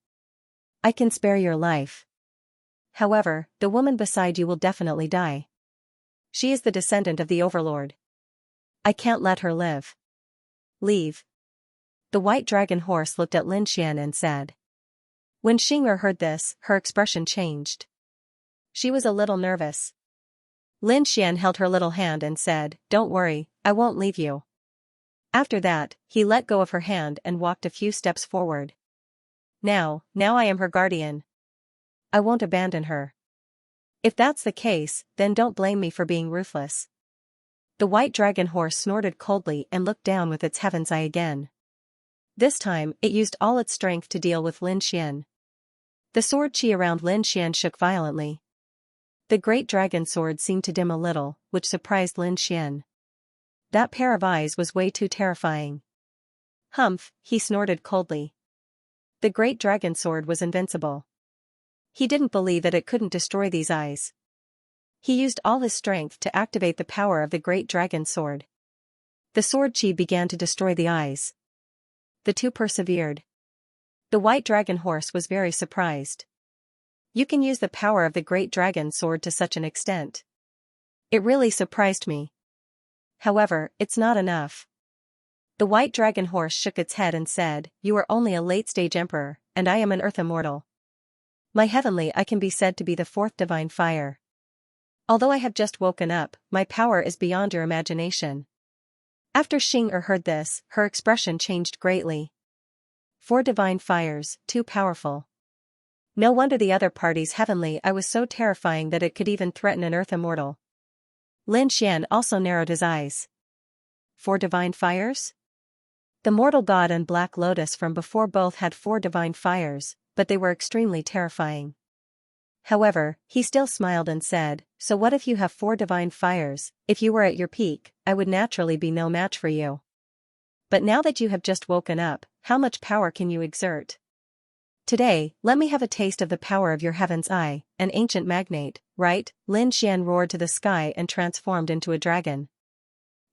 I can spare your life. However, the woman beside you will definitely die. She is the descendant of the overlord. I can't let her live. Leave. The white dragon horse looked at Lin Xian and said. When Xianxia heard this, her expression changed. She was a little nervous. Lin Xian held her little hand and said, Don't worry, I won't leave you. After that, he let go of her hand and walked a few steps forward. Now I am her guardian. I won't abandon her. If that's the case, then don't blame me for being ruthless. The white dragon horse snorted coldly and looked down with its heaven's eye again. This time, it used all its strength to deal with Lin Xian. The sword chi around Lin Xian shook violently. The great dragon sword seemed to dim a little, which surprised Lin Xian. That pair of eyes was way too terrifying. Humph, he snorted coldly. The great dragon sword was invincible. He didn't believe that it couldn't destroy these eyes. He used all his strength to activate the power of the great dragon sword. The sword chi began to destroy the eyes. The two persevered. The white dragon horse was very surprised. You can use the power of the great dragon sword to such an extent. It really surprised me. However, it's not enough. The white dragon horse shook its head and said, You are only a late-stage emperor, and I am an earth immortal. My heavenly eye can be said to be the fourth divine fire. Although I have just woken up, my power is beyond your imagination. After Xianxia heard this, her expression changed greatly. 4 divine fires, too powerful. No wonder the other party's heavenly eye was so terrifying that it could even threaten an earth immortal. Lin Xian also narrowed his eyes. 4 divine fires? The mortal god and Black Lotus from before both had 4 divine fires, but they were extremely terrifying. However, he still smiled and said, "So what if you have 4 divine fires? If you were at your peak, I would naturally be no match for you. But now that you have just woken up, how much power can you exert? Today, let me have a taste of the power of your heaven's eye, an ancient magnate, right?" Lin Xian roared to the sky and transformed into a dragon.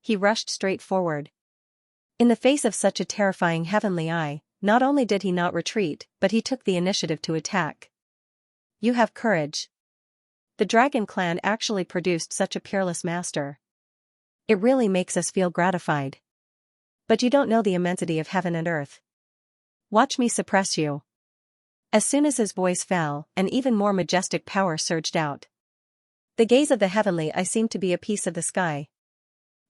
He rushed straight forward. In the face of such a terrifying heavenly eye, not only did he not retreat, but he took the initiative to attack. You have courage. The dragon clan actually produced such a peerless master. It really makes us feel gratified. But you don't know the immensity of heaven and earth. Watch me suppress you. As soon as his voice fell, an even more majestic power surged out. The gaze of the heavenly eye seemed to be a piece of the sky.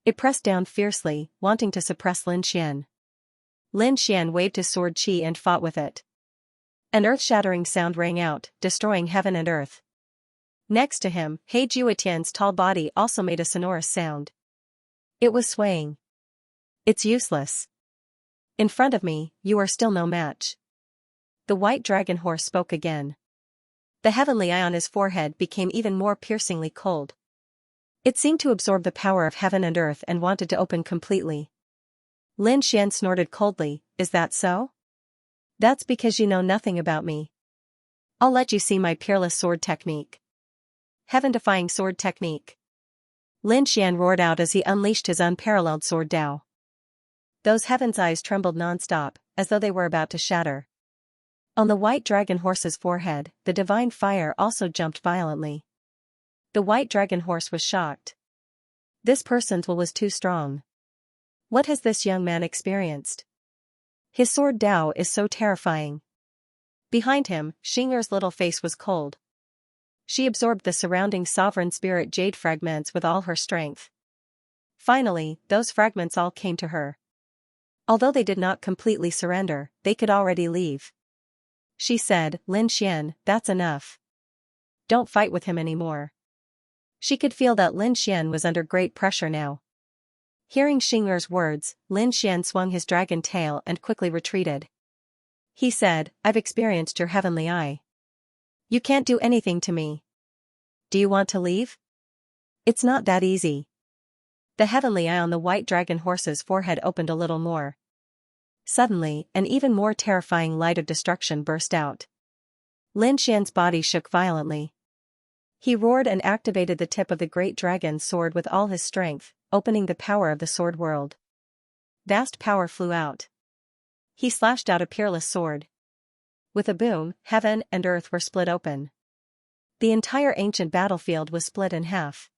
It pressed down fiercely, wanting to suppress Lin Xian. Lin Xian waved his sword Qi and fought with it. An earth-shattering sound rang out, destroying heaven and earth. Next to him, He Juetian's tall body also made a sonorous sound. It was swaying. It's useless. In front of me, you are still no match. The white dragon horse spoke again. The heavenly eye on his forehead became even more piercingly cold. It seemed to absorb the power of heaven and earth and wanted to open completely. Lin Xian snorted coldly, "Is that so? That's because you know nothing about me. I'll let you see my peerless sword technique." Heaven-defying sword technique. Lin Xian roared out as he unleashed his unparalleled sword Dao. Those heaven's eyes trembled non-stop, as though they were about to shatter. On the white dragon horse's forehead, the divine fire also jumped violently. The white dragon horse was shocked. This person's will was too strong. What has this young man experienced? His sword Dao is so terrifying. Behind him, Xing'er's little face was cold. She absorbed the surrounding sovereign spirit jade fragments with all her strength. Finally, those fragments all came to her. Although they did not completely surrender, they could already leave. She said, "Lin Xian, that's enough. Don't fight with him anymore." She could feel that Lin Xian was under great pressure now. Hearing Xing'er's words, Lin Xian swung his dragon tail and quickly retreated. He said, "I've experienced your heavenly eye. You can't do anything to me. Do you want to leave? It's not that easy." The heavenly eye on the white dragon horse's forehead opened a little more. Suddenly, an even more terrifying light of destruction burst out. Lin Xian's body shook violently. He roared and activated the tip of the great dragon's sword with all his strength, opening the power of the sword world. Vast power flew out. He slashed out a peerless sword. With a boom, heaven and earth were split open. The entire ancient battlefield was split in half.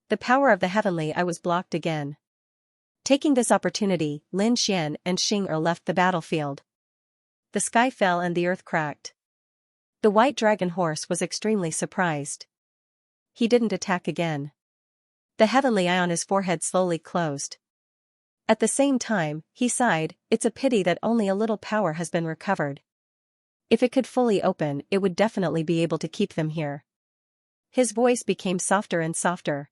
The power of the heavenly eye was blocked again. Taking this opportunity, Lin Xian and Xing'er left the battlefield. The sky fell and the earth cracked. The white dragon horse was extremely surprised. He didn't attack again. The heavenly eye on his forehead slowly closed. At the same time, he sighed, "It's a pity that only a little power has been recovered. If it could fully open, it would definitely be able to keep them here." His voice became softer and softer.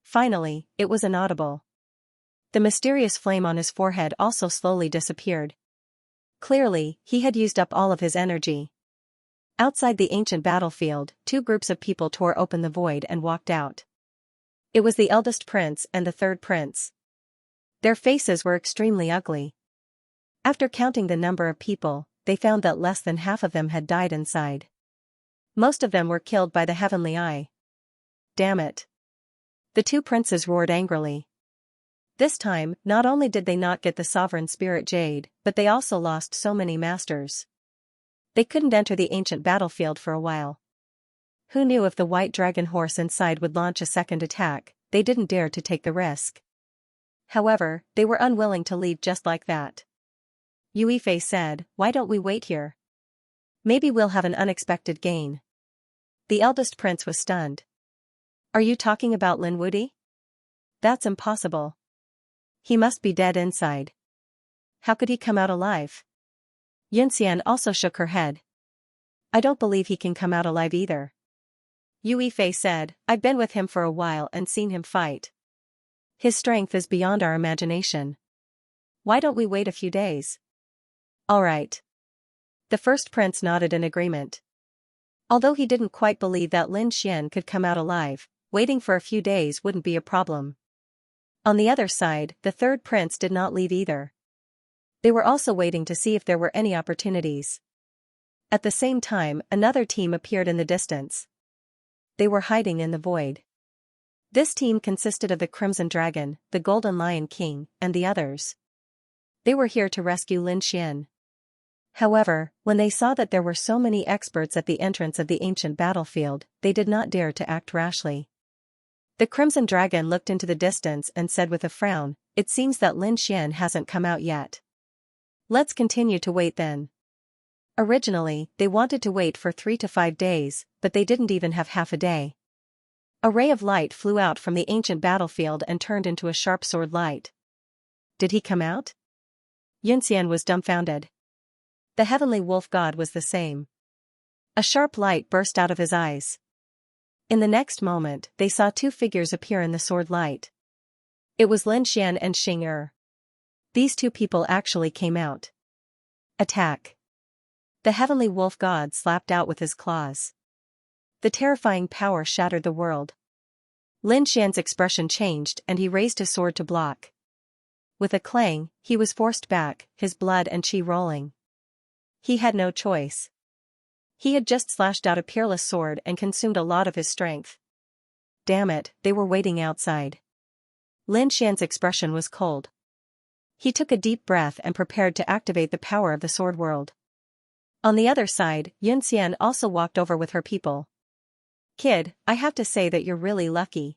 Finally, it was inaudible. The mysterious flame on his forehead also slowly disappeared. Clearly, he had used up all of his energy. Outside the ancient battlefield, 2 groups of people tore open the void and walked out. It was the eldest prince and the third prince. Their faces were extremely ugly. After counting the number of people, they found that less than half of them had died inside. Most of them were killed by the heavenly eye. Damn it. The 2 princes roared angrily. This time, not only did they not get the sovereign spirit jade, but they also lost so many masters. They couldn't enter the ancient battlefield for a while. Who knew if the white dragon horse inside would launch a second attack? They didn't dare to take the risk. However, they were unwilling to leave just like that. Yue Fei said, "Why don't we wait here? Maybe we'll have an unexpected gain." The eldest prince was stunned. "Are you talking about Lin Wudi? That's impossible. He must be dead inside. How could he come out alive?" Yunxian also shook her head. "I don't believe he can come out alive either." Yue Fei said, "I've been with him for a while and seen him fight. His strength is beyond our imagination." Why don't we wait a few days? All right. The first prince nodded in agreement. Although he didn't quite believe that Lin Xian could come out alive, waiting for a few days wouldn't be a problem. On the other side, the third prince did not leave either. They were also waiting to see if there were any opportunities. At the same time, another team appeared in the distance. They were hiding in the void. This team consisted of the Crimson Dragon, the Golden Lion King, and the others. They were here to rescue Lin Xian. However, when they saw that there were so many experts at the entrance of the ancient battlefield, they did not dare to act rashly. The Crimson Dragon looked into the distance and said with a frown, "It seems that Lin Xian hasn't come out yet. Let's continue to wait then." Originally, they wanted to wait for 3 to 5 days, but they didn't even have half a day. A ray of light flew out from the ancient battlefield and turned into a sharp sword light. Did he come out? Xianxia was dumbfounded. The heavenly wolf god was the same. A sharp light burst out of his eyes. In the next moment, they saw two figures appear in the sword light. It was Lin Xian and Xianxia. These two people actually came out. Attack! The heavenly wolf god slapped out with his claws. The terrifying power shattered the world. Lin Xian's expression changed and he raised his sword to block. With a clang, he was forced back, his blood and chi rolling. He had no choice. He had just slashed out a peerless sword and consumed a lot of his strength. Damn it, they were waiting outside. Lin Xian's expression was cold. He took a deep breath and prepared to activate the power of the sword world. On the other side, Xianxia also walked over with her people. "Kid, I have to say that you're really lucky.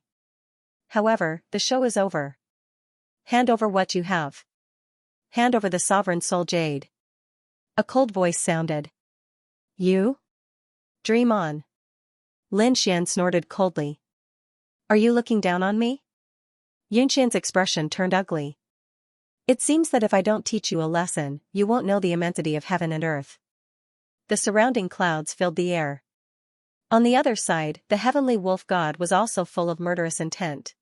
However, the show is over. Hand over what you have. Hand over the Sovereign Soul Jade." A cold voice sounded. "You? Dream on." Lin Xian snorted coldly. "Are you looking down on me?" Xianxia's expression turned ugly. "It seems that if I don't teach you a lesson, you won't know the immensity of heaven and earth." The surrounding clouds filled the air. On the other side, the heavenly wolf god was also full of murderous intent.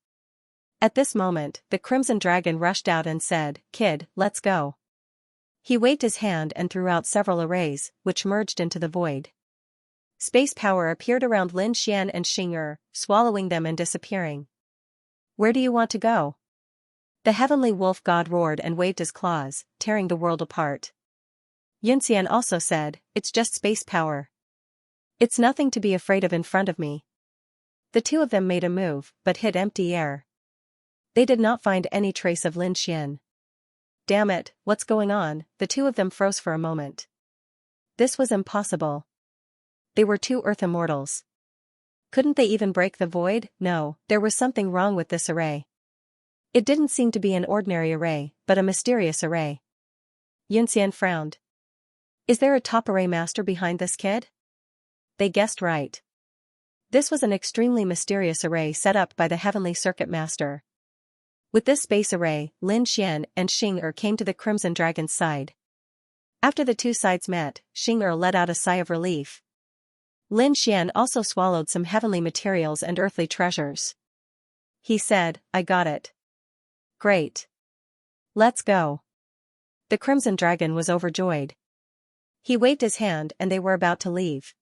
At this moment, the Crimson Dragon rushed out and said, "Kid, let's go." He waved his hand and threw out several arrays, which merged into the void. Space power appeared around Lin Xian and Xianxia, swallowing them and disappearing. "Where do you want to go?" The heavenly wolf god roared and waved his claws, tearing the world apart. Xianxia also said, "It's just space power. It's nothing to be afraid of in front of me." The two of them made a move, but hit empty air. They did not find any trace of Lin Xian. Damn it, what's going on? The two of them froze for a moment. This was impossible. They were two Earth immortals. Couldn't they even break the void? No, there was something wrong with this array. It didn't seem to be an ordinary array, but a mysterious array. Xianxia frowned. Is there a top array master behind this, kid? They guessed right. This was an extremely mysterious array set up by the Heavenly Circuit Master. With this space array, Lin Xian and Xianxia came to the Crimson Dragon's side. After the two sides met, Xianxia let out a sigh of relief. Lin Xian also swallowed some heavenly materials and earthly treasures. He said, "I got it." "Great. Let's go." The Crimson Dragon was overjoyed. He waved his hand and they were about to leave.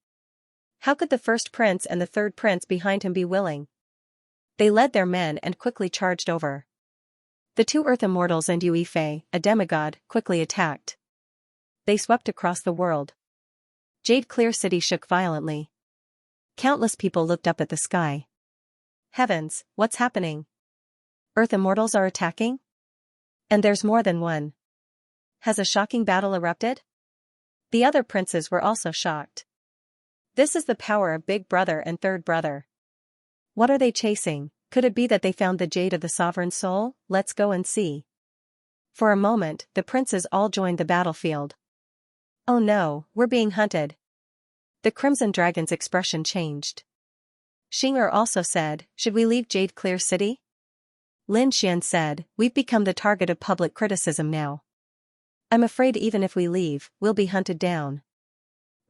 How could the first prince and the third prince behind him be willing? They led their men and quickly charged over. The two Earth Immortals and Yue Fei, a demigod, quickly attacked. They swept across the world. Jade Clear City shook violently. Countless people looked up at the sky. Heavens, what's happening? Earth Immortals are attacking? And there's more than one. Has a shocking battle erupted? The other princes were also shocked. This is the power of Big Brother and Third Brother. What are they chasing? Could it be that they found the Jade of the Sovereign Soul? Let's go and see. For a moment, the princes all joined the battlefield. Oh no, we're being hunted. The Crimson Dragon's expression changed. Xianxia also said, "Should we leave Jade Clear City?" Lin Xian said, "We've become the target of public criticism now. I'm afraid even if we leave, we'll be hunted down."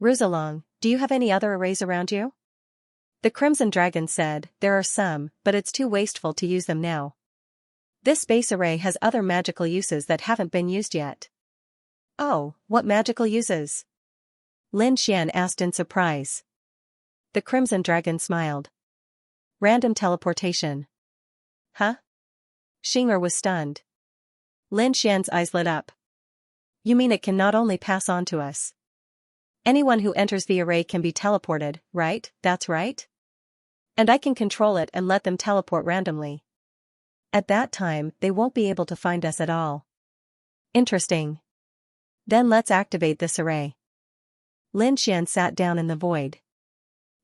"Ruzalong, do you have any other arrays around you?" The Crimson Dragon said, "There are some, but it's too wasteful to use them now." This space array has other magical uses that haven't been used yet. Oh, what magical uses? Lin Xian asked in surprise. The Crimson Dragon smiled. Random teleportation. Huh? Xing'er was stunned. Lin Xian's eyes lit up. You mean it can not only pass on to us? Anyone who enters the array can be teleported, right? That's right? And I can control it and let them teleport randomly. At that time, they won't be able to find us at all. Interesting. Then let's activate this array. Lin Xian sat down in the void.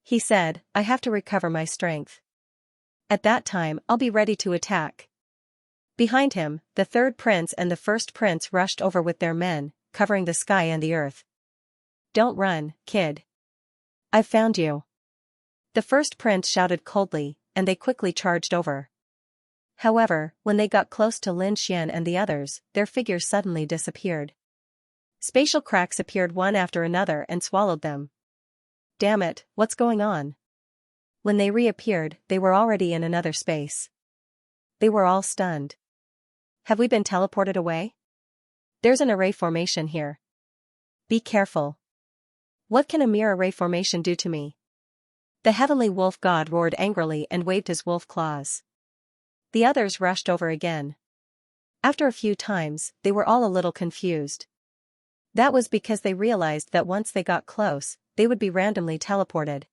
He said, I have to recover my strength. At that time, I'll be ready to attack. Behind him, the third prince and the first prince rushed over with their men, covering the sky and the earth. Don't run, kid. I've found you. The first prince shouted coldly, and they quickly charged over. However, when they got close to Lin Xian and the others, their figures suddenly disappeared. Spatial cracks appeared one after another and swallowed them. Damn it, what's going on? When they reappeared, they were already in another space. They were all stunned. Have we been teleported away? There's an array formation here. Be careful. What can a mere array formation do to me? The heavenly wolf god roared angrily and waved his wolf claws. The others rushed over again. After a few times, they were all a little confused. That was because they realized that once they got close, they would be randomly teleported.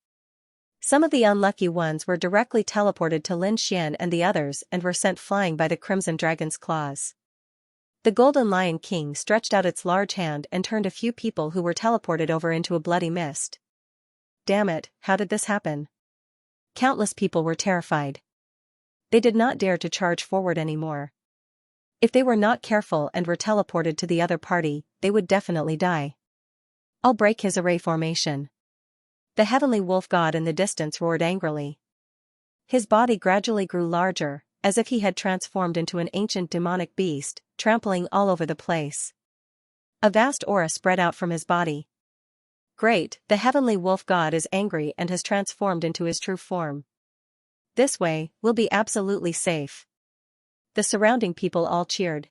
Some of the unlucky ones were directly teleported to Lin Xian and the others and were sent flying by the Crimson Dragon's claws. The Golden Lion King stretched out its large hand and turned a few people who were teleported over into a bloody mist. Damn it, how did this happen? Countless people were terrified. They did not dare to charge forward anymore. If they were not careful and were teleported to the other party, they would definitely die. I'll break his array formation. The heavenly wolf god in the distance roared angrily. His body gradually grew larger, as if he had transformed into an ancient demonic beast, trampling all over the place. A vast aura spread out from his body. Great, the heavenly wolf god is angry and has transformed into his true form. This way, we'll be absolutely safe. The surrounding people all cheered.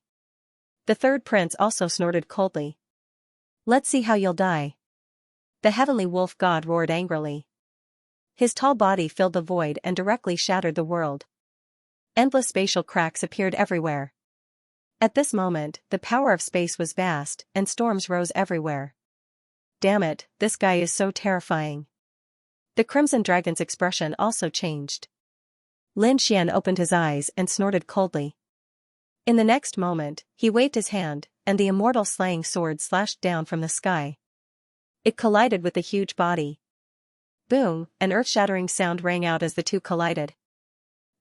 The third prince also snorted coldly. Let's see how you'll die. The heavenly wolf god roared angrily. His tall body filled the void and directly shattered the world. Endless spatial cracks appeared everywhere. At this moment, the power of space was vast, and storms rose everywhere. Damn it, this guy is so terrifying. The Crimson Dragon's expression also changed. Lin Xian opened his eyes and snorted coldly. In the next moment, he waved his hand, and the immortal slaying sword slashed down from the sky. It collided with the huge body. Boom, an earth-shattering sound rang out as the two collided.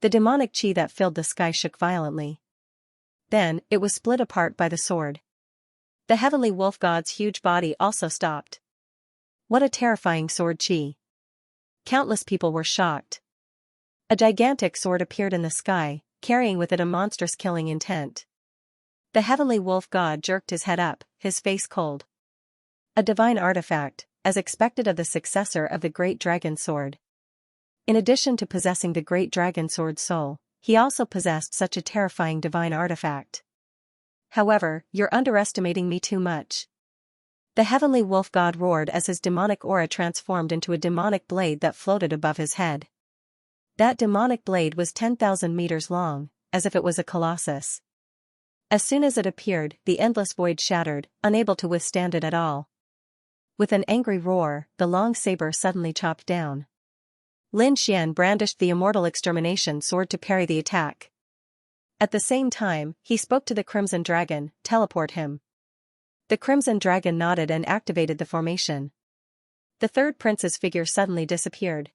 The demonic chi that filled the sky shook violently. Then, it was split apart by the sword. The heavenly wolf god's huge body also stopped. What a terrifying sword chi. Countless people were shocked. A gigantic sword appeared in the sky, carrying with it a monstrous killing intent. The heavenly wolf god jerked his head up, his face cold. A divine artifact, as expected of the successor of the great dragon sword. In addition to possessing the great dragon sword soul, he also possessed such a terrifying divine artifact. However, you're underestimating me too much. The heavenly wolf god roared as his demonic aura transformed into a demonic blade that floated above his head. That demonic blade was 10,000 meters long, as if it was a colossus. As soon as it appeared, the endless void shattered, unable to withstand it at all. With an angry roar, the long saber suddenly chopped down. Lin Xian brandished the immortal extermination sword to parry the attack. At the same time, he spoke to the Crimson Dragon, teleport him. The Crimson Dragon nodded and activated the formation. The third prince's figure suddenly disappeared.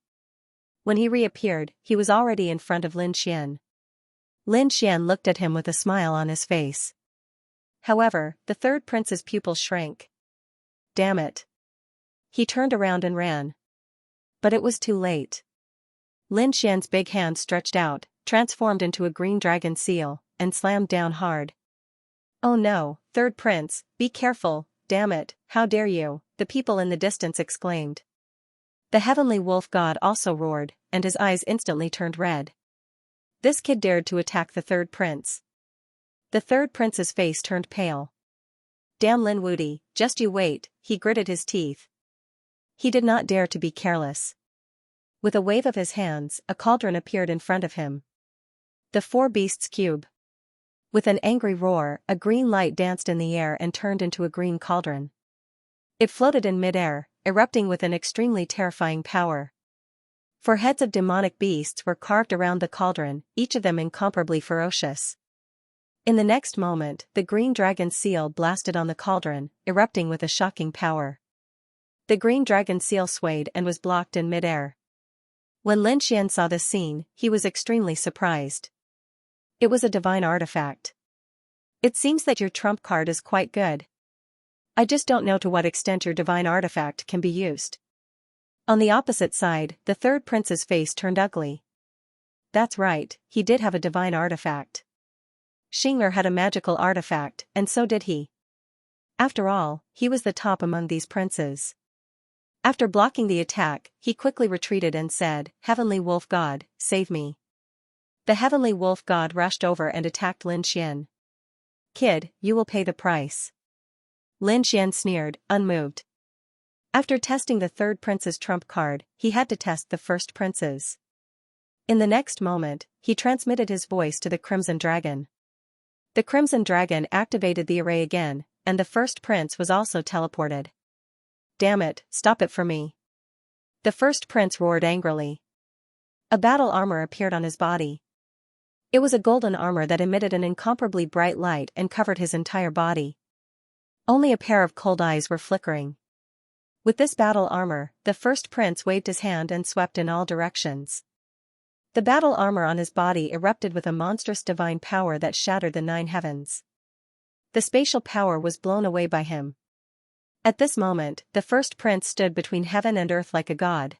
When he reappeared, he was already in front of Lin Xian. Lin Xian looked at him with a smile on his face. However, the third prince's pupils shrank. Damn it. He turned around and ran. But it was too late. Lin Xian's big hand stretched out, transformed into a green dragon seal, and slammed down hard. Oh no, third prince, be careful, damn it, how dare you, the people in the distance exclaimed. The heavenly wolf god also roared, and his eyes instantly turned red. This kid dared to attack the third prince. The third prince's face turned pale. Damn Lin Wuti, just you wait, he gritted his teeth. He did not dare to be careless. With a wave of his hands, a cauldron appeared in front of him. The four beasts cube. With an angry roar, a green light danced in the air and turned into a green cauldron. It floated in mid-air, erupting with an extremely terrifying power. Four heads of demonic beasts were carved around the cauldron, each of them incomparably ferocious. In the next moment, the green dragon seal blasted on the cauldron, erupting with a shocking power. The green dragon seal swayed and was blocked in mid-air. When Lin Xian saw this scene, he was extremely surprised. It was a divine artifact. It seems that your trump card is quite good. I just don't know to what extent your divine artifact can be used. On the opposite side, the third prince's face turned ugly. That's right, he did have a divine artifact. Xianxia had a magical artifact, and so did he. After all, he was the top among these princes. After blocking the attack, he quickly retreated and said, "Heavenly Wolf God, save me." The Heavenly Wolf God rushed over and attacked Lin Xian. "Kid, you will pay the price." Lin Xian sneered, unmoved. After testing the third prince's trump card, he had to test the first prince's. In the next moment, he transmitted his voice to the Crimson Dragon. The Crimson Dragon activated the array again, and the first prince was also teleported. "Damn it, stop it for me." The first prince roared angrily. A battle armor appeared on his body. It was a golden armor that emitted an incomparably bright light and covered his entire body. Only a pair of cold eyes were flickering. With this battle armor, the first prince waved his hand and swept in all directions. The battle armor on his body erupted with a monstrous divine power that shattered the 9 heavens. The spatial power was blown away by him. At this moment, the first prince stood between heaven and earth like a god.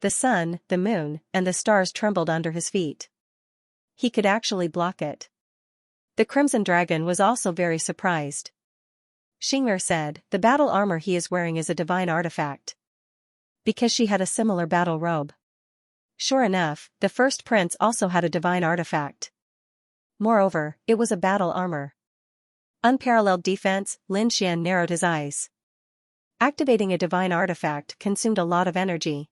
The sun, the moon, and the stars trembled under his feet. He could actually block it. The Crimson Dragon was also very surprised. Xianxia said, "The battle armor he is wearing is a divine artifact." Because she had a similar battle robe. Sure enough, the first prince also had a divine artifact. Moreover, it was a battle armor. Unparalleled defense, Lin Xian narrowed his eyes. Activating a divine artifact consumed a lot of energy.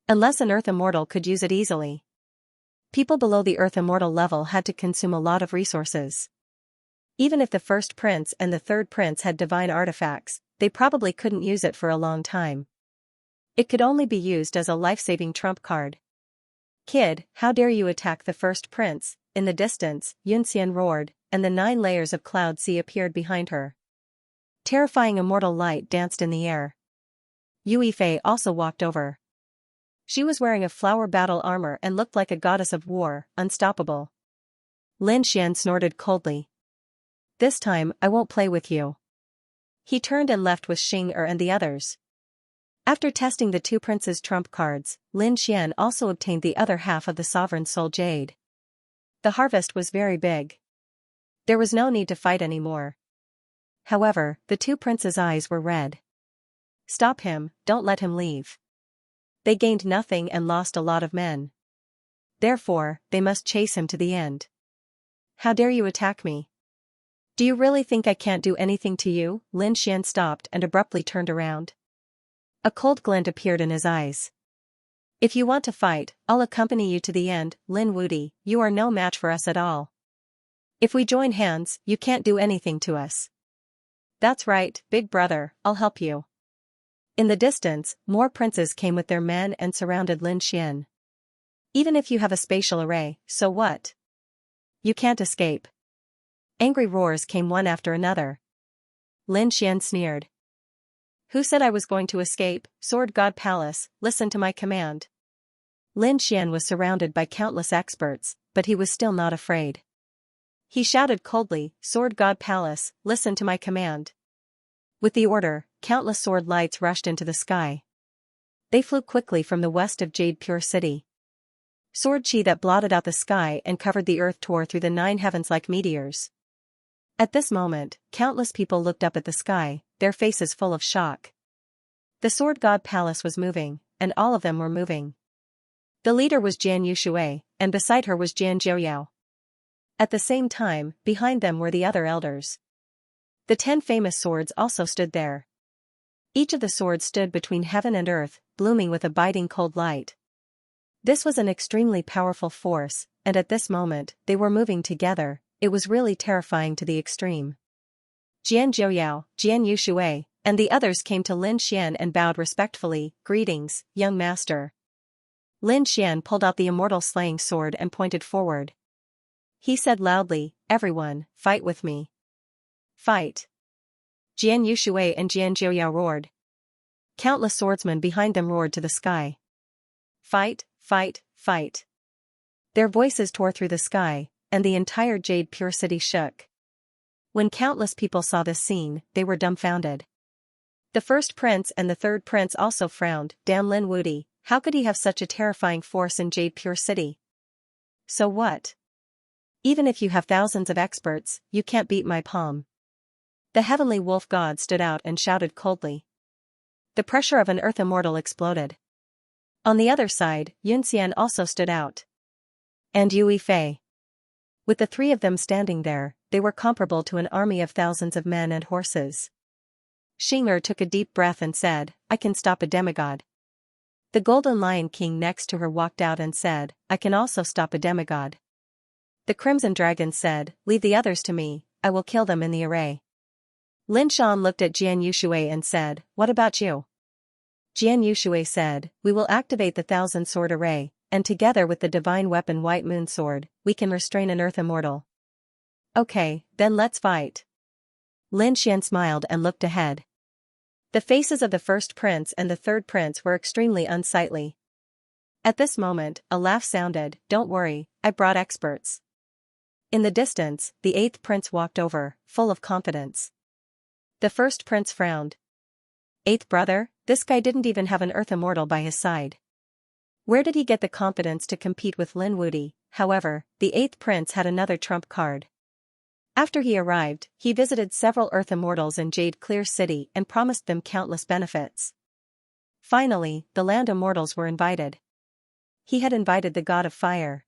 Unless an Earth Immortal could use it easily. People below the Earth Immortal level had to consume a lot of resources. Even if the first prince and the third prince had divine artifacts, they probably couldn't use it for a long time. It could only be used as a life-saving trump card. "Kid, how dare you attack the first prince?" In the distance, Yunxian roared, and the 9 layers of cloud sea appeared behind her. Terrifying immortal light danced in the air. Yue Fei also walked over. She was wearing a flower battle armor and looked like a goddess of war, unstoppable. Lin Xian snorted coldly. "This time, I won't play with you." He turned and left with Xianxia and the others. After testing the 2 princes' trump cards, Lin Xian also obtained the other half of the Sovereign Soul Jade. The harvest was very big. There was no need to fight anymore. However, the 2 princes' eyes were red. "Stop him, don't let him leave." They gained nothing and lost a lot of men. Therefore, they must chase him to the end. "How dare you attack me? Do you really think I can't do anything to you?" Lin Xian stopped and abruptly turned around. A cold glint appeared in his eyes. "If you want to fight, I'll accompany you to the end, Lin Wuti, you are no match for us at all. If we join hands, you can't do anything to us." "That's right, big brother, I'll help you." In the distance, more princes came with their men and surrounded Lin Xian. "Even if you have a spatial array, so what? You can't escape." Angry roars came one after another. Lin Xian sneered. "Who said I was going to escape? Sword God Palace, listen to my command." Lin Xian was surrounded by countless experts, but he was still not afraid. He shouted coldly, "Sword God Palace, listen to my command." With the order, countless sword lights rushed into the sky. They flew quickly from the west of Jade Pure City. Sword chi that blotted out the sky and covered the earth tore through the 9 heavens like meteors. At this moment, countless people looked up at the sky, their faces full of shock. The Sword God Palace was moving, and all of them were moving. The leader was Jian Yushui, and beside her was Jian Zhouyao. At the same time, behind them were the other elders. The 10 famous swords also stood there. Each of the swords stood between heaven and earth, blooming with a biting cold light. This was an extremely powerful force, and at this moment, they were moving together. It was really terrifying to the extreme. Jian Zhouyao, Jian Yushui, and the others came to Lin Xian and bowed respectfully. "Greetings, young master." Lin Xian pulled out the immortal slaying sword and pointed forward. He said loudly, "Everyone, fight with me." "Fight!" Jian Yushui and Jian Zhouyao roared. Countless swordsmen behind them roared to the sky. "Fight, fight, fight!" Their voices tore through the sky, and the entire Jade Pure City shook. When countless people saw this scene, they were dumbfounded. The first prince and the third prince also frowned. Damn Lin Wuti, how could he have such a terrifying force in Jade Pure City? So what? Even if you have thousands of experts, you can't beat my palm. The heavenly wolf god stood out and shouted coldly. The pressure of an earth immortal exploded. On the other side, Yun Xian also stood out. And Yue Fei. With the three of them standing there, they were comparable to an army of thousands of men and horses. Xing'er took a deep breath and said, "I can stop a demigod." The Golden Lion King next to her walked out and said, "I can also stop a demigod." The Crimson Dragon said, "Leave the others to me, I will kill them in the array." Lin Shan looked at Jian Yushui and said, "What about you?" Jian Yushui said, "We will activate the 1,000-sword array, and together with the divine weapon White Moon Sword, we can restrain an earth immortal." "Okay, then let's fight." Lin Xian smiled and looked ahead. The faces of the first prince and the third prince were extremely unsightly. At this moment, a laugh sounded. "Don't worry, I brought experts." In the distance, the 8th prince walked over, full of confidence. The first prince frowned. "8th brother, this guy didn't even have an earth immortal by his side. Where did he get the confidence to compete with Lin Wuti?" However, the 8th prince had another trump card. After he arrived, he visited several earth immortals in Jade Clear City and promised them countless benefits. Finally, the land immortals were invited. He had invited the god of fire.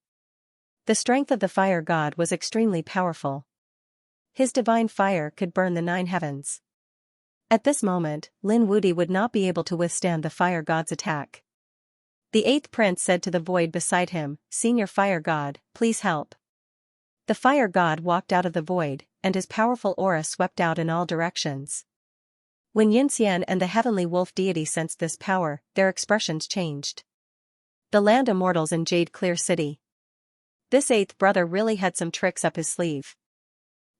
The strength of the fire god was extremely powerful. His divine fire could burn the 9 heavens. At this moment, Lin Wuti would not be able to withstand the fire god's attack. The 8th prince said to the void beside him, "Senior fire god, please help." The fire god walked out of the void, and his powerful aura swept out in all directions. When Yin Xian and the heavenly wolf deity sensed this power, their expressions changed. The land immortals in Jade Clear City. This 8th brother really had some tricks up his sleeve.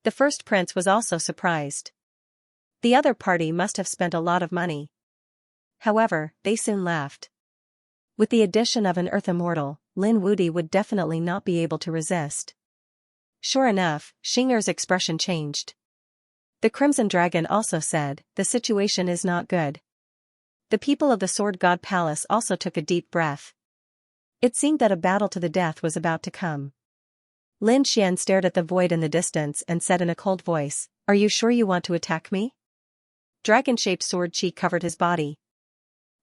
The first prince was also surprised. The other party must have spent a lot of money. However, they soon laughed. With the addition of an earth immortal, Lin Wuti would definitely not be able to resist. Sure enough, Xing'er's expression changed. The Crimson Dragon also said, "The situation is not good." The people of the Sword God Palace also took a deep breath. It seemed that a battle to the death was about to come. Lin Xian stared at the void in the distance and said in a cold voice, "Are you sure you want to attack me?" Dragon-shaped sword chi covered his body.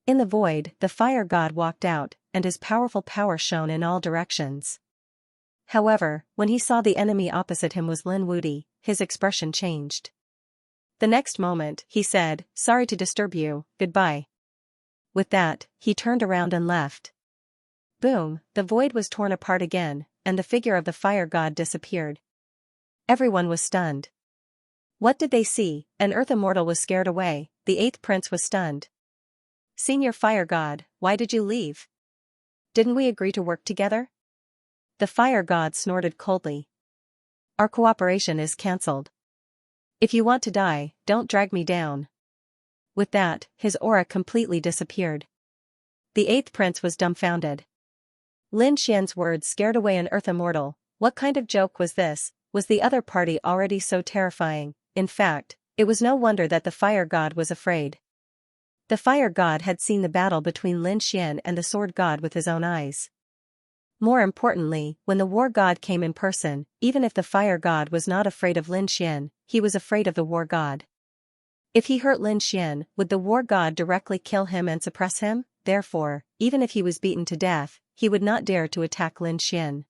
In the void, the fire god walked out, and his powerful power shone in all directions. However, when he saw the enemy opposite him was Lin Wuti, his expression changed. The next moment, he said, "Sorry to disturb you, goodbye." With that, he turned around and left. Boom, the void was torn apart again, and the figure of the fire god disappeared. Everyone was stunned. What did they see? An earth immortal was scared away, the 8th prince was stunned. "Senior fire god, why did you leave? Didn't we agree to work together?" The fire god snorted coldly. "Our cooperation is cancelled. If you want to die, don't drag me down." With that, his aura completely disappeared. The 8th prince was dumbfounded. Lin Xian's words scared away an earth immortal. What kind of joke was this? Was the other party already so terrifying? In fact, it was no wonder that the fire god was afraid. The fire god had seen the battle between Lin Xian and the sword god with his own eyes. More importantly, when the war god came in person, even if the fire god was not afraid of Lin Xian, he was afraid of the war god. If he hurt Lin Xian, would the war god directly kill him and suppress him? Therefore, even if he was beaten to death, he would not dare to attack Lin Xian.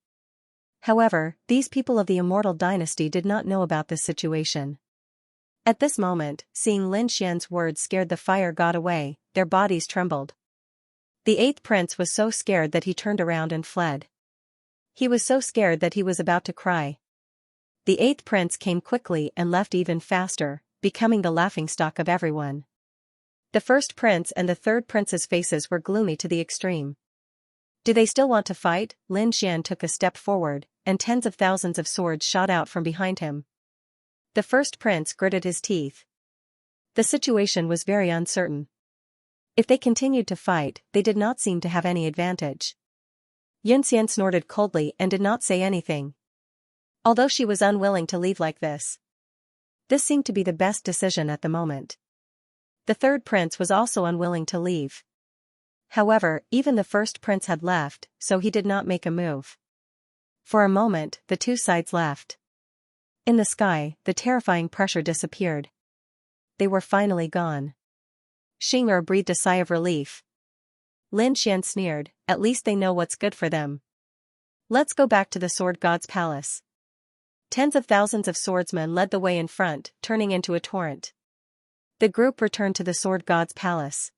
However, these people of the immortal dynasty did not know about this situation. At this moment, seeing Lin Xian's words scared the fire god away, their bodies trembled. The eighth prince was so scared that he turned around and fled. He was so scared that he was about to cry. The eighth prince came quickly and left even faster, becoming the laughingstock of everyone. The first prince and the third prince's faces were gloomy to the extreme. Do they still want to fight? Lin Xian took a step forward, and tens of thousands of swords shot out from behind him. The first prince gritted his teeth. The situation was very uncertain. If they continued to fight, they did not seem to have any advantage. Yunxian snorted coldly and did not say anything. Although she was unwilling to leave like this. This seemed to be the best decision at the moment. The third prince was also unwilling to leave. However, even the first prince had left, so he did not make a move. For a moment, the two sides left. In the sky, the terrifying pressure disappeared. They were finally gone. Xianxia breathed a sigh of relief. Lin Xian sneered, at least they know what's good for them. Let's go back to the sword god's palace. Tens of thousands of swordsmen led the way in front, turning into a torrent. The group returned to the sword god's palace.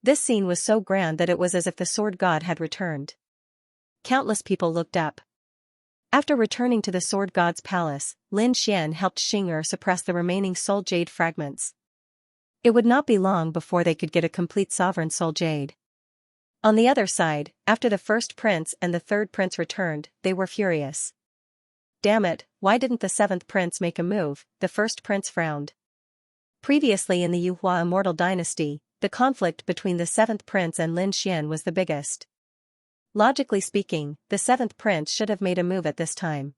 This scene was so grand that it was as if the sword god had returned. Countless people looked up. After returning to the sword god's palace, Lin Xian helped Xianxia suppress the remaining soul jade fragments. It would not be long before they could get a complete sovereign soul jade. On the other side, after the first prince and the third prince returned, they were furious. Damn it, why didn't the seventh prince make a move? The first prince frowned. Previously in the Yuhua immortal dynasty, the conflict between the seventh prince and Lin Xian was the biggest. Logically speaking, the seventh prince should have made a move at this time.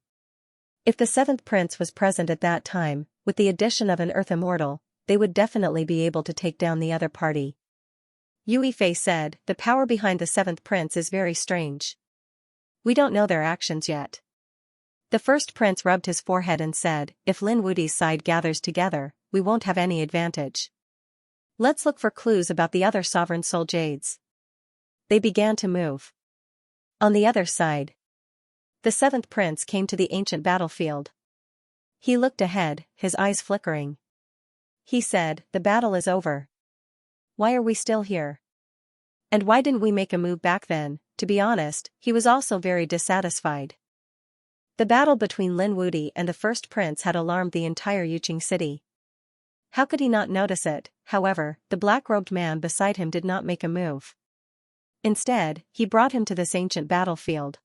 If the seventh prince was present at that time, with the addition of an earth immortal, they would definitely be able to take down the other party. Yue Fei said, the power behind the seventh prince is very strange. We don't know their actions yet. The first prince rubbed his forehead and said, if Lin Wudi's side gathers together, we won't have any advantage. Let's look for clues about the other sovereign soul jades. They began to move. On the other side, the seventh prince came to the ancient battlefield. He looked ahead, his eyes flickering. He said, the battle is over. Why are we still here? And why didn't we make a move back then? To be honest, he was also very dissatisfied. The battle between Lin Wudi and the first prince had alarmed the entire Yuqing city. How could he not notice it? However, the black-robed man beside him did not make a move. Instead, he brought him to this ancient battlefield.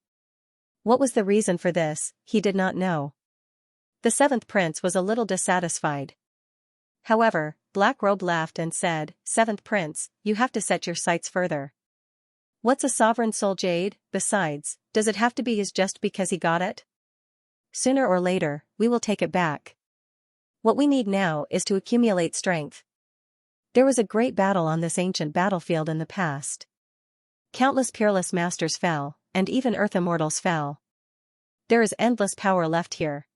What was the reason for this, he did not know. The seventh prince was a little dissatisfied. However, Black Robe laughed and said, Seventh prince, you have to set your sights further. What's a sovereign soul jade? Besides, does it have to be his just because he got it? Sooner or later, we will take it back. What we need now is to accumulate strength. There was a great battle on this ancient battlefield in the past. Countless peerless masters fell, and even earth immortals fell. There is endless power left here.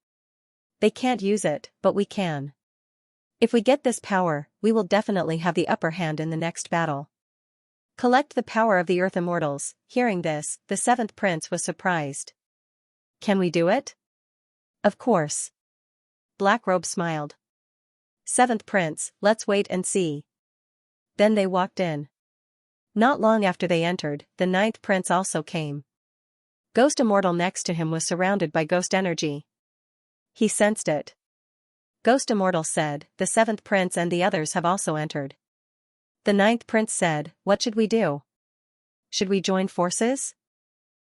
They can't use it, but we can. If we get this power, we will definitely have the upper hand in the next battle. Collect the power of the earth immortals. Hearing this, the seventh prince was surprised. Can we do it? Of course. Blackrobe smiled. Seventh prince, let's wait and see. Then they walked in. Not long after they entered, the ninth prince also came. Ghost Immortal next to him was surrounded by ghost energy. He sensed it. Ghost Immortal said, the seventh prince and the others have also entered. The ninth prince said, what should we do? Should we join forces?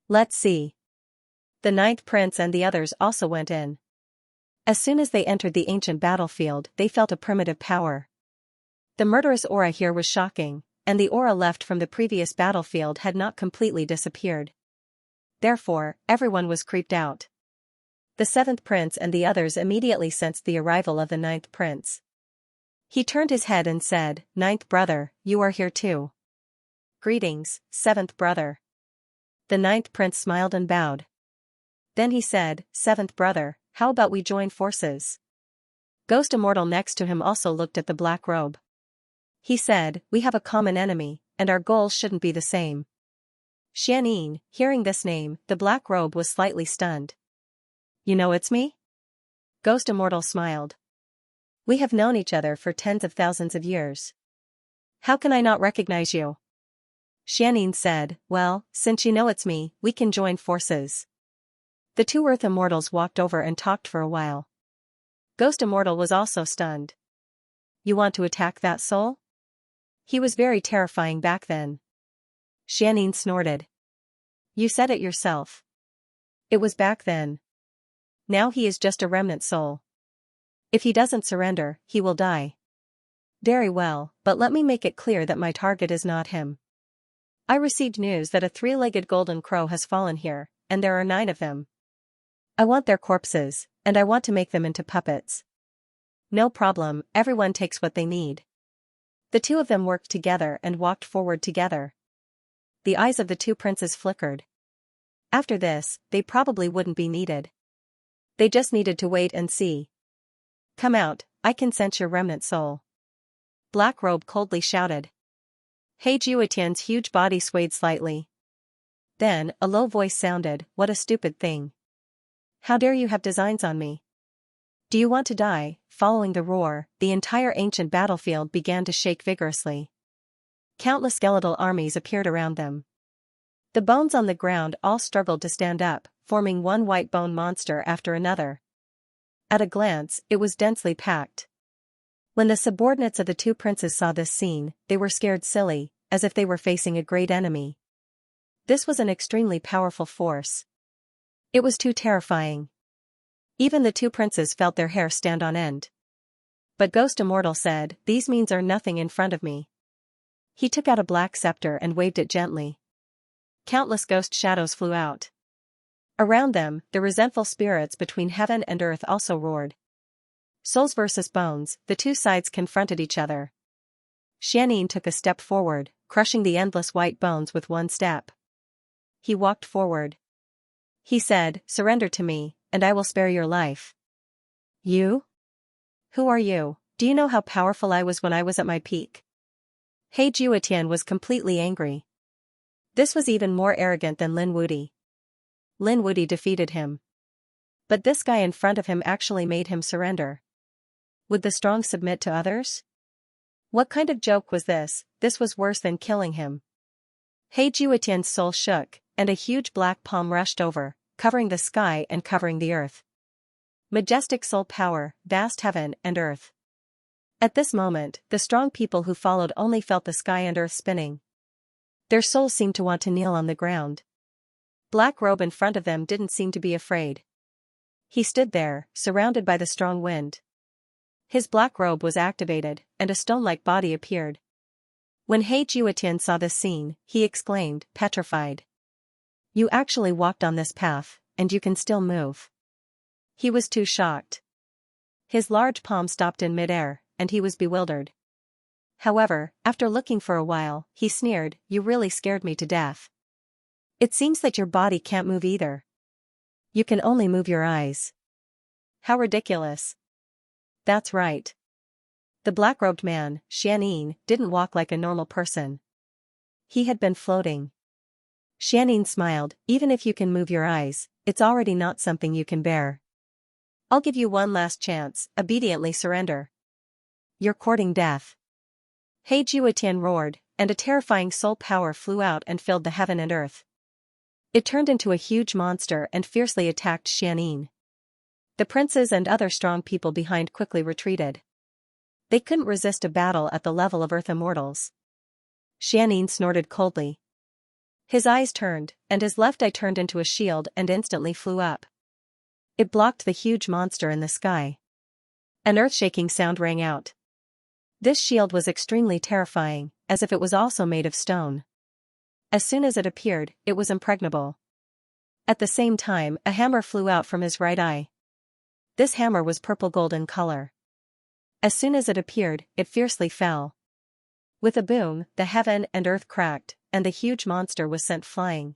Let's see. The ninth prince and the others also went in. As soon as they entered the ancient battlefield, they felt a primitive power. The murderous aura here was shocking, and the aura left from the previous battlefield had not completely disappeared. Therefore, everyone was creeped out. The seventh prince and the others immediately sensed the arrival of the ninth prince. He turned his head and said, Ninth brother, you are here too. Greetings, seventh brother. The ninth prince smiled and bowed. Then he said, Seventh brother, how about we join forces? Ghost Immortal next to him also looked at the black robe. He said, we have a common enemy, and our goals shouldn't be the same. Xianxia, hearing this name, the black robe was slightly stunned. You know it's me? Ghost Immortal smiled. We have known each other for tens of thousands of years. How can I not recognize you? Xianxia said, well, since you know it's me, we can join forces. The two Earth Immortals walked over and talked for a while. Ghost Immortal was also stunned. You want to attack that soul? He was very terrifying back then. Xianxia snorted. You said it yourself. It was back then. Now he is just a remnant soul. If he doesn't surrender, he will die. Very well, but let me make it clear that my target is not him. I received news that a three-legged golden crow has fallen here, and there are 9 of them. I want their corpses, and I want to make them into puppets. No problem, everyone takes what they need. The two of them worked together and walked forward together. The eyes of the two princes flickered. After this, they probably wouldn't be needed. They just needed to wait and see. Come out, I can sense your remnant soul. Black Robe coldly shouted. He Jiutian's huge body swayed slightly. Then, a low voice sounded, what a stupid thing. How dare you have designs on me? Do you want to die? Following the roar, the entire ancient battlefield began to shake vigorously. Countless skeletal armies appeared around them. The bones on the ground all struggled to stand up, forming one white bone monster after another. At a glance, it was densely packed. When the subordinates of the two princes saw this scene, they were scared silly, as if they were facing a great enemy. This was an extremely powerful force. It was too terrifying. Even the two princes felt their hair stand on end. But Ghost Immortal said, these means are nothing in front of me. He took out a black scepter and waved it gently. Countless ghost shadows flew out. Around them, the resentful spirits between heaven and earth also roared. Souls versus bones, the two sides confronted each other. Xianxia took a step forward, crushing the endless white bones with one step. He walked forward. He said, surrender to me, and I will spare your life. You? Who are you? Do you know how powerful I was when I was at my peak? He Jiutian was completely angry. This was even more arrogant than Lin Wudi. Lin Wudi defeated him. But this guy in front of him actually made him surrender. Would the strong submit to others? What kind of joke was this? This was worse than killing him. He Jiutian's soul shook, and a huge black palm rushed over, covering the sky and covering the earth. Majestic soul power, vast heaven and earth. At this moment, the strong people who followed only felt the sky and earth spinning. Their souls seemed to want to kneel on the ground. Black Robe in front of them didn't seem to be afraid. He stood there, surrounded by the strong wind. His black robe was activated, and a stone-like body appeared. When He Jiutian saw this scene, he exclaimed, petrified. You actually walked on this path, and you can still move. He was too shocked. His large palm stopped in midair, and he was bewildered. However, after looking for a while, he sneered, you really scared me to death. It seems that your body can't move either. You can only move your eyes. How ridiculous. That's right. The black-robed man, Xianxia, didn't walk like a normal person. He had been floating. Xianxia smiled, even if you can move your eyes, it's already not something you can bear. I'll give you one last chance, obediently surrender. You're courting death. He Jiutian roared, and a terrifying soul power flew out and filled the heaven and earth. It turned into a huge monster and fiercely attacked Xianxia. The princes and other strong people behind quickly retreated. They couldn't resist a battle at the level of Earth Immortals. Xianxia snorted coldly. His eyes turned, and his left eye turned into a shield and instantly flew up. It blocked the huge monster in the sky. An earth-shaking sound rang out. This shield was extremely terrifying, as if it was also made of stone. As soon as it appeared, it was impregnable. At the same time, a hammer flew out from his right eye. This hammer was purple-gold in color. As soon as it appeared, it fiercely fell. With a boom, the heaven and earth cracked, and the huge monster was sent flying.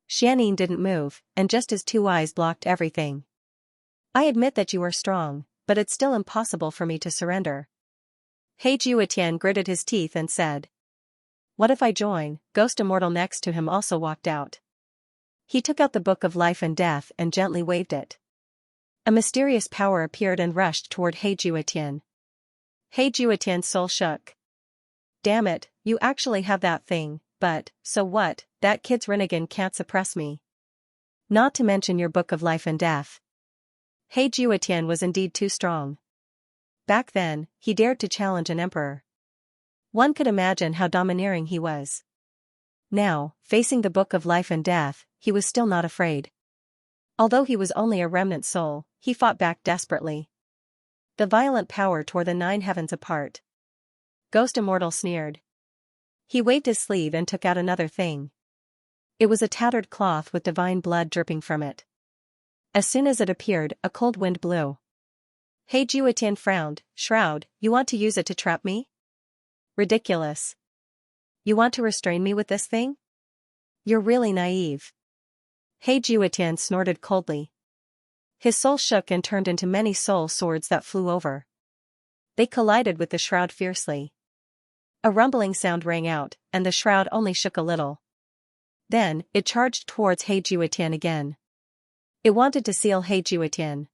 Xianxia didn't move, and just his two eyes blocked everything. I admit that you are strong, but it's still impossible for me to surrender. He Jiutian gritted his teeth and said. What if I join? Ghost Immortal next to him also walked out. He took out the Book of Life and Death and gently waved it. A mysterious power appeared and rushed toward He Juetian. He Juetian's soul shook. Damn it, you actually have that thing, but, so what, that kid's Rinnegan can't suppress me. Not to mention your Book of Life and Death. He Juetian was indeed too strong. Back then, he dared to challenge an emperor. One could imagine how domineering he was. Now, facing the Book of Life and Death, he was still not afraid. Although he was only a remnant soul, he fought back desperately. The violent power tore the 9 heavens apart. Ghost Immortal sneered. He waved his sleeve and took out another thing. It was a tattered cloth with divine blood dripping from it. As soon as it appeared, a cold wind blew. He Juetian frowned. Shroud, you want to use it to trap me? Ridiculous. You want to restrain me with this thing? You're really naive. He Juetian snorted coldly. His soul shook and turned into many soul swords that flew over. They collided with the shroud fiercely. A rumbling sound rang out, and the shroud only shook a little. Then, it charged towards He Juetian again. It wanted to seal He Juetian.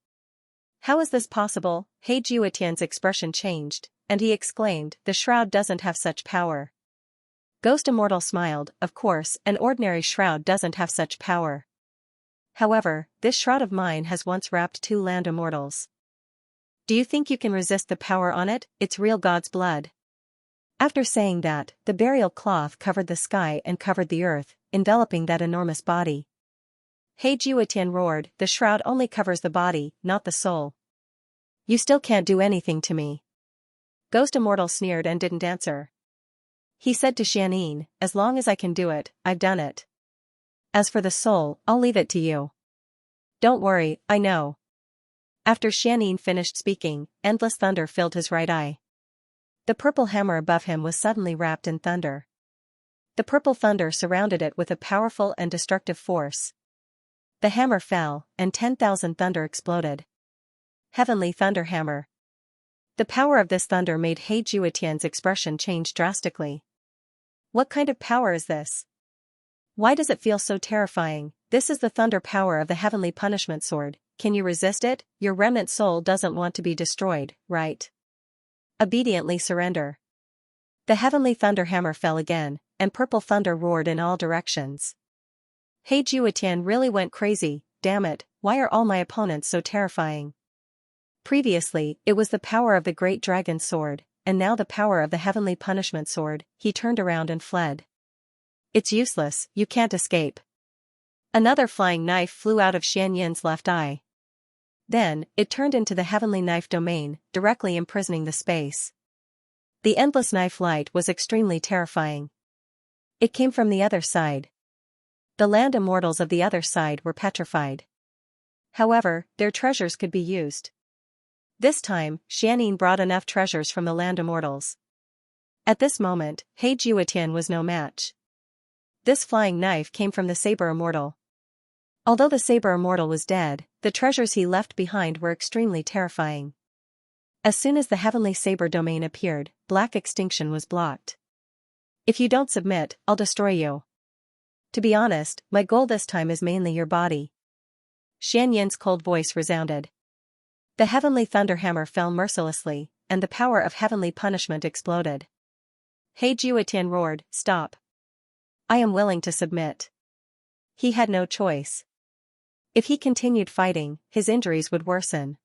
How is this possible? He Juetian's expression changed, and he exclaimed, the shroud doesn't have such power. Ghost Immortal smiled. Of course, an ordinary shroud doesn't have such power. However, this shroud of mine has once wrapped 2 land immortals. Do you think you can resist the power on it? It's real God's blood. After saying that, the burial cloth covered the sky and covered the earth, enveloping that enormous body. He Juetian roared, the shroud only covers the body, not the soul. You still can't do anything to me. Ghost Immortal sneered and didn't answer. He said to Xianxia, as long as I can do it, I've done it. As for the soul, I'll leave it to you. Don't worry, I know. After Xianxia finished speaking, endless thunder filled his right eye. The purple hammer above him was suddenly wrapped in thunder. The purple thunder surrounded it with a powerful and destructive force. The hammer fell, and 10,000 thunder exploded. Heavenly Thunder Hammer. The power of this thunder made He Juetian's expression change drastically. What kind of power is this? Why does it feel so terrifying? This is the thunder power of the heavenly punishment sword. Can you resist it? Your remnant soul doesn't want to be destroyed, right? Obediently surrender. The heavenly thunder hammer fell again, and purple thunder roared in all directions. He Juetian really went crazy. Damn it, why are all my opponents so terrifying? Previously, it was the power of the great dragon sword, and now the power of the heavenly punishment sword. He turned around and fled. It's useless, you can't escape. Another flying knife flew out of Xianxin's left eye. Then, it turned into the heavenly knife domain, directly imprisoning the space. The endless knife light was extremely terrifying. It came from the other side. The land immortals of the other side were petrified. However, their treasures could be used. This time, Xianxia brought enough treasures from the land immortals. At this moment, He Juetian was no match. This flying knife came from the saber immortal. Although the saber immortal was dead, the treasures he left behind were extremely terrifying. As soon as the heavenly saber domain appeared, black extinction was blocked. If you don't submit, I'll destroy you. To be honest, my goal this time is mainly your body. Xianxin's cold voice resounded. The heavenly thunder hammer fell mercilessly, and the power of heavenly punishment exploded. He Juetian roared, stop. I am willing to submit. He had no choice. If he continued fighting, his injuries would worsen.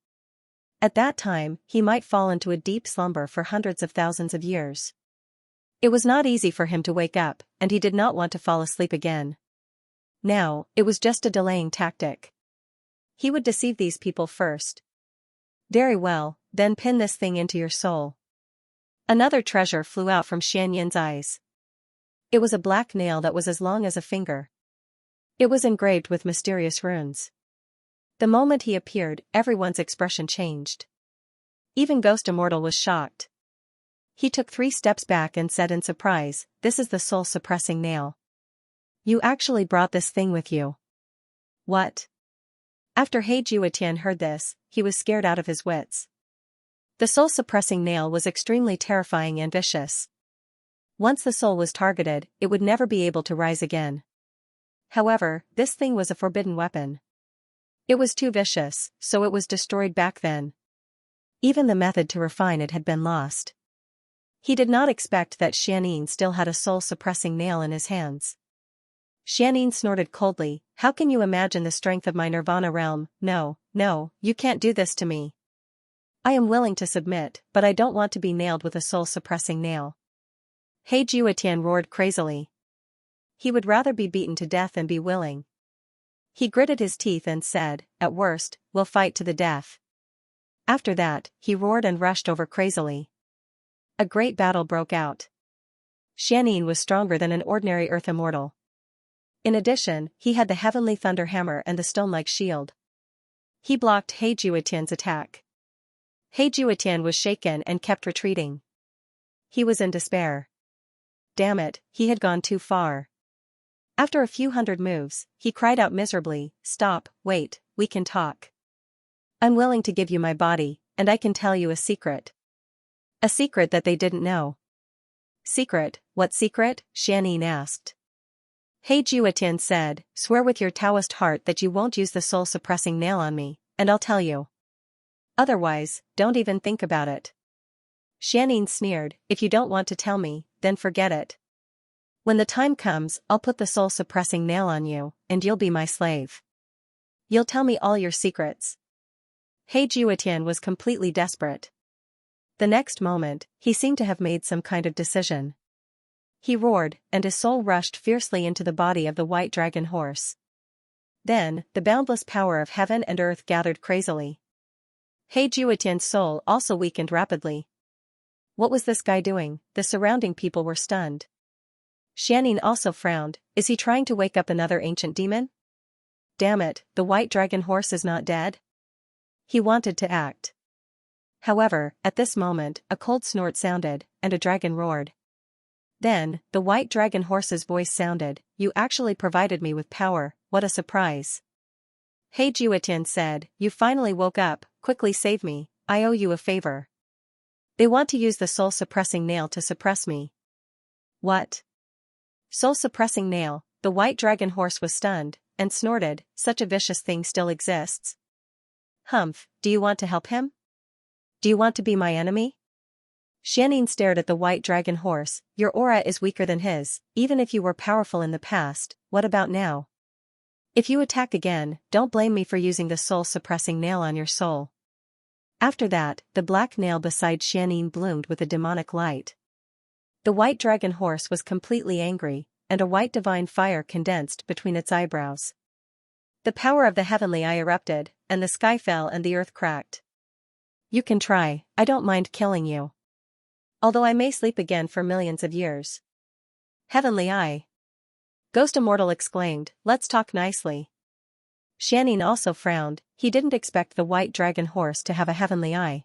At that time, he might fall into a deep slumber for hundreds of thousands of years. It was not easy for him to wake up, and he did not want to fall asleep again. Now, it was just a delaying tactic. He would deceive these people first. Very well, then pin this thing into your soul. Another treasure flew out from Xianxin's eyes. It was a black nail that was as long as a finger. It was engraved with mysterious runes. The moment he appeared, everyone's expression changed. Even Ghost Immortal was shocked. He took 3 steps back and said in surprise, this is the soul-suppressing nail. You actually brought this thing with you. What? After He Juetian heard this, he was scared out of his wits. The soul-suppressing nail was extremely terrifying and vicious. Once the soul was targeted, it would never be able to rise again. However, this thing was a forbidden weapon. It was too vicious, so it was destroyed back then. Even the method to refine it had been lost. He did not expect that Xianxia still had a soul-suppressing nail in his hands. Xianxia snorted coldly, "How can you imagine the strength of my nirvana realm? No, no, you can't do this to me. I am willing to submit, but I don't want to be nailed with a soul-suppressing nail." He Juetian roared crazily. He would rather be beaten to death than be willing. He gritted his teeth and said, "At worst, we'll fight to the death." After that, he roared and rushed over crazily. A great battle broke out. Xianxia was stronger than an ordinary earth immortal. In addition, he had the heavenly thunder hammer and the stone-like shield. He blocked He Juetian's attack. He Juetian was shaken and kept retreating. He was in despair. Damn it, he had gone too far. After a few hundred moves, he cried out miserably, "Stop, wait, we can talk. I'm willing to give you my body, and I can tell you a secret." A secret that they didn't know. "Secret, what secret?" Xianxia asked. He Juetian said, "Swear with your Taoist heart that you won't use the soul-suppressing nail on me, and I'll tell you. Otherwise, don't even think about it." Xianxia sneered, "If you don't want to tell me, then forget it. When the time comes, I'll put the soul-suppressing nail on you, and you'll be my slave. You'll tell me all your secrets." He Juetian was completely desperate. The next moment, he seemed to have made some kind of decision. He roared, and his soul rushed fiercely into the body of the white dragon horse. Then, the boundless power of heaven and earth gathered crazily. He Juetian's soul also weakened rapidly. What was this guy doing? The surrounding people were stunned. Xianxia also frowned. Is he trying to wake up another ancient demon? Damn it, the white dragon horse is not dead? He wanted to act. However, at this moment, a cold snort sounded, and a dragon roared. Then, the white dragon horse's voice sounded, "You actually provided me with power, what a surprise." He Juetian said, "You finally woke up, quickly save me, I owe you a favor. They want to use the soul-suppressing nail to suppress me." "What? Soul-suppressing nail?" The white dragon horse was stunned, and snorted, "Such a vicious thing still exists? Humph, do you want to help him? Do you want to be my enemy?" Xianxia stared at the white dragon horse. "Your aura is weaker than his, even if you were powerful in the past, what about now? If you attack again, don't blame me for using the soul-suppressing nail on your soul." After that, the black nail beside Xianxia bloomed with a demonic light. The white dragon horse was completely angry, and a white divine fire condensed between its eyebrows. The power of the heavenly eye erupted, and the sky fell and the earth cracked. "You can try, I don't mind killing you. Although I may sleep again for millions of years." "Heavenly eye!" Ghost Immortal exclaimed, "Let's talk nicely." Xianxia also frowned. He didn't expect the white dragon horse to have a heavenly eye.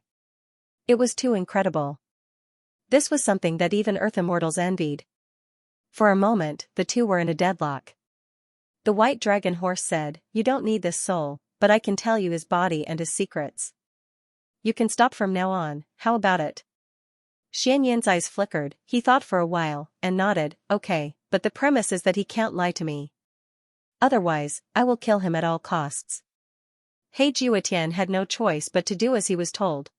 It was too incredible. This was something that even Earth Immortals envied. For a moment, the two were in a deadlock. The white dragon horse said, "You don't need this soul, but I can tell you his body and his secrets. You can stop from now on, how about it?" Xianxin's eyes flickered. He thought for a while, and nodded, "Okay, but the premise is that he can't lie to me. Otherwise, I will kill him at all costs." He Juetian had no choice but to do as he was told.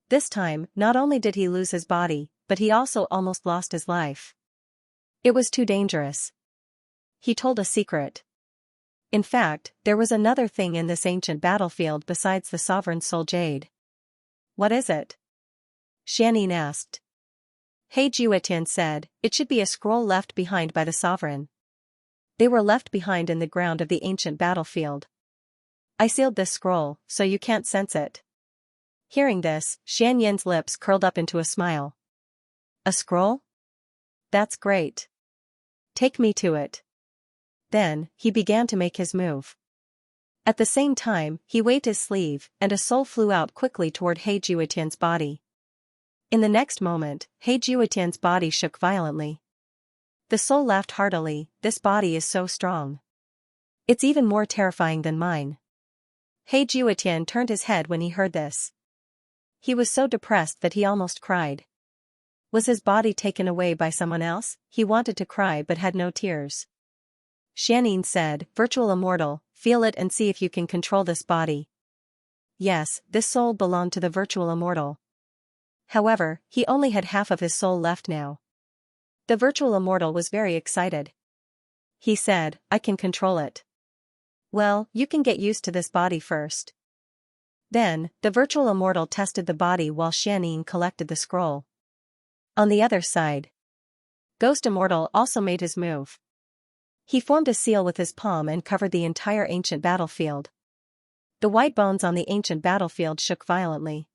This time, not only did he lose his body, but he also almost lost his life. It was too dangerous. He told a secret. In fact, there was another thing in this ancient battlefield besides the sovereign soul jade. "What is it?" Xianxia asked. He Juetian said, "It should be a scroll left behind by the sovereign. They were left behind in the ground of the ancient battlefield. I sealed this scroll, so you can't sense it." Hearing this, Xianxin's lips curled up into a smile. "A scroll? That's great. Take me to it." Then, he began to make his move. At the same time, he waved his sleeve, and a soul flew out quickly toward He Juetian's body. In the next moment, He Juetian's body shook violently. The soul laughed heartily, "This body is so strong. It's even more terrifying than mine." He Juetian turned his head when he heard this. He was so depressed that he almost cried. Was his body taken away by someone else? He wanted to cry but had no tears. Xianxia said, Virtual immortal, feel it and see if you can control this body. Yes, this soul belonged to the virtual immortal. However, he only had half of his soul left now. The virtual immortal was very excited. He said, I can control it. Well, you can get used to this body first. Then, the virtual immortal tested the body while Xianxia collected the scroll. On the other side, Ghost Immortal also made his move. He formed a seal with his palm and covered the entire ancient battlefield. The white bones on the ancient battlefield shook violently.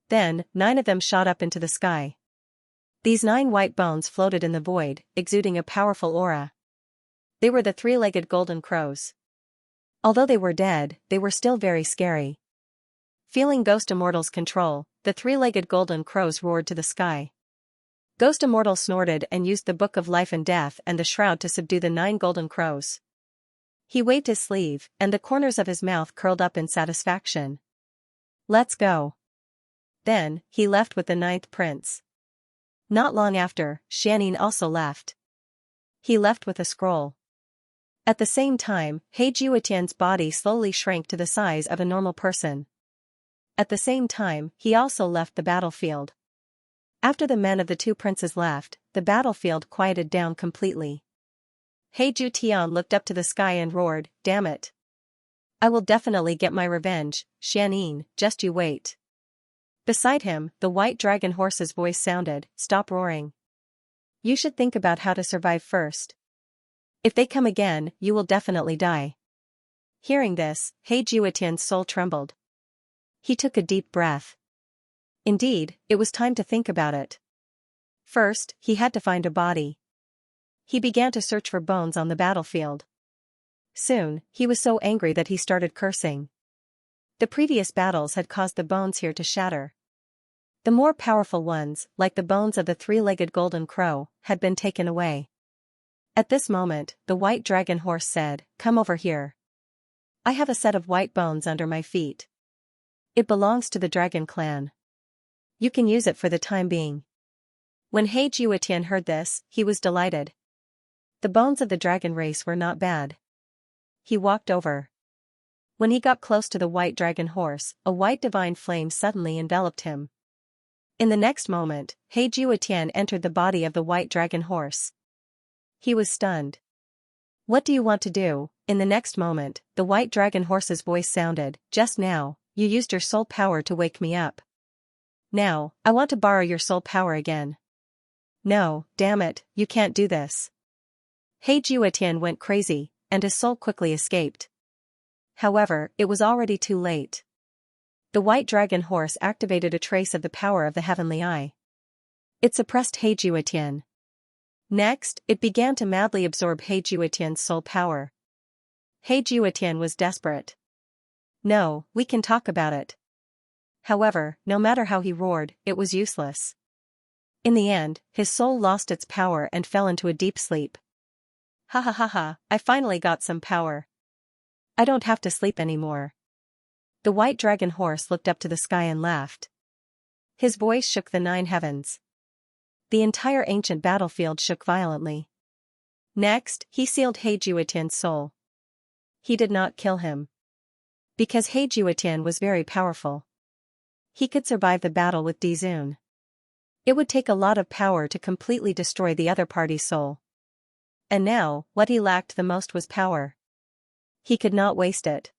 Then, 9 of them shot up into the sky. These 9 white bones floated in the void, exuding a powerful aura. They were the 3-legged golden crows. Although they were dead, they were still very scary. Feeling Ghost Immortal's control, the 3-legged golden crows roared to the sky. Ghost Immortal snorted and used the Book of Life and Death and the Shroud to subdue the 9 golden crows. He waved his sleeve, and the corners of his mouth curled up in satisfaction. Let's go. Then, he left with the 9th prince. Not long after, Xianxia also left. He left with a scroll. At the same time, He Jiutian's body slowly shrank to the size of a normal person. At the same time, he also left the battlefield. After the men of the 2 princes left, the battlefield quieted down completely. He Jiutian looked up to the sky and roared, Damn it! I will definitely get my revenge, Xianxia, just you wait. Beside him, the white dragon horse's voice sounded, Stop roaring. You should think about how to survive first. If they come again, you will definitely die. Hearing this, He Jiutian's soul trembled. He took a deep breath. Indeed, it was time to think about it. First, he had to find a body. He began to search for bones on the battlefield. Soon, he was so angry that he started cursing. The previous battles had caused the bones here to shatter. The more powerful ones, like the bones of the 3-legged golden crow, had been taken away. At this moment, the white dragon horse said, Come over here. I have a set of white bones under my feet. It belongs to the dragon clan. You can use it for the time being. When He Jiutian heard this, he was delighted. The bones of the dragon race were not bad. He walked over. When he got close to the white dragon horse, a white divine flame suddenly enveloped him. In the next moment, He Jiutian entered the body of the white dragon horse. He was stunned. What do you want to do? In the next moment, the white dragon horse's voice sounded, Just now, you used your soul power to wake me up. Now, I want to borrow your soul power again. No, damn it, you can't do this. He Jiutian went crazy, and his soul quickly escaped. However, it was already too late. The white dragon horse activated a trace of the power of the heavenly eye. It suppressed He Jiutian. Next, it began to madly absorb He Jiutian's soul power. He Jiutian was desperate. No, we can talk about it. However, no matter how he roared, it was useless. In the end, his soul lost its power and fell into a deep sleep. Ha ha ha ha, I finally got some power. I don't have to sleep anymore. The white dragon horse looked up to the sky and laughed. His voice shook the 9 heavens. The entire ancient battlefield shook violently. Next, he sealed He Jiutian's soul. He did not kill him. Because He Jiutian was very powerful. He could survive the battle with Dizun. It would take a lot of power to completely destroy the other party's soul. And now, what he lacked the most was power. He could not waste it.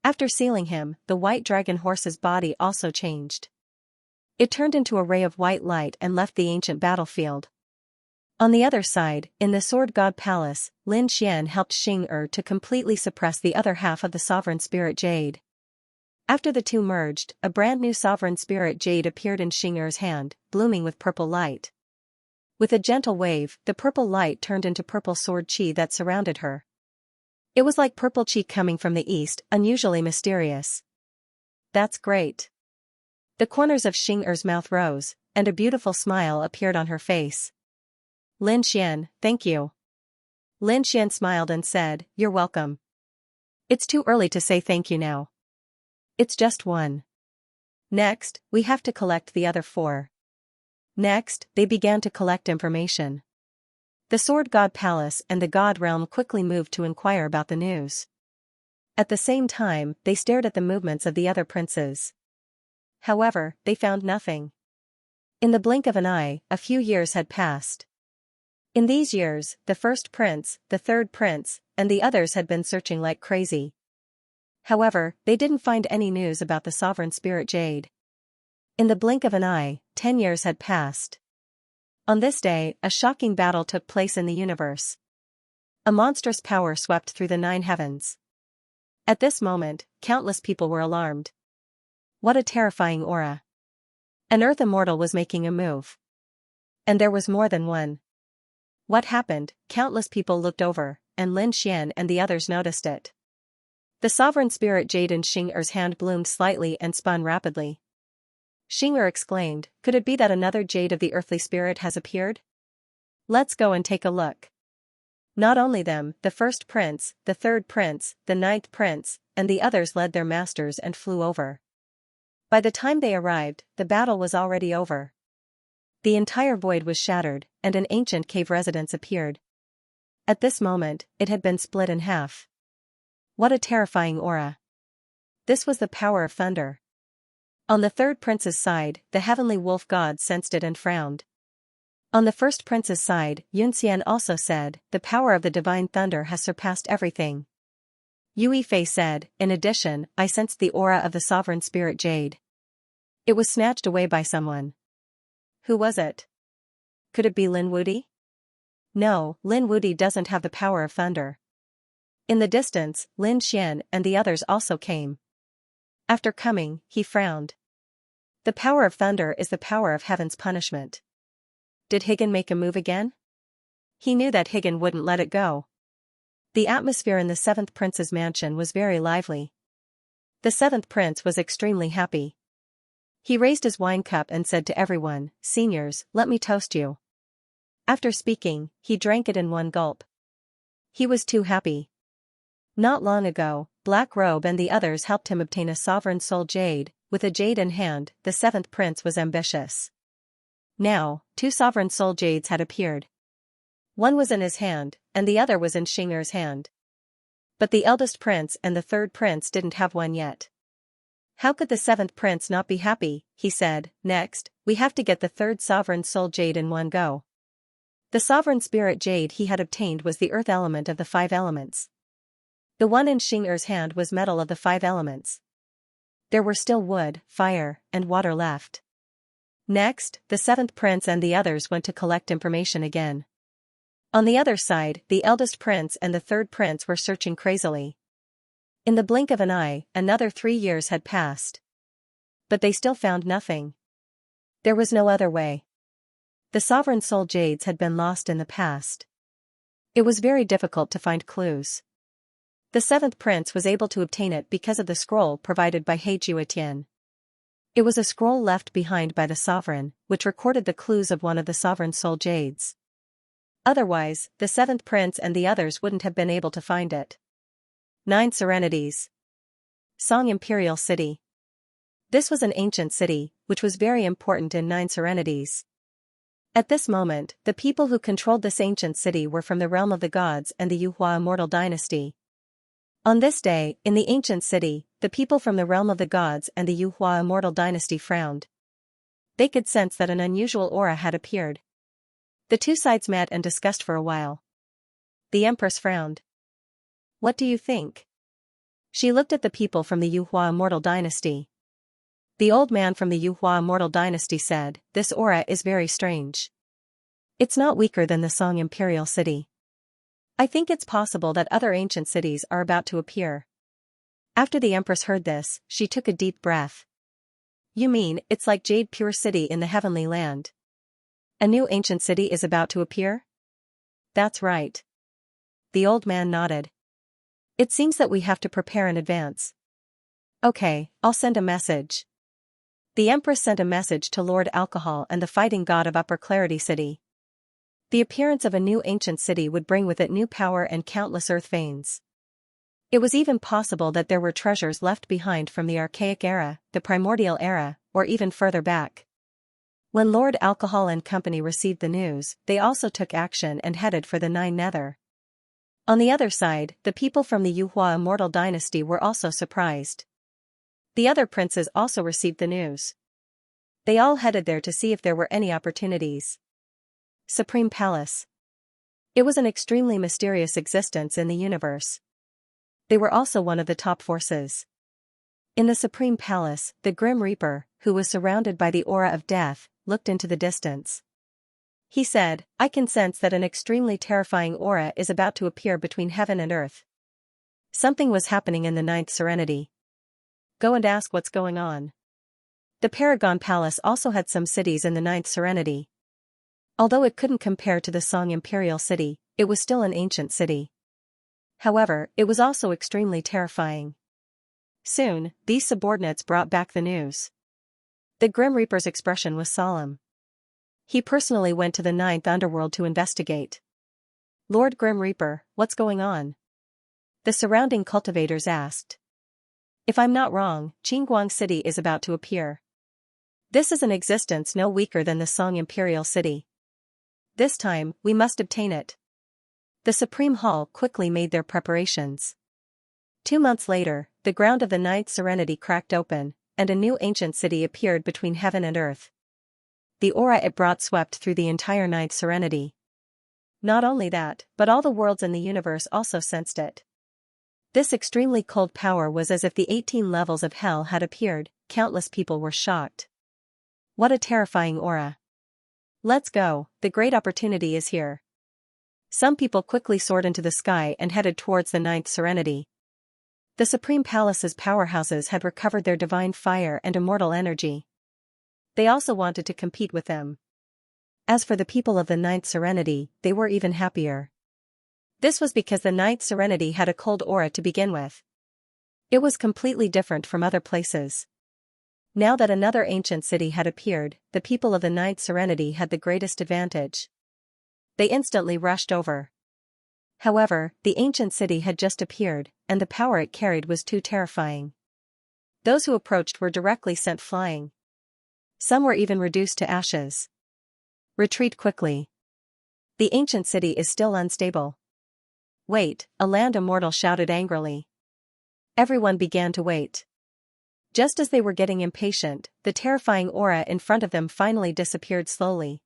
After sealing him, the white dragon horse's body also changed. It turned into a ray of white light and left the ancient battlefield. On the other side, in the Sword God Palace, Lin Xian helped Xing to completely suppress the other half of the Sovereign Spirit Jade. After the two merged, a brand new Sovereign Spirit Jade appeared in Xing hand, blooming with purple light. With a gentle wave, the purple light turned into purple sword chi that surrounded her. It was like purple chi coming from the east, unusually mysterious. That's great. The corners of Xing mouth rose, and a beautiful smile appeared on her face. Lin Xian, thank you. Lin Xian smiled and said, You're welcome. It's too early to say thank you now. It's just one. Next, we have to collect the other 4. Next, they began to collect information. The Sword God Palace and the God Realm quickly moved to inquire about the news. At the same time, they stared at the movements of the other princes. However, they found nothing. In the blink of an eye, a few years had passed. In these years, the first prince, the third prince, and the others had been searching like crazy. However, they didn't find any news about the sovereign spirit Jade. In the blink of an eye, 10 years had passed. On this day, a shocking battle took place in the universe. A monstrous power swept through the 9 heavens. At this moment, countless people were alarmed. What a terrifying aura. An Earth immortal was making a move. And there was more than one. What happened? Countless people looked over, and Lin Xian and the others noticed it. The sovereign spirit Jade in Xing'er's hand bloomed slightly and spun rapidly. Xing'er exclaimed, could it be that another Jade of the earthly spirit has appeared? Let's go and take a look. Not only them, the first prince, the third prince, the 9th prince, and the others led their masters and flew over. By the time they arrived, the battle was already over. The entire void was shattered, and an ancient cave residence appeared. At this moment, it had been split in half. What a terrifying aura. This was the power of thunder. On the third prince's side, the heavenly wolf god sensed it and frowned. On the first prince's side, Yunxian also said, the power of the divine thunder has surpassed everything. Yue Fei said, in addition, I sensed the aura of the sovereign spirit Jade. It was snatched away by someone. Who was it? Could it be Lin Wudi? No, Lin Wudi doesn't have the power of thunder. In the distance, Lin Xian and the others also came. After coming, he frowned. The power of thunder is the power of heaven's punishment. Did Higan make a move again? He knew that Higan wouldn't let it go. The atmosphere in the 7th prince's mansion was very lively. The 7th prince was extremely happy. He raised his wine cup and said to everyone, seniors, let me toast you. After speaking, he drank it in one gulp. He was too happy. Not long ago, Black Robe and the others helped him obtain a sovereign soul Jade. With a jade in hand, the 7th prince was ambitious. Now, 2 sovereign soul jades had appeared. One was in his hand, and the other was in Xing'er's hand. But the eldest prince and the 3rd prince didn't have one yet. How could the 7th prince not be happy? He said, next, we have to get the 3rd sovereign soul jade in one go. The sovereign spirit jade he had obtained was the earth element of the 5 elements. The one in Xing'er's hand was metal of the 5 elements. There were still wood, fire, and water left. Next, the 7th prince and the others went to collect information again. On the other side, the eldest prince and the 3rd prince were searching crazily. In the blink of an eye, another 3 years had passed. But they still found nothing. There was no other way. The sovereign soul jades had been lost in the past. It was very difficult to find clues. The 7th prince was able to obtain it because of the scroll provided by He Jiutian. It was a scroll left behind by the sovereign, which recorded the clues of one of the sovereign soul jades. Otherwise, the 7th prince and the others wouldn't have been able to find it. 9 Serenities. Song Imperial City. This was an ancient city, which was very important in 9 Serenities. At this moment, the people who controlled this ancient city were from the realm of the gods and the Yuhua immortal dynasty. On this day, in the ancient city, the people from the realm of the gods and the Yuhua immortal dynasty frowned. They could sense that an unusual aura had appeared. The 2 sides met and discussed for a while. The empress frowned. What do you think? She looked at the people from the Yuhua immortal dynasty. The old man from the Yuhua immortal dynasty said, this aura is very strange. It's not weaker than the Song Imperial City. I think it's possible that other ancient cities are about to appear. After the empress heard this, she took a deep breath. You mean, it's like Jade Pure City in the heavenly land? A new ancient city is about to appear? That's right. The old man nodded. It seems that we have to prepare in advance. Okay, I'll send a message. The empress sent a message to Lord Alcohol and the fighting god of Upper Clarity City. The appearance of a new ancient city would bring with it new power and countless earth veins. It was even possible that there were treasures left behind from the Archaic era, the Primordial era, or even further back. When Lord Alcohol and Company received the news, they also took action and headed for the Nine Nether. On the other side, the people from the Yuhua immortal dynasty were also surprised. The other princes also received the news. They all headed there to see if there were any opportunities. Supreme Palace. It was an extremely mysterious existence in the universe. They were also one of the top forces. In the Supreme Palace, the Grim Reaper, who was surrounded by the aura of death, looked into the distance. He said, "I can sense that an extremely terrifying aura is about to appear between heaven and earth." Something was happening in the Ninth Serenity. Go and ask what's going on. The Paragon Palace also had some cities in the Ninth Serenity. Although it couldn't compare to the Song Imperial City, it was still an ancient city. However, it was also extremely terrifying. Soon, these subordinates brought back the news. The Grim Reaper's expression was solemn. He personally went to the Ninth Underworld to investigate. "Lord Grim Reaper, what's going on?" The surrounding cultivators asked. "If I'm not wrong, Qingguang City is about to appear. This is an existence no weaker than the Song Imperial City. This time, we must obtain it." The Supreme Hall quickly made their preparations. 2 months later, the ground of the Ninth Serenity cracked open, and a new ancient city appeared between heaven and earth. The aura it brought swept through the entire Ninth Serenity. Not only that, but all the worlds in the universe also sensed it. This extremely cold power was as if the 18 levels of hell had appeared. Countless people were shocked. What a terrifying aura. Let's go, the great opportunity is here. Some people quickly soared into the sky and headed towards the Ninth Serenity. The Supreme Palace's powerhouses had recovered their divine fire and immortal energy. They also wanted to compete with them. As for the people of the Ninth Serenity, they were even happier. This was because the Ninth Serenity had a cold aura to begin with. It was completely different from other places. Now that another ancient city had appeared, the people of the Ninth Serenity had the greatest advantage. They instantly rushed over. However, the ancient city had just appeared, and the power it carried was too terrifying. Those who approached were directly sent flying. Some were even reduced to ashes. Retreat quickly. The ancient city is still unstable. Wait, a land immortal shouted angrily. Everyone began to wait. Just as they were getting impatient, the terrifying aura in front of them finally disappeared slowly.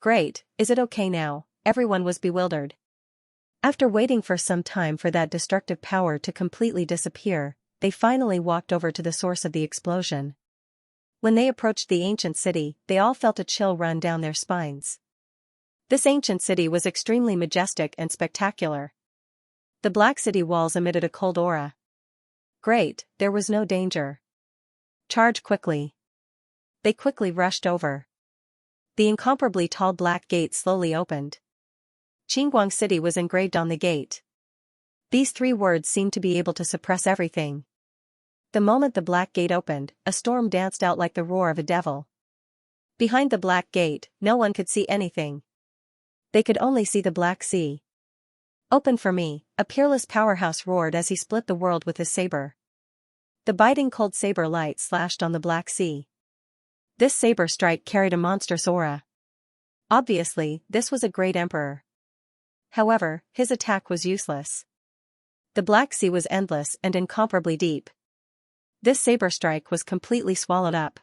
Great, is it okay now? Everyone was bewildered. After waiting for some time for that destructive power to completely disappear, they finally walked over to the source of the explosion. When they approached the ancient city, they all felt a chill run down their spines. This ancient city was extremely majestic and spectacular. The black city walls emitted a cold aura. Great, there was no danger. Charge quickly. They quickly rushed over. The incomparably tall black gate slowly opened. Qingguang City was engraved on the gate. These 3 words seemed to be able to suppress everything. The moment the black gate opened, a storm danced out like the roar of a devil. Behind the black gate, no one could see anything. They could only see the black sea. "Open for me," a peerless powerhouse roared as he split the world with his saber. The biting cold saber light slashed on the black sea. This saber strike carried a monstrous aura. Obviously, this was a great emperor. However, his attack was useless. The Black Sea was endless and incomparably deep. This saber strike was completely swallowed up.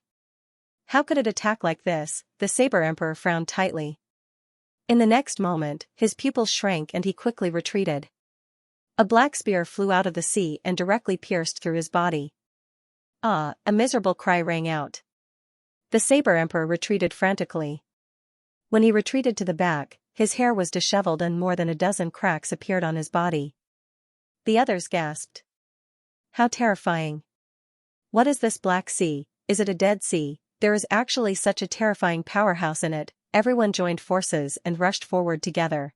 How could it attack like this? The Saber Emperor frowned tightly. In the next moment, his pupils shrank and he quickly retreated. A black spear flew out of the sea and directly pierced through his body. Ah, a miserable cry rang out. The Saber Emperor retreated frantically. When he retreated to the back, his hair was disheveled and more than a dozen cracks appeared on his body. The others gasped. How terrifying. What is this Black Sea? Is it a dead sea? There is actually such a terrifying powerhouse in it. Everyone joined forces and rushed forward together.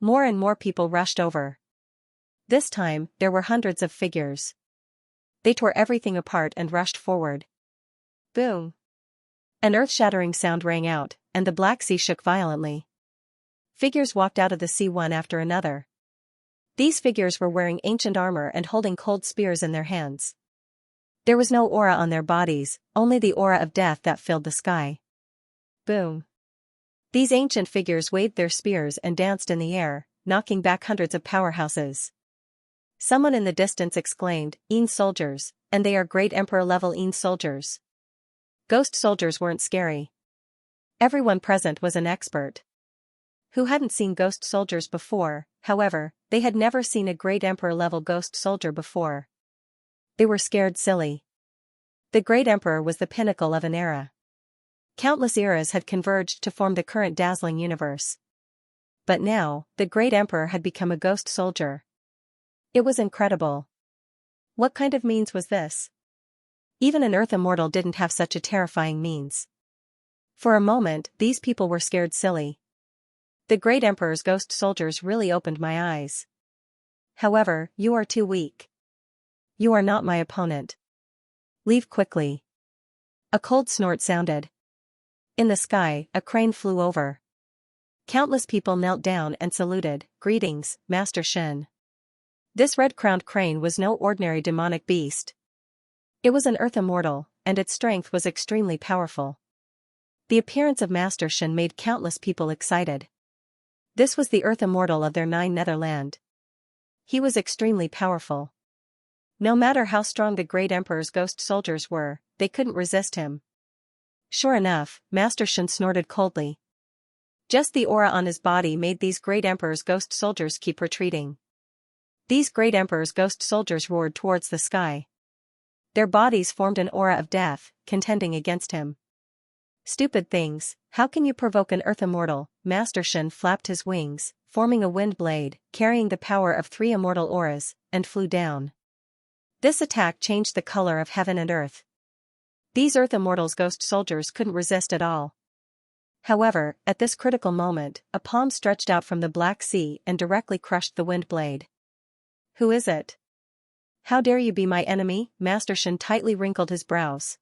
More and more people rushed over. This time, there were hundreds of figures. They tore everything apart and rushed forward. Boom! An earth-shattering sound rang out, and the Black Sea shook violently. Figures walked out of the sea one after another. These figures were wearing ancient armor and holding cold spears in their hands. There was no aura on their bodies, only the aura of death that filled the sky. Boom. These ancient figures waved their spears and danced in the air, knocking back hundreds of powerhouses. Someone in the distance exclaimed, "Een soldiers, and they are great emperor-level Een soldiers." Ghost soldiers weren't scary. Everyone present was an expert. Who hadn't seen ghost soldiers before, however, they had never seen a great emperor-level ghost soldier before. They were scared silly. The great emperor was the pinnacle of an era. Countless eras had converged to form the current dazzling universe. But now, the great emperor had become a ghost soldier. It was incredible. What kind of means was this? Even an Earth immortal didn't have such a terrifying means. For a moment, these people were scared silly. The great emperor's ghost soldiers really opened my eyes. However, you are too weak. You are not my opponent. Leave quickly. A cold snort sounded. In the sky, a crane flew over. Countless people knelt down and saluted. "Greetings, Master Shen." This red-crowned crane was no ordinary demonic beast. It was an Earth immortal, and its strength was extremely powerful. The appearance of Master Shen made countless people excited. This was the Earth immortal of their Nine Netherland. He was extremely powerful. No matter how strong the great emperor's ghost soldiers were, they couldn't resist him. Sure enough, Master Shen snorted coldly. Just the aura on his body made these great emperor's ghost soldiers keep retreating. These great emperor's ghost soldiers roared towards the sky. Their bodies formed an aura of death, contending against him. "Stupid things, how can you provoke an Earth immortal?" Master Shen flapped his wings, forming a wind blade, carrying the power of 3 immortal auras, and flew down. This attack changed the color of heaven and earth. These Earth immortals' ghost soldiers couldn't resist at all. However, at this critical moment, a palm stretched out from the Black Sea and directly crushed the wind blade. "Who is it? How dare you be my enemy?" Master Shen tightly wrinkled his brows.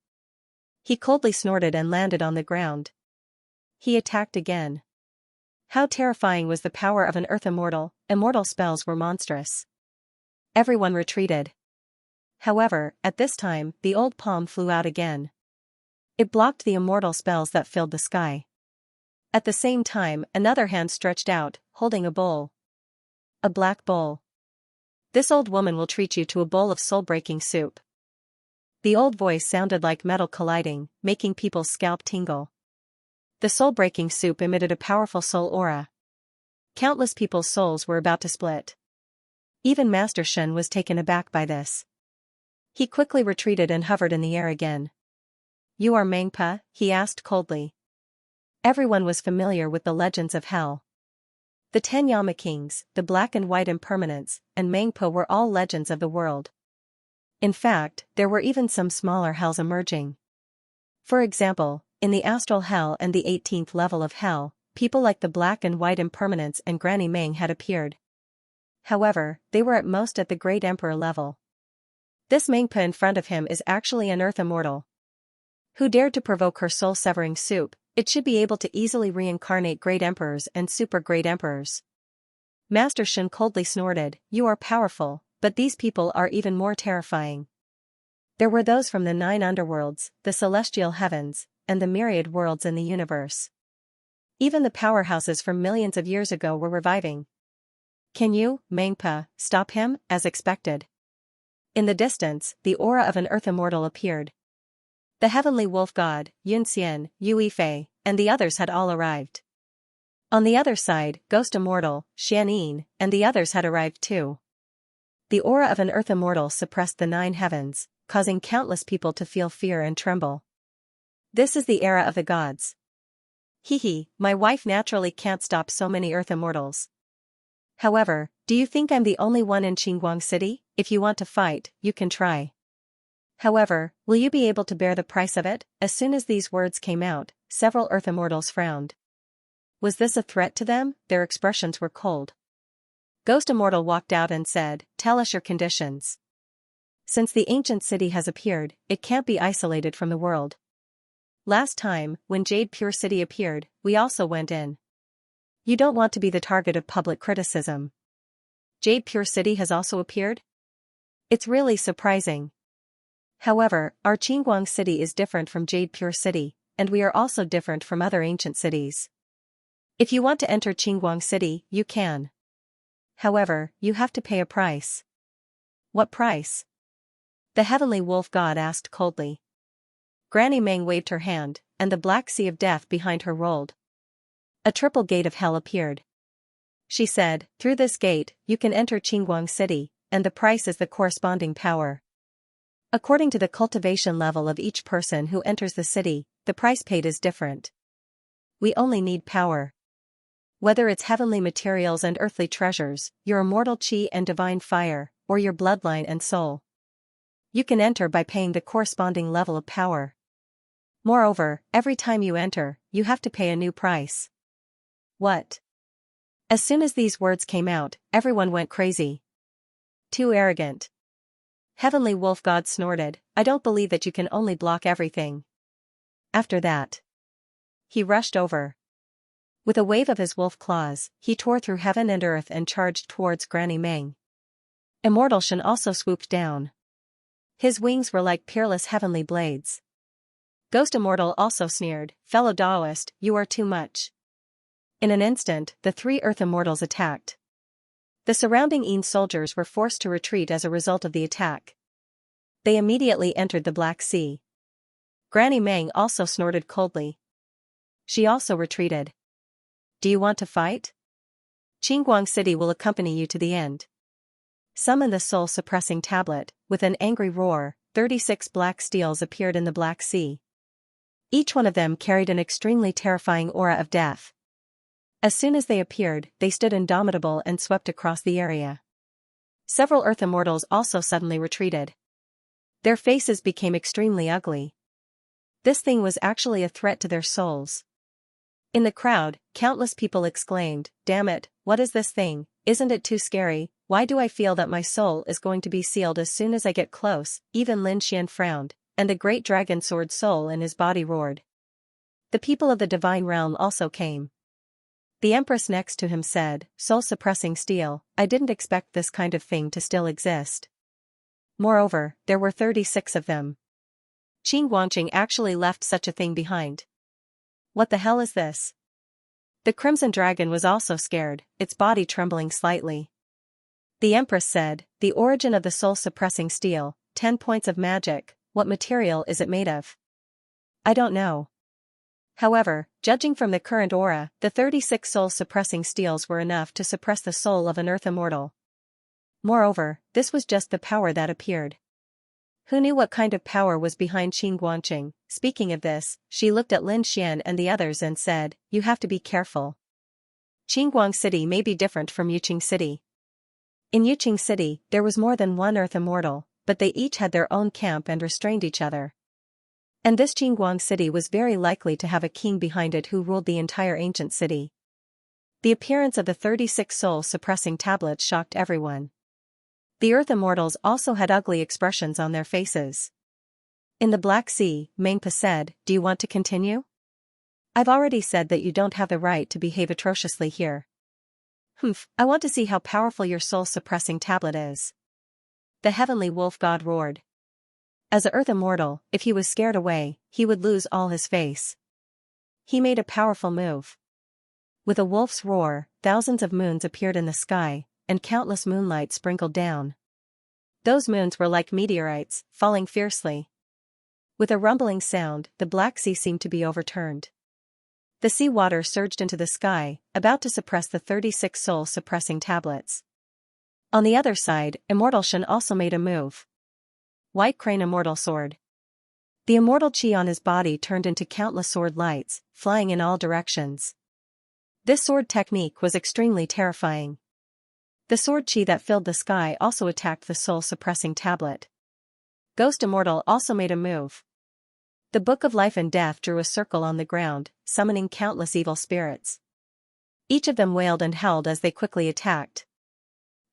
He coldly snorted and landed on the ground. He attacked again. How terrifying was the power of an Earth immortal! Immortal spells were monstrous. Everyone retreated. However, at this time, the old palm flew out again. It blocked the immortal spells that filled the sky. At the same time, another hand stretched out, holding a bowl. A black bowl. "This old woman will treat you to a bowl of soul-breaking soup." The old voice sounded like metal colliding, making people's scalp tingle. The soul-breaking soup emitted a powerful soul aura. Countless people's souls were about to split. Even Master Shen was taken aback by this. He quickly retreated and hovered in the air again. "You are Mengpa?" he asked coldly. Everyone was familiar with the legends of hell. The 10 Yama Kings, the Black and White Impermanents, and Mengpa were all legends of the world. In fact, there were even some smaller hells emerging. For example, in the Astral Hell and the 18th level of hell, people like the Black and White Impermanents and Granny Meng had appeared. However, they were at most at the Great Emperor level. This Mengpa in front of him is actually an Earth immortal. Who dared to provoke her soul-severing soup? It should be able to easily reincarnate great emperors and super great emperors. Master Shen coldly snorted, "You are powerful, but these people are even more terrifying." There were those from the 9 underworlds, the celestial heavens, and the myriad worlds in the universe. Even the powerhouses from millions of years ago were reviving. "Can you, Mengpa, stop him?" As expected. In the distance, the aura of an Earth immortal appeared. The heavenly wolf god, Yunxian, Yu Yifei, and the others had all arrived. On the other side, Ghost Immortal, Xianxia, and the others had arrived too. The aura of an Earth immortal suppressed the 9 heavens, causing countless people to feel fear and tremble. This is the era of the gods. Hee, my wife naturally can't stop so many Earth immortals. However, do you think I'm the only one in Qinguang City? If you want to fight, you can try. However, will you be able to bear the price of it? As soon as these words came out, several Earth immortals frowned. Was this a threat to them? Their expressions were cold. Ghost Immortal walked out and said, "Tell us your conditions. Since the ancient city has appeared, it can't be isolated from the world. Last time, when Jade Pure City appeared, we also went in. You don't want to be the target of public criticism. Jade Pure City has also appeared? It's really surprising. However, our Qinguang City is different from Jade Pure City. and we are also different from other ancient cities. If you want to enter Qingguang City, you can. However, you have to pay a price. What price? The heavenly wolf god asked coldly. Granny Meng waved her hand, and the black sea of death behind her rolled. A triple gate of hell appeared. She said, "Through this gate, you can enter Qingguang City, and the price is the corresponding power. According to the cultivation level of each person who enters the city, the price paid is different. We only need power. Whether it's heavenly materials and earthly treasures, your immortal chi and divine fire, or your bloodline and soul. You can enter by paying the corresponding level of power. Moreover, every time you enter, you have to pay a new price." What? As soon as these words came out, everyone went crazy. Too arrogant. Heavenly Wolf God snorted, "I don't believe that you can only block everything." After that, he rushed over. With a wave of his wolf claws, he tore through heaven and earth and charged towards Granny Meng. Immortal Shen also swooped down. His wings were like peerless heavenly blades. Ghost Immortal also sneered, "Fellow Daoist, you are too much." In an instant, the three Earth Immortals attacked. The surrounding Yin soldiers were forced to retreat as a result of the attack. They immediately entered the Black Sea. Granny Meng also snorted coldly. She also retreated. "Do you want to fight? Qingguang City will accompany you to the end." Summon the soul-suppressing tablet. With an angry roar, 36 black steels appeared in the Black Sea. Each one of them carried an extremely terrifying aura of death. As soon as they appeared, they stood indomitable and swept across the area. Several Earth Immortals also suddenly retreated. Their faces became extremely ugly. This thing was actually a threat to their souls. In the crowd, countless people exclaimed, "Damn it, what is this thing? Isn't it too scary? Why do I feel that my soul is going to be sealed as soon as I get close?" Even Lin Xian frowned, and the great dragon sword soul in his body roared. The people of the divine realm also came. The empress next to him said, "Soul-suppressing steel, I didn't expect this kind of thing to still exist." Moreover, there were 36 of them. Qing Guangqing actually left such a thing behind. What the hell is this? The Crimson Dragon was also scared, its body trembling slightly. The Empress said, "The origin of the soul-suppressing steel, 10 points of magic, what material is it made of?" "I don't know. However, judging from the current aura, the 36 soul-suppressing steels were enough to suppress the soul of an Earth Immortal. Moreover, this was just the power that appeared. Who knew what kind of power was behind Qing Guangqing? Speaking of this, she looked at Lin Xian and the others and said, "You have to be careful. Qingguang City may be different from Yuqing City." In Yuqing City, there was more than one Earth Immortal, but they each had their own camp and restrained each other. And this Qingguang City was very likely to have a king behind it who ruled the entire ancient city. The appearance of the 36 soul-suppressing tablets shocked everyone. The Earth Immortals also had ugly expressions on their faces. In the Black Sea, Mengpa said, "Do you want to continue? I've already said that you don't have the right to behave atrociously here." "Humph, I want to see how powerful your soul-suppressing tablet is." The heavenly wolf god roared. As a Earth Immortal, if he was scared away, he would lose all his face. He made a powerful move. With a wolf's roar, thousands of moons appeared in the sky, and countless moonlight sprinkled down. Those moons were like meteorites, falling fiercely. With a rumbling sound, the Black Sea seemed to be overturned. The sea water surged into the sky, about to suppress the 36 soul-suppressing tablets. On the other side, Immortal Shen also made a move. White Crane Immortal Sword. The immortal chi on his body turned into countless sword lights, flying in all directions. This sword technique was extremely terrifying. The sword chi that filled the sky also attacked the soul-suppressing tablet. Ghost Immortal also made a move. The Book of Life and Death drew a circle on the ground, summoning countless evil spirits. Each of them wailed and howled as they quickly attacked.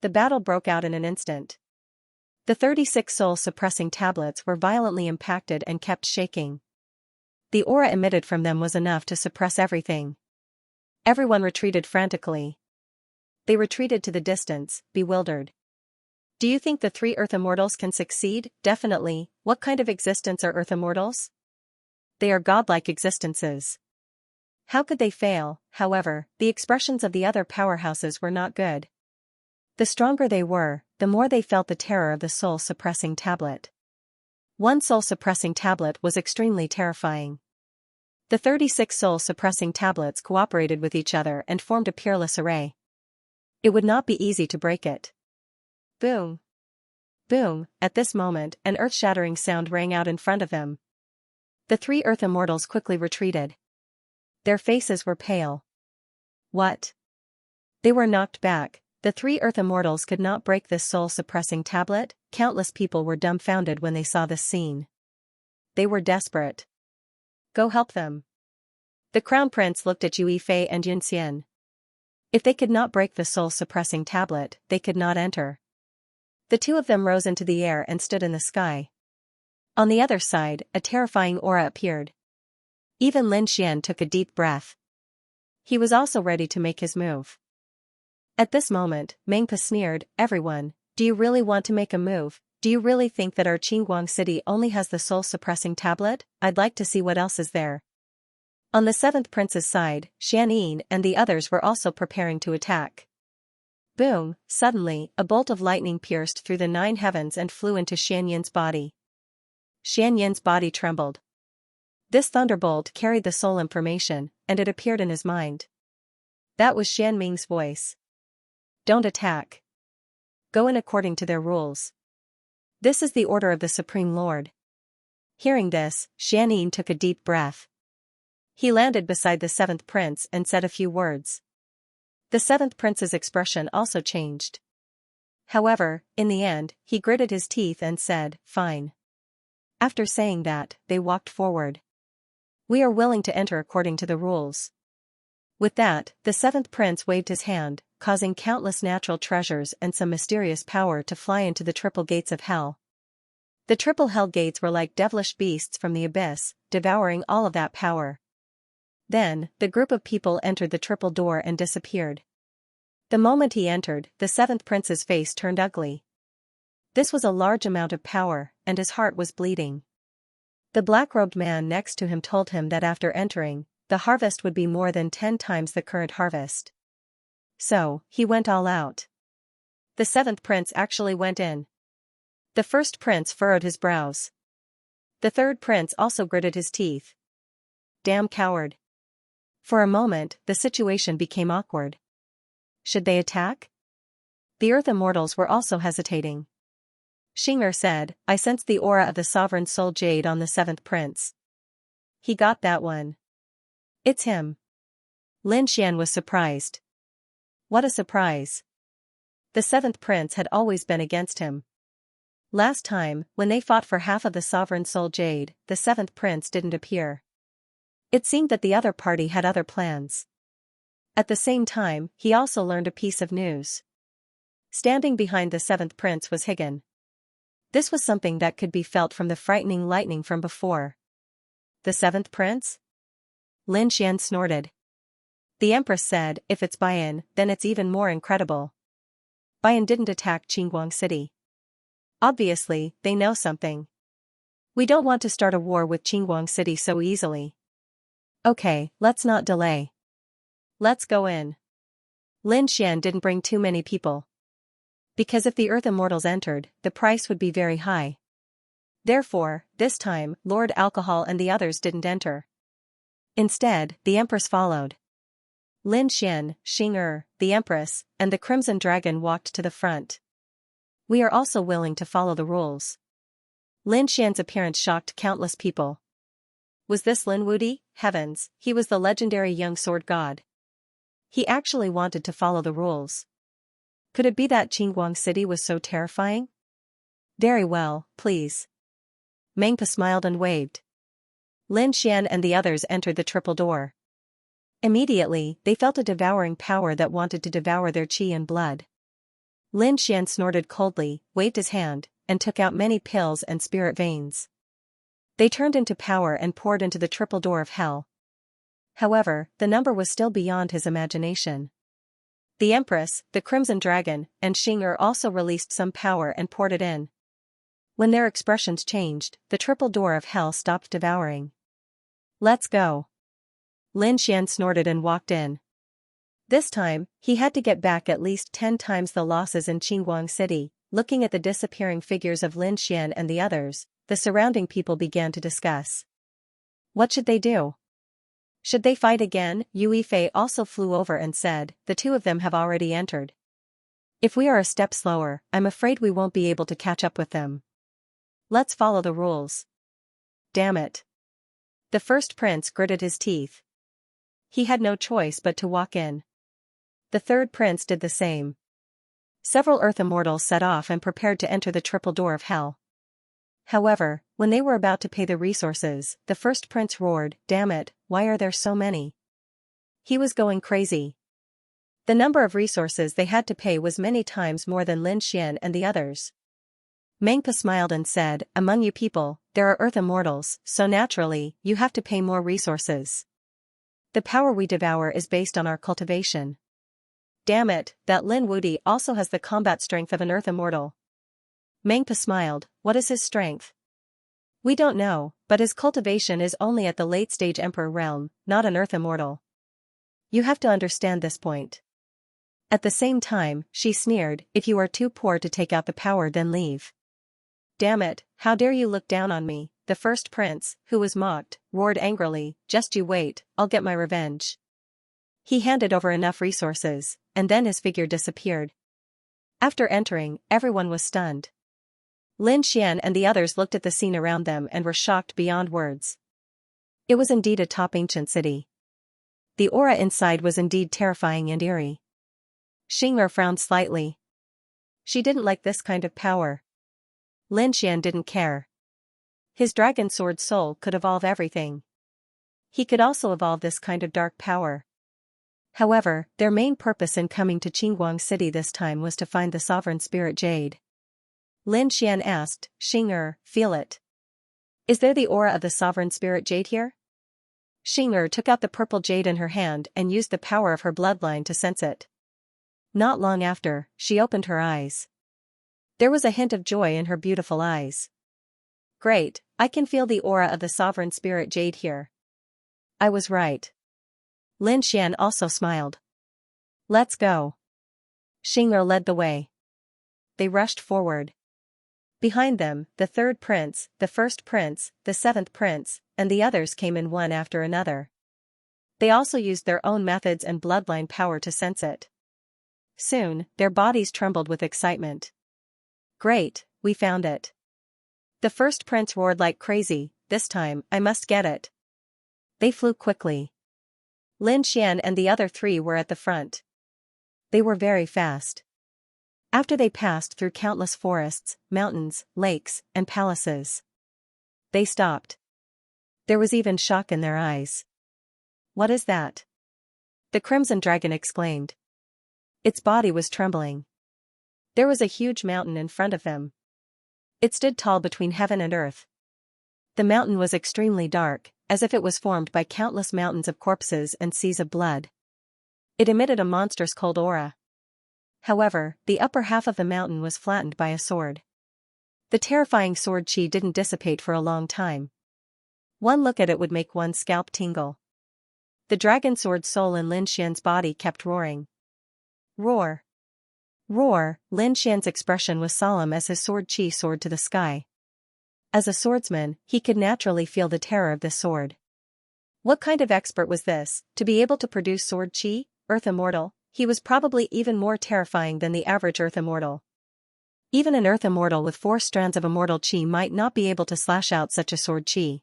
The battle broke out in an instant. The 36 soul-suppressing tablets were violently impacted and kept shaking. The aura emitted from them was enough to suppress everything. Everyone retreated frantically. They retreated to the distance, bewildered. "Do you think the 3 Earth Immortals can succeed?" "Definitely. What kind of existence are Earth Immortals?" they are godlike existences. How could they fail? However, the expressions of the other powerhouses were not good. The stronger they were, the more they felt the terror of the soul-suppressing tablet. One soul-suppressing tablet was extremely terrifying. The 36 soul-suppressing tablets cooperated with each other and formed a peerless array. It would not be easy to break it. Boom! Boom! At this moment, an earth-shattering sound rang out in front of them. The 3 Earth Immortals quickly retreated. Their faces were pale. What? They were knocked back. The 3 Earth Immortals could not break this soul-suppressing tablet. Countless people were dumbfounded when they saw this scene. They were desperate. Go help them. The Crown Prince looked at Yue Fei and Xianxia. If they could not break the soul-suppressing tablet, they could not enter. The 2 of them rose into the air and stood in the sky. On the other side, a terrifying aura appeared. Even Lin Xian took a deep breath. He was also ready to make his move. At this moment, Mengpa sneered, "Everyone, do you really want to make a move? Do you really think that our Qingguang city only has the soul-suppressing tablet? I'd like to see what else is there." On the 7th prince's side, Xianyin and the others were also preparing to attack. Boom! Suddenly, a bolt of lightning pierced through the 9 heavens and flew into Xianyin's body. Xianyin's body trembled. This thunderbolt carried the soul information, and it appeared in his mind. That was Xianming's voice. Don't attack. Go in according to their rules. This is the order of the Supreme Lord. Hearing this, Xianyin took a deep breath. He landed beside the 7th prince and said a few words. The 7th prince's expression also changed. However, in the end, he gritted his teeth and said, "Fine." After saying that, they walked forward. "We are willing to enter according to the rules." With that, the 7th prince waved his hand, causing countless natural treasures and some mysterious power to fly into the triple gates of hell. The triple hell gates were like devilish beasts from the abyss, devouring all of that power. Then, the group of people entered the triple door and disappeared. The moment he entered, the 7th prince's face turned ugly. This was a large amount of power, and his heart was bleeding. The black-robed man next to him told him that after entering, the harvest would be more than 10 times the current harvest. So, he went all out. The 7th prince actually went in. The 1st prince furrowed his brows. The 3rd prince also gritted his teeth. Damn coward. For a moment, the situation became awkward. Should they attack? The Earth Immortals were also hesitating. Xinger said, "I sense the aura of the Sovereign Soul Jade on the 7th prince. He got that one. It's him." Lin Xian was surprised. What a surprise. The 7th prince had always been against him. Last time, when they fought for half of the Sovereign Soul Jade, the 7th prince didn't appear. It seemed that the other party had other plans. At the same time, he also learned a piece of news. Standing behind the 7th prince was Higan. This was something that could be felt from the frightening lightning from before. The 7th prince? Lin Xian snorted. The Empress said, "If it's Bayan, then it's even more incredible. Bayan didn't attack Qingguang City. Obviously, they know something. We don't want to start a war with Qingguang City so easily. Okay, let's not delay. Let's go in." Lin Xian didn't bring too many people. Because if the Earth Immortals entered, the price would be very high. Therefore, this time, Lord Alcohol and the others didn't enter. Instead, the Empress followed. Lin Xian, Xing the Empress, and the Crimson Dragon walked to the front. "We are also willing to follow the rules." Lin Xian's appearance shocked countless people. Was this Lin Wudi? Heavens, he was the legendary young sword god. He actually wanted to follow the rules. Could it be that Qingguang City was so terrifying? Very well, please. Mengpa smiled and waved. Lin Xian and the others entered the triple door. Immediately, they felt a devouring power that wanted to devour their qi and blood. Lin Xian snorted coldly, waved his hand, and took out many pills and spirit veins. They turned into power and poured into the triple door of hell. However, the number was still beyond his imagination. The Empress, the Crimson Dragon, and Xing also released some power and poured it in. When their expressions changed, the triple door of hell stopped devouring. Let's go. Lin Xian snorted and walked in. This time, he had to get back at least 10 times the losses in Qinguang City. Looking at the disappearing figures of Lin Xian and the others, the surrounding people began to discuss. What should they do? Should they fight again? Yue Fei also flew over and said, the two of them have already entered. If we are a step slower, I'm afraid we won't be able to catch up with them. Let's follow the rules. Damn it. The first prince gritted his teeth. He had no choice but to walk in. The third prince did the same. Several Earth immortals set off and prepared to enter the triple door of hell. However, when they were about to pay the resources, the first prince roared, "Damn it, why are there so many?" He was going crazy. The number of resources they had to pay was many times more than Lin Xian and the others. Mengpa smiled and said, "Among you people, there are Earth immortals, so naturally, you have to pay more resources. The power we devour is based on our cultivation." Damn it, that Lin Wudi also has the combat strength of an Earth immortal. Mengpa smiled, what is his strength? We don't know, but his cultivation is only at the late-stage Emperor realm, not an Earth immortal. You have to understand this point. At the same time, she sneered, if you are too poor to take out the power then leave. Damn it, how dare you look down on me, the first prince, who was mocked, roared angrily, just you wait, I'll get my revenge. He handed over enough resources, and then his figure disappeared. After entering, everyone was stunned. Lin Xian and the others looked at the scene around them and were shocked beyond words. It was indeed a top ancient city. The aura inside was indeed terrifying and eerie. Xing'er frowned slightly. She didn't like this kind of power. Lin Xian didn't care. His dragon sword soul could evolve everything. He could also evolve this kind of dark power. However, their main purpose in coming to Qinguang City this time was to find the sovereign spirit jade. Lin Xian asked, Xing'er, feel it. Is there the aura of the sovereign spirit jade here? Xing'er took out the purple jade in her hand and used the power of her bloodline to sense it. Not long after, she opened her eyes. There was a hint of joy in her beautiful eyes. Great, I can feel the aura of the sovereign spirit jade here. I was right. Lin Xian also smiled. Let's go. Xing'er led the way. They rushed forward. Behind them, the third prince, the first prince, the seventh prince, and the others came in one after another. They also used their own methods and bloodline power to sense it. Soon, their bodies trembled with excitement. Great, we found it. The first prince roared like crazy, this time, I must get it. They flew quickly. Lin Xian and the other three were at the front. They were very fast. After they passed through countless forests, mountains, lakes, and palaces, they stopped. There was even shock in their eyes. What is that? The Crimson Dragon exclaimed. Its body was trembling. There was a huge mountain in front of them. It stood tall between heaven and earth. The mountain was extremely dark, as if it was formed by countless mountains of corpses and seas of blood. It emitted a monstrous cold aura. However, the upper half of the mountain was flattened by a sword. The terrifying sword chi didn't dissipate for a long time. One look at it would make one's scalp tingle. The dragon sword soul in Lin Xian's body kept roaring. Roar! Roar! Lin Xian's expression was solemn as his sword chi soared to the sky. As a swordsman, he could naturally feel the terror of this sword. What kind of expert was this, to be able to produce sword chi, Earth Immortal? He was probably even more terrifying than the average Earth Immortal. Even an Earth Immortal with 4 strands of immortal chi might not be able to slash out such a sword chi.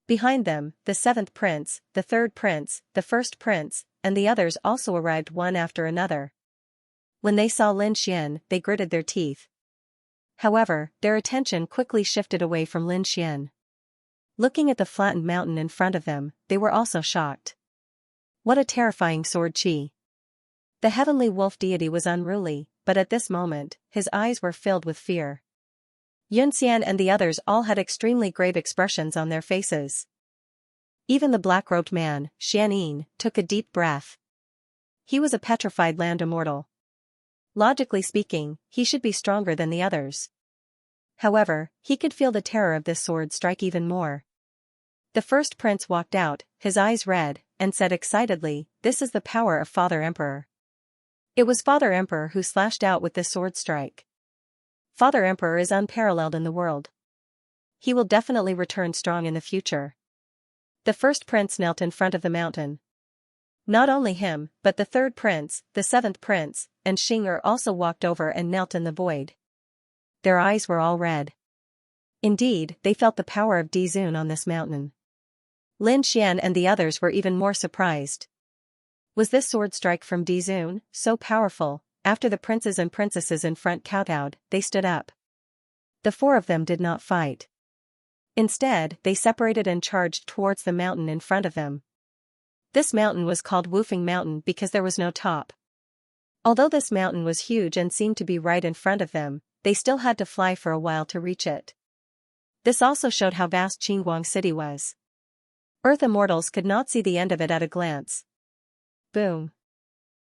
Behind them, the 7th prince, the 3rd prince, the 1st prince, and the others also arrived one after another. When they saw Lin Xian, they gritted their teeth. However, their attention quickly shifted away from Lin Xian. Looking at the flattened mountain in front of them, they were also shocked. What a terrifying sword chi! The heavenly wolf deity was unruly, but at this moment, his eyes were filled with fear. Yunxian and the others all had extremely grave expressions on their faces. Even the black-robed man, Xianyin, took a deep breath. He was a petrified land immortal. Logically speaking, he should be stronger than the others. However, he could feel the terror of this sword strike even more. The first prince walked out, his eyes red, and said excitedly, "This is the power of Father Emperor." It was Father Emperor who slashed out with this sword strike. Father Emperor is unparalleled in the world. He will definitely return strong in the future. The first prince knelt in front of the mountain. Not only him, but the third prince, the seventh prince, and Xianxia also walked over and knelt in the void. Their eyes were all red. Indeed, they felt the power of Dizun on this mountain. Lin Xian and the others were even more surprised. Was this sword strike from Dizun so powerful? After the princes and princesses in front kowtowed, they stood up. The four of them did not fight. Instead, they separated and charged towards the mountain in front of them. This mountain was called Wufeng Mountain because there was no top. Although this mountain was huge and seemed to be right in front of them, they still had to fly for a while to reach it. This also showed how vast Qingguang City was. Earth immortals could not see the end of it at a glance. Boom.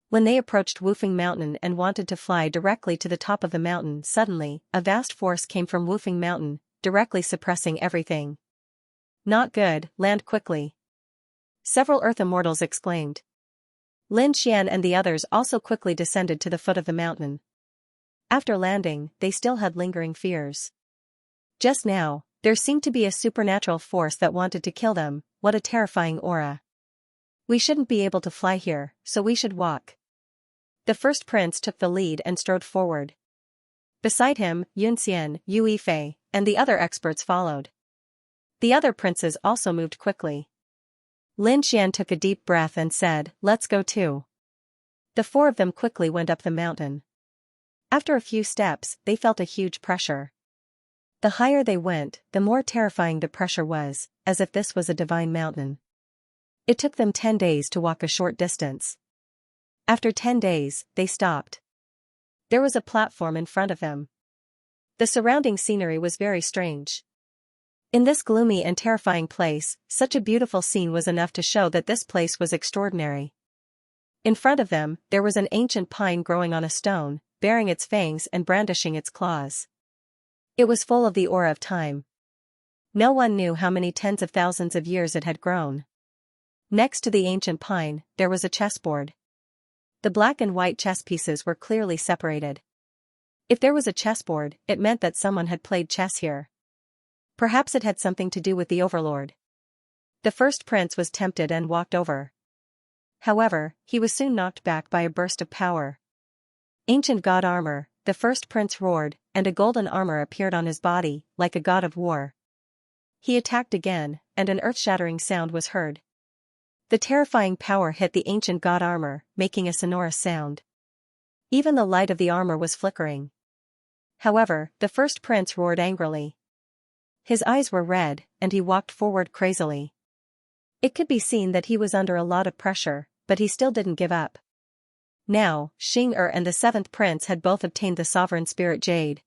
When they approached Wufeng Mountain and wanted to fly directly to the top of the mountain, suddenly, a vast force came from Wufeng Mountain, directly suppressing everything. Not good, land quickly. Several Earth immortals exclaimed. Lin Xian and the others also quickly descended to the foot of the mountain. After landing, they still had lingering fears. Just now, there seemed to be a supernatural force that wanted to kill them. What a terrifying aura. We shouldn't be able to fly here, so we should walk. The first prince took the lead and strode forward. Beside him, Yunxian, Yu Yifei, and the other experts followed. The other princes also moved quickly. Lin Xian took a deep breath and said, "Let's go too." The four of them quickly went up the mountain. After a few steps, they felt a huge pressure. The higher they went, the more terrifying the pressure was, as if this was a divine mountain. It took them 10 days to walk a short distance. After 10 days, they stopped. There was a platform in front of them. The surrounding scenery was very strange. In this gloomy and terrifying place, such a beautiful scene was enough to show that this place was extraordinary. In front of them, there was an ancient pine growing on a stone, baring its fangs and brandishing its claws. It was full of the aura of time. No one knew how many tens of thousands of years it had grown. Next to the ancient pine, there was a chessboard. The black and white chess pieces were clearly separated. If there was a chessboard, it meant that someone had played chess here. Perhaps it had something to do with the overlord. The first prince was tempted and walked over. However, he was soon knocked back by a burst of power. Ancient god armor, the first prince roared, and a golden armor appeared on his body, like a god of war. He attacked again, and an earth-shattering sound was heard. The terrifying power hit the ancient god armor, making a sonorous sound. Even the light of the armor was flickering. However, the first prince roared angrily. His eyes were red, and he walked forward crazily. It could be seen that he was under a lot of pressure, but he still didn't give up. Now, Xianxia and the seventh prince had both obtained the sovereign spirit jade.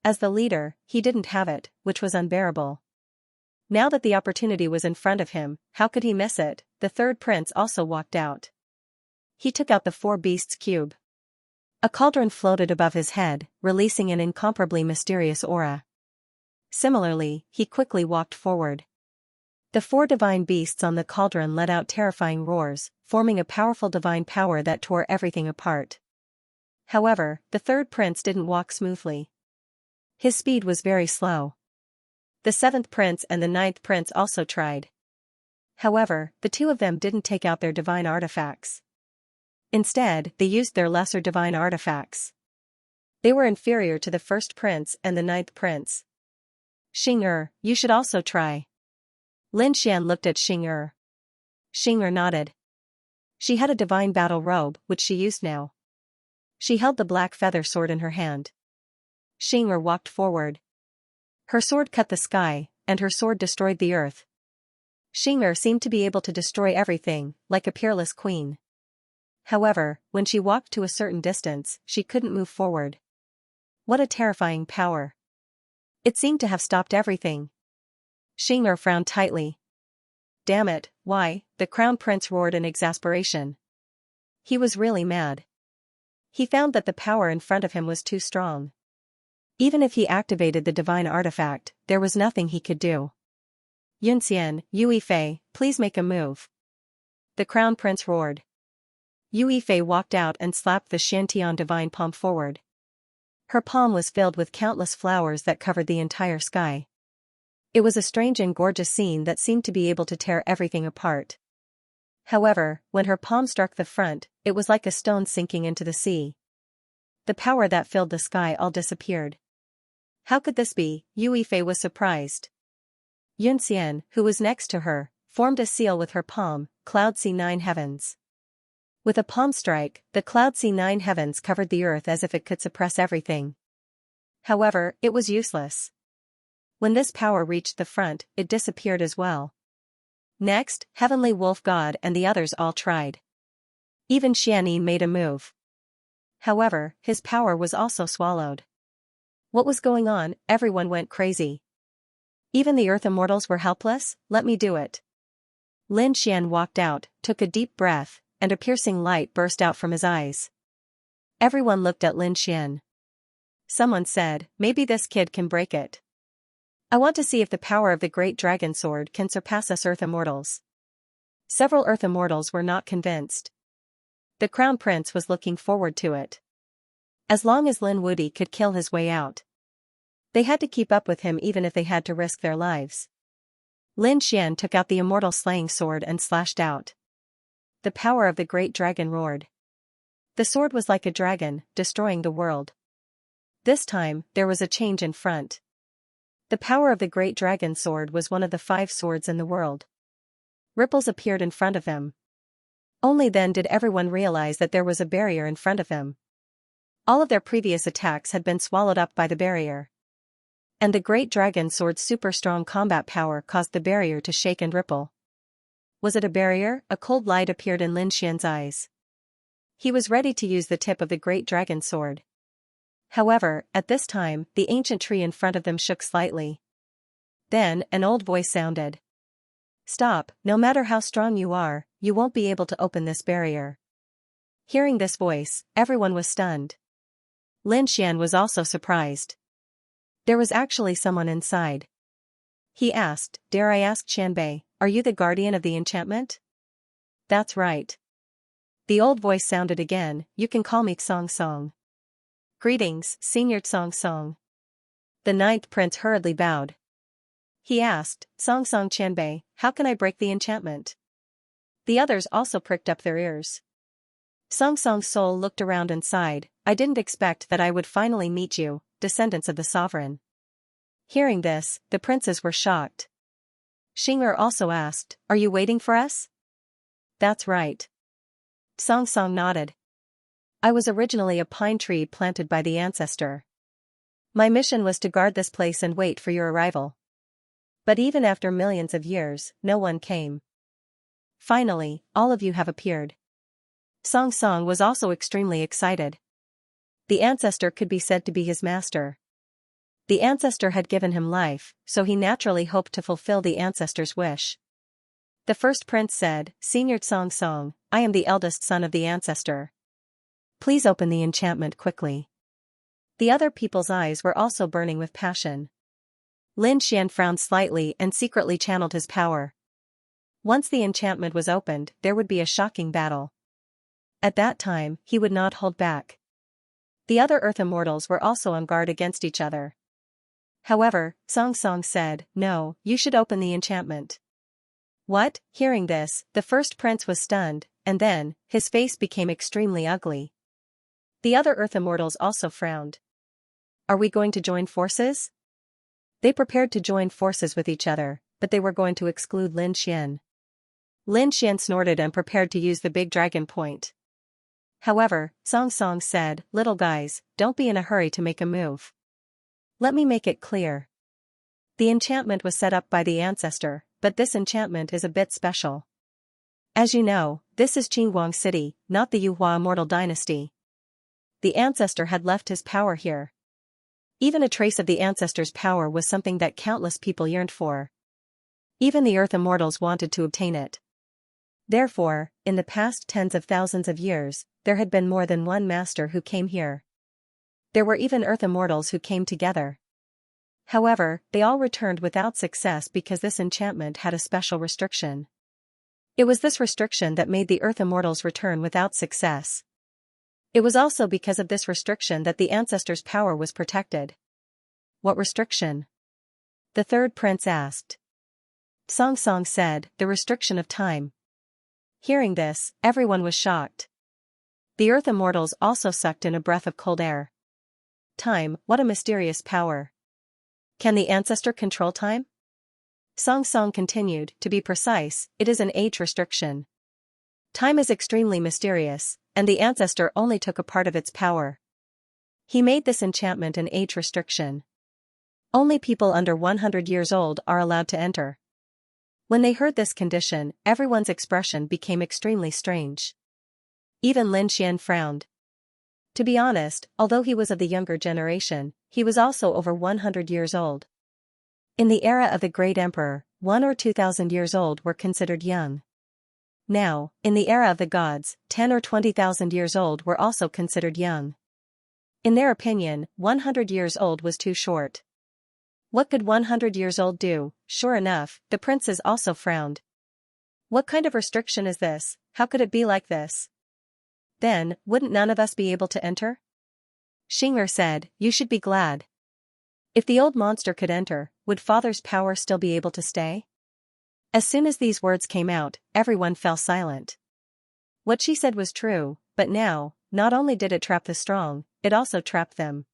As the leader, he didn't have it, which was unbearable. Now that the opportunity was in front of him, how could he miss it? The third prince also walked out. He took out the four beasts cube. A cauldron floated above his head, releasing an incomparably mysterious aura. Similarly, he quickly walked forward. The four divine beasts on the cauldron let out terrifying roars, forming a powerful divine power that tore everything apart. However, the third prince didn't walk smoothly. His speed was very slow. The seventh prince and the ninth prince also tried. However, the two of them didn't take out their divine artifacts. Instead, they used their lesser divine artifacts. They were inferior to the first prince and the ninth prince. Xianxia, you should also try. Lin Xian looked at Xianxia. Xianxia nodded. She had a divine battle robe, which she used now. She held the black feather sword in her hand. Xianxia walked forward. Her sword cut the sky, and her sword destroyed the earth. Xianxia seemed to be able to destroy everything, like a peerless queen. However, when she walked to a certain distance, she couldn't move forward. What a terrifying power. It seemed to have stopped everything. Xianxia frowned tightly. Damn it, why? The crown prince roared in exasperation. He was really mad. He found that the power in front of him was too strong. Even if he activated the divine artifact, there was nothing he could do. Yunxian, Yue Fei, please make a move. The crown prince roared. Yue Fei walked out and slapped the Xiantian divine palm forward. Her palm was filled with countless flowers that covered the entire sky. It was a strange and gorgeous scene that seemed to be able to tear everything apart. However, when her palm struck the front, it was like a stone sinking into the sea. The power that filled the sky all disappeared. How could this be? Yue Fei was surprised. Yunxian, who was next to her, formed a seal with her palm, Cloud See Nine Heavens. With a palm strike, the Cloud See Nine Heavens covered the earth as if it could suppress everything. However, it was useless. When this power reached the front, it disappeared as well. Next, Heavenly Wolf God and the others all tried. Even Xianyi made a move. However, his power was also swallowed. What was going on? Everyone went crazy. Even the Earth Immortals were helpless. Let me do it. Lin Xian walked out, took a deep breath, and a piercing light burst out from his eyes. Everyone looked at Lin Xian. Someone said, maybe this kid can break it. I want to see if the power of the Great Dragon Sword can surpass us Earth Immortals. Several Earth Immortals were not convinced. The Crown Prince was looking forward to it. As long as Lin Wudi could kill his way out. They had to keep up with him even if they had to risk their lives. Lin Xian took out the immortal slaying sword and slashed out. The power of the great dragon roared. The sword was like a dragon, destroying the world. This time, there was a change in front. The power of the great dragon sword was one of the 5 swords in the world. Ripples appeared in front of them. Only then did everyone realize that there was a barrier in front of them. All of their previous attacks had been swallowed up by the barrier. And the great dragon sword's super strong combat power caused the barrier to shake and ripple. Was it a barrier? A cold light appeared in Lin Xian's eyes. He was ready to use the tip of the great dragon sword. However, at this time, the ancient tree in front of them shook slightly. Then, an old voice sounded. Stop, no matter how strong you are, you won't be able to open this barrier. Hearing this voice, everyone was stunned. Lin Xian was also surprised. There was actually someone inside. He asked, dare I ask Qianbei, are you the guardian of the enchantment? That's right. The old voice sounded again, you can call me Song Song. Greetings, Senior Song Song. The 9th prince hurriedly bowed. He asked, Song Song Qianbei, how can I break the enchantment? The others also pricked up their ears. Song Song's soul looked around and sighed, I didn't expect that I would finally meet you, descendants of the sovereign. Hearing this, the princes were shocked. Xing'er also asked, are you waiting for us? That's right. Song Song nodded. I was originally a pine tree planted by the ancestor. My mission was to guard this place and wait for your arrival. But even after millions of years, no one came. Finally, all of you have appeared. Song Song was also extremely excited. The ancestor could be said to be his master. The ancestor had given him life, so he naturally hoped to fulfill the ancestor's wish. The first prince said, Senior Song Song, I am the eldest son of the ancestor. Please open the enchantment quickly. The other people's eyes were also burning with passion. Lin Xian frowned slightly and secretly channeled his power. Once the enchantment was opened, there would be a shocking battle. At that time, he would not hold back. The other Earth Immortals were also on guard against each other. However, Song Song said, no, you should open the enchantment. What? Hearing this, the first prince was stunned, and then, his face became extremely ugly. The other Earth Immortals also frowned. Are we going to join forces? They prepared to join forces with each other, but they were going to exclude Lin Xian. Lin Xian snorted and prepared to use the big dragon point. However, Song Song said, little guys, don't be in a hurry to make a move. Let me make it clear. The enchantment was set up by the ancestor, but this enchantment is a bit special. As you know, this is Qingguang City, not the Yuhua Immortal Dynasty. The ancestor had left his power here. Even a trace of the ancestor's power was something that countless people yearned for. Even the Earth Immortals wanted to obtain it. Therefore, in the past tens of thousands of years, there had been more than one master who came here. There were even Earth Immortals who came together. However, they all returned without success because this enchantment had a special restriction. It was this restriction that made the Earth Immortals return without success. It was also because of this restriction that the ancestors' power was protected. What restriction? The third prince asked. Xianxia said, the restriction of time. Hearing this, everyone was shocked. The Earth Immortals also sucked in a breath of cold air. Time, what a mysterious power. Can the ancestor control time? Xianxia continued, to be precise, it is an age restriction. Time is extremely mysterious, and the ancestor only took a part of its power. He made this enchantment an age restriction. Only people under 100 years old are allowed to enter. When they heard this condition, everyone's expression became extremely strange. Even Lin Xian frowned. To be honest, although he was of the younger generation, he was also over 100 years old. In the era of the Great Emperor, 1 or 2,000 years old were considered young. Now, in the era of the gods, 10 or 20,000 years old were also considered young. In their opinion, 100 years old was too short. What could 100 years old do? Sure enough, the princes also frowned. What kind of restriction is this? How could it be like this? Then, wouldn't none of us be able to enter? Xianxia said, you should be glad. If the old monster could enter, would father's power still be able to stay? As soon as these words came out, everyone fell silent. What she said was true, but now, not only did it trap the strong, it also trapped them.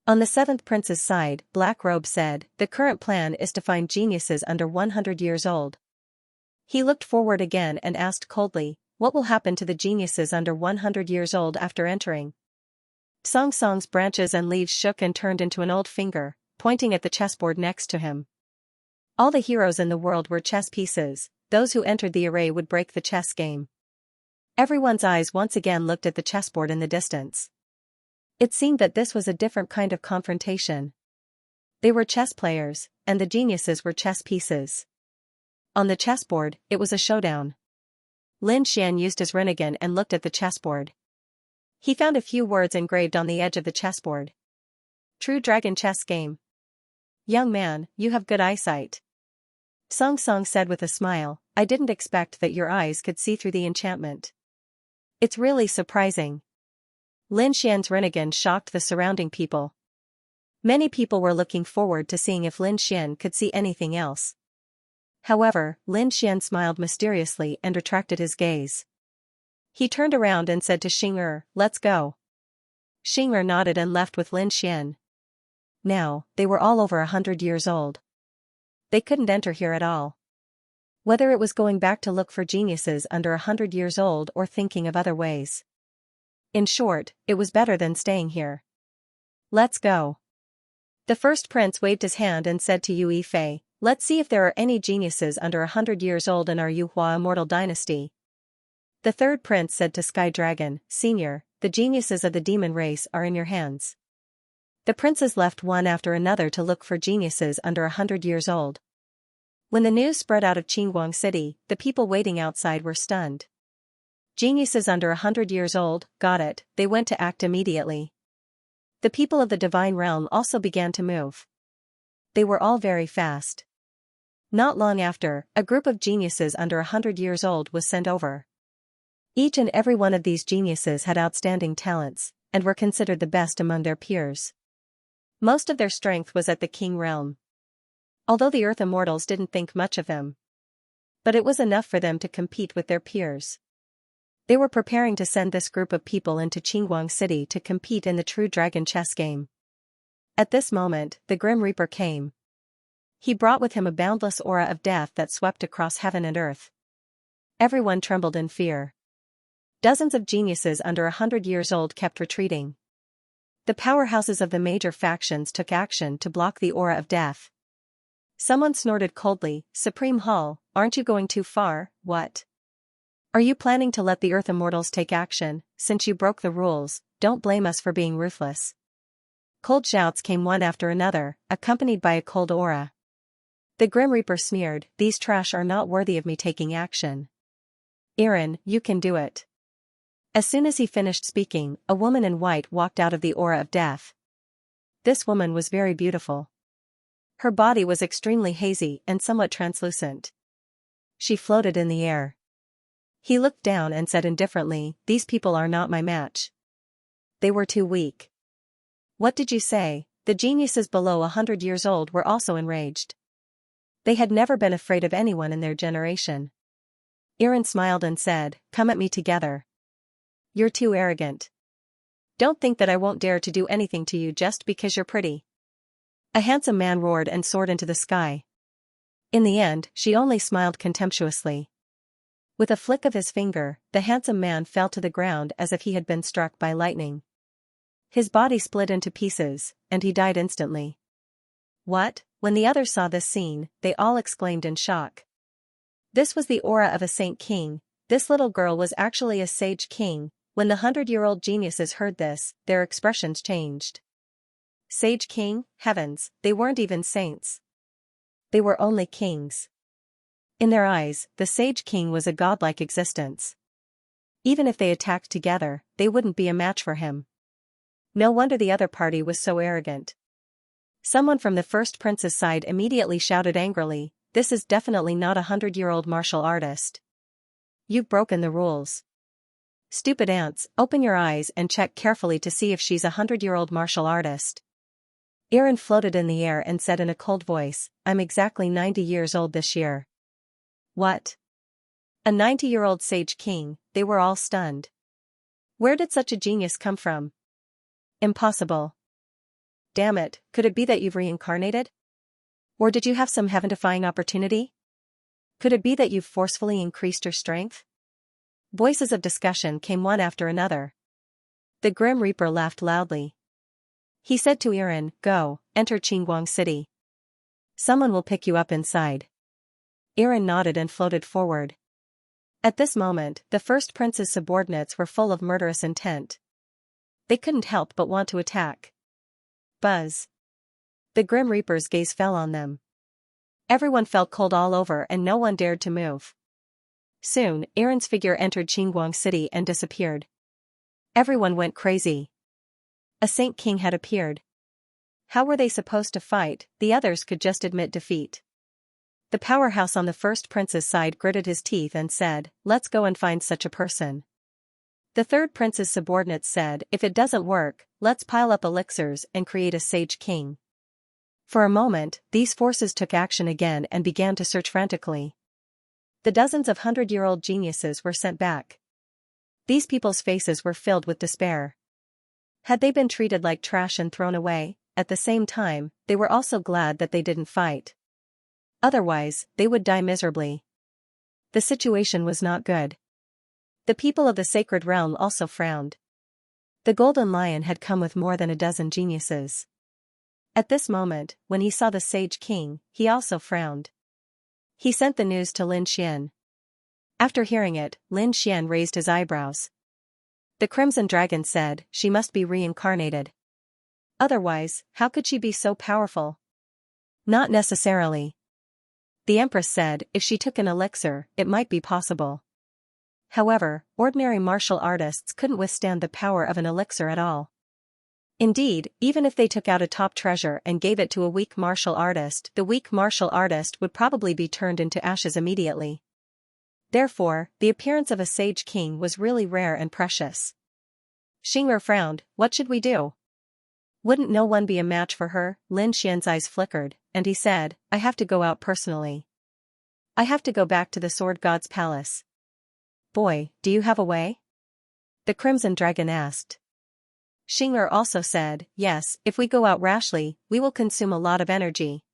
On the seventh prince's side, Black Robe said, the current plan is to find geniuses under 100 years old. He looked forward again and asked coldly, what will happen to the geniuses under 100 years old after entering? Xianxia's branches and leaves shook and turned into an old finger, pointing at the chessboard next to him. All the heroes in the world were chess pieces, those who entered the array would break the chess game. Everyone's eyes once again looked at the chessboard in the distance. It seemed that this was a different kind of confrontation. They were chess players, and the geniuses were chess pieces. On the chessboard, it was a showdown. Lin Xian used his Rinnegan and looked at the chessboard. He found a few words engraved on the edge of the chessboard. True Dragon Chess Game. Young man, you have good eyesight. Xianxia said with a smile, I didn't expect that your eyes could see through the enchantment. It's really surprising. Lin Xian's Rinnegan shocked the surrounding people. Many people were looking forward to seeing if Lin Xian could see anything else. However, Lin Xian smiled mysteriously and retracted his gaze. He turned around and said to Xianxia, let's go. Xianxia nodded and left with Lin Xian. Now, they were all over 100 years old. They couldn't enter here at all. Whether it was going back to look for geniuses under 100 years old or thinking of other ways. In short, it was better than staying here. Let's go. The first prince waved his hand and said to Yu Yifei, let's see if there are any geniuses under 100 years old in our Yuhua immortal dynasty. The third prince said to Sky Dragon, Senior, the geniuses of the demon race are in your hands. The princes left one after another to look for geniuses under 100 years old. When the news spread out of Qinguang City, the people waiting outside were stunned. Geniuses under 100 years old, got it, they went to act immediately. The people of the divine realm also began to move. They were all very fast. Not long after, a group of geniuses under 100 years old was sent over. Each and every one of these geniuses had outstanding talents, and were considered the best among their peers. Most of their strength was at the king realm. Although the Earth Immortals didn't think much of them. But it was enough for them to compete with their peers. They were preparing to send this group of people into Qinguang City to compete in the True Dragon chess game. At this moment, the Grim Reaper came. He brought with him a boundless aura of death that swept across heaven and earth. Everyone trembled in fear. Dozens of geniuses under 100 years old kept retreating. The powerhouses of the major factions took action to block the aura of death. Someone snorted coldly, Supreme Hall, aren't you going too far, what? Are you planning to let the Earth Immortals take action? Since you broke the rules, don't blame us for being ruthless. Cold shouts came one after another, accompanied by a cold aura. The Grim Reaper sneered, these trash are not worthy of me taking action. Eren, you can do it. As soon as he finished speaking, a woman in white walked out of the aura of death. This woman was very beautiful. Her body was extremely hazy and somewhat translucent. She floated in the air. He looked down and said indifferently, "These people are not my match. They were too weak." "What did you say?" The geniuses below 100 years old were also enraged. They had never been afraid of anyone in their generation. Xian smiled and said, "Come at me together. You're too arrogant. Don't think that I won't dare to do anything to you just because you're pretty." A handsome man roared and soared into the sky. In the end, she only smiled contemptuously. With a flick of his finger, the handsome man fell to the ground as if he had been struck by lightning. His body split into pieces, and he died instantly. "What?" When the others saw this scene, they all exclaimed in shock. This was the aura of a saint king. This little girl was actually a sage king. When the 100-year-old geniuses heard this, their expressions changed. Sage king? Heavens, they weren't even saints. They were only kings. In their eyes, the sage king was a godlike existence. Even if they attacked together, they wouldn't be a match for him. No wonder the other party was so arrogant. Someone from the first prince's side immediately shouted angrily, "This is definitely not a 100-year-old martial artist. You've broken the rules. Stupid ants, open your eyes and check carefully to see if she's a 100-year-old martial artist." Xian floated in the air and said in a cold voice, "I'm exactly 90 years old this year." "What? A 90-year-old sage king?" They were all stunned. Where did such a genius come from? Impossible. Damn it, could it be that you've reincarnated? Or did you have some heaven-defying opportunity? Could it be that you've forcefully increased your strength? Voices of discussion came one after another. The Grim Reaper laughed loudly. He said to Xian, "Go, enter Qinguang City. Someone will pick you up inside." Xian nodded and floated forward. At this moment, the first prince's subordinates were full of murderous intent. They couldn't help but want to attack. Buzz. The Grim Reaper's gaze fell on them. Everyone felt cold all over and no one dared to move. Soon, Xian's figure entered Qinguang City and disappeared. Everyone went crazy. A saint king had appeared. How were they supposed to fight? The others could just admit defeat. The powerhouse on the first prince's side gritted his teeth and said, "Let's go and find such a person." The third prince's subordinates said, "If it doesn't work, let's pile up elixirs and create a sage king." For a moment, these forces took action again and began to search frantically. The dozens of 100-year-old geniuses were sent back. These people's faces were filled with despair. Had they been treated like trash and thrown away? At the same time, they were also glad that they didn't fight. Otherwise, they would die miserably. The situation was not good. The people of the sacred realm also frowned. The Golden Lion had come with more than a dozen geniuses. At this moment, when he saw the sage king, he also frowned. He sent the news to Lin Xian. After hearing it, Lin Xian raised his eyebrows. The Crimson Dragon said, "She must be reincarnated. Otherwise, how could she be so powerful?" "Not necessarily." The Empress said, "If she took an elixir, it might be possible. However, ordinary martial artists couldn't withstand the power of an elixir at all. Indeed, even if they took out a top treasure and gave it to a weak martial artist, the weak martial artist would probably be turned into ashes immediately. Therefore, the appearance of a sage king was really rare and precious." Xing'er frowned, "What should we do? Wouldn't no one be a match for her?" Lin Xian's eyes flickered, and he said, "I have to go out personally. I have to go back to the Sword God's palace." "Boy, do you have a way?" the Crimson Dragon asked. Xing'er also said, "Yes, if we go out rashly, we will consume a lot of energy.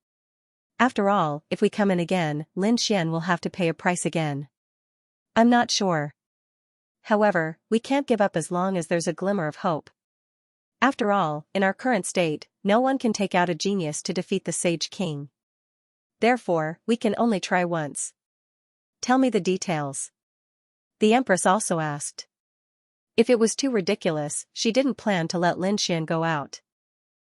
After all, if we come in again, Lin Xian will have to pay a price again. I'm not sure. However, we can't give up as long as there's a glimmer of hope. After all, in our current state, no one can take out a genius to defeat the Sage King. Therefore, we can only try once. Tell me the details." The Empress also asked. If it was too ridiculous, she didn't plan to let Lin Xian go out.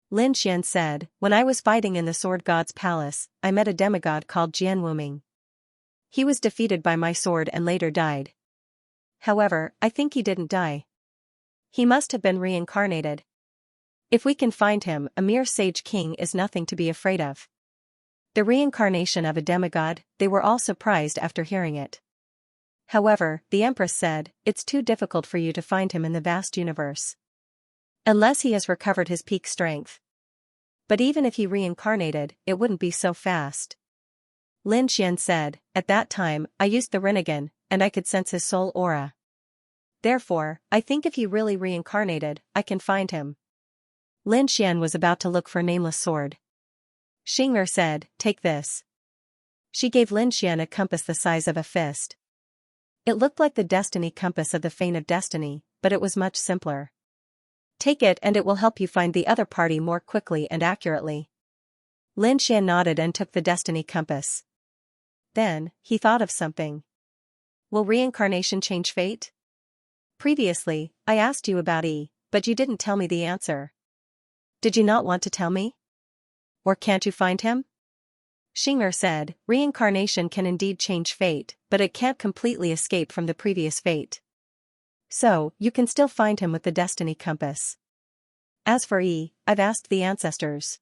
Lin Xian said, "When I was fighting in the Sword God's palace, I met a demigod called Jian Wuming. He was defeated by my sword and later died. However, I think he didn't die. He must have been reincarnated. If we can find him, a mere Sage King is nothing to be afraid of." The reincarnation of a demigod, they were all surprised after hearing it. However, the Empress said, it's too difficult for you to find him in the vast universe. Unless he has recovered his peak strength. But even if he reincarnated, it wouldn't be so fast. Lin Xian said, at that time, I used the Rinnegan, and I could sense his soul aura. Therefore, I think if he really reincarnated, I can find him. Lin Xian was about to look for Nameless Sword. Xianxia said, take this. She gave Lin Xian a compass the size of a fist. It looked like the destiny compass of the Fane of Destiny, but it was much simpler. Take it and it will help you find the other party more quickly and accurately. Lin Xian nodded and took the destiny compass. Then, he thought of something. Will reincarnation change fate? Previously, I asked you about E, but you didn't tell me the answer. Did you not want to tell me? Or can't you find him? Xianxia said, reincarnation can indeed change fate, but it can't completely escape from the previous fate. So, you can still find him with the destiny compass. As for E, I've asked the ancestors.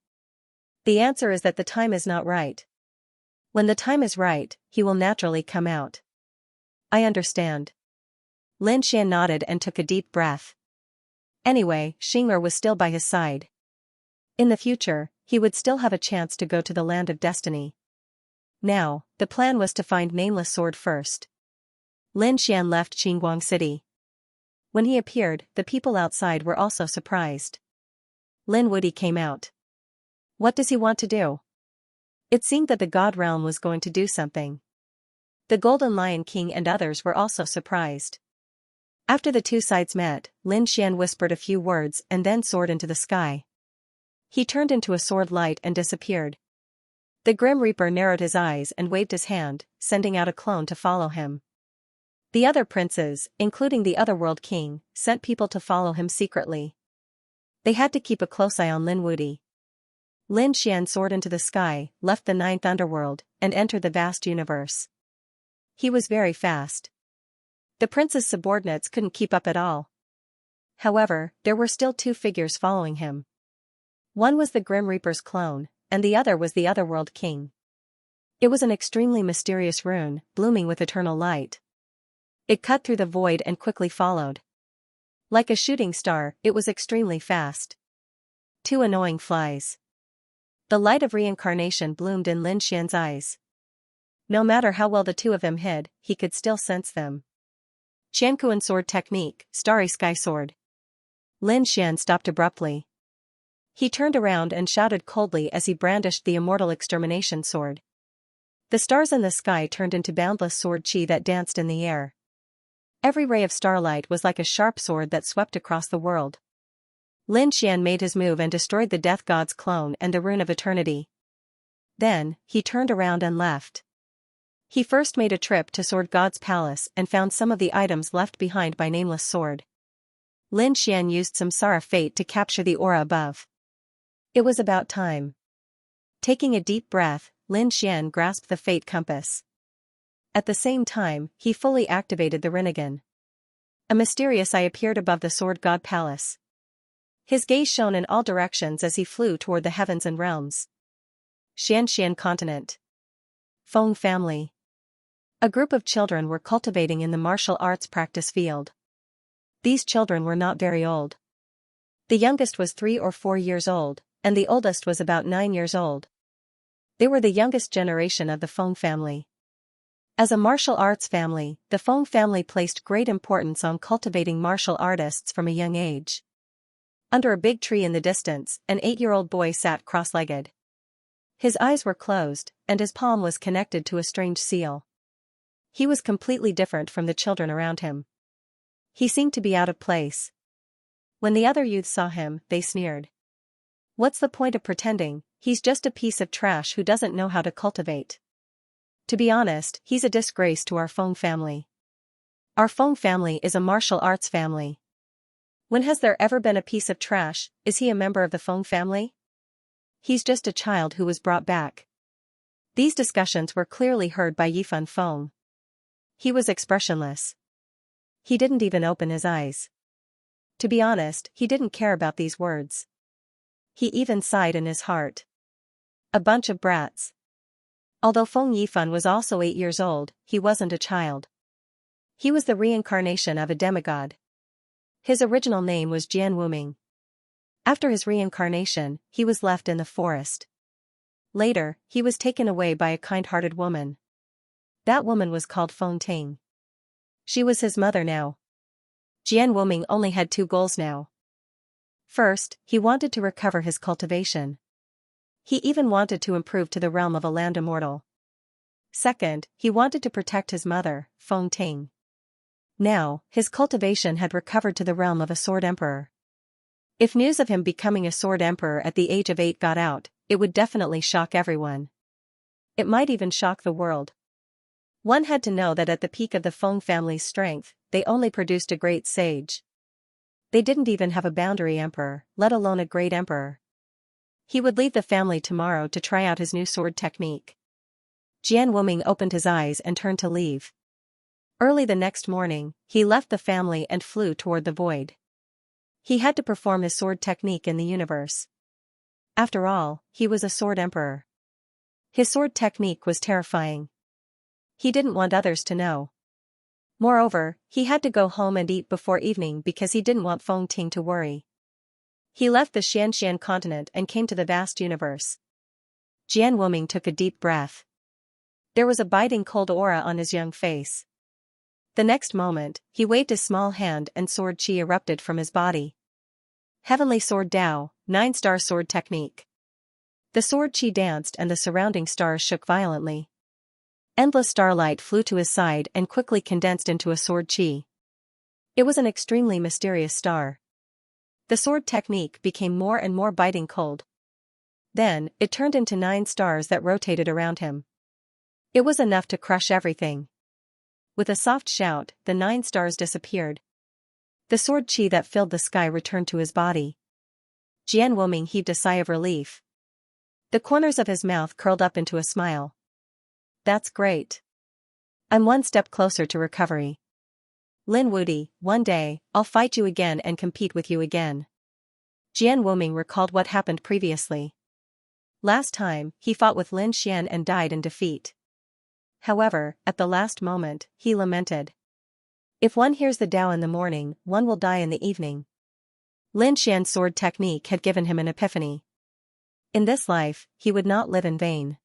The answer is that the time is not right. When the time is right, he will naturally come out. I understand. Lin Xian nodded and took a deep breath. Anyway, Xianxia was still by his side. In the future, he would still have a chance to go to the land of destiny. Now, the plan was to find Nameless Sword first. Lin Xian left Qingguang City. When he appeared, the people outside were also surprised. Lin Wuyi came out. What does he want to do? It seemed that the God Realm was going to do something. The Golden Lion King and others were also surprised. After the two sides met, Lin Xian whispered a few words and then soared into the sky. He turned into a sword light and disappeared. The Grim Reaper narrowed his eyes and waved his hand, sending out a clone to follow him. The other princes, including the Otherworld King, sent people to follow him secretly. They had to keep a close eye on Lin Wuyi. Lin Xian soared into the sky, left the ninth underworld, and entered the vast universe. He was very fast. The prince's subordinates couldn't keep up at all. However, there were still two figures following him. One was the Grim Reaper's clone, and the other was the Otherworld King. It was an extremely mysterious rune, blooming with eternal light. It cut through the void and quickly followed. Like a shooting star, it was extremely fast. Two annoying flies. The light of reincarnation bloomed in Lin Xian's eyes. No matter how well the two of them hid, he could still sense them. Qianquan Sword Technique, Starry Sky Sword. Lin Xian stopped abruptly. He turned around and shouted coldly as he brandished the immortal extermination sword. The stars in the sky turned into boundless sword chi that danced in the air. Every ray of starlight was like a sharp sword that swept across the world. Lin Xian made his move and destroyed the Death God's clone and the Rune of Eternity. Then, he turned around and left. He first made a trip to Sword God's palace and found some of the items left behind by Nameless Sword. Lin Xian used Samsara Fate to capture the aura above. It was about time. Taking a deep breath, Lin Xian grasped the Fate Compass. At the same time, he fully activated the Rinnegan. A mysterious eye appeared above the Sword God Palace. His gaze shone in all directions as he flew toward the heavens and realms. Xianxia continent. Feng family. A group of children were cultivating in the martial arts practice field. These children were not very old. The youngest was 3 or 4 years old, and the oldest was about 9 years old. They were the youngest generation of the Feng family. As a martial arts family, the Feng family placed great importance on cultivating martial artists from a young age. Under a big tree in the distance, an 8-year-old boy sat cross-legged. His eyes were closed, and his palm was connected to a strange seal. He was completely different from the children around him. He seemed to be out of place. When the other youths saw him, they sneered. What's the point of pretending? He's just a piece of trash who doesn't know how to cultivate. To be honest, he's a disgrace to our Feng family. Our Feng family is a martial arts family. When has there ever been a piece of trash? Is he a member of the Feng family? He's just a child who was brought back. These discussions were clearly heard by Yifan Feng. He was expressionless. He didn't even open his eyes. To be honest, he didn't care about these words. He even sighed in his heart. A bunch of brats. Although Feng Yifan was also 8 years old, he wasn't a child. He was the reincarnation of a demigod. His original name was Jian Wuming. After his reincarnation, he was left in the forest. Later, he was taken away by a kind-hearted woman. That woman was called Feng Ting. She was his mother now. Jian Wuming only had 2 goals now. First, he wanted to recover his cultivation. He even wanted to improve to the realm of a land immortal. Second, he wanted to protect his mother, Feng Ting. Now, his cultivation had recovered to the realm of a sword emperor. If news of him becoming a sword emperor at the age of 8 got out, it would definitely shock everyone. It might even shock the world. One had to know that at the peak of the Feng family's strength, they only produced a great sage. They didn't even have a boundary emperor, let alone a great emperor. He would leave the family tomorrow to try out his new sword technique. Jian Wuming opened his eyes and turned to leave. Early the next morning, he left the family and flew toward the void. He had to perform his sword technique in the universe. After all, he was a sword emperor. His sword technique was terrifying. He didn't want others to know. Moreover, he had to go home and eat before evening because he didn't want Feng Ting to worry. He left the Xianxia continent and came to the vast universe. Jian Wuming took a deep breath. There was a biting cold aura on his young face. The next moment, he waved his small hand and sword chi erupted from his body. Heavenly Sword Dao, 9-star sword technique. The sword chi danced and the surrounding stars shook violently. Endless starlight flew to his side and quickly condensed into a sword chi. It was an extremely mysterious star. The sword technique became more and more biting cold. Then, it turned into 9 stars that rotated around him. It was enough to crush everything. With a soft shout, the 9 stars disappeared. The sword chi that filled the sky returned to his body. Jian Wuming heaved a sigh of relief. The corners of his mouth curled up into a smile. That's great. I'm one step closer to recovery. Lin Wudi, one day, I'll fight you again and compete with you again. Jian Wuming recalled what happened previously. Last time, he fought with Lin Xian and died in defeat. However, at the last moment, he lamented. If one hears the Tao in the morning, one will die in the evening. Lin Xian's sword technique had given him an epiphany. In this life, he would not live in vain.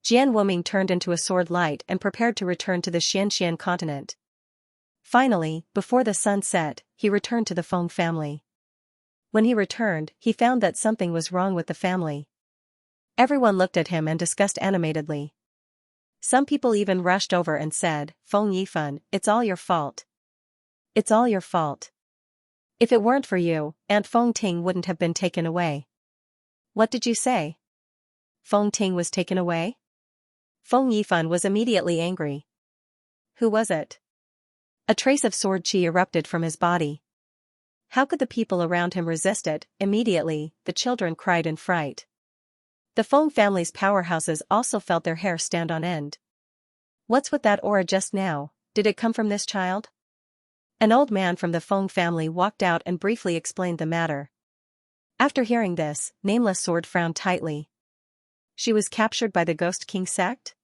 Jian Wuming turned into a sword light and prepared to return to the Xianxia continent. Finally, before the sun set, he returned to the Feng family. When he returned, he found that something was wrong with the family. Everyone looked at him and discussed animatedly. Some people even rushed over and said, Feng Yifan, it's all your fault. It's all your fault. If it weren't for you, Aunt Feng Ting wouldn't have been taken away. What did you say? Feng Ting was taken away? Feng Yifan was immediately angry. Who was it? A trace of sword chi erupted from his body. How could the people around him resist it? Immediately, the children cried in fright. The Feng family's powerhouses also felt their hair stand on end. What's with that aura just now? Did it come from this child? An old man from the Feng family walked out and briefly explained the matter. After hearing this, Nameless Sword frowned tightly. She was captured by the Ghost King sect?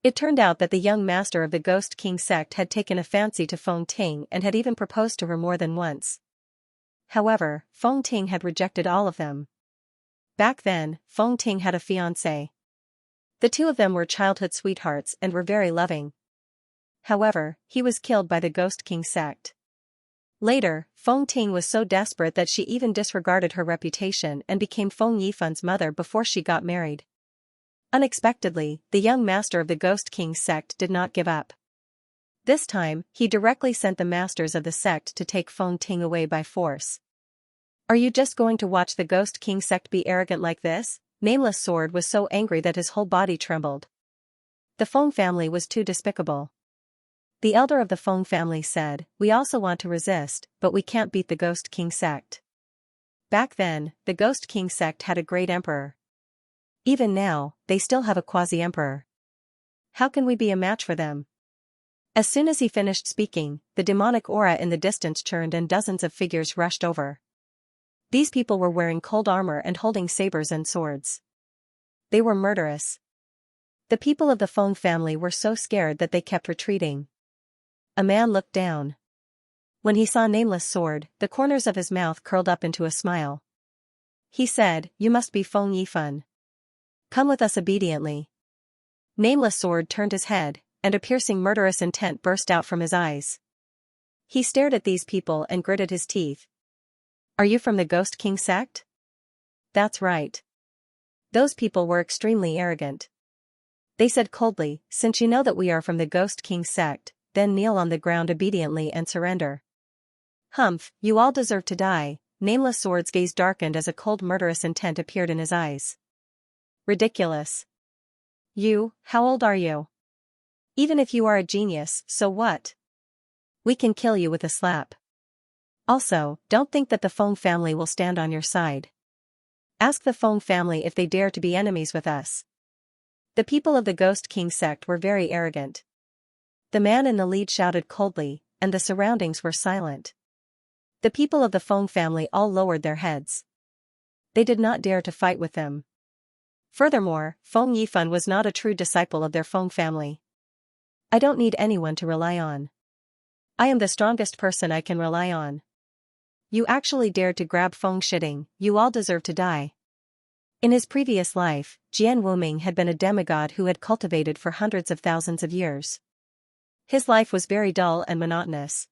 It turned out that the young master of the Ghost King sect had taken a fancy to Feng Ting and had even proposed to her more than once. However, Feng Ting had rejected all of them. Back then, Feng Ting had a fiancé. The two of them were childhood sweethearts and were very loving. However, he was killed by the Ghost King sect. Later, Feng Ting was so desperate that she even disregarded her reputation and became Feng Yifan's mother before she got married. Unexpectedly, the young master of the Ghost King sect did not give up. This time, he directly sent the masters of the sect to take Feng Ting away by force. Are you just going to watch the Ghost King sect be arrogant like this? Nameless Sword was so angry that his whole body trembled. The Feng family was too despicable. The elder of the Feng family said, we also want to resist, but we can't beat the Ghost King sect. Back then, the Ghost King sect had a great emperor. Even now, they still have a quasi-emperor. How can we be a match for them? As soon as he finished speaking, the demonic aura in the distance churned and dozens of figures rushed over. These people were wearing cold armor and holding sabers and swords. They were murderous. The people of the Feng family were so scared that they kept retreating. A man looked down. When he saw Nameless Sword, the corners of his mouth curled up into a smile. He said, "You must be Feng Yifan. Come with us obediently." Nameless Sword turned his head, and a piercing murderous intent burst out from his eyes. He stared at these people and gritted his teeth. "Are you from the Ghost King sect?" "That's right." Those people were extremely arrogant. They said coldly, "Since you know that we are from the Ghost King sect, then kneel on the ground obediently and surrender." "Humph, you all deserve to die." Nameless Sword's gaze darkened as a cold murderous intent appeared in his eyes. "Ridiculous. How old are you? Even if you are a genius, so what? We can kill you with a slap. Also, don't think that the Feng family will stand on your side. Ask the Feng family if they dare to be enemies with us." The people of the Ghost King sect were very arrogant. The man in the lead shouted coldly, and the surroundings were silent. The people of the Feng family all lowered their heads. They did not dare to fight with them. Furthermore, Feng Yifan was not a true disciple of their Feng family. "I don't need anyone to rely on. I am the strongest person I can rely on. You actually dared to grab Feng Shitting, you all deserve to die." In his previous life, Jian Wuming had been a demigod who had cultivated for hundreds of thousands of years. His life was very dull and monotonous.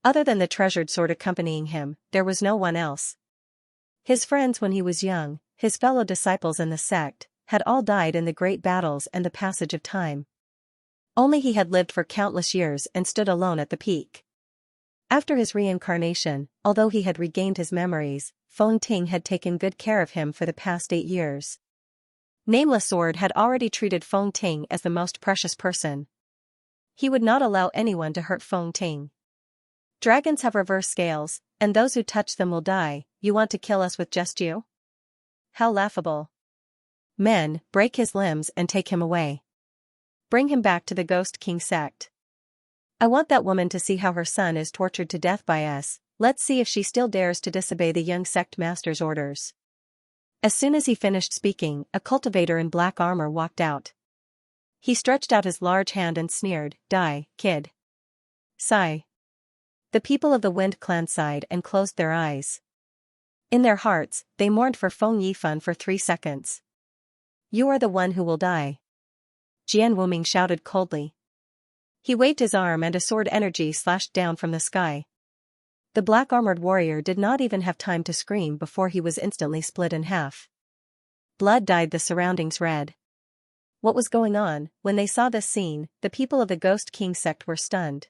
Other than the treasured sword accompanying him, there was no one else. His friends when he was young, his fellow disciples in the sect, had all died in the great battles and the passage of time. Only he had lived for countless years and stood alone at the peak. After his reincarnation, although he had regained his memories, Feng Ting had taken good care of him for the past 8 years. Nameless Sword had already treated Feng Ting as the most precious person. He would not allow anyone to hurt Feng Ting. "Dragons have reverse scales, and those who touch them will die. You want to kill us with just you? How laughable. Men, break his limbs and take him away. Bring him back to the Ghost King sect. I want that woman to see how her son is tortured to death by us. Let's see if she still dares to disobey the young sect master's orders." As soon as he finished speaking, a cultivator in black armor walked out. He stretched out his large hand and sneered, "Die, kid." Sigh. The people of the Wind clan sighed and closed their eyes. In their hearts, they mourned for Feng Yifan for 3 seconds. "You are the one who will die." Jian Wuming shouted coldly. He waved his arm and a sword energy slashed down from the sky. The black-armored warrior did not even have time to scream before he was instantly split in half. Blood dyed the surroundings red. What was going on? When they saw this scene, the people of the Ghost King sect were stunned.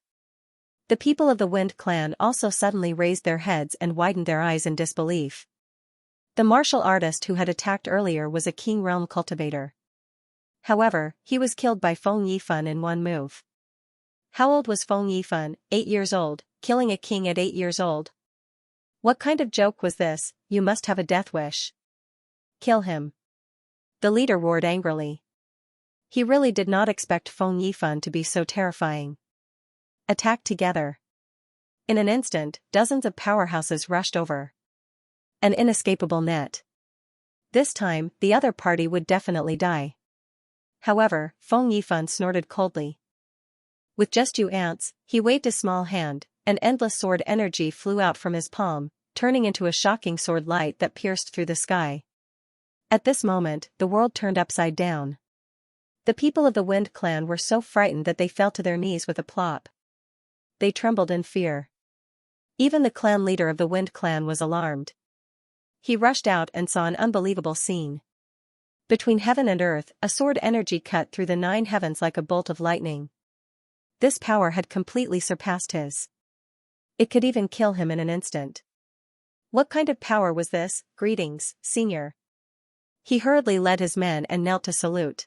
The people of the Wind clan also suddenly raised their heads and widened their eyes in disbelief. The martial artist who had attacked earlier was a King Realm cultivator. However, he was killed by Feng Yifan in one move. How old was Feng Yifan? 8 years old, killing a king at 8 years old? What kind of joke was this? You must have a death wish. Kill him. The leader roared angrily. He really did not expect Feng Yifan to be so terrifying. Attack together. In an instant, dozens of powerhouses rushed over. An inescapable net. This time, the other party would definitely die. However, Feng Yifan snorted coldly. With just 2 ants, he waved a small hand, and endless sword energy flew out from his palm, turning into a shocking sword light that pierced through the sky. At this moment, the world turned upside down. The people of the Wind clan were so frightened that they fell to their knees with a plop. They trembled in fear. Even the clan leader of the Wind clan was alarmed. He rushed out and saw an unbelievable scene. Between heaven and earth, a sword energy cut through the 9 heavens like a bolt of lightning. This power had completely surpassed his. It could even kill him in an instant. What kind of power was this? Greetings, senior. He hurriedly led his men and knelt to salute.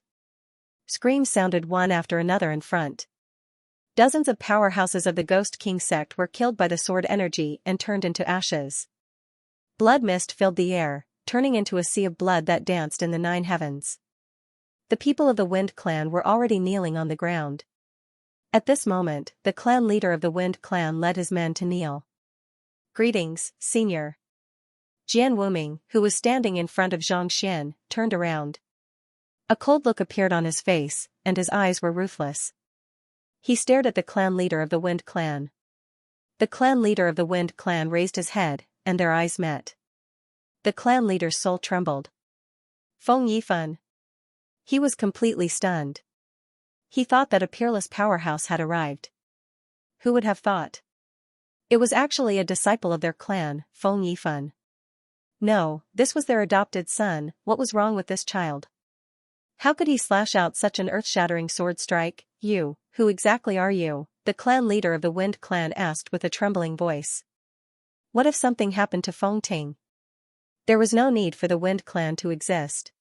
Screams sounded one after another in front. Dozens of powerhouses of the Ghost King sect were killed by the sword energy and turned into ashes. Blood mist filled the air, turning into a sea of blood that danced in the 9 heavens. The people of the Wind clan were already kneeling on the ground. At this moment, the clan leader of the Wind clan led his men to kneel. Greetings, senior. Jian Wuming, who was standing in front of Xianxia, turned around. A cold look appeared on his face, and his eyes were ruthless. He stared at the clan leader of the Wind Clan. The clan leader of the Wind Clan raised his head, and their eyes met. The clan leader's soul trembled. Feng Yifan. He was completely stunned. He thought that a peerless powerhouse had arrived. Who would have thought? It was actually a disciple of their clan, Feng Yifan. No, this was their adopted son. What was wrong with this child? How could he slash out such an earth-shattering sword strike? You, who exactly are you? The clan leader of the Wind Clan asked with a trembling voice. What if something happened to Feng Ting? There was no need for the Wind Clan to exist.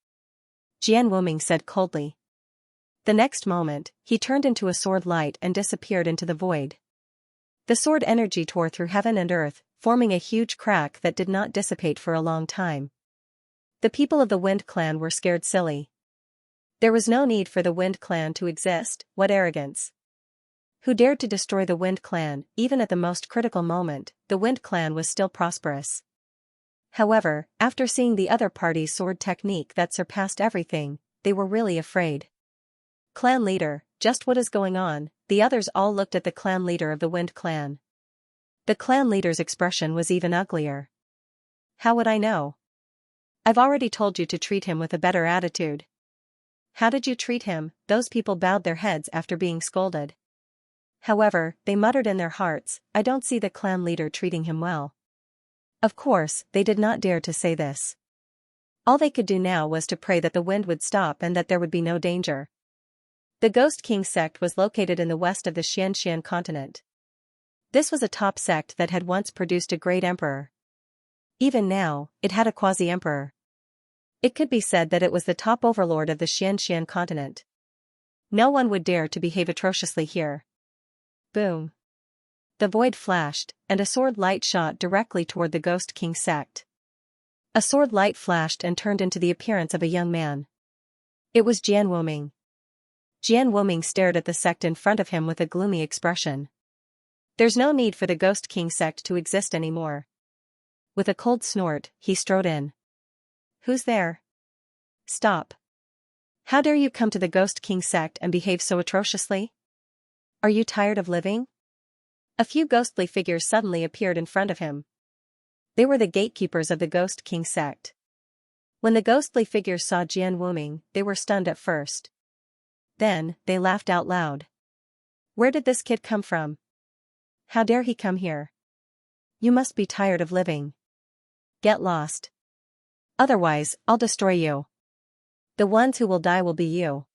Jian Wuming said coldly. The next moment, he turned into a sword light and disappeared into the void. The sword energy tore through heaven and earth, forming a huge crack that did not dissipate for a long time. The people of the Wind Clan were scared silly. There was no need for the Wind Clan to exist. What arrogance! Who dared to destroy the Wind Clan? Even at the most critical moment, the Wind Clan was still prosperous. However, after seeing the other party's sword technique that surpassed everything, they were really afraid. Clan leader, just what is going on? The others all looked at the clan leader of the Wind Clan. The clan leader's expression was even uglier. How would I know? I've already told you to treat him with a better attitude. How did you treat him? Those people bowed their heads after being scolded. However, they muttered in their hearts, I don't see the clan leader treating him well. Of course, they did not dare to say this. All they could do now was to pray that the wind would stop and that there would be no danger. The Ghost King sect was located in the west of the Xianxia continent. This was a top sect that had once produced a great emperor. Even now, it had a quasi-emperor. It could be said that it was the top overlord of the Xianxia continent. No one would dare to behave atrociously here. Boom. The void flashed, and a sword light shot directly toward the Ghost King sect. A sword light flashed and turned into the appearance of a young man. It was Jian Wuming. Jian Wuming stared at the sect in front of him with a gloomy expression. There's no need for the Ghost King sect to exist anymore. With a cold snort, he strode in. Who's there? Stop. How dare you come to the Ghost King sect and behave so atrociously? Are you tired of living? A few ghostly figures suddenly appeared in front of him. They were the gatekeepers of the Ghost King sect. When the ghostly figures saw Jian Wuming, they were stunned at first. Then, they laughed out loud. Where did this kid come from? How dare he come here? You must be tired of living. Get lost. Otherwise, I'll destroy you. The ones who will die will be you.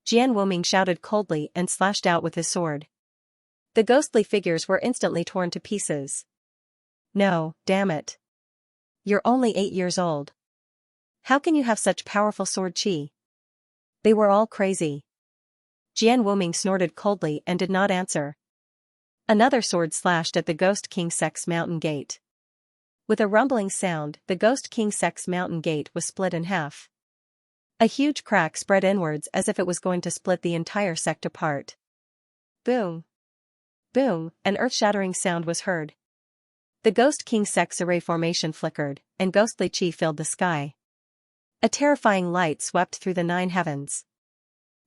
Jian Wuming shouted coldly and slashed out with his sword. The ghostly figures were instantly torn to pieces. No, damn it. You're only 8 years old. How can you have such powerful sword chi? They were all crazy. Jian Wuming snorted coldly and did not answer. Another sword slashed at the Ghost King sect's mountain gate. With a rumbling sound, the Ghost King sect's mountain gate was split in half. A huge crack spread inwards as if it was going to split the entire sect apart. Boom. Boom, an earth-shattering sound was heard. The Ghost King sect's array formation flickered, and ghostly chi filled the sky. A terrifying light swept through the 9 heavens.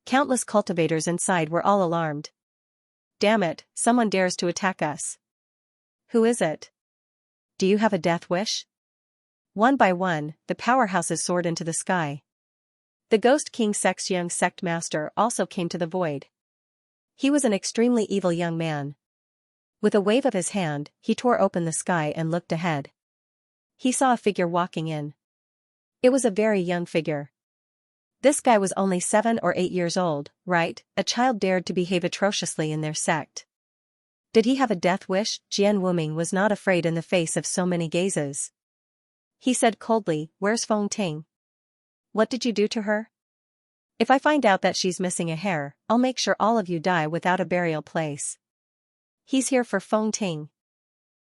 Countless cultivators inside were all alarmed. Damn it, someone dares to attack us. Who is it? Do you have a death wish? One by one, the powerhouses soared into the sky. The Ghost King sect's young sect master also came to the void. He was an extremely evil young man. With a wave of his hand, he tore open the sky and looked ahead. He saw a figure walking in. It was a very young figure. This guy was only 7 or 8 years old, right? A child dared to behave atrociously in their sect. Did he have a death wish? Jian Wuming was not afraid in the face of so many gazes. He said coldly, Where's Feng Ting? What did you do to her? If I find out that she's missing a hair, I'll make sure all of you die without a burial place. He's here for Feng Ting.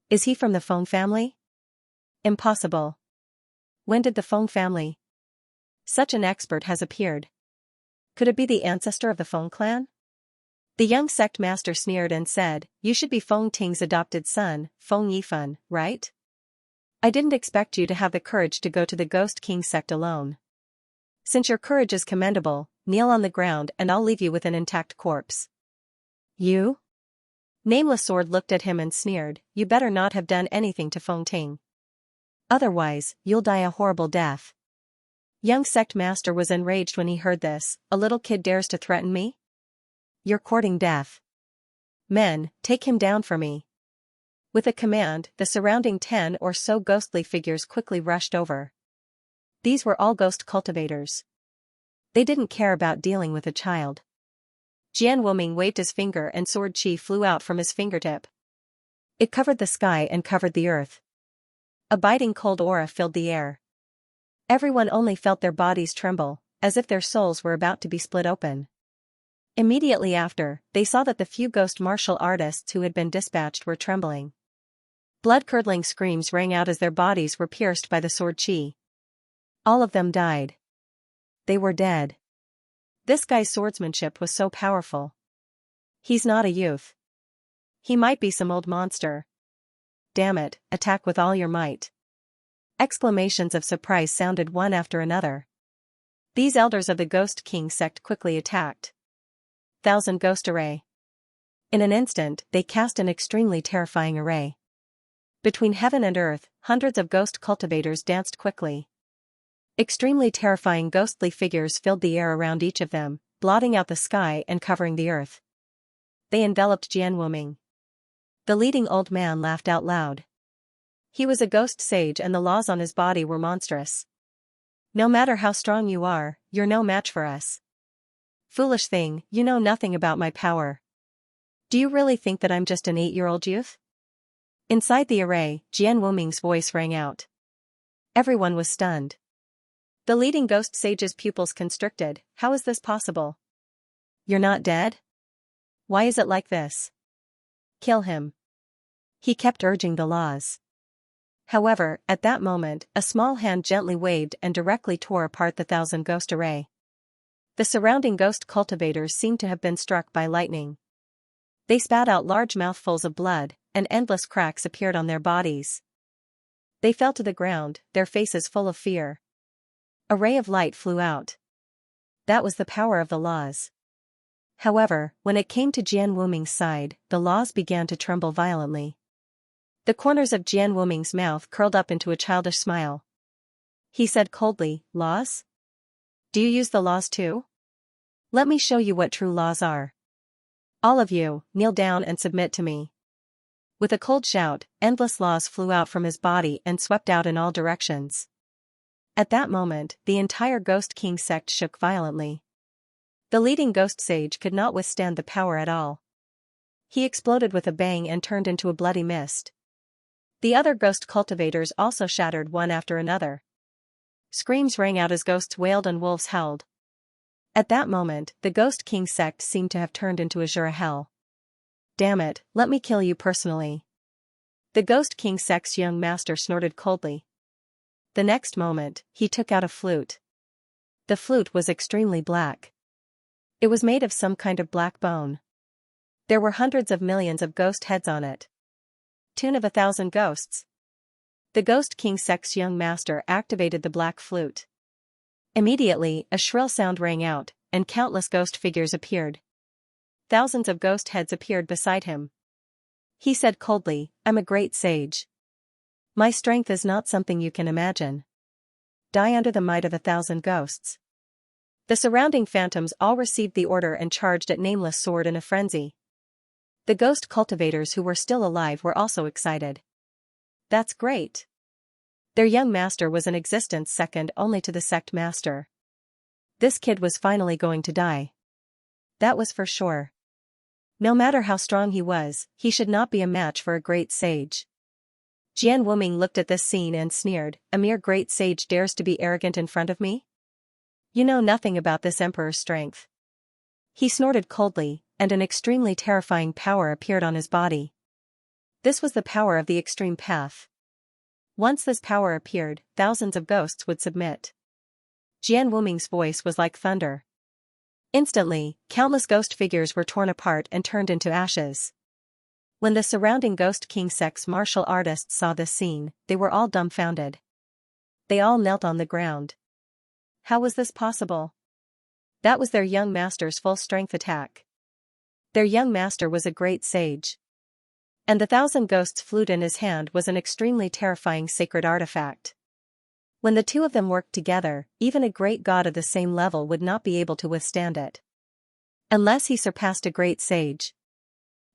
Is he from the Feng family? Impossible. When did the Feng family? Such an expert has appeared. Could it be the ancestor of the Feng clan? The young sect master sneered and said, You should be Feng Ting's adopted son, Feng Yifan, right? I didn't expect you to have the courage to go to the Ghost King sect alone. Since your courage is commendable, kneel on the ground and I'll leave you with an intact corpse. You? Nameless Sword looked at him and sneered, you better not have done anything to Feng Ting. Otherwise, you'll die a horrible death. Young sect master was enraged when he heard this. A little kid dares to threaten me? You're courting death. Men, take him down for me. With a command, the surrounding 10 or so ghostly figures quickly rushed over. These were all ghost cultivators. They didn't care about dealing with a child. Jian Wuming waved his finger and sword chi flew out from his fingertip. It covered the sky and covered the earth. A biting cold aura filled the air. Everyone only felt their bodies tremble, as if their souls were about to be split open. Immediately after, they saw that the few ghost martial artists who had been dispatched were trembling. Blood-curdling screams rang out as their bodies were pierced by the sword chi. All of them died. They were dead. This guy's swordsmanship was so powerful. He's not a youth. He might be some old monster. Damn it, attack with all your might. Exclamations of surprise sounded one after another. These elders of the Ghost King sect quickly attacked. 1,000 Ghost Array. In an instant, they cast an extremely terrifying array. Between heaven and earth, hundreds of ghost cultivators danced quickly. Extremely terrifying ghostly figures filled the air around each of them, blotting out the sky and covering the earth. They enveloped Jian Wuming. The leading old man laughed out loud. He was a ghost sage and the laws on his body were monstrous. No matter how strong you are, you're no match for us. Foolish thing, you know nothing about my power. Do you really think that I'm just an 8-year-old youth? Inside the array, Jian Wuming's voice rang out. Everyone was stunned. The leading ghost sage's pupils constricted. How is this possible? You're not dead? Why is it like this? Kill him. He kept urging the laws. However, at that moment, a small hand gently waved and directly tore apart the 1,000 ghost array. The surrounding ghost cultivators seemed to have been struck by lightning. They spat out large mouthfuls of blood, and endless cracks appeared on their bodies. They fell to the ground, their faces full of fear. A ray of light flew out. That was the power of the laws. However, when it came to Jian Wuming's side, the laws began to tremble violently. The corners of Jian Wuming's mouth curled up into a childish smile. He said coldly, "Laws? Do you use the laws too? Let me show you what true laws are. All of you, kneel down and submit to me." With a cold shout, endless laws flew out from his body and swept out in all directions. At that moment, the entire Ghost King sect shook violently. The leading ghost sage could not withstand the power at all. He exploded with a bang and turned into a bloody mist. The other ghost cultivators also shattered one after another. Screams rang out as ghosts wailed and wolves howled. At that moment, the Ghost King sect seemed to have turned into a Jura hell. Damn it, let me kill you personally. The Ghost King sect's young master snorted coldly. The next moment, he took out a flute. The flute was extremely black. It was made of some kind of black bone. There were hundreds of millions of ghost heads on it. Tune of 1,000 ghosts. The Ghost King sect's young master activated the black flute. Immediately, a shrill sound rang out, and countless ghost figures appeared. Thousands of ghost heads appeared beside him. He said coldly, "I'm a great sage. My strength is not something you can imagine. Die under the might of 1,000 ghosts." The surrounding phantoms all received the order and charged at Nameless Sword in a frenzy. The ghost cultivators who were still alive were also excited. That's great. Their young master was in existence second only to the sect master. This kid was finally going to die. That was for sure. No matter how strong he was, he should not be a match for a great sage. Jian Wuming looked at this scene and sneered, "A mere great sage dares to be arrogant in front of me? You know nothing about this emperor's strength." He snorted coldly, and an extremely terrifying power appeared on his body. This was the power of the extreme path. Once this power appeared, thousands of ghosts would submit. Jian Wuming's voice was like thunder. Instantly, countless ghost figures were torn apart and turned into ashes. When the surrounding Ghost King sect's martial artists saw this scene, they were all dumbfounded. They all knelt on the ground. How was this possible? That was their young master's full-strength attack. Their young master was a great sage. And the 1,000 ghosts flute in his hand was an extremely terrifying sacred artifact. When the two of them worked together, even a great god of the same level would not be able to withstand it. Unless he surpassed a great sage.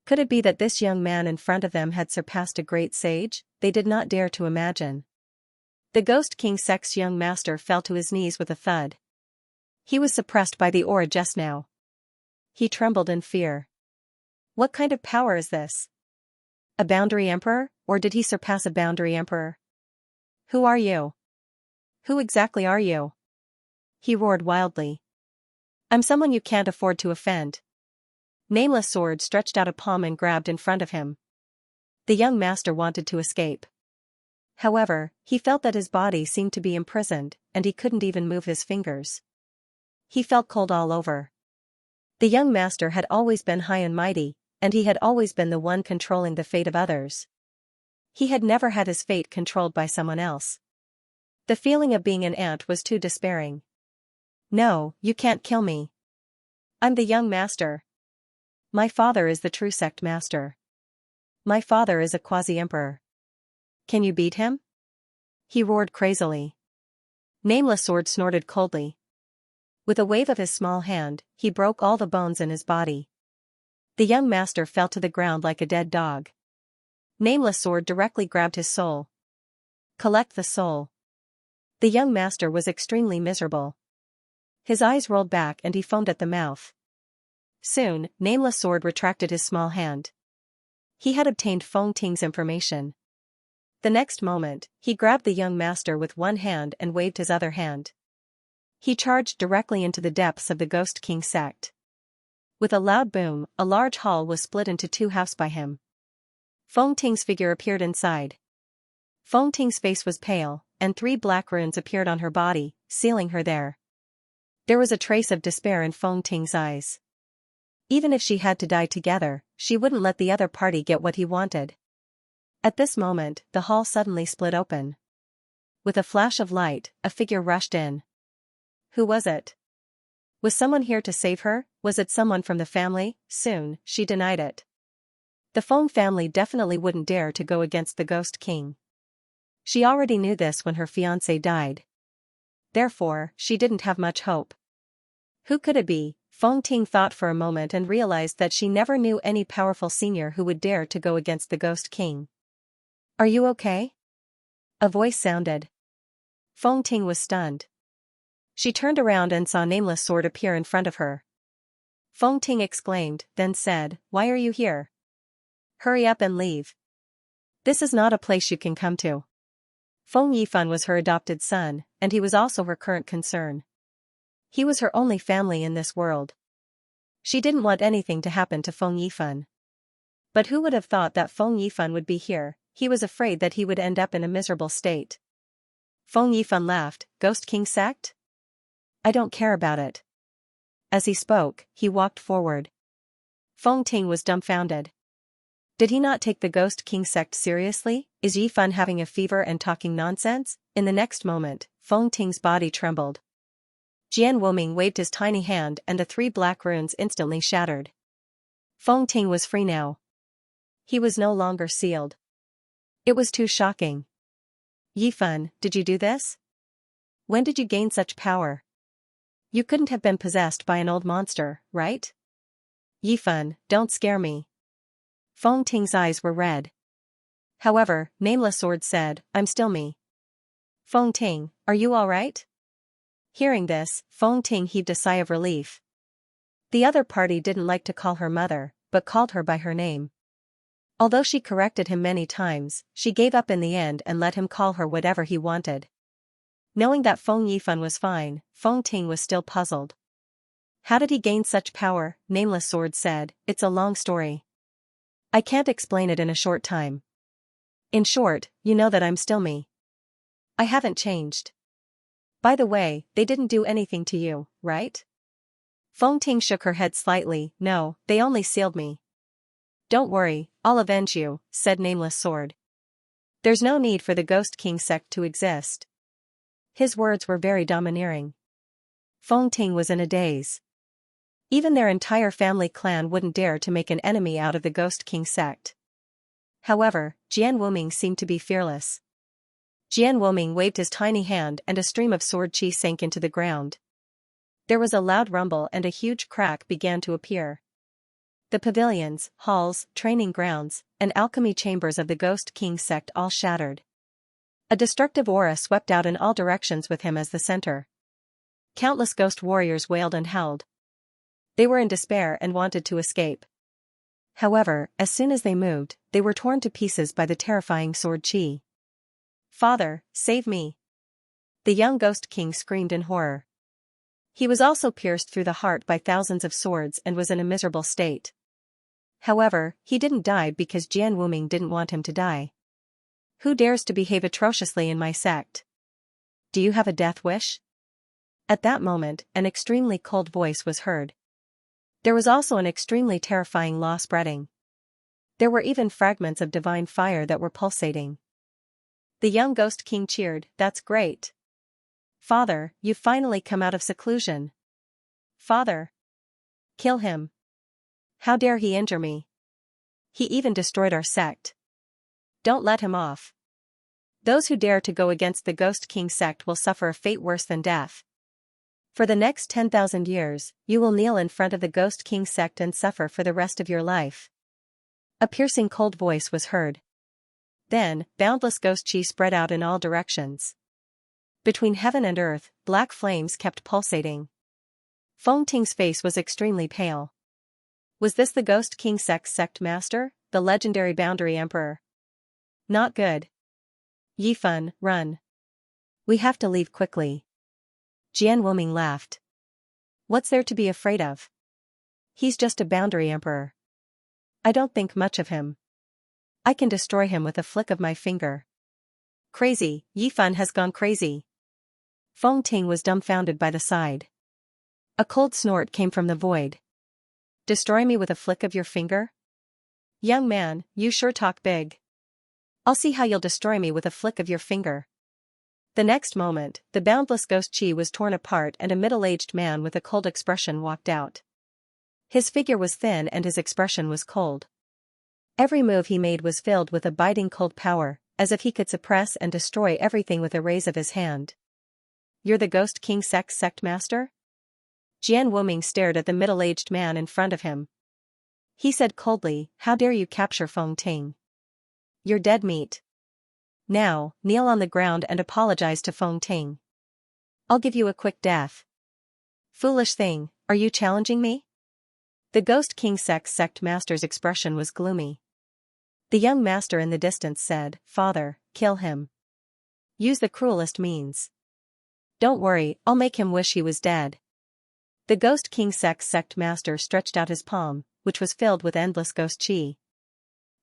Could it be that this young man in front of them had surpassed a great sage? They did not dare to imagine. The Ghost King Sect's young master fell to his knees with a thud. He was suppressed by the aura just now. He trembled in fear. What kind of power is this? A boundary emperor, or did he surpass a boundary emperor? Who are you? Who exactly are you? He roared wildly. I'm someone you can't afford to offend. Nameless Sword stretched out a palm and grabbed in front of him. The young master wanted to escape. However, he felt that his body seemed to be imprisoned, and he couldn't even move his fingers. He felt cold all over. The young master had always been high and mighty, and he had always been the one controlling the fate of others. He had never had his fate controlled by someone else. The feeling of being an ant was too despairing. No, you can't kill me. I'm the young master. My father is the true sect master. My father is a quasi-emperor. Can you beat him? He roared crazily. Nameless Sword snorted coldly. With a wave of his small hand, he broke all the bones in his body. The young master fell to the ground like a dead dog. Nameless Sword directly grabbed his soul. Collect the soul. The young master was extremely miserable. His eyes rolled back and he foamed at the mouth. Soon, Nameless Sword retracted his small hand. He had obtained Feng Ting's information. The next moment, he grabbed the young master with one hand and waved his other hand. He charged directly into the depths of the Ghost King sect. With a loud boom, a large hall was split into two halves by him. Feng Ting's figure appeared inside. Feng Ting's face was pale, and 3 black runes appeared on her body, sealing her there. There was a trace of despair in Feng Ting's eyes. Even if she had to die together, she wouldn't let the other party get what he wanted. At this moment, the hall suddenly split open. With a flash of light, a figure rushed in. Who was it? Was someone here to save her? Was it someone from the family? Soon, she denied it. The Feng family definitely wouldn't dare to go against the Ghost King. She already knew this when her fiancé died. Therefore, she didn't have much hope. Who could it be? Feng Ting thought for a moment and realized that she never knew any powerful senior who would dare to go against the Ghost King. Are you okay? A voice sounded. Feng Ting was stunned. She turned around and saw Nameless Sword appear in front of her. Feng Ting exclaimed, then said, "Why are you here? Hurry up and leave. This is not a place you can come to." Feng Yifan was her adopted son, and he was also her current concern. He was her only family in this world. She didn't want anything to happen to Feng Yifan. But who would have thought that Feng Yifan would be here? He was afraid that he would end up in a miserable state. Feng Yifan laughed. Ghost King sect? I don't care about it. As he spoke, he walked forward. Feng Ting was dumbfounded. Did he not take the Ghost King sect seriously? Is Yifan having a fever and talking nonsense? In the next moment, Feng Ting's body trembled. Jian Wuming waved his tiny hand and the 3 black runes instantly shattered. Feng Ting was free now. He was no longer sealed. It was too shocking. Yifan, did you do this? When did you gain such power? You couldn't have been possessed by an old monster, right? Yifan, don't scare me. Feng Ting's eyes were red. However, Nameless Sword said, I'm still me. Feng Ting, are you alright? Hearing this, Feng Ting heaved a sigh of relief. The other party didn't like to call her mother, but called her by her name. Although she corrected him many times, she gave up in the end and let him call her whatever he wanted. Knowing that Feng Yifan was fine, Feng Ting was still puzzled. How did he gain such power? Nameless Sword said, it's a long story. I can't explain it in a short time. In short, you know that I'm still me. I haven't changed. By the way, they didn't do anything to you, right? Feng Ting shook her head slightly. No, they only sealed me. Don't worry, I'll avenge you, said Nameless Sword. There's no need for the Ghost King sect to exist. His words were very domineering. Feng Ting was in a daze. Even their entire family clan wouldn't dare to make an enemy out of the Ghost King sect. However, Jian Wuming seemed to be fearless. Jian Wuming waved his tiny hand and a stream of sword chi sank into the ground. There was a loud rumble and a huge crack began to appear. The pavilions, halls, training grounds, and alchemy chambers of the Ghost King sect all shattered. A destructive aura swept out in all directions with him as the center. Countless ghost warriors wailed and howled. They were in despair and wanted to escape. However, as soon as they moved, they were torn to pieces by the terrifying sword chi. "Father, save me!" The young Ghost King screamed in horror. He was also pierced through the heart by thousands of swords and was in a miserable state. However, he didn't die because Jian Wuming didn't want him to die. "Who dares to behave atrociously in my sect? Do you have a death wish?" At that moment, an extremely cold voice was heard. There was also an extremely terrifying law spreading. There were even fragments of divine fire that were pulsating. The young Ghost King cheered, "That's great. Father, you've finally come out of seclusion. Father! Kill him. How dare he injure me? He even destroyed our sect. Don't let him off. Those who dare to go against the Ghost King sect will suffer a fate worse than death. For the next 10,000 years, you will kneel in front of the Ghost King sect and suffer for the rest of your life." A piercing cold voice was heard. Then, boundless ghost chi spread out in all directions. Between heaven and earth, black flames kept pulsating. Feng Ting's face was extremely pale. Was this the Ghost King sect's sect master, the legendary Boundary Emperor? Not good. "Yifan, run. We have to leave quickly." Jian Wuming laughed. "What's there to be afraid of? He's just a Boundary Emperor. I don't think much of him. I can destroy him with a flick of my finger." "Crazy, Yifan has gone crazy." Feng Ting was dumbfounded by the sight. A cold snort came from the void. "Destroy me with a flick of your finger? Young man, you sure talk big. I'll see how you'll destroy me with a flick of your finger." The next moment, the boundless ghost chi was torn apart and a middle-aged man with a cold expression walked out. His figure was thin and his expression was cold. Every move he made was filled with a biting cold power, as if he could suppress and destroy everything with a raise of his hand. "You're the Ghost King sect's sect master?" Jian Wuming stared at the middle-aged man in front of him. He said coldly, "How dare you capture Feng Ting? You're dead meat. Now, kneel on the ground and apologize to Feng Ting. I'll give you a quick death." "Foolish thing, are you challenging me?" The Ghost King sect's sect master's expression was gloomy. The young master in the distance said, "Father, kill him. Use the cruelest means. Don't worry, I'll make him wish he was dead." The Ghost King sect's sect master stretched out his palm, which was filled with endless ghost chi.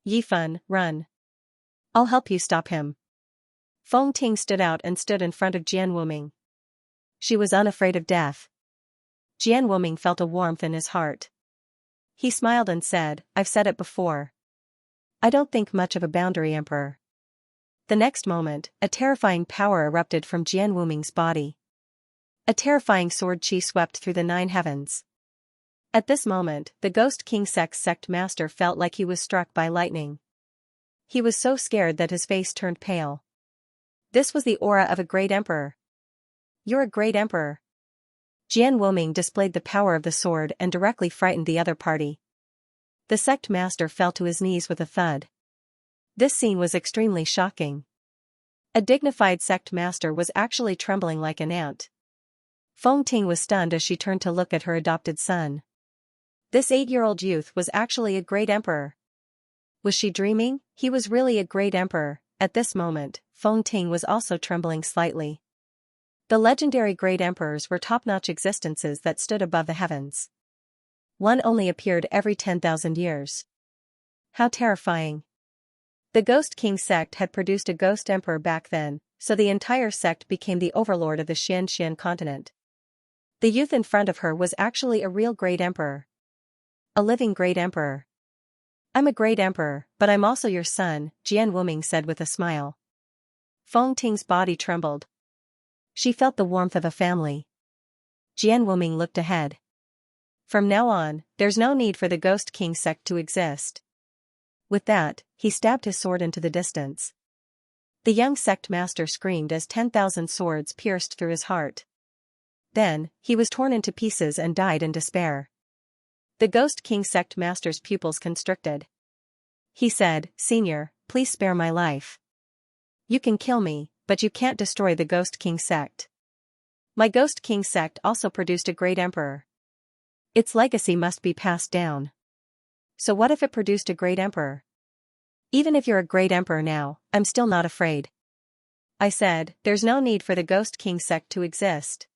"Yifan, run. I'll help you stop him." Feng Ting stood in front of Jian Wuming. She was unafraid of death. Jian Wuming felt a warmth in his heart. He smiled and said, "I've said it before. I don't think much of a Boundary Emperor." The next moment, a terrifying power erupted from Jian Wuming's body. A terrifying sword chi swept through the 9 heavens. At this moment, the Ghost King sect's sect master felt like he was struck by lightning. He was so scared that his face turned pale. This was the aura of a great emperor. "You're a great emperor." Jian Wuming displayed the power of the sword and directly frightened the other party. The sect master fell to his knees with a thud. This scene was extremely shocking. A dignified sect master was actually trembling like an ant. Feng Ting was stunned as she turned to look at her adopted son. This 8-year-old youth was actually a great emperor. Was she dreaming? He was really a great emperor. At this moment, Feng Ting was also trembling slightly. The legendary great emperors were top-notch existences that stood above the heavens. One only appeared every 10,000 years. How terrifying. The Ghost King sect had produced a ghost emperor back then, so the entire sect became the overlord of the Xianxia continent. The youth in front of her was actually a real great emperor. A living great emperor. "I'm a great emperor, but I'm also your son," Jian Wuming said with a smile. Feng Ting's body trembled. She felt the warmth of a family. Jian Wuming looked ahead. From now on, there's no need for the Ghost King sect to exist. With that, he stabbed his sword into the distance. The young sect master screamed as 10,000 swords pierced through his heart. Then, he was torn into pieces and died in despair. The Ghost King sect master's pupils constricted. He said, "Senior, please spare my life. You can kill me, but you can't destroy the Ghost King sect. My Ghost King sect also produced a great emperor. Its legacy must be passed down. So what if it produced a great emperor? Even if you're a great emperor now, I'm still not afraid." I said, "There's no need for the Ghost King sect to exist."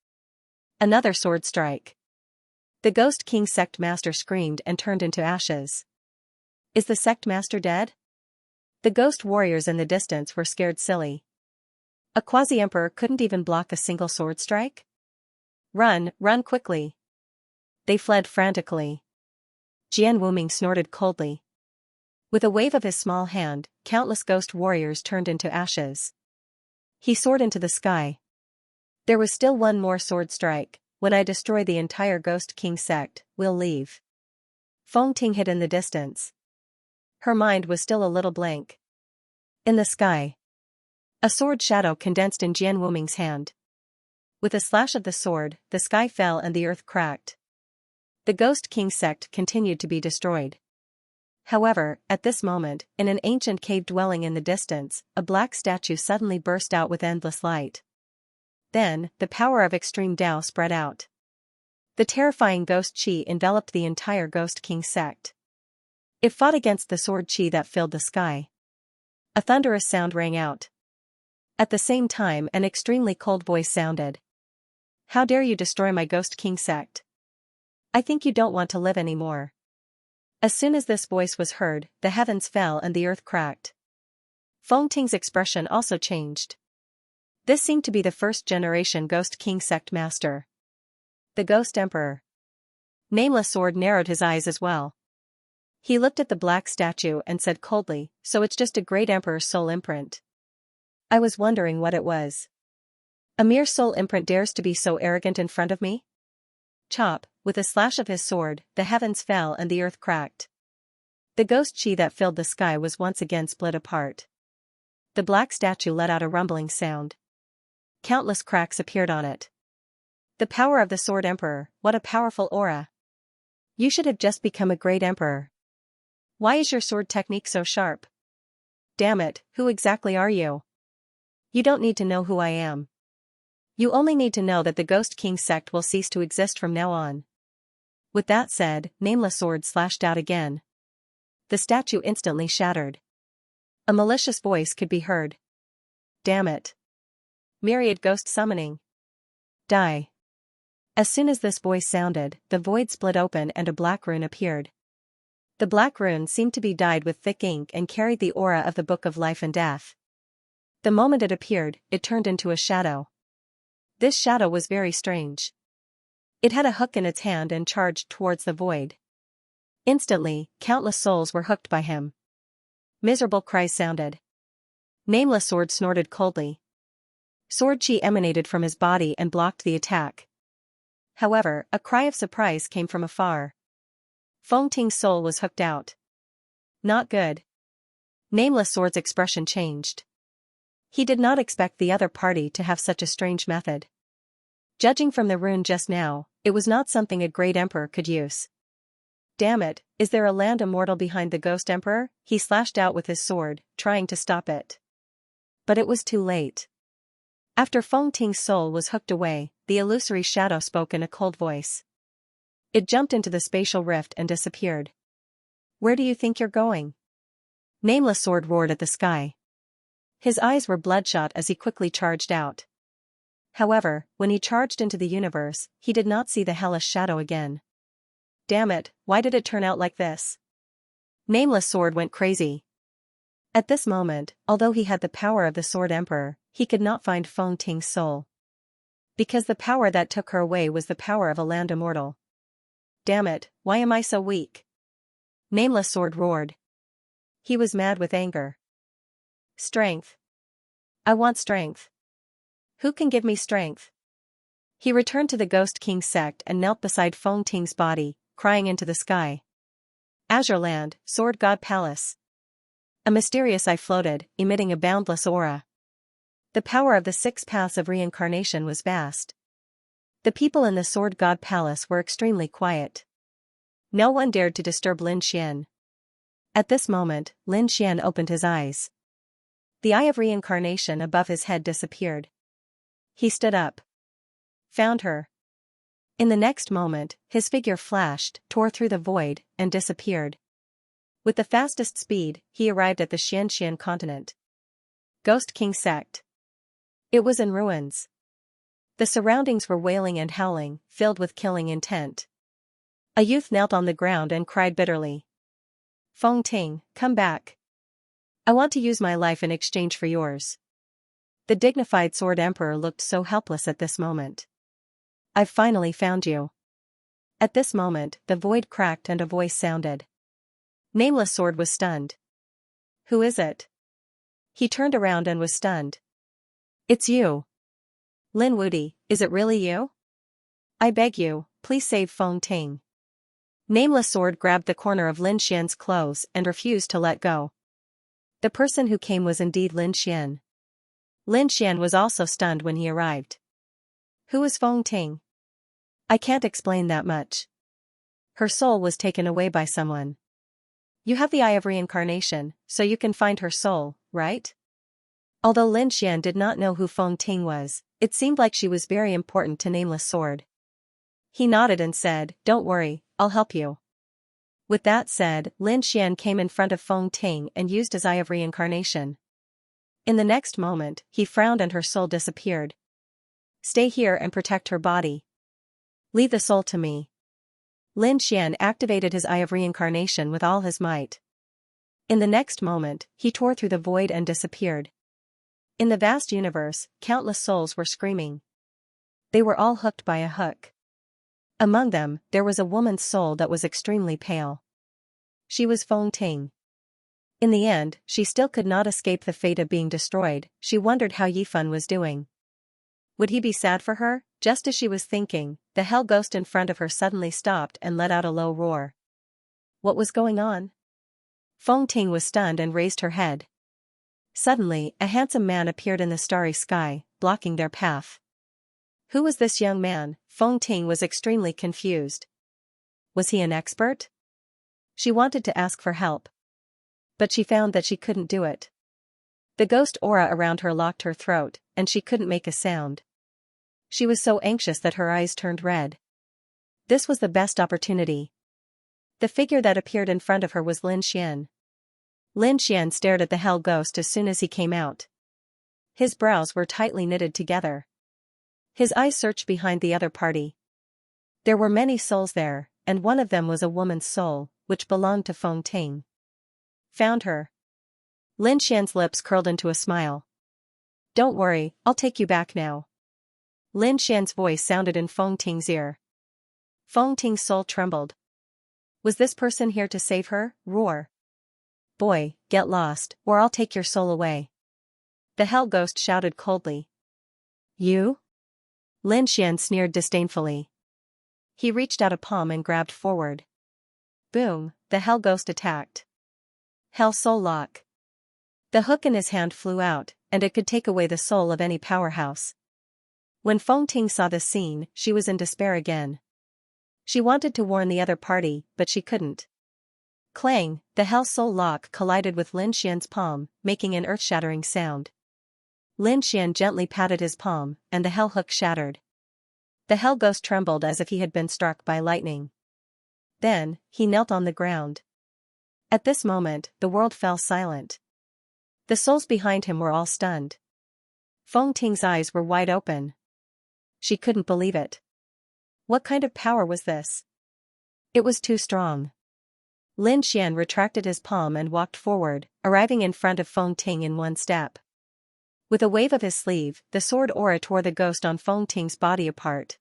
Another sword strike. The Ghost King sect master screamed and turned into ashes. Is the sect master dead? The ghost warriors in the distance were scared silly. A quasi-emperor couldn't even block a single sword strike? Run, run quickly. They fled frantically. Jian Wuming snorted coldly. With a wave of his small hand, countless ghost warriors turned into ashes. He soared into the sky. There was still one more sword strike. When I destroy the entire Ghost King sect, we'll leave. Feng Ting hid in the distance. Her mind was still a little blank. In the sky, a sword shadow condensed in Jian Wuming's hand. With a slash of the sword, the sky fell and the earth cracked. The Ghost King sect continued to be destroyed. However, at this moment, in an ancient cave dwelling in the distance, a black statue suddenly burst out with endless light. Then, the power of extreme Tao spread out. The terrifying ghost chi enveloped the entire Ghost King sect. It fought against the sword chi that filled the sky. A thunderous sound rang out. At the same time, an extremely cold voice sounded. "How dare you destroy my Ghost King sect? I think you don't want to live anymore." As soon as this voice was heard, the heavens fell and the earth cracked. Feng Ting's expression also changed. This seemed to be the first-generation Ghost King sect master. The Ghost Emperor. Nameless Sword narrowed his eyes as well. He looked at the black statue and said coldly, "So it's just a great emperor's soul imprint. I was wondering what it was. A mere soul imprint dares to be so arrogant in front of me?" Chop, with a slash of his sword, the heavens fell and the earth cracked. The ghost chi that filled the sky was once again split apart. The black statue let out a rumbling sound. Countless cracks appeared on it. The power of the Sword Emperor, what a powerful aura. You should have just become a great emperor. Why is your sword technique so sharp? Damn it, who exactly are you? You don't need to know who I am. You only need to know that the Ghost King sect will cease to exist from now on. With that said, Nameless Sword slashed out again. The statue instantly shattered. A malicious voice could be heard. Damn it. Myriad ghost summoning. Die. As soon as this voice sounded, the void split open and a black rune appeared. The black rune seemed to be dyed with thick ink and carried the aura of the Book of Life and Death. The moment it appeared, it turned into a shadow. This shadow was very strange. It had a hook in its hand and charged towards the void. Instantly, countless souls were hooked by him. Miserable cries sounded. Nameless Sword snorted coldly. Sword chi emanated from his body and blocked the attack. However, a cry of surprise came from afar. Feng Ting's soul was hooked out. Not good. Nameless Sword's expression changed. He did not expect the other party to have such a strange method. Judging from the rune just now, it was not something a great emperor could use. Damn it, is there a land immortal behind the Ghost Emperor? He slashed out with his sword, trying to stop it. But it was too late. After Feng Ting's soul was hooked away, the illusory shadow spoke in a cold voice. It jumped into the spatial rift and disappeared. Where do you think you're going? Nameless Sword roared at the sky. His eyes were bloodshot as he quickly charged out. However, when he charged into the universe, he did not see the hellish shadow again. Damn it, why did it turn out like this? Nameless Sword went crazy. At this moment, although he had the power of the Sword Emperor, he could not find Feng Ting's soul. Because the power that took her away was the power of a land immortal. Damn it, why am I so weak? Nameless Sword roared. He was mad with anger. Strength. I want strength. Who can give me strength? He returned to the Ghost King sect and knelt beside Feng Ting's body, crying into the sky. Azure Land, Sword God Palace. A mysterious eye floated, emitting a boundless aura. The power of the 6 paths of reincarnation was vast. The people in the Sword God Palace were extremely quiet. No one dared to disturb Lin Xian. At this moment, Lin Xian opened his eyes. The eye of reincarnation above his head disappeared. He stood up. Found her. In the next moment, his figure flashed, tore through the void, and disappeared. With the fastest speed, he arrived at the Xianxia continent. Ghost King sect. It was in ruins. The surroundings were wailing and howling, filled with killing intent. A youth knelt on the ground and cried bitterly. Feng Ting, come back. I want to use my life in exchange for yours. The dignified Sword Emperor looked so helpless at this moment. I've finally found you. At this moment, the void cracked and a voice sounded. Nameless Sword was stunned. Who is it? He turned around and was stunned. It's you. Lin Wudi, is it really you? I beg you, please save Feng Ting. Nameless Sword grabbed the corner of Lin Xian's clothes and refused to let go. The person who came was indeed Lin Xian. Lin Xian was also stunned when he arrived. Who is Feng Ting? I can't explain that much. Her soul was taken away by someone. You have the Eye of Reincarnation, so you can find her soul, right? Although Lin Xian did not know who Feng Ting was, it seemed like she was very important to Nameless Sword. He nodded and said, don't worry, I'll help you. With that said, Lin Xian came in front of Feng Ting and used his Eye of Reincarnation. In the next moment, he frowned and her soul disappeared. Stay here and protect her body. Leave the soul to me. Lin Xian activated his Eye of Reincarnation with all his might. In the next moment, he tore through the void and disappeared. In the vast universe, countless souls were screaming. They were all hooked by a hook. Among them, there was a woman's soul that was extremely pale. She was Feng Ting. In the end, she still could not escape the fate of being destroyed. She wondered how Yifan was doing. Would he be sad for her? Just as she was thinking, the hell ghost in front of her suddenly stopped and let out a low roar. What was going on? Feng Ting was stunned and raised her head. Suddenly, a handsome man appeared in the starry sky, blocking their path. Who was this young man? Feng Ting was extremely confused. Was he an expert? She wanted to ask for help. But she found that she couldn't do it. The ghost aura around her locked her throat, and she couldn't make a sound. She was so anxious that her eyes turned red. This was the best opportunity. The figure that appeared in front of her was Lin Xian. Lin Xian stared at the hell ghost as soon as he came out. His brows were tightly knitted together. His eyes searched behind the other party. There were many souls there, and one of them was a woman's soul, which belonged to Feng Ting. Found her. Lin Xian's lips curled into a smile. Don't worry, I'll take you back now. Lin Xian's voice sounded in Feng Ting's ear. Feng Ting's soul trembled. Was this person here to save her? Roar. Boy, get lost, or I'll take your soul away. The hell ghost shouted coldly. You? Lin Xian sneered disdainfully. He reached out a palm and grabbed forward. Boom, the hell ghost attacked. Hell soul lock. The hook in his hand flew out, and it could take away the soul of any powerhouse. When Feng Ting saw this scene, she was in despair again. She wanted to warn the other party, but she couldn't. Clang, the hell soul lock collided with Lin Xian's palm, making an earth-shattering sound. Lin Xian gently patted his palm, and the hell hook shattered. The hell ghost trembled as if he had been struck by lightning. Then, he knelt on the ground. At this moment, the world fell silent. The souls behind him were all stunned. Feng Ting's eyes were wide open. She couldn't believe it. What kind of power was this? It was too strong. Lin Xian retracted his palm and walked forward, arriving in front of Feng Ting in one step. With a wave of his sleeve, the sword aura tore the ghost on Feng Ting's body apart.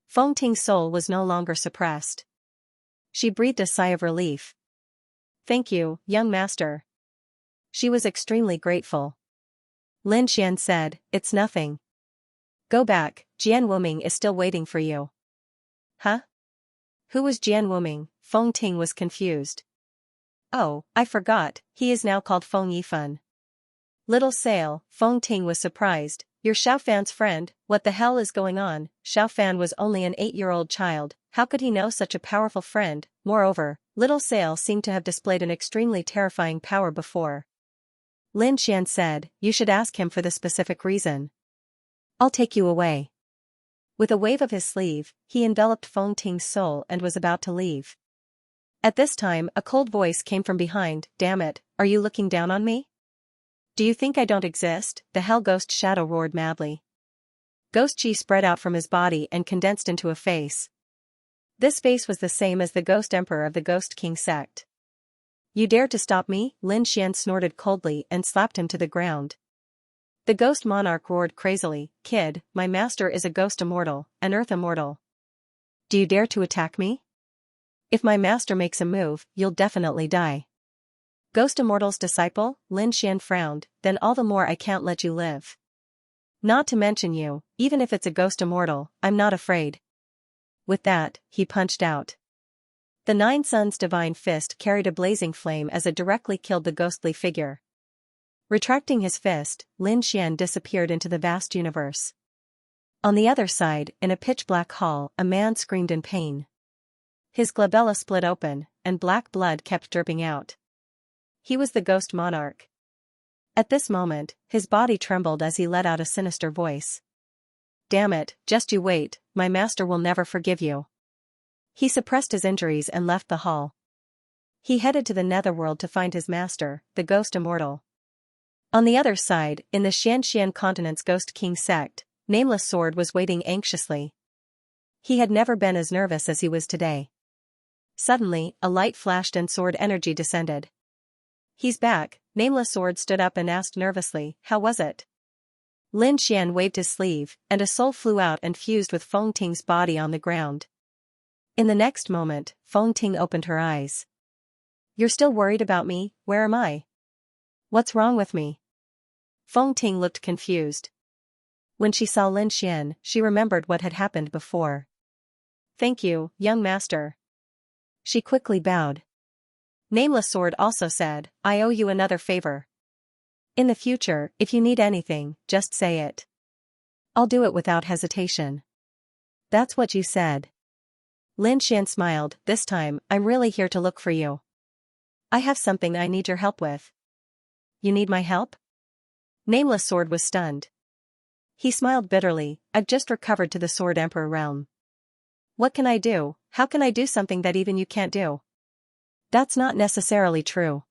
Feng Ting's soul was no longer suppressed. She breathed a sigh of relief. Thank you, young master. She was extremely grateful. Lin Xian said, it's nothing. Go back, Jian Wuming is still waiting for you. Huh? Who was Jian Wuming? Feng Ting was confused. Oh, I forgot, he is now called Feng Yifan. Little Sail, Feng Ting was surprised. You're Xiaofan's friend, what the hell is going on? Xiaofan was only an 8-year-old child, how could he know such a powerful friend? Moreover, Little Sail seemed to have displayed an extremely terrifying power before. Lin Xian said, you should ask him for the specific reason. I'll take you away. With a wave of his sleeve, he enveloped Feng Ting's soul and was about to leave. At this time, a cold voice came from behind. Damn it, are you looking down on me? Do you think I don't exist? The Hell Ghost Shadow roared madly. Ghost Chi spread out from his body and condensed into a face. This face was the same as the Ghost Emperor of the Ghost King sect. You dare to stop me? Lin Xian snorted coldly and slapped him to the ground. The Ghost Monarch roared crazily, Kid, my master is a ghost immortal, an earth immortal. Do you dare to attack me? If my master makes a move, you'll definitely die. Ghost Immortal's disciple? Lin Xian frowned, then all the more I can't let you live. Not to mention you, even if it's a Ghost Immortal, I'm not afraid. With that, he punched out. The Nine Suns' divine fist carried a blazing flame as it directly killed the ghostly figure. Retracting his fist, Lin Xian disappeared into the vast universe. On the other side, in a pitch-black hall, a man screamed in pain. His glabella split open, and black blood kept dripping out. He was the Ghost Monarch. At this moment, his body trembled as he let out a sinister voice. Damn it, just you wait, my master will never forgive you. He suppressed his injuries and left the hall. He headed to the netherworld to find his master, the Ghost Immortal. On the other side, in the Xianxia continent's Ghost King sect, Nameless Sword was waiting anxiously. He had never been as nervous as he was today. Suddenly, a light flashed and sword energy descended. He's back. Nameless Sword stood up and asked nervously, how was it? Lin Xian waved his sleeve, and a soul flew out and fused with Feng Ting's body on the ground. In the next moment, Feng Ting opened her eyes. You're still worried about me? Where am I? What's wrong with me? Feng Ting looked confused. When she saw Lin Xian, she remembered what had happened before. Thank you, young master. She quickly bowed. Nameless Sword also said, I owe you another favor. In the future, if you need anything, just say it. I'll do it without hesitation. That's what you said. Lin Xian smiled, this time, I'm really here to look for you. I have something I need your help with. You need my help? Nameless Sword was stunned. He smiled bitterly, I've just recovered to the Sword Emperor realm. What can I do? How can I do something that even you can't do? That's not necessarily true.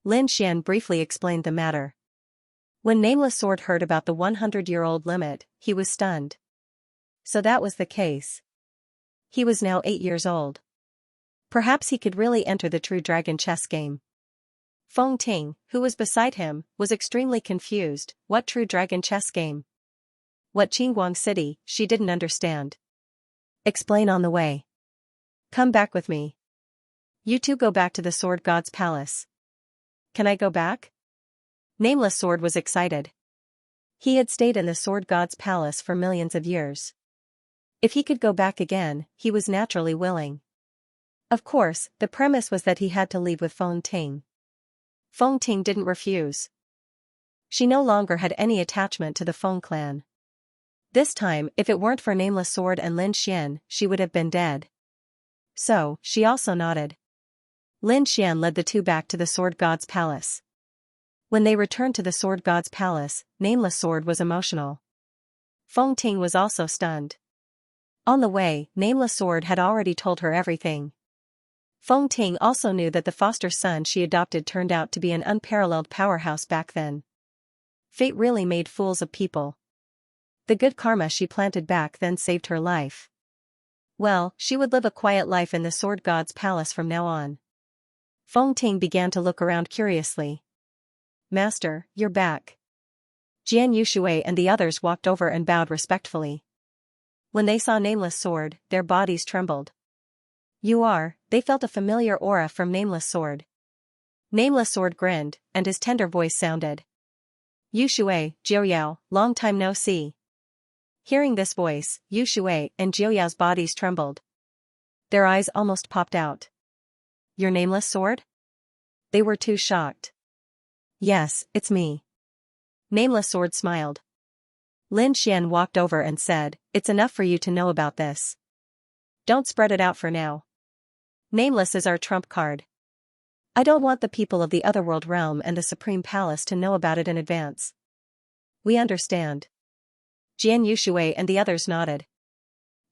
Lin Xian briefly explained the matter. When Nameless Sword heard about the 100-year-old limit, he was stunned. So that was the case. He was now 8 years old. Perhaps he could really enter the true dragon chess game. Feng Ting, who was beside him, was extremely confused. What true dragon chess game? What Qingguang city? She didn't understand. Explain on the way. Come back with me. You two go back to the Sword God's palace. Can I go back? Nameless Sword was excited. He had stayed in the Sword God's palace for millions of years. If he could go back again, he was naturally willing. Of course, the premise was that he had to leave with Feng Ting. Feng Ting didn't refuse. She no longer had any attachment to the Feng clan. This time, if it weren't for Nameless Sword and Lin Xian, she would have been dead. So, she also nodded. Lin Xian led the two back to the Sword God's palace. When they returned to the Sword God's palace, Nameless Sword was emotional. Feng Ting was also stunned. On the way, Nameless Sword had already told her everything. Feng Ting also knew that the foster son she adopted turned out to be an unparalleled powerhouse back then. Fate really made fools of people. The good karma she planted back then saved her life. Well, she would live a quiet life in the Sword God's palace from now on. Feng Ting began to look around curiously. Master, you're back. Jian Yushui and the others walked over and bowed respectfully. When they saw Nameless Sword, their bodies trembled. You are, they felt a familiar aura from Nameless Sword. Nameless Sword grinned, and his tender voice sounded. Yushui, Jiuyao, long time no see. Hearing this voice, Yu Shui and Jiuyao's bodies trembled. Their eyes almost popped out. Your nameless sword? They were too shocked. Yes, it's me. Nameless Sword smiled. Lin Xian walked over and said, it's enough for you to know about this. Don't spread it out for now. Nameless is our trump card. I don't want the people of the Otherworld realm and the Supreme Palace to know about it in advance. We understand. Jian Yushui and the others nodded.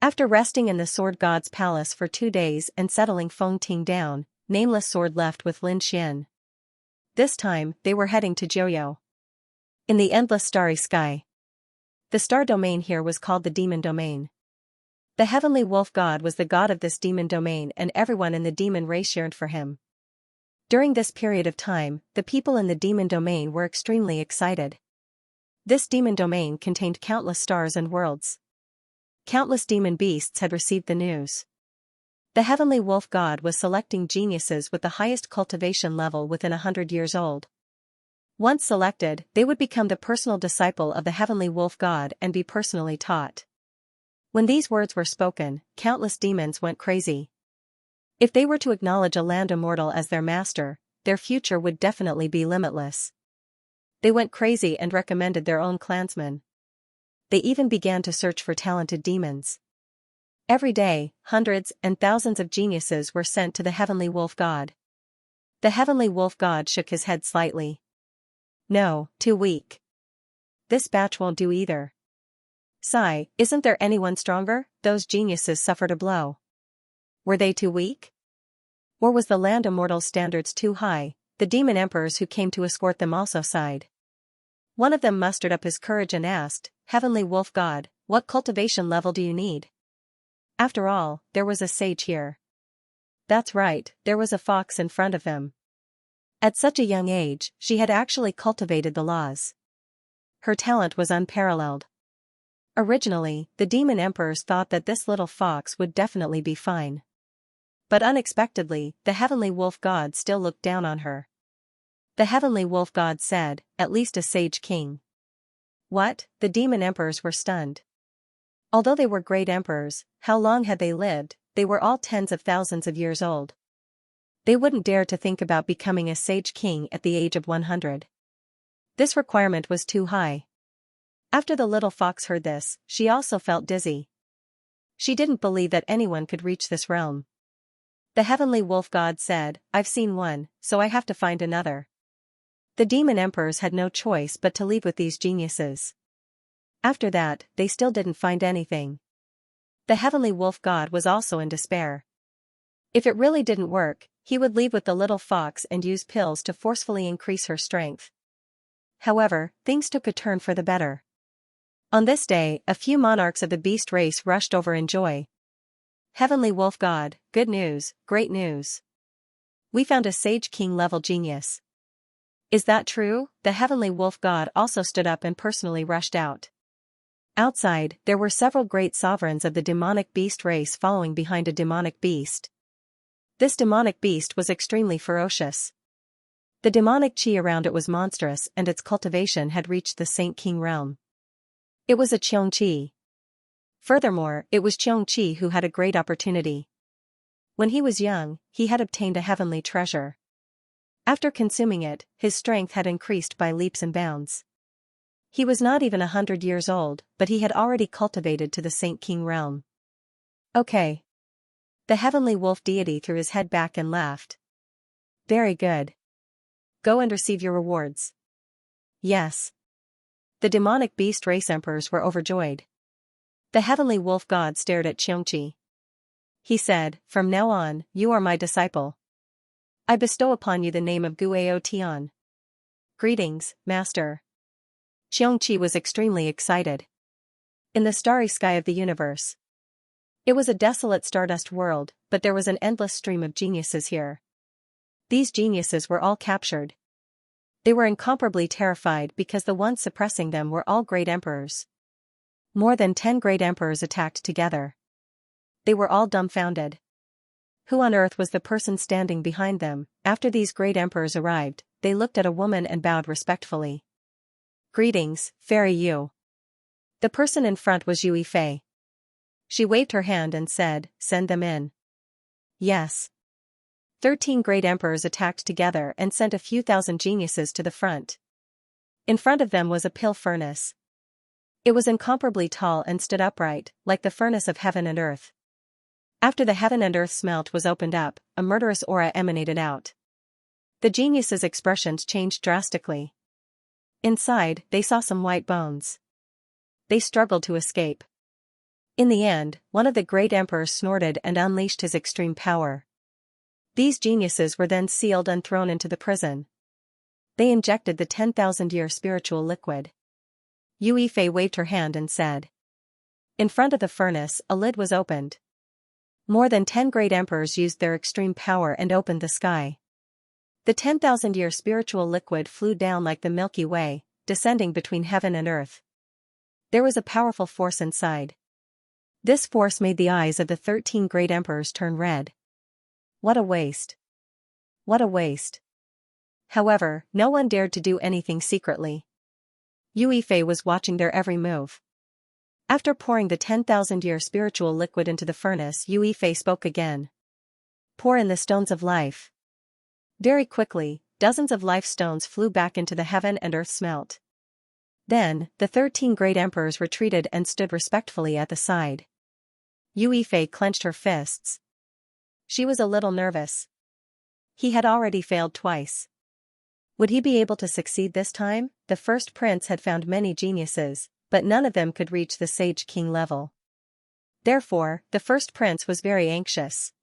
After resting in the Sword God's palace for 2 days and settling Feng Ting down, Nameless Sword left with Lin Xian. This time, they were heading to Jiuyou. In the endless starry sky. The star domain here was called the Demon Domain. The Heavenly Wolf God was the god of this demon domain, and everyone in the demon race yearned for him. During this period of time, the people in the demon domain were extremely excited. This demon domain contained countless stars and worlds. Countless demon beasts had received the news. The Heavenly Wolf God was selecting geniuses with the highest cultivation level within 100 years old. Once selected, they would become the personal disciple of the Heavenly Wolf God and be personally taught. When these words were spoken, countless demons went crazy. If they were to acknowledge a land immortal as their master, their future would definitely be limitless. They went crazy and recommended their own clansmen. They even began to search for talented demons. Every day, hundreds and thousands of geniuses were sent to the Heavenly Wolf God. The Heavenly Wolf God shook his head slightly. No, too weak. This batch won't do either. Sigh, isn't there anyone stronger? Those geniuses suffered a blow. Were they too weak? Or was the land immortal's standards too high? The demon emperors who came to escort them also sighed. One of them mustered up his courage and asked, Heavenly Wolf God, what cultivation level do you need? After all, there was a sage here. That's right, there was a fox in front of him. At such a young age, she had actually cultivated the laws. Her talent was unparalleled. Originally, the demon emperors thought that this little fox would definitely be fine. But unexpectedly, the Heavenly Wolf God still looked down on her. The Heavenly Wolf God said, at least a sage king. What? The demon emperors were stunned. Although they were great emperors, how long had they lived? They were all tens of thousands of years old. They wouldn't dare to think about becoming a sage king at the age of 100. This requirement was too high. After the little fox heard this, she also felt dizzy. She didn't believe that anyone could reach this realm. The Heavenly Wolf God said, I've seen one, so I have to find another. The demon emperors had no choice but to leave with these geniuses. After that, they still didn't find anything. The Heavenly Wolf God was also in despair. If it really didn't work, he would leave with the little fox and use pills to forcefully increase her strength. However, things took a turn for the better. On this day, a few monarchs of the beast race rushed over in joy. Heavenly Wolf God, good news, great news. We found a sage king level genius. Is that true? The Heavenly Wolf God also stood up and personally rushed out. Outside, there were several great sovereigns of the demonic beast race following behind a demonic beast. This demonic beast was extremely ferocious. The demonic chi around it was monstrous, and its cultivation had reached the Saint King realm. It was a Xianxia. Furthermore, it was Xianxia who had a great opportunity. When he was young, he had obtained a heavenly treasure. After consuming it, his strength had increased by leaps and bounds. He was not even 100 years old, but he had already cultivated to the Saint King realm. Okay. The Heavenly Wolf deity threw his head back and laughed. Very good. Go and receive your rewards. Yes. The demonic beast race emperors were overjoyed. The Heavenly Wolf God stared at Xianxia. He said, from now on, you are my disciple. I bestow upon you the name of Guao Tian. Greetings, Master. Xianxia was extremely excited. In the starry sky of the universe. It was a desolate stardust world, but there was an endless stream of geniuses here. These geniuses were all captured. They were incomparably terrified because the ones suppressing them were all great emperors. More than 10 great emperors attacked together. They were all dumbfounded. Who on earth was the person standing behind them? After these great emperors arrived, they looked at a woman and bowed respectfully. Greetings, Fairy Yu. The person in front was Yue Fei. She waved her hand and said, "Send them in." Yes. 13 great emperors attacked together and sent a few thousand geniuses to the front. In front of them was a pill furnace. It was incomparably tall and stood upright, like the furnace of heaven and earth. After the heaven and earth smelt was opened up, a murderous aura emanated out. The geniuses' expressions changed drastically. Inside, they saw some white bones. They struggled to escape. In the end, one of the great emperors snorted and unleashed his extreme power. These geniuses were then sealed and thrown into the prison. They injected the 10,000-year spiritual liquid. Yue Fei waved her hand and said. In front of the furnace, a lid was opened. More than 10 great emperors used their extreme power and opened the sky. The 10,000-year spiritual liquid flew down like the Milky Way, descending between heaven and earth. There was a powerful force inside. This force made the eyes of the 13 great emperors turn red. What a waste. What a waste. However, no one dared to do anything secretly. Yue Fei was watching their every move. After pouring the 10,000-year spiritual liquid into the furnace, Yue Fei spoke again. Pour in the stones of life. Very quickly, dozens of life stones flew back into the heaven and earth smelt. Then, the 13 great emperors retreated and stood respectfully at the side. Yue Fei clenched her fists. She was a little nervous. He had already failed twice. Would he be able to succeed this time? The first prince had found many geniuses, but none of them could reach the sage king level. Therefore, the first prince was very anxious.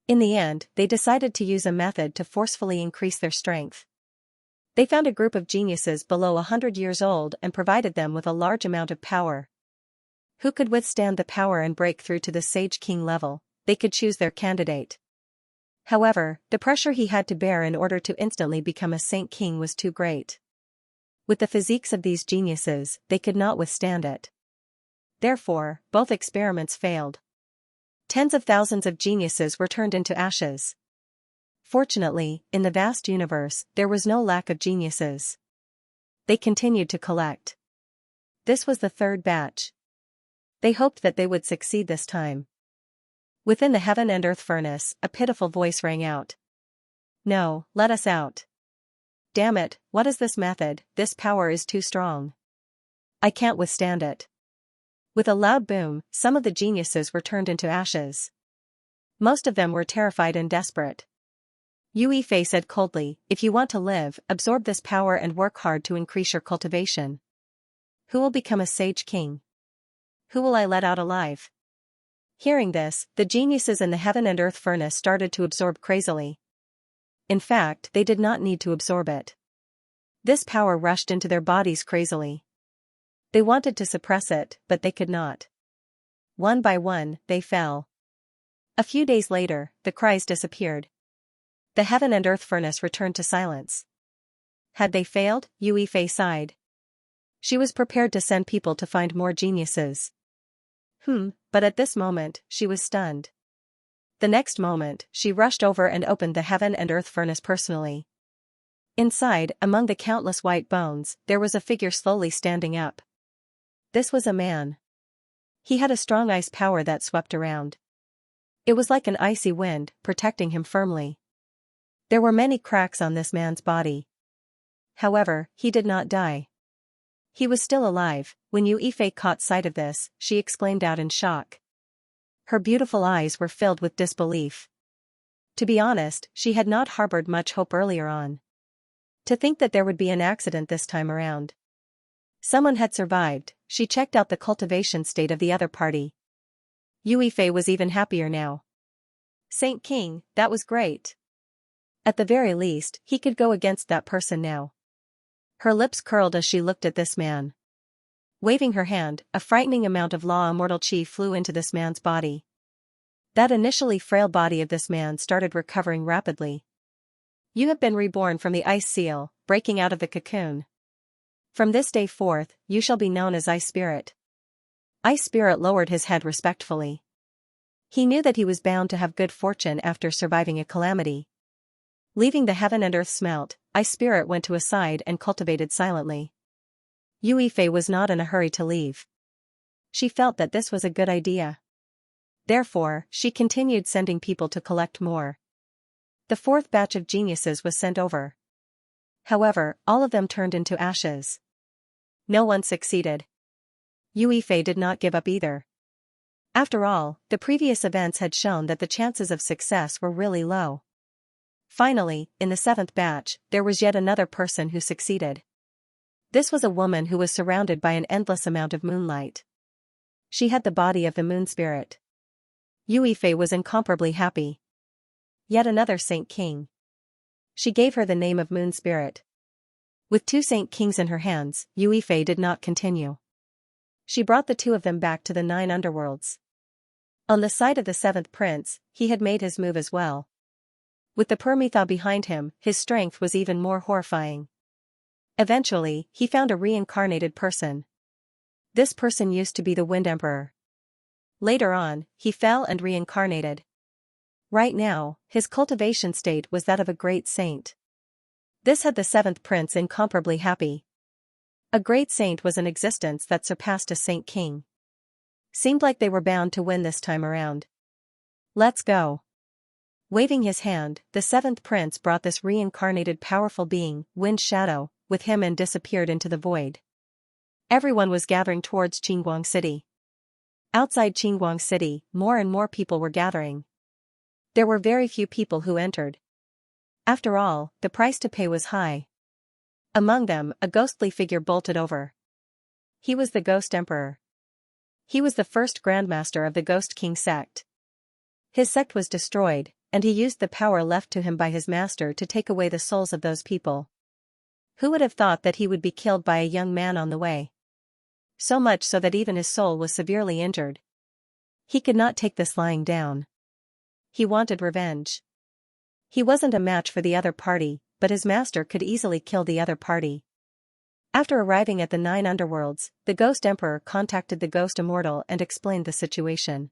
In the end, they decided to use a method to forcefully increase their strength. They found a group of geniuses below 100 years old and provided them with a large amount of power. Who could withstand the power and break through to the sage king level? They could choose their candidate. However, the pressure he had to bear in order to instantly become a saint king was too great. With the physiques of these geniuses, they could not withstand it. Therefore, both experiments failed. Tens of thousands of geniuses were turned into ashes. Fortunately, in the vast universe, there was no lack of geniuses. They continued to collect. This was the third batch. They hoped that they would succeed this time. Within the heaven and earth furnace, a pitiful voice rang out. No, let us out. Damn it, what is this method? This power is too strong. I can't withstand it. With a loud boom, some of the geniuses were turned into ashes. Most of them were terrified and desperate. Yue Fei said coldly, if you want to live, absorb this power and work hard to increase your cultivation. Who will become a sage king? Who will I let out alive? Hearing this, the geniuses in the heaven and earth furnace started to absorb crazily. In fact, they did not need to absorb it. This power rushed into their bodies crazily. They wanted to suppress it, but they could not. One by one, they fell. A few days later, the cries disappeared. The heaven and earth furnace returned to silence. Had they failed? Yue Fei sighed. She was prepared to send people to find more geniuses. But at this moment, she was stunned. The next moment, she rushed over and opened the heaven and earth furnace personally. Inside, among the countless white bones, there was a figure slowly standing up. This was a man. He had a strong ice power that swept around. It was like an icy wind, protecting him firmly. There were many cracks on this man's body. However, he did not die. He was still alive. When Yue Fei caught sight of this, she exclaimed out in shock. Her beautiful eyes were filled with disbelief. To be honest, she had not harbored much hope earlier on. To think that there would be an accident this time around. Someone had survived. She checked out the cultivation state of the other party. Yue Fei was even happier now. Saint King, that was great. At the very least, he could go against that person now. Her lips curled as she looked at this man. Waving her hand, a frightening amount of law immortal chi flew into this man's body. That initially frail body of this man started recovering rapidly. You have been reborn from the ice seal, breaking out of the cocoon. From this day forth, you shall be known as Ice Spirit. Ice Spirit lowered his head respectfully. He knew that he was bound to have good fortune after surviving a calamity. Leaving the heaven and earth smelt, Ice Spirit went to a side and cultivated silently. Yue Fei was not in a hurry to leave. She felt that this was a good idea. Therefore, she continued sending people to collect more. The fourth batch of geniuses was sent over. However, all of them turned into ashes. No one succeeded. Yue Fei did not give up either. After all, the previous events had shown that the chances of success were really low. Finally, in the seventh batch, there was yet another person who succeeded. This was a woman who was surrounded by an endless amount of moonlight. She had the body of the moon spirit. Yue Fei was incomparably happy. Yet another Saint King. She gave her the name of Moon Spirit. With two Saint Kings in her hands, Yue Fei did not continue. She brought the two of them back to the 9 underworlds. On the side of the seventh prince, he had made his move as well. With the Permitha behind him, his strength was even more horrifying. Eventually, he found a reincarnated person. This person used to be the Wind Emperor. Later on, he fell and reincarnated. Right now, his cultivation state was that of a great saint. This had the seventh prince incomparably happy. A great saint was an existence that surpassed a saint king. Seemed like they were bound to win this time around. Let's go. Waving his hand, the seventh prince brought this reincarnated powerful being, Wind Shadow, with him and disappeared into the void. Everyone was gathering towards Qingguang City. Outside Qingguang City, more and more people were gathering. There were very few people who entered. After all, the price to pay was high. Among them, a ghostly figure bolted over. He was the Ghost Emperor. He was the first Grandmaster of the Ghost King sect. His sect was destroyed, and he used the power left to him by his master to take away the souls of those people. Who would have thought that he would be killed by a young man on the way? So much so that even his soul was severely injured. He could not take this lying down. He wanted revenge. He wasn't a match for the other party, but his master could easily kill the other party. After arriving at the 9 underworlds, the Ghost Emperor contacted the Ghost Immortal and explained the situation.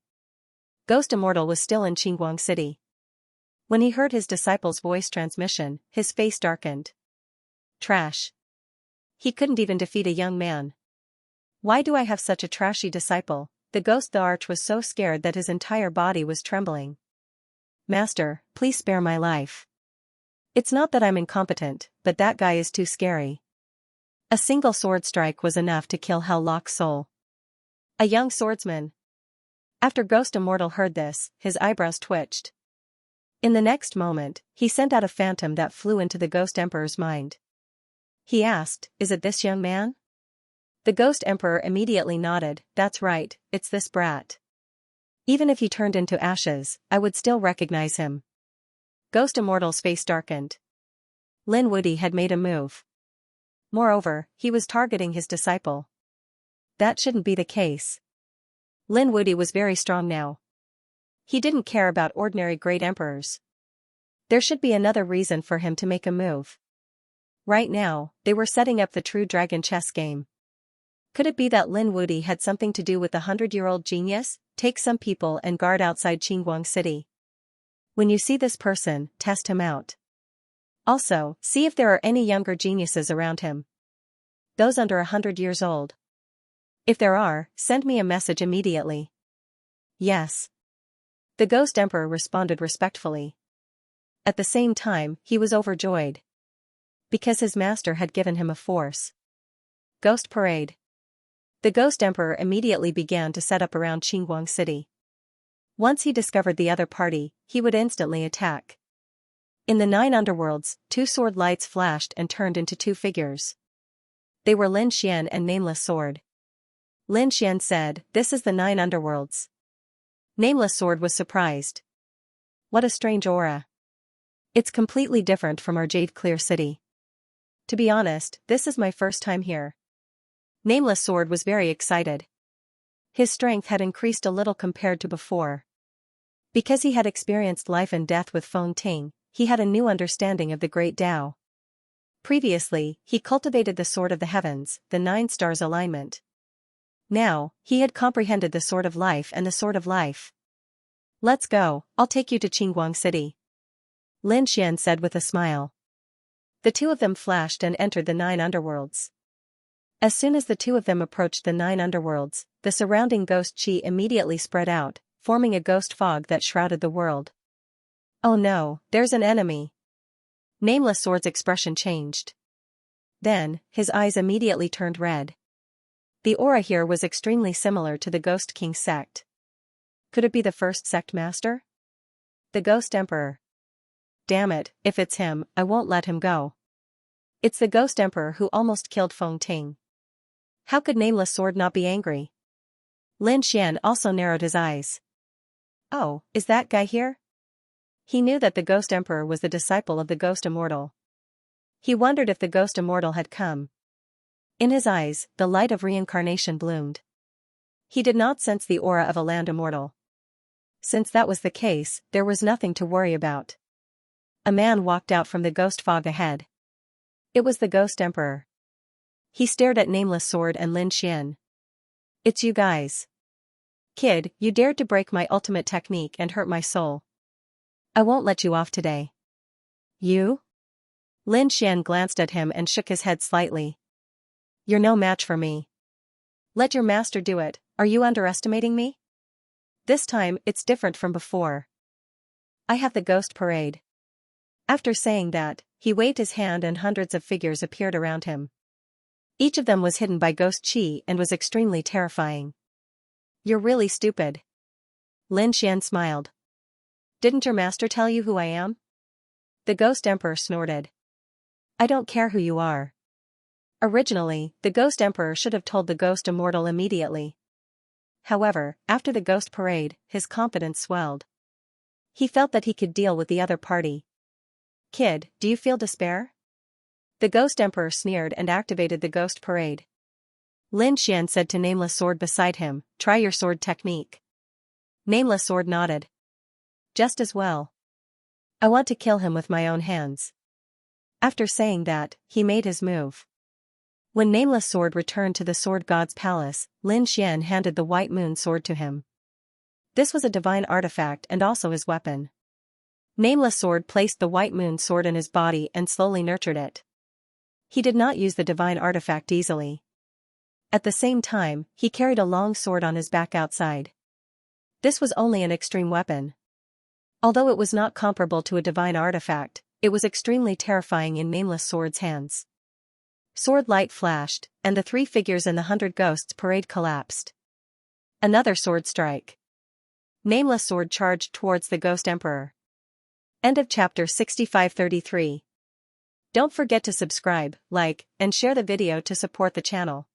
Ghost Immortal was still in Qingguang City. When he heard his disciple's voice transmission, his face darkened. Trash. He couldn't even defeat a young man. Why do I have such a trashy disciple? The Ghost the Arch was so scared that his entire body was trembling. Master, please spare my life. It's not that I'm incompetent, but that guy is too scary. A single sword strike was enough to kill Hell Lock's soul. A young swordsman. After Ghost Immortal heard this, his eyebrows twitched. In the next moment, he sent out a phantom that flew into the Ghost Emperor's mind. He asked, "Is it this young man?" The Ghost Emperor immediately nodded, "That's right, it's this brat. Even if he turned into ashes, I would still recognize him." Ghost Immortal's face darkened. Lin Wudy had made a move. Moreover, he was targeting his disciple. That shouldn't be the case. Lin Wudy was very strong now. He didn't care about ordinary great emperors. There should be another reason for him to make a move. Right now, they were setting up the true dragon chess game. Could it be that Lin Wudy had something to do with the 100-year-old genius? Take some people and guard outside Qingguang City. When you see this person, test him out. Also, see if there are any younger geniuses around him. Those under 100 years old. If there are, send me a message immediately. Yes. The Ghost Emperor responded respectfully. At the same time, he was overjoyed. Because his master had given him a force. Ghost Parade. The Ghost Emperor immediately began to set up around Qingguang City. Once he discovered the other party, he would instantly attack. In the 9 underworlds, 2 sword lights flashed and turned into 2 figures. They were Lin Xian and Nameless Sword. Lin Xian said, "This is the 9 underworlds." Nameless Sword was surprised. What a strange aura. It's completely different from our Jade Clear City. To be honest, this is my first time here. Nameless Sword was very excited. His strength had increased a little compared to before. Because he had experienced life and death with Feng Ting, he had a new understanding of the Great Tao. Previously, he cultivated the Sword of the Heavens, the 9 stars alignment. Now, he had comprehended the Sword of Life and the Sword of Life. "Let's go, I'll take you to Qingguang City," Lin Xian said with a smile. The two of them flashed and entered the 9 underworlds. As soon as the two of them approached the 9 underworlds, the surrounding ghost chi immediately spread out, forming a ghost fog that shrouded the world. Oh no, there's an enemy. Nameless Sword's expression changed. Then, his eyes immediately turned red. The aura here was extremely similar to the Ghost King sect. Could it be the first sect master? The Ghost Emperor. Damn it, if it's him, I won't let him go. It's the Ghost Emperor who almost killed Feng Ting. How could Nameless Sword not be angry? Lin Xian also narrowed his eyes. Oh, is that guy here? He knew that the Ghost Emperor was the disciple of the Ghost Immortal. He wondered if the Ghost Immortal had come. In his eyes, the light of reincarnation bloomed. He did not sense the aura of a land immortal. Since that was the case, there was nothing to worry about. A man walked out from the ghost fog ahead. It was the Ghost Emperor. He stared at Nameless Sword and Lin Xian. It's you guys. Kid, you dared to break my ultimate technique and hurt my soul. I won't let you off today. You? Lin Xian glanced at him and shook his head slightly. You're no match for me. Let your master do it, are you underestimating me? This time, it's different from before. I have the ghost parade. After saying that, he waved his hand and hundreds of figures appeared around him. Each of them was hidden by ghost chi and was extremely terrifying. You're really stupid. Lin Xian smiled. Didn't your master tell you who I am? The Ghost Emperor snorted. I don't care who you are. Originally, the Ghost Emperor should have told the Ghost Immortal immediately. However, after the Ghost Parade, his confidence swelled. He felt that he could deal with the other party. Kid, do you feel despair? The Ghost Emperor sneered and activated the Ghost Parade. Lin Xian said to Nameless Sword beside him, try your sword technique. Nameless Sword nodded. Just as well. I want to kill him with my own hands. After saying that, he made his move. When Nameless Sword returned to the Sword God's palace, Lin Xian handed the White Moon Sword to him. This was a divine artifact and also his weapon. Nameless Sword placed the White Moon Sword in his body and slowly nurtured it. He did not use the divine artifact easily. At the same time, he carried a long sword on his back outside. This was only an extreme weapon. Although it was not comparable to a divine artifact, it was extremely terrifying in Nameless Sword's hands. Sword light flashed, and the 3 figures in the 100 Ghosts Parade collapsed. Another sword strike. Nameless Sword charged towards the Ghost Emperor. End of chapter 6533. Don't forget to subscribe, like, and share the video to support the channel.